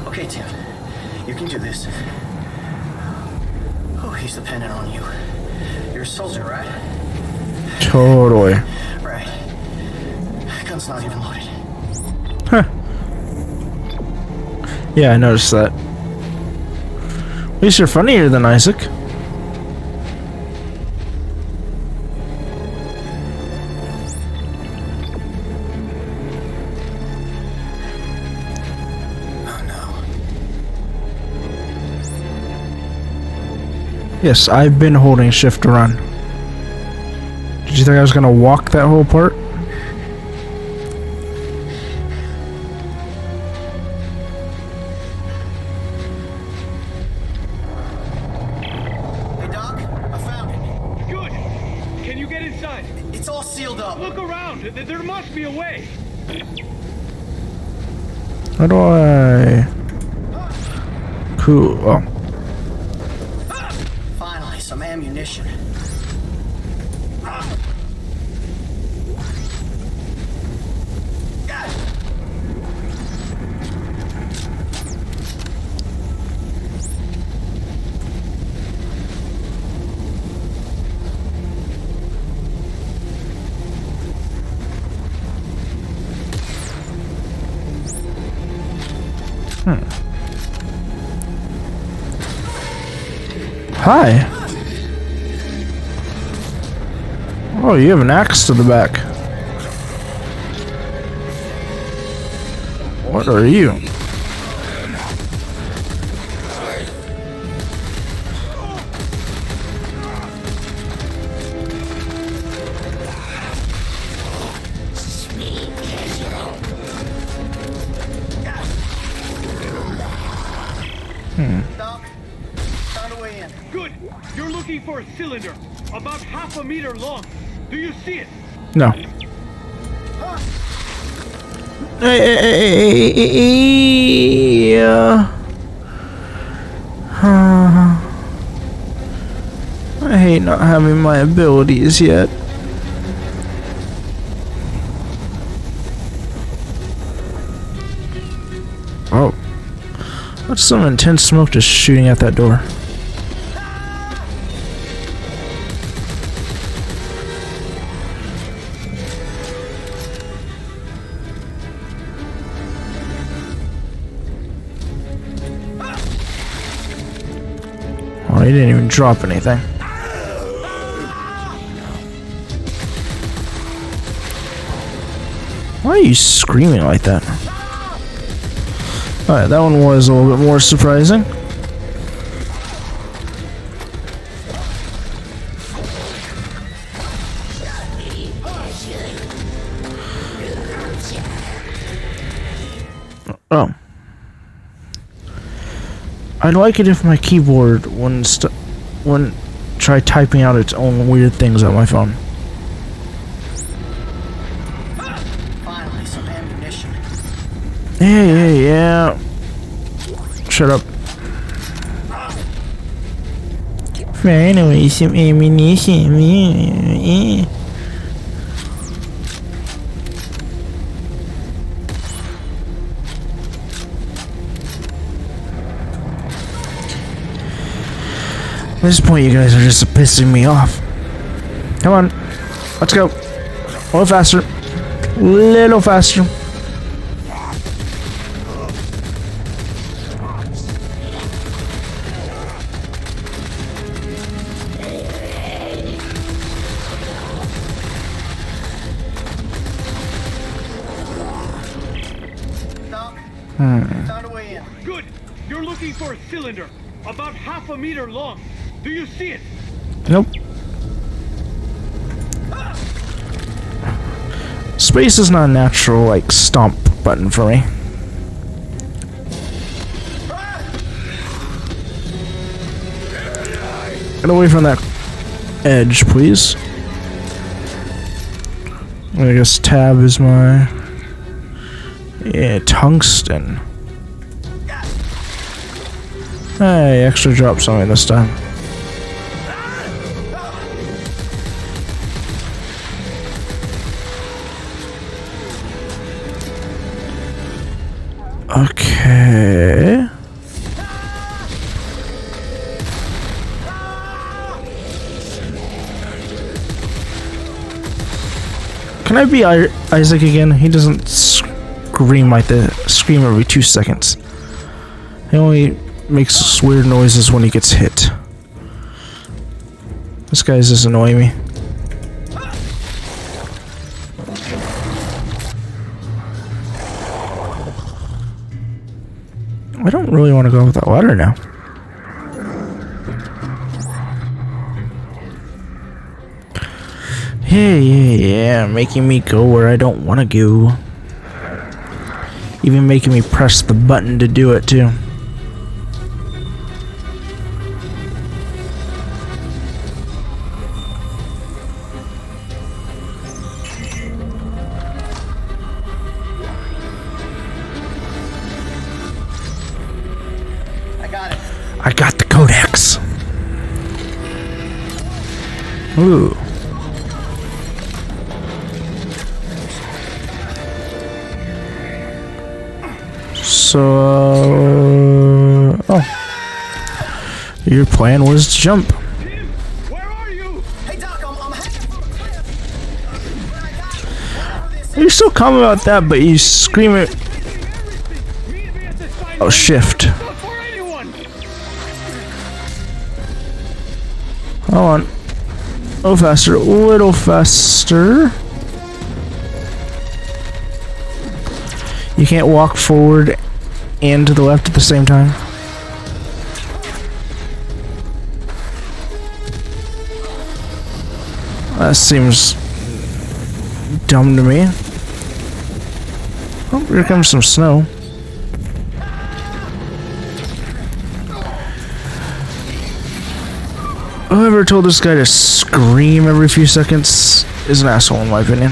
Okay, Tim. You can do this. Oh, he's dependent on you. You're a soldier, right? Totally. Right. Gun's not even loaded. Huh. Yeah, I noticed that. At least you're funnier than Isaac. Yes, I've been holding shift to run. Did you think I was gonna walk that whole part? Hey, Doc, I found it. Good. Can you get inside? It's all sealed up. Look around. There must be a way. How do I... Cool. Oh. Finally, some ammunition. Hi. Oh, you have an axe to the back. What are you? Doc, found a way in. Good. You're looking for a cylinder, about half a meter long. Do you see it? No. Yeah. I hate not having my abilities yet. Oh. That's some intense smoke just shooting at that door. Oh, he didn't even drop anything. Why are you screaming like that? Alright, that one was a little bit more surprising. Oh. I'd like it if my keyboard wouldn't try typing out its own weird things on my phone. Finally, some ammunition. Yeah. Shut up. Finally, some ammunition. At this point, you guys are just pissing me off. Come on. Let's go. A little faster. Little faster. Found a way in. Good. You're looking for a cylinder, about half a meter long. Do you see it? Nope. Space is not a natural, like, stomp button for me. Get away from that edge, please. I guess tab is my... Yeah, tungsten. Hey, extra drop something this time. Okay. Can I be Isaac again? He doesn't scream like the scream every 2 seconds. He only makes weird noises when he gets hit. This guy's just annoying me. I don't really want to go with that ladder now. Yeah, making me go where I don't want to go. Even making me press the button to do it too. I got the codex. Ooh. So, oh. Your plan was to jump. You're so calm about that, but you scream it. Oh, shift. Hold on. A little faster, a little faster. You can't walk forward and to the left at the same time. That seems dumb to me. Oh, here comes some snow. Whoever told this guy to scream every few seconds is an asshole in my opinion.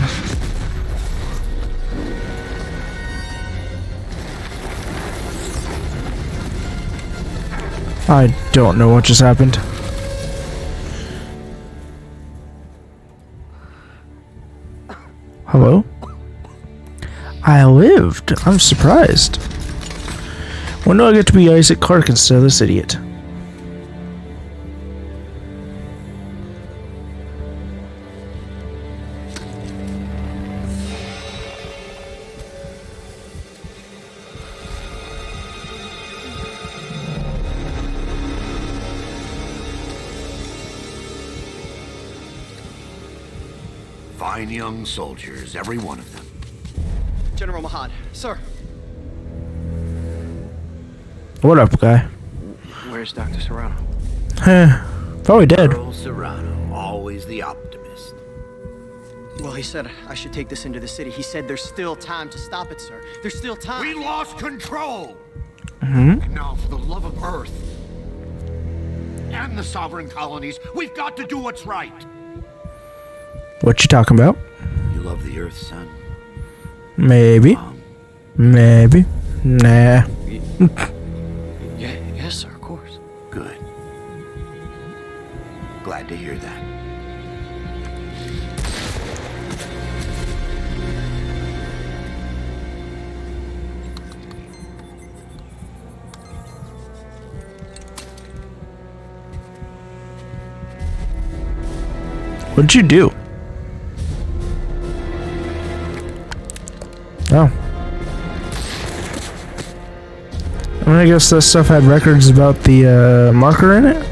I don't know what just happened. Hello? I lived. I'm surprised. When do I get to be Isaac Clarke instead of this idiot? Fine young soldiers, every one of them. General Mahad, sir. What up, guy? Where's Dr. Serrano? Probably dead. Earl Serrano, always the optimist. Well, he said I should take this into the city. He said there's still time to stop it, sir. There's still time. We lost control! And now, for the love of Earth and the sovereign colonies, we've got to do what's right. What you talking about? You love the Earth, son? Maybe. Maybe. Nah. Yes, sir, of course. Good. Glad to hear that. What'd you do? Oh. I mean, I guess that stuff had records about the marker in it?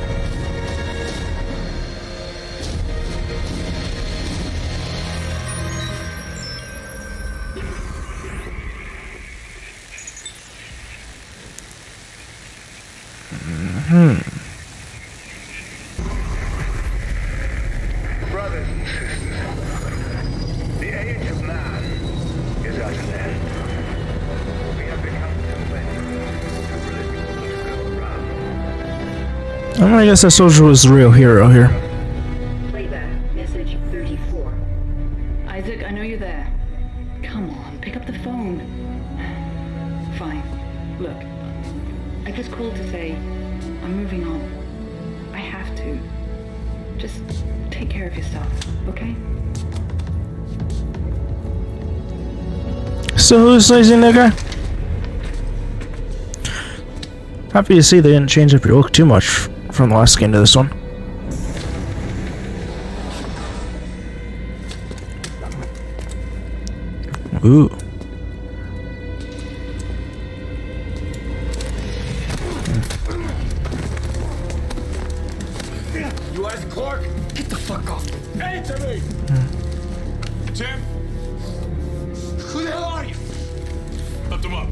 Brothers and sisters, the age of man is at an end. We have become too many to really go around. I guess that soldier was the real hero here. know you're there. Come on, pick up the phone. Fine. Look, I just called to say I'm moving on. I have to. Just take care of yourself, okay? So who's lazy nigga? Happy to see they didn't change up your look too much from the last game to this one. Ooh. You Isaac Clarke? Get the fuck off. Answer me! Tim? Who the hell are you? Lift him up.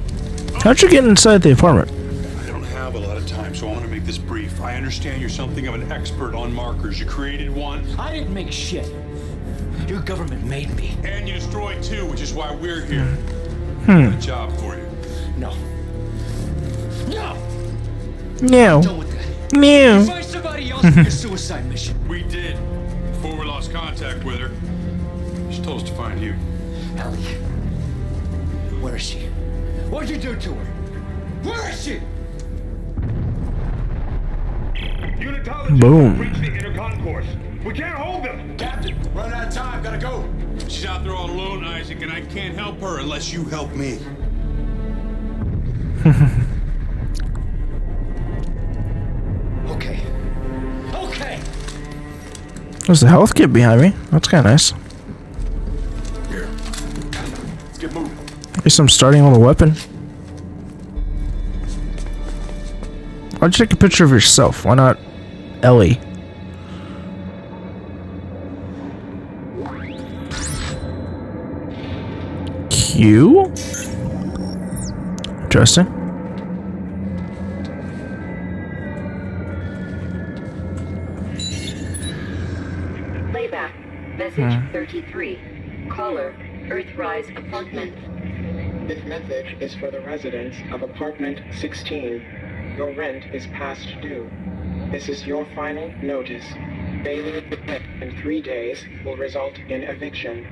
How'd you get inside the apartment? I don't have a lot of time, so I want to make this brief. I understand you're something of an expert on markers. You created one. I didn't make shit. Your government made me. And you destroyed two, which is why we're here. Hmm. Got a job for you. No. No! No. Done with that. No. Find somebody else for your suicide mission. We did. Before we lost contact with her. She told us to find you. Ellie. Where is she? What'd you do to her? Where is she? Unitology Boom. reach the inner concourse. We can't hold them. Captain, run out of time. Gotta go. She's out there all alone, Isaac, and I can't help her unless you help me. Okay. Okay! There's the health kit behind me. That's kind of nice. Here. Let's get moving. At least I'm starting on a weapon. Why'd you take a picture of yourself? Why not Ellie? Q? Interesting. Playback. Message 33. Caller, Earthrise apartment. This message is for the residents of apartment 16. Your rent is past due. This is your final notice. Failing to pay in 3 days will result in eviction.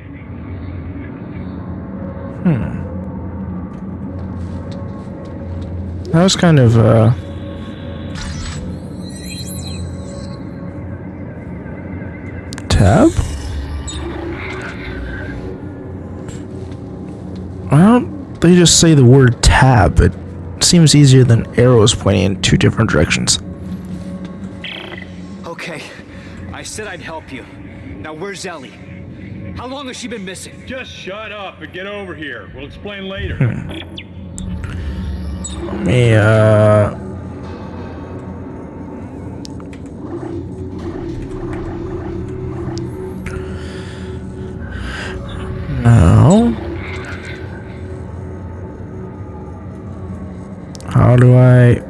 That was kind of, tab? Why don't they just say the word tab? It seems easier than arrows pointing in two different directions. Okay. I said I'd help you. Now where's Ellie? How long has she been missing? Just shut up and get over here. We'll explain later. Let me, no. How do I...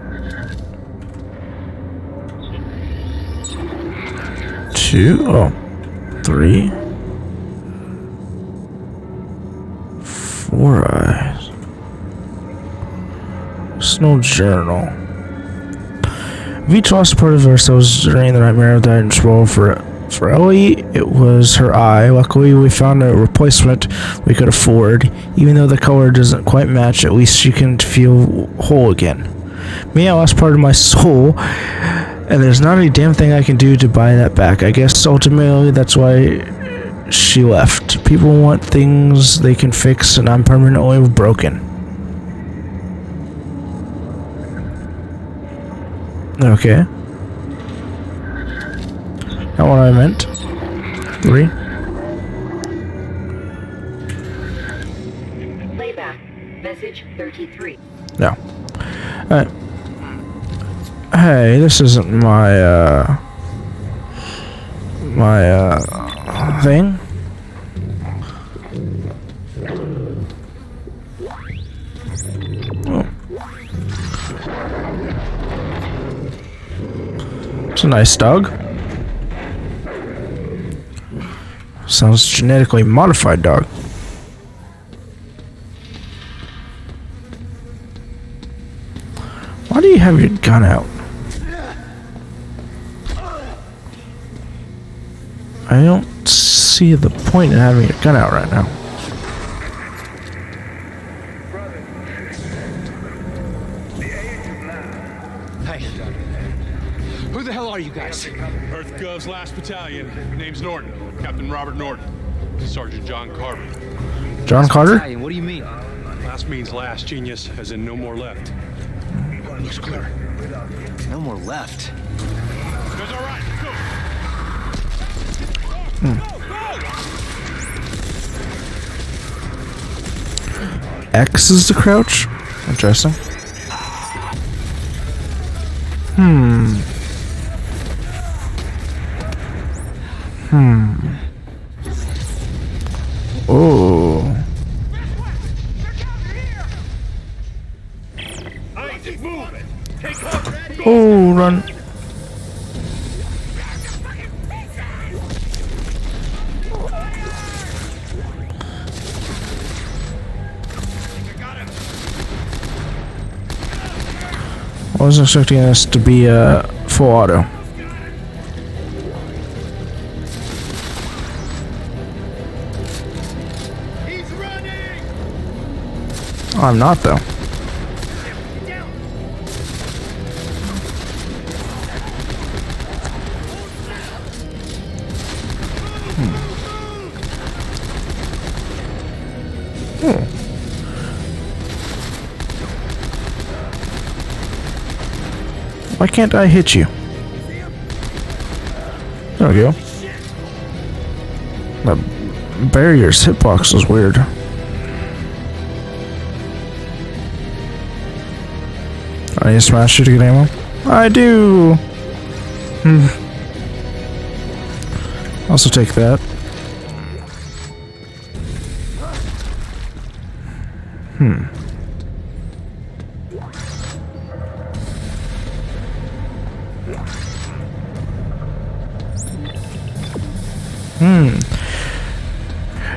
2? Oh. 3. 4 eyes. Personal journal. We each lost part of ourselves during the nightmare of the Titan's role. For Ellie, it was her eye. Luckily, we found a replacement we could afford. Even though the color doesn't quite match, at least she can feel whole again. Me, I lost part of my soul, and there's not a damn thing I can do to buy that back. I guess ultimately that's why she left. People want things they can fix, and I'm permanently broken. Okay. Not what I meant. 3. Playback. Message 33. No. Alright. Hey, this isn't my, thing. Oh. It's a nice dog. Sounds genetically modified dog. Why do you have your gun out? I don't see the point in having a gun out right now. Hey. Who the hell are you guys? EarthGov's last battalion. Name's Norton. Captain Robert Norton. Sergeant John Carter. John Carter? Battalion, what do you mean? Last means last, genius, as in no more left. Looks clear. No more left. That's all right. Go. X is the crouch? Interesting. Oh. Oh, run. I wasn't expecting this to be a full auto. I'm not though. Why can't I hit you? There we go. The barrier's hitbox is weird. I need to smash you to get ammo? I do! Also take that.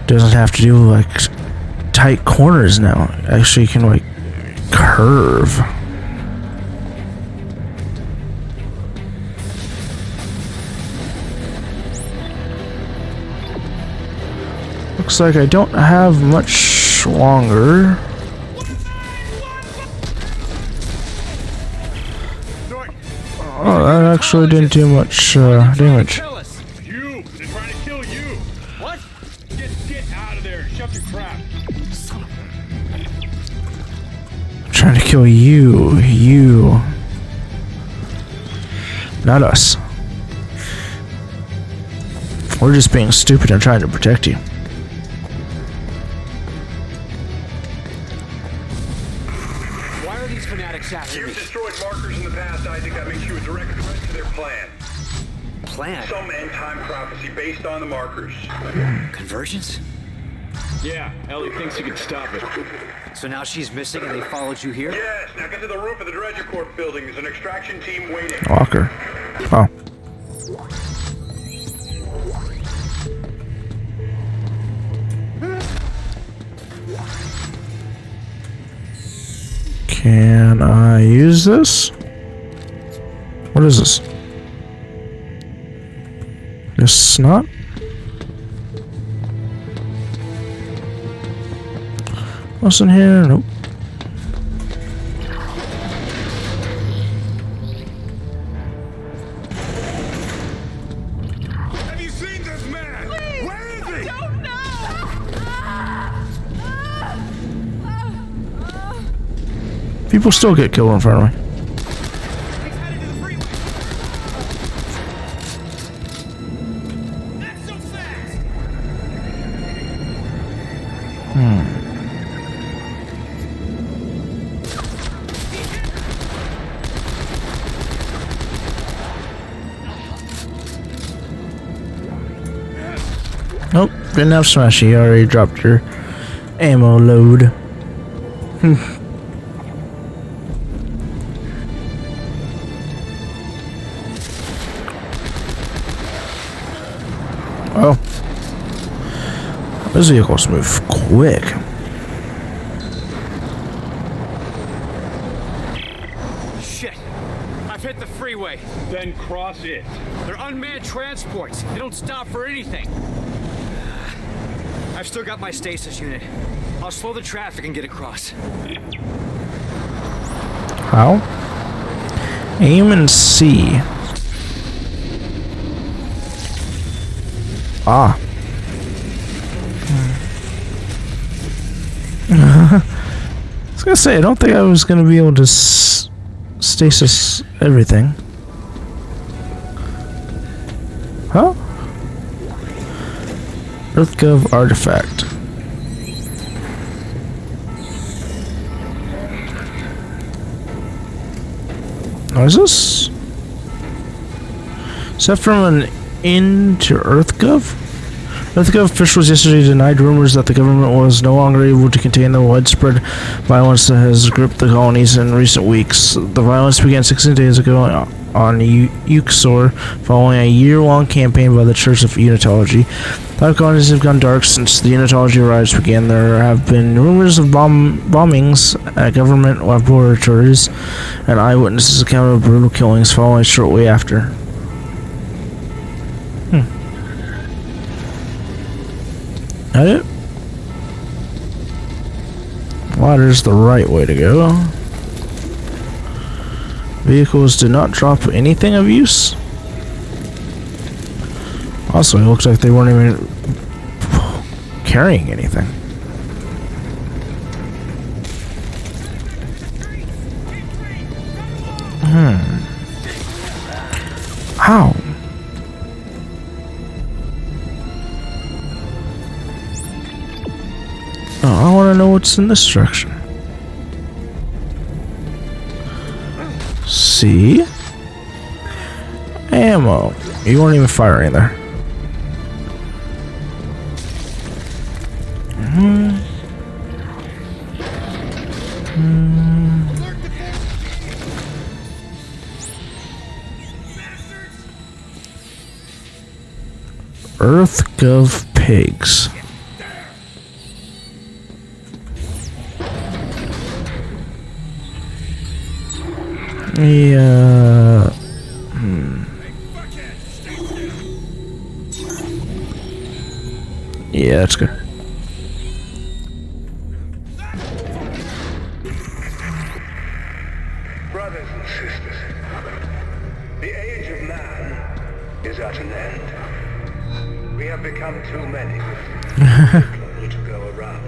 Doesn't have to do like tight corners now. Actually, you can like curve. Looks like I don't have much longer. Oh, that actually didn't do much damage. You! They're trying to kill you! What? Get out of there! Shut your crap! Trying to kill you. You. Not us. We're just being stupid and trying to protect you. Why are these fanatics after me? You've destroyed markers in the past, Isaac. That makes you a direct threat to their plan. Plan? Some end-time prophecy based on the markers. Conversions? Yeah, Ellie thinks you can stop it. So now she's missing and they followed you here? Yes, now get to the roof of the Dredger Corp building. There's an extraction team waiting. Walker. Oh. Can I use this? What is this? This not? What's in here? Nope. Have you seen this man? Please, Where is he? I don't know! People still get killed in front of me. Nope, didn't have smashy. You already dropped your ammo load. Oh. Those vehicles move quick. Shit! I've hit the freeway. Then cross it. They're unmanned transports. They don't stop for anything. I've still got my stasis unit. I'll slow the traffic and get across. How? Aim and C. Ah. I was gonna say, I don't think I was gonna be able to stasis everything. Huh? EarthGov artifact. What is this? Is that from an in to EarthGov? EarthGov officials yesterday denied rumors that the government was no longer able to contain the widespread violence that has gripped the colonies in recent weeks. The violence began 16 days ago on Uxor, following a year-long campaign by the Church of Unitology. 5 colonies have gone dark since the Unitology riots began. There have been rumors of bombings at government laboratories, and eyewitnesses account of brutal killings following shortly after. That it? Water's the right way to go. Vehicles did not drop anything of use. Also, it looks like they weren't even carrying anything. Ow. Oh, I want to know what's in this direction. See? Ammo. You weren't even firing there. EarthGov pigs. Yeah. Yeah, that's good. Brothers and sisters, the age of man is at an end. We have become too many with to go around.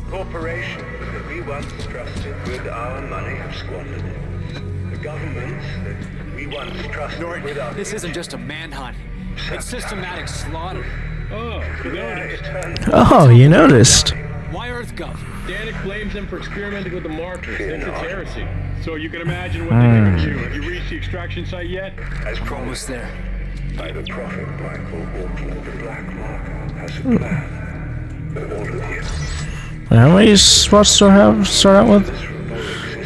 Corporations that we once trusted with our money have squandered it. The governments that we once trusted with our... This isn't just a manhunt. It's systematic slaughter. Oh, you noticed. Oh, you noticed. Why EarthGov? Danik blames them for experimenting with the markers. Thinks it's heresy. So you can imagine what they think of you. Have you reached the extraction site yet? As almost there. By the prophet Michael Auckland, the Black Marker has a plan for all of you. How many spots do I have start out with?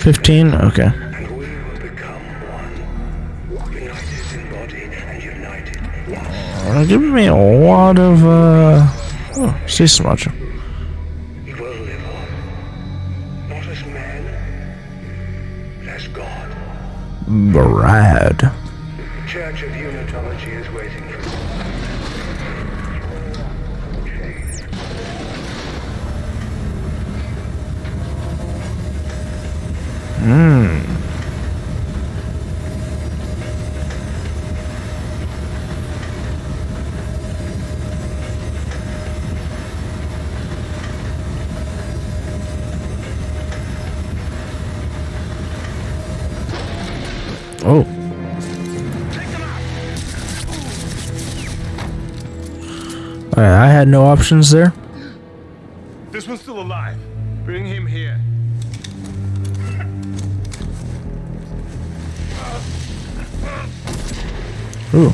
15? Okay. And we will become one. United in body and united in love. Giving me a lot of, oh, see so much. We will live on. Not as men, but as God. Brad. The Church of Unitology is waiting for us. Oh. Alright, I had no options there. This one's still alive. Bring him here. Ooh.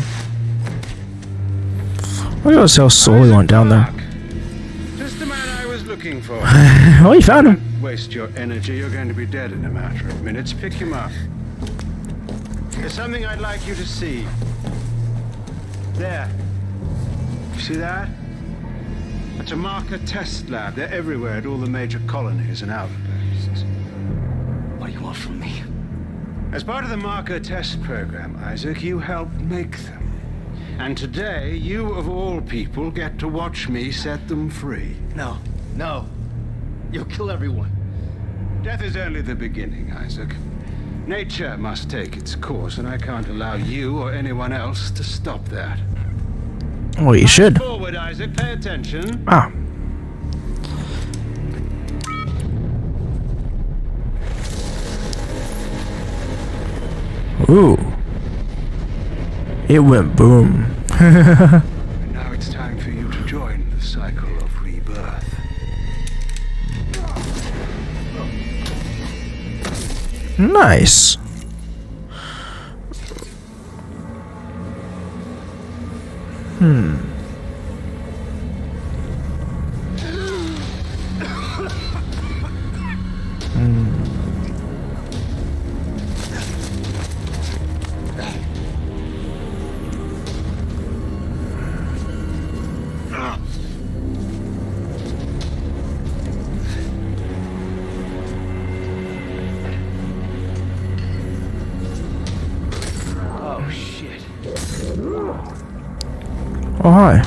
Look at how slowly went down there. Just the man I was looking for. Oh, you found him. Waste your energy. You're going to be dead in a matter of minutes. Pick him up. There's something I'd like you to see. There. You see that? It's a marker test lab. They're everywhere at all the major colonies and outposts. What do you want from me? As part of the marker test program, Isaac, you helped make them. And today, you of all people get to watch me set them free. No, no. You'll kill everyone. Death is only the beginning, Isaac. Nature must take its course, and I can't allow you or anyone else to stop that. Well, you should. Forward, Isaac. Pay attention. Ah. Ooh. It went boom. Now it's time for you to join the cycle of rebirth. Nice. Oh, shit. Oh, hi.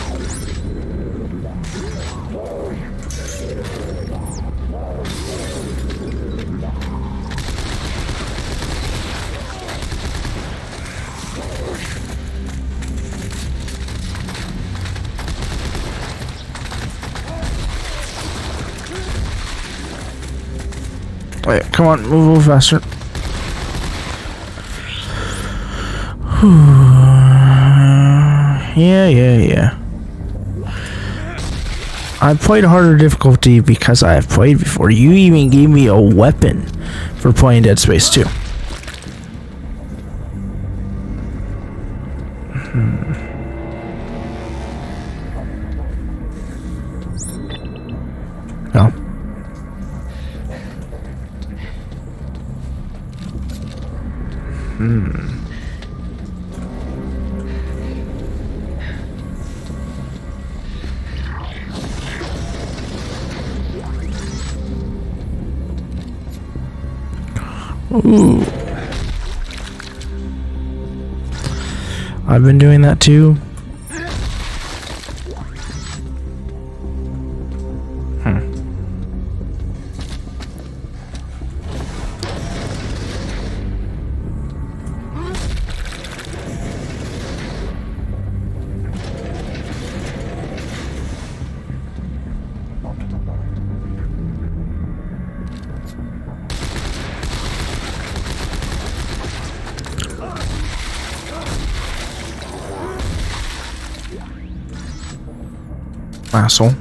Wait, come on, move a little faster. Yeah. I played harder difficulty because I have played before. You even gave me a weapon for playing Dead Space 2. Oh. Ooh. I've been doing that too. Asshole.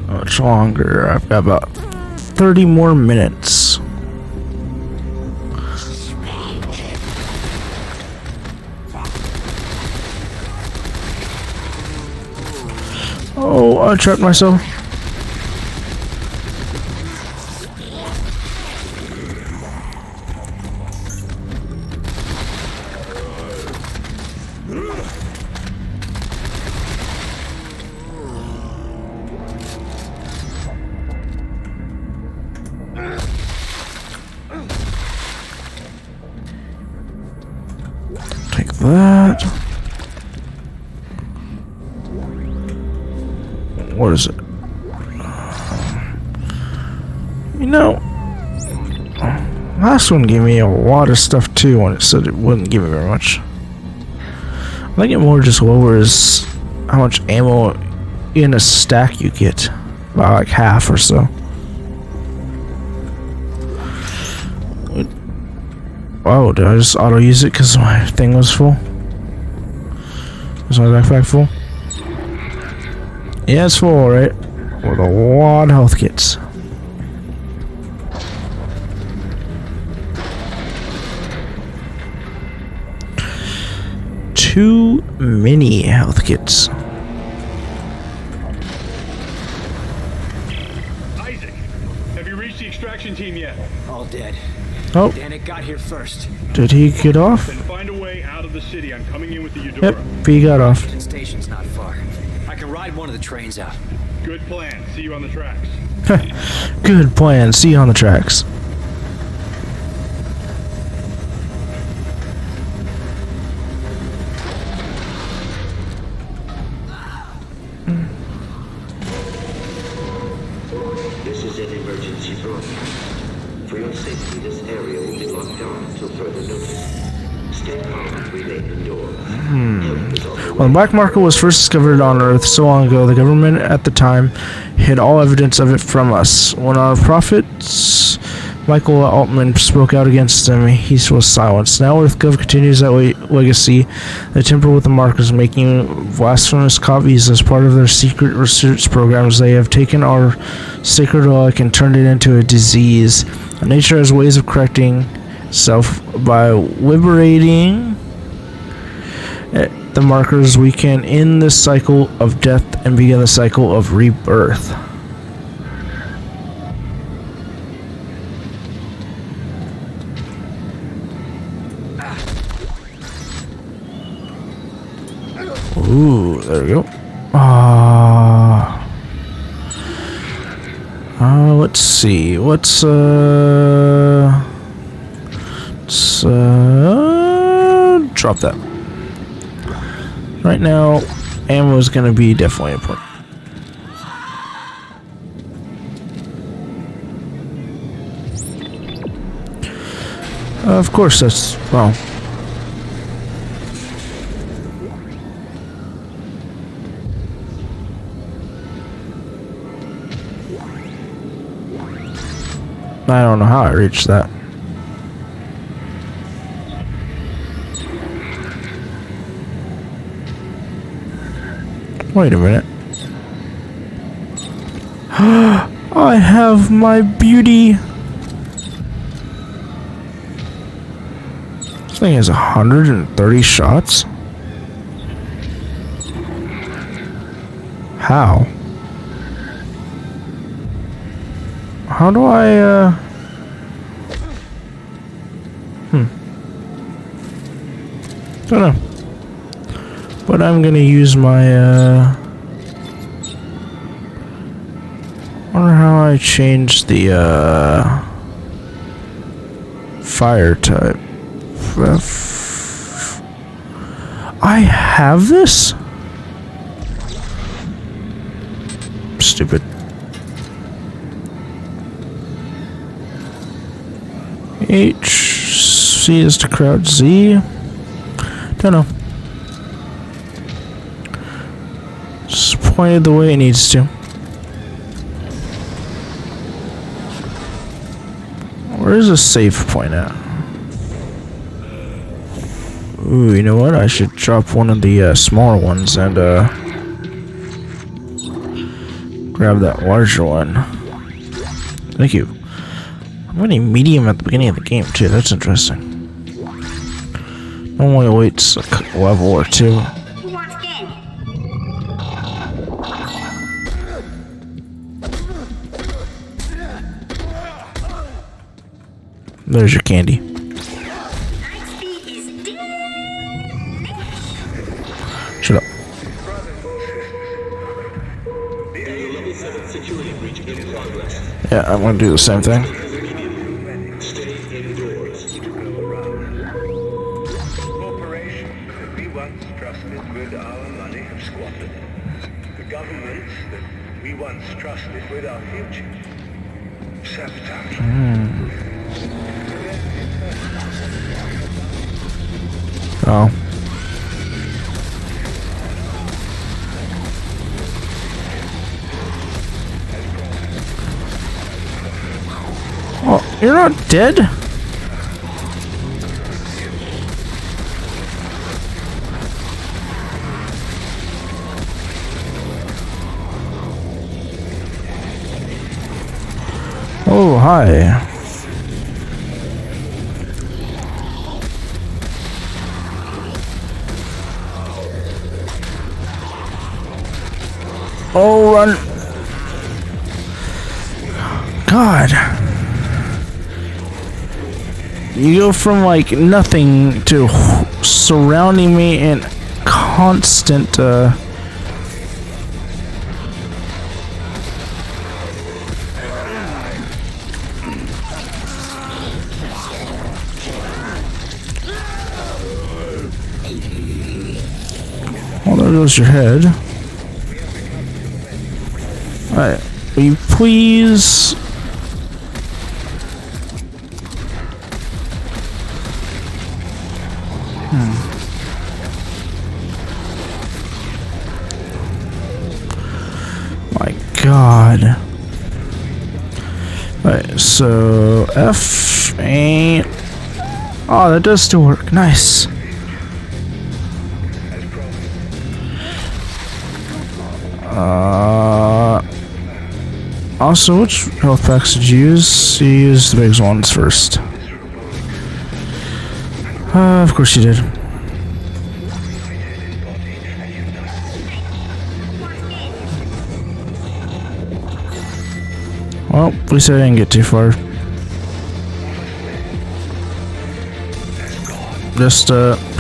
Much longer. I've got about 30 more minutes. Oh, I trapped myself. Take that. What is it? You know, last one gave me a lot of stuff too when it said it wouldn't give me very much. I think it more just lowers how much ammo in a stack you get by like half or so. Oh, did I just auto use it because my thing was full? Was my backpack full? Yeah, it's full, alright. With a lot of health kits. Too many health kits. Isaac, have you reached the extraction extraction team yet? All dead. Oh. Danik got here first. Did he get off? Then find a way out of the city. I'm coming in with the Eudora. Yep, he got off. The station's not far. I can ride one of the trains out. Good plan. See you on the tracks. Good plan. See you on the tracks. This is an emergency broadcast. For your safety, this area will be locked down until further notice. Stay calm, remain indoors. When the black market was first discovered on Earth so long ago, the government at the time hid all evidence of it from us. When our prophets, Michael Altman, spoke out against him, he was silenced. Now EarthGov continues that legacy. They tamper with the markers, making blasphemous copies as part of their secret research programs. They have taken our sacred relic and turned it into a disease. Nature has ways of correcting itself. By liberating the markers, we can end this cycle of death and begin the cycle of rebirth. Ooh, there we go. Let's see. Let's drop that. Right now, ammo is going to be definitely important. Of course, that's well. I don't know how I reached that. Wait a minute. I have my beauty. This thing has 130 shots? How? How do I, Don't know. But I'm gonna use my, wonder how I change the, fire type. I have this? Stupid. H, C is to crouch, Z. Don't know. Just pointed the way it needs to. Where is a safe point at? Ooh, you know what? I should drop one of the smaller ones and grab that larger one. Thank you. I'm getting medium at the beginning of the game too. That's interesting. Normally it waits a level or two. There's your candy. Shut up. Yeah, I'm gonna do the same thing. Corporations that we once trusted with our money have squandered it. The governments that we once trusted with our future. Sabotage. Oh. Oh, you're not dead? Oh, hi. Oh, run. God. You go from like nothing to surrounding me in constant well, there goes your head. Alright, will you please? My God. Alright, so F ain't. Oh, that does still work. Nice. Also, which health packs did you use? You used the biggest ones first. Of course you did. Well, at least I didn't get too far. Just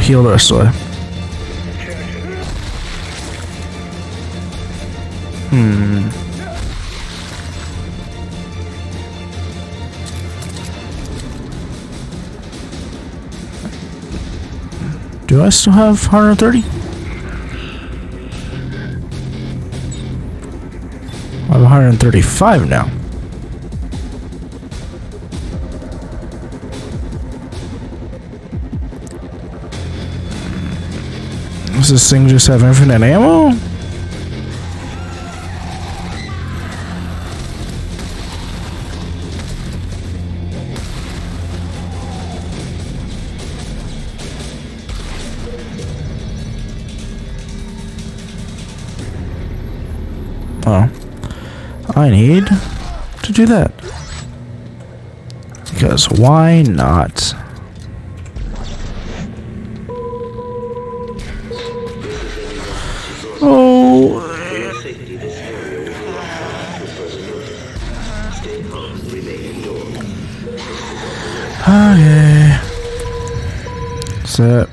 heal the rest of the way. Do I still have 130? I have 135 now. Does this thing just have infinite ammo? Oh, I need to do that. Because why not? Oh. Okay. So.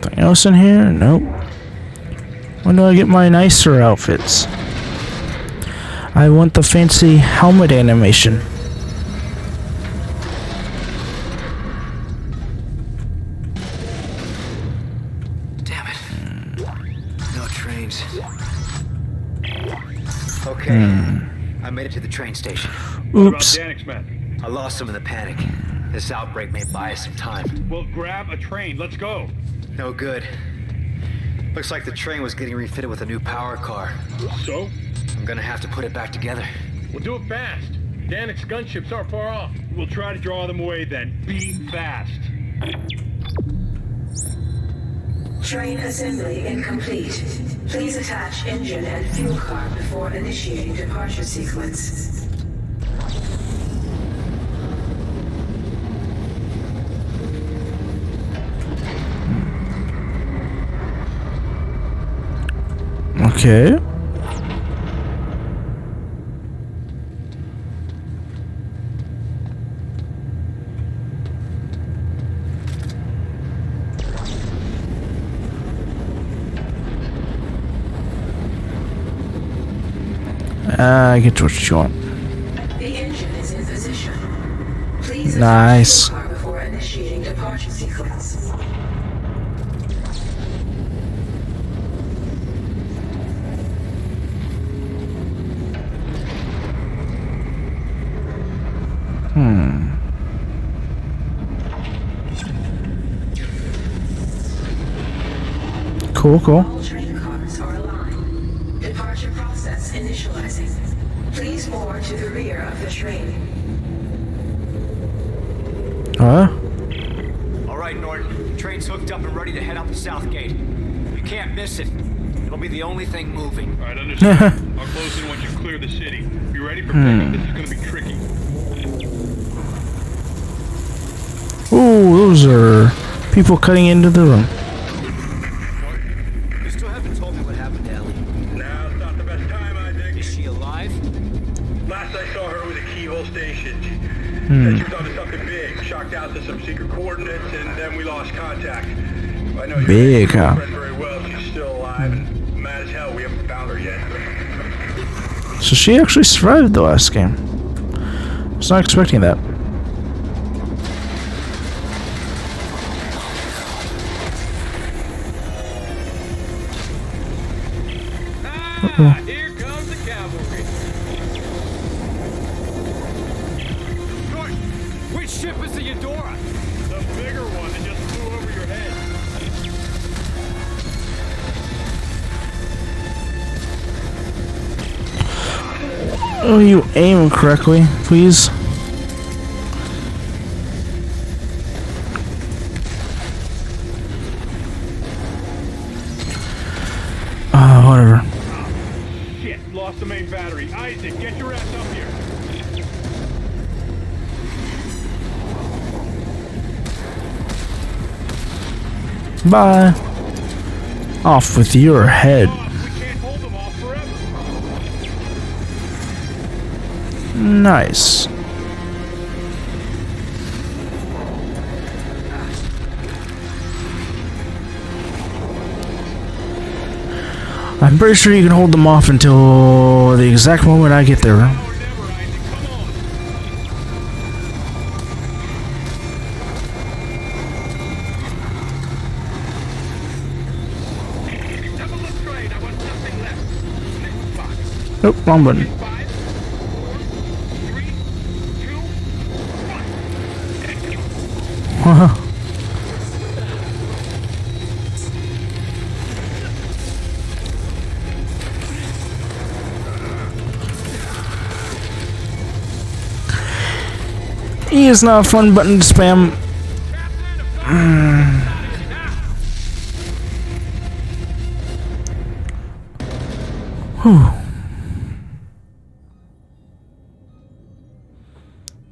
Anything else in here? Nope. When do I get my nicer outfits? I want the fancy helmet animation. Damn it. No trains. Okay. I made it to the train station. Oops. I lost some in the panic. This outbreak may buy us some time. Well, grab a train. Let's go. No good. Looks like the train was getting refitted with a new power car. So? I'm gonna have to put it back together. We'll do it fast. Danik's gunships aren't far off. We'll try to draw them away then. Be fast. Train assembly incomplete. Please attach engine and fuel car before initiating departure sequence. Okay. I get what you want. The engine is in position. Please nice. attach fuel car before initiating departure sequence. Cool, cool. All train cars are aligned. Departure process initializing. Please moor to the rear of the train. All right, Norton. Train's hooked up and ready to head out the south gate. You can't miss it. It'll be the only thing moving. All right, understand. I'll close in once you clear the city. Be ready for pickup. This is going to be tricky. Ooh, those are people cutting into the room. Said she was onto something big. Shocked out to some secret coordinates, and then we lost contact. I know Big, your huh? friend very well. She's still alive, and mad as hell. We haven't found her yet. So she actually survived the last game. I was not expecting that. Here comes the cavalry. Good. Which ship is the Eudora? The bigger one that just flew over your head. Oh, you aim correctly, please. Whatever. Shit, lost the main battery. Isaac, get your ass up here. Bye. Off with your head. Nice. I'm pretty sure you can hold them off until the exact moment I get there. Nope, wrong button. Haha. E is not a fun button to spam. Whew.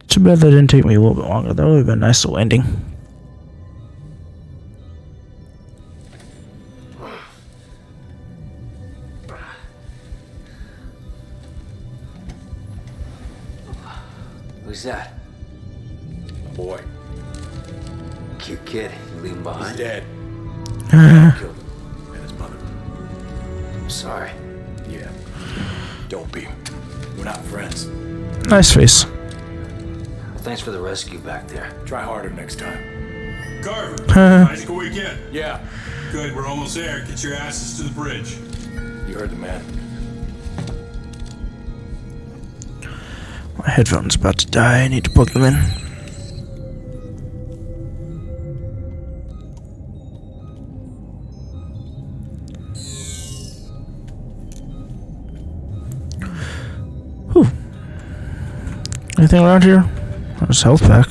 Too bad that didn't take me a little bit longer. That would have been a nice little ending. Who's that? Boy. Cute kid. You leave him behind? He's dead. Killed him. And his mother. I'm sorry. Yeah. Don't be. We're not friends. Nice face. Thanks for the rescue back there. Try harder next time. Carver, Isaac awake yet? Yeah. Good, we're almost there. Get your asses to the bridge. You heard the man. My headphone's about to die. I need to plug them in. Whew. Anything around here? There's health pack.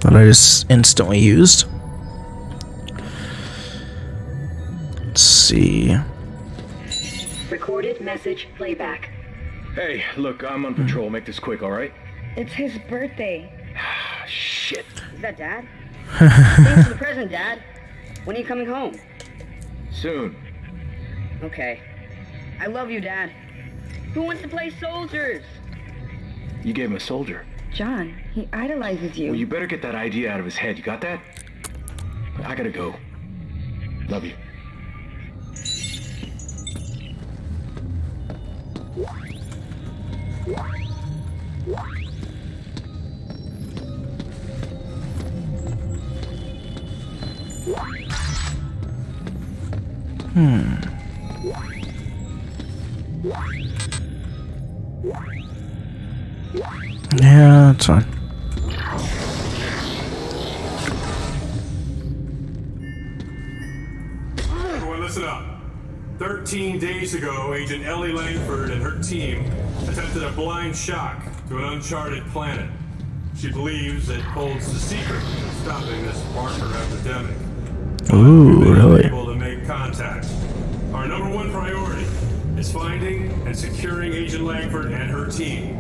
That I just instantly used. Let's see. Recorded message playback. Hey, look, I'm on patrol. Make this quick, all right? It's his birthday. Shit. Is that Dad? Thanks for the present, Dad. When are you coming home? Soon. Okay. I love you, Dad. Who wants to play soldiers? You gave him a soldier. John, he idolizes you. Well, you better get that idea out of his head. You got that? I gotta go. Love you. Yeah, that's fine. Everyone listen up. 13 days ago, Agent Ellie Langford and her team attempted a blind shock to an uncharted planet. She believes it holds the secret to stopping this marker epidemic. Ooh, really? Able to make contact. Our number one priority is finding and securing Agent Langford and her team.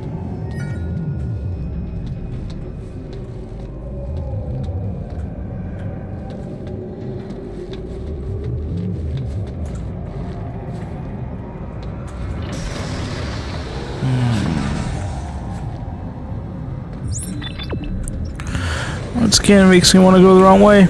once again makes me want to go the wrong way.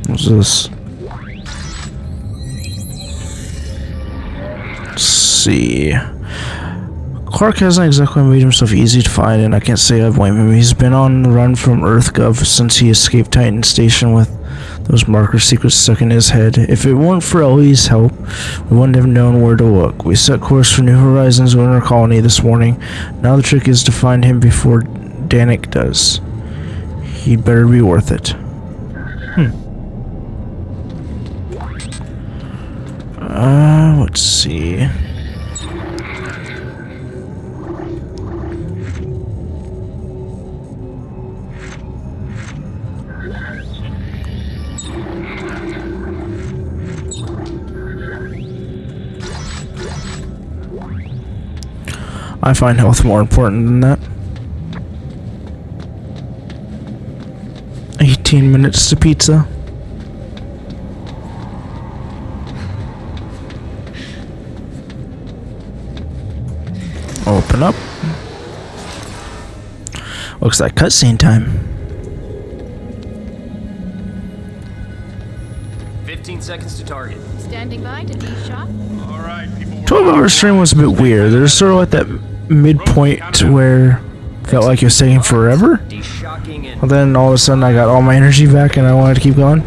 What's this? Let's see. Clark hasn't exactly made himself easy to find, and I can't say I blame him. He's been on the run from EarthGov since he escaped Titan Station with those marker secrets stuck in his head. If it weren't for Ellie's help, we wouldn't have known where to look. We set course for New Horizons lunar colony this morning. Now the trick is to find him before Danik does. He'd better be worth it. Let's see. I find health more important than that. 18 minutes to pizza. Open up. Looks like cutscene time. 15 seconds to target. Standing by to D-shot. All right, people. 12-hour stream was a bit weird. There's sort of like that midpoint where it felt like it was taking forever. Well, then all of a sudden I got all my energy back and I wanted to keep going.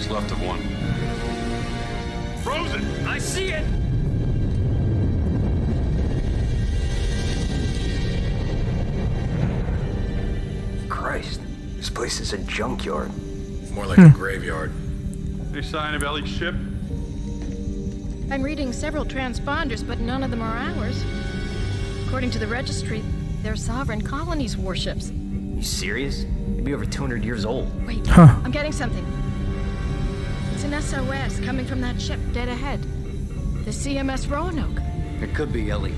Left of one. Frozen! I see it! Christ, this place is a junkyard. More like a graveyard. Any sign of Ellie's ship? I'm reading several transponders, but none of them are ours. According to the registry, they're Sovereign Colonies warships. You serious? They'd be over 200 years old. Wait, I'm getting something. It's an SOS coming from that ship dead ahead. The CMS Roanoke. It could be Ellie.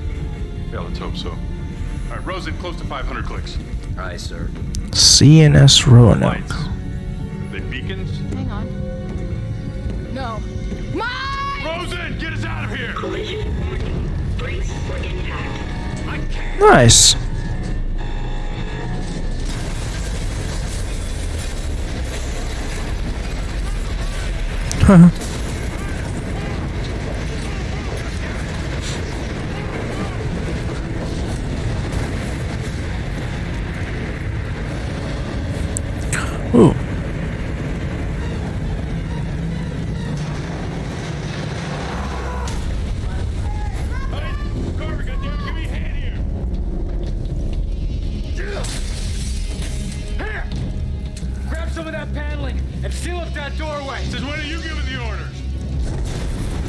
Yeah, let's hope so. All right, Rosen, close to 500 clicks. Aye, sir. CNS Roanoke. Lights. They beacons? Hang on. No. Rosen, get us out of here! Nice. Ooh. Here! Grab some of that paneling and seal up that doorway. Since when are you giving the orders?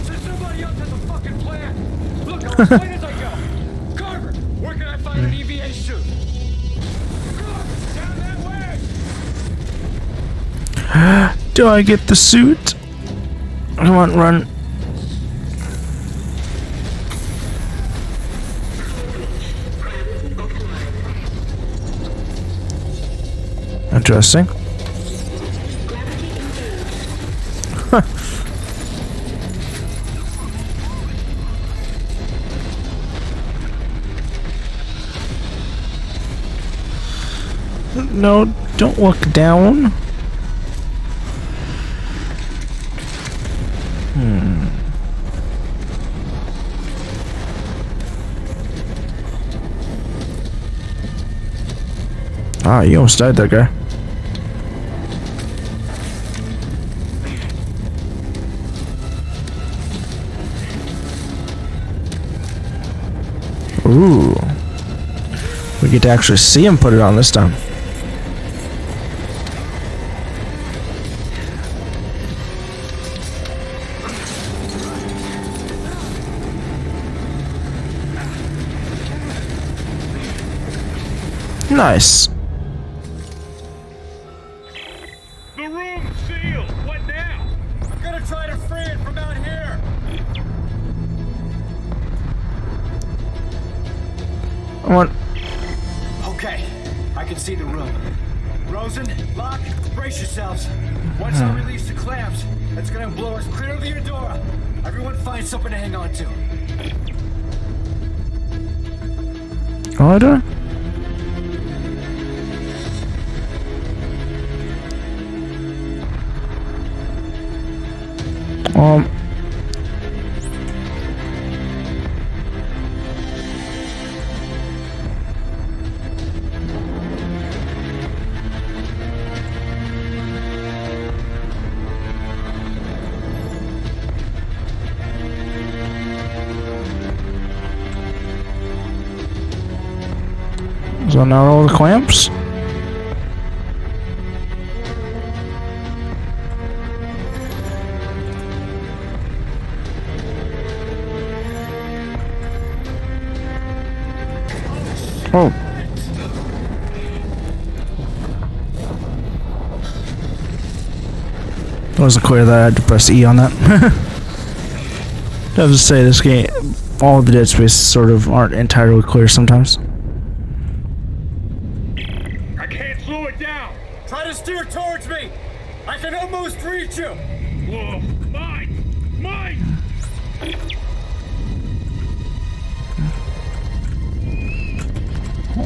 Since somebody else has a fucking plan. Look, I'll explain as I go. Carver, where can I find an EVA suit? Down that way! Do I get the suit? Come on, run. Interesting. Huh. No, don't look down. Ah, you almost died, that guy. Ooh. We get to actually see him put it on this time. Nice. The room's sealed. What now? I'm gonna try to free it from out here. What? Okay, I can see the room. Rosen, Locke, brace yourselves. Once I release the clamps, that's gonna blow us clear of the Eudora. Everyone find something to hang on to. Order? So now all the clamps? Oh. It wasn't clear that I had to press E on that. I have to say, this game, all the dead spaces sort of aren't entirely clear sometimes. I can't slow it down. Try to steer towards me. I can almost reach you. Whoa, mine.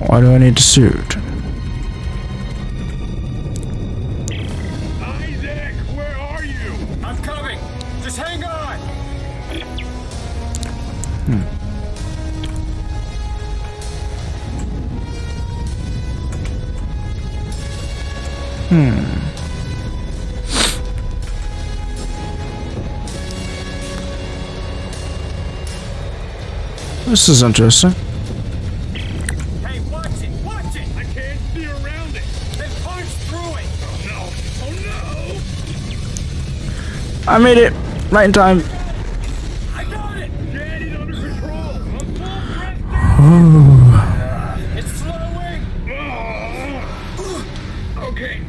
Why do I need to suit? Isaac, where are you? I'm coming. Just hang on. This is interesting. Hey, watch it. I can't see around it. Then punch through it. Oh no. I made it right in time. I got it. Get it under control. I'm full pressed. It's slowing. Okay.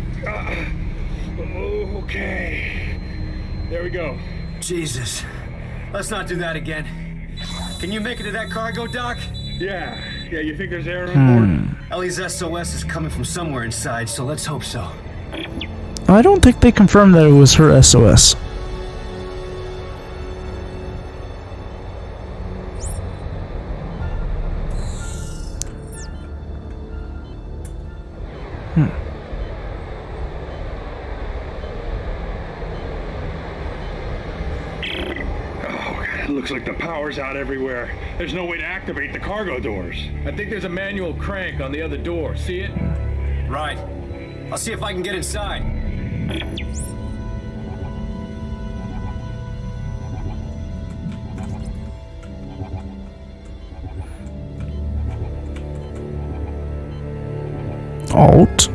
Okay. There we go. Jesus. Let's not do that again. Can you make it to that cargo dock? Yeah, you think there's air on board? Ellie's SOS is coming from somewhere inside, so let's hope so. I don't think they confirmed that it was her SOS. It looks like the power's out everywhere. There's no way to activate the cargo doors. I think there's a manual crank on the other door. See it? Right. I'll see if I can get inside. Alt.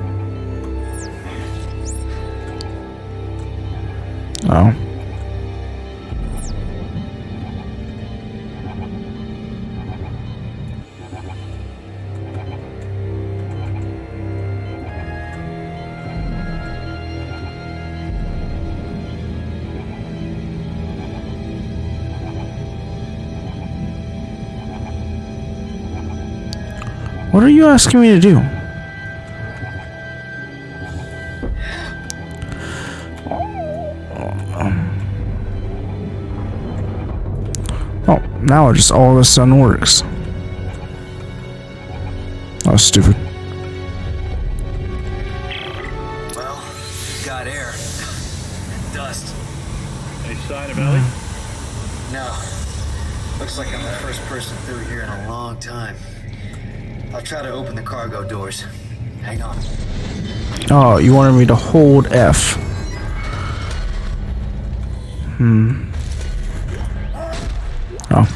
Oh. What are you asking me to do? Oh, now it just all of a sudden works. That was stupid. Well, got air. Dust. Any sign of Ellie? No. Looks like I'm the first person through here in a long time. I'll try to open the cargo doors. Hang on. Oh, you wanted me to hold F. Oh.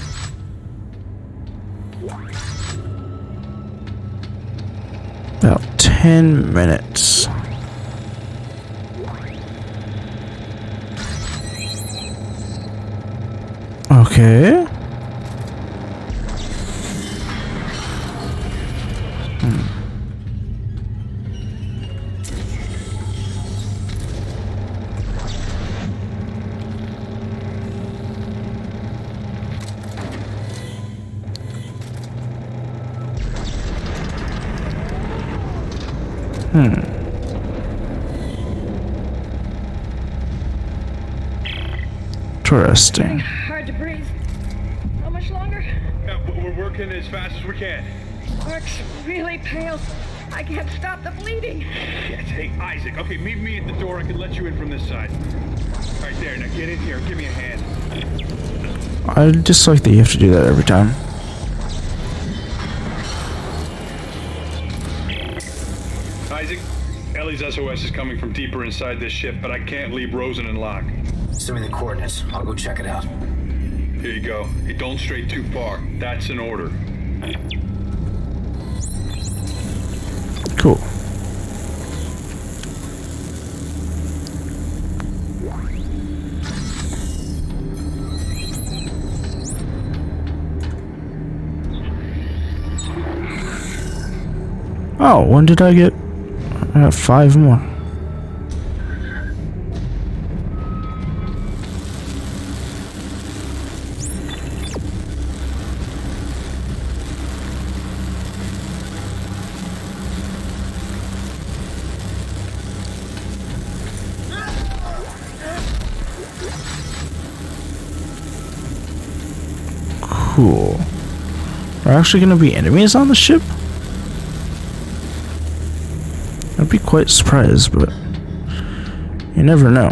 About 10 minutes. Okay. Interesting. Hard to breathe. How much longer? Yeah, we're working as fast as we can. Mark's really pale. I can't stop the bleeding. Yes, hey, Isaac. Okay, meet me at the door. I can let you in from this side. Right there. Now get in here. Give me a hand. I dislike that you have to do that every time. Isaac, Ellie's SOS is coming from deeper inside this ship, but I can't leave Rosen in lock. Send me the coordinates. I'll go check it out. Here you go. Hey, don't stray too far. That's an order. Cool. Oh, when did I get? I got 5 more. Cool. Are actually going to be enemies on the ship? I'd be quite surprised, but you never know.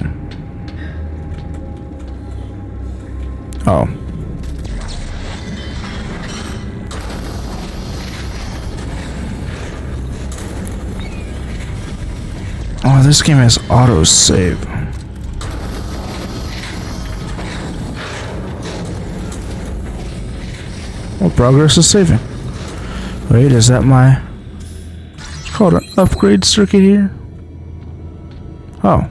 Oh. Oh, this game has auto-save. Well, progress is saving. Wait, is that my... It's called an upgrade circuit here? Oh.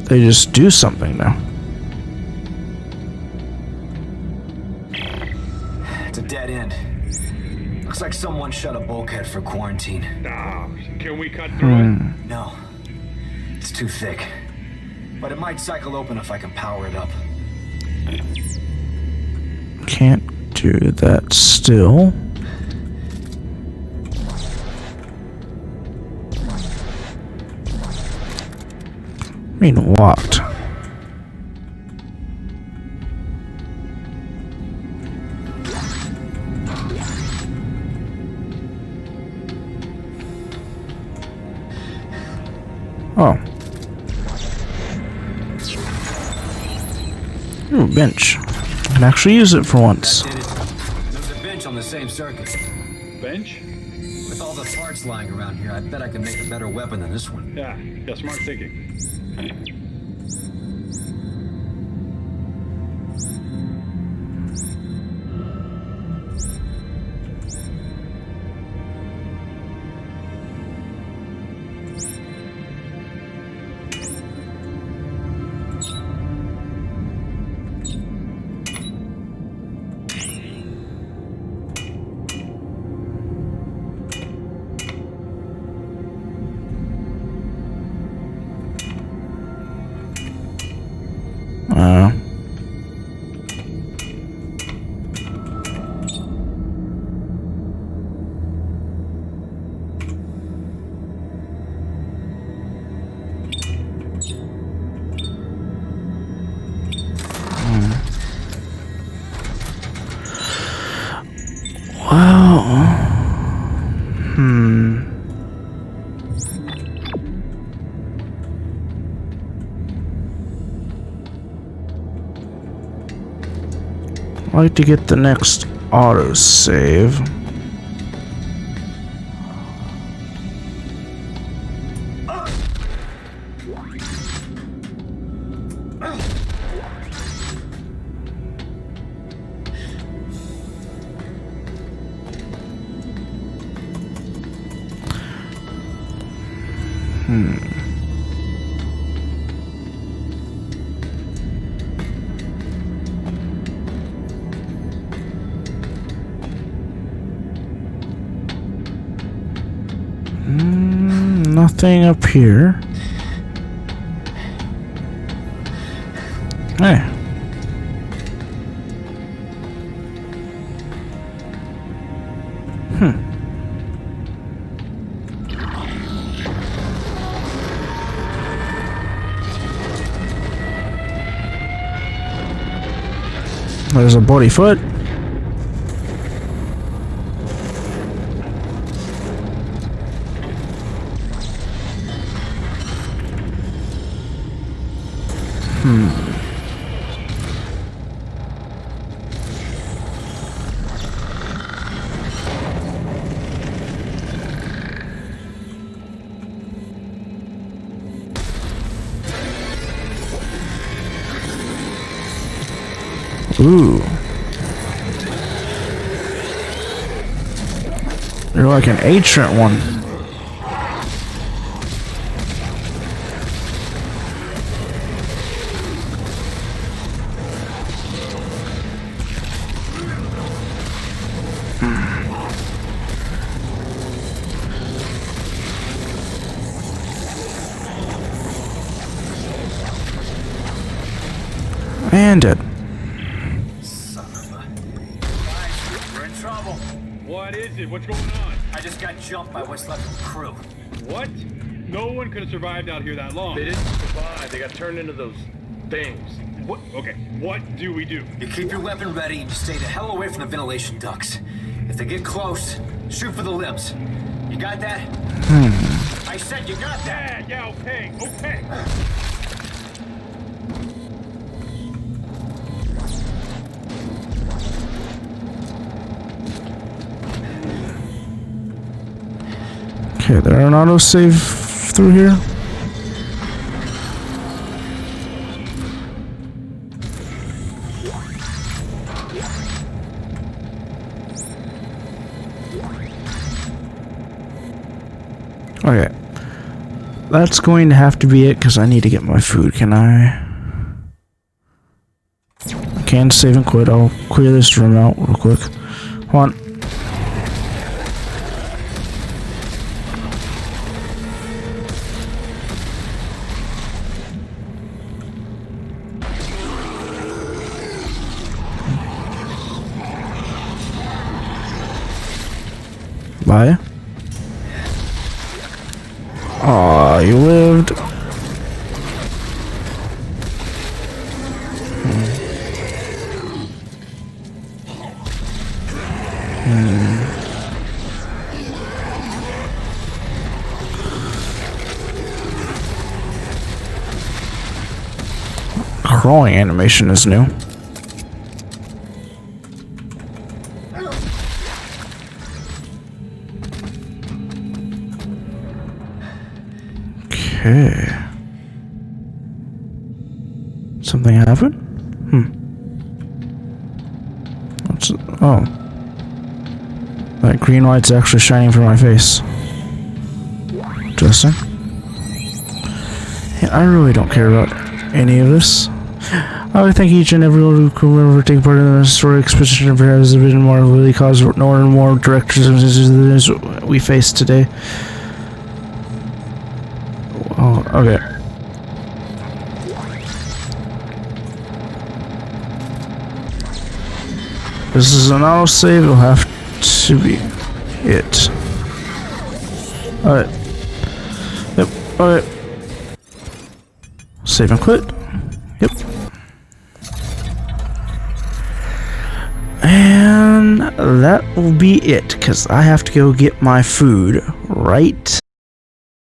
They just do something now. It's a dead end. Looks like someone shut a bulkhead for quarantine. Can we cut through it? No. It's too thick. But it might cycle open if I can power it up. Can't do that still. I mean, what? Oh. Ooh, bench. I can actually use it for once. There's a bench on the same circuit. Bench? With all the parts lying around here, I bet I can make a better weapon than this one. Yeah, smart thinking. I'd like to get the next autosave. Nothing up here. Hey. There's a bloody foot. Ooh. You're like an ancient one. And dead. We're in trouble. What is it? What's going on? I just got jumped by what's left of the crew. What? No one could have survived out here that long. They didn't survive. They got turned into those things. What? Okay, what do we do? You keep your weapon ready and you stay the hell away from the ventilation ducts. If they get close, shoot for the limbs. You got that? I said you got that! Yeah, okay, okay. Okay, there are an autosave through here. Okay. That's going to have to be it because I need to get my food. Can I can save and quit. I'll clear this room out real quick. Hold on. Bye. Aw, you lived. Crawling animation is new. Okay. Something happened? What's it? Oh. That green light's actually shining from my face. Interesting. Yeah, I really don't care about any of this. I would thank each and every one who could remember taking part in the historic expedition for has been more really caused more and more directors we face today. Oh, okay. This is an autosave, it'll have to be it. Alright. Yep, alright. Save and quit. Yep. And that will be it, because I have to go get my food right